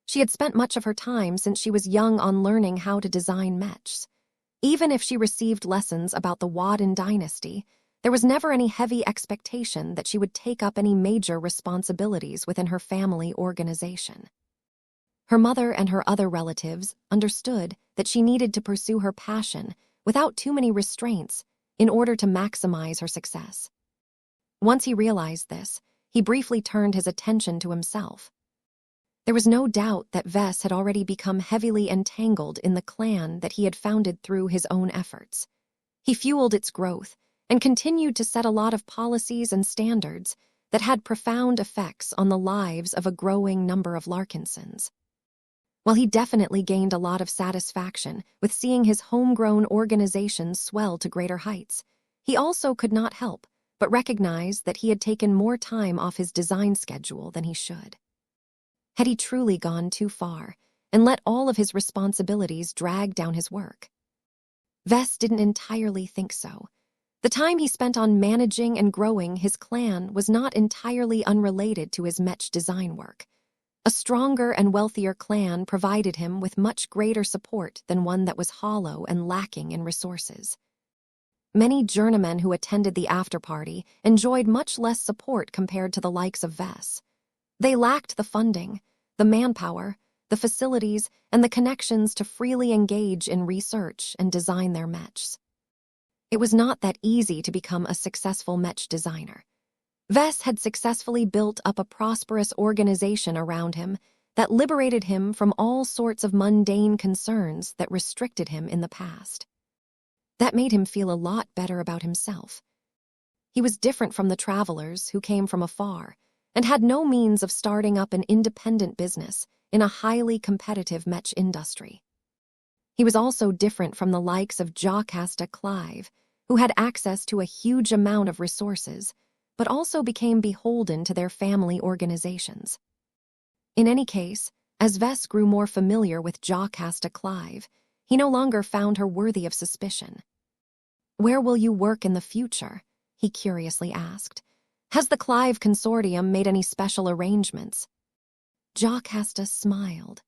She had spent much of her time since she was young on learning how to design Mechs. Even if she received lessons about the Wadden dynasty, there was never any heavy expectation that she would take up any major responsibilities within her family organization. Her mother and her other relatives understood that she needed to pursue her passion without too many restraints in order to maximize her success. Once he realized this, he briefly turned his attention to himself. There was no doubt that Vess had already become heavily entangled in the clan that he had founded through his own efforts. He fueled its growth and continued to set a lot of policies and standards that had profound effects on the lives of a growing number of Larkinsons. While he definitely gained a lot of satisfaction with seeing his homegrown organization swell to greater heights, he also could not help but recognize that he had taken more time off his design schedule than he should. Had he truly gone too far and let all of his responsibilities drag down his work? Vess didn't entirely think so. The time he spent on managing and growing his clan was not entirely unrelated to his Mech design work. A stronger and wealthier clan provided him with much greater support than one that was hollow and lacking in resources. Many journeymen who attended the after-party enjoyed much less support compared to the likes of Vess. They lacked the funding, the manpower, the facilities, and the connections to freely engage in research and design their mechs. It was not that easy to become a successful mech designer. Vess had successfully built up a prosperous organization around him that liberated him from all sorts of mundane concerns that restricted him in the past. That made him feel a lot better about himself. He was different from the travelers who came from afar and had no means of starting up an independent business in a highly competitive mech industry. He was also different from the likes of Jocasta Clive, who had access to a huge amount of resources, but also became beholden to their family organizations. In any case, as Vess grew more familiar with Jocasta Clive, he no longer found her worthy of suspicion. "Where will you work in the future?" he curiously asked. "Has the Clive Consortium made any special arrangements?" Jocasta smiled.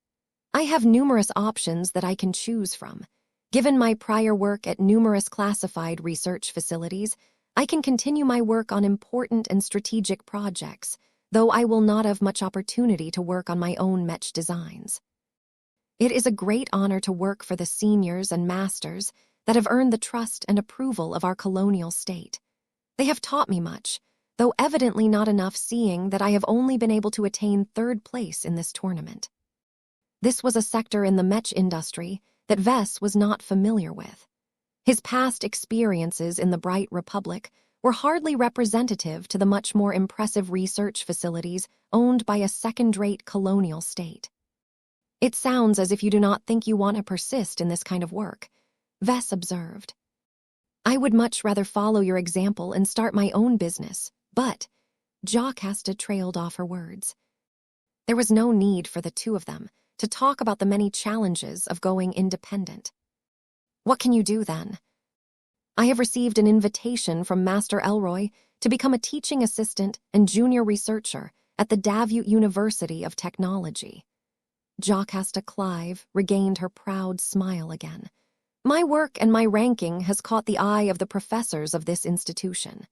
"I have numerous options that I can choose from. Given my prior work at numerous classified research facilities, I can continue my work on important and strategic projects, though I will not have much opportunity to work on my own mech designs. It is a great honor to work for the seniors and masters that have earned the trust and approval of our colonial state. They have taught me much, though evidently not enough, seeing that I have only been able to attain third place in this tournament." This was a sector in the mech industry that Vess was not familiar with. His past experiences in the Bright Republic were hardly representative to the much more impressive research facilities owned by a second-rate colonial state. "It sounds as if you do not think you want to persist in this kind of work," Vess observed. "I would much rather follow your example and start my own business, but—" Jocasta trailed off her words. There was no need for the two of them to talk about the many challenges of going independent. "What can you do then?" "I have received an invitation from Master Elroy to become a teaching assistant and junior researcher at the Davut University of Technology." Jocasta Clive regained her proud smile again. "My work and my ranking has caught the eye of the professors of this institution.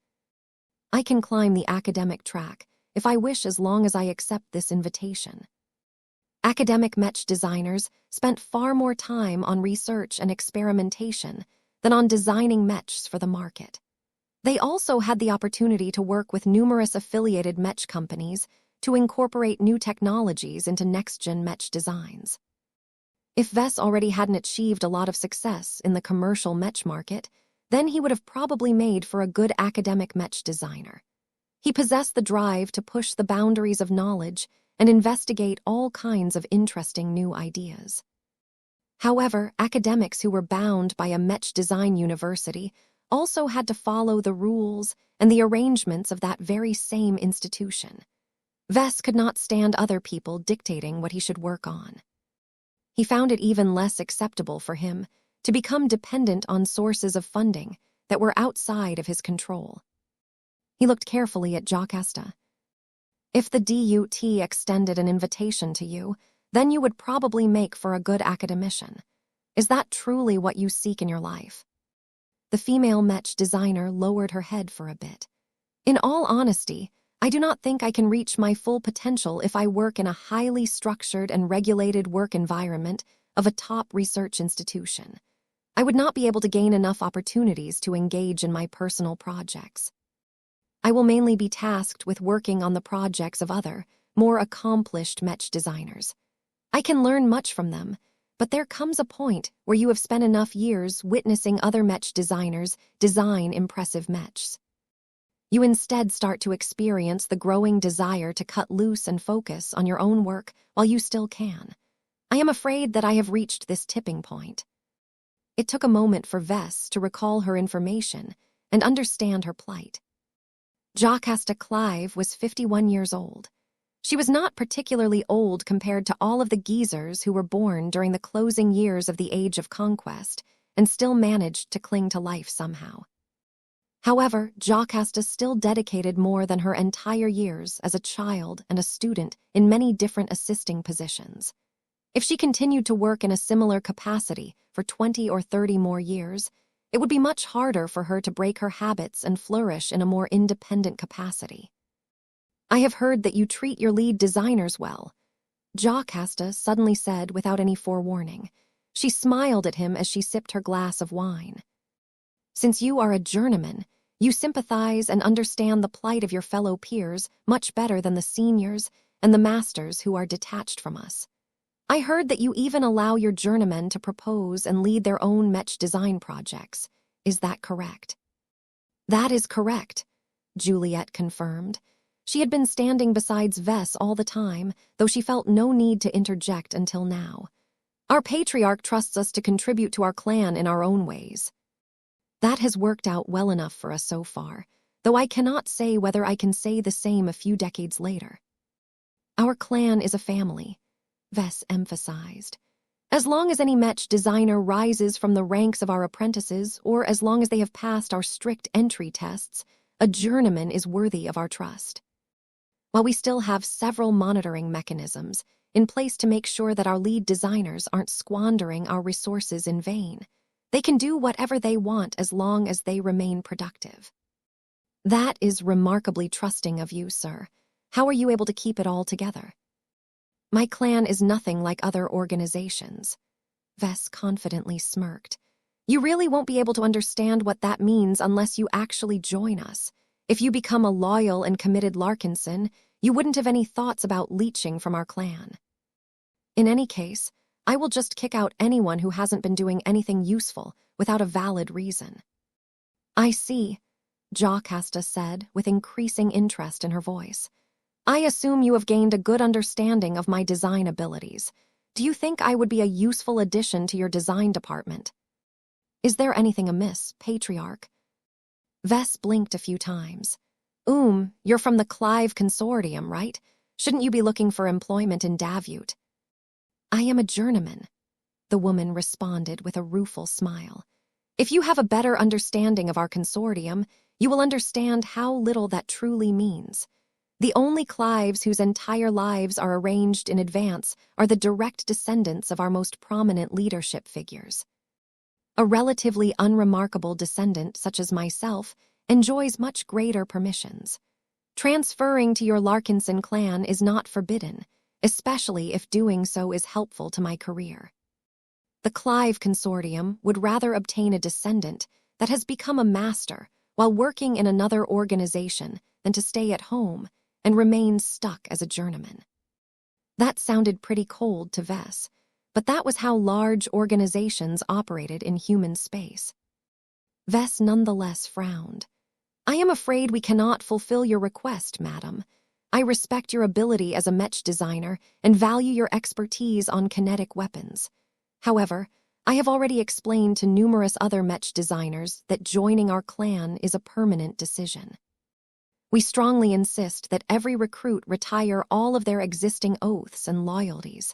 I can climb the academic track if I wish, as long as I accept this invitation." Academic mech designers spent far more time on research and experimentation than on designing mechs for the market. They also had the opportunity to work with numerous affiliated mech companies to incorporate new technologies into next-gen mech designs. If Vess already hadn't achieved a lot of success in the commercial mech market, then he would have probably made for a good academic mech designer. He possessed the drive to push the boundaries of knowledge and investigate all kinds of interesting new ideas. However, academics who were bound by a mech design university also had to follow the rules and the arrangements of that very same institution. Vess could not stand other people dictating what he should work on. He found it even less acceptable for him to become dependent on sources of funding that were outside of his control. He looked carefully at Jocasta. "If the DUT extended an invitation to you, then you would probably make for a good academician. Is that truly what you seek in your life?" The female mech designer lowered her head for a bit. "In all honesty, I do not think I can reach my full potential if I work in a highly structured and regulated work environment of a top research institution. I would not be able to gain enough opportunities to engage in my personal projects. I will mainly be tasked with working on the projects of other, more accomplished mech designers. I can learn much from them, but there comes a point where you have spent enough years witnessing other mech designers design impressive mechs. You instead start to experience the growing desire to cut loose and focus on your own work while you still can. I am afraid that I have reached this tipping point. It took a moment for Vess to recall her information and understand her plight. Jocasta Clive was 51 years old. She was not particularly old compared to all of the geezers who were born during the closing years of the Age of Conquest and still managed to cling to life somehow. However, Jocasta still dedicated more than her entire years as a child and a student in many different assisting positions. If she continued to work in a similar capacity for 20 or 30 more years, it would be much harder for her to break her habits and flourish in a more independent capacity. I have heard that you treat your lead designers well, Jocasta suddenly said without any forewarning. She smiled at him as she sipped her glass of wine. Since you are a journeyman, you sympathize and understand the plight of your fellow peers much better than the seniors and the masters who are detached from us. I heard that you even allow your journeymen to propose and lead their own Mech design projects. Is that correct? That is correct, Juliet confirmed. She had been standing beside Vess all the time, though she felt no need to interject until now. Our patriarch trusts us to contribute to our clan in our own ways. That has worked out well enough for us so far, though I cannot say whether I can say the same a few decades later. Our clan is a family, Vess emphasized. As long as any Mech designer rises from the ranks of our apprentices, or as long as they have passed our strict entry tests, a journeyman is worthy of our trust. While we still have several monitoring mechanisms in place to make sure that our lead designers aren't squandering our resources in vain, they can do whatever they want as long as they remain productive. That is remarkably trusting of you, sir. How are you able to keep it all together? My clan is nothing like other organizations. Vess confidently smirked. You really won't be able to understand what that means unless you actually join us. If you become a loyal and committed Larkinson, you wouldn't have any thoughts about leeching from our clan. In any case, I will just kick out anyone who hasn't been doing anything useful without a valid reason. I see, Jocasta said with increasing interest in her voice. I assume you have gained a good understanding of my design abilities. Do you think I would be a useful addition to your design department? Is there anything amiss, Patriarch? Vess blinked a few times. You're from the Clive Consortium, right? Shouldn't you be looking for employment in Davut? I am a journeyman, the woman responded with a rueful smile. If you have a better understanding of our consortium, you will understand how little that truly means. The only Clives whose entire lives are arranged in advance are the direct descendants of our most prominent leadership figures. A relatively unremarkable descendant such as myself enjoys much greater permissions. Transferring to your Larkinson clan is not forbidden, especially if doing so is helpful to my career. The Clive Consortium would rather obtain a descendant that has become a master while working in another organization than to stay at home and remain stuck as a journeyman. That sounded pretty cold to Vess, but that was how large organizations operated in human space. Vess nonetheless frowned. I am afraid we cannot fulfill your request, madam. I respect your ability as a Mech designer and value your expertise on kinetic weapons. However, I have already explained to numerous other Mech designers that joining our clan is a permanent decision. We strongly insist that every recruit retire all of their existing oaths and loyalties.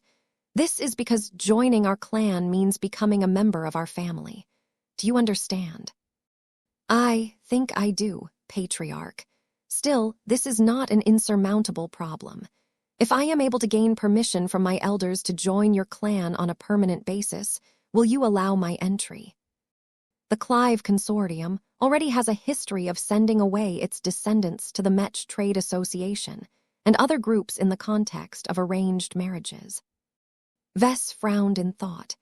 This is because joining our clan means becoming a member of our family. Do you understand? I think I do, Patriarch. Still, this is not an insurmountable problem. If I am able to gain permission from my elders to join your clan on a permanent basis, will you allow my entry? The Clive Consortium already has a history of sending away its descendants to the Mech Trade Association and other groups in the context of arranged marriages. Vess frowned in thought.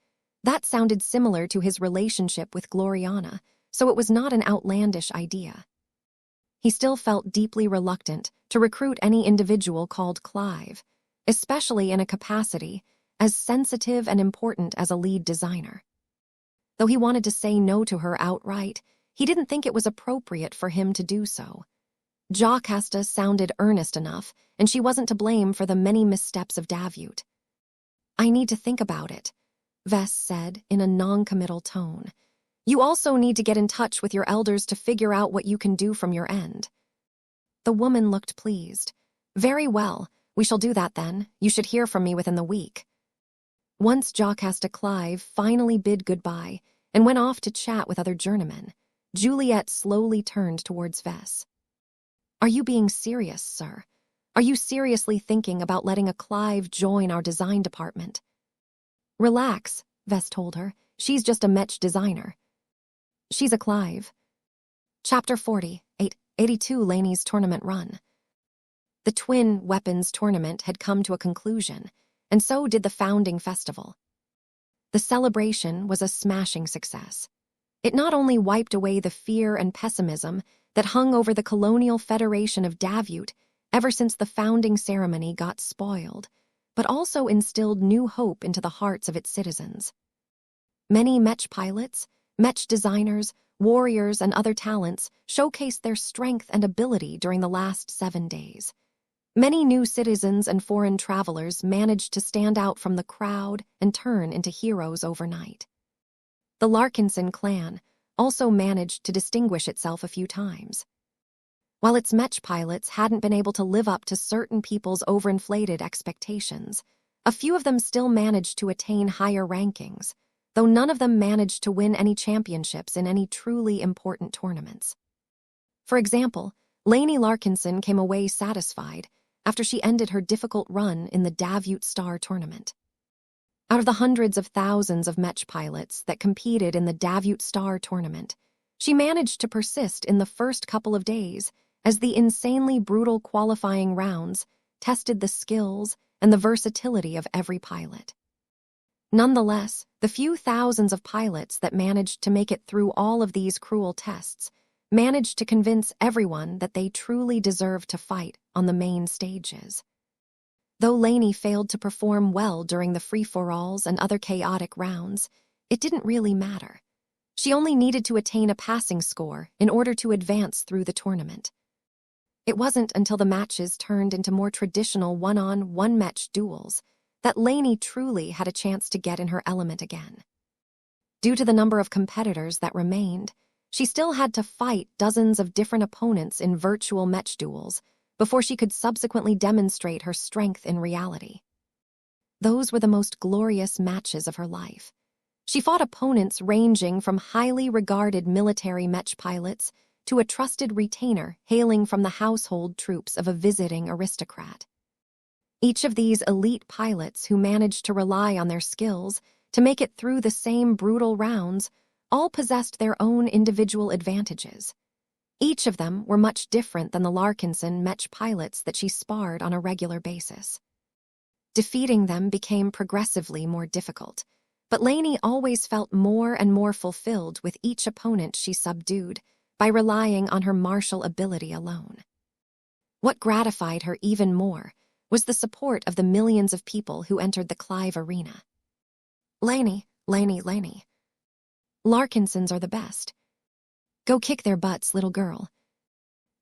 That sounded similar to his relationship with Gloriana, so it was not an outlandish idea. He still felt deeply reluctant to recruit any individual called Clive, especially in a capacity as sensitive and important as a lead designer. Though he wanted to say no to her outright, he didn't think it was appropriate for him to do so. Jocasta sounded earnest enough, and she wasn't to blame for the many missteps of Davut. I need to think about it, Vess said in a non-committal tone. You also need to get in touch with your elders to figure out what you can do from your end. The woman looked pleased. Very well, we shall do that then. You should hear from me within the week. Once Jocasta Clive finally bid goodbye and went off to chat with other journeymen, Juliet slowly turned towards Vess. Are you being serious, sir? Are you seriously thinking about letting a Clive join our design department? Relax, Vess told her. She's just a Mech designer. She's a Clive. Chapter 40, 82 Laney's tournament run. The Twin Weapons tournament had come to a conclusion, and so did the founding festival. The celebration was a smashing success. It not only wiped away the fear and pessimism that hung over the Colonial Federation of Davut ever since the founding ceremony got spoiled, but also instilled new hope into the hearts of its citizens. Many Mech pilots, Mech designers, warriors, and other talents showcased their strength and ability during the last 7 days. Many new citizens and foreign travelers managed to stand out from the crowd and turn into heroes overnight. The Larkinson clan also managed to distinguish itself a few times. While its Mech pilots hadn't been able to live up to certain people's overinflated expectations, a few of them still managed to attain higher rankings, though none of them managed to win any championships in any truly important tournaments. For example, Laney Larkinson came away satisfied after she ended her difficult run in the Davut Star tournament. Out of the hundreds of thousands of Mech pilots that competed in the Davut Star tournament, she managed to persist in the first couple of days as the insanely brutal qualifying rounds tested the skills and the versatility of every pilot. Nonetheless, the few thousands of pilots that managed to make it through all of these cruel tests managed to convince everyone that they truly deserved to fight on the main stages. Though Laney failed to perform well during the free-for-alls and other chaotic rounds, it didn't really matter. She only needed to attain a passing score in order to advance through the tournament. It wasn't until the matches turned into more traditional one-on-one Mech duels that Laney truly had a chance to get in her element again. Due to the number of competitors that remained, she still had to fight dozens of different opponents in virtual Mech duels before she could subsequently demonstrate her strength in reality. Those were the most glorious matches of her life. She fought opponents ranging from highly regarded military Mech pilots to a trusted retainer hailing from the household troops of a visiting aristocrat. Each of these elite pilots who managed to rely on their skills to make it through the same brutal rounds all possessed their own individual advantages. Each of them were much different than the Larkinson Mech pilots that she sparred on a regular basis. Defeating them became progressively more difficult, but Laney always felt more and more fulfilled with each opponent she subdued by relying on her martial ability alone. What gratified her even more was the support of the millions of people who entered the Clive arena. Laney. Larkinsons are the best. Go kick their butts, little girl.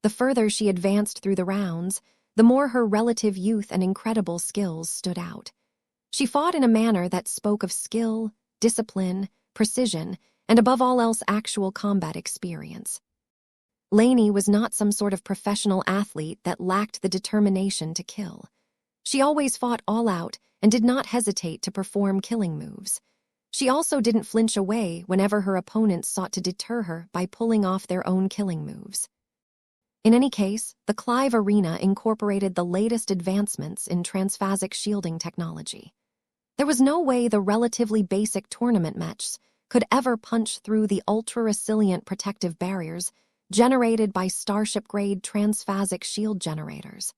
The further she advanced through the rounds, the more her relative youth and incredible skills stood out. She fought in a manner that spoke of skill, discipline, precision, and above all else actual combat experience. Laney was not some sort of professional athlete that lacked the determination to kill. She always fought all out and did not hesitate to perform killing moves. She also didn't flinch away whenever her opponents sought to deter her by pulling off their own killing moves. In any case, the Clive Arena incorporated the latest advancements in transphasic shielding technology. There was no way the relatively basic tournament mechs could ever punch through the ultra-resilient protective barriers generated by Starship-grade transphasic shield generators.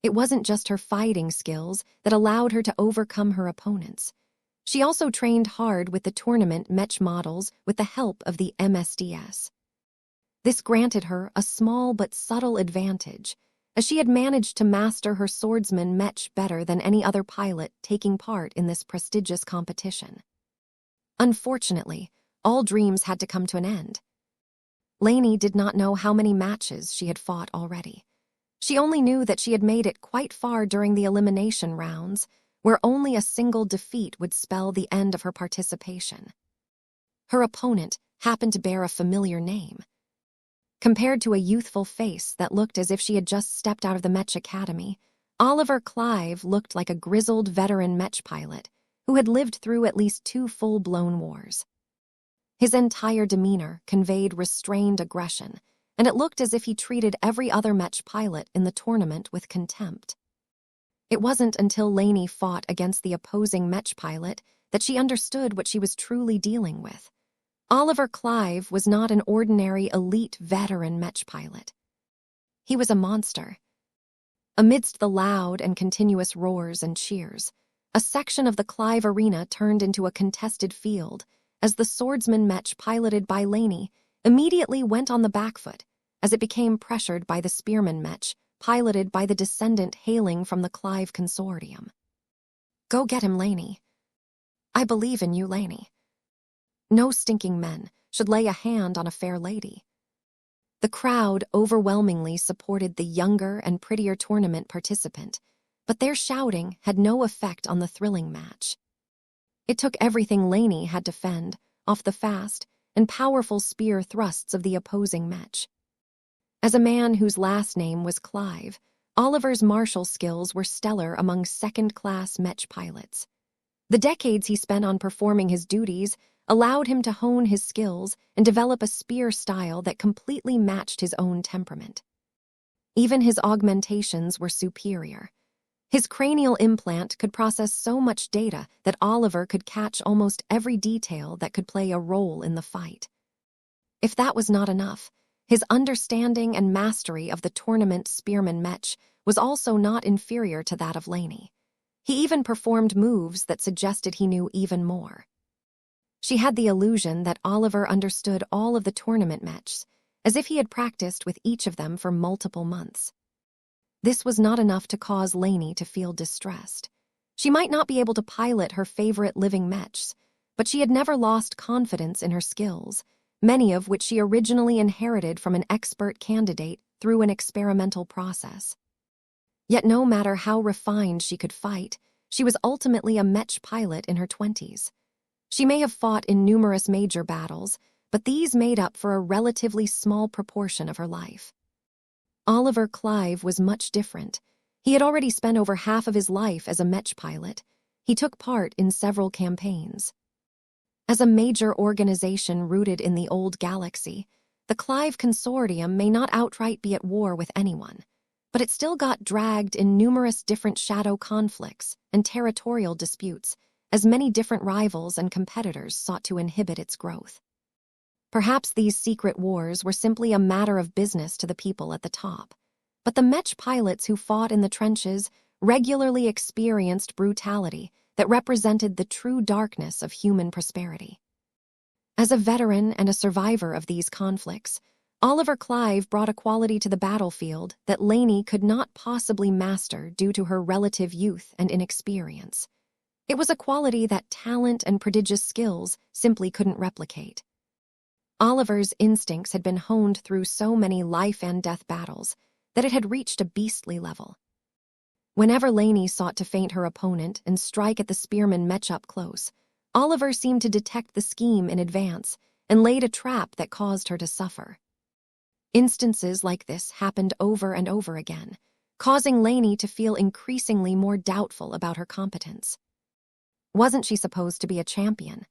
It wasn't just her fighting skills that allowed her to overcome her opponents. She also trained hard with the tournament Mech models with the help of the MSDS. This granted her a small but subtle advantage, as she had managed to master her swordsman Mech better than any other pilot taking part in this prestigious competition. Unfortunately, all dreams had to come to an end. Laney did not know how many matches she had fought already. She only knew that she had made it quite far during the elimination rounds, where only a single defeat would spell the end of her participation. Her opponent happened to bear a familiar name. Compared to a youthful face that looked as if she had just stepped out of the Mech Academy, Oliver Clive looked like a grizzled veteran Mech pilot who had lived through at least 2 full-blown wars. His entire demeanor conveyed restrained aggression, and it looked as if he treated every other Mech pilot in the tournament with contempt. It wasn't until Lainey fought against the opposing Mech pilot that she understood what she was truly dealing with. Oliver Clive was not an ordinary elite veteran Mech pilot. He was a monster. Amidst the loud and continuous roars and cheers, a section of the Clive arena turned into a contested field as the swordsman Mech piloted by Lainey immediately went on the back foot as it became pressured by the spearman Mech piloted by the descendant hailing from the Clive consortium. "Go get him, Lainey. I believe in you, Lainey. No stinking men should lay a hand on a fair lady." The crowd overwhelmingly supported the younger and prettier tournament participant, but their shouting had no effect on the thrilling match. It took everything Lainey had to fend off the fast and powerful spear thrusts of the opposing Mech. As a man whose last name was Clive, Oliver's martial skills were stellar among second-class Mech pilots. The decades he spent on performing his duties allowed him to hone his skills and develop a spear style that completely matched his own temperament. Even his augmentations were superior. His cranial implant could process so much data that Oliver could catch almost every detail that could play a role in the fight. If that was not enough, his understanding and mastery of the tournament spearman Mech was also not inferior to that of Lainey. He even performed moves that suggested he knew even more. She had the illusion that Oliver understood all of the tournament Mechs, as if he had practiced with each of them for multiple months. This was not enough to cause Lainey to feel distressed. She might not be able to pilot her favorite living Mechs, but she had never lost confidence in her skills, many of which she originally inherited from an expert candidate through an experimental process. Yet no matter how refined she could fight, she was ultimately a Mech pilot in her 20s. She may have fought in numerous major battles, but these made up for a relatively small proportion of her life. Oliver Clive was much different. He had already spent over half of his life as a Mech pilot. He took part in several campaigns. As a major organization rooted in the old galaxy, the Clive Consortium may not outright be at war with anyone, but it still got dragged in numerous different shadow conflicts and territorial disputes, as many different rivals and competitors sought to inhibit its growth. Perhaps these secret wars were simply a matter of business to the people at the top, but the Mech pilots who fought in the trenches regularly experienced brutality that represented the true darkness of human prosperity. As a veteran and a survivor of these conflicts, Oliver Clive brought a quality to the battlefield that Lainey could not possibly master due to her relative youth and inexperience. It was a quality that talent and prodigious skills simply couldn't replicate. Oliver's instincts had been honed through so many life-and-death battles that it had reached a beastly level. Whenever Lainey sought to feint her opponent and strike at the spearman Mech up close, Oliver seemed to detect the scheme in advance and laid a trap that caused her to suffer. Instances like this happened over and over again, causing Lainey to feel increasingly more doubtful about her competence. Wasn't she supposed to be a champion?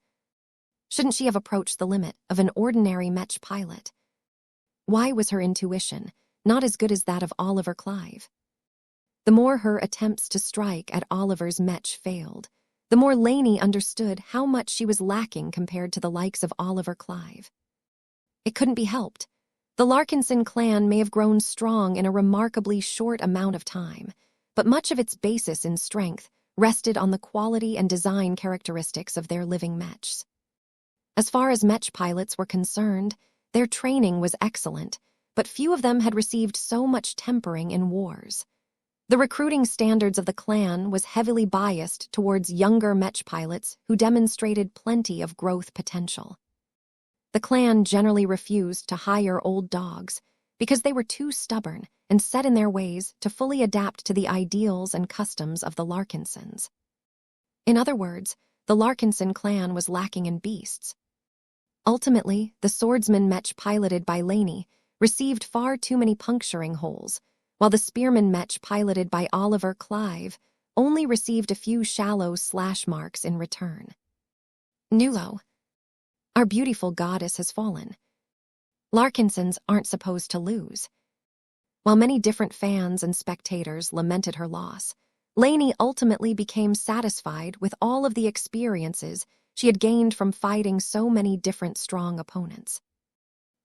Shouldn't she have approached the limit of an ordinary Mech pilot? Why was her intuition not as good as that of Oliver Clive? The more her attempts to strike at Oliver's Mech failed, the more Lainey understood how much she was lacking compared to the likes of Oliver Clive. It couldn't be helped. The Larkinson clan may have grown strong in a remarkably short amount of time, but much of its basis in strength rested on the quality and design characteristics of their living Mechs. As far as Mech pilots were concerned, their training was excellent, but few of them had received so much tempering in wars. The recruiting standards of the clan was heavily biased towards younger Mech pilots who demonstrated plenty of growth potential. The clan generally refused to hire old dogs because they were too stubborn and set in their ways to fully adapt to the ideals and customs of the Larkinsons. In other words, the Larkinson clan was lacking in beasts. Ultimately, the swordsman Mech piloted by Laney received far too many puncturing holes, while the spearman Mech piloted by Oliver Clive only received a few shallow slash marks in return. Nulo. Our beautiful goddess has fallen. Larkinsons aren't supposed to lose. While many different fans and spectators lamented her loss, Laney ultimately became satisfied with all of the experiences she had gained from fighting so many different strong opponents.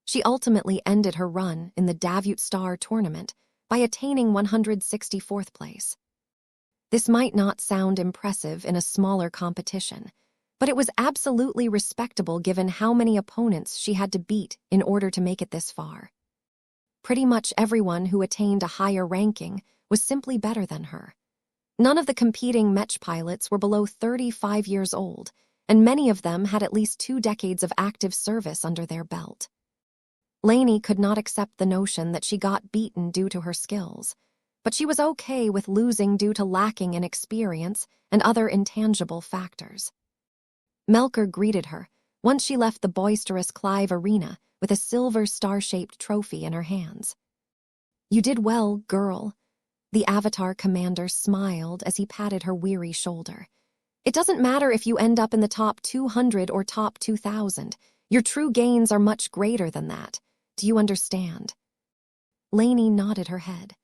She ultimately ended her run in the Davut Star tournament by attaining 164th place. This might not sound impressive in a smaller competition, but it was absolutely respectable given how many opponents she had to beat in order to make it this far. Pretty much everyone who attained a higher ranking was simply better than her. None of the competing Mech pilots were below 35 years old, and many of them had at least 2 decades of active service under their belt. Laney could not accept the notion that she got beaten due to her skills, but she was okay with losing due to lacking in experience and other intangible factors. Melker greeted her once she left the boisterous Clive arena with a silver star-shaped trophy in her hands. "You did well, girl." The Avatar commander smiled as he patted her weary shoulder. "It doesn't matter if you end up in the top 200 or top 2,000. Your true gains are much greater than that. Do you understand?" Laney nodded her head.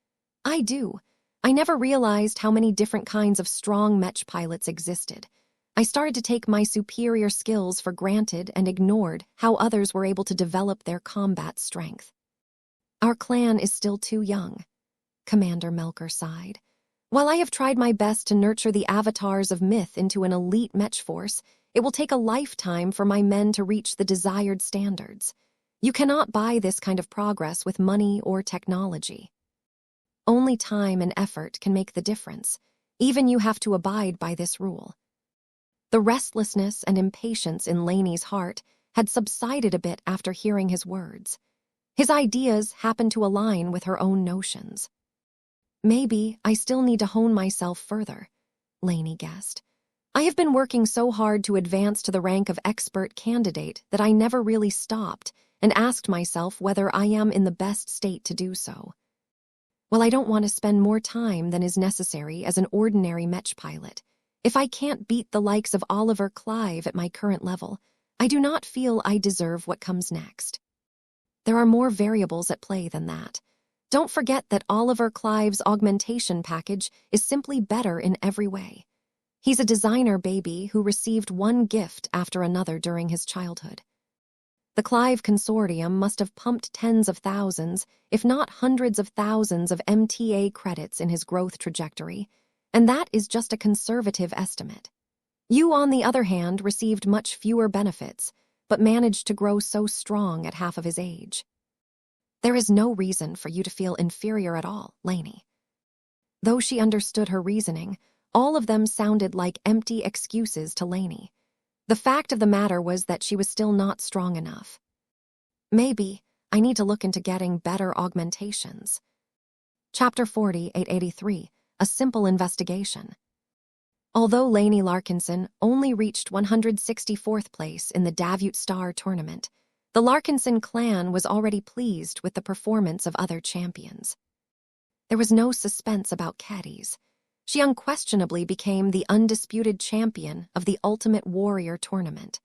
"I do. I never realized how many different kinds of strong Mech pilots existed. I started to take my superior skills for granted and ignored how others were able to develop their combat strength. Our clan is still too young," Commander Melker sighed. "While I have tried my best to nurture the avatars of myth into an elite Mech force, it will take a lifetime for my men to reach the desired standards. You cannot buy this kind of progress with money or technology. Only time and effort can make the difference. Even you have to abide by this rule." The restlessness and impatience in Laney's heart had subsided a bit after hearing his words. His ideas happened to align with her own notions. "Maybe I still need to hone myself further," Laney guessed. "I have been working so hard to advance to the rank of expert candidate that I never really stopped and asked myself whether I am in the best state to do so. Well, I don't want to spend more time than is necessary as an ordinary Mech pilot. If I can't beat the likes of Oliver Clive at my current level, I do not feel I deserve what comes next. There are more variables at play than that. Don't forget that Oliver Clive's augmentation package is simply better in every way. He's a designer baby who received one gift after another during his childhood. The Clive Consortium must have pumped tens of thousands, if not hundreds of thousands of MTA credits in his growth trajectory, and that is just a conservative estimate. You, on the other hand, received much fewer benefits, but managed to grow so strong at half of his age. There is no reason for you to feel inferior at all, Laney." Though she understood her reasoning, all of them sounded like empty excuses to Laney. The fact of the matter was that she was still not strong enough. "Maybe I need to look into getting better augmentations." Chapter 4883, A Simple Investigation. Although Laney Larkinson only reached 164th place in the Davut Star tournament, the Larkinson clan was already pleased with the performance of other champions. There was no suspense about Caddies. She unquestionably became the undisputed champion of the Ultimate Warrior tournament.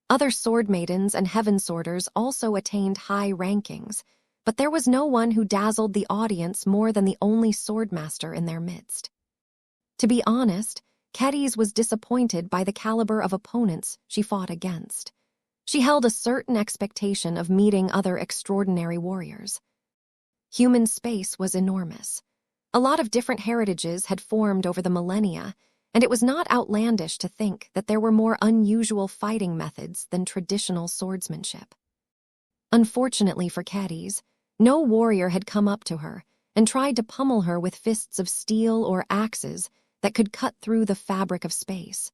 Other sword maidens and heaven sworders also attained high rankings, but there was no one who dazzled the audience more than the only swordmaster in their midst. To be honest, Caddies was disappointed by the caliber of opponents she fought against. She held a certain expectation of meeting other extraordinary warriors. Human space was enormous. A lot of different heritages had formed over the millennia, and it was not outlandish to think that there were more unusual fighting methods than traditional swordsmanship. Unfortunately for Caddies, no warrior had come up to her and tried to pummel her with fists of steel or axes that could cut through the fabric of space.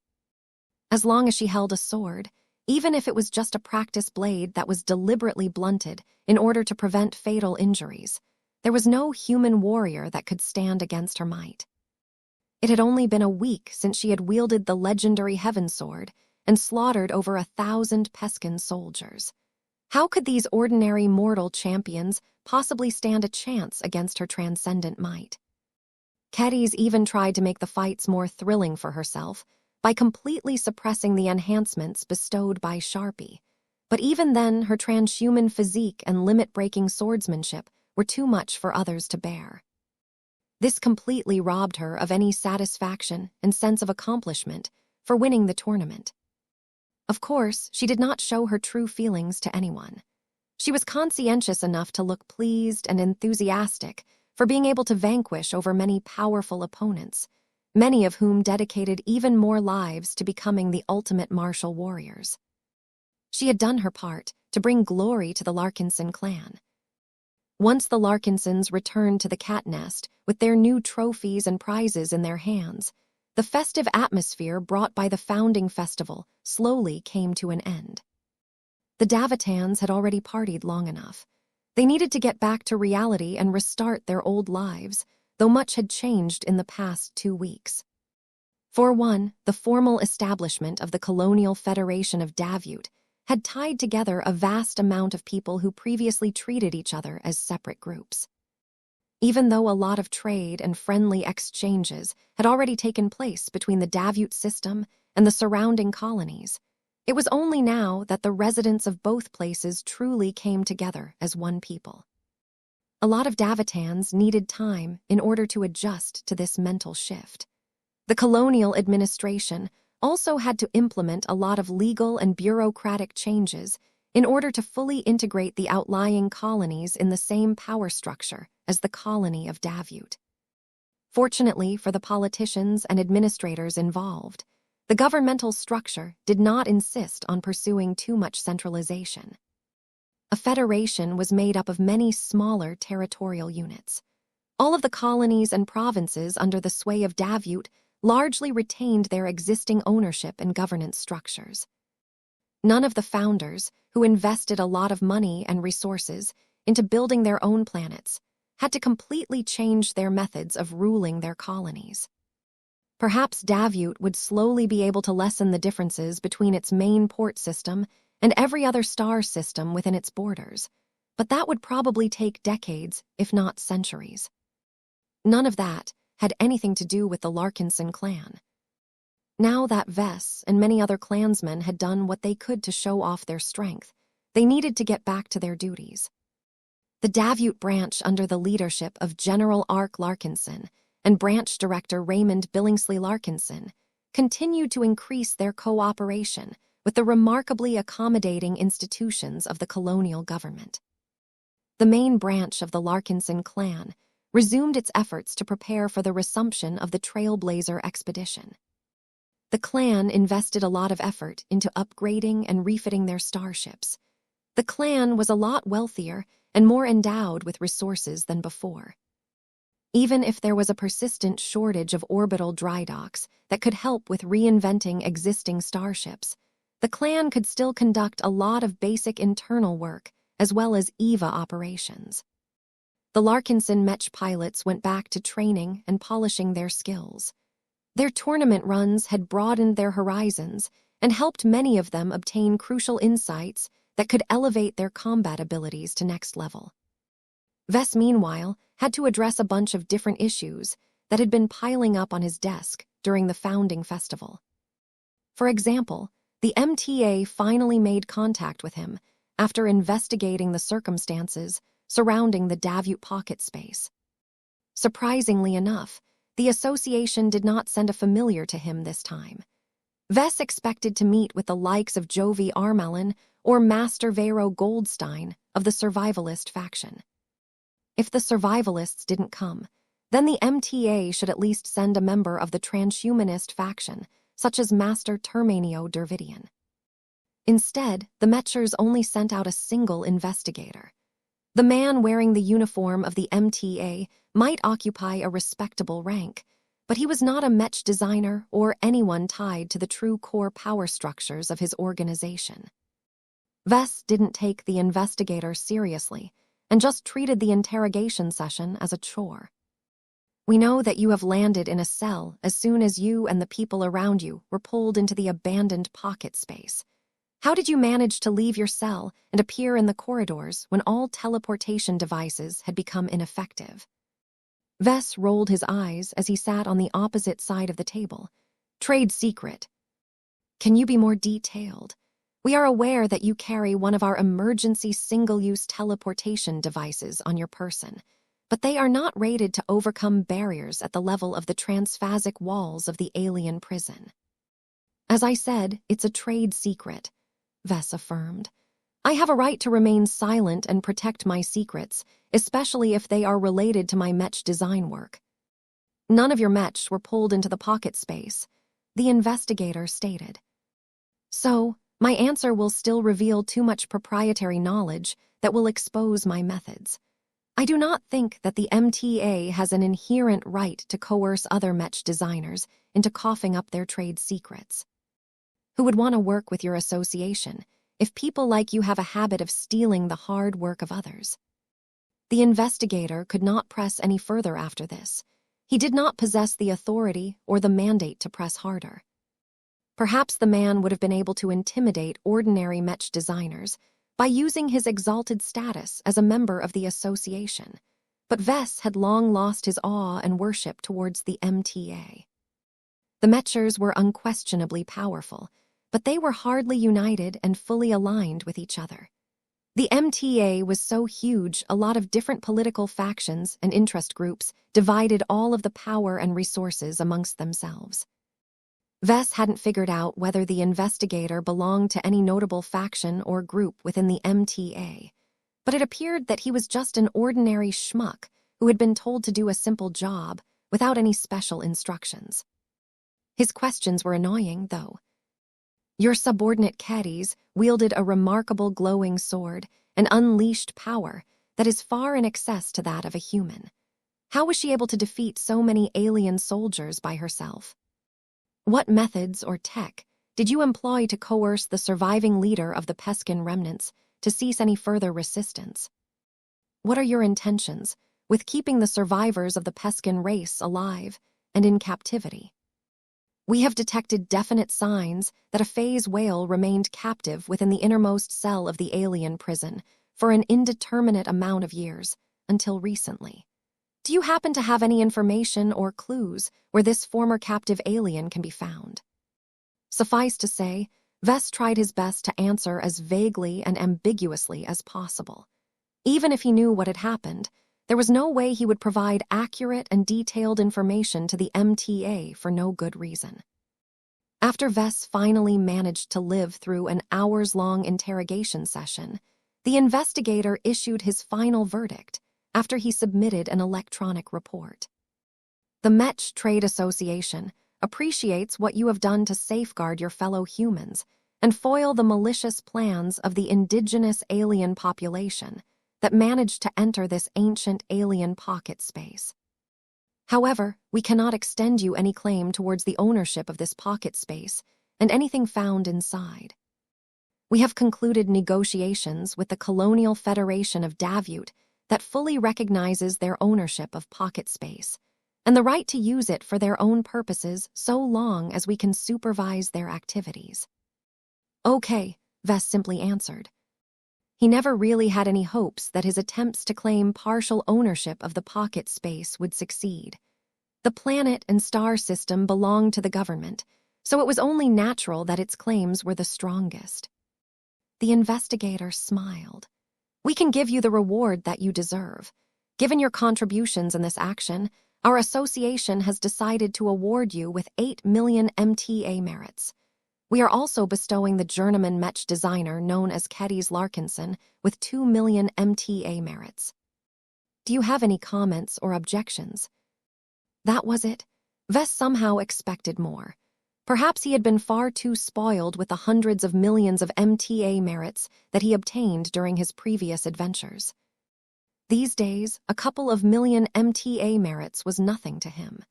As long as she held a sword, even if it was just a practice blade that was deliberately blunted in order to prevent fatal injuries, there was no human warrior that could stand against her might. It had only been a week since she had wielded the legendary Heaven Sword and slaughtered over 1,000 Peskin soldiers. How could these ordinary mortal champions possibly stand a chance against her transcendent might? Kedis even tried to make the fights more thrilling for herself by completely suppressing the enhancements bestowed by Sharpie. But even then, her transhuman physique and limit-breaking swordsmanship were too much for others to bear. This completely robbed her of any satisfaction and sense of accomplishment for winning the tournament. Of course, she did not show her true feelings to anyone. She was conscientious enough to look pleased and enthusiastic for being able to vanquish over many powerful opponents, many of whom dedicated even more lives to becoming the ultimate martial warriors. She had done her part to bring glory to the Larkinson clan. Once the Larkinsons returned to the cat nest with their new trophies and prizes in their hands, the festive atmosphere brought by the founding festival slowly came to an end. The Davitans had already partied long enough. They needed to get back to reality and restart their old lives, though much had changed in the past 2 weeks. For one, the formal establishment of the Colonial Federation of Davut had tied together a vast amount of people who previously treated each other as separate groups. Even though a lot of trade and friendly exchanges had already taken place between the Davut system and the surrounding colonies, it was only now that the residents of both places truly came together as one people. A lot of Davitans needed time in order to adjust to this mental shift. The colonial administration also had to implement a lot of legal and bureaucratic changes in order to fully integrate the outlying colonies in the same power structure as the colony of Davut. Fortunately for the politicians and administrators involved, the governmental structure did not insist on pursuing too much centralization. A federation was made up of many smaller territorial units. All of the colonies and provinces under the sway of Davut largely retained their existing ownership and governance structures. None of the founders, who invested a lot of money and resources into building their own planets, had to completely change their methods of ruling their colonies. Perhaps Davut would slowly be able to lessen the differences between its main port system and every other star system within its borders, but that would probably take decades, if not centuries. None of that had anything to do with the Larkinson clan. Now that Vess and many other clansmen had done what they could to show off their strength, they needed to get back to their duties. The Davut branch under the leadership of General Ark Larkinson and Branch Director Raymond Billingsley Larkinson continued to increase their cooperation with the remarkably accommodating institutions of the colonial government. The main branch of the Larkinson clan resumed its efforts to prepare for the resumption of the Trailblazer expedition. The clan invested a lot of effort into upgrading and refitting their starships. The clan was a lot wealthier and more endowed with resources than before. Even if there was a persistent shortage of orbital dry docks that could help with reinventing existing starships, the clan could still conduct a lot of basic internal work as well as EVA operations. The Larkinson Mech pilots went back to training and polishing their skills. Their tournament runs had broadened their horizons and helped many of them obtain crucial insights that could elevate their combat abilities to next level. Vess, meanwhile, had to address a bunch of different issues that had been piling up on his desk during the founding festival. For example, the MTA finally made contact with him after investigating the circumstances surrounding the Davut pocket space. Surprisingly enough, the association did not send a familiar to him this time. Vess expected to meet with the likes of Jovi Armelin or Master Vero Goldstein of the Survivalist faction. If the Survivalists didn't come, then the MTA should at least send a member of the Transhumanist faction, such as Master Termanio Dervidian. Instead, the Mechers only sent out a single investigator. The man wearing the uniform of the MTA might occupy a respectable rank, but he was not a Mech designer or anyone tied to the true core power structures of his organization. Vess didn't take the investigator seriously and just treated the interrogation session as a chore. We know that you have landed in a cell as soon as you and the people around you were pulled into the abandoned pocket space. How did you manage to leave your cell and appear in the corridors when all teleportation devices had become ineffective? Vess rolled his eyes as he sat on the opposite side of the table. Trade secret. Can you be more detailed? We are aware that you carry one of our emergency single-use teleportation devices on your person, but they are not rated to overcome barriers at the level of the transphasic walls of the alien prison. As I said, it's a trade secret, Vess affirmed. I have a right to remain silent and protect my secrets, especially if they are related to my Mech design work. None of your Mechs were pulled into the pocket space, the investigator stated. So, my answer will still reveal too much proprietary knowledge that will expose my methods. I do not think that the MTA has an inherent right to coerce other Mech designers into coughing up their trade secrets. Who would want to work with your association if people like you have a habit of stealing the hard work of others? The investigator could not press any further after this. He did not possess the authority or the mandate to press harder. Perhaps the man would have been able to intimidate ordinary Mech designers by using his exalted status as a member of the association, but Vess had long lost his awe and worship towards the MTA. The Mechers were unquestionably powerful, but they were hardly united and fully aligned with each other. The MTA was so huge, a lot of different political factions and interest groups divided all of the power and resources amongst themselves. Vess hadn't figured out whether the investigator belonged to any notable faction or group within the MTA, but it appeared that he was just an ordinary schmuck who had been told to do a simple job without any special instructions. His questions were annoying, though. Your subordinate Kedis wielded a remarkable glowing sword and unleashed power that is far in excess to that of a human. How was she able to defeat so many alien soldiers by herself? What methods or tech did you employ to coerce the surviving leader of the Peskin remnants to cease any further resistance? What are your intentions with keeping the survivors of the Peskin race alive and in captivity? We have detected definite signs that a phase whale remained captive within the innermost cell of the alien prison for an indeterminate amount of years, until recently. Do you happen to have any information or clues where this former captive alien can be found? Suffice to say, Vess tried his best to answer as vaguely and ambiguously as possible. Even if he knew what had happened, there was no way he would provide accurate and detailed information to the MTA for no good reason. After Vess finally managed to live through an hours-long interrogation session, the investigator issued his final verdict after he submitted an electronic report. The Mech Trade Association appreciates what you have done to safeguard your fellow humans and foil the malicious plans of the indigenous alien population that managed to enter this ancient alien pocket space. However, we cannot extend you any claim towards the ownership of this pocket space and anything found inside. We have concluded negotiations with the Colonial Federation of Davyut that fully recognizes their ownership of pocket space and the right to use it for their own purposes so long as we can supervise their activities. Okay, Vess simply answered. He never really had any hopes that his attempts to claim partial ownership of the pocket space would succeed. The planet and star system belonged to the government, so it was only natural that its claims were the strongest. The investigator smiled. We can give you the reward that you deserve. Given your contributions in this action, our association has decided to award you with 8 million MTA merits. We are also bestowing the journeyman Mech designer known as Kedis Larkinson with 2 million MTA merits. Do you have any comments or objections? That was it. Vess somehow expected more. Perhaps he had been far too spoiled with the hundreds of millions of MTA merits that he obtained during his previous adventures. These days, a couple of million MTA merits was nothing to him.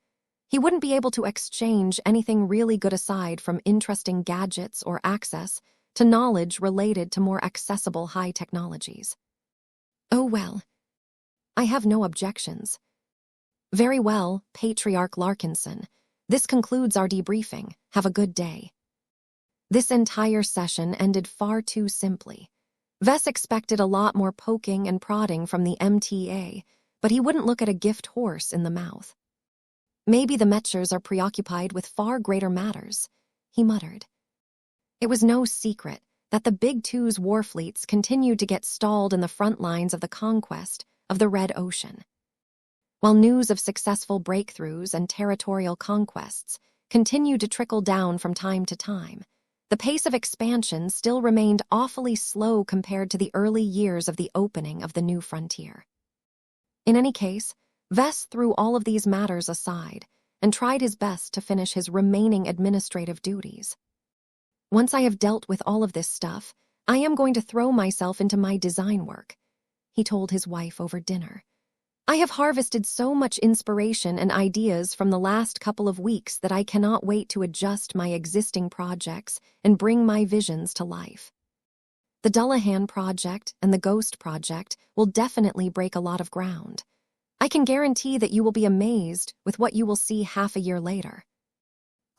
He wouldn't be able to exchange anything really good aside from interesting gadgets or access to knowledge related to more accessible high technologies. Oh well. I have no objections. Very well, Patriarch Larkinson. This concludes our debriefing. Have a good day. This entire session ended far too simply. Vess expected a lot more poking and prodding from the MTA, but he wouldn't look at a gift horse in the mouth. Maybe the Mechers are preoccupied with far greater matters, he muttered. It was no secret that the Big Two's war fleets continued to get stalled in the front lines of the conquest of the Red Ocean. While news of successful breakthroughs and territorial conquests continued to trickle down from time to time, the pace of expansion still remained awfully slow compared to the early years of the opening of the new frontier. In any case, Vess threw all of these matters aside and tried his best to finish his remaining administrative duties. Once I have dealt with all of this stuff, I am going to throw myself into my design work, he told his wife over dinner. I have harvested so much inspiration and ideas from the last couple of weeks that I cannot wait to adjust my existing projects and bring my visions to life. The Dullahan project and the Ghost project will definitely break a lot of ground. I can guarantee that you will be amazed with what you will see half a year later.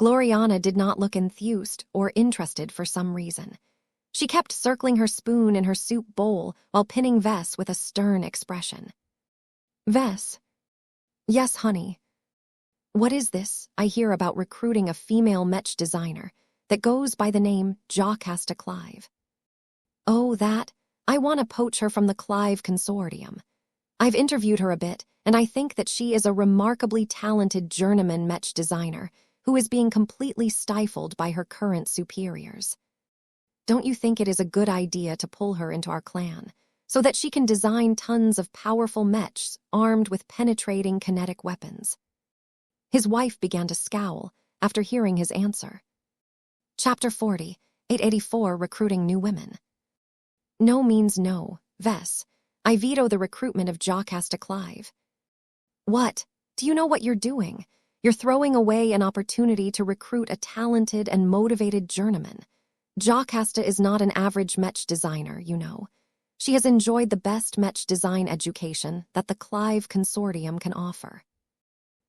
Gloriana did not look enthused or interested for some reason. She kept circling her spoon in her soup bowl while pinning Vess with a stern expression. Vess. Yes, honey. What is this I hear about recruiting a female Mech designer that goes by the name Jocasta Clive? Oh, that. I want to poach her from the Clive Consortium. I've interviewed her a bit, and I think that she is a remarkably talented journeyman Mech designer who is being completely stifled by her current superiors. Don't you think it is a good idea to pull her into our clan, so that she can design tons of powerful Mechs armed with penetrating kinetic weapons? His wife began to scowl after hearing his answer. Chapter 40, 884 Recruiting New Women. No means no, Vess. I veto the recruitment of Jocasta Clive. What? Do you know what you're doing? You're throwing away an opportunity to recruit a talented and motivated journeyman. Jocasta is not an average Mech designer, you know. She has enjoyed the best Mech design education that the Clive Consortium can offer.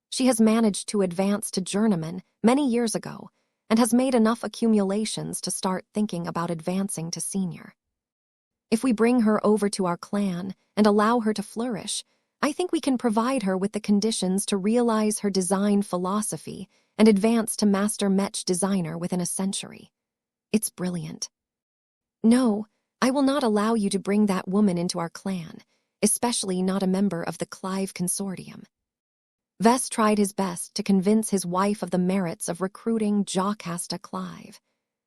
She has managed to advance to journeyman many years ago and has made enough accumulations to start thinking about advancing to senior. If we bring her over to our clan and allow her to flourish, I think we can provide her with the conditions to realize her design philosophy and advance to master Mech designer within a century. It's brilliant. No, I will not allow you to bring that woman into our clan, especially not a member of the Clive Consortium. Vess tried his best to convince his wife of the merits of recruiting Jocasta Clive.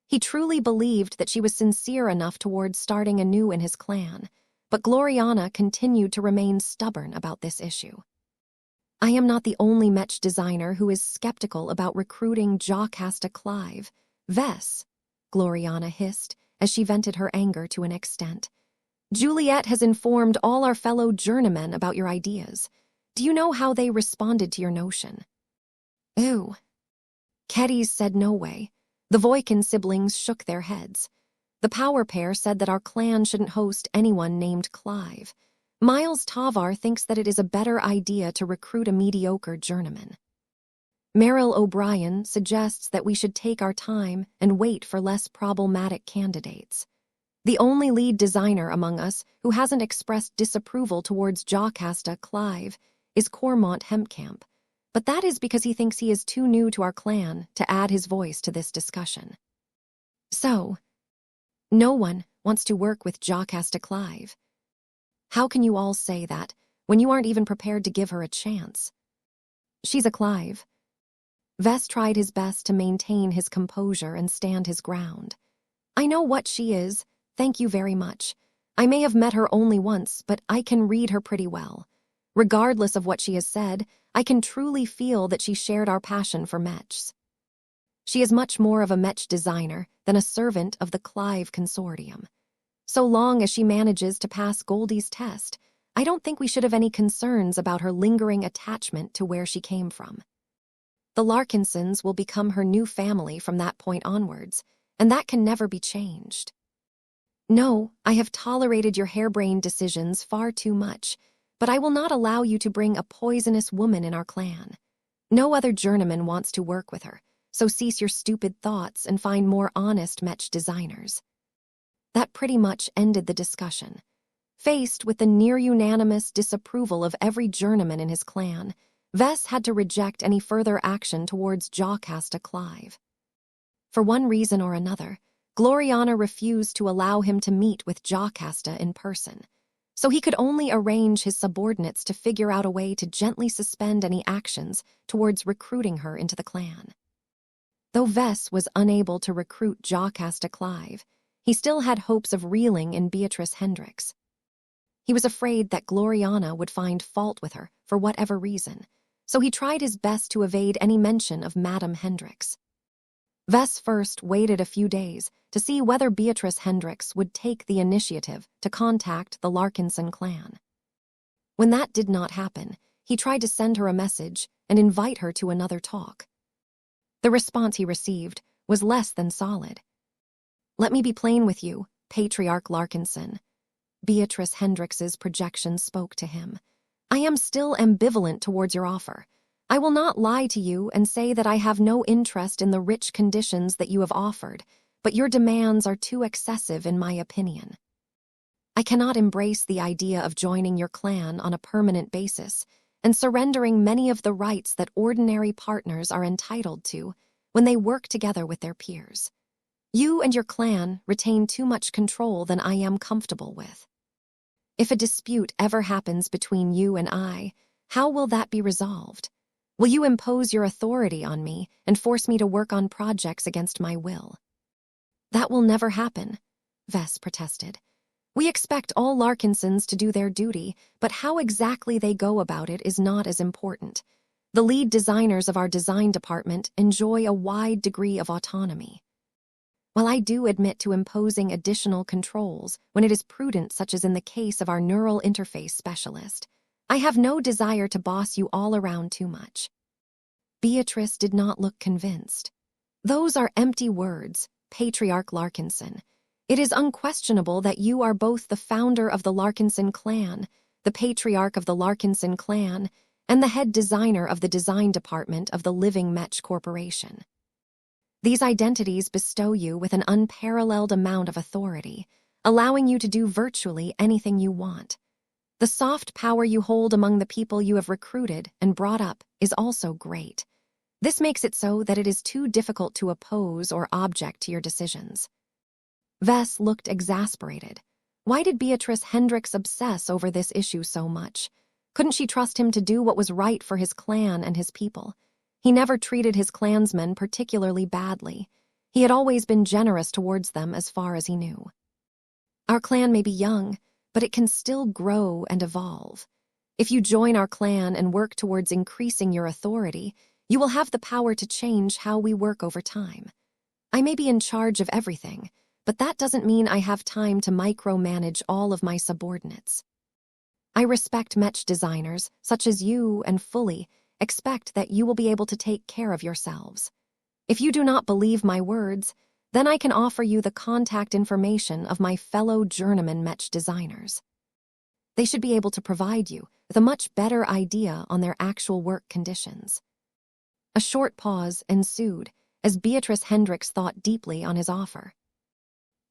He truly believed that she was sincere enough towards starting anew in his clan, but Gloriana continued to remain stubborn about this issue. I am not the only Mech designer who is skeptical about recruiting Jocasta Clive. Vess, Gloriana hissed as she vented her anger to an extent. Juliet has informed all our fellow journeymen about your ideas. Do you know how they responded to your notion? Ew. Keddies said no way. The Voikin siblings shook their heads. The power pair said that our clan shouldn't host anyone named Clive. Miles Tavar thinks that it is a better idea to recruit a mediocre journeyman. Meryl O'Brien suggests that we should take our time and wait for less problematic candidates. The only lead designer among us who hasn't expressed disapproval towards Jocasta Clive is Cormont Hempcamp, but that is because he thinks he is too new to our clan to add his voice to this discussion. So, no one wants to work with Jocasta Clive. How can you all say that when you aren't even prepared to give her a chance? She's a Clive. Vess tried his best to maintain his composure and stand his ground. I know what she is, thank you very much. I may have met her only once, but I can read her pretty well. Regardless of what she has said, I can truly feel that she shared our passion for Mechs. She is much more of a Mech designer than a servant of the Clive Consortium. So long as she manages to pass Goldie's test, I don't think we should have any concerns about her lingering attachment to where she came from. The Larkinsons will become her new family from that point onwards, and that can never be changed. No, I have tolerated your harebrained decisions far too much, but I will not allow you to bring a poisonous woman in our clan. No other journeyman wants to work with her, so cease your stupid thoughts and find more honest Mech designers." That pretty much ended the discussion. Faced with the near-unanimous disapproval of every journeyman in his clan, Vess had to reject any further action towards Jocasta Clive. For one reason or another, Gloriana refused to allow him to meet with Jocasta in person, so he could only arrange his subordinates to figure out a way to gently suspend any actions towards recruiting her into the clan. Though Vess was unable to recruit Jocasta Clive, he still had hopes of reeling in Beatrice Hendricks. He was afraid that Gloriana would find fault with her for whatever reason, so he tried his best to evade any mention of Madame Hendricks. Vess first waited a few days to see whether Beatrice Hendricks would take the initiative to contact the Larkinson clan. When that did not happen, he tried to send her a message and invite her to another talk. The response he received was less than solid. "Let me be plain with you, Patriarch Larkinson." Beatrice Hendricks's projection spoke to him. "I am still ambivalent towards your offer. I will not lie to you and say that I have no interest in the rich conditions that you have offered, but your demands are too excessive in my opinion. I cannot embrace the idea of joining your clan on a permanent basis and surrendering many of the rights that ordinary partners are entitled to when they work together with their peers. You and your clan retain too much control than I am comfortable with. If a dispute ever happens between you and I, how will that be resolved? Will you impose your authority on me and force me to work on projects against my will?" "That will never happen," Vess protested. "We expect all Larkinsons to do their duty, but how exactly they go about it is not as important. The lead designers of our design department enjoy a wide degree of autonomy. While I do admit to imposing additional controls when it is prudent, such as in the case of our neural interface specialist, I have no desire to boss you all around too much." Beatrice did not look convinced. "Those are empty words, Patriarch Larkinson. It is unquestionable that you are both the founder of the Larkinson clan, the patriarch of the Larkinson clan, and the head designer of the design department of the Living Mech Corporation. These identities bestow you with an unparalleled amount of authority, allowing you to do virtually anything you want. The soft power you hold among the people you have recruited and brought up is also great. This makes it so that it is too difficult to oppose or object to your decisions." Vess looked exasperated. Why did Beatrice Hendricks obsess over this issue so much? Couldn't she trust him to do what was right for his clan and his people? He never treated his clansmen particularly badly. He had always been generous towards them as far as he knew. "Our clan may be young, but it can still grow and evolve. If you join our clan and work towards increasing your authority, you will have the power to change how we work over time. I may be in charge of everything, but that doesn't mean I have time to micromanage all of my subordinates. I respect Mech designers, such as you, and fully expect that you will be able to take care of yourselves. If you do not believe my words, then I can offer you the contact information of my fellow journeyman Mech designers. They should be able to provide you with a much better idea on their actual work conditions." A short pause ensued as Beatrice Hendricks thought deeply on his offer.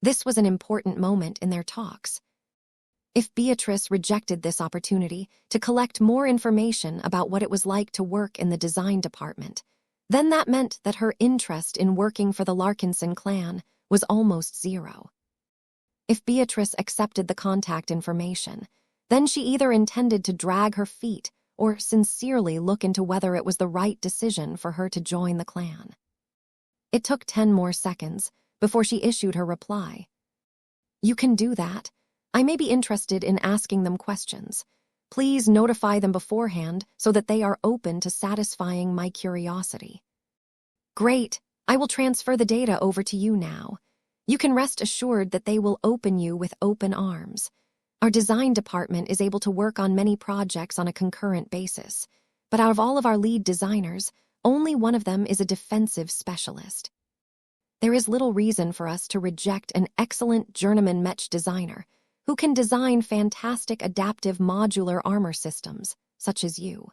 This was an important moment in their talks. If Beatrice rejected this opportunity to collect more information about what it was like to work in the design department, then that meant that her interest in working for the Larkinson clan was almost zero. If Beatrice accepted the contact information, then she either intended to drag her feet or sincerely look into whether it was the right decision for her to join the clan. It took 10 more seconds before she issued her reply. "You can do that. I may be interested in asking them questions. Please notify them beforehand so that they are open to satisfying my curiosity." "Great. I will transfer the data over to you now. You can rest assured that they will open you with open arms. Our design department is able to work on many projects on a concurrent basis, but out of all of our lead designers, only one of them is a defensive specialist. There is little reason for us to reject an excellent journeyman Mech designer who can design fantastic adaptive modular armor systems, such as you.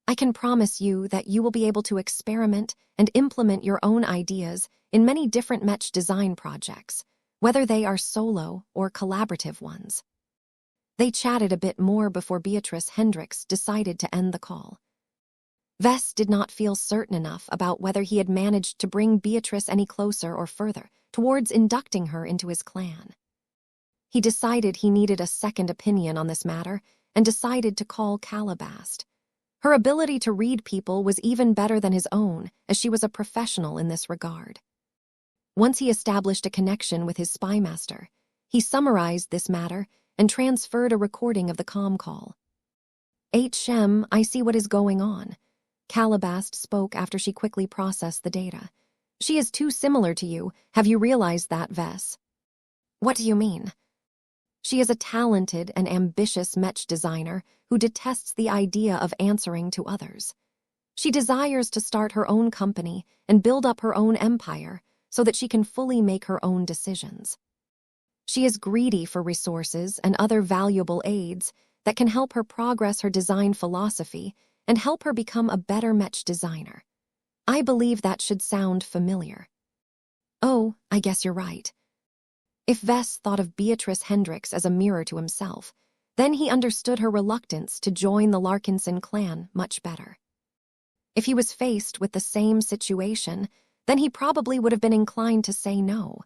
I can promise you that you will be able to experiment and implement your own ideas in many different Mech design projects, whether they are solo or collaborative ones. They chatted a bit more before Beatrice Hendricks decided to end the call. Vess did not feel certain enough about whether he had managed to bring Beatrice any closer or further towards inducting her into his clan. He decided he needed a second opinion on this matter and decided to call Calabast. Her ability to read people was even better than his own, as she was a professional in this regard. Once he established a connection with his spymaster, he summarized this matter and transferred a recording of the comm call. "HM, I see what is going on," Calabast spoke after she quickly processed the data. "She is too similar to you. Have you realized that, Vess?" "What do you mean?" "She is a talented and ambitious Mech designer who detests the idea of answering to others. She desires to start her own company and build up her own empire so that she can fully make her own decisions. She is greedy for resources and other valuable aids that can help her progress her design philosophy and help her become a better Mech designer. I believe that should sound familiar." "Oh, I guess you're right." If Vess thought of Beatrice Hendricks as a mirror to himself, then he understood her reluctance to join the Larkinson clan much better. If he was faced with the same situation, then he probably would have been inclined to say no.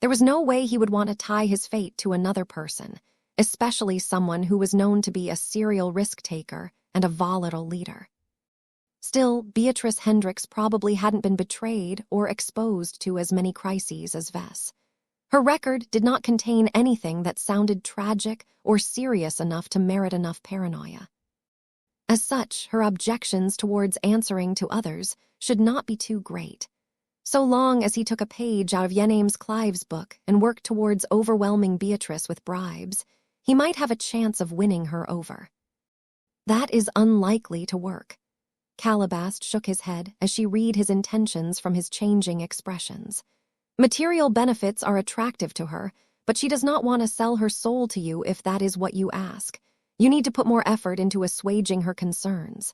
There was no way he would want to tie his fate to another person, especially someone who was known to be a serial risk-taker and a volatile leader. Still, Beatrice Hendricks probably hadn't been betrayed or exposed to as many crises as Vess. Her record did not contain anything that sounded tragic or serious enough to merit enough paranoia. As such, her objections towards answering to others should not be too great. So long as he took a page out of Yenames Clive's book and worked towards overwhelming Beatrice with bribes, he might have a chance of winning her over. That is unlikely to work. Calabast shook his head as she read his intentions from his changing expressions. Material benefits are attractive to her, but she does not want to sell her soul to you if that is what you ask. You need to put more effort into assuaging her concerns.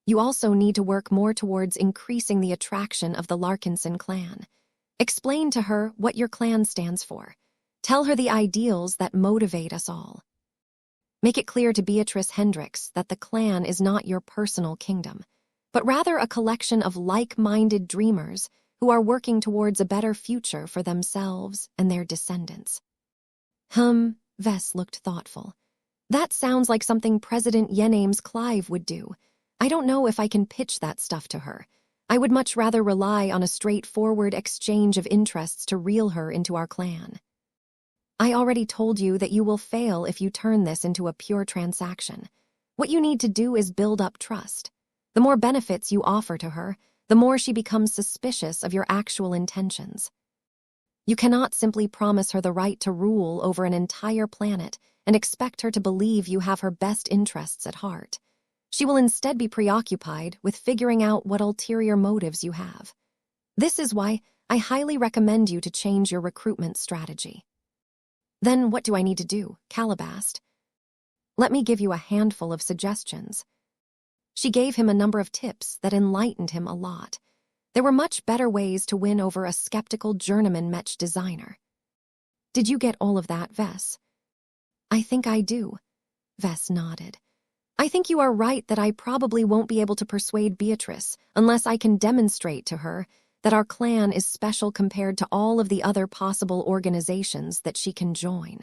You also need to work more towards increasing the attraction of the Larkinson clan. Explain to her what your clan stands for. Tell her the ideals that motivate us all. Make it clear to Beatrice Hendricks that the clan is not your personal kingdom, but rather a collection of like-minded dreamers who are working towards a better future for themselves and their descendants. Vess looked thoughtful. That sounds like something President Yenames Clive would do. I don't know if I can pitch that stuff to her. I would much rather rely on a straightforward exchange of interests to reel her into our clan. I already told you that you will fail if you turn this into a pure transaction. What you need to do is build up trust. The more benefits you offer to her, the more she becomes suspicious of your actual intentions. You cannot simply promise her the right to rule over an entire planet and expect her to believe you have her best interests at heart. She will instead be preoccupied with figuring out what ulterior motives you have. This is why I highly recommend you to change your recruitment strategy. Then what do I need to do, Calabast? Let me give you a handful of suggestions. She gave him a number of tips that enlightened him a lot. There were much better ways to win over a skeptical journeyman Mech designer. Did you get all of that, Vess? I think I do. Vess nodded. I think you are right that I probably won't be able to persuade Beatrice unless I can demonstrate to her that our clan is special compared to all of the other possible organizations that she can join.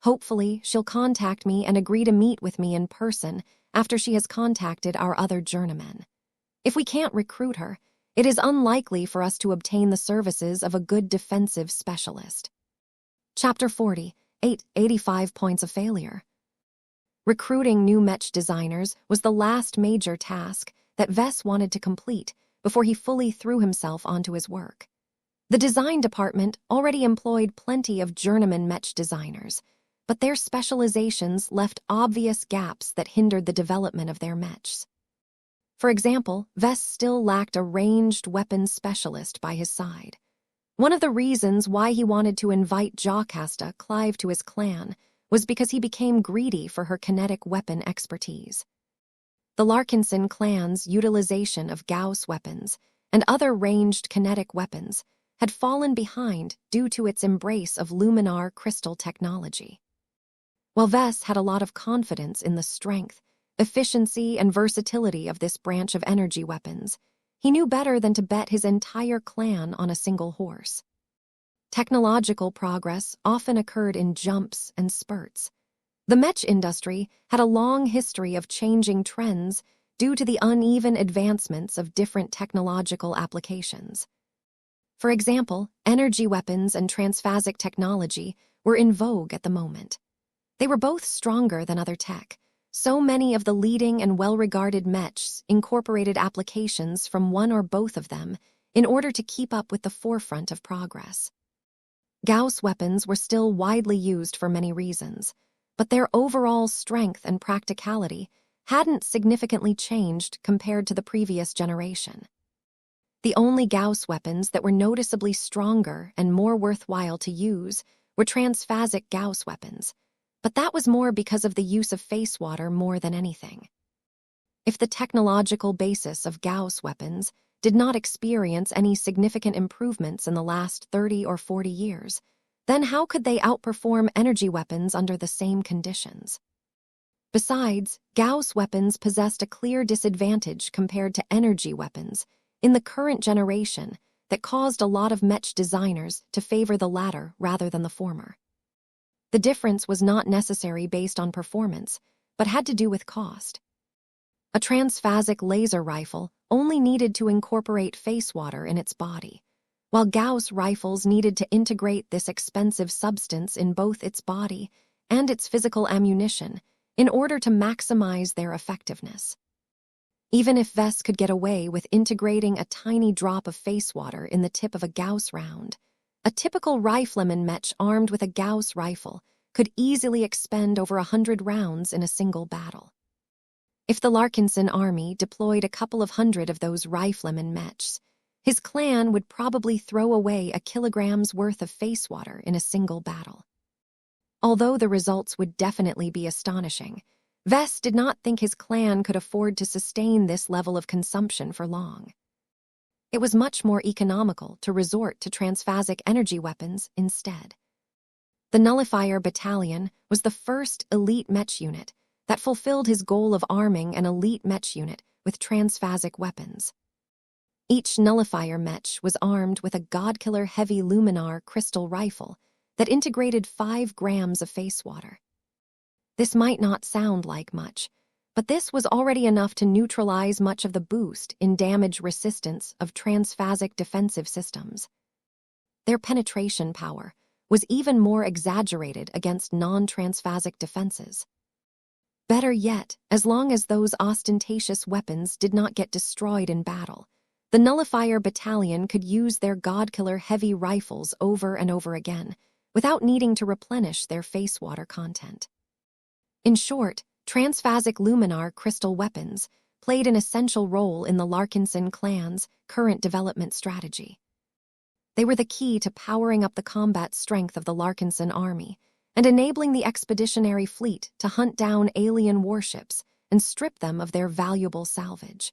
Hopefully, she'll contact me and agree to meet with me in person after she has contacted our other journeymen. If we can't recruit her, it is unlikely for us to obtain the services of a good defensive specialist. Chapter 40, 85 Points of Failure. Recruiting new Mech designers was the last major task that Vess wanted to complete before he fully threw himself onto his work. The design department already employed plenty of journeyman Mech designers, but their specializations left obvious gaps that hindered the development of their mechs. For example, Vess still lacked a ranged weapons specialist by his side. One of the reasons why he wanted to invite Jocasta Clive to his clan was because he became greedy for her kinetic weapon expertise. The Larkinson clan's utilization of Gauss weapons and other ranged kinetic weapons had fallen behind due to its embrace of luminar crystal technology. While Vess had a lot of confidence in the strength, efficiency, and versatility of this branch of energy weapons, he knew better than to bet his entire clan on a single horse. Technological progress often occurred in jumps and spurts. The Mech industry had a long history of changing trends due to the uneven advancements of different technological applications. For example, energy weapons and transphasic technology were in vogue at the moment. They were both stronger than other tech. So many of the leading and well-regarded mechs incorporated applications from one or both of them in order to keep up with the forefront of progress. Gauss weapons were still widely used for many reasons, but their overall strength and practicality hadn't significantly changed compared to the previous generation. The only Gauss weapons that were noticeably stronger and more worthwhile to use were transphasic Gauss weapons, but that was more because of the use of face water more than anything. If the technological basis of Gauss weapons did not experience any significant improvements in the last 30 or 40 years, then how could they outperform energy weapons under the same conditions? Besides, Gauss weapons possessed a clear disadvantage compared to energy weapons in the current generation that caused a lot of mech designers to favor the latter rather than the former. The difference was not necessary based on performance, but had to do with cost. A transphasic laser rifle only needed to incorporate face water in its body, while Gauss rifles needed to integrate this expensive substance in both its body and its physical ammunition in order to maximize their effectiveness. Even if Vess could get away with integrating a tiny drop of face water in the tip of a Gauss round, a typical rifleman mech armed with a Gauss rifle could easily expend over 100 rounds in a single battle. If the Larkinson army deployed a couple of hundred of those rifleman mechs, his clan would probably throw away a kilogram's worth of face water in a single battle. Although the results would definitely be astonishing, Vess did not think his clan could afford to sustain this level of consumption for long. It was much more economical to resort to transphasic energy weapons instead. The Nullifier Battalion was the first elite mech unit that fulfilled his goal of arming an elite mech unit with transphasic weapons. Each Nullifier mech was armed with a Godkiller heavy luminar crystal rifle that integrated 5 grams of face water. This might not sound like much, but this was already enough to neutralize much of the boost in damage resistance of transphasic defensive systems. Their penetration power was even more exaggerated against non-transphasic defenses. Better yet, as long as those ostentatious weapons did not get destroyed in battle, the Nullifier Battalion could use their Godkiller heavy rifles over and over again, without needing to replenish their face water content. In short, transphasic luminar crystal weapons played an essential role in the Larkinson clan's current development strategy. They were the key to powering up the combat strength of the Larkinson army and enabling the expeditionary fleet to hunt down alien warships and strip them of their valuable salvage.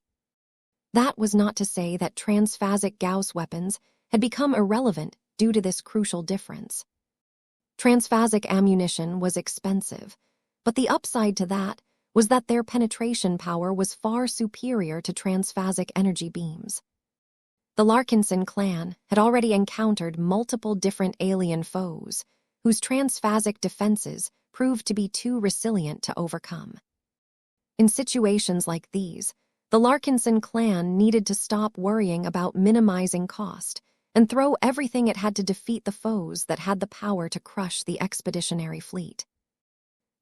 That was not to say that transphasic Gauss weapons had become irrelevant due to this crucial difference. Transphasic ammunition was expensive, but the upside to that was that their penetration power was far superior to transphasic energy beams. The Larkinson clan had already encountered multiple different alien foes, whose transphasic defenses proved to be too resilient to overcome. In situations like these, the Larkinson clan needed to stop worrying about minimizing cost and throw everything it had to defeat the foes that had the power to crush the expeditionary fleet.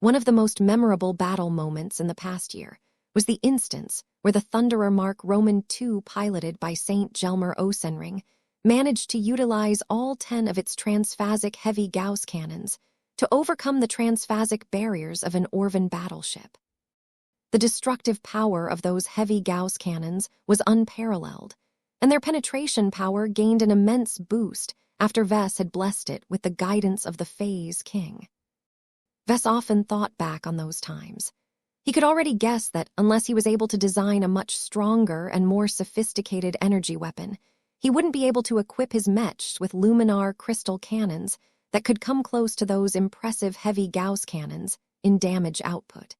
One of the most memorable battle moments in the past year was the instance where the Thunderer Mark Roman II piloted by St. Gelmer Osenring managed to utilize all 10 of its transphasic heavy Gauss cannons to overcome the transphasic barriers of an Orvan battleship. The destructive power of those heavy Gauss cannons was unparalleled, and their penetration power gained an immense boost after Vess had blessed it with the guidance of the Phase King. Vess often thought back on those times. He could already guess that unless he was able to design a much stronger and more sophisticated energy weapon, he wouldn't be able to equip his mechs with luminar crystal cannons that could come close to those impressive heavy Gauss cannons in damage output.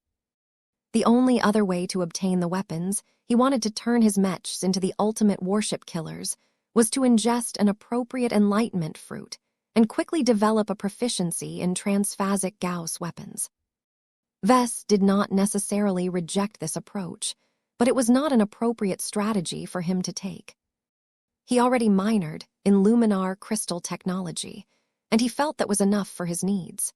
The only other way to obtain the weapons he wanted to turn his mechs into the ultimate warship killers was to ingest an appropriate enlightenment fruit and quickly develop a proficiency in transphasic Gauss weapons. Vess did not necessarily reject this approach, but it was not an appropriate strategy for him to take. He already minored in luminar crystal technology, and he felt that was enough for his needs.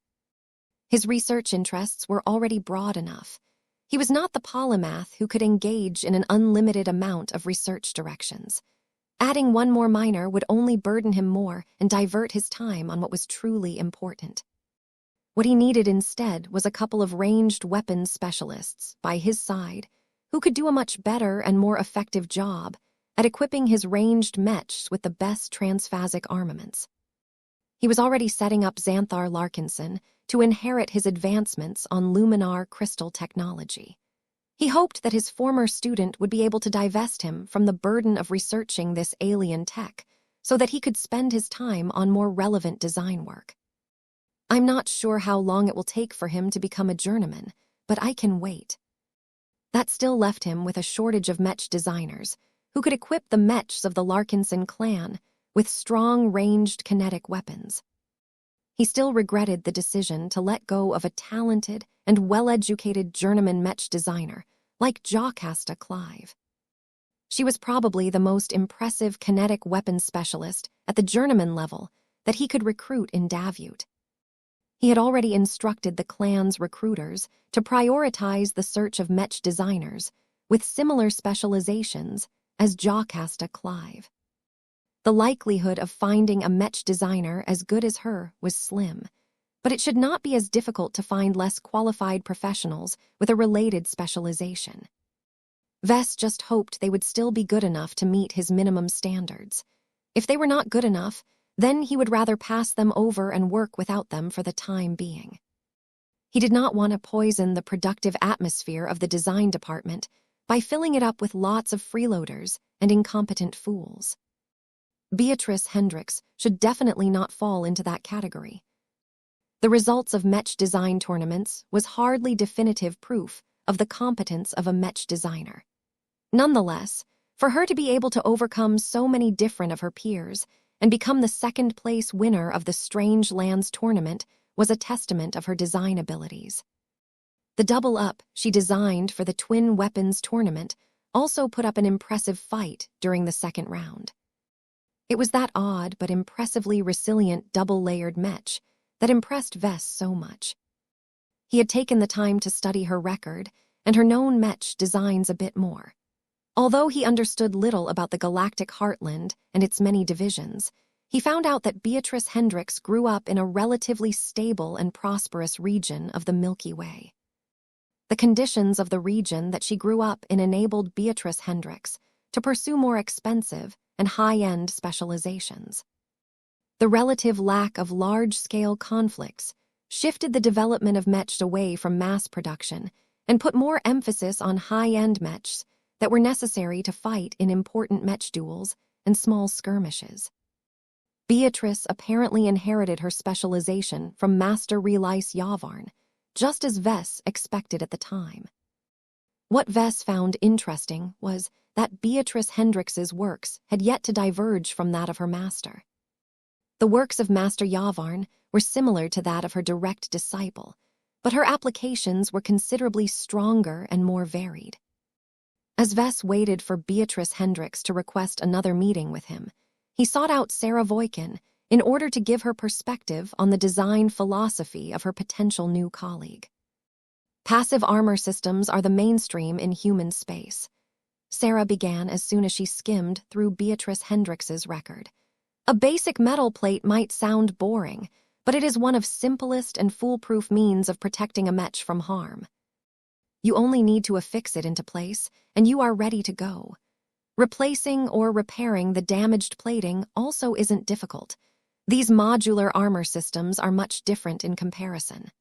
His research interests were already broad enough. He was not the polymath who could engage in an unlimited amount of research directions. Adding one more minor would only burden him more and divert his time on what was truly important. What he needed instead was a couple of ranged weapons specialists by his side who could do a much better and more effective job at equipping his ranged mechs with the best transphasic armaments. He was already setting up Xanthar Larkinson to inherit his advancements on luminar crystal technology. He hoped that his former student would be able to divest him from the burden of researching this alien tech so that he could spend his time on more relevant design work. I'm not sure how long it will take for him to become a journeyman, but I can wait. That still left him with a shortage of mech designers who could equip the mechs of the Larkinson clan with strong ranged kinetic weapons. He still regretted the decision to let go of a talented and well-educated journeyman mech designer like Jocasta Clive. She was probably the most impressive kinetic weapons specialist at the journeyman level that he could recruit in Davut. He had already instructed the clan's recruiters to prioritize the search of mech designers with similar specializations as Jocasta Clive. The likelihood of finding a mech designer as good as her was slim, but it should not be as difficult to find less qualified professionals with a related specialization. Vess just hoped they would still be good enough to meet his minimum standards. If they were not good enough, then he would rather pass them over and work without them for the time being. He did not want to poison the productive atmosphere of the design department by filling it up with lots of freeloaders and incompetent fools. Beatrice Hendricks should definitely not fall into that category. The results of mech design tournaments was hardly definitive proof of the competence of a mech designer. Nonetheless, for her to be able to overcome so many different of her peers and become the second-place winner of the Strange Lands tournament was a testament of her design abilities. The double-up she designed for the Twin Weapons tournament also put up an impressive fight during the second round. It was that odd but impressively resilient double-layered mech that impressed Vess so much. He had taken the time to study her record and her known mech designs a bit more. Although he understood little about the galactic heartland and its many divisions, he found out that Beatrice Hendricks grew up in a relatively stable and prosperous region of the Milky Way. The conditions of the region that she grew up in enabled Beatrice Hendricks to pursue more expensive and high-end specializations. The relative lack of large-scale conflicts shifted the development of mechs away from mass production and put more emphasis on high-end mechs that were necessary to fight in important mech duels and small skirmishes. Beatrice apparently inherited her specialization from Master Relice Yavarn, just as Vess expected at the time. What Vess found interesting was that Beatrice Hendricks's works had yet to diverge from that of her master. The works of Master Yavarn were similar to that of her direct disciple, but her applications were considerably stronger and more varied. As Vess waited for Beatrice Hendricks to request another meeting with him, he sought out Sarah Voikin in order to give her perspective on the design philosophy of her potential new colleague. Passive armor systems are the mainstream in human space. Sarah began as soon as she skimmed through Beatrice Hendricks's record. A basic metal plate might sound boring, but it is one of simplest and foolproof means of protecting a mech from harm. You only need to affix it into place, and you are ready to go. Replacing or repairing the damaged plating also isn't difficult. These modular armor systems are much different in comparison.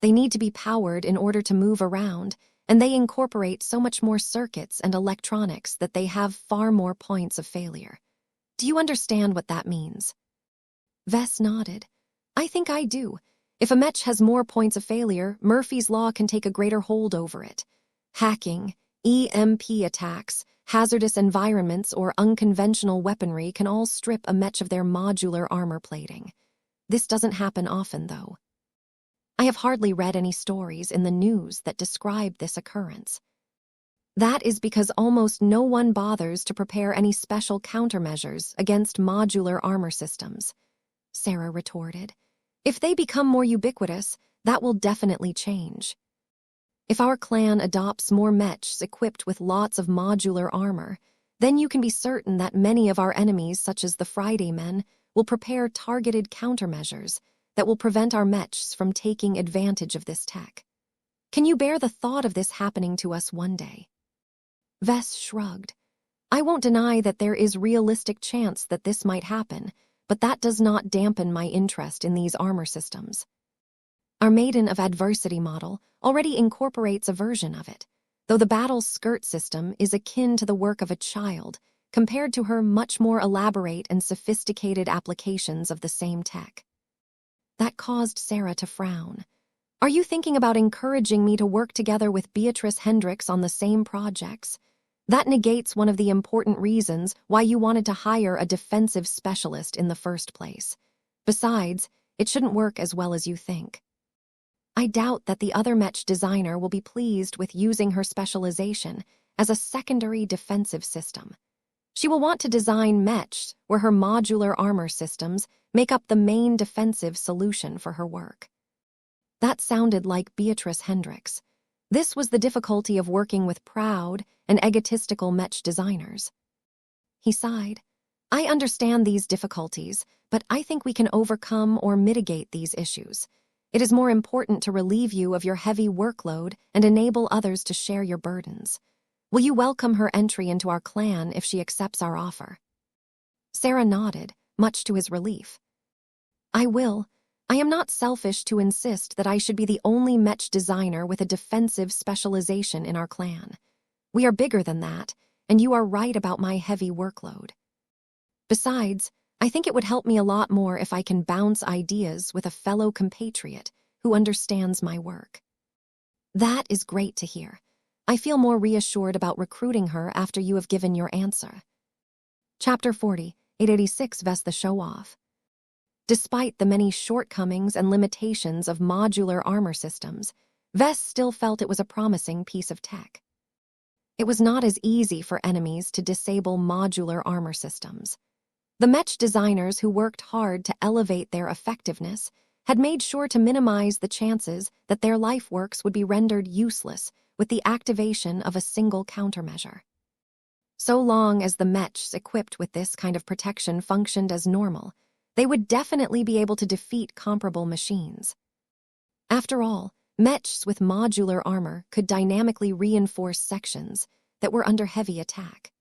They need to be powered in order to move around, and they incorporate so much more circuits and electronics that they have far more points of failure. Do you understand what that means? Vess nodded. I think I do. If a mech has more points of failure, Murphy's Law can take a greater hold over it. Hacking, EMP attacks, hazardous environments, or unconventional weaponry can all strip a mech of their modular armor plating. This doesn't happen often, though. I have hardly read any stories in the news that describe this occurrence. That is because almost no one bothers to prepare any special countermeasures against modular armor systems, Sarah retorted. If they become more ubiquitous, that will definitely change. If our clan adopts more mechs equipped with lots of modular armor, then you can be certain that many of our enemies, such as the Friday Men, will prepare targeted countermeasures that will prevent our mechs from taking advantage of this tech. Can you bear the thought of this happening to us one day? Vess shrugged. I won't deny that there is realistic chance that this might happen, but that does not dampen my interest in these armor systems. Our Maiden of Adversity model already incorporates a version of it, though the battle's skirt system is akin to the work of a child compared to her much more elaborate and sophisticated applications of the same tech. That caused Sarah to frown. Are you thinking about encouraging me to work together with Beatrice Hendricks on the same projects? That negates one of the important reasons why you wanted to hire a defensive specialist in the first place. Besides, it shouldn't work as well as you think. I doubt that the other mech designer will be pleased with using her specialization as a secondary defensive system. She will want to design mechs where her modular armor systems make up the main defensive solution for her work. That sounded like Beatrice Hendricks. This was the difficulty of working with proud and egotistical mech designers. He sighed. I understand these difficulties, but I think we can overcome or mitigate these issues. It is more important to relieve you of your heavy workload and enable others to share your burdens. Will you welcome her entry into our clan if she accepts our offer? Sarah nodded, much to his relief. I will. I am not selfish to insist that I should be the only mech designer with a defensive specialization in our clan. We are bigger than that, and you are right about my heavy workload. Besides, I think it would help me a lot more if I can bounce ideas with a fellow compatriot who understands my work. That is great to hear. I feel more reassured about recruiting her after you have given your answer. Chapter 40, 886 Vess the Show-Off. Despite the many shortcomings and limitations of modular armor systems, Vess still felt it was a promising piece of tech. It was not as easy for enemies to disable modular armor systems. The mech designers who worked hard to elevate their effectiveness had made sure to minimize the chances that their life works would be rendered useless with the activation of a single countermeasure. So long as the mechs equipped with this kind of protection functioned as normal, they would definitely be able to defeat comparable machines. After all, mechs with modular armor could dynamically reinforce sections that were under heavy attack.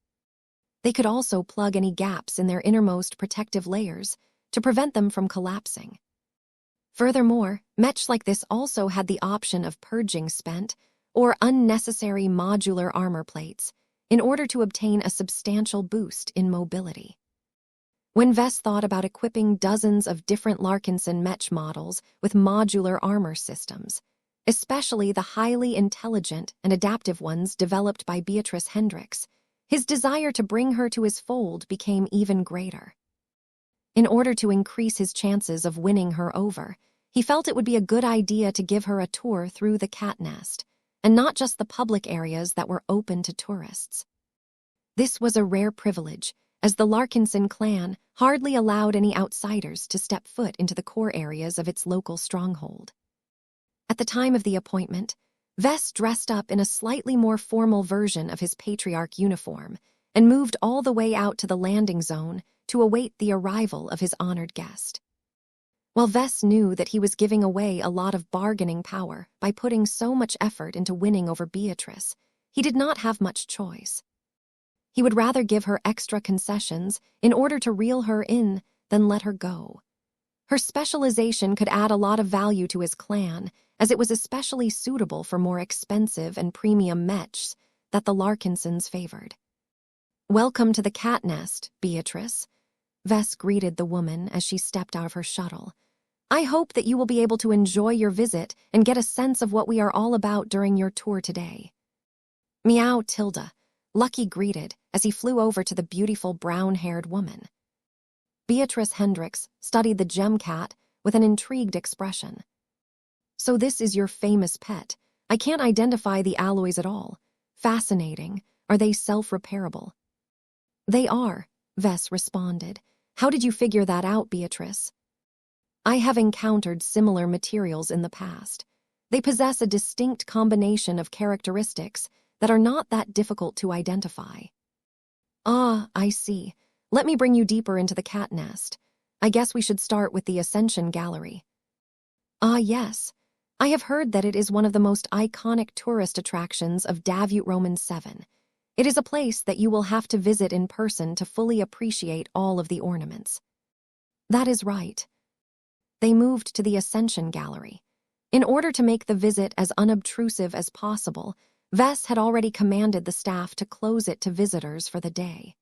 They could also plug any gaps in their innermost protective layers to prevent them from collapsing. Furthermore, mechs like this also had the option of purging spent or unnecessary modular armor plates in order to obtain a substantial boost in mobility. When Vess thought about equipping dozens of different Larkinson mech models with modular armor systems, especially the highly intelligent and adaptive ones developed by Beatrice Hendricks, his desire to bring her to his fold became even greater. In order to increase his chances of winning her over, he felt it would be a good idea to give her a tour through the cat nest, and not just the public areas that were open to tourists. This was a rare privilege, as the Larkinson clan hardly allowed any outsiders to step foot into the core areas of its local stronghold. At the time of the appointment, Vess dressed up in a slightly more formal version of his patriarch uniform and moved all the way out to the landing zone to await the arrival of his honored guest. While Vess knew that he was giving away a lot of bargaining power by putting so much effort into winning over Beatrice, he did not have much choice. He would rather give her extra concessions in order to reel her in then let her go. Her specialization could add a lot of value to his clan, as it was especially suitable for more expensive and premium mechs that the Larkinsons favored. "Welcome to the cat nest, Beatrice," Vess greeted the woman as she stepped out of her shuttle. "I hope that you will be able to enjoy your visit and get a sense of what we are all about during your tour today." "Meow, Tilda," Lucky greeted as he flew over to the beautiful brown-haired woman. Beatrice Hendricks studied the gem cat with an intrigued expression. "So this is your famous pet. I can't identify the alloys at all. Fascinating. Are they self-repairable?" "They are," Vess responded. "How did you figure that out, Beatrice?" "I have encountered similar materials in the past. They possess a distinct combination of characteristics that are not that difficult to identify." "Ah, I see. Let me bring you deeper into the cat nest. I guess we should start with the Ascension Gallery." "Ah, yes. I have heard that it is one of the most iconic tourist attractions of Davut Roman 7. It is a place that you will have to visit in person to fully appreciate all of the ornaments." "That is right." They moved to the Ascension Gallery. In order to make the visit as unobtrusive as possible, Vess had already commanded the staff to close it to visitors for the day.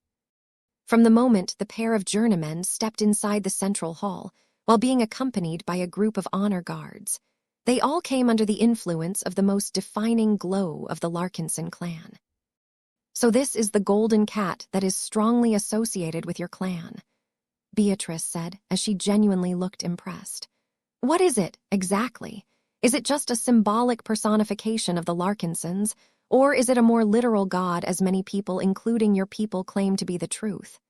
From the moment the pair of journeymen stepped inside the central hall, while being accompanied by a group of honor guards, they all came under the influence of the most defining glow of the Larkinson clan. "So this is the golden cat that is strongly associated with your clan," Beatrice said as she genuinely looked impressed. "What is it, exactly? Is it just a symbolic personification of the Larkinsons, or is it a more literal god as many people, including your people, claim to be the truth?"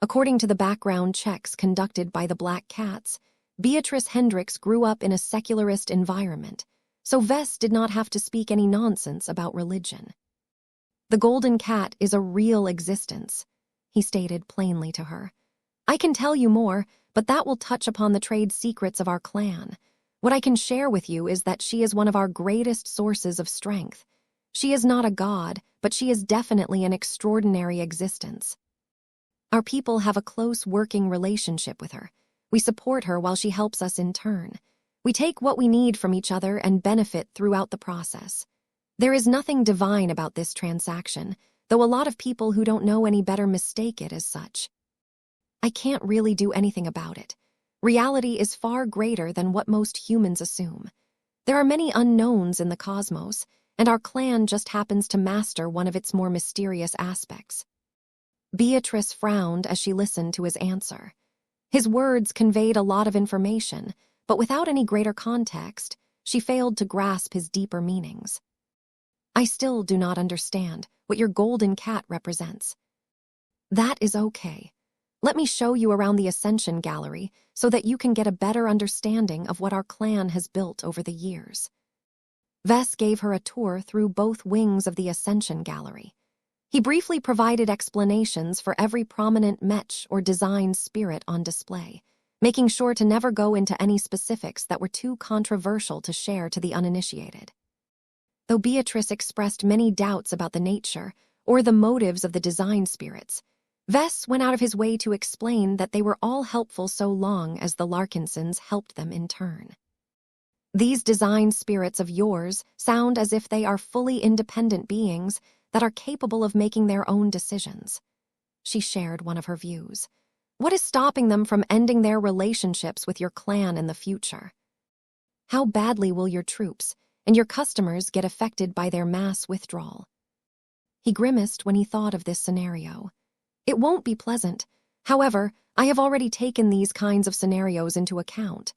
According to the background checks conducted by the Black Cats, Beatrice Hendricks grew up in a secularist environment, so Vess did not have to speak any nonsense about religion. "The golden cat is a real existence," he stated plainly to her. "I can tell you more, but that will touch upon the trade secrets of our clan. What I can share with you is that she is one of our greatest sources of strength. She is not a god, but she is definitely an extraordinary existence. Our people have a close working relationship with her. We support her while she helps us in turn. We take what we need from each other and benefit throughout the process. There is nothing divine about this transaction, though a lot of people who don't know any better mistake it as such. I can't really do anything about it. Reality is far greater than what most humans assume. There are many unknowns in the cosmos, and our clan just happens to master one of its more mysterious aspects." Beatrice frowned as she listened to his answer. His words conveyed a lot of information, but without any greater context, she failed to grasp his deeper meanings. "I still do not understand what your golden cat represents." "That is okay. Let me show you around the Ascension Gallery so that you can get a better understanding of what our clan has built over the years." Vess gave her a tour through both wings of the Ascension Gallery. He briefly provided explanations for every prominent mech or design spirit on display, making sure to never go into any specifics that were too controversial to share to the uninitiated. Though Beatrice expressed many doubts about the nature or the motives of the design spirits, Vess went out of his way to explain that they were all helpful so long as the Larkinsons helped them in turn. "These design spirits of yours sound as if they are fully independent beings that are capable of making their own decisions." She shared one of her views. "What is stopping them from ending their relationships with your clan in the future? How badly will your troops and your customers get affected by their mass withdrawal?" He grimaced when he thought of this scenario. "It won't be pleasant. However, I have already taken these kinds of scenarios into account.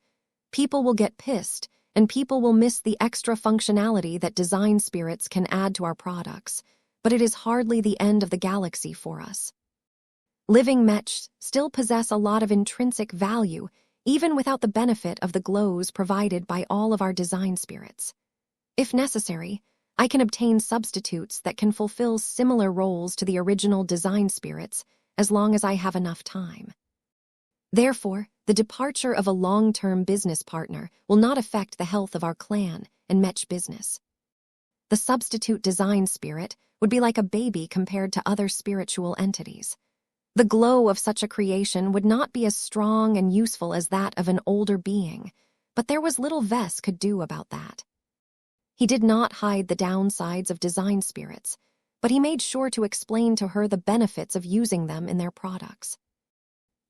People will get pissed, and people will miss the extra functionality that design spirits can add to our products, but it is hardly the end of the galaxy for us. Living mechs still possess a lot of intrinsic value, even without the benefit of the glows provided by all of our design spirits. If necessary, I can obtain substitutes that can fulfill similar roles to the original design spirits as long as I have enough time. Therefore, the departure of a long-term business partner will not affect the health of our clan and mech business. The substitute design spirit would be like a baby compared to other spiritual entities. The glow of such a creation would not be as strong and useful as that of an older being, but there was little Vess could do about that. He did not hide the downsides of design spirits, but he made sure to explain to her the benefits of using them in their products.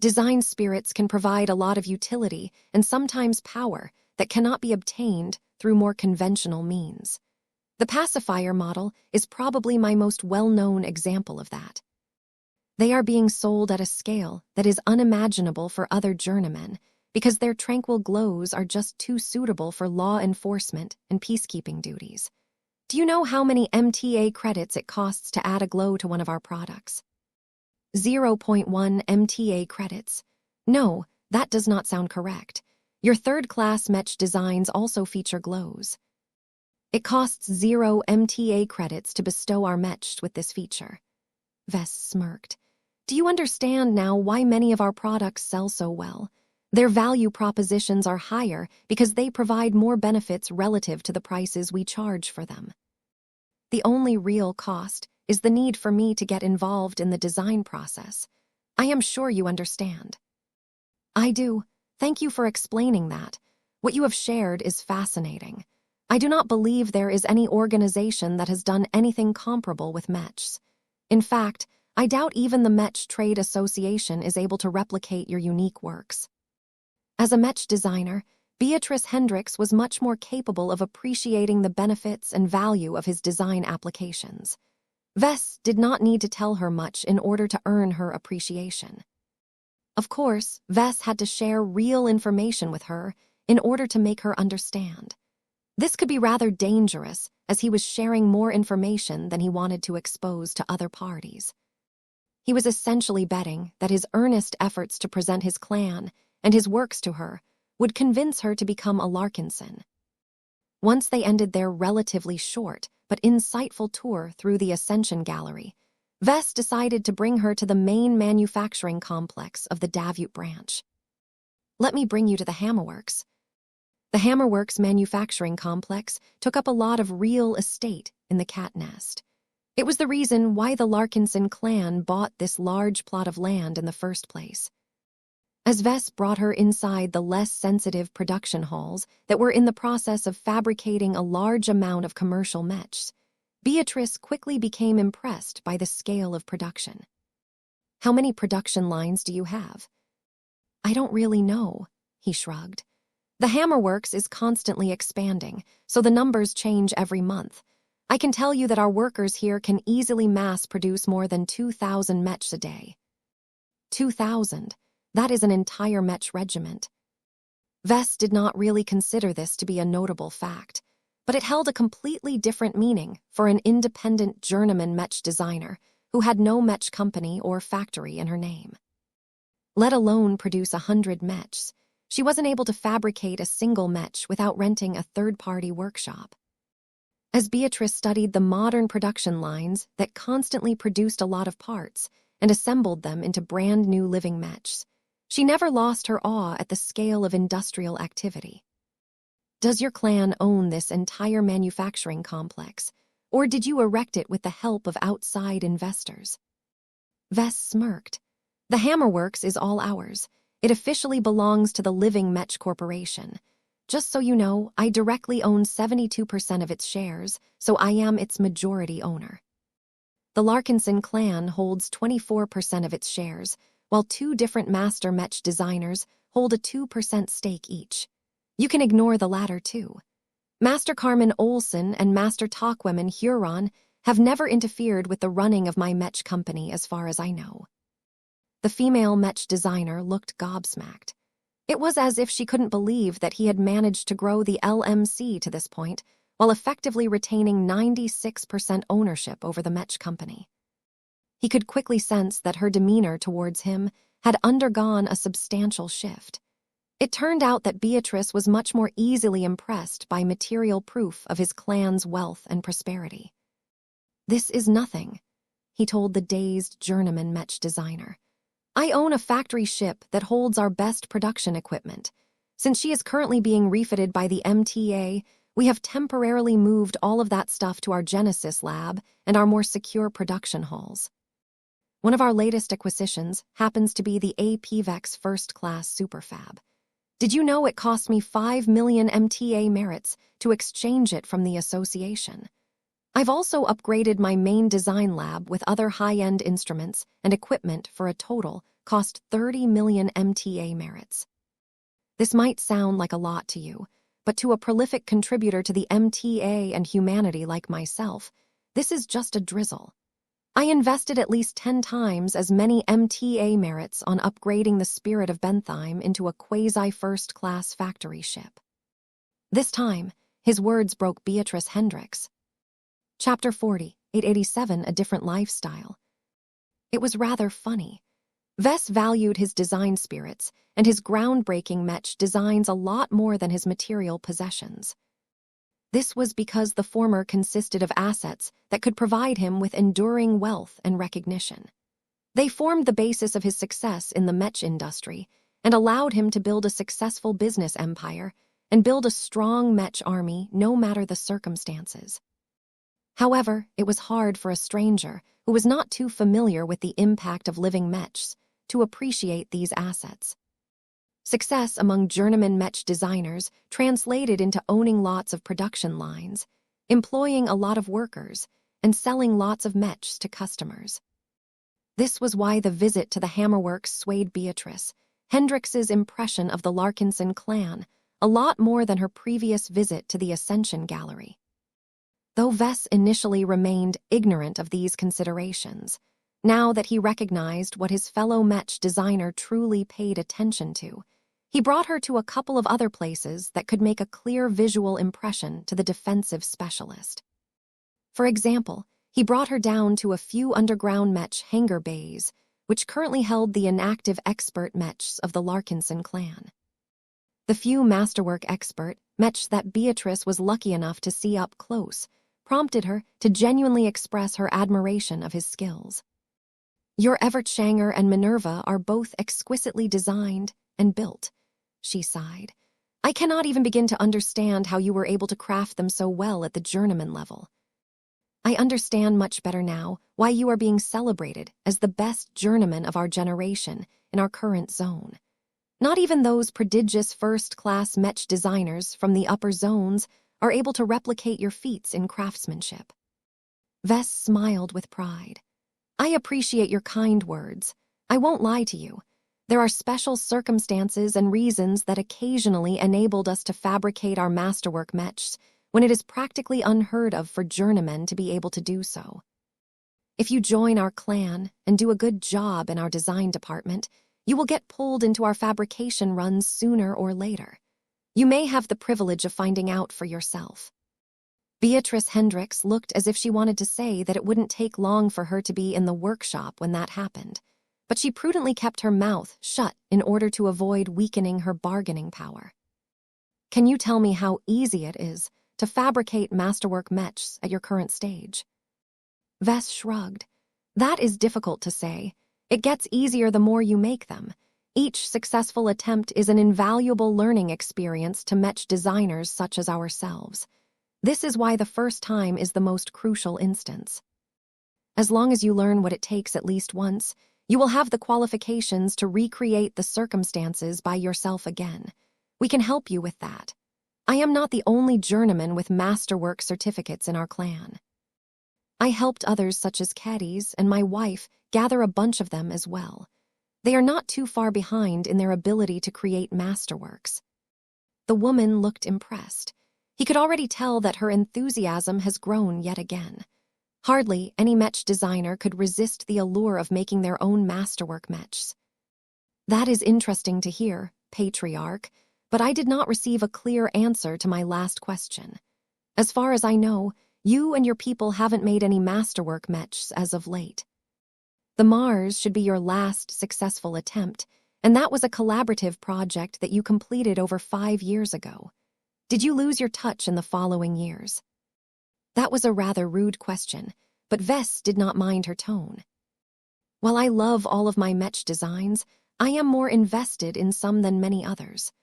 Design spirits can provide a lot of utility and sometimes power that cannot be obtained through more conventional means. The pacifier model is probably my most well-known example of that. They are being sold at a scale that is unimaginable for other journeymen because their tranquil glows are just too suitable for law enforcement and peacekeeping duties. Do you know how many MTA credits it costs to add a glow to one of our products? 0.1 MTA credits. No, that does not sound correct. Your third-class Mech designs also feature glows. It costs 0 MTA credits to bestow our Mechs with this feature. Vess smirked. Do you understand now why many of our products sell so well? Their value propositions are higher because they provide more benefits relative to the prices we charge for them. The only real cost is the need for me to get involved in the design process. I am sure you understand. I do. Thank you for explaining that. What you have shared is fascinating. I do not believe there is any organization that has done anything comparable with Mechs. In fact, I doubt even the Mech Trade Association is able to replicate your unique works. As a Mech designer, Beatrice Hendricks was much more capable of appreciating the benefits and value of his design applications. Vess did not need to tell her much in order to earn her appreciation. Of course, Vess had to share real information with her in order to make her understand. This could be rather dangerous, as he was sharing more information than he wanted to expose to other parties. He was essentially betting that his earnest efforts to present his clan and his works to her would convince her to become a Larkinson. Once they ended their relatively short but insightful tour through the Ascension Gallery, Vess decided to bring her to the main manufacturing complex of the Davut branch. Let me bring you to the Hammerworks. The Hammerworks manufacturing complex took up a lot of real estate in the Cat Nest. It was the reason why the Larkinson clan bought this large plot of land in the first place. As Vess brought her inside the less sensitive production halls that were in the process of fabricating a large amount of commercial Mechs, Beatrice quickly became impressed by the scale of production. How many production lines do you have? I don't really know, he shrugged. The Hammerworks is constantly expanding, so the numbers change every month. I can tell you that our workers here can easily mass produce more than 2,000 Mechs a day. 2,000? That is an entire Mech regiment. Vess did not really consider this to be a notable fact, but it held a completely different meaning for an independent journeyman Mech designer who had no Mech company or factory in her name. Let alone produce 100 Mechs, she wasn't able to fabricate a single Mech without renting a third-party workshop. As Beatrice studied the modern production lines that constantly produced a lot of parts and assembled them into brand-new living Mechs, she never lost her awe at the scale of industrial activity. Does your clan own this entire manufacturing complex, or did you erect it with the help of outside investors? Vess smirked. The Hammerworks is all ours. It officially belongs to the Living Mech Corporation. Just so you know, I directly own 72% of its shares, so I am its majority owner. The Larkinson clan holds 24% of its shares, while two different master Mech designers hold a 2% stake each. You can ignore the latter too. Master Carmen Olsen and Master Takwemen Huron have never interfered with the running of my Mech company as far as I know. The female Mech designer looked gobsmacked. It was as if she couldn't believe that he had managed to grow the LMC to this point while effectively retaining 96% ownership over the Mech company. He could quickly sense that her demeanor towards him had undergone a substantial shift. It turned out that Beatrice was much more easily impressed by material proof of his clan's wealth and prosperity. This is nothing, he told the dazed journeyman Mech designer. I own a factory ship that holds our best production equipment. Since she is currently being refitted by the MTA, we have temporarily moved all of that stuff to our Genesis lab and our more secure production halls. One of our latest acquisitions happens to be the APVEX first-class superfab. Did you know it cost me 5 million MTA merits to exchange it from the association? I've also upgraded my main design lab with other high-end instruments and equipment for a total cost 30 million MTA merits. This might sound like a lot to you, but to a prolific contributor to the MTA and humanity like myself, this is just a drizzle. I invested at least 10 times as many MTA merits on upgrading the Spirit of Bentheim into a quasi-first-class factory ship. This time, his words broke Beatrice Hendricks. Chapter 40, 887, A Different Lifestyle. It was rather funny. Vess valued his design spirits, and his groundbreaking Mech designs a lot more than his material possessions. This was because the former consisted of assets that could provide him with enduring wealth and recognition. They formed the basis of his success in the Mech industry and allowed him to build a successful business empire and build a strong Mech army no matter the circumstances. However, it was hard for a stranger who was not too familiar with the impact of living Mechs to appreciate these assets. Success among journeyman Mech designers translated into owning lots of production lines, employing a lot of workers, and selling lots of Mechs to customers. This was why the visit to the Hammerworks swayed Beatrice Hendricks's impression of the Larkinson clan a lot more than her previous visit to the Ascension Gallery. Though Vess initially remained ignorant of these considerations, now that he recognized what his fellow Mech designer truly paid attention to, he brought her to a couple of other places that could make a clear visual impression to the defensive specialist. For example, he brought her down to a few underground Mech hangar bays, which currently held the inactive expert Mechs of the Larkinson clan. The few masterwork expert Mechs that Beatrice was lucky enough to see up close prompted her to genuinely express her admiration of his skills. Your Evertshanger and Minerva are both exquisitely designed and built, she sighed. I cannot even begin to understand how you were able to craft them so well at the journeyman level. I understand much better now why you are being celebrated as the best journeyman of our generation in our current zone. Not even those prodigious first-class Mech designers from the upper zones are able to replicate your feats in craftsmanship. Vess smiled with pride. I appreciate your kind words. I won't lie to you. There are special circumstances and reasons that occasionally enabled us to fabricate our masterwork Mechs when it is practically unheard of for journeymen to be able to do so. If you join our clan and do a good job in our design department, you will get pulled into our fabrication runs sooner or later. You may have the privilege of finding out for yourself. Beatrice Hendricks looked as if she wanted to say that it wouldn't take long for her to be in the workshop when that happened, but she prudently kept her mouth shut in order to avoid weakening her bargaining power. Can you tell me how easy it is to fabricate masterwork Mechs at your current stage? Vess shrugged. That is difficult to say. It gets easier the more you make them. Each successful attempt is an invaluable learning experience to Mech designers such as ourselves. This is why the first time is the most crucial instance. As long as you learn what it takes at least once, you will have the qualifications to recreate the circumstances by yourself again. We can help you with that. I am not the only journeyman with masterwork certificates in our clan. I helped others such as Caddies and my wife gather a bunch of them as well. They are not too far behind in their ability to create masterworks. The woman looked impressed. He could already tell that her enthusiasm has grown yet again. Hardly any Mech designer could resist the allure of making their own masterwork Mechs. That is interesting to hear, Patriarch, but I did not receive a clear answer to my last question. As far as I know, you and your people haven't made any masterwork Mechs as of late. The Mars should be your last successful attempt, and that was a collaborative project that you completed over 5 years ago. Did you lose your touch in the following years? That was a rather rude question, but Vess did not mind her tone. While I love all of my Mech designs, I am more invested in some than many others.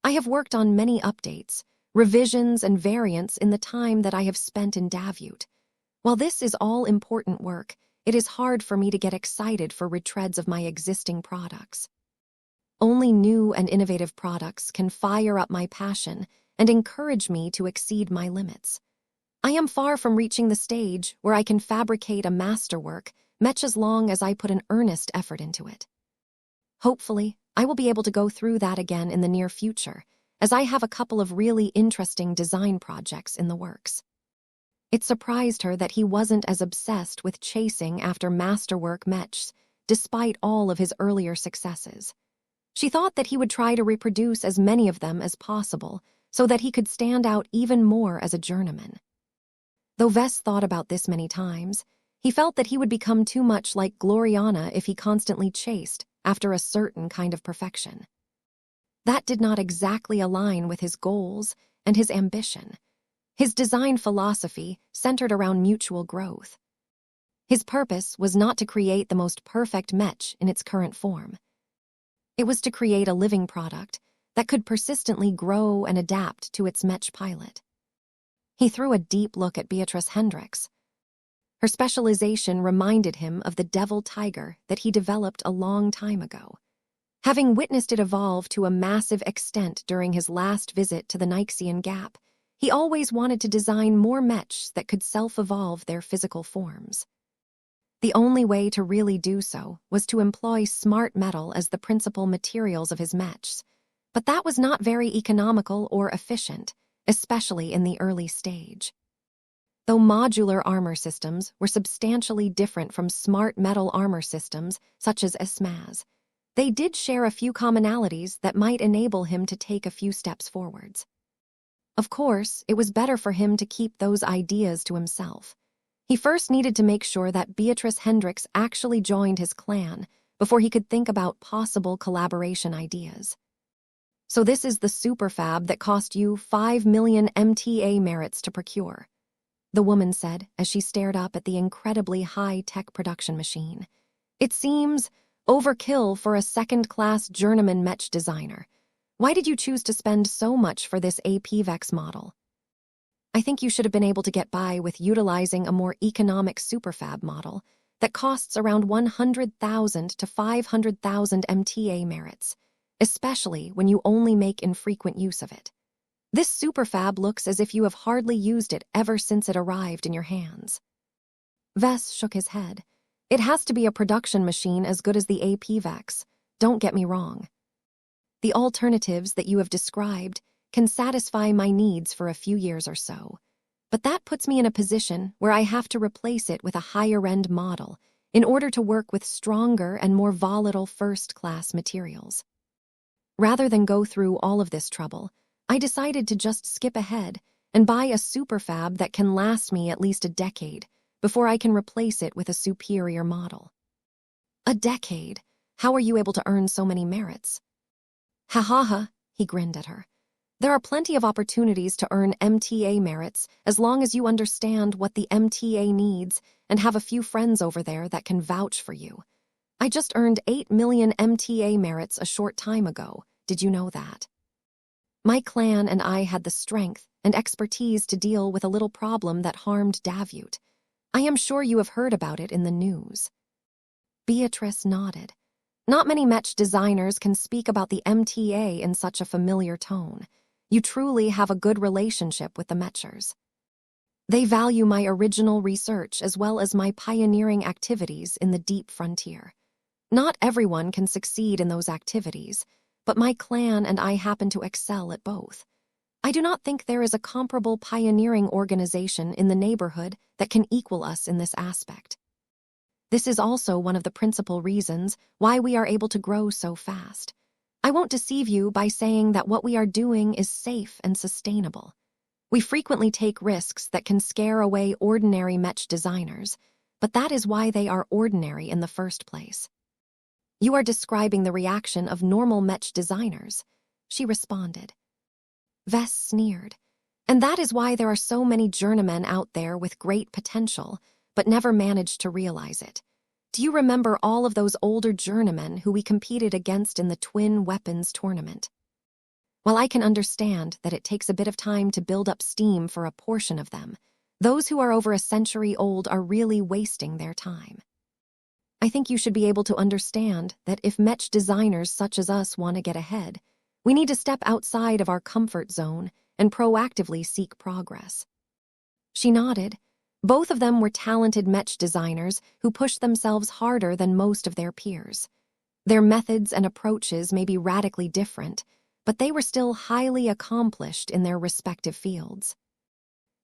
I have worked on many updates, revisions, and variants in the time that I have spent in Davut. While this is all important work, it is hard for me to get excited for retreads of my existing products. Only new and innovative products can fire up my passion and encourage me to exceed my limits. I am far from reaching the stage where I can fabricate a masterwork much as long as I put an earnest effort into it. Hopefully, I will be able to go through that again in the near future, as I have a couple of really interesting design projects in the works. It surprised her that he wasn't as obsessed with chasing after masterwork mechs, despite all of his earlier successes. She thought that he would try to reproduce as many of them as possible so that he could stand out even more as a journeyman. Though Vess thought about this many times, he felt that he would become too much like Gloriana if he constantly chased after a certain kind of perfection. That did not exactly align with his goals and his ambition. His design philosophy centered around mutual growth. His purpose was not to create the most perfect mech in its current form. It was to create a living product that could persistently grow and adapt to its mech pilot. He threw a deep look at Beatrice Hendricks. Her specialization reminded him of the devil tiger that he developed a long time ago. Having witnessed it evolve to a massive extent during his last visit to the Nyxian Gap, he always wanted to design more mechs that could self-evolve their physical forms. The only way to really do so was to employ smart metal as the principal materials of his mechs, but that was not very economical or efficient, especially in the early stage. Though modular armor systems were substantially different from smart metal armor systems such as ESMAS, they did share a few commonalities that might enable him to take a few steps forwards. Of course, it was better for him to keep those ideas to himself. He first needed to make sure that Beatrice Hendricks actually joined his clan before he could think about possible collaboration ideas. So this is the superfab that cost you 5 million MTA merits to procure, the woman said as she stared up at the incredibly high-tech production machine. It seems overkill for a second-class journeyman mech designer. Why did you choose to spend so much for this APVEX model? I think you should have been able to get by with utilizing a more economic superfab model that costs around 100,000 to 500,000 MTA merits, especially when you only make infrequent use of it. This superfab looks as if you have hardly used it ever since it arrived in your hands. Vess shook his head. It has to be a production machine as good as the APVEX, don't get me wrong. The alternatives that you have described can satisfy my needs for a few years or so, but that puts me in a position where I have to replace it with a higher-end model in order to work with stronger and more volatile first-class materials. Rather than go through all of this trouble, I decided to just skip ahead and buy a superfab that can last me at least a decade before I can replace it with a superior model. A decade? How are you able to earn so many merits? Ha ha ha, he grinned at her. There are plenty of opportunities to earn MTA merits as long as you understand what the MTA needs and have a few friends over there that can vouch for you. I just earned 8 million MTA merits a short time ago. Did you know that? My clan and I had the strength and expertise to deal with a little problem that harmed Davut. I am sure you have heard about it in the news. Beatrice nodded. Not many mech designers can speak about the MTA in such a familiar tone. You truly have a good relationship with the mechers. They value my original research as well as my pioneering activities in the deep frontier. Not everyone can succeed in those activities, but my clan and I happen to excel at both. I do not think there is a comparable pioneering organization in the neighborhood that can equal us in this aspect. This is also one of the principal reasons why we are able to grow so fast. I won't deceive you by saying that what we are doing is safe and sustainable. We frequently take risks that can scare away ordinary mech designers, but that is why they are ordinary in the first place. You are describing the reaction of normal mech designers, she responded. Vess sneered. And that is why there are so many journeymen out there with great potential, but never managed to realize it. Do you remember all of those older journeymen who we competed against in the Twin Weapons tournament? While I can understand that it takes a bit of time to build up steam for a portion of them, those who are over a century old are really wasting their time. I think you should be able to understand that if Mech designers such as us want to get ahead, we need to step outside of our comfort zone and proactively seek progress. She nodded. Both of them were talented Mech designers who pushed themselves harder than most of their peers. Their methods and approaches may be radically different, but they were still highly accomplished in their respective fields.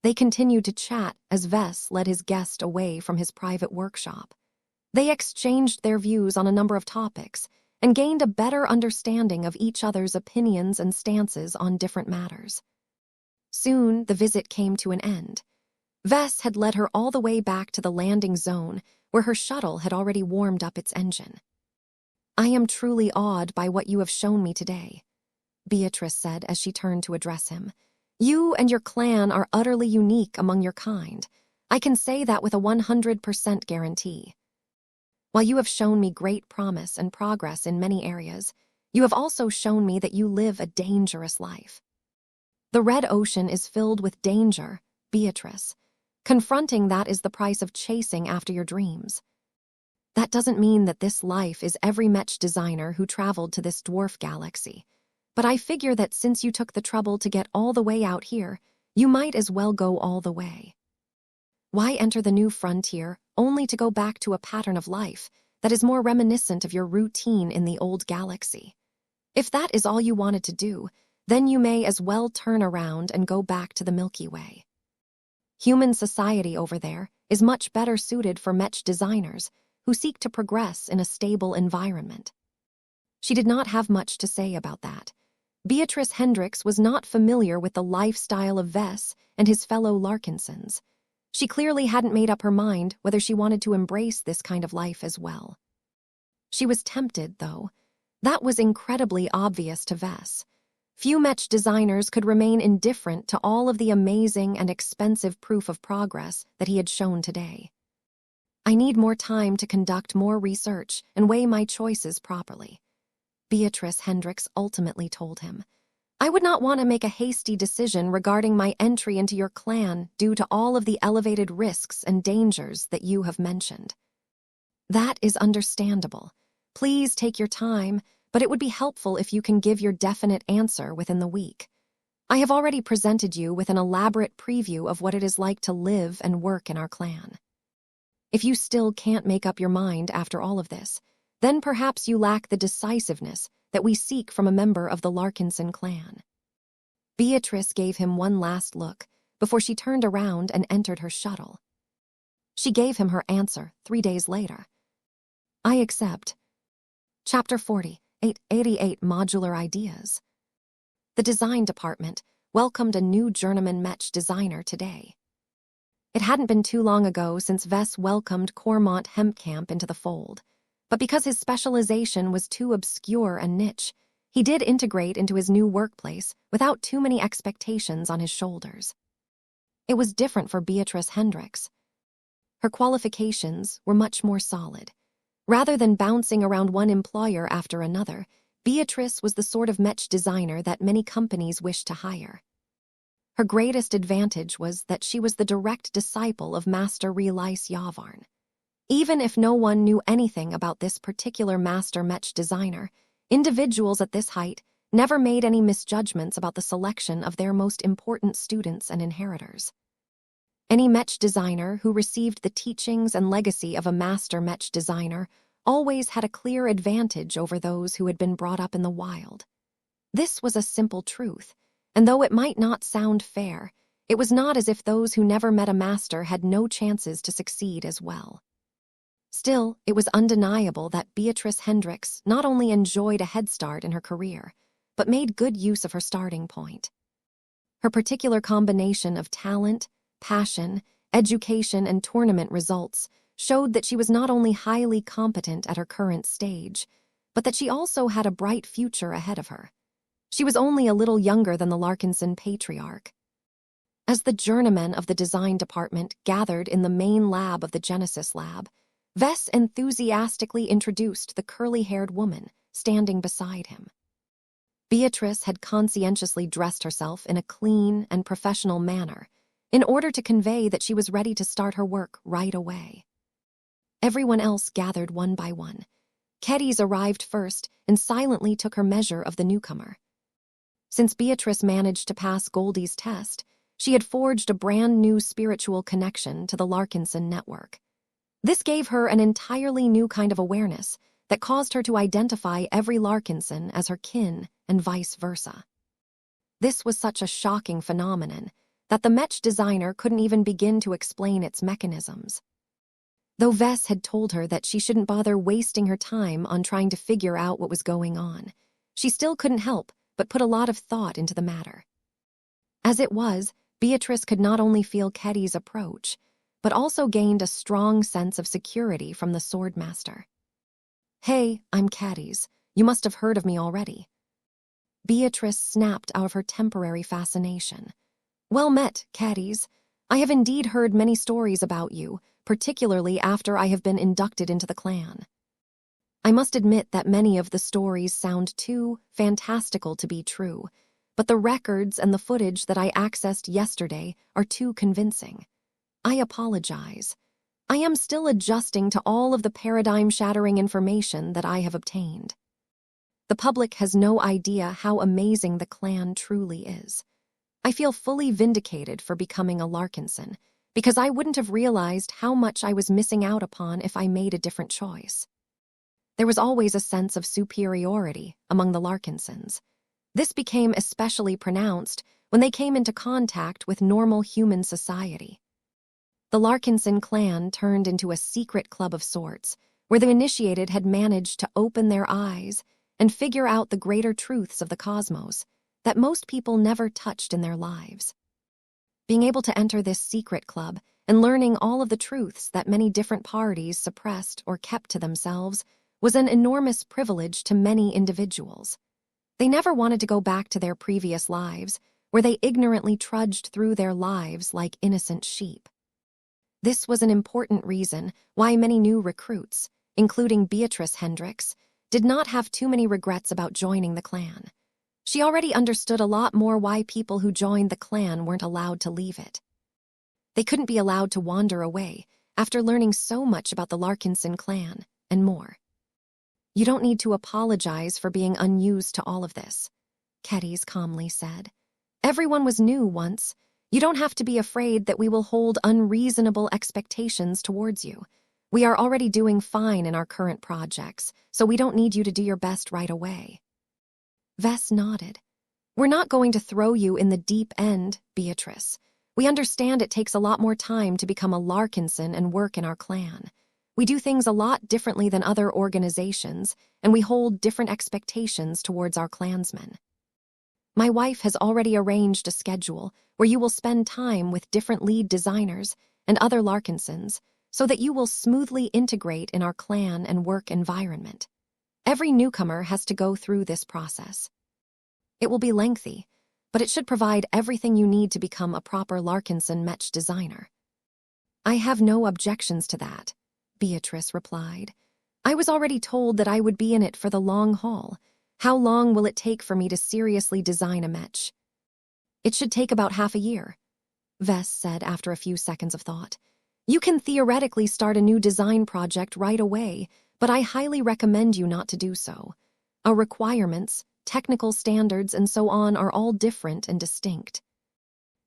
They continued to chat as Vess led his guest away from his private workshop. They exchanged their views on a number of topics and gained a better understanding of each other's opinions and stances on different matters. Soon, the visit came to an end. Vess had led her all the way back to the landing zone where her shuttle had already warmed up its engine. "I am truly awed by what you have shown me today," Beatrice said as she turned to address him. "You and your clan are utterly unique among your kind. I can say that with a 100% guarantee. While you have shown me great promise and progress in many areas, you have also shown me that you live a dangerous life. The Red Ocean is filled with danger, Beatrice. Confronting that is the price of chasing after your dreams. That doesn't mean that this life is every Mech designer who traveled to this dwarf galaxy. But I figure that since you took the trouble to get all the way out here, you might as well go all the way. Why enter the new frontier only to go back to a pattern of life that is more reminiscent of your routine in the old galaxy? If that is all you wanted to do, then you may as well turn around and go back to the Milky Way. Human society over there is much better suited for Mech designers who seek to progress in a stable environment." She did not have much to say about that. Beatrice Hendricks was not familiar with the lifestyle of Vess and his fellow Larkinsons. She clearly hadn't made up her mind whether she wanted to embrace this kind of life as well. She was tempted, though. That was incredibly obvious to Vess. Few Mech designers could remain indifferent to all of the amazing and expensive proof of progress that he had shown today. "I need more time to conduct more research and weigh my choices properly," Beatrice Hendricks ultimately told him. "I would not want to make a hasty decision regarding my entry into your clan due to all of the elevated risks and dangers that you have mentioned." "That is understandable. Please take your time, but it would be helpful if you can give your definite answer within the week. I have already presented you with an elaborate preview of what it is like to live and work in our clan. If you still can't make up your mind after all of this, then perhaps you lack the decisiveness that we seek from a member of the Larkinson clan." Beatrice gave him one last look before she turned around and entered her shuttle. She gave him her answer 3 days later. "I accept." Chapter 88 Modular Ideas. The design department welcomed a new journeyman Mech designer today. It hadn't been too long ago since Vess welcomed Cormont Hempcamp into the fold, but because his specialization was too obscure and niche, he did integrate into his new workplace without too many expectations on his shoulders. It was different for Beatrice Hendricks. Her qualifications were much more solid. Rather than bouncing around one employer after another, Beatrice was the sort of Mech designer that many companies wished to hire. Her greatest advantage was that she was the direct disciple of Master Relice Yavarn. Even if no one knew anything about this particular master Mech designer, individuals at this height never made any misjudgments about the selection of their most important students and inheritors. Any Mech designer who received the teachings and legacy of a master Mech designer always had a clear advantage over those who had been brought up in the wild. This was a simple truth, and though it might not sound fair, it was not as if those who never met a master had no chances to succeed as well. Still, it was undeniable that Beatrice Hendricks not only enjoyed a head start in her career, but made good use of her starting point. Her particular combination of talent, passion, education, and tournament results showed that she was not only highly competent at her current stage, but that she also had a bright future ahead of her. She was only a little younger than the Larkinson patriarch. As the journeymen of the design department gathered in the main lab of the Genesis lab, Vess enthusiastically introduced the curly-haired woman standing beside him. Beatrice had conscientiously dressed herself in a clean and professional manner in order to convey that she was ready to start her work right away. Everyone else gathered one by one. Keddies arrived first and silently took her measure of the newcomer. Since Beatrice managed to pass Goldie's test, she had forged a brand new spiritual connection to the Larkinson network. This gave her an entirely new kind of awareness that caused her to identify every Larkinson as her kin and vice versa. This was such a shocking phenomenon that the Mech designer couldn't even begin to explain its mechanisms. Though Vess had told her that she shouldn't bother wasting her time on trying to figure out what was going on, she still couldn't help but put a lot of thought into the matter. As it was, Beatrice could not only feel Keddy's approach, but also gained a strong sense of security from the Swordmaster. "Hey, I'm Keddies. You must have heard of me already." Beatrice snapped out of her temporary fascination. "Well met, Keddies. I have indeed heard many stories about you, particularly after I have been inducted into the clan. I must admit that many of the stories sound too fantastical to be true, but the records and the footage that I accessed yesterday are too convincing. I apologize. I am still adjusting to all of the paradigm-shattering information that I have obtained. The public has no idea how amazing the clan truly is. I feel fully vindicated for becoming a Larkinson, because I wouldn't have realized how much I was missing out upon if I made a different choice." There was always a sense of superiority among the Larkinsons. This became especially pronounced when they came into contact with normal human society. The Larkinson clan turned into a secret club of sorts, where the initiated had managed to open their eyes and figure out the greater truths of the cosmos that most people never touched in their lives. Being able to enter this secret club and learning all of the truths that many different parties suppressed or kept to themselves was an enormous privilege to many individuals. They never wanted to go back to their previous lives, where they ignorantly trudged through their lives like innocent sheep. This was an important reason why many new recruits, including Beatrice Hendricks, did not have too many regrets about joining the clan. She already understood a lot more why people who joined the clan weren't allowed to leave it. They couldn't be allowed to wander away after learning so much about the Larkinson clan and more. "You don't need to apologize for being unused to all of this," Keddies calmly said. "Everyone was new once. You don't have to be afraid that we will hold unreasonable expectations towards you. We are already doing fine in our current projects, so we don't need you to do your best right away." Vess nodded. "We're not going to throw you in the deep end, Beatrice. We understand it takes a lot more time to become a Larkinson and work in our clan. We do things a lot differently than other organizations, and we hold different expectations towards our clansmen. My wife has already arranged a schedule where you will spend time with different lead designers and other Larkinsons so that you will smoothly integrate in our clan and work environment. Every newcomer has to go through this process. It will be lengthy, but it should provide everything you need to become a proper Larkinson Mech designer." "I have no objections to that," Beatrice replied. "I was already told that I would be in it for the long haul. How long will it take for me to seriously design a Mech?" "It should take about half a year," Vess said after a few seconds of thought. "You can theoretically start a new design project right away, but I highly recommend you not to do so. Our requirements, technical standards, and so on are all different and distinct.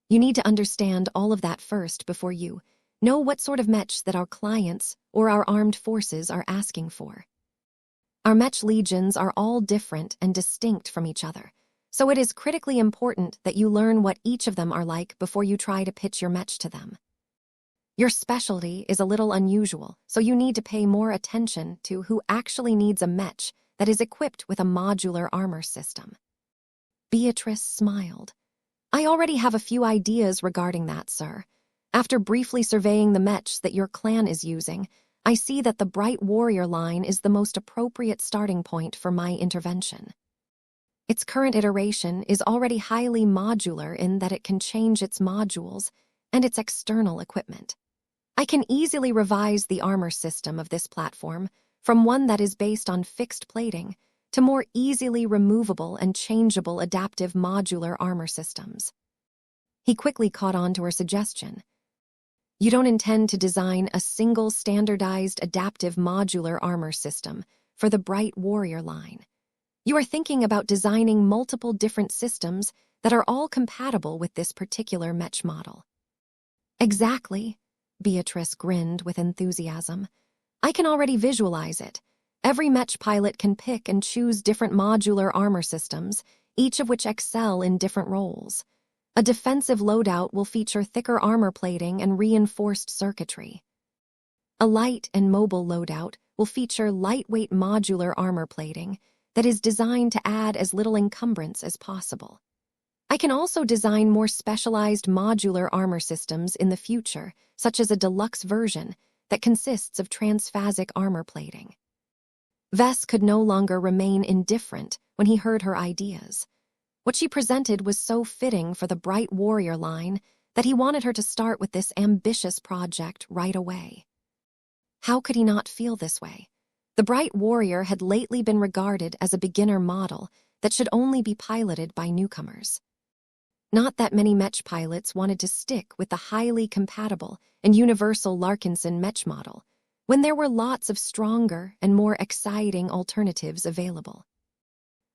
You need to understand all of that first before you know what sort of Mech that our clients or our armed forces are asking for. Our Mech legions are all different and distinct from each other, so it is critically important that you learn what each of them are like before you try to pitch your Mech to them. Your specialty is a little unusual, so you need to pay more attention to who actually needs a Mech that is equipped with a modular armor system." Beatrice smiled. "I already have a few ideas regarding that, sir. After briefly surveying the Mech that your clan is using, I see that the Bright Warrior line is the most appropriate starting point for my intervention. Its current iteration is already highly modular in that it can change its modules and its external equipment. I can easily revise the armor system of this platform from one that is based on fixed plating to more easily removable and changeable adaptive modular armor systems." He quickly caught on to her suggestion. You don't intend to design a single standardized adaptive modular armor system for the Bright Warrior line. You are thinking about designing multiple different systems that are all compatible with this particular Mech model. Exactly, Beatrice grinned with enthusiasm. I can already visualize it. Every Mech pilot can pick and choose different modular armor systems, each of which excel in different roles. A defensive loadout will feature thicker armor plating and reinforced circuitry. A light and mobile loadout will feature lightweight modular armor plating that is designed to add as little encumbrance as possible. I can also design more specialized modular armor systems in the future, such as a deluxe version that consists of transphasic armor plating. Vess could no longer remain indifferent when he heard her ideas. What she presented was so fitting for the Bright Warrior line that he wanted her to start with this ambitious project right away. How could he not feel this way? The Bright Warrior had lately been regarded as a beginner model that should only be piloted by newcomers. Not that many Mech pilots wanted to stick with the highly compatible and universal Larkinson Mech model, when there were lots of stronger and more exciting alternatives available.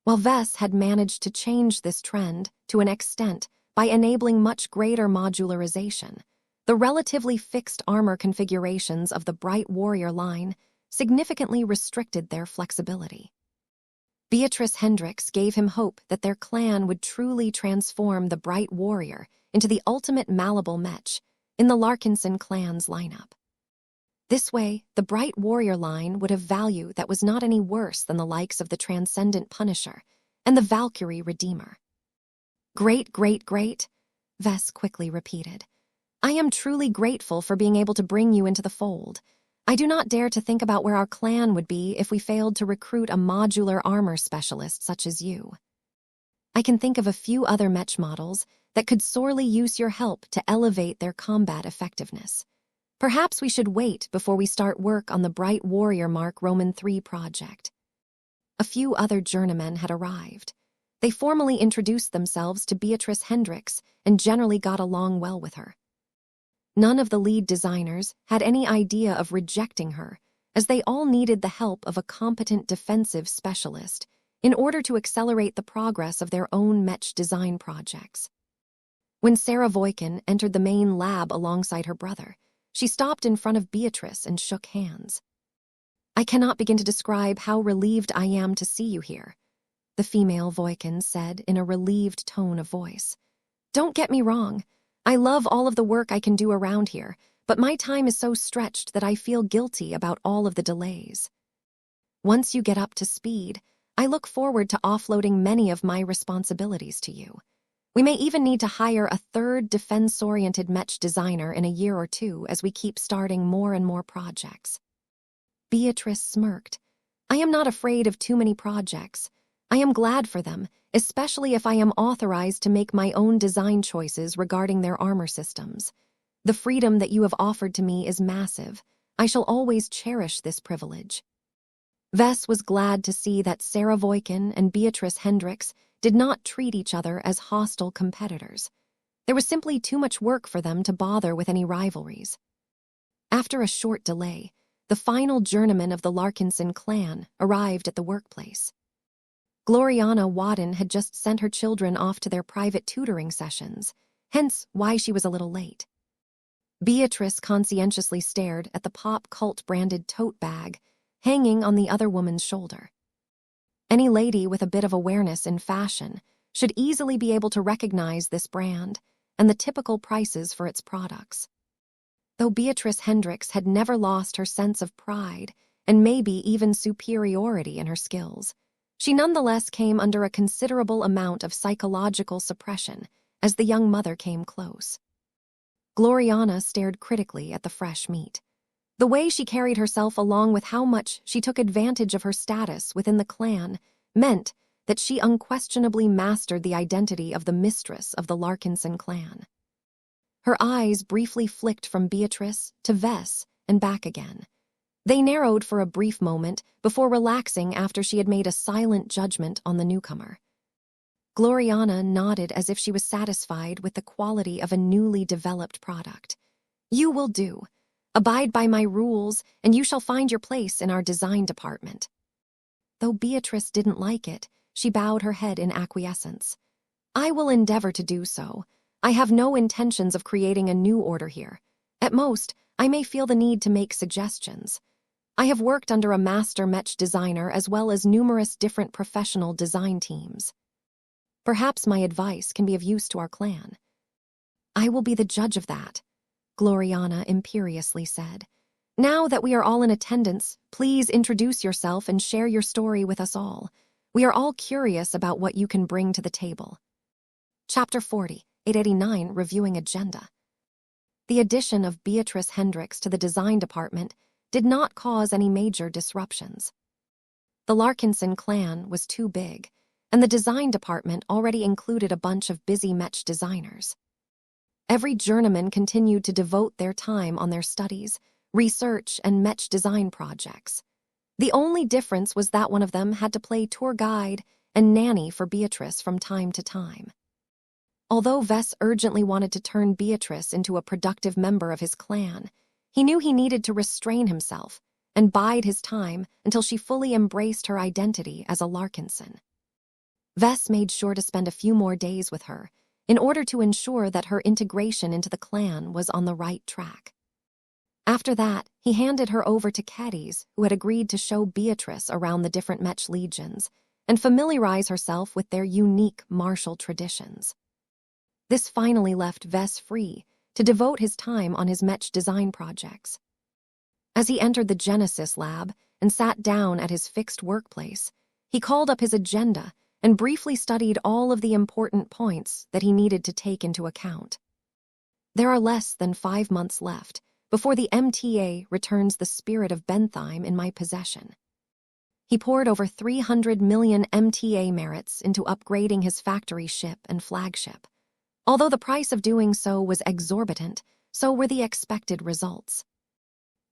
While Vess had managed to change this trend to an extent by enabling much greater modularization, the relatively fixed armor configurations of the Bright Warrior line significantly restricted their flexibility. Beatrice Hendricks gave him hope that their clan would truly transform the Bright Warrior into the ultimate malleable Mech in the Larkinson clan's lineup. This way, the Bright Warrior line would have value that was not any worse than the likes of the Transcendent Punisher and the Valkyrie Redeemer. Great, great, great, Vess quickly repeated. I am truly grateful for being able to bring you into the fold. I do not dare to think about where our clan would be if we failed to recruit a modular armor specialist such as you. I can think of a few other Mech models that could sorely use your help to elevate their combat effectiveness. Perhaps we should wait before we start work on the Bright Warrior Mark Roman III project. A few other journeymen had arrived. They formally introduced themselves to Beatrice Hendricks and generally got along well with her. None of the lead designers had any idea of rejecting her, as they all needed the help of a competent defensive specialist in order to accelerate the progress of their own Mech design projects. When Sarah Voikin entered the main lab alongside her brother, she stopped in front of Beatrice and shook hands. I cannot begin to describe how relieved I am to see you here, the female Voikin said in a relieved tone of voice. Don't get me wrong. I love all of the work I can do around here, but my time is so stretched that I feel guilty about all of the delays. Once you get up to speed, I look forward to offloading many of my responsibilities to you. We may even need to hire a third defense-oriented Mech designer in a year or two as we keep starting more and more projects. Beatrice smirked. I am not afraid of too many projects. I am glad for them, especially if I am authorized to make my own design choices regarding their armor systems. The freedom that you have offered to me is massive. I shall always cherish this privilege. Vess was glad to see that Sarah Voikin and Beatrice Hendricks did not treat each other as hostile competitors. There was simply too much work for them to bother with any rivalries. After a short delay, the final journeyman of the Larkinson clan arrived at the workplace. Gloriana Wadden had just sent her children off to their private tutoring sessions, hence why she was a little late. Beatrice conscientiously stared at the Pop Cult-branded tote bag hanging on the other woman's shoulder. Any lady with a bit of awareness in fashion should easily be able to recognize this brand and the typical prices for its products. Though Beatrice Hendricks had never lost her sense of pride and maybe even superiority in her skills, she nonetheless came under a considerable amount of psychological suppression as the young mother came close. Gloriana stared critically at the fresh meat. The way she carried herself along with how much she took advantage of her status within the clan meant that she unquestionably mastered the identity of the mistress of the Larkinson clan. Her eyes briefly flicked from Beatrice to Vess and back again. They narrowed for a brief moment before relaxing after she had made a silent judgment on the newcomer. Gloriana nodded as if she was satisfied with the quality of a newly developed product. You will do. Abide by my rules, and you shall find your place in our design department." Though Beatrice didn't like it, she bowed her head in acquiescence. "I will endeavor to do so. I have no intentions of creating a new order here. At most, I may feel the need to make suggestions. I have worked under a master Mech designer as well as numerous different professional design teams. Perhaps my advice can be of use to our clan." "I will be the judge of that," Gloriana imperiously said. "Now that we are all in attendance, please introduce yourself and share your story with us all. We are all curious about what you can bring to the table." Chapter 40, 889, Reviewing Agenda. The addition of Beatrice Hendricks to the design department did not cause any major disruptions. The Larkinson clan was too big, and the design department already included a bunch of busy Mech designers. Every journeyman continued to devote their time on their studies, research, and Mech design projects. The only difference was that one of them had to play tour guide and nanny for Beatrice from time to time. Although Vess urgently wanted to turn Beatrice into a productive member of his clan, he knew he needed to restrain himself and bide his time until she fully embraced her identity as a Larkinson. Vess made sure to spend a few more days with her in order to ensure that her integration into the clan was on the right track. After that, he handed her over to caddies who had agreed to show Beatrice around the different Mech legions and familiarize herself with their unique martial traditions. This finally left Vess free to devote his time on his Mech design projects. As he entered the Genesis lab and sat down at his fixed workplace, he called up his agenda and briefly studied all of the important points that he needed to take into account. There are less than 5 months left before the MTA returns the spirit of Bentheim in my possession. He poured over 300 million MTA merits into upgrading his factory ship and flagship. Although the price of doing so was exorbitant, so were the expected results.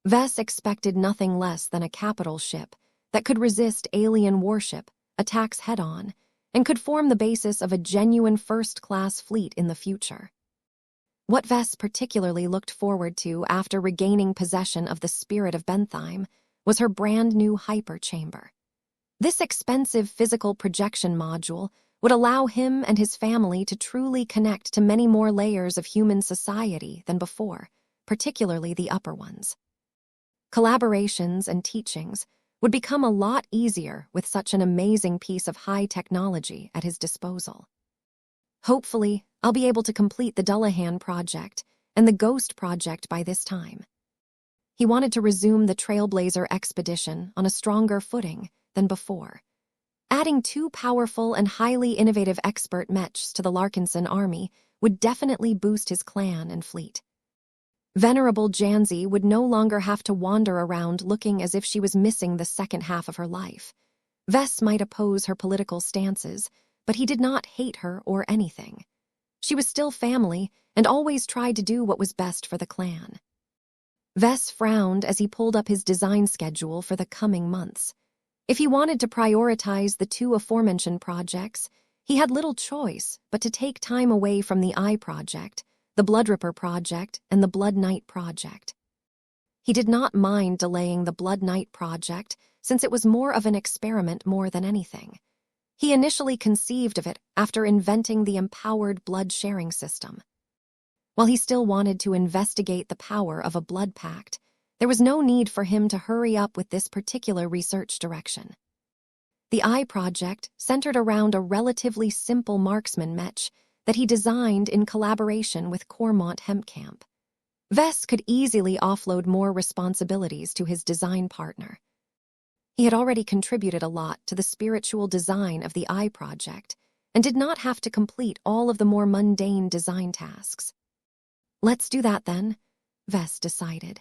Vess expected nothing less than a capital ship that could resist alien warship attacks head-on and could form the basis of a genuine first-class fleet in the future. What Vess particularly looked forward to after regaining possession of the spirit of Bentheim was her brand-new hyperchamber. This expensive physical projection module would allow him and his family to truly connect to many more layers of human society than before, particularly the upper ones. Collaborations and teachings would become a lot easier with such an amazing piece of high technology at his disposal. Hopefully, I'll be able to complete the Dullahan project and the Ghost project by this time. He wanted to resume the Trailblazer expedition on a stronger footing than before. Adding 2 powerful and highly innovative expert Mechs to the Larkinson army would definitely boost his clan and fleet. Venerable Janzi would no longer have to wander around looking as if she was missing the second half of her life. Vess might oppose her political stances, but he did not hate her or anything. She was still family and always tried to do what was best for the clan. Vess frowned as he pulled up his design schedule for the coming months. If he wanted to prioritize the 2 aforementioned projects, he had little choice but to take time away from the Eye project, the Bloodripper project, and the Blood Knight project. He did not mind delaying the Blood Knight project since it was more of an experiment more than anything. He initially conceived of it after inventing the empowered blood sharing system. While he still wanted to investigate the power of a blood pact, there was no need for him to hurry up with this particular research direction. The Eye project centered around a relatively simple marksman Mech that he designed in collaboration with Cormont Hempcamp. Vess could easily offload more responsibilities to his design partner. He had already contributed a lot to the spiritual design of the Eye project and did not have to complete all of the more mundane design tasks. Let's do that then, Vess decided.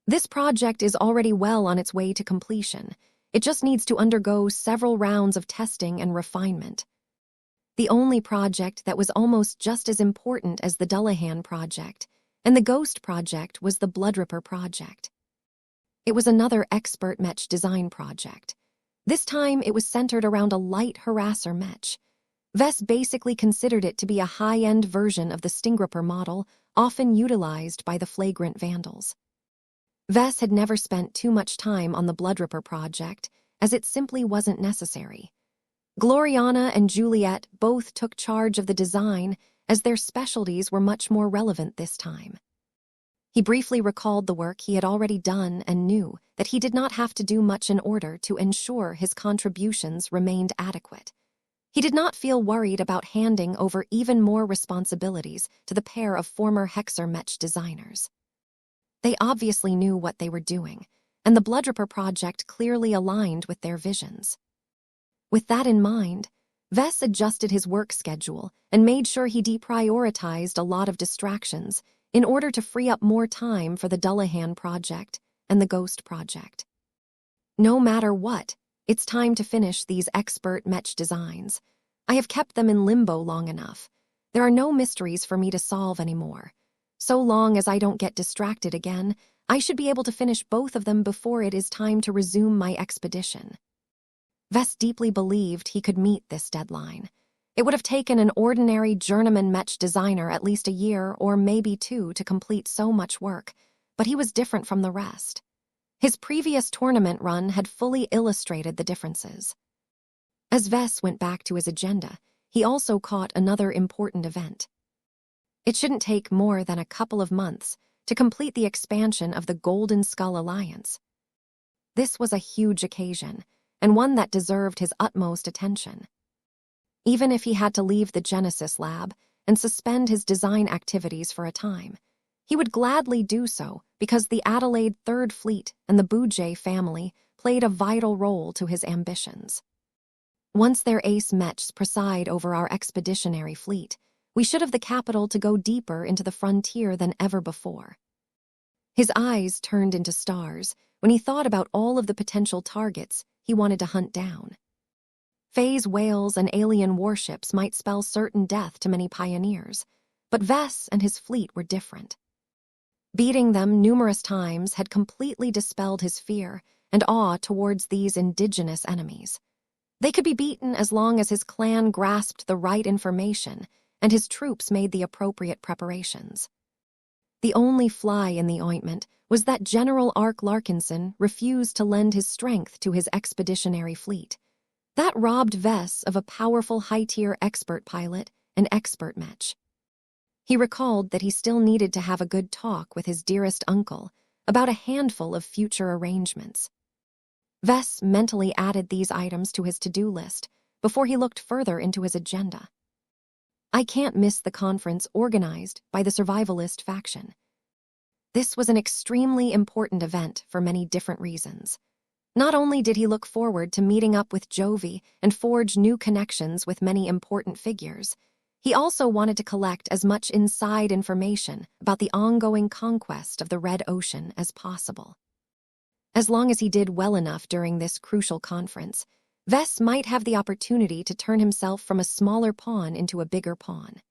This project is already well on its way to completion. It just needs to undergo several rounds of testing and refinement. The only project that was almost just as important as the Dullahan project and the Ghost project was the Bloodripper project. It was another expert Mech design project. This time it was centered around a light harasser Mech. Vess basically considered it to be a high-end version of the Stingripper model often utilized by the flagrant vandals. Vess had never spent too much time on the Bloodripper project, as it simply wasn't necessary. Gloriana and Juliet both took charge of the design, as their specialties were much more relevant this time. He briefly recalled the work he had already done and knew that he did not have to do much in order to ensure his contributions remained adequate. He did not feel worried about handing over even more responsibilities to the pair of former Hexer Mech designers. They obviously knew what they were doing, and the Bloodripper project clearly aligned with their visions. With that in mind, Vess adjusted his work schedule and made sure he deprioritized a lot of distractions in order to free up more time for the Dullahan project and the Ghost project. No matter what, it's time to finish these expert Mech designs. I have kept them in limbo long enough. There are no mysteries for me to solve anymore. So long as I don't get distracted again, I should be able to finish both of them before it is time to resume my expedition. Vess deeply believed he could meet this deadline. It would have taken an ordinary journeyman Mech designer at least a year or maybe 2 to complete so much work, but he was different from the rest. His previous tournament run had fully illustrated the differences. As Vess went back to his agenda, he also caught another important event. It shouldn't take more than a couple of months to complete the expansion of the Golden Skull Alliance. This was a huge occasion, and one that deserved his utmost attention. Even if he had to leave the Genesis lab and suspend his design activities for a time, he would gladly do so because the Adelaide Third Fleet and the Boujay family played a vital role to his ambitions. Once their ace Mechs preside over our expeditionary fleet, we should have the capital to go deeper into the frontier than ever before. His eyes turned into stars when he thought about all of the potential targets he wanted to hunt down. Phase whales and alien warships might spell certain death to many pioneers, but Vess and his fleet were different. Beating them numerous times had completely dispelled his fear and awe towards these indigenous enemies. They could be beaten as long as his clan grasped the right information and his troops made the appropriate preparations. The only fly in the ointment was that General Ark Larkinson refused to lend his strength to his expeditionary fleet. That robbed Vess of a powerful high-tier expert pilot and expert Mech. He recalled that he still needed to have a good talk with his dearest uncle about a handful of future arrangements. Vess mentally added these items to his to-do list before he looked further into his agenda. I can't miss the conference organized by the survivalist faction. This was an extremely important event for many different reasons. Not only did he look forward to meeting up with Jovi and forge new connections with many important figures, he also wanted to collect as much inside information about the ongoing conquest of the Red Ocean as possible. As long as he did well enough during this crucial conference, Vess might have the opportunity to turn himself from a smaller pawn into a bigger pawn.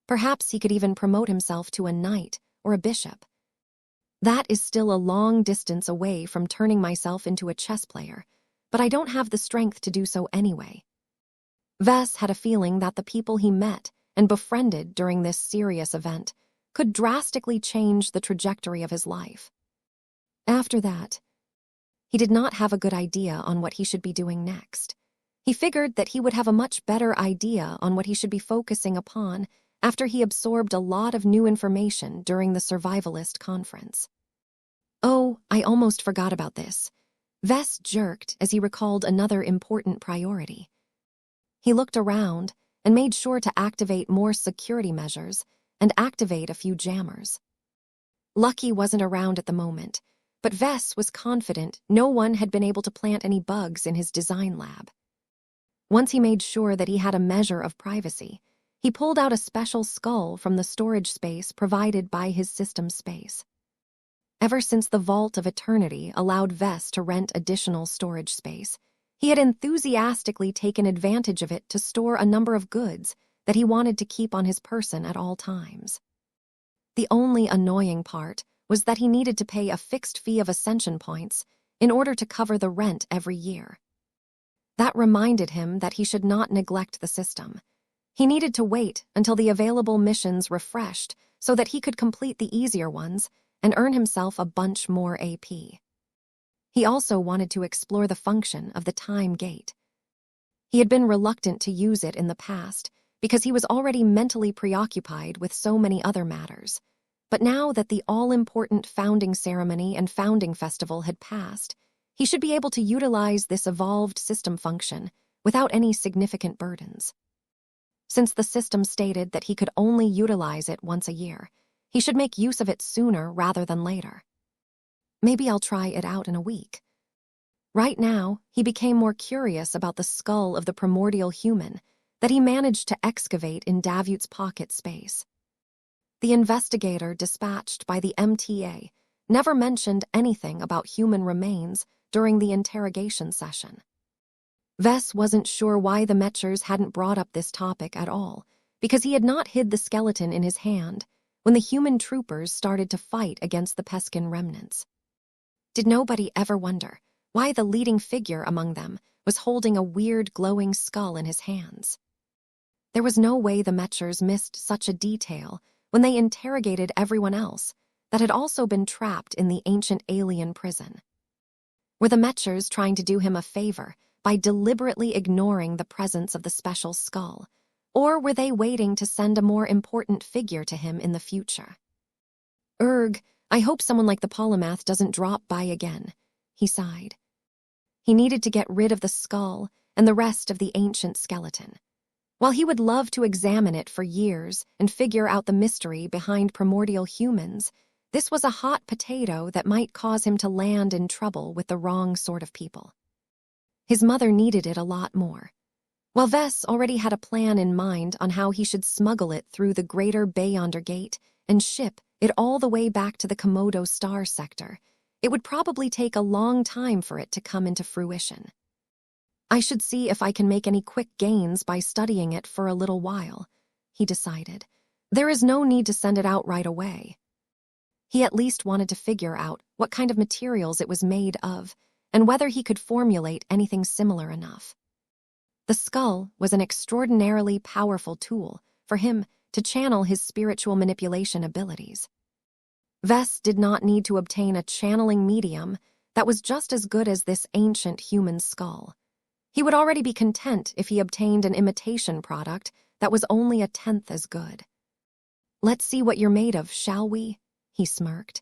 Perhaps he could even promote himself to a knight or a bishop. That is still a long distance away from turning myself into a chess player, but I don't have the strength to do so anyway. Vess had a feeling that the people he met and befriended during this serious event could drastically change the trajectory of his life. After that, he did not have a good idea on what he should be doing next. He figured that he would have a much better idea on what he should be focusing upon after he absorbed a lot of new information during the survivalist conference. Oh, I almost forgot about this. Vess jerked as he recalled another important priority. He looked around and made sure to activate more security measures and activate a few jammers. Lucky wasn't around at the moment, but Vess was confident no one had been able to plant any bugs in his design lab. Once he made sure that he had a measure of privacy, he pulled out a special skull from the storage space provided by his system space. Ever since the Vault of Eternity allowed Vess to rent additional storage space, he had enthusiastically taken advantage of it to store a number of goods that he wanted to keep on his person at all times. The only annoying part was that he needed to pay a fixed fee of ascension points in order to cover the rent every year. That reminded him that he should not neglect the system. He needed to wait until the available missions refreshed so that he could complete the easier ones and earn himself a bunch more AP. He also wanted to explore the function of the time gate. He had been reluctant to use it in the past because he was already mentally preoccupied with so many other matters. But now that the all-important founding ceremony and founding festival had passed, he should be able to utilize this evolved system function without any significant burdens. Since the system stated that he could only utilize it once a year, he should make use of it sooner rather than later. Maybe I'll try it out in a week. Right now, he became more curious about the skull of the primordial human that he managed to excavate in Davut's pocket space. The investigator dispatched by the MTA never mentioned anything about human remains during the interrogation session. Vess wasn't sure why the Mechers hadn't brought up this topic at all, because he had not hid the skeleton in his hand when the human troopers started to fight against the Peskin remnants. Did nobody ever wonder why the leading figure among them was holding a weird glowing skull in his hands? There was no way the Mechers missed such a detail when they interrogated everyone else that had also been trapped in the ancient alien prison. Were the Mechers trying to do him a favor by deliberately ignoring the presence of the special skull, or were they waiting to send a more important figure to him in the future? I hope someone like the polymath doesn't drop by again, he sighed. He needed to get rid of the skull and the rest of the ancient skeleton. While he would love to examine it for years and figure out the mystery behind primordial humans, this was a hot potato that might cause him to land in trouble with the wrong sort of people. His mother needed it a lot more. While Vess already had a plan in mind on how he should smuggle it through the greater Bayonder Gate and ship it all the way back to the Komodo Star sector, it would probably take a long time for it to come into fruition. I should see if I can make any quick gains by studying it for a little while, he decided. There is no need to send it out right away. He at least wanted to figure out what kind of materials it was made of and whether he could formulate anything similar enough. The skull was an extraordinarily powerful tool for him to channel his spiritual manipulation abilities. Vess did not need to obtain a channeling medium that was just as good as this ancient human skull. He would already be content if he obtained an imitation product that was only a tenth as good. Let's see what you're made of, shall we? He smirked.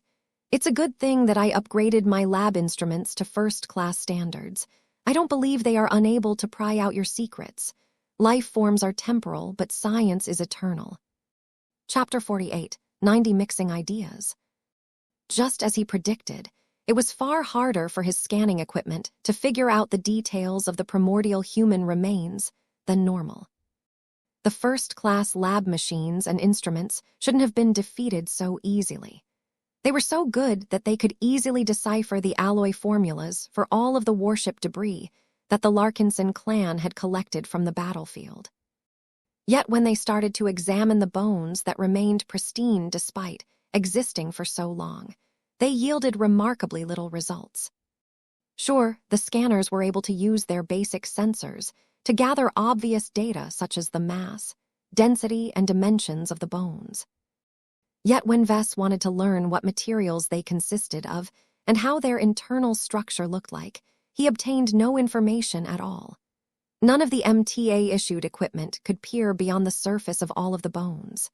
It's a good thing that I upgraded my lab instruments to first-class standards. I don't believe they are unable to pry out your secrets. Life forms are temporal, but science is eternal. Chapter 48, 90 Mixing Ideas. Just as he predicted, it was far harder for his scanning equipment to figure out the details of the primordial human remains than normal. The first-class lab machines and instruments shouldn't have been defeated so easily. They were so good that they could easily decipher the alloy formulas for all of the warship debris that the Larkinson clan had collected from the battlefield. Yet when they started to examine the bones that remained pristine despite existing for so long, they yielded remarkably little results. Sure, the scanners were able to use their basic sensors to gather obvious data such as the mass, density, and dimensions of the bones. Yet when Vess wanted to learn what materials they consisted of and how their internal structure looked like, he obtained no information at all. None of the MTA-issued equipment could peer beyond the surface of all of the bones.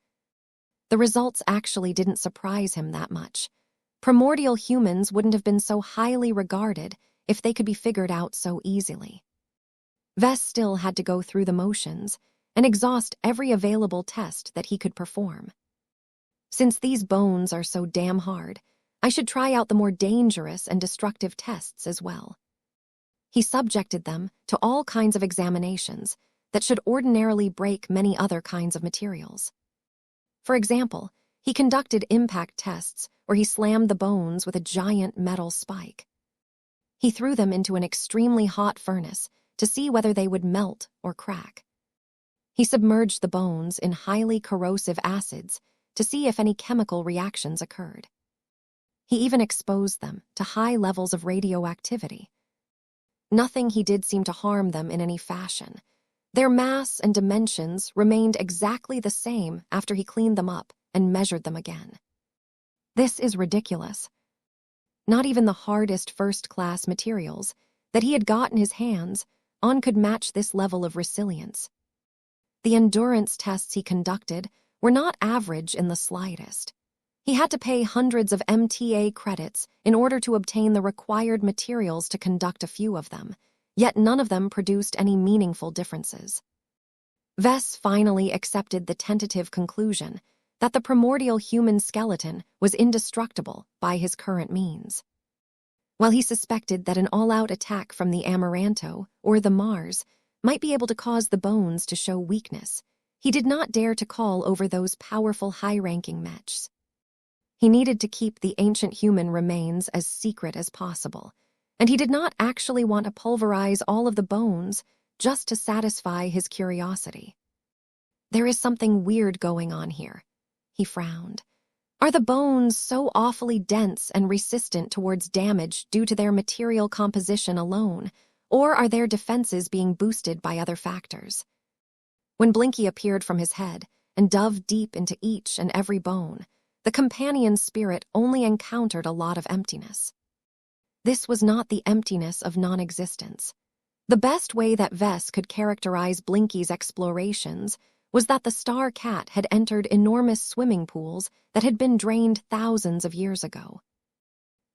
The results actually didn't surprise him that much. Primordial humans wouldn't have been so highly regarded if they could be figured out so easily. Vess still had to go through the motions and exhaust every available test that he could perform. Since these bones are so damn hard, I should try out the more dangerous and destructive tests as well. He subjected them to all kinds of examinations that should ordinarily break many other kinds of materials. For example, he conducted impact tests where he slammed the bones with a giant metal spike. He threw them into an extremely hot furnace to see whether they would melt or crack. He submerged the bones in highly corrosive acids to see if any chemical reactions occurred. He even exposed them to high levels of radioactivity. Nothing he did seemed to harm them in any fashion. Their mass and dimensions remained exactly the same after he cleaned them up and measured them again. This is ridiculous. Not even the hardest first-class materials that he had got in his hands on could match this level of resilience. The endurance tests he conducted were not average in the slightest. He had to pay hundreds of MTA credits in order to obtain the required materials to conduct a few of them, yet none of them produced any meaningful differences. Vess finally accepted the tentative conclusion that the primordial human skeleton was indestructible by his current means. While he suspected that an all-out attack from the Amaranto or the Mars might be able to cause the bones to show weakness, he did not dare to call over those powerful high-ranking Mechs. He needed to keep the ancient human remains as secret as possible, and he did not actually want to pulverize all of the bones just to satisfy his curiosity. There is something weird going on here. He frowned. Are the bones so awfully dense and resistant towards damage due to their material composition alone, or are their defenses being boosted by other factors? When Blinky appeared from his head and dove deep into each and every bone, the companion's spirit only encountered a lot of emptiness. This was not the emptiness of non-existence. The best way that Vess could characterize Blinky's explorations was that the star cat had entered enormous swimming pools that had been drained thousands of years ago.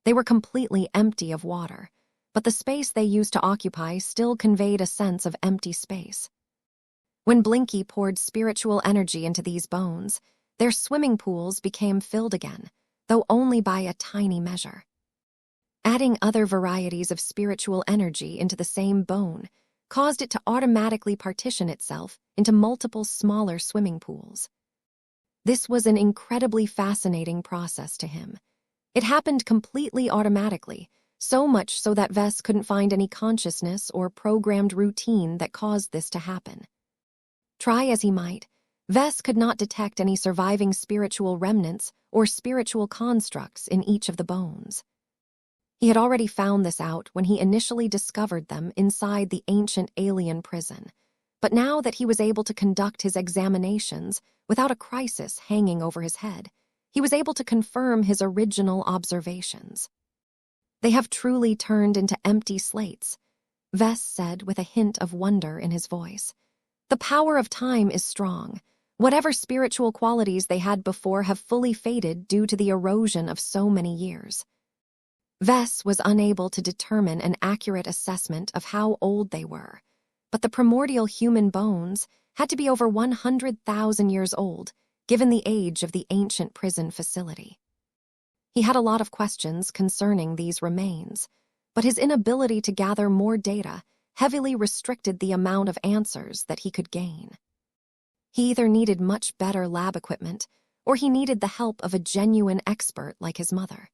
They were completely empty of water, but the space they used to occupy still conveyed a sense of empty space. When Blinky poured spiritual energy into these bones, their swimming pools became filled again, though only by a tiny measure. Adding other varieties of spiritual energy into the same bone caused it to automatically partition itself into multiple smaller swimming pools. This was an incredibly fascinating process to him. It happened completely automatically, so much so that Vess couldn't find any consciousness or programmed routine that caused this to happen. Try as he might, Vess could not detect any surviving spiritual remnants or spiritual constructs in each of the bones. He had already found this out when he initially discovered them inside the ancient alien prison, but now that he was able to conduct his examinations without a crisis hanging over his head, he was able to confirm his original observations. They have truly turned into empty slates, Vess said with a hint of wonder in his voice. The power of time is strong. Whatever spiritual qualities they had before have fully faded due to the erosion of so many years. Vess was unable to determine an accurate assessment of how old they were, but the primordial human bones had to be over 100,000 years old, given the age of the ancient prison facility. He had a lot of questions concerning these remains, but his inability to gather more data heavily restricted the amount of answers that he could gain. He either needed much better lab equipment, or he needed the help of a genuine expert like his mother.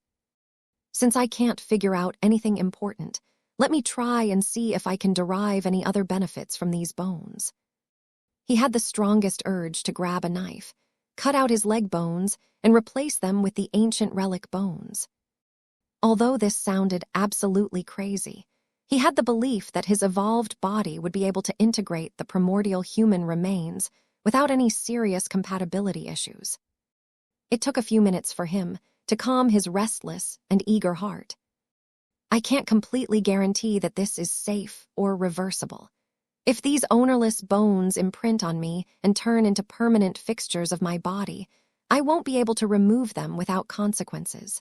Since I can't figure out anything important, let me try and see if I can derive any other benefits from these bones. He had the strongest urge to grab a knife, cut out his leg bones, and replace them with the ancient relic bones. Although this sounded absolutely crazy, he had the belief that his evolved body would be able to integrate the primordial human remains without any serious compatibility issues. It took a few minutes for him to calm his restless and eager heart. I can't completely guarantee that this is safe or reversible. If these ownerless bones imprint on me and turn into permanent fixtures of my body, I won't be able to remove them without consequences.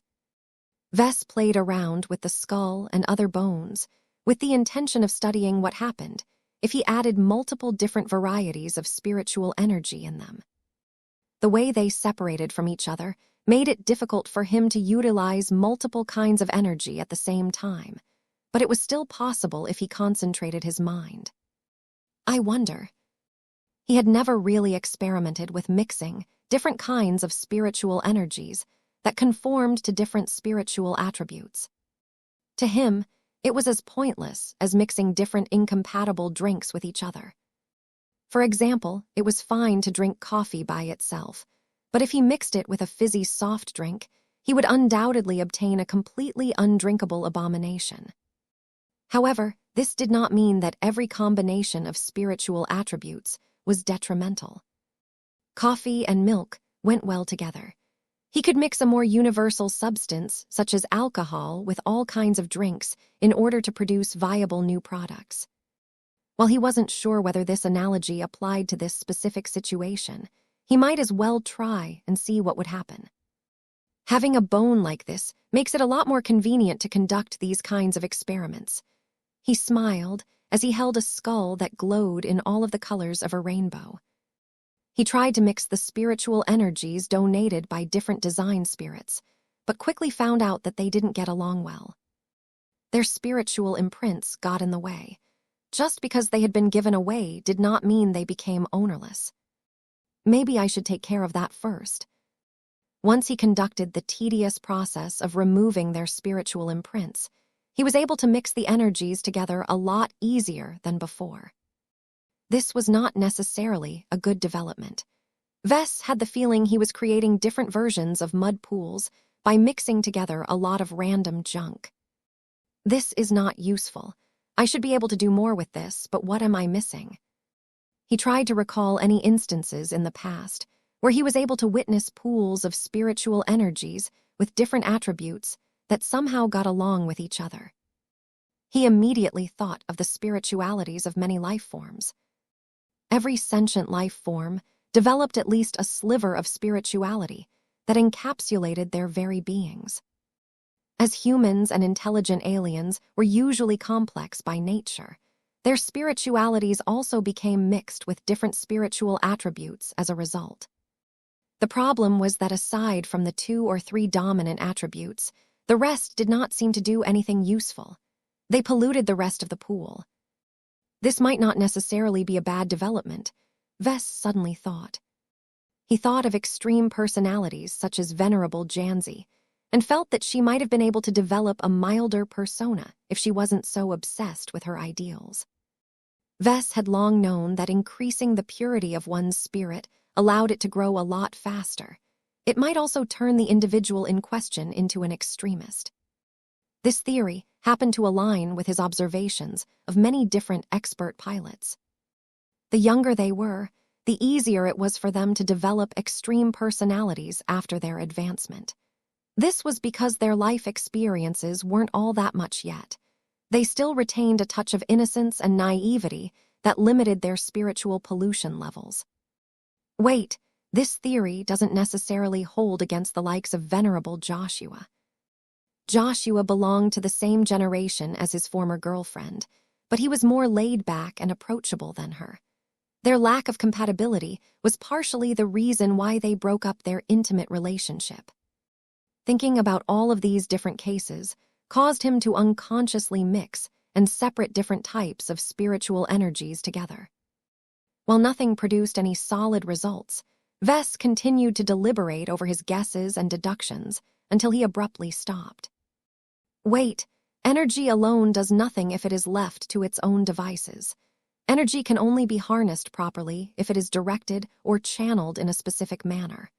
Vess played around with the skull and other bones with the intention of studying what happened if he added multiple different varieties of spiritual energy in them. The way they separated from each other made it difficult for him to utilize multiple kinds of energy at the same time, but it was still possible if he concentrated his mind. I wonder. He had never really experimented with mixing different kinds of spiritual energies that conformed to different spiritual attributes. To him, it was as pointless as mixing different incompatible drinks with each other. For example, it was fine to drink coffee by itself, but if he mixed it with a fizzy soft drink, he would undoubtedly obtain a completely undrinkable abomination. However, this did not mean that every combination of spiritual attributes was detrimental. Coffee and milk went well together. He could mix a more universal substance, such as alcohol, with all kinds of drinks in order to produce viable new products. While he wasn't sure whether this analogy applied to this specific situation, he might as well try and see what would happen. Having a bone like this makes it a lot more convenient to conduct these kinds of experiments. He smiled as he held a skull that glowed in all of the colors of a rainbow. He tried to mix the spiritual energies donated by different design spirits, but quickly found out that they didn't get along well. Their spiritual imprints got in the way. Just because they had been given away did not mean they became ownerless. Maybe I should take care of that first. Once he conducted the tedious process of removing their spiritual imprints, he was able to mix the energies together a lot easier than before. This was not necessarily a good development. Vess had the feeling he was creating different versions of mud pools by mixing together a lot of random junk. This is not useful. I should be able to do more with this, but what am I missing? He tried to recall any instances in the past where he was able to witness pools of spiritual energies with different attributes that somehow got along with each other. He immediately thought of the spiritualities of many life forms. Every sentient life form developed at least a sliver of spirituality that encapsulated their very beings. As humans and intelligent aliens were usually complex by nature, their spiritualities also became mixed with different spiritual attributes as a result. The problem was that aside from the 2 or 3 dominant attributes, the rest did not seem to do anything useful. They polluted the rest of the pool. This might not necessarily be a bad development, Vess suddenly thought. He thought of extreme personalities such as Venerable Janzi, and felt that she might have been able to develop a milder persona if she wasn't so obsessed with her ideals. Vess had long known that increasing the purity of one's spirit allowed it to grow a lot faster. It might also turn the individual in question into an extremist. This theory happened to align with his observations of many different expert pilots. The younger they were, the easier it was for them to develop extreme personalities after their advancement. This was because their life experiences weren't all that much yet. They still retained a touch of innocence and naivety that limited their spiritual pollution levels. Wait, this theory doesn't necessarily hold against the likes of Venerable Joshua. Joshua belonged to the same generation as his former girlfriend, but he was more laid back and approachable than her. Their lack of compatibility was partially the reason why they broke up their intimate relationship. Thinking about all of these different cases caused him to unconsciously mix and separate different types of spiritual energies together. While nothing produced any solid results, Vess continued to deliberate over his guesses and deductions until he abruptly stopped. Wait, energy alone does nothing if it is left to its own devices. Energy can only be harnessed properly if it is directed or channeled in a specific manner.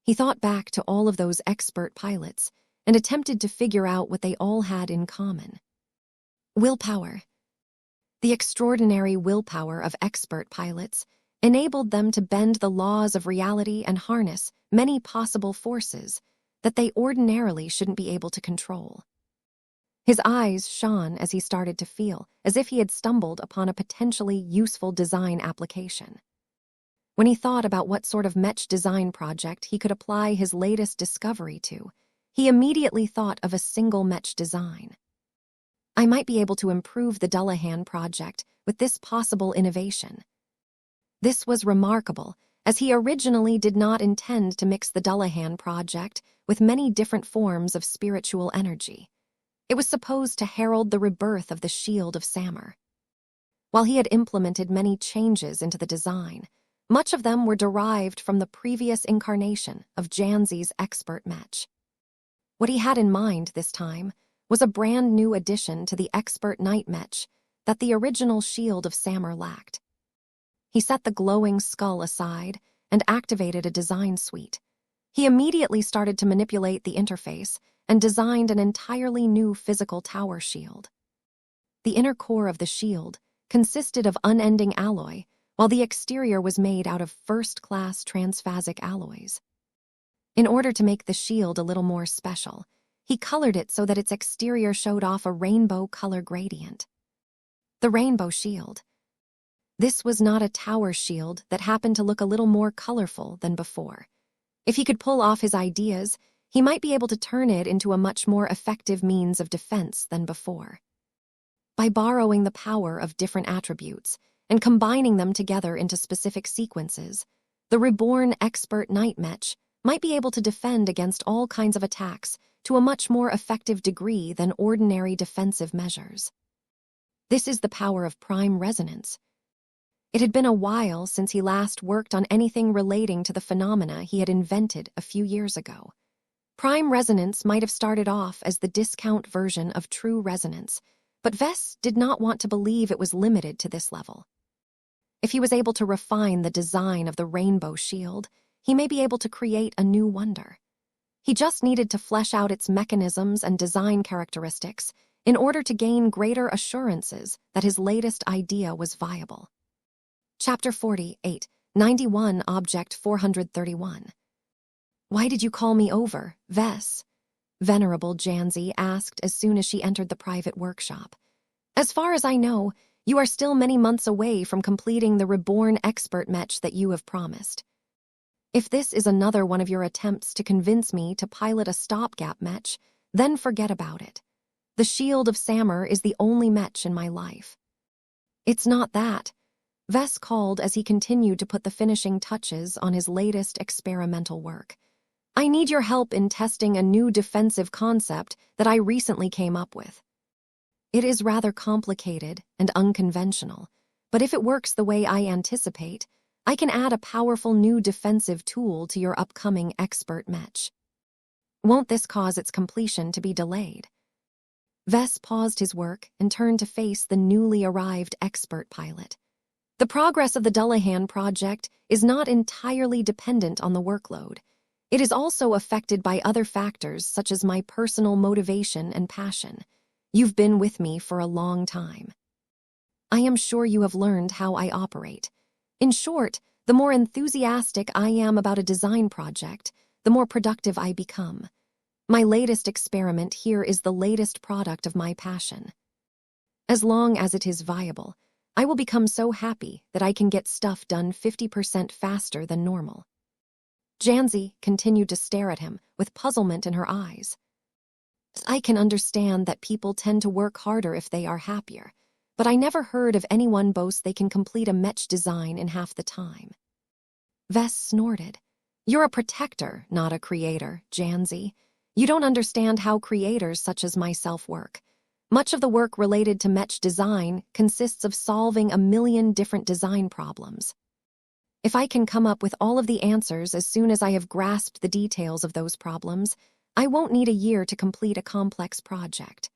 He thought back to all of those expert pilots and attempted to figure out what they all had in common. Willpower. The extraordinary willpower of expert pilots enabled them to bend the laws of reality and harness many possible forces that they ordinarily shouldn't be able to control. His eyes shone as he started to feel as if he had stumbled upon a potentially useful design application. When he thought about what sort of Mech design project he could apply his latest discovery to, he immediately thought of a single Mech design. I might be able to improve the Dullahan project with this possible innovation. This was remarkable, as he originally did not intend to mix the Dullahan project with many different forms of spiritual energy. It was supposed to herald the rebirth of the Shield of Samur. While he had implemented many changes into the design, much of them were derived from the previous incarnation of Janzi's expert Mech. What he had in mind this time was a brand new addition to the expert Night Mech that the original Shield of Samur lacked. He set the glowing skull aside and activated a design suite. He immediately started to manipulate the interface and designed an entirely new physical tower shield. The inner core of the shield consisted of unending alloy, while the exterior was made out of first-class transphasic alloys. In order to make the shield a little more special, he colored it so that its exterior showed off a rainbow color gradient. The rainbow shield. This was not a tower shield that happened to look a little more colorful than before. If he could pull off his ideas, he might be able to turn it into a much more effective means of defense than before. By borrowing the power of different attributes and combining them together into specific sequences, the reborn expert Night Mech might be able to defend against all kinds of attacks to a much more effective degree than ordinary defensive measures. This is the power of prime resonance. It had been a while since he last worked on anything relating to the phenomena he had invented a few years ago. Prime resonance might have started off as the discount version of true resonance, but Vess did not want to believe it was limited to this level. If he was able to refine the design of the rainbow shield, he may be able to create a new wonder. He just needed to flesh out its mechanisms and design characteristics in order to gain greater assurances that his latest idea was viable. Chapter 48, 91, Object 431. Why did you call me over, Vess? Venerable Janzi asked as soon as she entered the private workshop. As far as I know, you are still many months away from completing the reborn expert Mech that you have promised. If this is another one of your attempts to convince me to pilot a stopgap Mech, then forget about it. The Shield of Samur is the only Mech in my life. It's not that. Vess called as he continued to put the finishing touches on his latest experimental work. I need your help in testing a new defensive concept that I recently came up with. It is rather complicated and unconventional, but if it works the way I anticipate, I can add a powerful new defensive tool to your upcoming expert Mech. Won't this cause its completion to be delayed? Vess paused his work and turned to face the newly arrived expert pilot. The progress of the Dullahan project is not entirely dependent on the workload. It is also affected by other factors such as my personal motivation and passion. You've been with me for a long time. I am sure you have learned how I operate. In short, the more enthusiastic I am about a design project, the more productive I become. My latest experiment here is the latest product of my passion. As long as it is viable, I will become so happy that I can get stuff done 50% faster than normal. Janzi continued to stare at him with puzzlement in her eyes. I can understand that people tend to work harder if they are happier, but I never heard of anyone boast they can complete a Mech design in half the time. Vess snorted. You're a protector, not a creator, Janzi. You don't understand how creators such as myself work. Much of the work related to Mech design consists of solving a million different design problems. If I can come up with all of the answers as soon as I have grasped the details of those problems, I won't need a year to complete a complex project.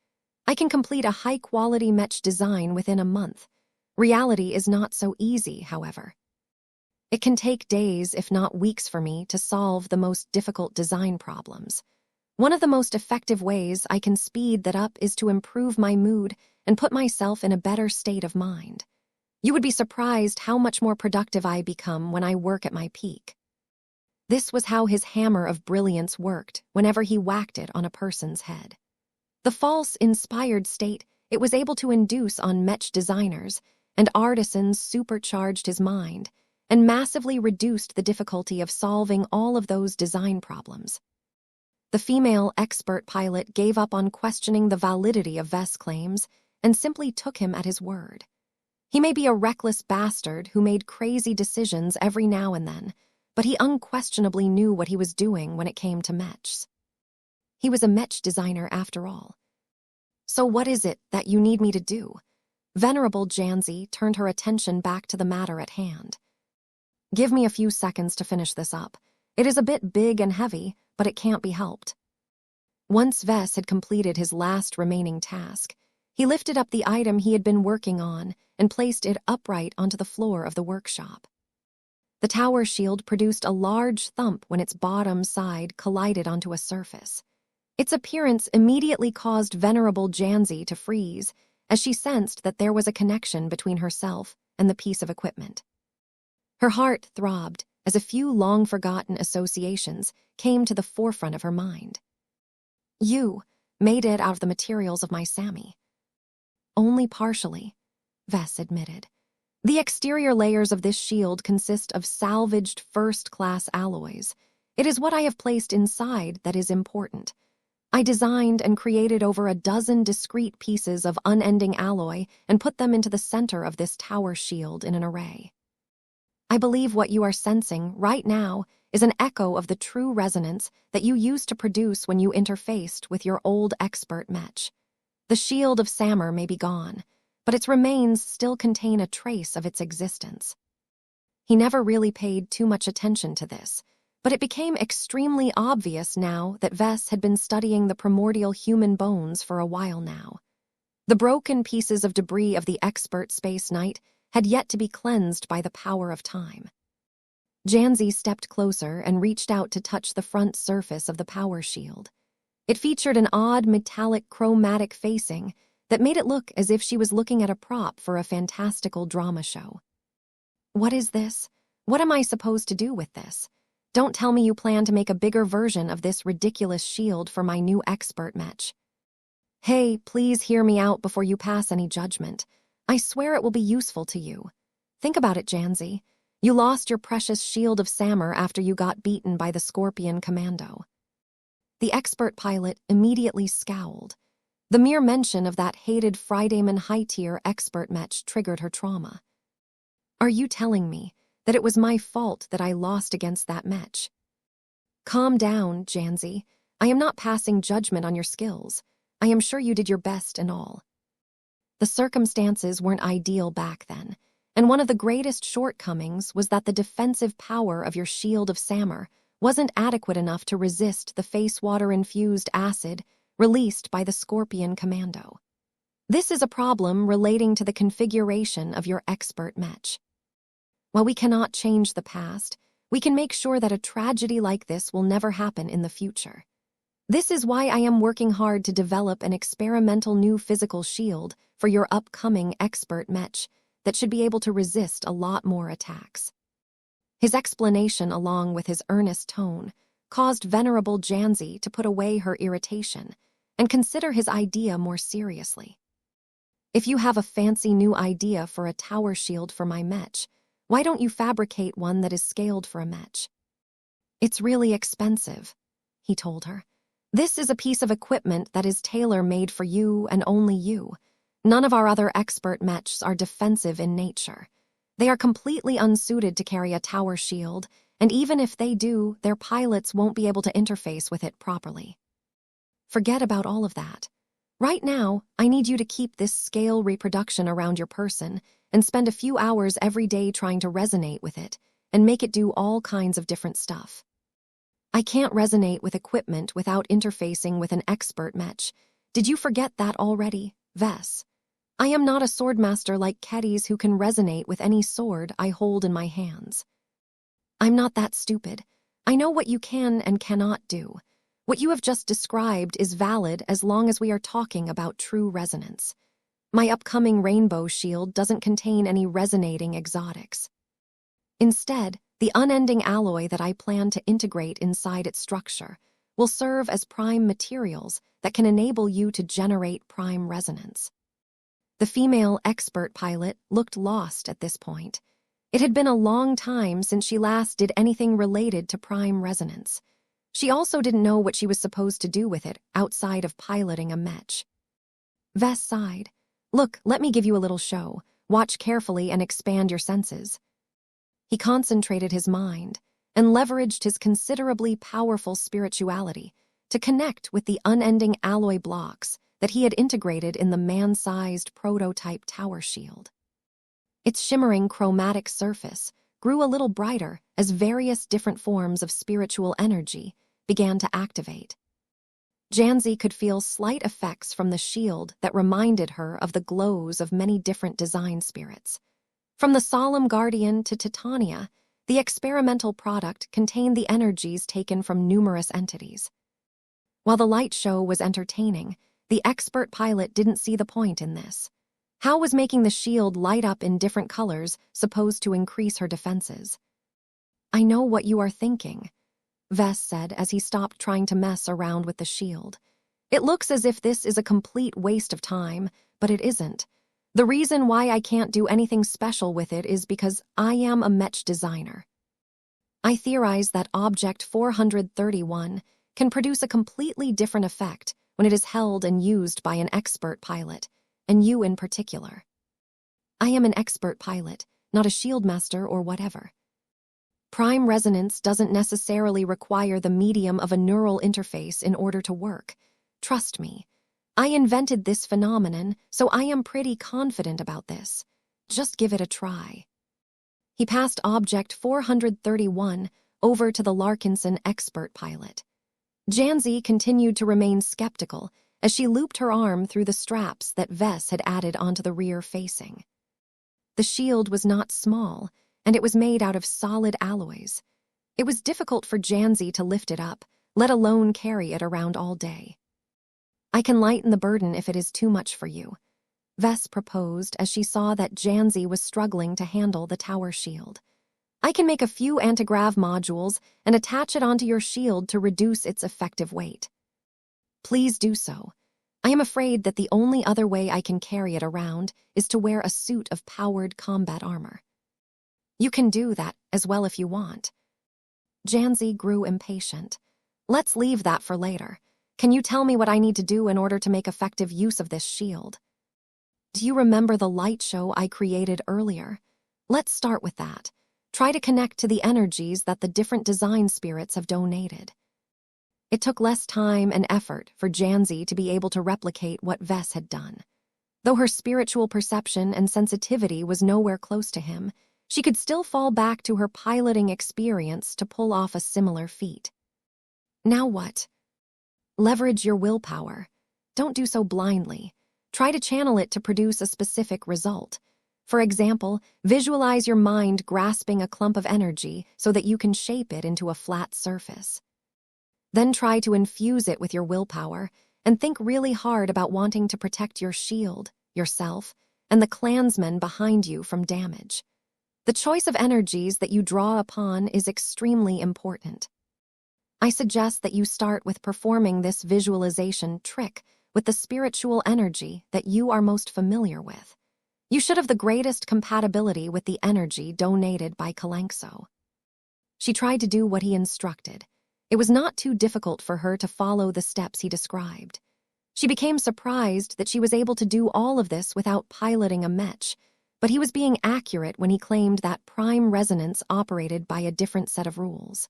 I can complete a high-quality Mech design within a month. Reality is not so easy, however. It can take days, if not weeks, for me to solve the most difficult design problems. One of the most effective ways I can speed that up is to improve my mood and put myself in a better state of mind. You would be surprised how much more productive I become when I work at my peak. This was how his hammer of brilliance worked whenever he whacked it on a person's head. The false, inspired state it was able to induce on Mech designers and artisans supercharged his mind and massively reduced the difficulty of solving all of those design problems. The female expert pilot gave up on questioning the validity of Vess' claims and simply took him at his word. He may be a reckless bastard who made crazy decisions every now and then, but he unquestionably knew what he was doing when it came to Mechs. He was a Mech designer after all. So what is it that you need me to do? Venerable Janzi turned her attention back to the matter at hand. Give me a few seconds to finish this up. It is a bit big and heavy, but it can't be helped. Once Vess had completed his last remaining task, he lifted up the item he had been working on and placed it upright onto the floor of the workshop. The tower shield produced a large thump when its bottom side collided onto a surface. Its appearance immediately caused Venerable Janzi to freeze, as she sensed that there was a connection between herself and the piece of equipment. Her heart throbbed as a few long-forgotten associations came to the forefront of her mind. You made it out of the materials of my Sammy. Only partially, Vess admitted. The exterior layers of this shield consist of salvaged first-class alloys. It is what I have placed inside that is important. I designed and created over a dozen discrete pieces of unending alloy and put them into the center of this tower shield in an array. I believe what you are sensing right now is an echo of the true resonance that you used to produce when you interfaced with your old expert Mech. The shield of Sammer may be gone, but its remains still contain a trace of its existence. He never really paid too much attention to this, but it became extremely obvious now that Vess had been studying the primordial human bones for a while now. The broken pieces of debris of the expert Space Knight had yet to be cleansed by the power of time. Janzi stepped closer and reached out to touch the front surface of the power shield. It featured an odd metallic chromatic facing that made it look as if she was looking at a prop for a fantastical drama show. What is this? What am I supposed to do with this? Don't tell me you plan to make a bigger version of this ridiculous shield for my new expert Mech. Hey, please hear me out before you pass any judgment. I swear it will be useful to you. Think about it, Janzi. You lost your precious shield of Sammer after you got beaten by the Scorpion Commando. The expert pilot immediately scowled. The mere mention of that hated Fridayman high-tier expert Mech triggered her trauma. Are you telling me that it was my fault that I lost against that Mech? Calm down, Janzi. I am not passing judgment on your skills. I am sure you did your best and all. The circumstances weren't ideal back then, and one of the greatest shortcomings was that the defensive power of your shield of Sammer wasn't adequate enough to resist the face-water-infused acid released by the Scorpion Commando. This is a problem relating to the configuration of your expert Mech. While we cannot change the past, we can make sure that a tragedy like this will never happen in the future. This is why I am working hard to develop an experimental new physical shield for your upcoming expert Mech that should be able to resist a lot more attacks. His explanation, along with his earnest tone, caused venerable Janzi to put away her irritation and consider his idea more seriously. If you have a fancy new idea for a tower shield for my Mech, why don't you fabricate one that is scaled for a Mech? It's really expensive, he told her. This is a piece of equipment that is tailor-made for you and only you. None of our other expert Mechs are defensive in nature. They are completely unsuited to carry a tower shield, and even if they do, their pilots won't be able to interface with it properly. Forget about all of that. Right now, I need you to keep this scale reproduction around your person and spend a few hours every day trying to resonate with it and make it do all kinds of different stuff. I can't resonate with equipment without interfacing with an expert Mech. Did you forget that already, Vess? I am not a swordmaster like Keddies who can resonate with any sword I hold in my hands. I'm not that stupid. I know what you can and cannot do. What you have just described is valid as long as we are talking about true resonance. My upcoming rainbow shield doesn't contain any resonating exotics. Instead, the unending alloy that I plan to integrate inside its structure will serve as prime materials that can enable you to generate prime resonance. The female expert pilot looked lost at this point. It had been a long time since she last did anything related to prime resonance. She also didn't know what she was supposed to do with it outside of piloting a Mech. Vess sighed. Look, let me give you a little show. Watch carefully and expand your senses. He concentrated his mind and leveraged his considerably powerful spirituality to connect with the unending alloy blocks that he had integrated in the man-sized prototype tower shield. Its shimmering chromatic surface grew a little brighter as various different forms of spiritual energy began to activate. Janzi could feel slight effects from the shield that reminded her of the glows of many different design spirits. From the solemn guardian to Titania, the experimental product contained the energies taken from numerous entities. While the light show was entertaining, the expert pilot didn't see the point in this. How was making the shield light up in different colors supposed to increase her defenses? I know what you are thinking, Vess said as he stopped trying to mess around with the shield. It looks as if this is a complete waste of time, but it isn't. The reason why I can't do anything special with it is because I am a Mech designer. I theorize that Object 431 can produce a completely different effect when it is held and used by an expert pilot, and you in particular. I am an expert pilot, not a shield master or whatever. Prime resonance doesn't necessarily require the medium of a neural interface in order to work. Trust me. I invented this phenomenon, so I am pretty confident about this. Just give it a try. He passed Object 431 over to the Larkinson expert pilot. Janzi continued to remain skeptical as she looped her arm through the straps that Vess had added onto the rear facing. The shield was not small, and it was made out of solid alloys. It was difficult for Janzi to lift it up, let alone carry it around all day. I can lighten the burden if it is too much for you, Vess proposed as she saw that Janzi was struggling to handle the tower shield. I can make a few antigrav modules and attach it onto your shield to reduce its effective weight. Please do so. I am afraid that the only other way I can carry it around is to wear a suit of powered combat armor. You can do that as well if you want. Janzi grew impatient. Let's leave that for later. Can you tell me what I need to do in order to make effective use of this shield? Do you remember the light show I created earlier? Let's start with that. Try to connect to the energies that the different design spirits have donated. It took less time and effort for Janzi to be able to replicate what Vess had done. Though her spiritual perception and sensitivity was nowhere close to him, she could still fall back to her piloting experience to pull off a similar feat. Now what? Leverage your willpower. Don't do so blindly. Try to channel it to produce a specific result. For example, visualize your mind grasping a clump of energy so that you can shape it into a flat surface. Then try to infuse it with your willpower and think really hard about wanting to protect your shield, yourself, and the clansmen behind you from damage. The choice of energies that you draw upon is extremely important. I suggest that you start with performing this visualization trick with the spiritual energy that you are most familiar with. You should have the greatest compatibility with the energy donated by Kalangso. She tried to do what he instructed. It was not too difficult for her to follow the steps he described. She became surprised that she was able to do all of this without piloting a Mech, but he was being accurate when he claimed that prime resonance operated by a different set of rules.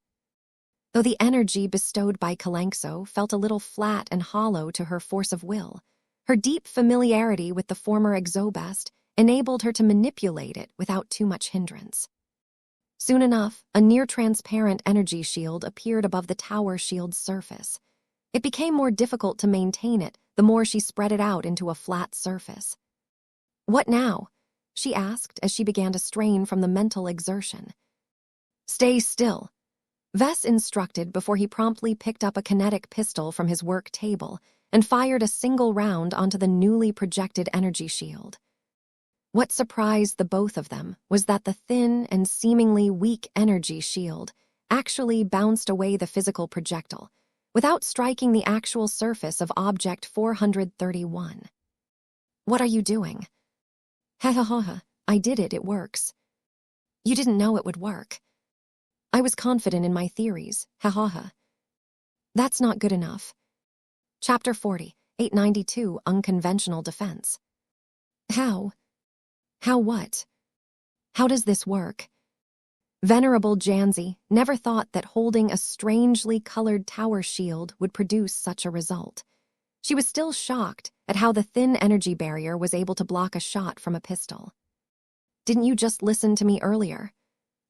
Though the energy bestowed by Kalangso felt a little flat and hollow to her force of will, her deep familiarity with the former Exobest enabled her to manipulate it without too much hindrance. Soon enough, a near-transparent energy shield appeared above the tower shield's surface. It became more difficult to maintain it the more she spread it out into a flat surface. What now? She asked as she began to strain from the mental exertion. Stay still, Vess instructed before he promptly picked up a kinetic pistol from his work table and fired a single round onto the newly projected energy shield. What surprised the both of them was that the thin and seemingly weak energy shield actually bounced away the physical projectile, without striking the actual surface of Object 431. What are you doing? Ha ha ha ha, I did it works. You didn't know it would work. I was confident in my theories, ha ha ha. That's not good enough. Chapter 40, 892, Unconventional Defense. How? How what? How does this work? Venerable Janzi never thought that holding a strangely colored tower shield would produce such a result. She was still shocked at how the thin energy barrier was able to block a shot from a pistol. Didn't you just listen to me earlier?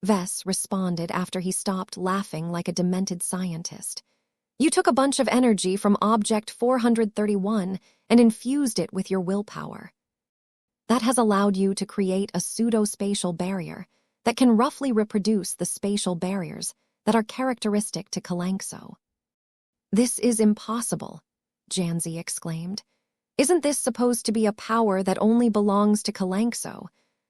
Vess responded after he stopped laughing like a demented scientist. You took a bunch of energy from Object 431 and infused it with your willpower. That has allowed you to create a pseudo-spatial barrier that can roughly reproduce the spatial barriers that are characteristic to Kalangso. This is impossible, Janzi exclaimed. Isn't this supposed to be a power that only belongs to Kalanxo?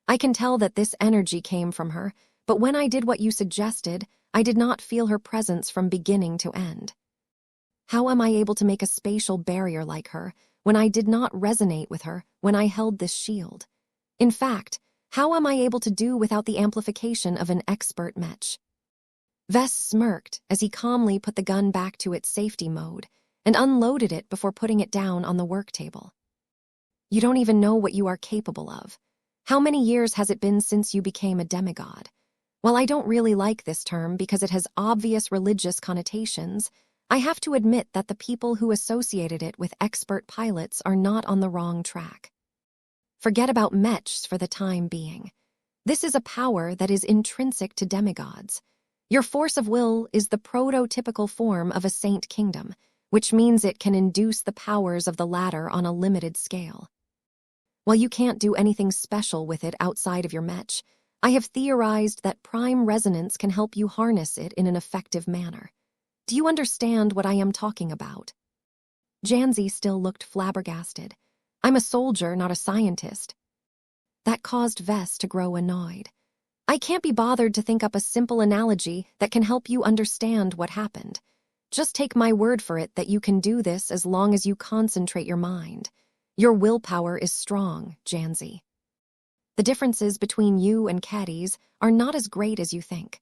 I can tell that this energy came from her, but when I did what you suggested, I did not feel her presence from beginning to end. How am I able to make a spatial barrier like her when I did not resonate with her when I held this shield? In fact, how am I able to do without the amplification of an expert Mech? Vess smirked as he calmly put the gun back to its safety mode and unloaded it before putting it down on the work table. You don't even know what you are capable of. How many years has it been since you became a demigod? While I don't really like this term because it has obvious religious connotations, I have to admit that the people who associated it with expert pilots are not on the wrong track. Forget about Mechs for the time being. This is a power that is intrinsic to demigods. Your force of will is the prototypical form of a saint kingdom, which means it can induce the powers of the latter on a limited scale. While you can't do anything special with it outside of your Mech, I have theorized that prime resonance can help you harness it in an effective manner. Do you understand what I am talking about? Janzi still looked flabbergasted. I'm a soldier, not a scientist. That caused Vess to grow annoyed. I can't be bothered to think up a simple analogy that can help you understand what happened. Just take my word for it that you can do this as long as you concentrate your mind. Your willpower is strong, Janzi. The differences between you and caddies are not as great as you think.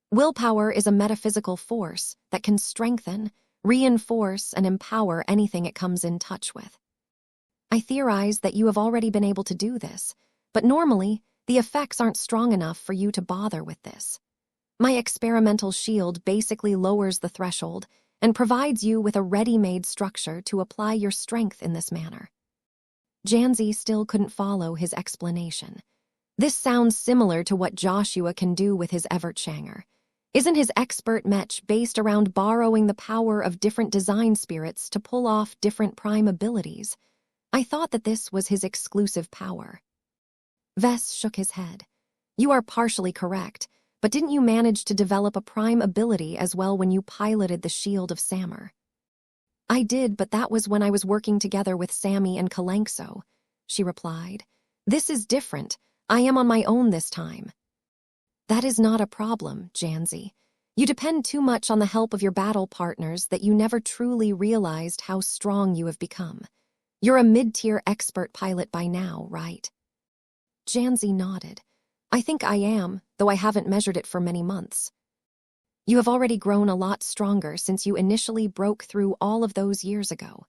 Willpower is a metaphysical force that can strengthen, reinforce, and empower anything it comes in touch with. I theorize that you have already been able to do this, but normally, the effects aren't strong enough for you to bother with this. My experimental shield basically lowers the threshold and provides you with a ready-made structure to apply your strength in this manner. Janzi still couldn't follow his explanation. This sounds similar to what Joshua can do with his Evertshanger. Isn't his expert Mech based around borrowing the power of different design spirits to pull off different prime abilities? I thought that this was his exclusive power. Vess shook his head. You are partially correct, but didn't you manage to develop a prime ability as well when you piloted the Shield of Samur? I did, but that was when I was working together with Sammy and Kalanxo, she replied. This is different. I am on my own this time. That is not a problem, Janzi. You depend too much on the help of your battle partners that you never truly realized how strong you have become. You're a mid-tier expert pilot by now, right? Janzi nodded. I think I am, though I haven't measured it for many months. You have already grown a lot stronger since you initially broke through all of those years ago.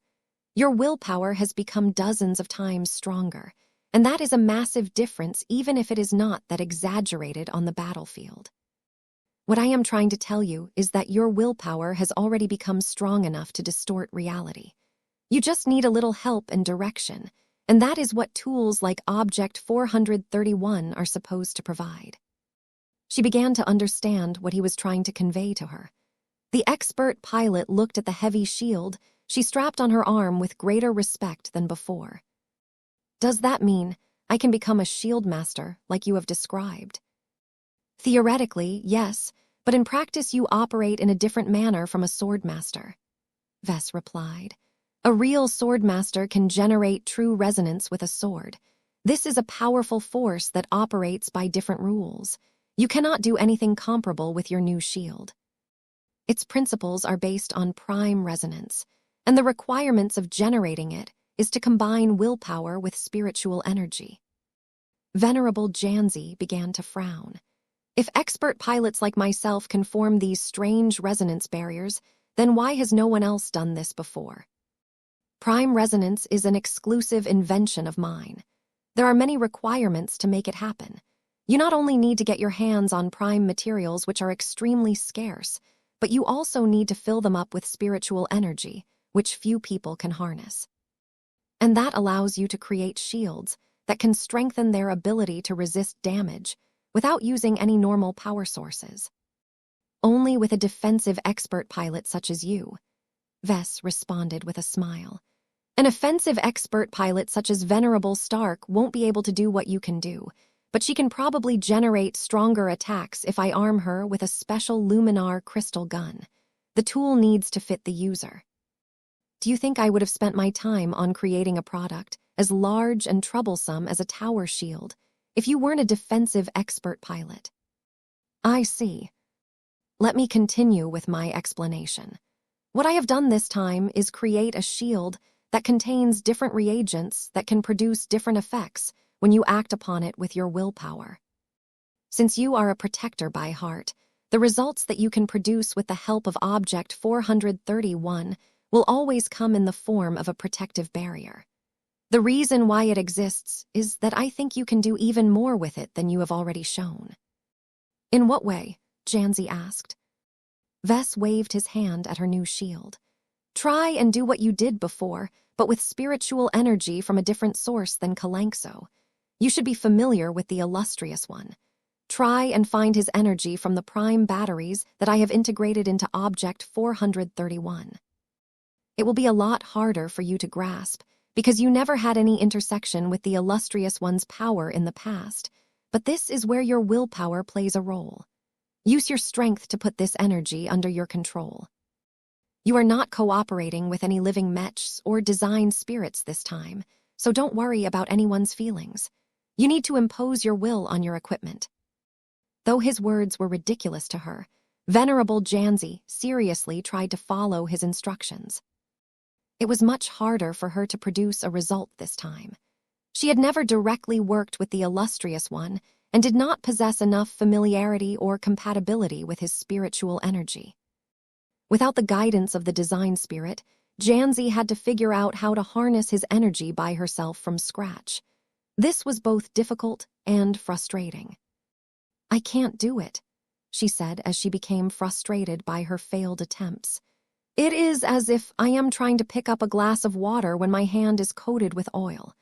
Your willpower has become dozens of times stronger, and that is a massive difference even if it is not that exaggerated on the battlefield. What I am trying to tell you is that your willpower has already become strong enough to distort reality. You just need a little help and direction, and that is what tools like Object 431 are supposed to provide. She began to understand what he was trying to convey to her. The expert pilot looked at the heavy shield she strapped on her arm with greater respect than before. Does that mean I can become a shield master like you have described? Theoretically, yes, but in practice you operate in a different manner from a sword master. Vess replied. A real sword master can generate true resonance with a sword. This is a powerful force that operates by different rules. You cannot do anything comparable with your new shield. Its principles are based on prime resonance, and the requirements of generating it is to combine willpower with spiritual energy. Venerable Janzi began to frown. If expert pilots like myself can form these strange resonance barriers, then why has no one else done this before? Prime resonance is an exclusive invention of mine. There are many requirements to make it happen. You not only need to get your hands on prime materials, which are extremely scarce, but you also need to fill them up with spiritual energy, which few people can harness. And that allows you to create shields that can strengthen their ability to resist damage without using any normal power sources. Only with a defensive expert pilot such as you, Vess responded with a smile. An offensive expert pilot such as Venerable Stark won't be able to do what you can do, but she can probably generate stronger attacks if I arm her with a special luminar crystal gun. The tool needs to fit the user. Do you think I would have spent my time on creating a product as large and troublesome as a tower shield if you weren't a defensive expert pilot? I see. Let me continue with my explanation. What I have done this time is create a shield that contains different reagents that can produce different effects when you act upon it with your willpower. Since you are a protector by heart, the results that you can produce with the help of Object 431 will always come in the form of a protective barrier. The reason why it exists is that I think you can do even more with it than you have already shown. In what way? Janzi asked. Vess waved his hand at her new shield. Try and do what you did before, but with spiritual energy from a different source than Kalankso. You should be familiar with the illustrious one. Try and find his energy from the prime batteries that I have integrated into Object 431. It will be a lot harder for you to grasp, because you never had any intersection with the illustrious one's power in the past, but this is where your willpower plays a role. Use your strength to put this energy under your control. You are not cooperating with any living mechs or design spirits this time, so don't worry about anyone's feelings. You need to impose your will on your equipment. Though his words were ridiculous to her, Venerable Janzi seriously tried to follow his instructions. It was much harder for her to produce a result this time. She had never directly worked with the illustrious one and did not possess enough familiarity or compatibility with his spiritual energy. Without the guidance of the design spirit, Janzi had to figure out how to harness his energy by herself from scratch. This was both difficult and frustrating. I can't do it, she said as she became frustrated by her failed attempts. It is as if I am trying to pick up a glass of water when my hand is coated with oil.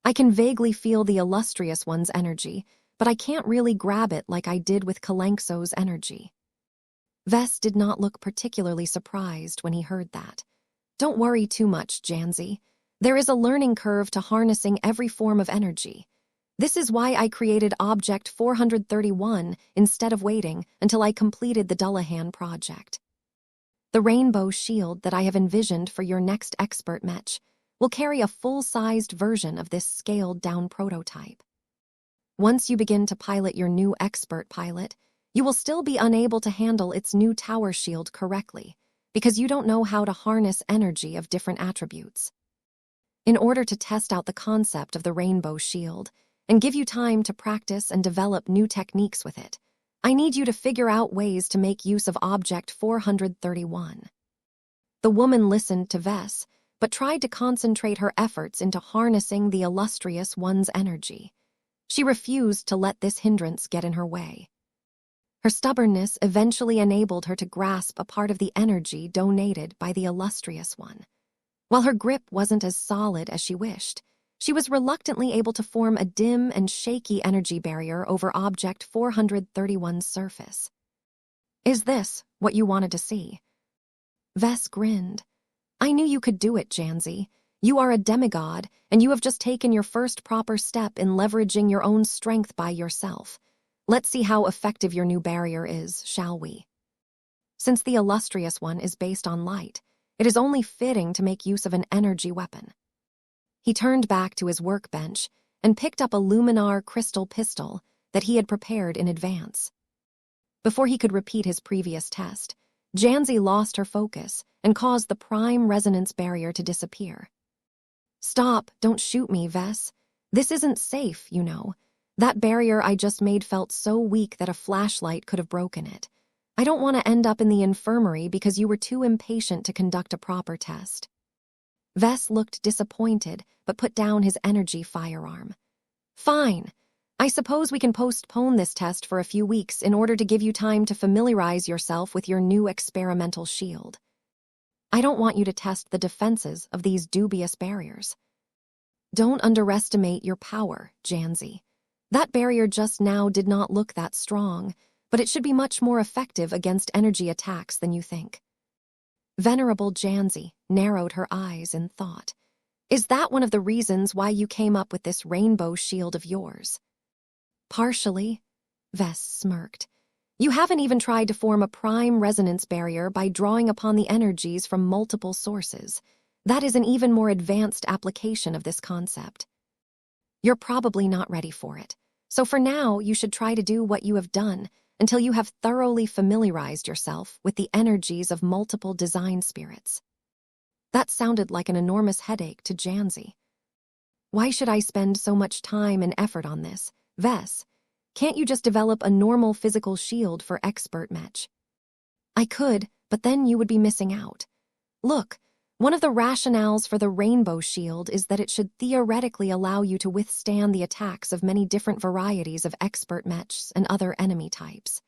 I can vaguely feel the illustrious one's energy, but I can't really grab it like I did with Kalankso's energy. Vess did not look particularly surprised when he heard that. Don't worry too much, Janzi. There is a learning curve to harnessing every form of energy. This is why I created Object 431 instead of waiting until I completed the Dullahan project. The rainbow shield that I have envisioned for your next expert mech will carry a full-sized version of this scaled-down prototype. Once you begin to pilot your new expert pilot, you will still be unable to handle its new tower shield correctly because you don't know how to harness energy of different attributes. In order to test out the concept of the rainbow shield and give you time to practice and develop new techniques with it, I need you to figure out ways to make use of Object 431. The woman listened to Vess, but tried to concentrate her efforts into harnessing the illustrious one's energy. She refused to let this hindrance get in her way. Her stubbornness eventually enabled her to grasp a part of the energy donated by the illustrious one. While her grip wasn't as solid as she wished, she was reluctantly able to form a dim and shaky energy barrier over Object 431's surface. Is this what you wanted to see? Vess grinned. I knew you could do it, Janzi. You are a demigod, and you have just taken your first proper step in leveraging your own strength by yourself. Let's see how effective your new barrier is, shall we? Since the illustrious one is based on light, it is only fitting to make use of an energy weapon. He turned back to his workbench and picked up a luminar crystal pistol that he had prepared in advance. Before he could repeat his previous test, Janzi lost her focus and caused the prime resonance barrier to disappear. Stop, don't shoot me, Vess. This isn't safe, you know. That barrier I just made felt so weak that a flashlight could have broken it. I don't want to end up in the infirmary because you were too impatient to conduct a proper test. Vess looked disappointed, but put down his energy firearm. Fine. I suppose we can postpone this test for a few weeks in order to give you time to familiarize yourself with your new experimental shield. I don't want you to test the defenses of these dubious barriers. Don't underestimate your power, Janzi. That barrier just now did not look that strong, but it should be much more effective against energy attacks than you think. Venerable Janzi narrowed her eyes in thought. Is that one of the reasons why you came up with this rainbow shield of yours? Partially, Vess smirked. You haven't even tried to form a prime resonance barrier by drawing upon the energies from multiple sources. That is an even more advanced application of this concept. You're probably not ready for it. So for now, you should try to do what you have done until you have thoroughly familiarized yourself with the energies of multiple design spirits. That sounded like an enormous headache to Janzi. Why should I spend so much time and effort on this, Vess? Can't you just develop a normal physical shield for expert Mech? I could, but then you would be missing out. Look, one of the rationales for the rainbow shield is that it should theoretically allow you to withstand the attacks of many different varieties of expert Mechs and other enemy types.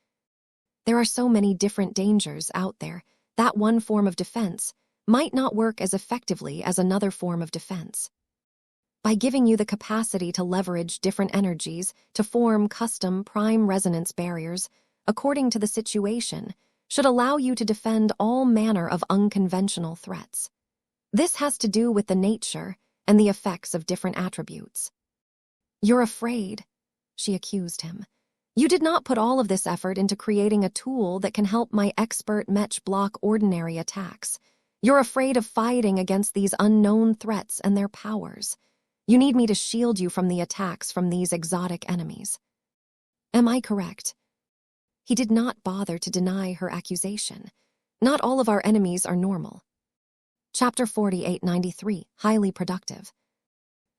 There are so many different dangers out there that one form of defense might not work as effectively as another form of defense. By giving you the capacity to leverage different energies to form custom prime resonance barriers, according to the situation, should allow you to defend all manner of unconventional threats. This has to do with the nature and the effects of different attributes. You're afraid, she accused him. You did not put all of this effort into creating a tool that can help my expert Mech block ordinary attacks. You're afraid of fighting against these unknown threats and their powers. You need me to shield you from the attacks from these exotic enemies. Am I correct? He did not bother to deny her accusation. Not all of our enemies are normal. Chapter 4893, Highly Productive.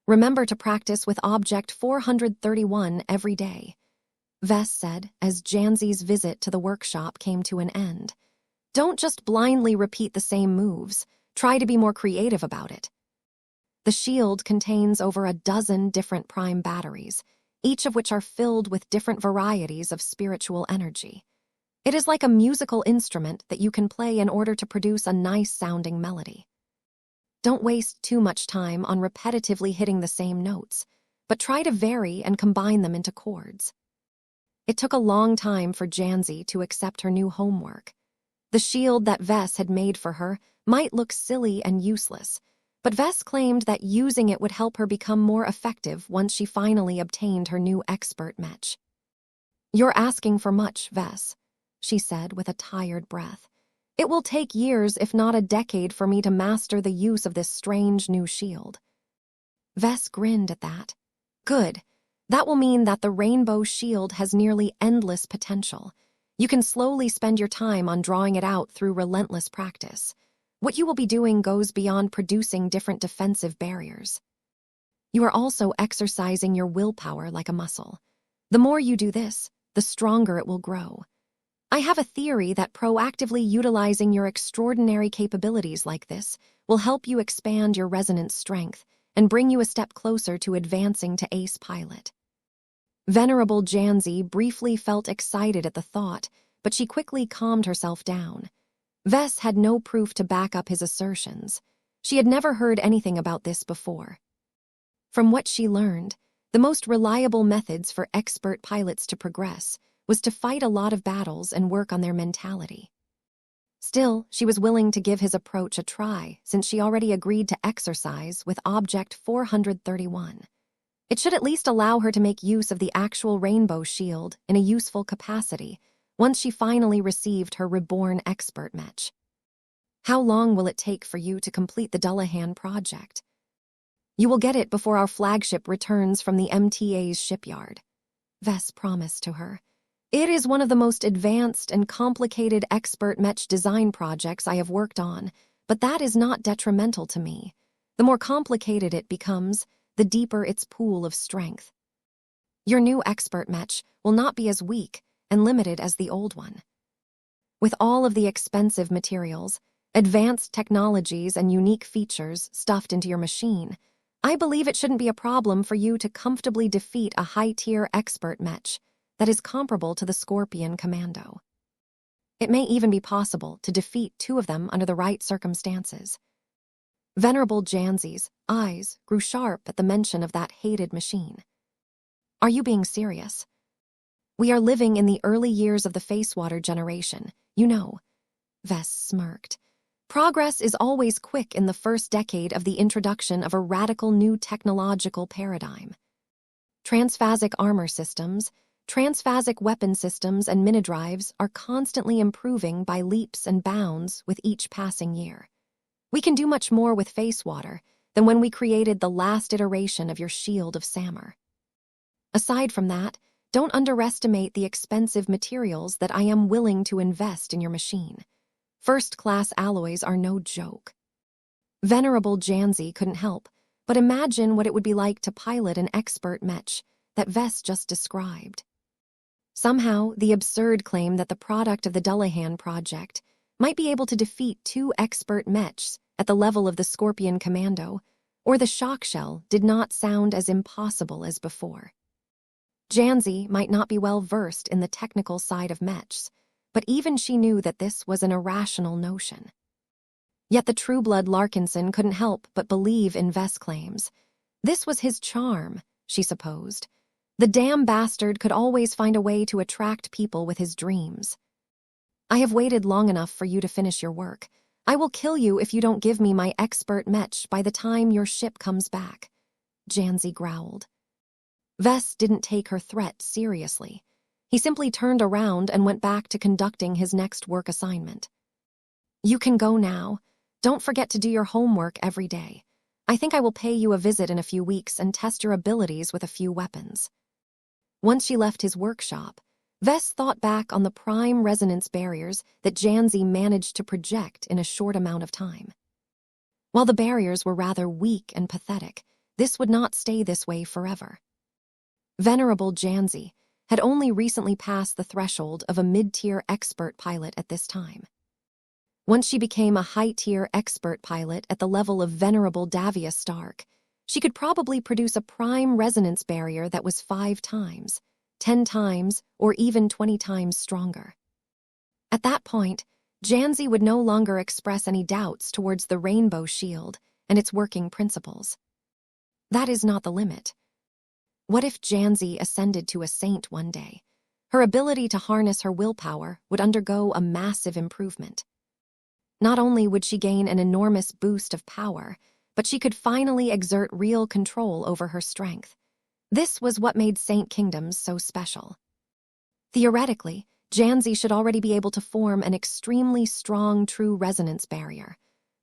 Remember to practice with Object 431 every day, Vess said as Janzi's visit to the workshop came to an end. Don't just blindly repeat the same moves. Try to be more creative about it. The shield contains over a dozen different prime batteries, each of which are filled with different varieties of spiritual energy. It is like a musical instrument that you can play in order to produce a nice-sounding melody. Don't waste too much time on repetitively hitting the same notes, but try to vary and combine them into chords. It took a long time for Janzi to accept her new homework. The shield that Vess had made for her might look silly and useless, but Vess claimed that using it would help her become more effective once she finally obtained her new expert Mech. You're asking for much, Vess, she said with a tired breath. It will take years, if not a decade, for me to master the use of this strange new shield. Vess grinned at that. Good. That will mean that the rainbow shield has nearly endless potential. You can slowly spend your time on drawing it out through relentless practice. What you will be doing goes beyond producing different defensive barriers. You are also exercising your willpower like a muscle. The more you do this, the stronger it will grow. I have a theory that proactively utilizing your extraordinary capabilities like this will help you expand your resonance strength and bring you a step closer to advancing to ace pilot. Venerable Janzi briefly felt excited at the thought, but she quickly calmed herself down. Vess had no proof to back up his assertions. She had never heard anything about this before. From what she learned, the most reliable methods for expert pilots to progress was to fight a lot of battles and work on their mentality. Still, she was willing to give his approach a try since she already agreed to exercise with Object 431. It should at least allow her to make use of the actual rainbow shield in a useful capacity once she finally received her reborn expert Mech. How long will it take for you to complete the Dullahan project? You will get it before our flagship returns from the MTA's shipyard, Vess promised to her. It is one of the most advanced and complicated expert Mech design projects I have worked on, but that is not detrimental to me. The more complicated it becomes, the deeper its pool of strength. Your new expert Mech will not be as weak and limited as the old one. With all of the expensive materials, advanced technologies, and unique features stuffed into your machine, I believe it shouldn't be a problem for you to comfortably defeat a high-tier expert Mech that is comparable to the Scorpion Commando. It may even be possible to defeat two of them under the right circumstances. Venerable Janzi's eyes grew sharp at the mention of that hated machine. Are you being serious? We are living in the early years of the Facewater generation, you know. Vess smirked. Progress is always quick in the first decade of the introduction of a radical new technological paradigm. Transphasic armor systems, transphasic weapon systems, and minidrives are constantly improving by leaps and bounds with each passing year. We can do much more with face water than when we created the last iteration of your shield of Samur. Aside from that, don't underestimate the expensive materials that I am willing to invest in your machine. First-class alloys are no joke. Venerable Janzi couldn't help but imagine what it would be like to pilot an expert Mech that Vess just described. Somehow, the absurd claim that the product of the Dullahan project might be able to defeat 2 expert Mechs at the level of the Scorpion Commando or the Shock Shell did not sound as impossible as before. Janzi might not be well versed in the technical side of Mechs, but even she knew that this was an irrational notion. Yet the true-blood Larkinson couldn't help but believe in Vess' claims. This was his charm, she supposed. The damn bastard could always find a way to attract people with his dreams. I have waited long enough for you to finish your work. I will kill you if you don't give me my expert Mech by the time your ship comes back, Janzi growled. Vess didn't take her threat seriously. He simply turned around and went back to conducting his next work assignment. You can go now. Don't forget to do your homework every day. I think I will pay you a visit in a few weeks and test your abilities with a few weapons. Once she left his workshop, Vess thought back on the prime resonance barriers that Janzi managed to project in a short amount of time. While the barriers were rather weak and pathetic, this would not stay this way forever. Venerable Janzi had only recently passed the threshold of a mid-tier expert pilot at this time. Once she became a high-tier expert pilot at the level of Venerable Davia Stark, she could probably produce a prime resonance barrier that was 5 times, 10 times, or even 20 times stronger. At that point, Janzi would no longer express any doubts towards the Rainbow Shield and its working principles. That is not the limit. What if Janzi ascended to a saint one day? Her ability to harness her willpower would undergo a massive improvement. Not only would she gain an enormous boost of power, but she could finally exert real control over her strength. This was what made Saint Kingdoms so special. Theoretically, Janzi should already be able to form an extremely strong true resonance barrier,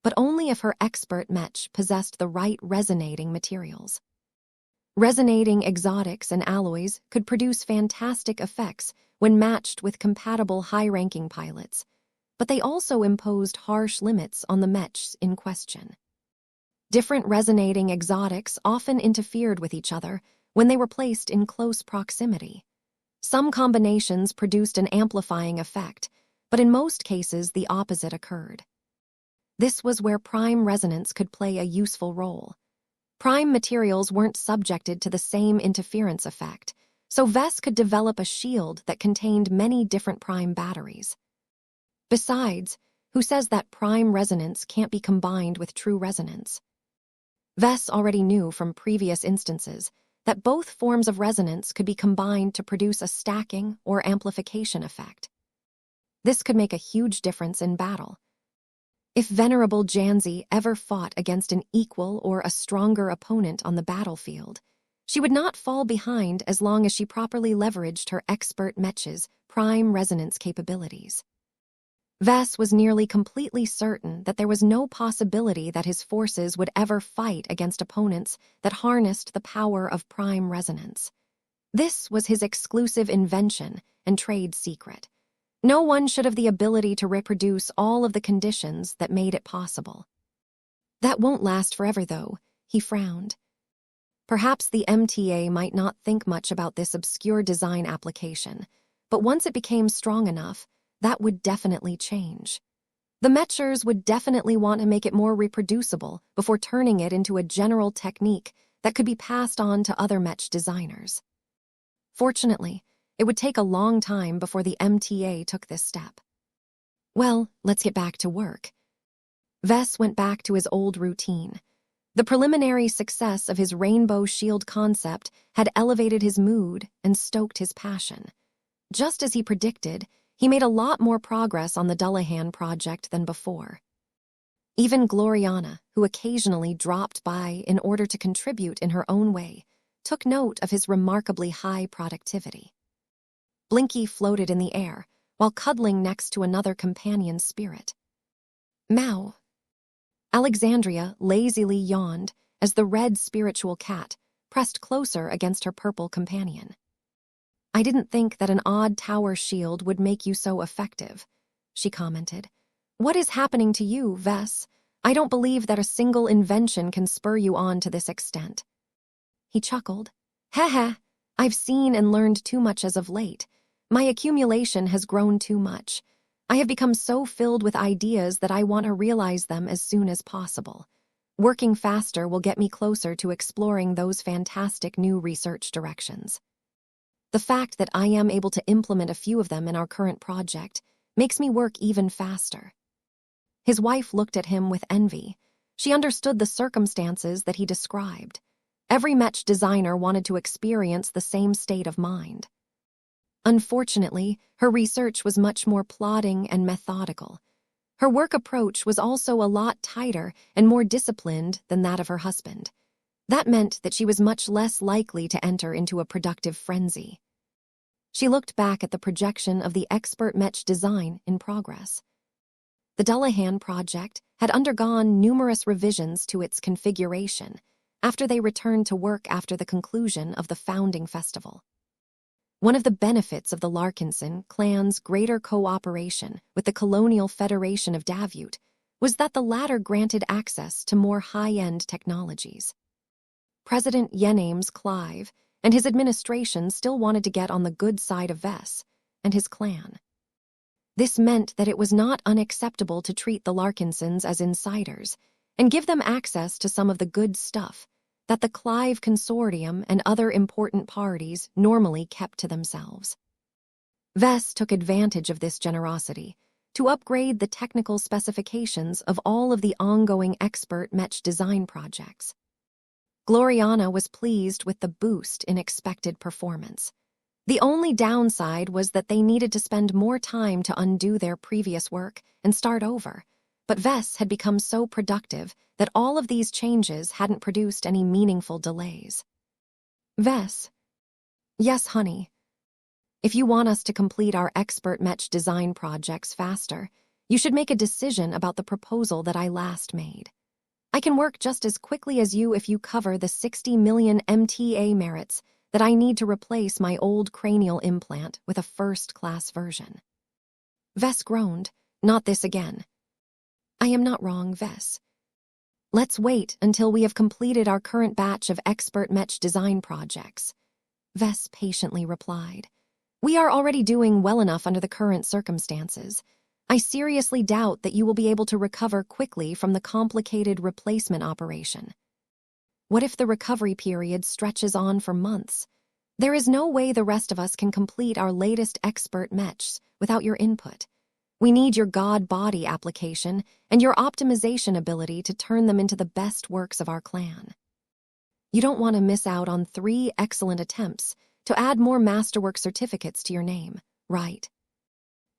but only if her expert Mech possessed the right resonating materials. Resonating exotics and alloys could produce fantastic effects when matched with compatible high-ranking pilots, but they also imposed harsh limits on the Mechs in question. Different resonating exotics often interfered with each other when they were placed in close proximity. Some combinations produced an amplifying effect, but in most cases the opposite occurred. This was where prime resonance could play a useful role. Prime materials weren't subjected to the same interference effect, so Vess could develop a shield that contained many different prime batteries. Besides, who says that prime resonance can't be combined with true resonance? Vess already knew from previous instances that both forms of resonance could be combined to produce a stacking or amplification effect. This could make a huge difference in battle. If Venerable Janzi ever fought against an equal or a stronger opponent on the battlefield, she would not fall behind as long as she properly leveraged her expert Mech's prime resonance capabilities. Vess was nearly completely certain that there was no possibility that his forces would ever fight against opponents that harnessed the power of prime resonance. This was his exclusive invention and trade secret. No one should have the ability to reproduce all of the conditions that made it possible. That won't last forever, though, he frowned. Perhaps the MTA might not think much about this obscure design application, but once it became strong enough, that would definitely change. The Mechers would definitely want to make it more reproducible before turning it into a general technique that could be passed on to other Mech designers. Fortunately, it would take a long time before the MTA took this step. Well, let's get back to work. Vess went back to his old routine. The preliminary success of his Rainbow Shield concept had elevated his mood and stoked his passion. Just as he predicted, he made a lot more progress on the Dullahan project than before. Even Gloriana, who occasionally dropped by in order to contribute in her own way, took note of his remarkably high productivity. Blinky floated in the air, while cuddling next to another companion spirit. Mao. Alexandria lazily yawned as the red spiritual cat pressed closer against her purple companion. "I didn't think that an odd tower shield would make you so effective," she commented. "What is happening to you, Vess? I don't believe that a single invention can spur you on to this extent." He chuckled. "Heh, I've seen and learned too much as of late. My accumulation has grown too much. I have become so filled with ideas that I want to realize them as soon as possible. Working faster will get me closer to exploring those fantastic new research directions. The fact that I am able to implement a few of them in our current project makes me work even faster." His wife looked at him with envy. She understood the circumstances that he described. Every Mech designer wanted to experience the same state of mind. Unfortunately, her research was much more plodding and methodical. Her work approach was also a lot tighter and more disciplined than that of her husband. That meant that she was much less likely to enter into a productive frenzy. She looked back at the projection of the expert Mech design in progress. The Dullahan project had undergone numerous revisions to its configuration after they returned to work after the conclusion of the founding festival. One of the benefits of the Larkinson clan's greater cooperation with the Colonial Federation of Davut was that the latter granted access to more high-end technologies. President Yenames Clive and his administration still wanted to get on the good side of Vess and his clan. This meant that it was not unacceptable to treat the Larkinsons as insiders and give them access to some of the good stuff that the Clive Consortium and other important parties normally kept to themselves. Vess took advantage of this generosity to upgrade the technical specifications of all of the ongoing expert Mech design projects. Gloriana was pleased with the boost in expected performance. The only downside was that they needed to spend more time to undo their previous work and start over, but Vess had become so productive that all of these changes hadn't produced any meaningful delays. "Vess." "Yes, honey. If you want us to complete our expert Mech design projects faster, you should make a decision about the proposal that I last made. I can work just as quickly as you if you cover the 60 million MTA merits that I need to replace my old cranial implant with a first-class version." Vess groaned. "Not this again." "I am not wrong, Vess. Let's wait until we have completed our current batch of expert Mech design projects," Vess patiently replied. "We are already doing well enough under the current circumstances. I seriously doubt that you will be able to recover quickly from the complicated replacement operation. What if the recovery period stretches on for months? There is no way the rest of us can complete our latest expert Mechs without your input. We need your God body application and your optimization ability to turn them into the best works of our clan. You don't want to miss out on 3 excellent attempts to add more masterwork certificates to your name, right?"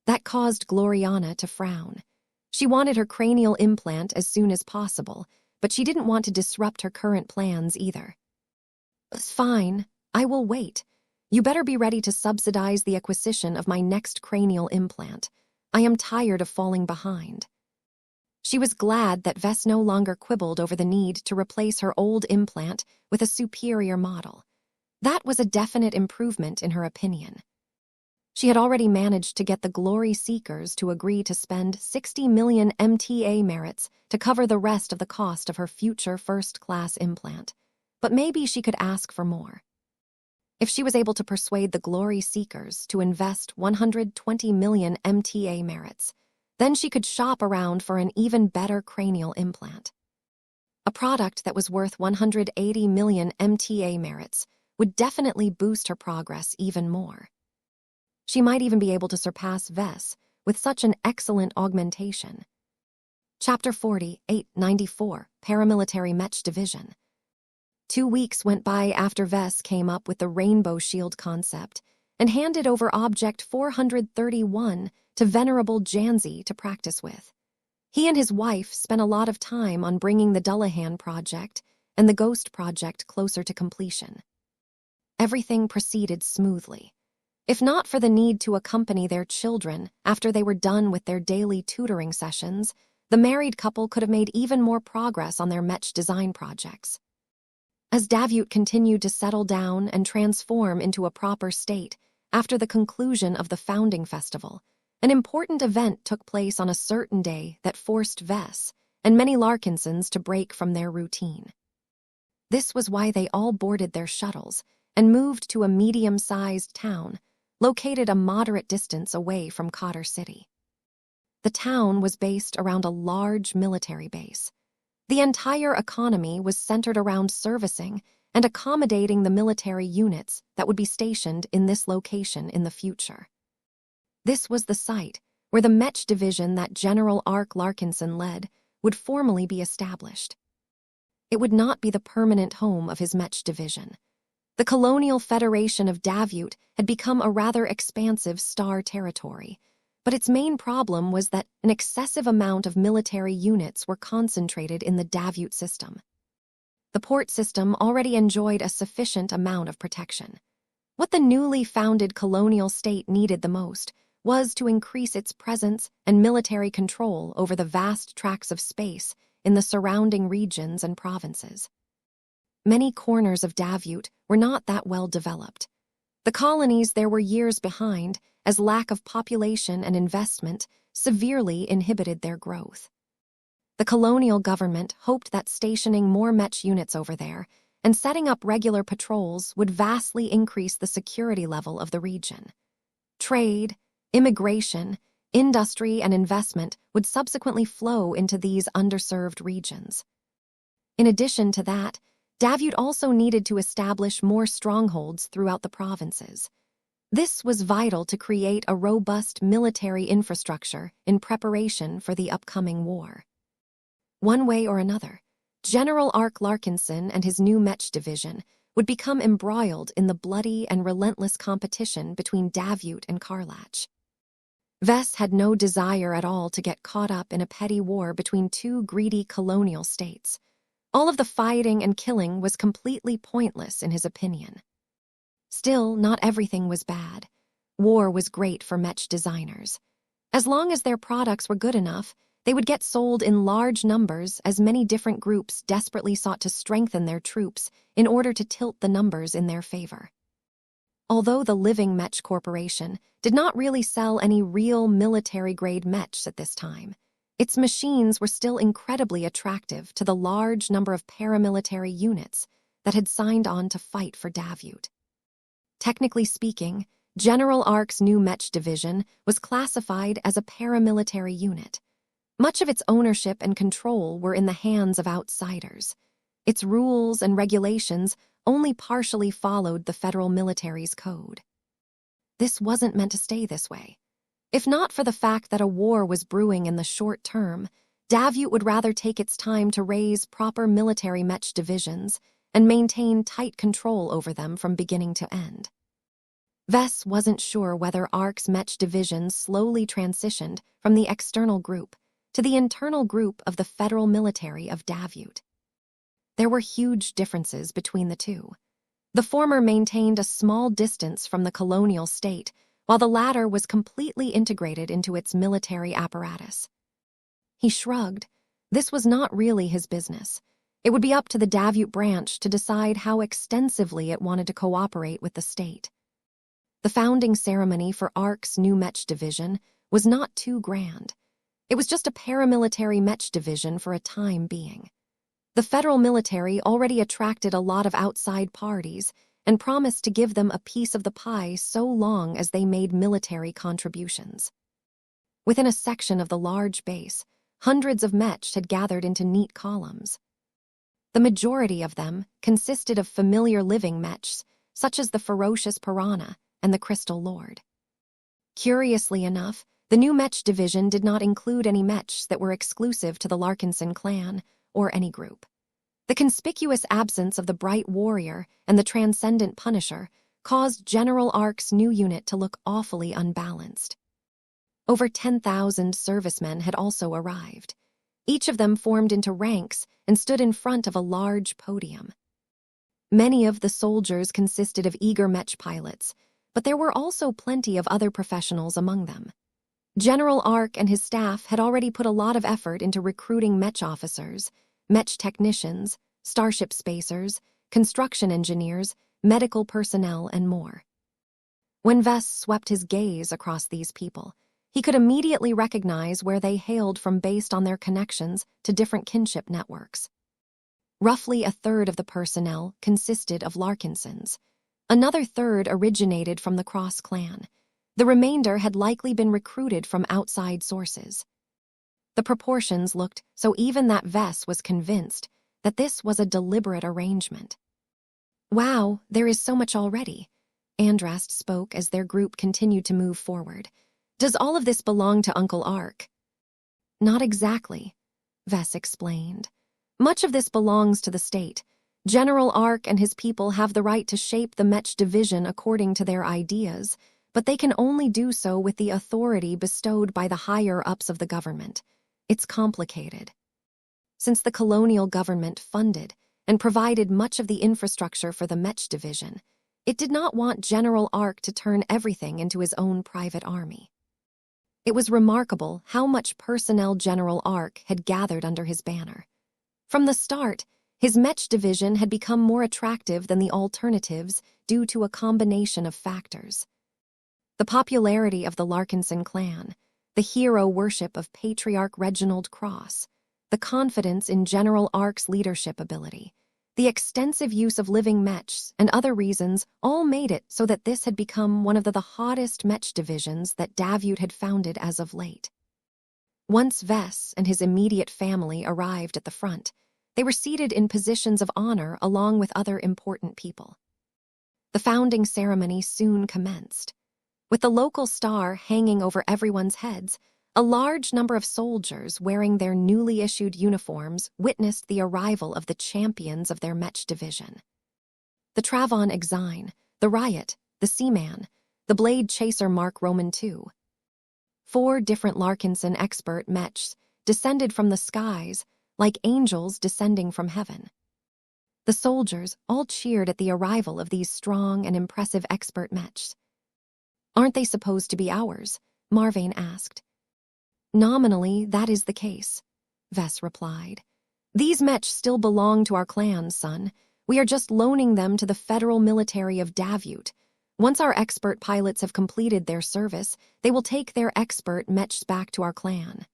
That caused Gloriana to frown. She wanted her cranial implant as soon as possible, but she didn't want to disrupt her current plans either. "Fine, I will wait. You better be ready to subsidize the acquisition of my next cranial implant. I am tired of falling behind." She was glad that Vess no longer quibbled over the need to replace her old implant with a superior model. That was a definite improvement in her opinion. She had already managed to get the Glory Seekers to agree to spend 60 million MTA merits to cover the rest of the cost of her future first-class implant, but maybe she could ask for more. If she was able to persuade the Glory Seekers to invest 120 million MTA merits, then she could shop around for an even better cranial implant. A product that was worth 180 million MTA merits would definitely boost her progress even more. She might even be able to surpass Vess with such an excellent augmentation. Chapter 4894, Paramilitary Mech Division. 2 weeks went by after Vess came up with the Rainbow Shield concept and handed over Object 431 to Venerable Janzi to practice with. He and his wife spent a lot of time on bringing the Dullahan project and the Ghost project closer to completion. Everything proceeded smoothly. If not for the need to accompany their children after they were done with their daily tutoring sessions, the married couple could have made even more progress on their Mech design projects. As Davyut continued to settle down and transform into a proper state after the conclusion of the founding festival, an important event took place on a certain day that forced Vess and many Larkinsons to break from their routine. This was why they all boarded their shuttles and moved to a medium-sized town located a moderate distance away from Cotter City. The town was based around a large military base. The entire economy was centered around servicing and accommodating the military units that would be stationed in this location in the future. This was the site where the Mech division that General Ark Larkinson led would formally be established. It would not be the permanent home of his Mech division. The Colonial Federation of Davyut had become a rather expansive star territory, but its main problem was that an excessive amount of military units were concentrated in the Davyut system. The port system already enjoyed a sufficient amount of protection. What the newly founded colonial state needed the most was to increase its presence and military control over the vast tracts of space in the surrounding regions and provinces. Many corners of Davyut were not that well developed. The colonies there were years behind, as lack of population and investment severely inhibited their growth. The colonial government hoped that stationing more Mech units over there and setting up regular patrols would vastly increase the security level of the region. Trade, immigration, industry, and investment would subsequently flow into these underserved regions. In addition to that, Davyut also needed to establish more strongholds throughout the provinces. This was vital to create a robust military infrastructure in preparation for the upcoming war. One way or another, General Ark Larkinson and his new Mech division would become embroiled in the bloody and relentless competition between Davyut and Karlach. Vess had no desire at all to get caught up in a petty war between two greedy colonial states. All of the fighting and killing was completely pointless in his opinion. Still, not everything was bad. War was great for Mech designers. As long as their products were good enough, they would get sold in large numbers as many different groups desperately sought to strengthen their troops in order to tilt the numbers in their favor. Although the Living Mech Corporation did not really sell any real military-grade mechs at this time, its machines were still incredibly attractive to the large number of paramilitary units that had signed on to fight for Davyut. Technically speaking, General Ark's new Mech division was classified as a paramilitary unit. Much of its ownership and control were in the hands of outsiders. Its rules and regulations only partially followed the federal military's code. This wasn't meant to stay this way. If not for the fact that a war was brewing in the short term, Davyut would rather take its time to raise proper military Mech divisions and maintain tight control over them from beginning to end. Vess wasn't sure whether Ark's Mech division slowly transitioned from the external group to the internal group of the federal military of Davyut. There were huge differences between the two. The former maintained a small distance from the colonial state, while the latter was completely integrated into its military apparatus. He shrugged. This was not really his business. It would be up to the Davyut branch to decide how extensively it wanted to cooperate with the state. The founding ceremony for Ark's new Mech division was not too grand. It was just a paramilitary Mech division for a time being. The federal military already attracted a lot of outside parties and promised to give them a piece of the pie so long as they made military contributions. Within a section of the large base, hundreds of Mech had gathered into neat columns. The majority of them consisted of familiar living Mechs, such as the ferocious piranha and the Crystal Lord. Curiously enough, the new Mech division did not include any Mechs that were exclusive to the Larkinson clan or any group. The conspicuous absence of the Bright Warrior and the Transcendent Punisher caused General Ark's new unit to look awfully unbalanced. Over 10,000 servicemen had also arrived. Each of them formed into ranks and stood in front of a large podium. Many of the soldiers consisted of eager Mech pilots, but there were also plenty of other professionals among them. General Ark and his staff had already put a lot of effort into recruiting Mech officers, Mech technicians, starship spacers, construction engineers, medical personnel, and more. When Vess swept his gaze across these people, he could immediately recognize where they hailed from based on their connections to different kinship networks. Roughly a third of the personnel consisted of Larkinsons. Another third originated from the Cross clan. The remainder had likely been recruited from outside sources. The proportions looked so even that Vess was convinced that this was a deliberate arrangement. "Wow, there is so much already," Andrast spoke as their group continued to move forward. "Does all of this belong to Uncle Ark?" "Not exactly," Vess explained. "Much of this belongs to the state. General Ark and his people have the right to shape the Mech division according to their ideas, but they can only do so with the authority bestowed by the higher-ups of the government. It's complicated. Since the colonial government funded and provided much of the infrastructure for the Mech division, it did not want General Ark to turn everything into his own private army." It was remarkable how much personnel General Ark had gathered under his banner. From the start, his Mech division had become more attractive than the alternatives due to a combination of factors. The popularity of the Larkinson clan, the hero worship of Patriarch Reginald Cross, the confidence in General Ark's leadership ability, the extensive use of living Mechs, and other reasons all made it so that this had become one of the hottest Mech divisions that Davyut had founded as of late. Once Vess and his immediate family arrived at the front, they were seated in positions of honor along with other important people. The founding ceremony soon commenced. With the local star hanging over everyone's heads, a large number of soldiers wearing their newly issued uniforms witnessed the arrival of the champions of their Mech division. The Travon Exine, the Riot, the Seaman, the Blade Chaser Mark Roman II. 4 different Larkinson expert Mechs descended from the skies like angels descending from heaven. The soldiers all cheered at the arrival of these strong and impressive expert Mechs. "Aren't they supposed to be ours?" Marvane asked. "Nominally, that is the case," Vess replied. "These Mech still belong to our clan, son. We are just loaning them to the federal military of Davyut. Once our expert pilots have completed their service, they will take their expert Mechs back to our clan."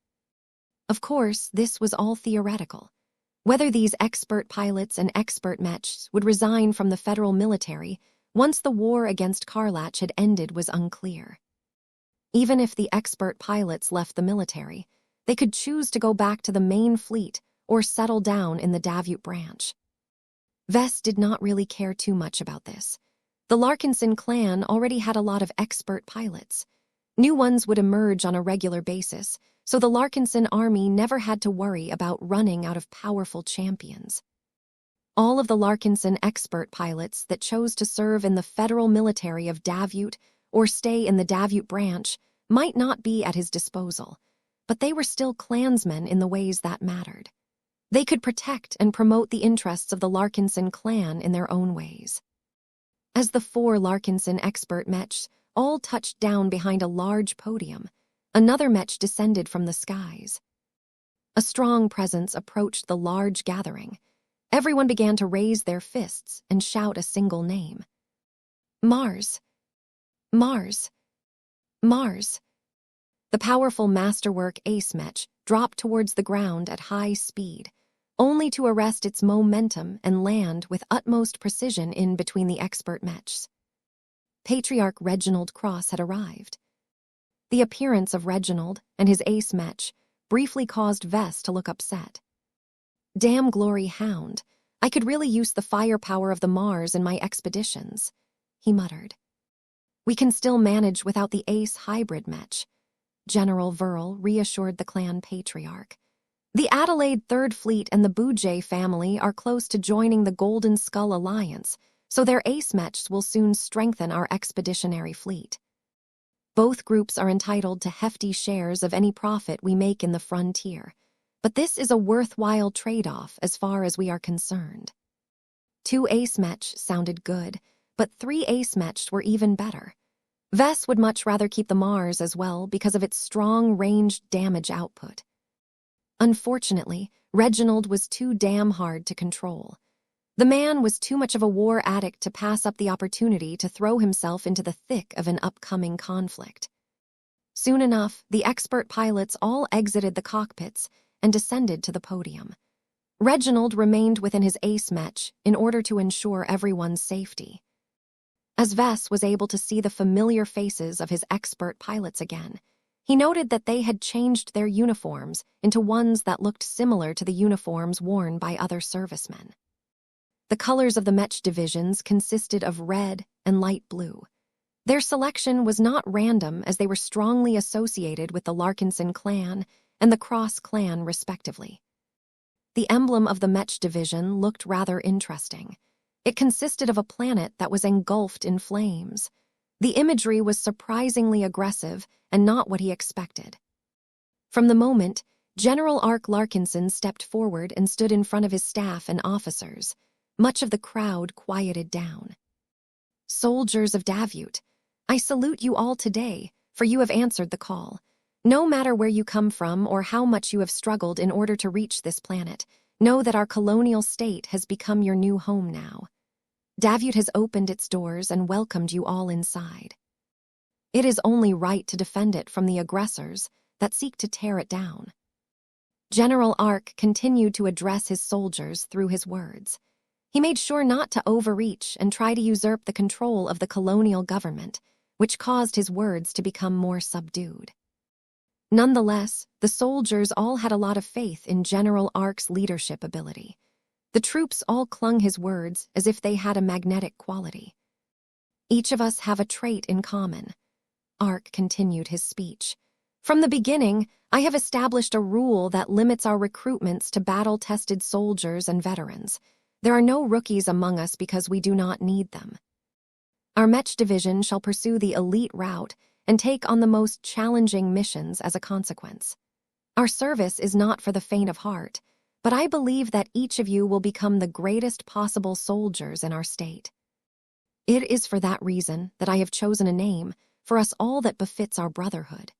Of course, this was all theoretical. Whether these expert pilots and expert Mechs would resign from the federal military once the war against Karlach had ended was unclear. Even if the expert pilots left the military, they could choose to go back to the main fleet or settle down in the Davyut branch. Vess did not really care too much about this. The Larkinson clan already had a lot of expert pilots. New ones would emerge on a regular basis, so the Larkinson army never had to worry about running out of powerful champions. All of the Larkinson expert pilots that chose to serve in the federal military of Davyut or stay in the Davyut branch might not be at his disposal, but they were still clansmen in the ways that mattered. They could protect and promote the interests of the Larkinson clan in their own ways. As the 4 Larkinson expert Mechs all touched down behind a large podium, another Mech descended from the skies. A strong presence approached the large gathering. Everyone began to raise their fists and shout a single name. "Mars! Mars! Mars!" The powerful masterwork Ace Mech dropped towards the ground at high speed, only to arrest its momentum and land with utmost precision in between the expert Mechs. Patriarch Reginald Cross had arrived. The appearance of Reginald and his Ace Mech briefly caused Vess to look upset. "Damn glory hound, I could really use the firepower of the Mars in my expeditions," he muttered. "We can still manage without the Ace hybrid Mech," General Verl reassured the clan patriarch. "The Adelaide Third Fleet and the Boujay family are close to joining the Golden Skull Alliance, so their Ace Mechs will soon strengthen our expeditionary fleet. Both groups are entitled to hefty shares of any profit we make in the frontier, but this is a worthwhile trade-off as far as we are concerned." 2 Ace Mech sounded good, but 3 Ace Mechs were even better. Vess would much rather keep the Mars as well because of its strong ranged damage output. Unfortunately, Reginald was too damn hard to control. The man was too much of a war addict to pass up the opportunity to throw himself into the thick of an upcoming conflict. Soon enough, the expert pilots all exited the cockpits and descended to the podium. Reginald remained within his ace mech in order to ensure everyone's safety. As Vess was able to see the familiar faces of his expert pilots again, he noted that they had changed their uniforms into ones that looked similar to the uniforms worn by other servicemen. The colors of the Mech divisions consisted of red and light blue. Their selection was not random, as they were strongly associated with the Larkinson clan and the Cross clan respectively. The emblem of the Mech division looked rather interesting. It consisted of a planet that was engulfed in flames. The imagery was surprisingly aggressive and not what he expected. From the moment, General Ark Larkinson stepped forward and stood in front of his staff and officers, much of the crowd quieted down. "Soldiers of Davyut, I salute you all today, for you have answered the call. No matter where you come from or how much you have struggled in order to reach this planet, know that our colonial state has become your new home now. Davyut has opened its doors and welcomed you all inside. It is only right to defend it from the aggressors that seek to tear it down." General Ark continued to address his soldiers through his words. He made sure not to overreach and try to usurp the control of the colonial government, which caused his words to become more subdued. Nonetheless, the soldiers all had a lot of faith in General Ark's leadership ability. The troops all clung his words as if they had a magnetic quality. "Each of us have a trait in common." Ark continued his speech. "From the beginning, I have established a rule that limits our recruitments to battle-tested soldiers and veterans. There are no rookies among us because we do not need them. Our Mech division shall pursue the elite route and take on the most challenging missions as a consequence. Our service is not for the faint of heart, but I believe that each of you will become the greatest possible soldiers in our state. It is for that reason that I have chosen a name for us all that befits our brotherhood."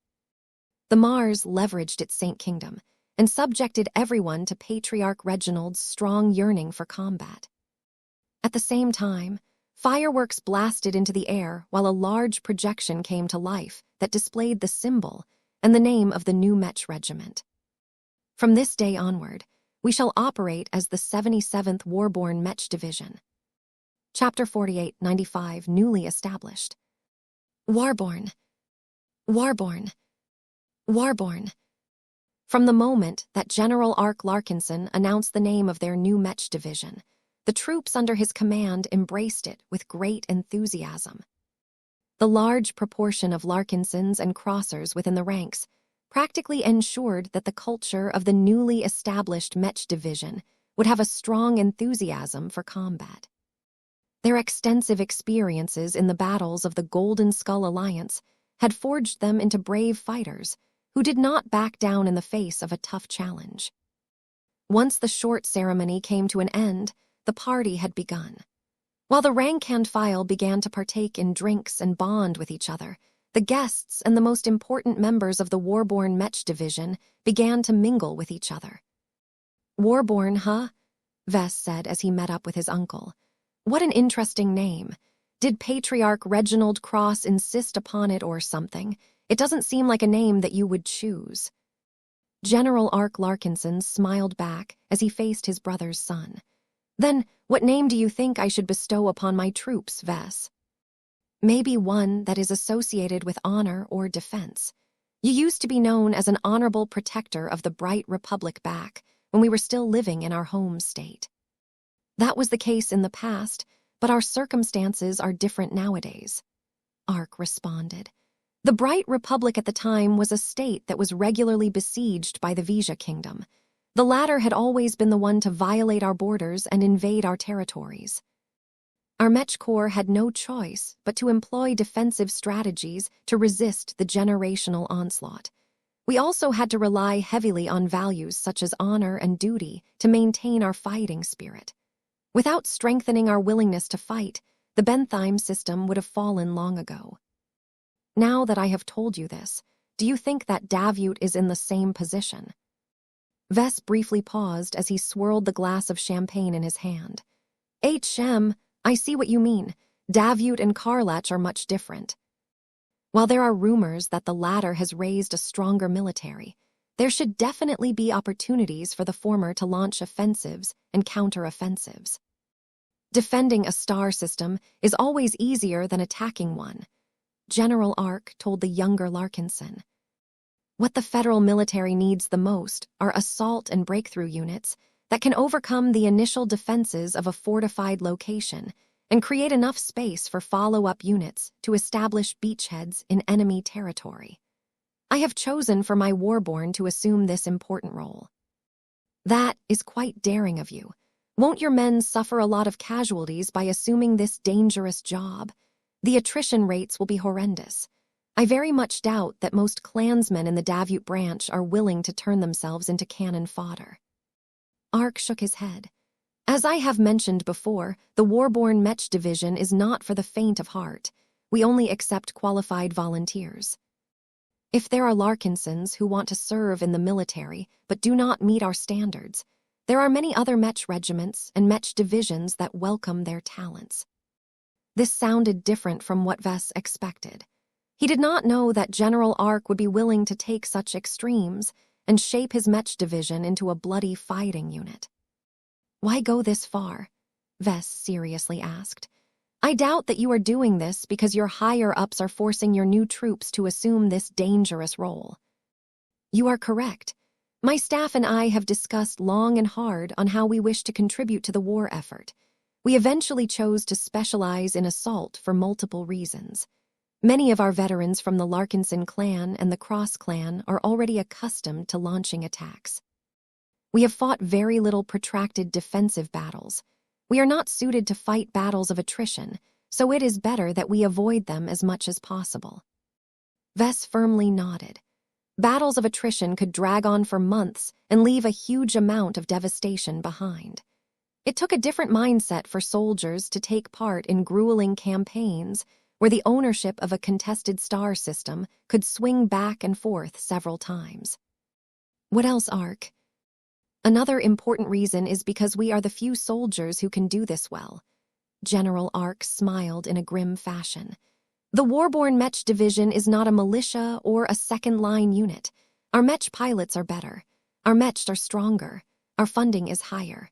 The Mars leveraged its Saint Kingdom and subjected everyone to Patriarch Reginald's strong yearning for combat. At the same time, fireworks blasted into the air while a large projection came to life that displayed the symbol and the name of the new Mech regiment. "From this day onward, we shall operate as the 77th Warborn Mech Division." Chapter 4895, newly established. Warborn. Warborn. Warborn. From the moment that General Ark Larkinson announced the name of their new Mech division, the troops under his command embraced it with great enthusiasm. The large proportion of Larkinsons and Crossers within the ranks practically ensured that the culture of the newly established Mech division would have a strong enthusiasm for combat. Their extensive experiences in the battles of the Golden Skull Alliance had forged them into brave fighters who did not back down in the face of a tough challenge. Once the short ceremony came to an end, the party had begun. While the rank-and-file began to partake in drinks and bond with each other, the guests and the most important members of the Warborn Mech division began to mingle with each other. "Warborn, huh?" Vess said as he met up with his uncle. "What an interesting name. Did Patriarch Reginald Cross insist upon it or something? It doesn't seem like a name that you would choose." General Ark Larkinson smiled back as he faced his brother's son. "Then, what name do you think I should bestow upon my troops, Vess?" "Maybe one that is associated with honor or defense. You used to be known as an honorable protector of the bright Republic back when we were still living in our home state." "That was the case in the past, but our circumstances are different nowadays," Ark responded. "The Bright Republic at the time was a state that was regularly besieged by the Vija Kingdom. The latter had always been the one to violate our borders and invade our territories. Our Mech Corps had no choice but to employ defensive strategies to resist the generational onslaught. We also had to rely heavily on values such as honor and duty to maintain our fighting spirit. Without strengthening our willingness to fight, the Bentheim system would have fallen long ago." Now that I have told you this, do you think that Davyut is in the same position? Vess briefly paused as he swirled the glass of champagne in his hand. Shem, I see what you mean. Davyut and Karlach are much different. While there are rumors that the latter has raised a stronger military, there should definitely be opportunities for the former to launch offensives and counter-offensives. Defending a star system is always easier than attacking one, General Ark told the younger Larkinson. What the federal military needs the most are assault and breakthrough units that can overcome the initial defenses of a fortified location and create enough space for follow-up units to establish beachheads in enemy territory. I have chosen for my warborn to assume this important role. That is quite daring of you. Won't your men suffer a lot of casualties by assuming this dangerous job? The attrition rates will be horrendous. I very much doubt that most clansmen in the Davyut branch are willing to turn themselves into cannon fodder. Ark shook his head. As I have mentioned before, the Warborn Mech division is not for the faint of heart. We only accept qualified volunteers. If there are Larkinsons who want to serve in the military but do not meet our standards, there are many other Mech regiments and Mech divisions that welcome their talents. This sounded different from what Vess expected. He did not know that General Ark would be willing to take such extremes and shape his Mech division into a bloody fighting unit. Why go this far? Vess seriously asked. I doubt that you are doing this because your higher-ups are forcing your new troops to assume this dangerous role. You are correct. My staff and I have discussed long and hard on how we wish to contribute to the war effort. We eventually chose to specialize in assault for multiple reasons. Many of our veterans from the Larkinson clan and the Cross clan are already accustomed to launching attacks. We have fought very little protracted defensive battles. We are not suited to fight battles of attrition, so it is better that we avoid them as much as possible. Vess firmly nodded. Battles of attrition could drag on for months and leave a huge amount of devastation behind. It took a different mindset for soldiers to take part in grueling campaigns where the ownership of a contested star system could swing back and forth several times. What else, Ark? Another important reason is because we are the few soldiers who can do this well. General Ark smiled in a grim fashion. The Warborn Mech division is not a militia or a second-line unit. Our Mech pilots are better. Our Mech are stronger. Our funding is higher.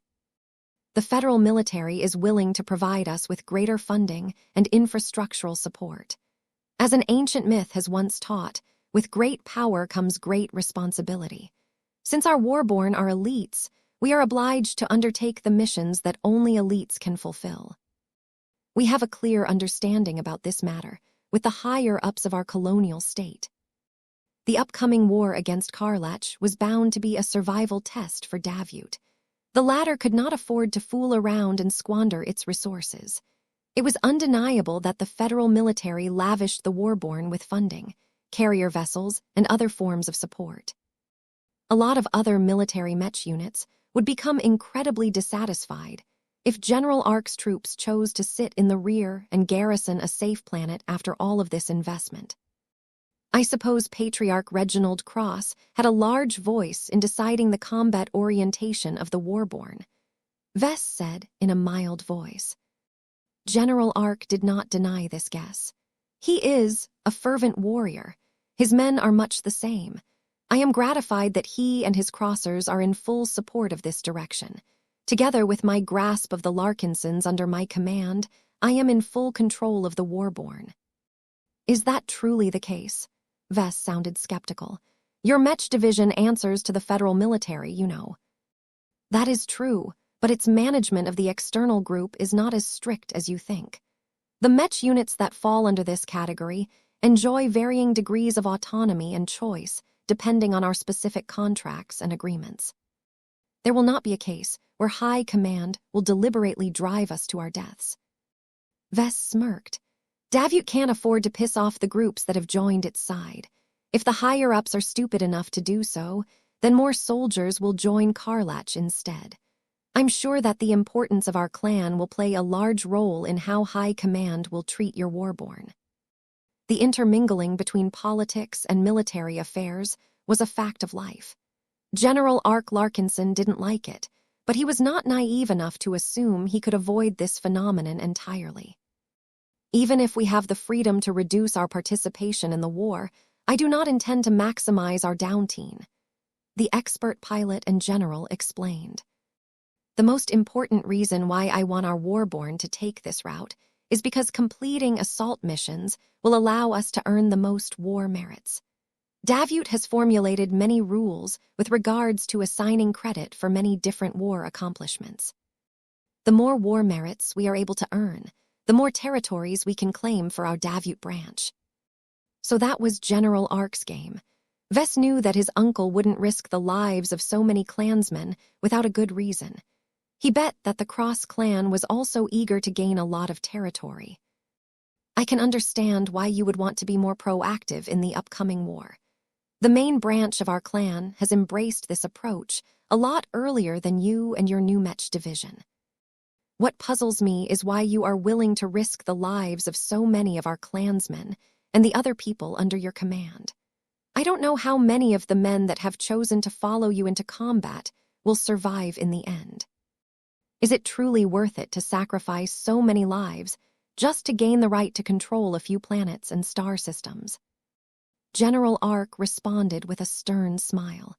The federal military is willing to provide us with greater funding and infrastructural support. As an ancient myth has once taught, with great power comes great responsibility. Since our warborn are elites, we are obliged to undertake the missions that only elites can fulfill. We have a clear understanding about this matter with the higher-ups of our colonial state. The upcoming war against Karlach was bound to be a survival test for Davyut. The latter could not afford to fool around and squander its resources. It was undeniable that the federal military lavished the warborn with funding, carrier vessels, and other forms of support. A lot of other military Mech units would become incredibly dissatisfied if General Ark's troops chose to sit in the rear and garrison a safe planet after all of this investment. I suppose Patriarch Reginald Cross had a large voice in deciding the combat orientation of the warborn. Vess said in a mild voice. General Ark did not deny this guess. He is a fervent warrior. His men are much the same. I am gratified that he and his crossers are in full support of this direction. Together with my grasp of the Larkinsons under my command, I am in full control of the warborn. Is that truly the case? Vess sounded skeptical. Your Mech division answers to the federal military, you know. That is true, but its management of the external group is not as strict as you think. The Mech units that fall under this category enjoy varying degrees of autonomy and choice, depending on our specific contracts and agreements. There will not be a case where high command will deliberately drive us to our deaths. Vess smirked. Davyut can't afford to piss off the groups that have joined its side. If the higher-ups are stupid enough to do so, then more soldiers will join Karlach instead. I'm sure that the importance of our clan will play a large role in how high command will treat your warborn. The intermingling between politics and military affairs was a fact of life. General Ark Larkinson didn't like it, but he was not naive enough to assume he could avoid this phenomenon entirely. Even if we have the freedom to reduce our participation in the war, I do not intend to maximize our downtime, the expert pilot and general explained. The most important reason why I want our warborn to take this route is because completing assault missions will allow us to earn the most war merits. Davyut has formulated many rules with regards to assigning credit for many different war accomplishments. The more war merits we are able to earn, the more territories we can claim for our Davyut branch. So that was General Ark's game. Vess knew that his uncle wouldn't risk the lives of so many clansmen without a good reason. He bet that the Cross clan was also eager to gain a lot of territory. I can understand why you would want to be more proactive in the upcoming war. The main branch of our clan has embraced this approach a lot earlier than you and your new Mech division. What puzzles me is why you are willing to risk the lives of so many of our clansmen and the other people under your command. I don't know how many of the men that have chosen to follow you into combat will survive in the end. Is it truly worth it to sacrifice so many lives just to gain the right to control a few planets and star systems? General Ark responded with a stern smile.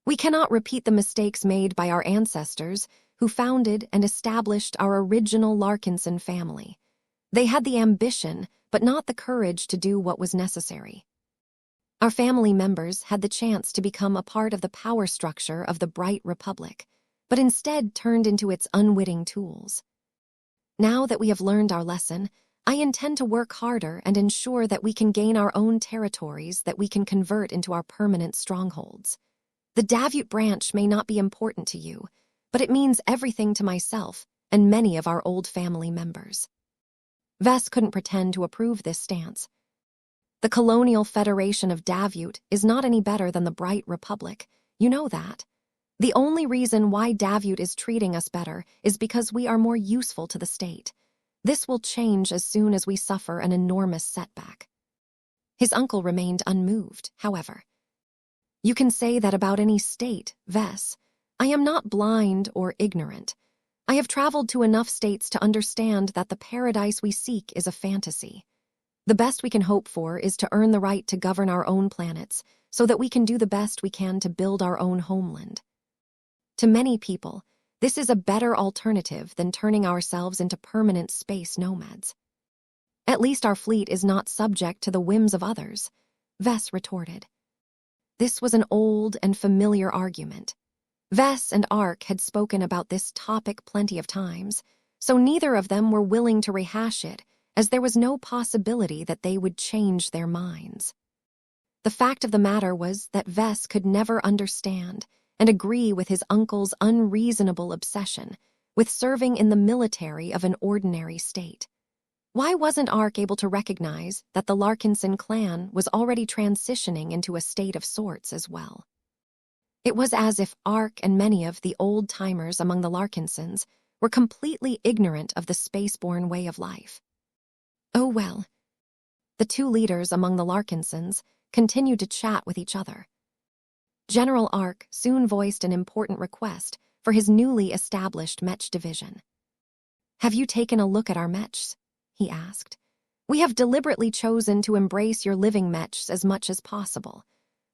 We cannot repeat the mistakes made by our ancestors who founded and established our original Larkinson family. They had the ambition, but not the courage to do what was necessary. Our family members had the chance to become a part of the power structure of the Bright Republic, but instead turned into its unwitting tools. Now that we have learned our lesson, I intend to work harder and ensure that we can gain our own territories that we can convert into our permanent strongholds. The Davyut branch may not be important to you, but it means everything to myself and many of our old family members. Vess couldn't pretend to approve this stance. The Colonial Federation of Davyut is not any better than the Bright Republic. You know that. The only reason why Davyut is treating us better is because we are more useful to the state. This will change as soon as we suffer an enormous setback. His uncle remained unmoved, however. You can say that about any state, Vess. I am not blind or ignorant. I have traveled to enough states to understand that the paradise we seek is a fantasy. The best we can hope for is to earn the right to govern our own planets so that we can do the best we can to build our own homeland. To many people, this is a better alternative than turning ourselves into permanent space nomads. At least our fleet is not subject to the whims of others, Vess retorted. This was an old and familiar argument. Vess and Ark had spoken about this topic plenty of times, so neither of them were willing to rehash it, as there was no possibility that they would change their minds. The fact of the matter was that Vess could never understand and agree with his uncle's unreasonable obsession with serving in the military of an ordinary state. Why wasn't Ark able to recognize that the Larkinson clan was already transitioning into a state of sorts as well? It was as if Ark and many of the old-timers among the Larkinsons were completely ignorant of the spaceborne way of life. Oh well. The two leaders among the Larkinsons continued to chat with each other. General Ark soon voiced an important request for his newly established Mech division. Have you taken a look at our Mechs? He asked. We have deliberately chosen to embrace your living Mechs as much as possible.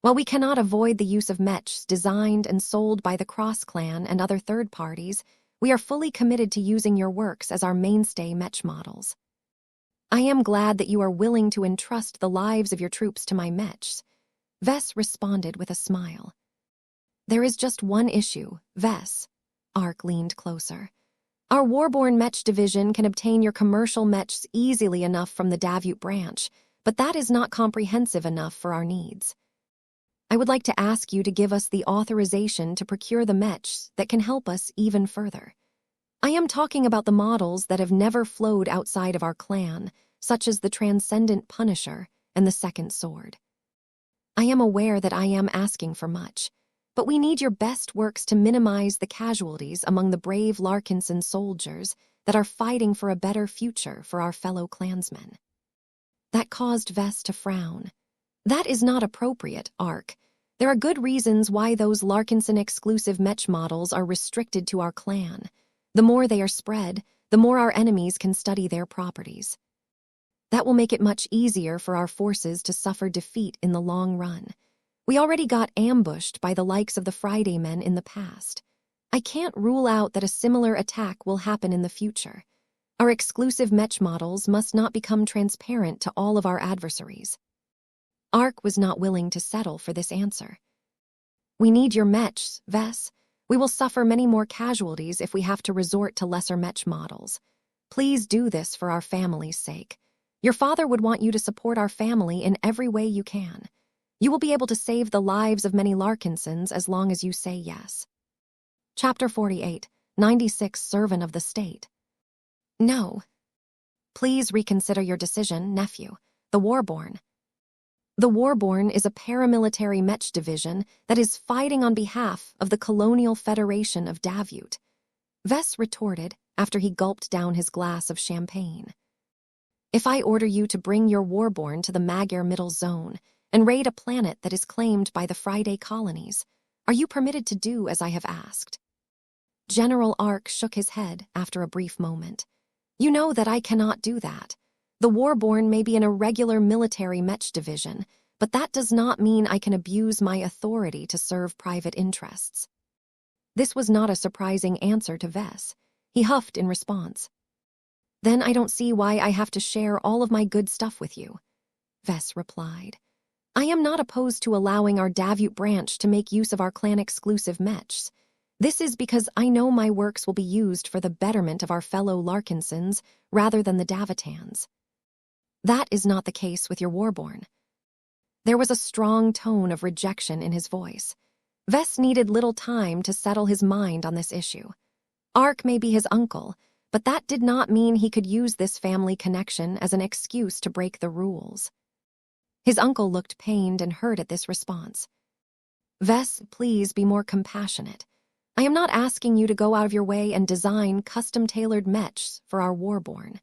While we cannot avoid the use of Mechs designed and sold by the Cross clan and other third parties, we are fully committed to using your works as our mainstay Mech models. I am glad that you are willing to entrust the lives of your troops to my Mechs. Vess responded with a smile. There is just one issue, Vess. Ark leaned closer. Our Warborn Mech division can obtain your commercial Mechs easily enough from the Davyut branch, but that is not comprehensive enough for our needs. I would like to ask you to give us the authorization to procure the Mechs that can help us even further. I am talking about the models that have never flowed outside of our clan, such as the Transcendent Punisher and the Second Sword. I am aware that I am asking for much, but we need your best works to minimize the casualties among the brave Larkinson soldiers that are fighting for a better future for our fellow clansmen. That caused Vess to frown. That is not appropriate, Ark. There are good reasons why those Larkinson-exclusive Mech models are restricted to our clan. The more they are spread, the more our enemies can study their properties. That will make it much easier for our forces to suffer defeat in the long run. We already got ambushed by the likes of the Friday Men in the past. I can't rule out that a similar attack will happen in the future. Our exclusive Mech models must not become transparent to all of our adversaries. Ark was not willing to settle for this answer. We need your Mechs, Vess. We will suffer many more casualties if we have to resort to lesser Mech models. Please do this for our family's sake. Your father would want you to support our family in every way you can. You will be able to save the lives of many Larkinsons as long as you say yes. Chapter 48, 96 Servant of the State. No. Please reconsider your decision, nephew. The Warborn. The Warborn is a paramilitary Mech division that is fighting on behalf of the Colonial Federation of Davyut. Vess retorted after he gulped down his glass of champagne. If I order you to bring your Warborn to the Magyar Middle Zone and raid a planet that is claimed by the Friday colonies, are you permitted to do as I have asked? General Ark shook his head after a brief moment. You know that I cannot do that. The Warborn may be an irregular military Mech division, but that does not mean I can abuse my authority to serve private interests. This was not a surprising answer to Vess. He huffed in response. Then I don't see why I have to share all of my good stuff with you, Vess replied. I am not opposed to allowing our Davyut branch to make use of our clan-exclusive Mechs. This is because I know my works will be used for the betterment of our fellow Larkinsons rather than the Davitans. That is not the case with your Warborn. There was a strong tone of rejection in his voice. Vess needed little time to settle his mind on this issue. Ark may be his uncle, but that did not mean he could use this family connection as an excuse to break the rules. His uncle looked pained and hurt at this response. Vess, please be more compassionate. I am not asking you to go out of your way and design custom-tailored Mechs for our Warborn.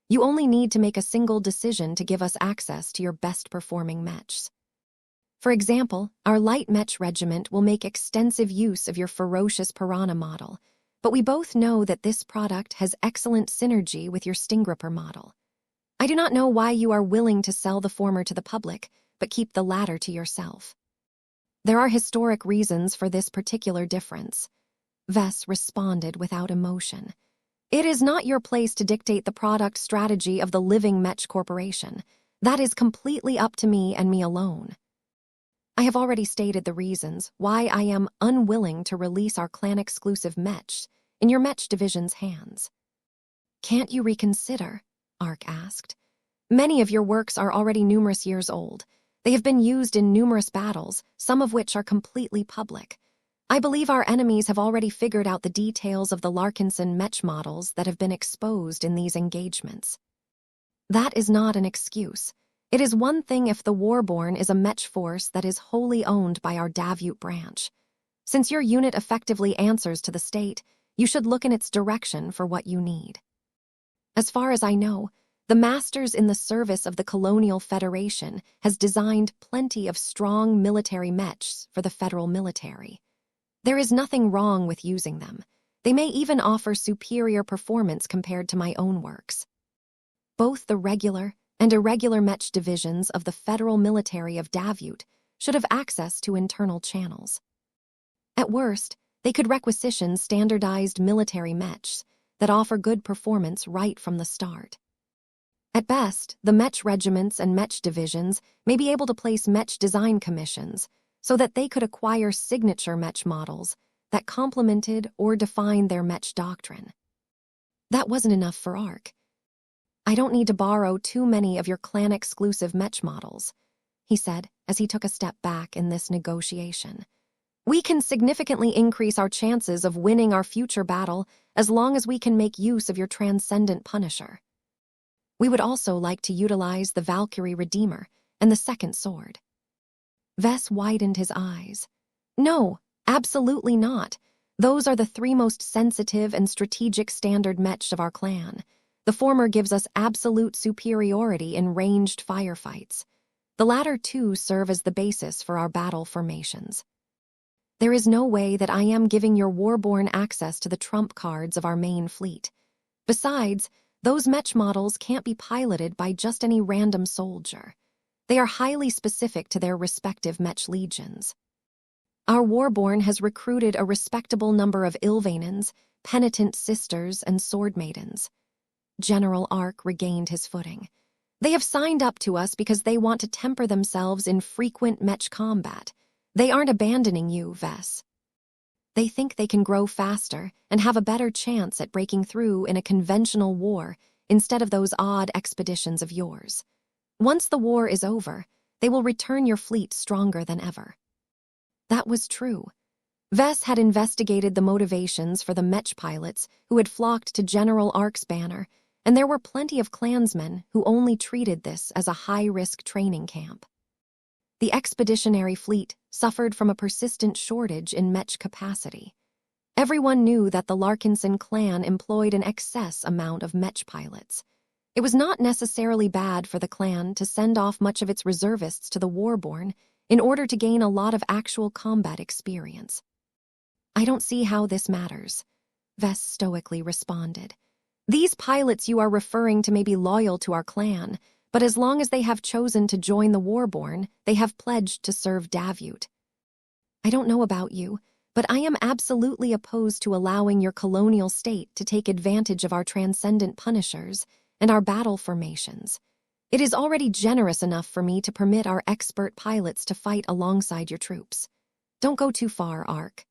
You only need to make a single decision to give us access to your best-performing Mechs. For example, our light Mech regiment will make extensive use of your ferocious Piranha model, but we both know that this product has excellent synergy with your Stingripper model. I do not know why you are willing to sell the former to the public, but keep the latter to yourself. There are historic reasons for this particular difference. Vess responded without emotion. It is not your place to dictate the product strategy of the living Mech Corporation. That is completely up to me and me alone. I have already stated the reasons why I am unwilling to release our clan-exclusive Mechs in your Mech division's hands. Can't you reconsider? Ark asked. Many of your works are already numerous years old. They have been used in numerous battles, some of which are completely public. I believe our enemies have already figured out the details of the Larkinson Mech models that have been exposed in these engagements. That is not an excuse. It is one thing if the Warborn is a Mech force that is wholly owned by our Davyut branch. Since your unit effectively answers to the state, you should look in its direction for what you need. As far as I know, the Masters in the service of the Colonial Federation has designed plenty of strong military Mechs for the federal military. There is nothing wrong with using them. They may even offer superior performance compared to my own works. Both the regular and irregular Mech divisions of the federal military of Davyut should have access to internal channels. At worst, they could requisition standardized military Mechs that offer good performance right from the start. At best, the Mech regiments and Mech divisions may be able to place Mech design commissions so that they could acquire signature Mech models that complemented or defined their Mech doctrine. That wasn't enough for Ark. I don't need to borrow too many of your clan-exclusive Mech models, he said as he took a step back in this negotiation. We can significantly increase our chances of winning our future battle as long as we can make use of your transcendent Punisher. We would also like to utilize the Valkyrie Redeemer and the Second Sword. Vess widened his eyes. No, absolutely not. Those are the three most sensitive and strategic standard Mechs of our clan. The former gives us absolute superiority in ranged firefights. The latter two serve as the basis for our battle formations. There is no way that I am giving your Warborn access to the trump cards of our main fleet. Besides, those Mech models can't be piloted by just any random soldier. They are highly specific to their respective Mech legions. Our Warborn has recruited a respectable number of Ilvanans, penitent sisters, and sword maidens. General Ark regained his footing. They have signed up to us because they want to temper themselves in frequent Mech combat. They aren't abandoning you, Vess. They think they can grow faster and have a better chance at breaking through in a conventional war instead of those odd expeditions of yours. Once the war is over, they will return your fleet stronger than ever. That was true. Vess had investigated the motivations for the Mech pilots who had flocked to General Ark's banner, and there were plenty of clansmen who only treated this as a high-risk training camp. The expeditionary fleet suffered from a persistent shortage in Mech capacity. Everyone knew that the Larkinson clan employed an excess amount of Mech pilots. It was not necessarily bad for the clan to send off much of its reservists to the Warborn in order to gain a lot of actual combat experience. I don't see how this matters, Vess stoically responded. These pilots you are referring to may be loyal to our clan, but as long as they have chosen to join the Warborn, they have pledged to serve Davut. I don't know about you, but I am absolutely opposed to allowing your colonial state to take advantage of our transcendent punishers and our battle formations. It is already generous enough for me to permit our expert pilots to fight alongside your troops. Don't go too far, Ark.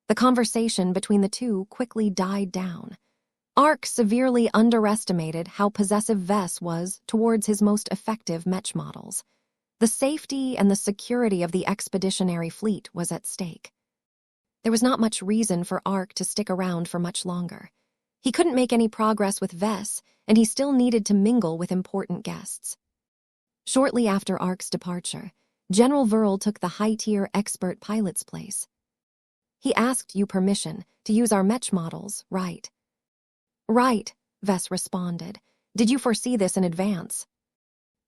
The conversation between the two quickly died down. Ark severely underestimated how possessive Vess was towards his most effective Mech models. The safety and the security of the expeditionary fleet was at stake. There was not much reason for Ark to stick around for much longer. He couldn't make any progress with Vess, and he still needed to mingle with important guests. Shortly after Ark's departure, General Verl took the high-tier expert pilot's place. He asked you permission to use our Mech models, right? Right, Vess responded. Did you foresee this in advance?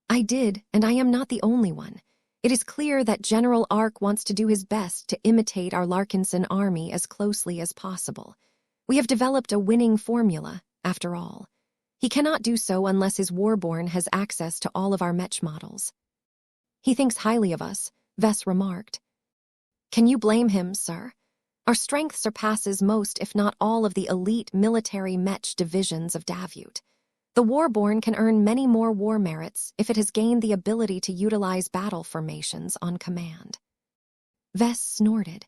I did, and I am not the only one. It is clear that General Ark wants to do his best to imitate our Larkinson army as closely as possible. We have developed a winning formula, after all. He cannot do so unless his Warborn has access to all of our Mech models. He thinks highly of us, Vess remarked. Can you blame him, sir? Our strength surpasses most, if not all, of the elite military Mech divisions of Davut. The Warborn can earn many more war merits if it has gained the ability to utilize battle formations on command. Vess snorted.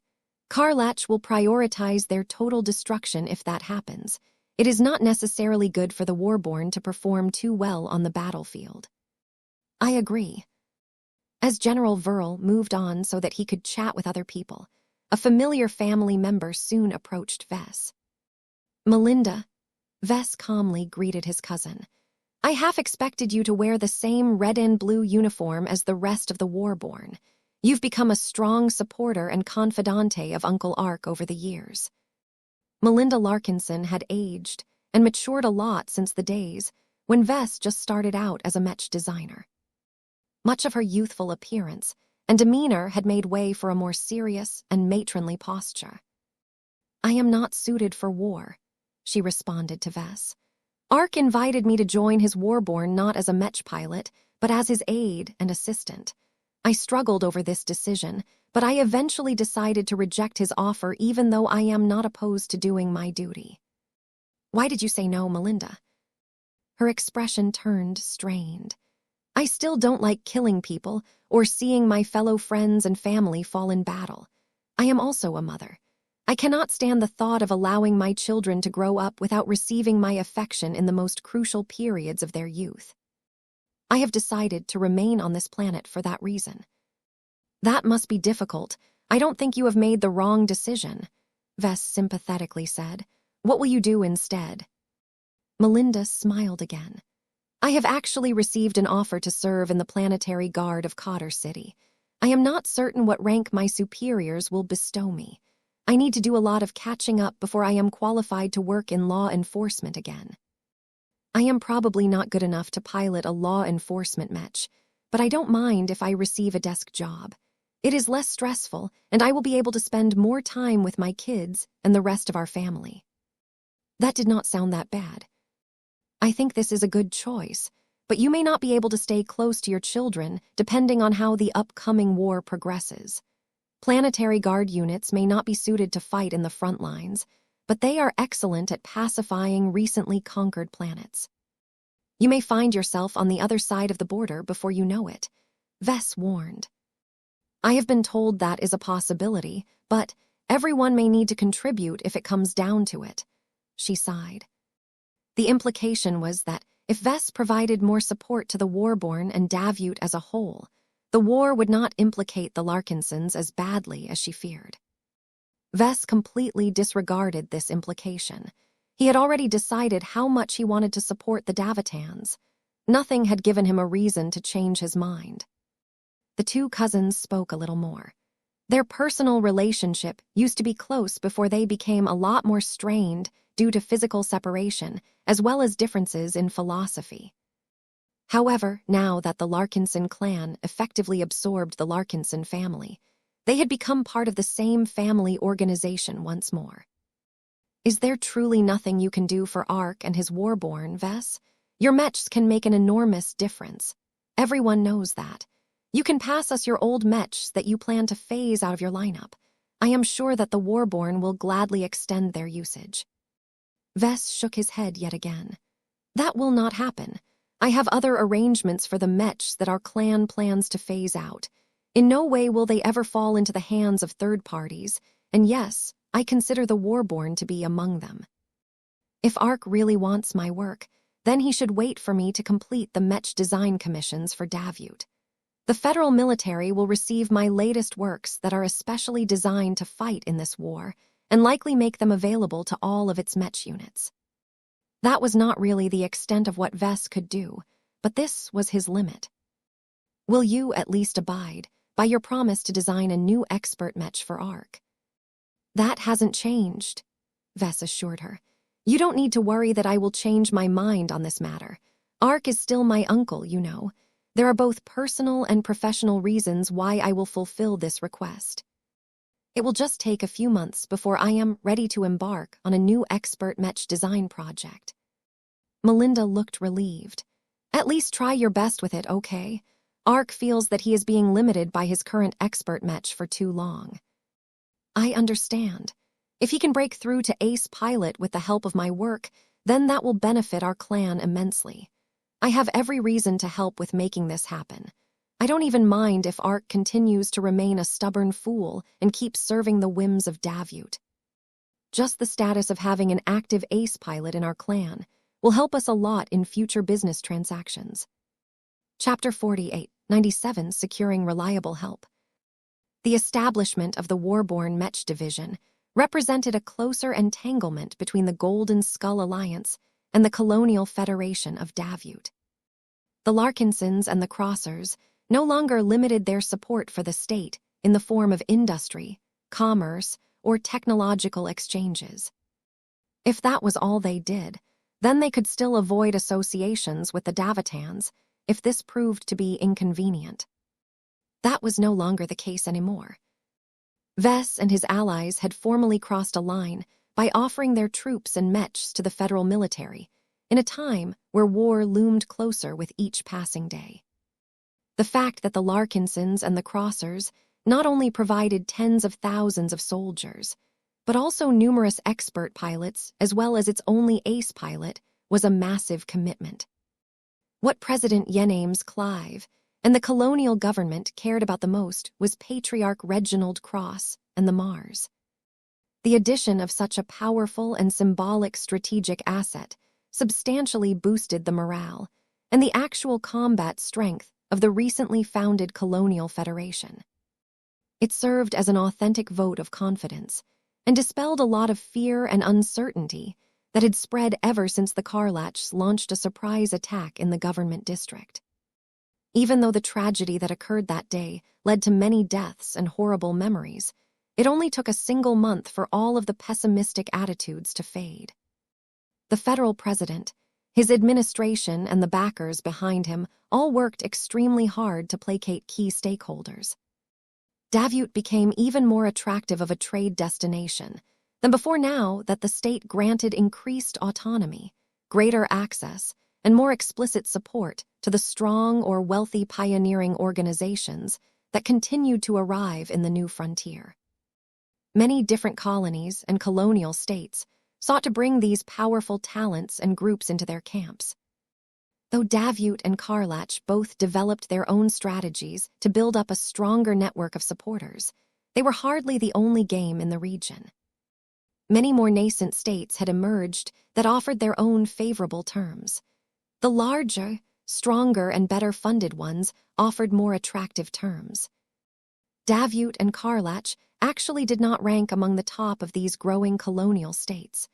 Karlach will prioritize their total destruction if that happens. It is not necessarily good for the Warborn to perform too well on the battlefield. I agree. As General Verl moved on so that he could chat with other people, a familiar family member soon approached Vess. Melinda, Vess calmly greeted his cousin. I half expected you to wear the same red and blue uniform as the rest of the Warborn. You've become a strong supporter and confidante of Uncle Ark over the years. Melinda Larkinson had aged and matured a lot since the days when Vess just started out as a Mech designer. Much of her youthful appearance and demeanor had made way for a more serious and matronly posture. I am not suited for war, she responded to Vess. Ark invited me to join his Warborn not as a Mech pilot, but as his aide and assistant. I struggled over this decision, but I eventually decided to reject his offer even though I am not opposed to doing my duty. Why did you say no, Melinda? Her expression turned strained. I still don't like killing people or seeing my fellow friends and family fall in battle. I am also a mother. I cannot stand the thought of allowing my children to grow up without receiving my affection in the most crucial periods of their youth. I have decided to remain on this planet for that reason. That must be difficult. I don't think you have made the wrong decision, Vess sympathetically said. What will you do instead? Melinda smiled again. I have actually received an offer to serve in the Planetary Guard of Cotter City. I am not certain what rank my superiors will bestow me. I need to do a lot of catching up before I am qualified to work in law enforcement again. I am probably not good enough to pilot a law enforcement Mech, but I don't mind if I receive a desk job. It is less stressful, and I will be able to spend more time with my kids and the rest of our family. That did not sound that bad. I think this is a good choice, but you may not be able to stay close to your children depending on how the upcoming war progresses. Planetary Guard units may not be suited to fight in the front lines, but they are excellent at pacifying recently conquered planets. You may find yourself on the other side of the border before you know it, Vess warned. I have been told that is a possibility, but everyone may need to contribute if it comes down to it. She sighed. The implication was that if Vess provided more support to the Warborn and Davut as a whole, the war would not implicate the Larkinsons as badly as she feared. Vess completely disregarded this implication. He had already decided how much he wanted to support the Davitans. Nothing had given him a reason to change his mind. The two cousins spoke a little more. Their personal relationship used to be close before they became a lot more strained due to physical separation, as well as differences in philosophy. However, now that the Larkinson clan effectively absorbed the Larkinson family, they had become part of the same family organization once more. Is there truly nothing you can do for Ark and his Warborn, Vess? Your Mechs can make an enormous difference. Everyone knows that. You can pass us your old Mechs that you plan to phase out of your lineup. I am sure that the Warborn will gladly extend their usage. Vess shook his head yet again. That will not happen. I have other arrangements for the Mechs that our clan plans to phase out. In no way will they ever fall into the hands of third parties, and yes, I consider the Warborn to be among them. If Ark really wants my work, then he should wait for me to complete the Mech design commissions for Davut. The federal military will receive my latest works that are especially designed to fight in this war, and likely make them available to all of its Mech units. That was not really the extent of what Vess could do, but this was his limit. Will you at least abide by your promise to design a new expert Mech for Ark? That hasn't changed, Vess assured her. You don't need to worry that I will change my mind on this matter. Ark is still my uncle, you know. There are both personal and professional reasons why I will fulfill this request. It will just take a few months before I am ready to embark on a new expert Mech design project. Melinda looked relieved. At least try your best with it, okay? Ark feels that he is being limited by his current expert Mech for too long. I understand. If he can break through to Ace Pilot with the help of my work, then that will benefit our clan immensely. I have every reason to help with making this happen. I don't even mind if Ark continues to remain a stubborn fool and keeps serving the whims of Davut. Just the status of having an active Ace Pilot in our clan will help us a lot in future business transactions. Chapter 48, 97, Securing Reliable Help. The establishment of the Warborn Mech Division represented a closer entanglement between the Golden Skull Alliance and the Colonial Federation of Davut. The Larkinsons and the Crossers no longer limited their support for the state in the form of industry, commerce, or technological exchanges. If that was all they did, then they could still avoid associations with the Davitans if this proved to be inconvenient. That was no longer the case anymore. Vess and his allies had formally crossed a line by offering their troops and Mechs to the federal military in a time where war loomed closer with each passing day. The fact that the Larkinsons and the Crossers not only provided tens of thousands of soldiers, but also numerous expert pilots as well as its only ace pilot was a massive commitment. What President Yenames Clive and the colonial government cared about the most was Patriarch Reginald Cross and the Mars. The addition of such a powerful and symbolic strategic asset substantially boosted the morale and the actual combat strength of the recently founded Colonial Federation. It served as an authentic vote of confidence and dispelled a lot of fear and uncertainty that had spread ever since the Karlachs launched a surprise attack in the government district. Even though the tragedy that occurred that day led to many deaths and horrible memories, it only took a single month for all of the pessimistic attitudes to fade. The federal president, His administration and the backers behind him all worked extremely hard to placate key stakeholders. Davyut became even more attractive of a trade destination than before now that the state granted increased autonomy, greater access, and more explicit support to the strong or wealthy pioneering organizations that continued to arrive in the new frontier. Many different colonies and colonial states sought to bring these powerful talents and groups into their camps. Though Davyut and Karlach both developed their own strategies to build up a stronger network of supporters, they were hardly the only game in the region. Many more nascent states had emerged that offered their own favorable terms. The larger, stronger, and better-funded ones offered more attractive terms. Davyut and Karlach actually did not rank among the top of these growing colonial states.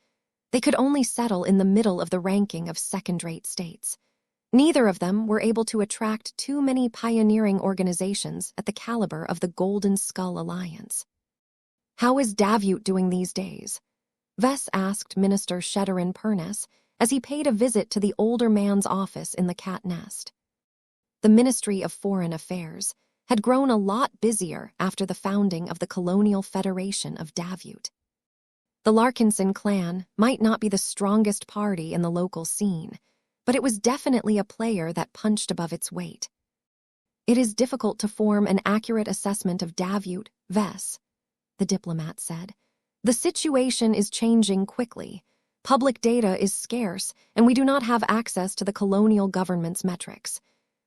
They could only settle in the middle of the ranking of second-rate states. Neither of them were able to attract too many pioneering organizations at the caliber of the Golden Skull Alliance. "How is Davyut doing these days?" Vess asked Minister Sheddarin Purness as he paid a visit to the older man's office in the Cat Nest. The Ministry of Foreign Affairs had grown a lot busier after the founding of the Colonial Federation of Davyut. The Larkinson clan might not be the strongest party in the local scene, but it was definitely a player that punched above its weight. "It is difficult to form an accurate assessment of Davyut, Vess," the diplomat said. "The situation is changing quickly. Public data is scarce, and we do not have access to the colonial government's metrics.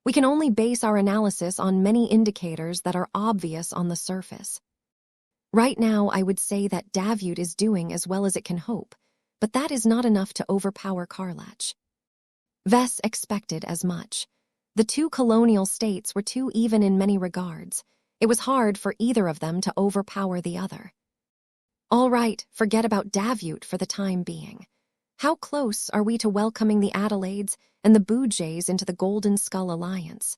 We can only base our analysis on many indicators that are obvious on the surface. Right now, I would say that Davyut is doing as well as it can hope, but that is not enough to overpower Karlach." Vess expected as much. The two colonial states were too even in many regards. It was hard for either of them to overpower the other. "All right, forget about Davyut for the time being. How close are we to welcoming the Adelaides and the Bujays into the Golden Skull Alliance?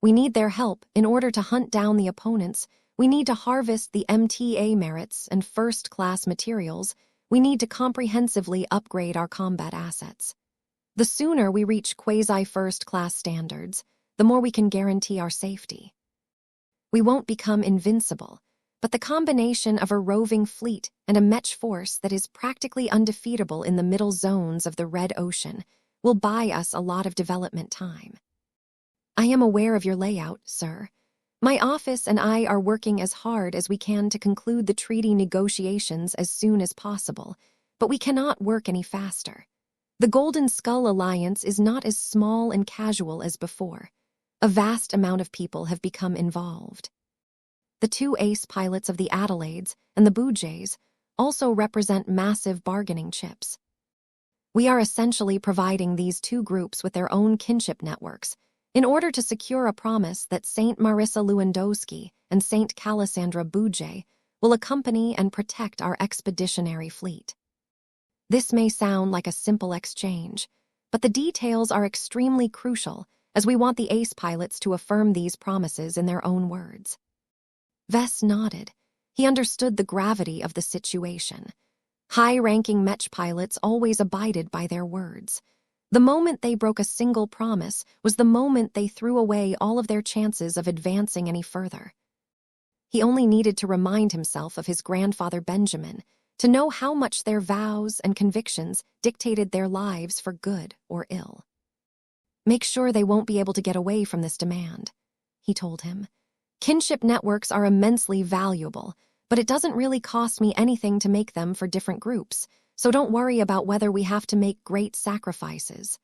We need their help in order to hunt down the opponents. We need to harvest the MTA merits and first-class materials. We need to comprehensively upgrade our combat assets. The sooner we reach quasi-first-class standards, the more we can guarantee our safety. We won't become invincible, but the combination of a roving fleet and a Mech force that is practically undefeatable in the middle zones of the Red Ocean will buy us a lot of development time. I am aware of your layout, sir. My office and I are working as hard as we can to conclude the treaty negotiations as soon as possible, but we cannot work any faster. The Golden Skull Alliance is not as small and casual as before. A vast amount of people have become involved. The two ace pilots of the Adelaides and the Bujays also represent massive bargaining chips. We are essentially providing these two groups with their own kinship networks in order to secure a promise that Saint Marissa Lewandowski and Saint Calisandra Bujay will accompany and protect our expeditionary fleet. This may sound like a simple exchange, but the details are extremely crucial as we want the ace pilots to affirm these promises in their own words." Vess nodded. He understood the gravity of the situation. High-ranking Mech pilots always abided by their words. The moment they broke a single promise was the moment they threw away all of their chances of advancing any further. He only needed to remind himself of his grandfather Benjamin to know how much their vows and convictions dictated their lives for good or ill. "Make sure they won't be able to get away from this demand," he told him. "Kinship networks are immensely valuable, but it doesn't really cost me anything to make them for different groups, so don't worry about whether we have to make great sacrifices.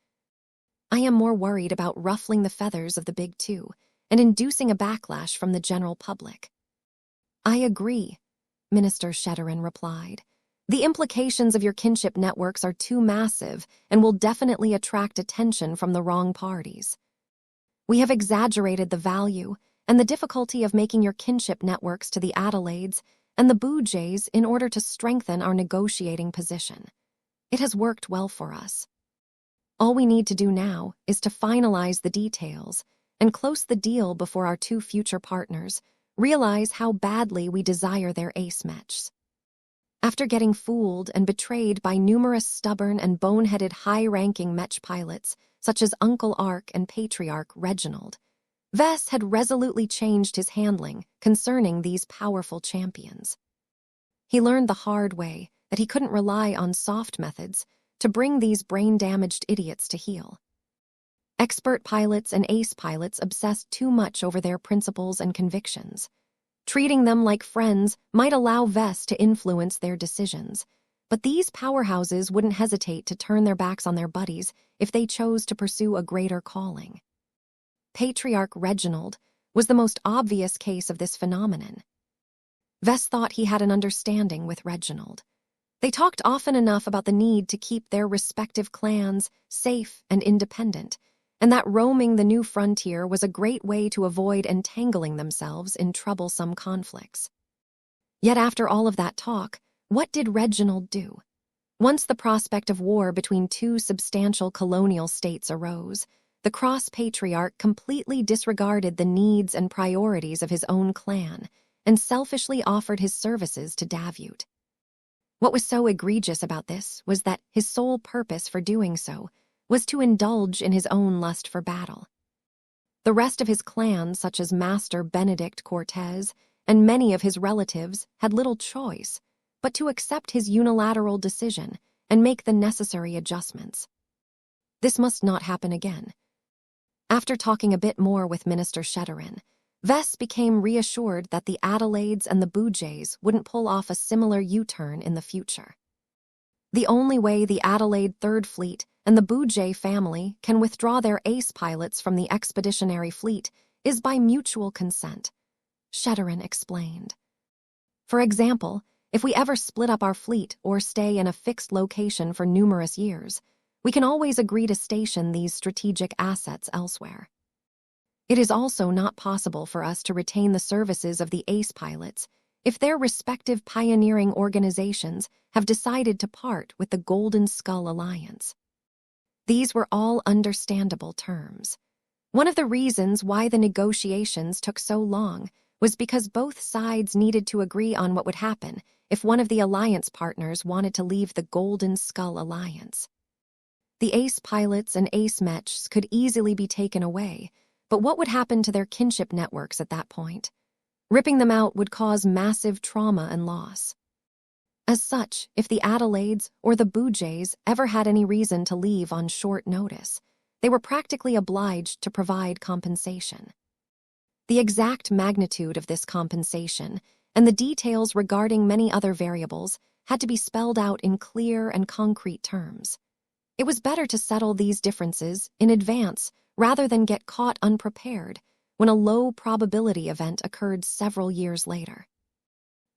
I am more worried about ruffling the feathers of the big two and inducing a backlash from the general public." "I agree," Minister Sheddarin replied. "The implications of your kinship networks are too massive and will definitely attract attention from the wrong parties. We have exaggerated the value and the difficulty of making your kinship networks to the Adelaides and the Bujays in order to strengthen our negotiating position. It has worked well for us. All we need to do now is to finalize the details and close the deal before our two future partners realize how badly we desire their ace matches." After getting fooled and betrayed by numerous stubborn and boneheaded high-ranking Mech pilots, such as Uncle Ark and Patriarch Reginald, Vess had resolutely changed his handling concerning these powerful champions. He learned the hard way that he couldn't rely on soft methods to bring these brain-damaged idiots to heel. Expert pilots and ace pilots obsessed too much over their principles and convictions. Treating them like friends might allow Vess to influence their decisions, but these powerhouses wouldn't hesitate to turn their backs on their buddies if they chose to pursue a greater calling. Patriarch Reginald was the most obvious case of this phenomenon. Vess thought he had an understanding with Reginald. They talked often enough about the need to keep their respective clans safe and independent, and that roaming the new frontier was a great way to avoid entangling themselves in troublesome conflicts. Yet after all of that talk, what did Reginald do? Once the prospect of war between two substantial colonial states arose, the cross-patriarch completely disregarded the needs and priorities of his own clan and selfishly offered his services to Davyut. What was so egregious about this was that his sole purpose for doing so was to indulge in his own lust for battle. The rest of his clan, such as Master Benedict Cortez and many of his relatives, had little choice but to accept his unilateral decision and make the necessary adjustments. This must not happen again. After talking a bit more with Minister Shedderin, Vess became reassured that the Adelaides and the Boujays wouldn't pull off a similar U-turn in the future. The only way the Adelaide Third Fleet and the Boujay family can withdraw their ace pilots from the expeditionary fleet is by mutual consent, Shedderin explained. For example, if we ever split up our fleet or stay in a fixed location for numerous years, we can always agree to station these strategic assets elsewhere. It is also not possible for us to retain the services of the ace pilots if their respective pioneering organizations have decided to part with the Golden Skull Alliance. These were all understandable terms. One of the reasons why the negotiations took so long was because both sides needed to agree on what would happen if one of the alliance partners wanted to leave the Golden Skull Alliance. The ace pilots and ace mechs could easily be taken away, but what would happen to their kinship networks at that point? Ripping them out would cause massive trauma and loss. As such, if the Adelaides or the Boujays ever had any reason to leave on short notice, they were practically obliged to provide compensation. The exact magnitude of this compensation and the details regarding many other variables had to be spelled out in clear and concrete terms. It was better to settle these differences in advance rather than get caught unprepared when a low-probability event occurred several years later.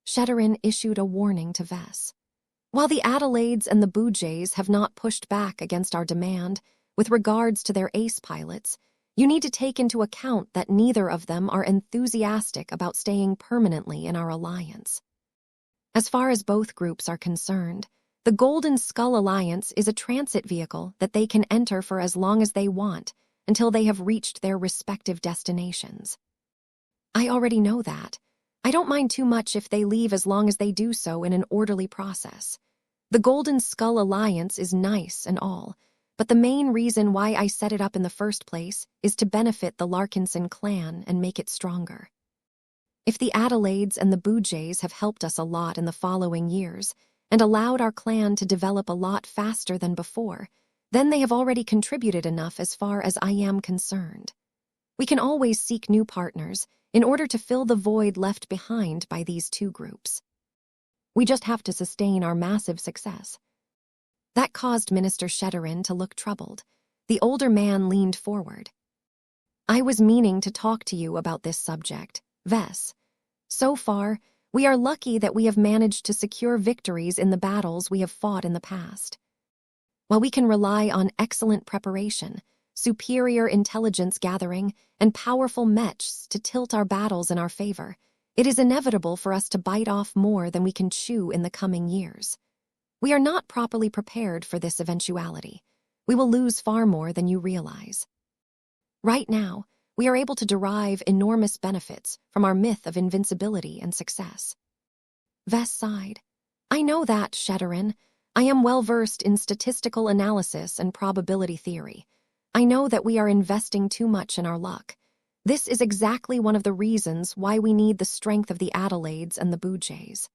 Shedderin issued a warning to Vess. While the Adelaides and the Boujays have not pushed back against our demand with regards to their ace pilots, you need to take into account that neither of them are enthusiastic about staying permanently in our alliance. As far as both groups are concerned, the Golden Skull Alliance is a transit vehicle that they can enter for as long as they want until they have reached their respective destinations. I already know that. I don't mind too much if they leave as long as they do so in an orderly process. The Golden Skull Alliance is nice and all, but the main reason why I set it up in the first place is to benefit the Larkinson clan and make it stronger. If the Adelaides and the Boujays have helped us a lot in the following years and allowed our clan to develop a lot faster than before, then they have already contributed enough as far as I am concerned. We can always seek new partners in order to fill the void left behind by these two groups. We just have to sustain our massive success. That caused Minister Shedderin to look troubled. The older man leaned forward. I was meaning to talk to you about this subject, Vess. So far, we are lucky that we have managed to secure victories in the battles we have fought in the past. While we can rely on excellent preparation, superior intelligence gathering, and powerful mechs to tilt our battles in our favor, it is inevitable for us to bite off more than we can chew in the coming years. We are not properly prepared for this eventuality. We will lose far more than you realize. Right now, we are able to derive enormous benefits from our myth of invincibility and success. Vess sighed. I know that, Sheddarin. I am well versed in statistical analysis and probability theory. I know that we are investing too much in our luck. This is exactly one of the reasons why we need the strength of the Adelaides and the Bujays.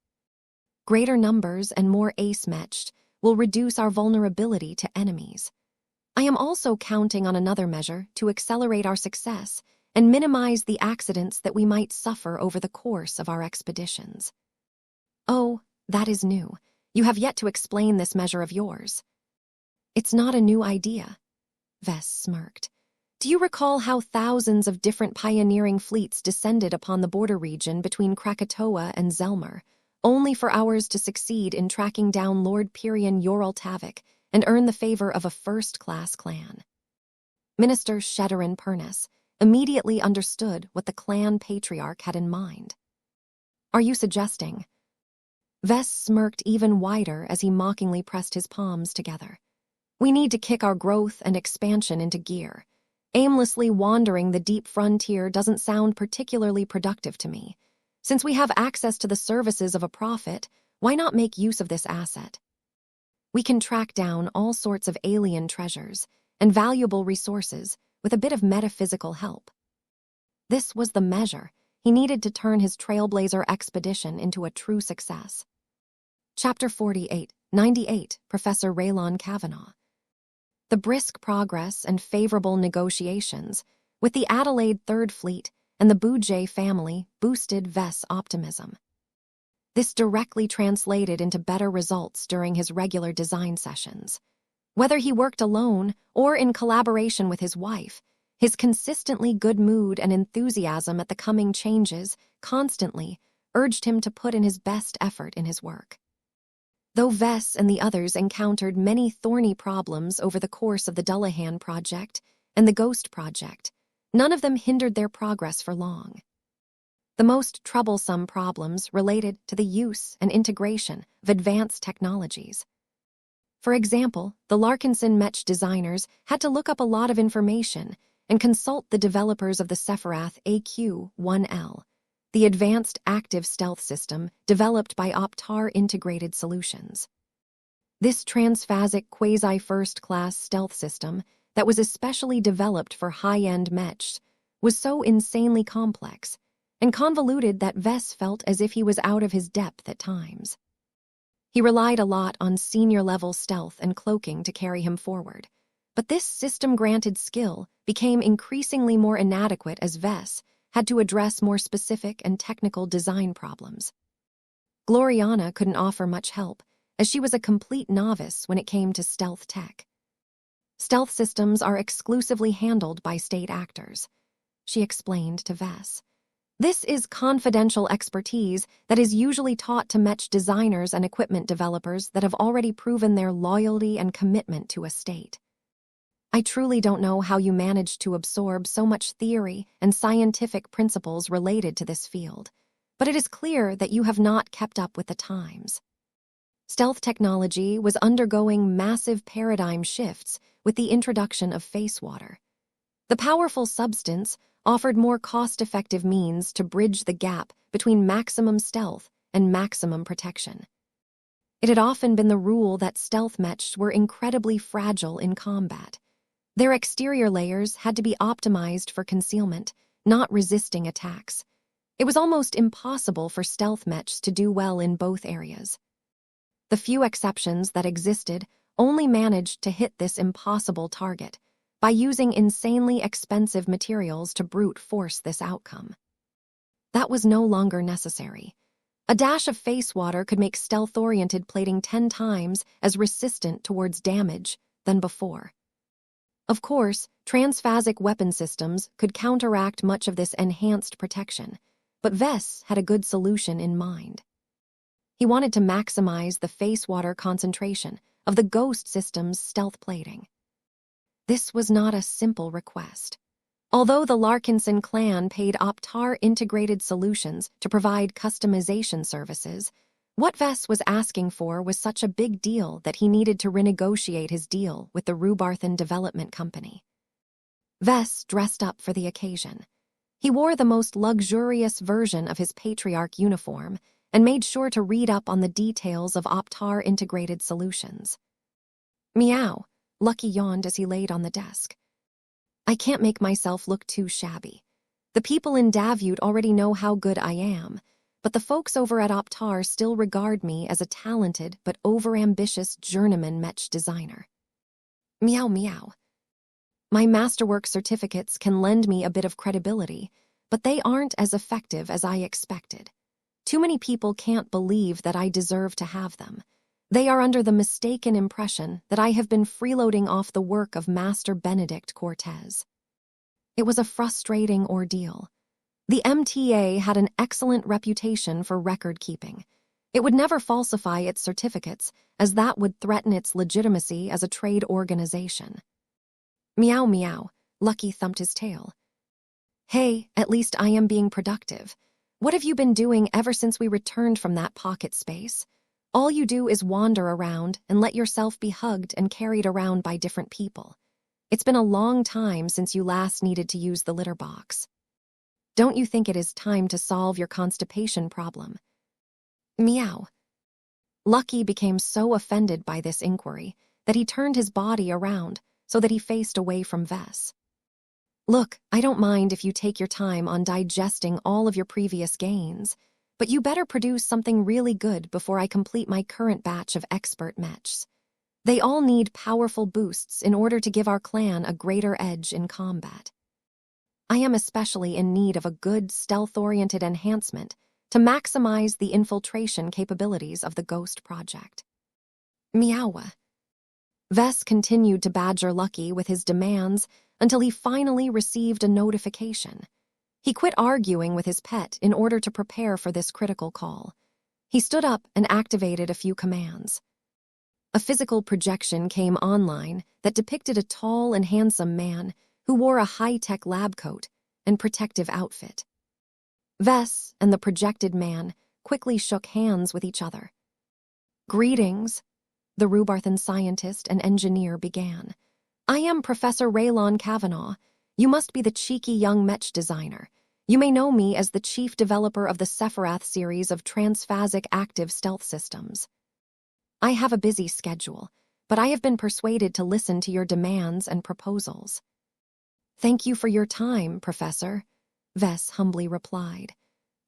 Greater numbers and more ace-matched will reduce our vulnerability to enemies. I am also counting on another measure to accelerate our success and minimize the accidents that we might suffer over the course of our expeditions. Oh, that is new. You have yet to explain this measure of yours. It's not a new idea. Vess smirked. Do you recall how thousands of different pioneering fleets descended upon the border region between Krakatoa and Zelmer, only for ours to succeed in tracking down Lord Pirian Yorl-Tavik and earn the favor of a first-class clan? Minister Sheddarin Purnus immediately understood what the clan patriarch had in mind. Are you suggesting? Vess smirked even wider as he mockingly pressed his palms together. We need to kick our growth and expansion into gear. Aimlessly wandering the deep frontier doesn't sound particularly productive to me. Since we have access to the services of a prophet, why not make use of this asset? We can track down all sorts of alien treasures and valuable resources with a bit of metaphysical help. This was the measure he needed to turn his Trailblazer expedition into a true success. Chapter 48, 98, Professor Raylon Kavanaugh. The brisk progress and favorable negotiations with the Adelaide Third Fleet and the Bujay family boosted Vess' optimism. This directly translated into better results during his regular design sessions. Whether he worked alone or in collaboration with his wife, his consistently good mood and enthusiasm at the coming changes constantly urged him to put in his best effort in his work. Though Vess and the others encountered many thorny problems over the course of the Dullahan Project and the Ghost Project, none of them hindered their progress for long. The most troublesome problems related to the use and integration of advanced technologies. For example, the Larkinson Mech designers had to look up a lot of information and consult the developers of the Sephiroth AQ-1L, the advanced active stealth system developed by Optar Integrated Solutions. This transphasic quasi-first-class stealth system that was especially developed for high-end mechs was so insanely complex and convoluted that Vess felt as if he was out of his depth at times. He relied a lot on senior-level stealth and cloaking to carry him forward, but this system-granted skill became increasingly more inadequate as Vess had to address more specific and technical design problems. Gloriana couldn't offer much help, as she was a complete novice when it came to stealth tech. Stealth systems are exclusively handled by state actors, she explained to Vess. This is confidential expertise that is usually taught to mech designers and equipment developers that have already proven their loyalty and commitment to a state. I truly don't know how you managed to absorb so much theory and scientific principles related to this field, but it is clear that you have not kept up with the times. Stealth technology was undergoing massive paradigm shifts with the introduction of face water. The powerful substance offered more cost-effective means to bridge the gap between maximum stealth and maximum protection. It had often been the rule that stealth mechs were incredibly fragile in combat. Their exterior layers had to be optimized for concealment, not resisting attacks. It was almost impossible for stealth mechs to do well in both areas. The few exceptions that existed only managed to hit this impossible target by using insanely expensive materials to brute force this outcome. That was no longer necessary. A dash of face water could make stealth-oriented plating 10 times as resistant towards damage than before. Of course, transphasic weapon systems could counteract much of this enhanced protection, but Vess had a good solution in mind. He wanted to maximize the face water concentration of the Ghost system's stealth plating. This was not a simple request. Although the Larkinson clan paid Optar Integrated Solutions to provide customization services, what Vess was asking for was such a big deal that he needed to renegotiate his deal with the Rubarthan Development Company. Vess dressed up for the occasion. He wore the most luxurious version of his patriarch uniform and made sure to read up on the details of Optar integrated solutions. Meow, Lucky yawned as he laid on the desk. I can't make myself look too shabby. The people in Davut already know how good I am, but the folks over at Optar still regard me as a talented but overambitious journeyman Mech designer. Meow meow. My masterwork certificates can lend me a bit of credibility, but they aren't as effective as I expected. Too many people can't believe that I deserve to have them. They are under the mistaken impression that I have been freeloading off the work of Master Benedict Cortez. It was a frustrating ordeal. The MTA had an excellent reputation for record-keeping. It would never falsify its certificates, as that would threaten its legitimacy as a trade organization. Meow meow, Lucky thumped his tail. Hey, at least I am being productive. What have you been doing ever since we returned from that pocket space? All you do is wander around and let yourself be hugged and carried around by different people. It's been a long time since you last needed to use the litter box. Don't you think it is time to solve your constipation problem? Meow. Lucky became so offended by this inquiry that he turned his body around so that he faced away from Vess. Look, I don't mind if you take your time on digesting all of your previous gains, but you better produce something really good before I complete my current batch of expert mechs. They all need powerful boosts in order to give our clan a greater edge in combat. I am especially in need of a good stealth-oriented enhancement to maximize the infiltration capabilities of the Ghost Project. Meowa. Vess continued to badger Lucky with his demands until he finally received a notification. He quit arguing with his pet in order to prepare for this critical call. He stood up and activated a few commands. A physical projection came online that depicted a tall and handsome man who wore a high-tech lab coat and protective outfit. Vess and the projected man quickly shook hands with each other. Greetings, the Rubarthan scientist and engineer began. I am Professor Raylon Kavanaugh. You must be the cheeky young Mech designer. You may know me as the chief developer of the Sephiroth series of transphasic active stealth systems. I have a busy schedule, but I have been persuaded to listen to your demands and proposals. Thank you for your time, Professor, Vess humbly replied.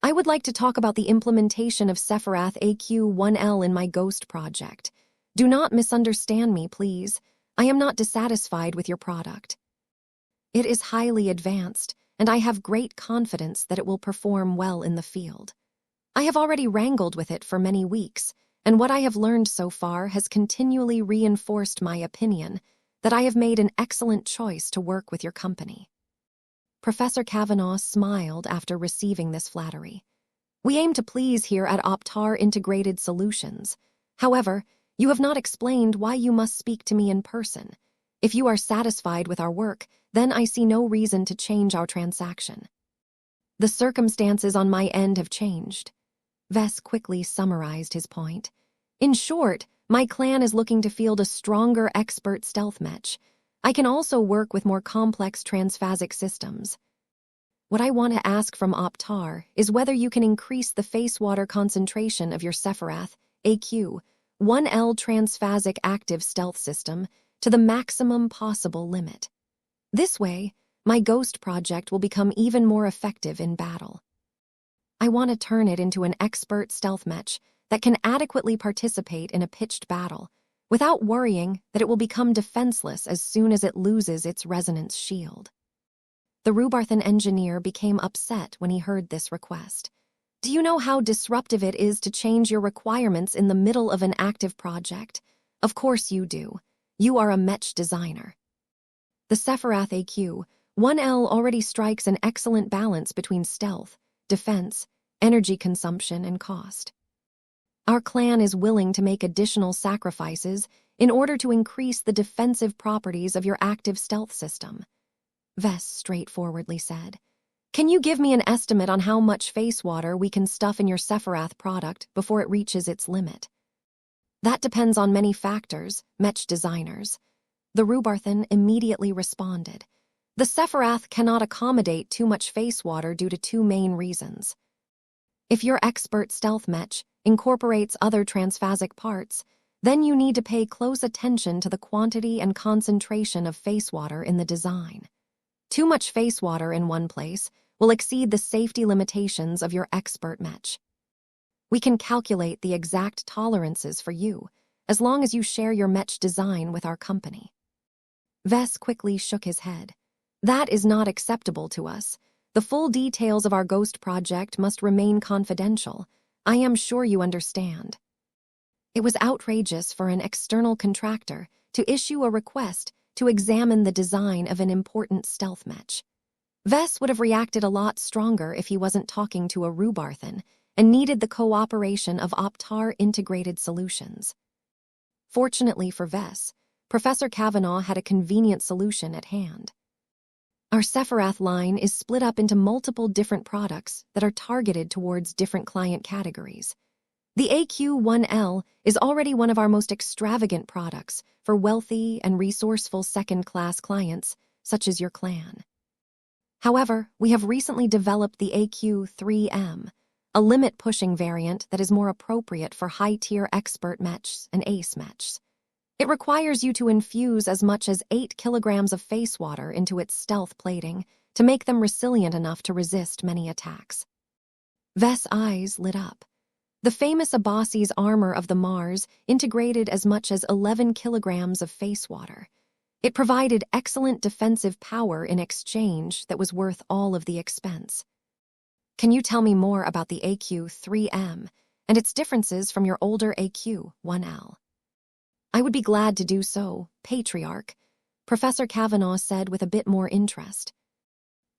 I would like to talk about the implementation of Sephiroth AQ-1L in my Ghost project. Do not misunderstand me, please. I am not dissatisfied with your product. It is highly advanced, and I have great confidence that it will perform well in the field. I have already wrangled with it for many weeks, and what I have learned so far has continually reinforced my opinion that I have made an excellent choice to work with your company. Professor Kavanaugh smiled after receiving this flattery. We aim to please here at Optar Integrated Solutions. However, you have not explained why you must speak to me in person. If you are satisfied with our work, then I see no reason to change our transaction. The circumstances on my end have changed. Vess quickly summarized his point. In short, my clan is looking to field a stronger expert stealth mech. I can also work with more complex transphasic systems. What I want to ask from Optar is whether you can increase the face water concentration of your Sephiroth AQ-1L transphasic active stealth system to the maximum possible limit. This way, my Ghost project will become even more effective in battle. I want to turn it into an expert stealth mech that can adequately participate in a pitched battle without worrying that it will become defenseless as soon as it loses its resonance shield. The Rubarthan engineer became upset when he heard this request. Do you know how disruptive it is to change your requirements in the middle of an active project? Of course you do. You are a mech designer. The Sephiroth AQ-1L already strikes an excellent balance between stealth, defense, energy consumption, and cost. Our clan is willing to make additional sacrifices in order to increase the defensive properties of your active stealth system, Vess straightforwardly said. Can you give me an estimate on how much face water we can stuff in your Sephiroth product before it reaches its limit? That depends on many factors, Mech designers. The Rubarthan immediately responded. The Sephiroth cannot accommodate too much face water due to two main reasons. If your expert stealth mech incorporates other transphasic parts, then you need to pay close attention to the quantity and concentration of face water in the design. Too much face water in one place will exceed the safety limitations of your expert mech. We can calculate the exact tolerances for you, as long as you share your mech design with our company. Vess quickly shook his head. That is not acceptable to us. The full details of our ghost project must remain confidential. I am sure you understand. It was outrageous for an external contractor to issue a request to examine the design of an important stealth mech. Vess would have reacted a lot stronger if he wasn't talking to a Rubarthan and needed the cooperation of Optar Integrated Solutions. Fortunately for Vess, Professor Kavanaugh had a convenient solution at hand. Our Sephiroth line is split up into multiple different products that are targeted towards different client categories. The AQ-1L is already one of our most extravagant products for wealthy and resourceful second-class clients, such as your clan. However, we have recently developed the AQ-3M, a limit-pushing variant that is more appropriate for high-tier expert mechs and ace mechs. It requires you to infuse as much as 8 kilograms of face water into its stealth plating to make them resilient enough to resist many attacks. Vess' eyes lit up. The famous Abbasi's armor of the Mars integrated as much as 11 kilograms of face water. It provided excellent defensive power in exchange that was worth all of the expense. Can you tell me more about the AQ-3M and its differences from your older AQ-1L? I would be glad to do so, Patriarch, Professor Kavanaugh said with a bit more interest.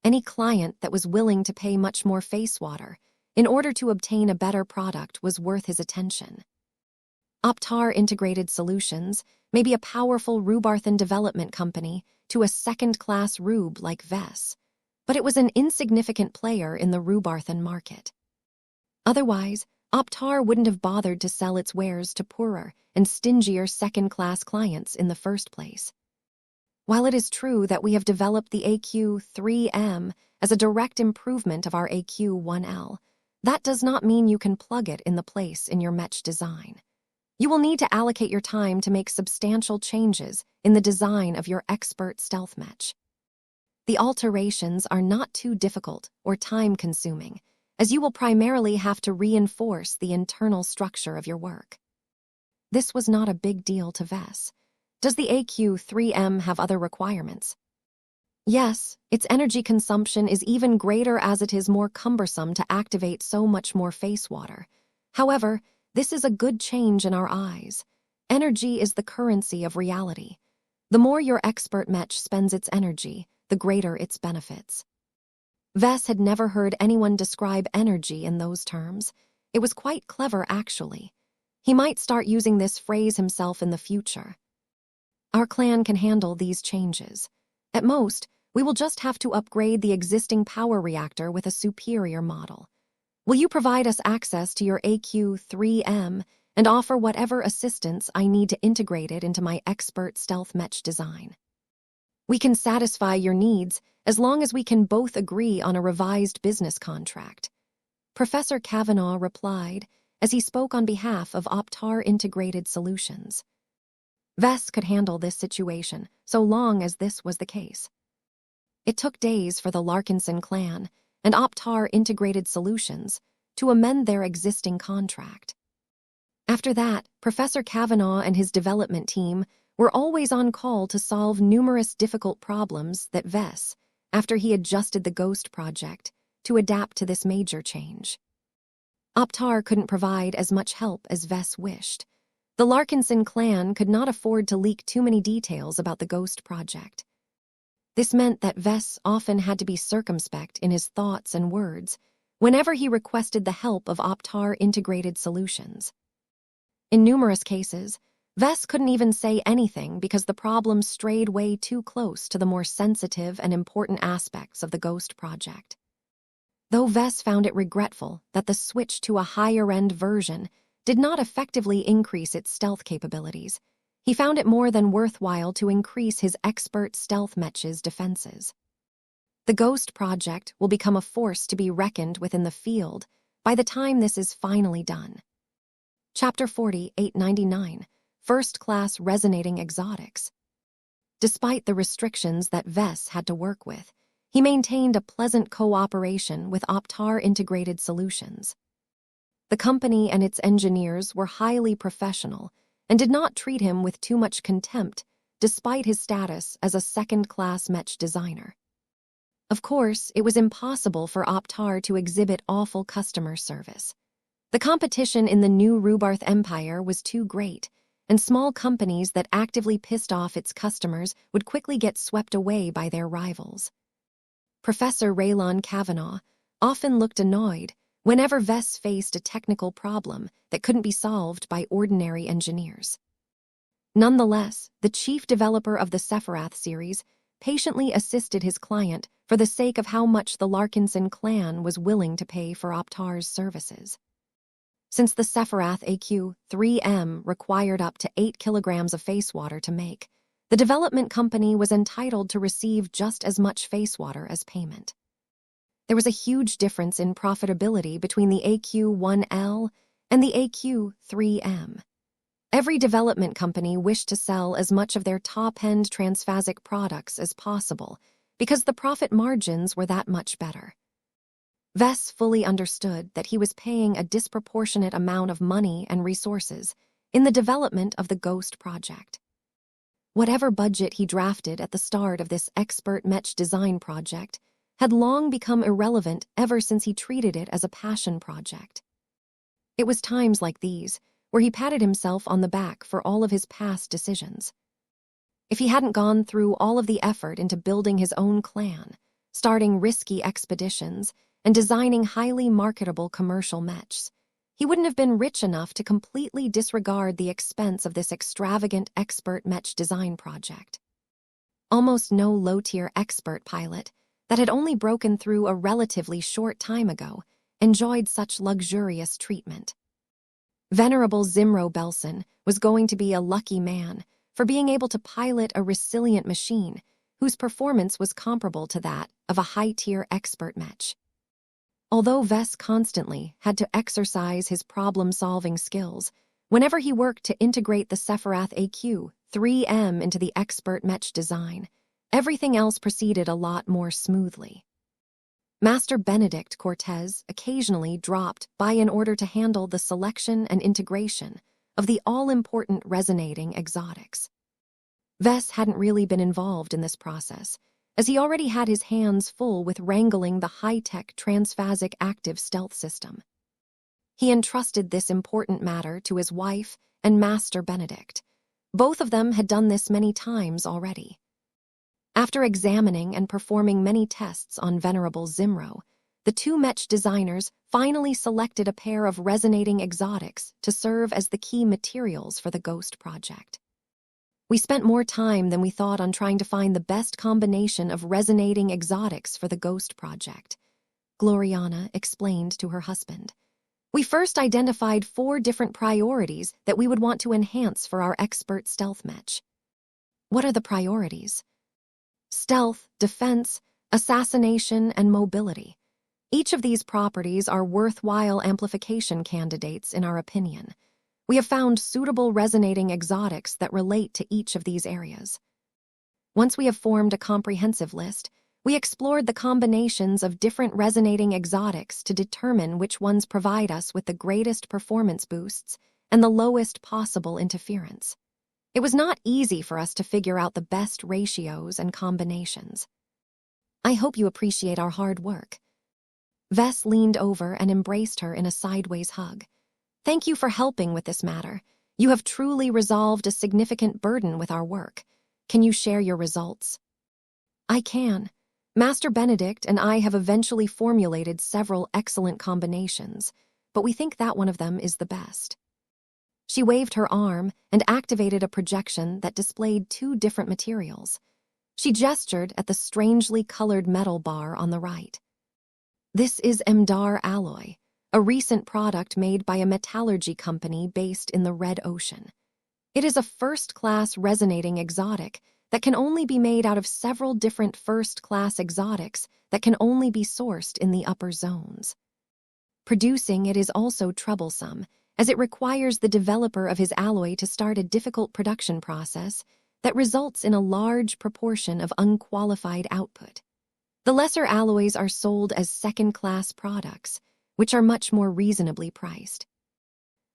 Any client that was willing to pay much more face water in order to obtain a better product was worth his attention. Optar Integrated Solutions may be a powerful Rubarthan development company to a second-class Rube like Vess, but it was an insignificant player in the Rubarthan market. Otherwise, Optar wouldn't have bothered to sell its wares to poorer and stingier second-class clients in the first place. While it is true that we have developed the AQ-3M as a direct improvement of our AQ-1L, that does not mean you can plug it in the place in your mech design. You will need to allocate your time to make substantial changes in the design of your expert stealth mech. The alterations are not too difficult or time-consuming, as you will primarily have to reinforce the internal structure of your work. This was not a big deal to Vess. Does the AQ-3M have other requirements? Yes, its energy consumption is even greater as it is more cumbersome to activate so much more face water. However, this is a good change in our eyes. Energy is the currency of reality. The more your expert mech spends its energy, the greater its benefits. Vess had never heard anyone describe energy in those terms. It was quite clever, actually. He might start using this phrase himself in the future. Our clan can handle these changes. At most, we will just have to upgrade the existing power reactor with a superior model. Will you provide us access to your AQ-3M and offer whatever assistance I need to integrate it into my expert stealth mech design? We can satisfy your needs as long as we can both agree on a revised business contract. Professor Kavanaugh replied as he spoke on behalf of Optar Integrated Solutions. Vess could handle this situation so long as this was the case. It took days for the Larkinson clan and Optar Integrated Solutions to amend their existing contract. After that, Professor Kavanaugh and his development team were always on call to solve numerous difficult problems that Vess, after he adjusted the Ghost project, to adapt to this major change. Optar couldn't provide as much help as Vess wished. The Larkinson clan could not afford to leak too many details about the Ghost project. This meant that Vess often had to be circumspect in his thoughts and words whenever he requested the help of Optar Integrated Solutions. In numerous cases, Vess couldn't even say anything because the problem strayed way too close to the more sensitive and important aspects of the Ghost project. Though Vess found it regretful that the switch to a higher-end version did not effectively increase its stealth capabilities, he found it more than worthwhile to increase his expert stealth mech's defenses. The Ghost project will become a force to be reckoned with in the field, by the time this is finally done. Chapter 4899, First-Class Resonating Exotics. Despite the restrictions that Vess had to work with, he maintained a pleasant cooperation with Optar Integrated Solutions. The company and its engineers were highly professional and did not treat him with too much contempt, despite his status as a second-class Mech designer. Of course, it was impossible for Optar to exhibit awful customer service. The competition in the new Rubarth Empire was too great, and small companies that actively pissed off its customers would quickly get swept away by their rivals. Professor Raylon Kavanaugh often looked annoyed whenever Vess faced a technical problem that couldn't be solved by ordinary engineers. Nonetheless, the chief developer of the Sephiroth series patiently assisted his client for the sake of how much the Larkinson clan was willing to pay for Optar's services. Since the Sephiroth AQ-3M required up to 8 kilograms of face water to make, the development company was entitled to receive just as much face water as payment. There was a huge difference in profitability between the AQ-1L and the AQ-3M. Every development company wished to sell as much of their top-end transphasic products as possible because the profit margins were that much better. Vess fully understood that he was paying a disproportionate amount of money and resources in the development of the Ghost project. Whatever budget he drafted at the start of this expert Mech design project had long become irrelevant ever since he treated it as a passion project. It was times like these where he patted himself on the back for all of his past decisions. If he hadn't gone through all of the effort into building his own clan, starting risky expeditions, and designing highly marketable commercial mechs, he wouldn't have been rich enough to completely disregard the expense of this extravagant expert Mech design project. Almost no low-tier expert pilot that had only broken through a relatively short time ago enjoyed such luxurious treatment. Venerable Zimro Belson was going to be a lucky man for being able to pilot a resilient machine whose performance was comparable to that of a high-tier expert mech. Although Vess constantly had to exercise his problem-solving skills, whenever he worked to integrate the Sephiroth AQ-3M into the expert Mech design, everything else proceeded a lot more smoothly. Master Benedict Cortez occasionally dropped by in order to handle the selection and integration of the all-important resonating exotics. Vess hadn't really been involved in this process, as he already had his hands full with wrangling the high-tech transphasic active stealth system. He entrusted this important matter to his wife and Master Benedict. Both of them had done this many times already. After examining and performing many tests on Venerable Zimro, the two Mech designers finally selected a pair of resonating exotics to serve as the key materials for the Ghost project. We spent more time than we thought on trying to find the best combination of resonating exotics for the Ghost project, Gloriana explained to her husband. We first identified 4 different priorities that we would want to enhance for our expert stealth mech. What are the priorities? Stealth, defense, assassination, and mobility. Each of these properties are worthwhile amplification candidates in our opinion. We have found suitable resonating exotics that relate to each of these areas. Once we have formed a comprehensive list, we explored the combinations of different resonating exotics to determine which ones provide us with the greatest performance boosts and the lowest possible interference. It was not easy for us to figure out the best ratios and combinations. I hope you appreciate our hard work. Vess leaned over and embraced her in a sideways hug. Thank you for helping with this matter. You have truly resolved a significant burden with our work. Can you share your results? I can. Master Benedict and I have eventually formulated several excellent combinations, but we think that one of them is the best. She waved her arm and activated a projection that displayed 2 different materials. She gestured at the strangely colored metal bar on the right. This is Emdar alloy, a recent product made by a metallurgy company based in the Red Ocean. It is a first-class resonating exotic that can only be made out of several different first-class exotics that can only be sourced in the upper zones. Producing it is also troublesome, as it requires the developer of his alloy to start a difficult production process that results in a large proportion of unqualified output. The lesser alloys are sold as second-class products, which are much more reasonably priced.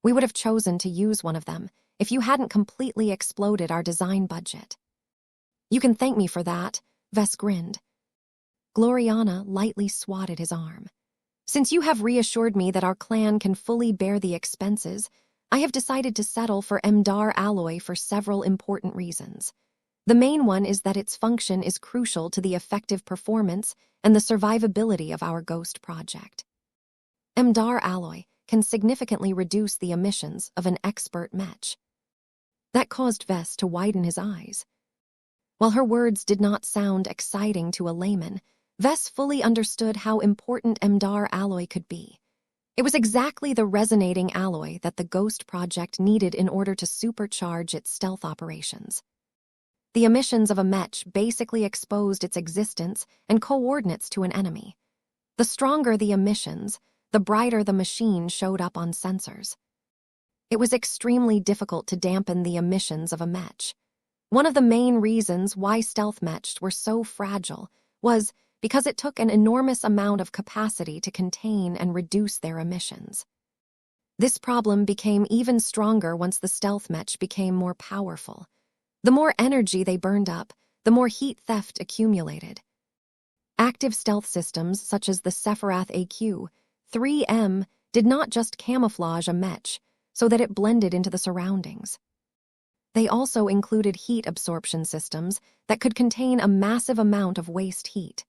We would have chosen to use one of them if you hadn't completely exploded our design budget. You can thank me for that, Vess grinned. Gloriana lightly swatted his arm. Since you have reassured me that our clan can fully bear the expenses, I have decided to settle for Emdar alloy for several important reasons. The main one is that its function is crucial to the effective performance and the survivability of our ghost project. Emdar alloy can significantly reduce the emissions of an expert Mech. That caused Vess to widen his eyes. While her words did not sound exciting to a layman, Vess fully understood how important Emdar alloy could be. It was exactly the resonating alloy that the Ghost Project needed in order to supercharge its stealth operations. The emissions of a Mech basically exposed its existence and coordinates to an enemy. The stronger the emissions, the brighter the machine showed up on sensors. It was extremely difficult to dampen the emissions of a Mech. One of the main reasons why stealth Mechs were so fragile was because it took an enormous amount of capacity to contain and reduce their emissions. This problem became even stronger once the stealth Mech became more powerful. The more energy they burned up, the more heat theft accumulated. Active stealth systems such as the Sephiroth AQ, 3M, did not just camouflage a Mech so that it blended into the surroundings. They also included heat absorption systems that could contain a massive amount of waste heat.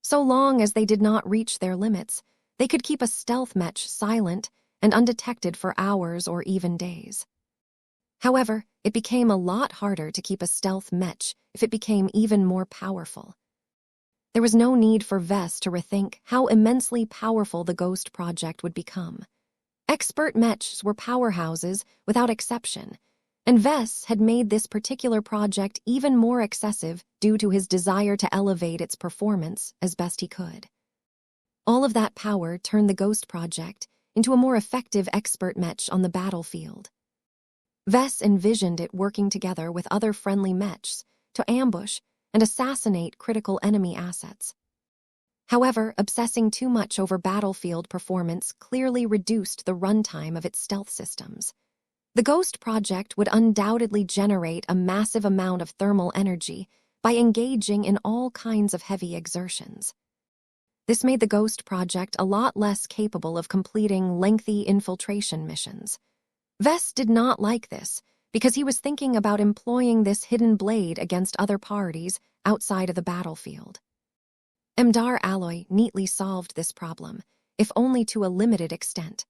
So long as they did not reach their limits, they could keep a stealth Mech silent and undetected for hours or even days. However, it became a lot harder to keep a stealth Mech if it became even more powerful. There was no need for Vess to rethink how immensely powerful the Ghost Project would become. Expert Mechs were powerhouses without exception, and Vess had made this particular project even more excessive due to his desire to elevate its performance as best he could. All of that power turned the Ghost Project into a more effective expert Mech on the battlefield. Vess envisioned it working together with other friendly Mechs to ambush and assassinate critical enemy assets. However, obsessing too much over battlefield performance clearly reduced the runtime of its stealth systems. The Ghost Project would undoubtedly generate a massive amount of thermal energy by engaging in all kinds of heavy exertions. This made the Ghost Project a lot less capable of completing lengthy infiltration missions. Vess did not like this because he was thinking about employing this hidden blade against other parties outside of the battlefield. Emdar alloy neatly solved this problem, if only to a limited extent.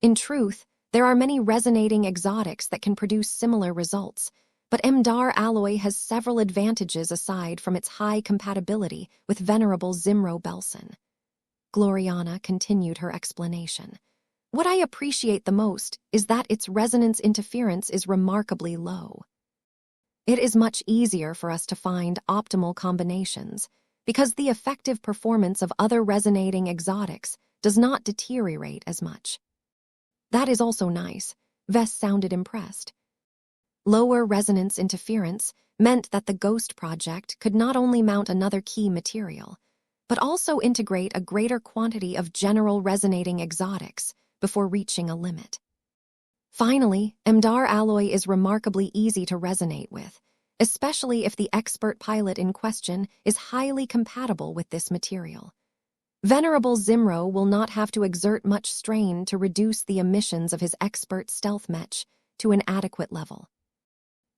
In truth, there are many resonating exotics that can produce similar results, but Emdar alloy has several advantages aside from its high compatibility with venerable Zimro Belson. Gloriana continued her explanation. What I appreciate the most is that its resonance interference is remarkably low. It is much easier for us to find optimal combinations because the effective performance of other resonating exotics does not deteriorate as much. That is also nice. Vess sounded impressed. Lower resonance interference meant that the Ghost Project could not only mount another key material, but also integrate a greater quantity of general resonating exotics before reaching a limit. Finally, Emdar alloy is remarkably easy to resonate with, especially if the expert pilot in question is highly compatible with this material. Venerable Zimro will not have to exert much strain to reduce the emissions of his expert stealth Mech to an adequate level.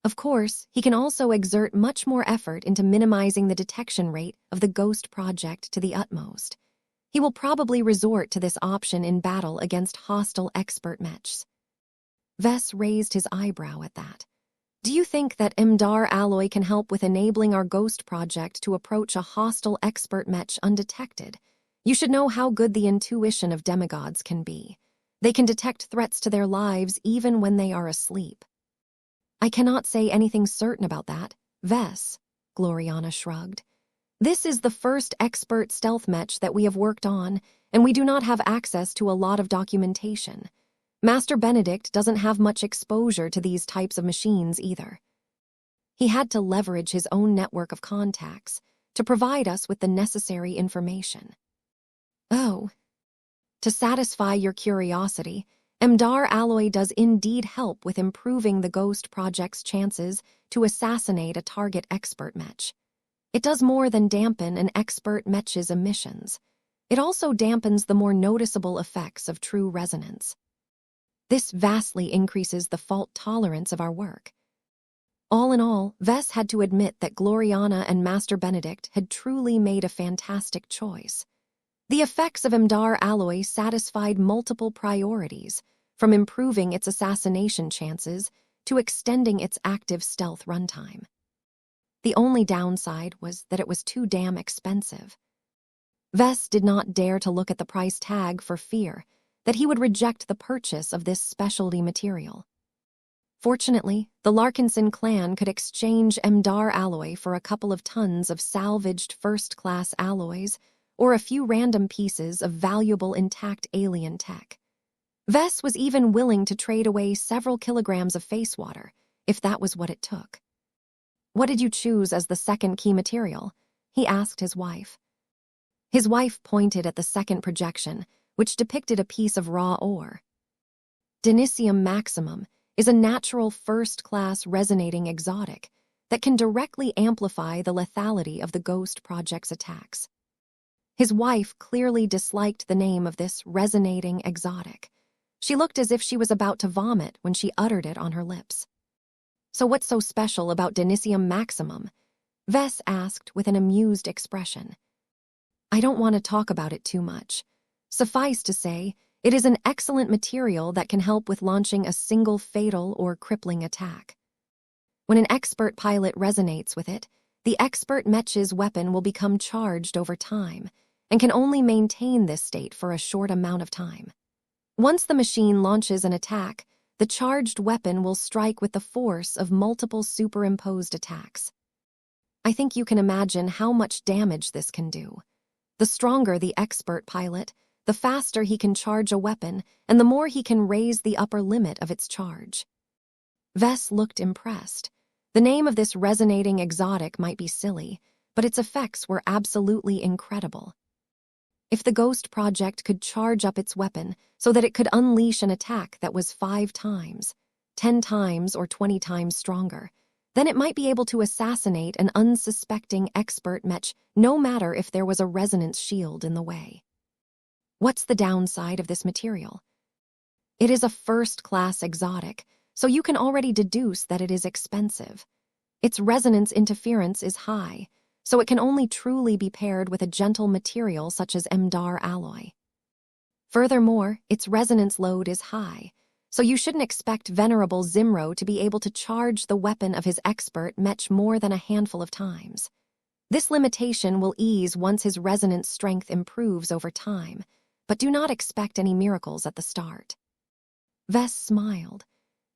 Of course, he can also exert much more effort into minimizing the detection rate of the Ghost Project to the utmost. He will probably resort to this option in battle against hostile expert Mechs. Vess raised his eyebrow at that. Do you think that Emdar alloy can help with enabling our Ghost Project to approach a hostile expert Mech undetected? You should know how good the intuition of demigods can be. They can detect threats to their lives even when they are asleep. I cannot say anything certain about that, Vess, Gloriana shrugged. This is the first expert stealth Mech that we have worked on, and we do not have access to a lot of documentation. Master Benedict doesn't have much exposure to these types of machines either. He had to leverage his own network of contacts to provide us with the necessary information. Oh. To satisfy your curiosity, Emdar alloy does indeed help with improving the Ghost Project's chances to assassinate a target expert mech. It does more than dampen an expert mech's emissions. It also dampens the more noticeable effects of true resonance. This vastly increases the fault tolerance of our work. All in all, Vess had to admit that Gloriana and Master Benedict had truly made a fantastic choice. The effects of Emdar alloy satisfied multiple priorities, from improving its assassination chances to extending its active stealth runtime. The only downside was that it was too damn expensive. Vess did not dare to look at the price tag for fear that he would reject the purchase of this specialty material. Fortunately, the Larkinson clan could exchange Emdar alloy for a couple of tons of salvaged first-class alloys or a few random pieces of valuable intact alien tech. Vess was even willing to trade away several kilograms of face water, if that was what it took. "What did you choose as the second key material?" he asked his wife. His wife pointed at the second projection, which depicted a piece of raw ore. Denicium maximum is a natural first-class resonating exotic that can directly amplify the lethality of the Ghost Project's attacks. His wife clearly disliked the name of this resonating exotic. She looked as if she was about to vomit when she uttered it on her lips. "So what's so special about Denicium maximum?" Vess asked with an amused expression. "I don't want to talk about it too much. Suffice to say, it is an excellent material that can help with launching a single fatal or crippling attack. When an expert pilot resonates with it, the expert mech's weapon will become charged over time and can only maintain this state for a short amount of time. Once the machine launches an attack, the charged weapon will strike with the force of multiple superimposed attacks. I think you can imagine how much damage this can do. The stronger the expert pilot, the faster he can charge a weapon, and the more he can raise the upper limit of its charge." Vess looked impressed. The name of this resonating exotic might be silly, but its effects were absolutely incredible. If the Ghost Project could charge up its weapon so that it could unleash an attack that was 5 times, 10 times, or 20 times stronger, then it might be able to assassinate an unsuspecting expert mech no matter if there was a resonance shield in the way. What's the downside of this material? It is a first-class exotic, so you can already deduce that it is expensive. Its resonance interference is high, so it can only truly be paired with a gentle material such as Emdar alloy. Furthermore, its resonance load is high, so you shouldn't expect Venerable Zimro to be able to charge the weapon of his expert mech more than a handful of times. This limitation will ease once his resonance strength improves over time, but do not expect any miracles at the start. Vess smiled.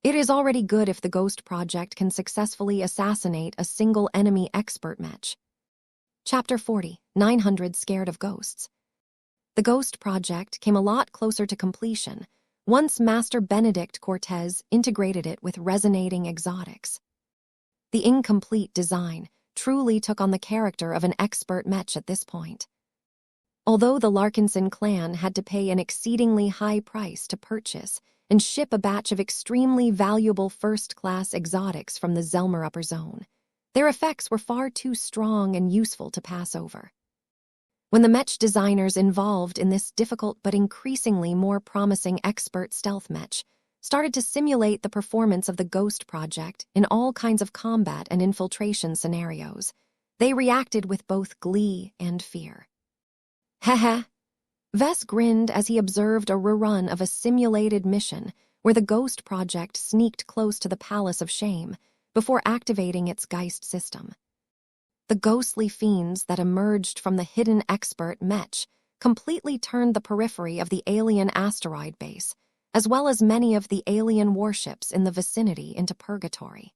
It is already good if the Ghost Project can successfully assassinate a single enemy expert mech. Chapter 40, 900 Scared of Ghosts. The Ghost Project came a lot closer to completion once Master Benedict Cortez integrated it with resonating exotics. The incomplete design truly took on the character of an expert mech at this point. Although the Larkinson clan had to pay an exceedingly high price to purchase and ship a batch of extremely valuable first-class exotics from the Zelmer Upper Zone, their effects were far too strong and useful to pass over. When the mech designers involved in this difficult but increasingly more promising expert stealth mech started to simulate the performance of the Ghost Project in all kinds of combat and infiltration scenarios, they reacted with both glee and fear. Heh. Vess grinned as he observed a rerun of a simulated mission where the Ghost Project sneaked close to the Palace of Shame before activating its Geist system. The ghostly fiends that emerged from the hidden expert mech completely turned the periphery of the alien asteroid base, as well as many of the alien warships in the vicinity, into purgatory.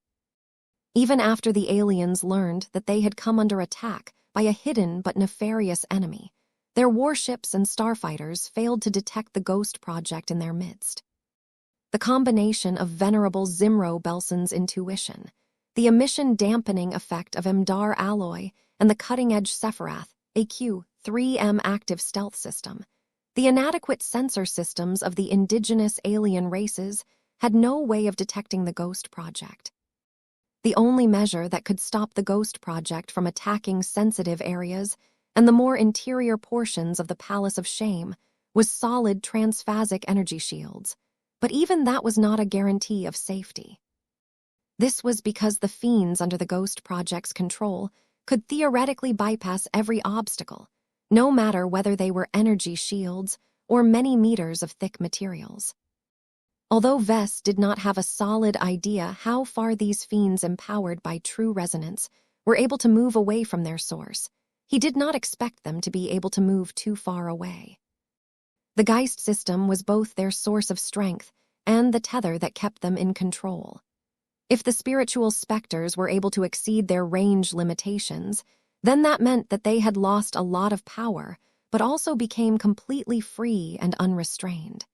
Even after the aliens learned that they had come under attack by a hidden but nefarious enemy, Their warships and starfighters failed to detect the Ghost Project in their midst. The combination of Venerable Zimro Belson's intuition, the emission-dampening effect of Emdar alloy, and the cutting-edge Sephiroth AQ-3M active stealth system, the inadequate sensor systems of the indigenous alien races had no way of detecting the Ghost Project. The only measure that could stop the Ghost Project from attacking sensitive areas and the more interior portions of the Palace of Shame was solid transphasic energy shields, but even that was not a guarantee of safety. This was because the fiends under the Ghost Project's control could theoretically bypass every obstacle, no matter whether they were energy shields or many meters of thick materials. Although Vess did not have a solid idea how far these fiends empowered by true resonance were able to move away from their source, he did not expect them to be able to move too far away. The Geist system was both their source of strength and the tether that kept them in control. If the spiritual specters were able to exceed their range limitations, then that meant that they had lost a lot of power, but also became completely free and unrestrained.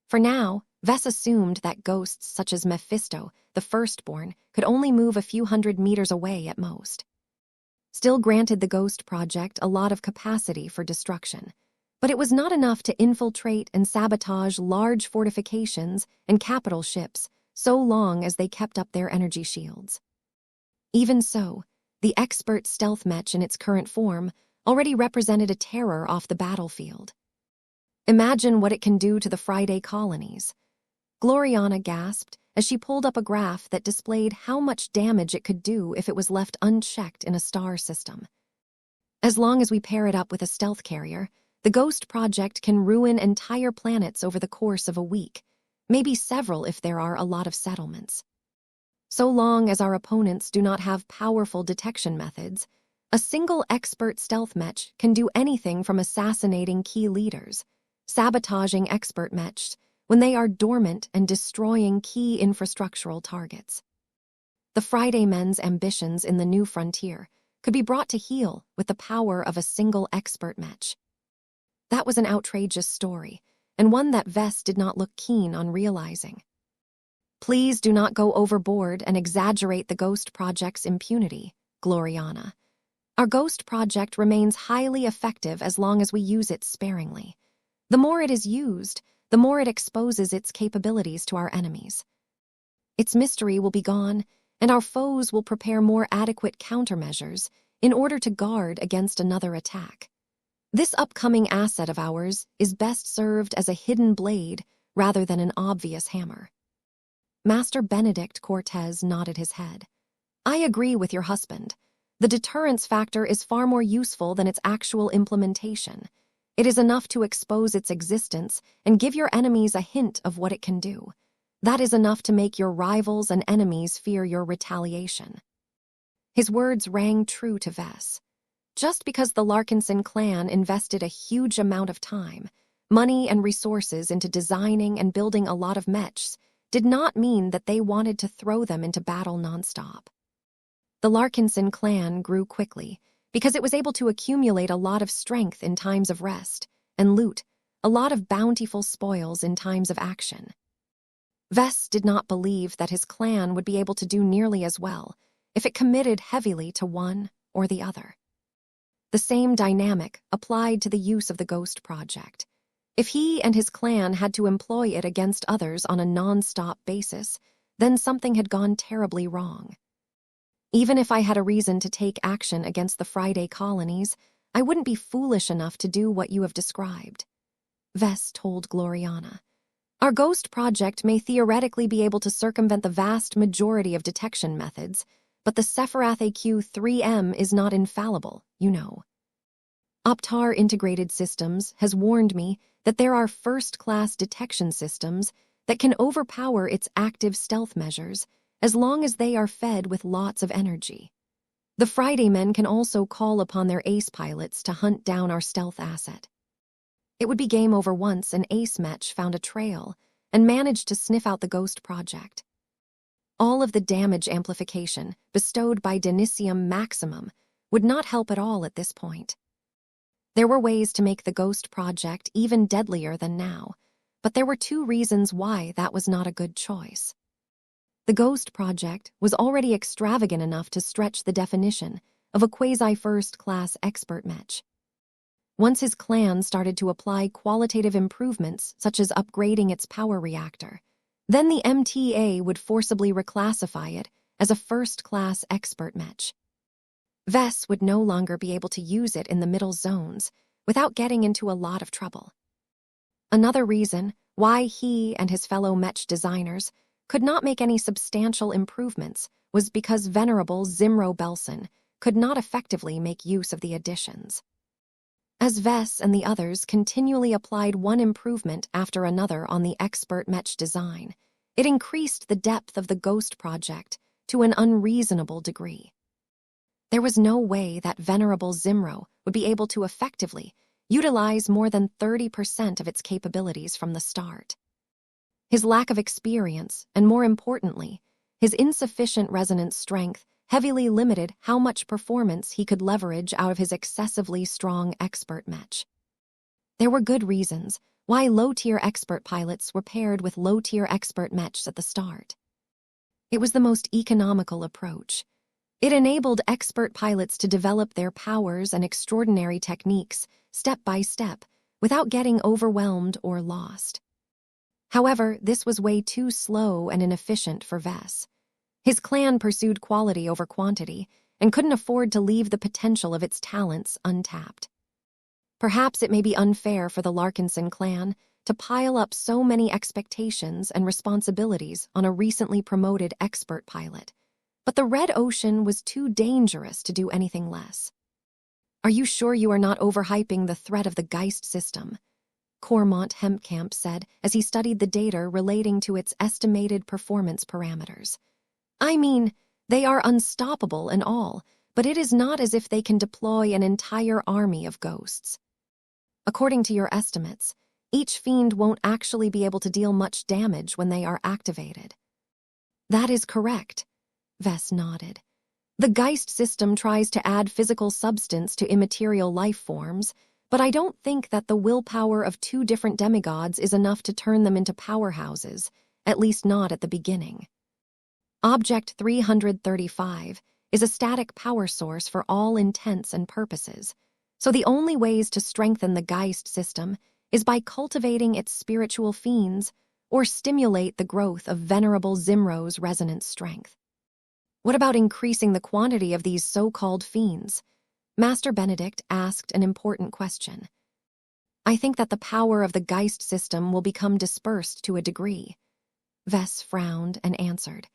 For now, Vess assumed that ghosts such as Mephisto, the Firstborn, could only move a few hundred meters away at most. Still granted the Ghost Project a lot of capacity for destruction, but it was not enough to infiltrate and sabotage large fortifications and capital ships so long as they kept up their energy shields. Even so, the expert stealth mech in its current form already represented a terror off the battlefield. Imagine what it can do to the Friday colonies. Gloriana gasped as she pulled up a graph that displayed how much damage it could do if it was left unchecked in a star system. As long as we pair it up with a stealth carrier, the Ghost Project can ruin entire planets over the course of a week, maybe several if there are a lot of settlements. So long as our opponents do not have powerful detection methods, a single expert stealth mech can do anything from assassinating key leaders, sabotaging expert mechs when they are dormant, and destroying key infrastructural targets. The Friday Men's ambitions in the new frontier could be brought to heel with the power of a single expert mech. That was an outrageous story, and one that Vess did not look keen on realizing. Please do not go overboard and exaggerate the Ghost Project's impunity, Gloriana. Our Ghost Project remains highly effective as long as we use it sparingly. The more it is used, the more it exposes its capabilities to our enemies. Its mystery will be gone, and our foes will prepare more adequate countermeasures in order to guard against another attack. This upcoming asset of ours is best served as a hidden blade rather than an obvious hammer. Master Benedict Cortez nodded his head. I agree with your husband. The deterrence factor is far more useful than its actual implementation. It is enough to expose its existence and give your enemies a hint of what it can do. That is enough to make your rivals and enemies fear your retaliation. His words rang true to Vess. Just because the Larkinson clan invested a huge amount of time, money, and resources into designing and building a lot of mechs did not mean that they wanted to throw them into battle nonstop. The Larkinson clan grew quickly because it was able to accumulate a lot of strength in times of rest and loot a lot of bountiful spoils in times of action. Vess did not believe that his clan would be able to do nearly as well if it committed heavily to one or the other. The same dynamic applied to the use of the Ghost Project. If he and his clan had to employ it against others on a non-stop basis, then something had gone terribly wrong. Even if I had a reason to take action against the Friday colonies, I wouldn't be foolish enough to do what you have described. Vess told Gloriana. Our Ghost Project may theoretically be able to circumvent the vast majority of detection methods, but the Sephiroth AQ-3M is not infallible, you know. Optar Integrated Systems has warned me that there are first-class detection systems that can overpower its active stealth measures as long as they are fed with lots of energy. The Friday Men can also call upon their ace pilots to hunt down our stealth asset. It would be game over once an ace mech found a trail and managed to sniff out the Ghost Project. All of the damage amplification bestowed by Denisium Maximum would not help at all at this point. There were ways to make the Ghost project even deadlier than now, but there were two reasons why that was not a good choice. The Ghost project was already extravagant enough to stretch the definition of a quasi-first-class expert mech. Once his clan started to apply qualitative improvements such as upgrading its power reactor, then the MTA would forcibly reclassify it as a first-class expert mech. Vess would no longer be able to use it in the middle zones without getting into a lot of trouble. Another reason why he and his fellow mech designers could not make any substantial improvements was because Venerable Zimro Belson could not effectively make use of the additions. As Vess and the others continually applied one improvement after another on the expert mech design, it increased the depth of the Ghost project to an unreasonable degree. There was no way that Venerable Zimro would be able to effectively utilize more than 30% of its capabilities from the start. His lack of experience, and more importantly, his insufficient resonance strength, heavily limited how much performance he could leverage out of his excessively strong expert mech. There were good reasons why low-tier expert pilots were paired with low-tier expert mechs at the start. It was the most economical approach. It enabled expert pilots to develop their powers and extraordinary techniques step by step without getting overwhelmed or lost. However, this was way too slow and inefficient for Vess. His clan pursued quality over quantity and couldn't afford to leave the potential of its talents untapped. Perhaps it may be unfair for the Larkinson clan to pile up so many expectations and responsibilities on a recently promoted expert pilot, but the Red Ocean was too dangerous to do anything less. "Are you sure you are not overhyping the threat of the Geist system?" Cormont Hempkamp said as he studied the data relating to its estimated performance parameters. "I mean, they are unstoppable and all, but it is not as if they can deploy an entire army of ghosts. According to your estimates, each fiend won't actually be able to deal much damage when they are activated." "That is correct," Vess nodded. "The Geist system tries to add physical substance to immaterial life forms, but I don't think that the willpower of two different demigods is enough to turn them into powerhouses, at least not at the beginning. Object 335 is a static power source for all intents and purposes, so the only ways to strengthen the Geist system is by cultivating its spiritual fiends or stimulate the growth of Venerable Zimro's resonance strength. What about increasing the quantity of these so-called fiends?" Master Benedict asked an important question. "I think that the power of the Geist system will become dispersed to a degree." Vess frowned and answered,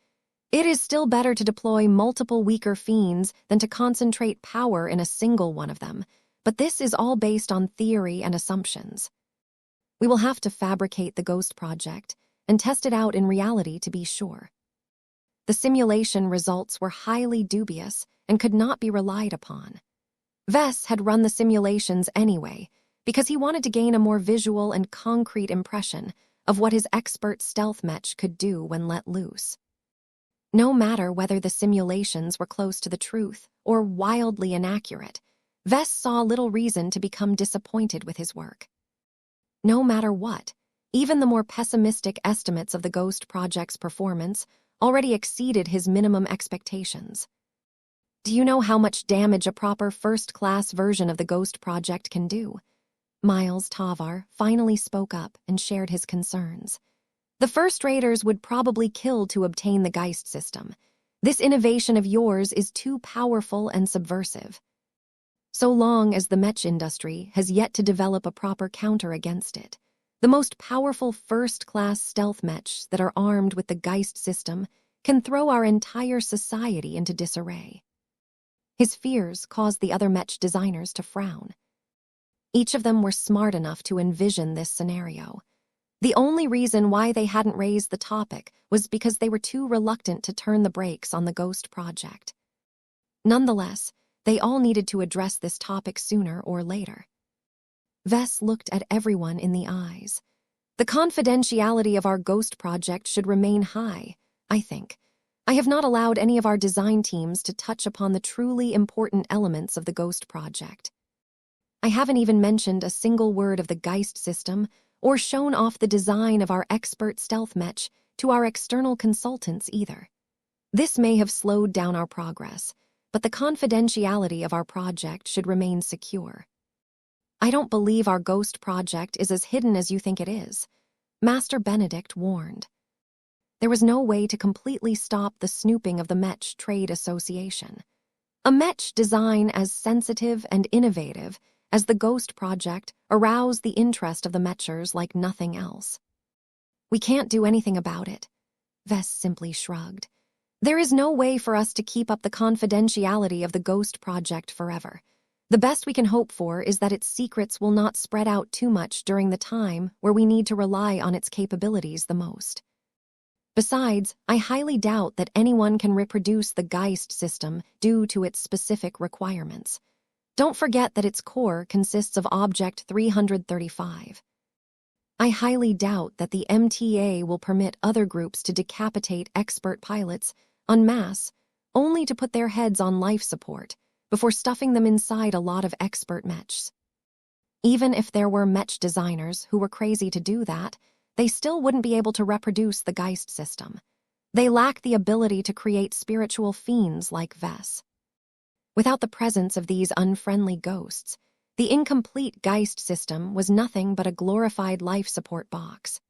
"It is still better to deploy multiple weaker fiends than to concentrate power in a single one of them, but this is all based on theory and assumptions. We will have to fabricate the Ghost project and test it out in reality to be sure." The simulation results were highly dubious and could not be relied upon. Vess had run the simulations anyway because he wanted to gain a more visual and concrete impression of what his expert stealth mech could do when let loose. No matter whether the simulations were close to the truth or wildly inaccurate, Vess saw little reason to become disappointed with his work. No matter what, even the more pessimistic estimates of the Ghost project's performance already exceeded his minimum expectations. "Do you know how much damage a proper first-class version of the Ghost project can do?" Miles Tavar finally spoke up and shared his concerns. "The first raiders would probably kill to obtain the Geist system. This innovation of yours is too powerful and subversive. So long as the mech industry has yet to develop a proper counter against it, the most powerful first-class stealth mechs that are armed with the Geist system can throw our entire society into disarray." His fears caused the other mech designers to frown. Each of them were smart enough to envision this scenario. The only reason why they hadn't raised the topic was because they were too reluctant to turn the brakes on the Ghost project. Nonetheless, they all needed to address this topic sooner or later. Vess looked at everyone in the eyes. "The confidentiality of our Ghost project should remain high, I think. I have not allowed any of our design teams to touch upon the truly important elements of the Ghost project." I haven't even mentioned a single word of the Geist system or shown off the design of our expert stealth mech to our external consultants either. This may have slowed down our progress, but the confidentiality of our project should remain secure. I don't believe our ghost project is as hidden as you think it is, Master Benedict warned. There was no way to completely stop the snooping of the Mech Trade Association. A Mech design as sensitive and innovative as the Ghost Project aroused the interest of the Mechers like nothing else. We can't do anything about it, Vess simply shrugged. There is no way for us to keep up the confidentiality of the Ghost Project forever. The best we can hope for is that its secrets will not spread out too much during the time where we need to rely on its capabilities the most. Besides, I highly doubt that anyone can reproduce the Geist system due to its specific requirements. Don't forget that its core consists of Object 335. I highly doubt that the MTA will permit other groups to decapitate expert pilots en masse, only to put their heads on life support before stuffing them inside a lot of expert mechs. Even if there were mech designers who were crazy to do that, they still wouldn't be able to reproduce the Geist system. They lack the ability to create spiritual fiends like Vess. Without the presence of these unfriendly ghosts, the incomplete Geist system was nothing but a glorified life support box.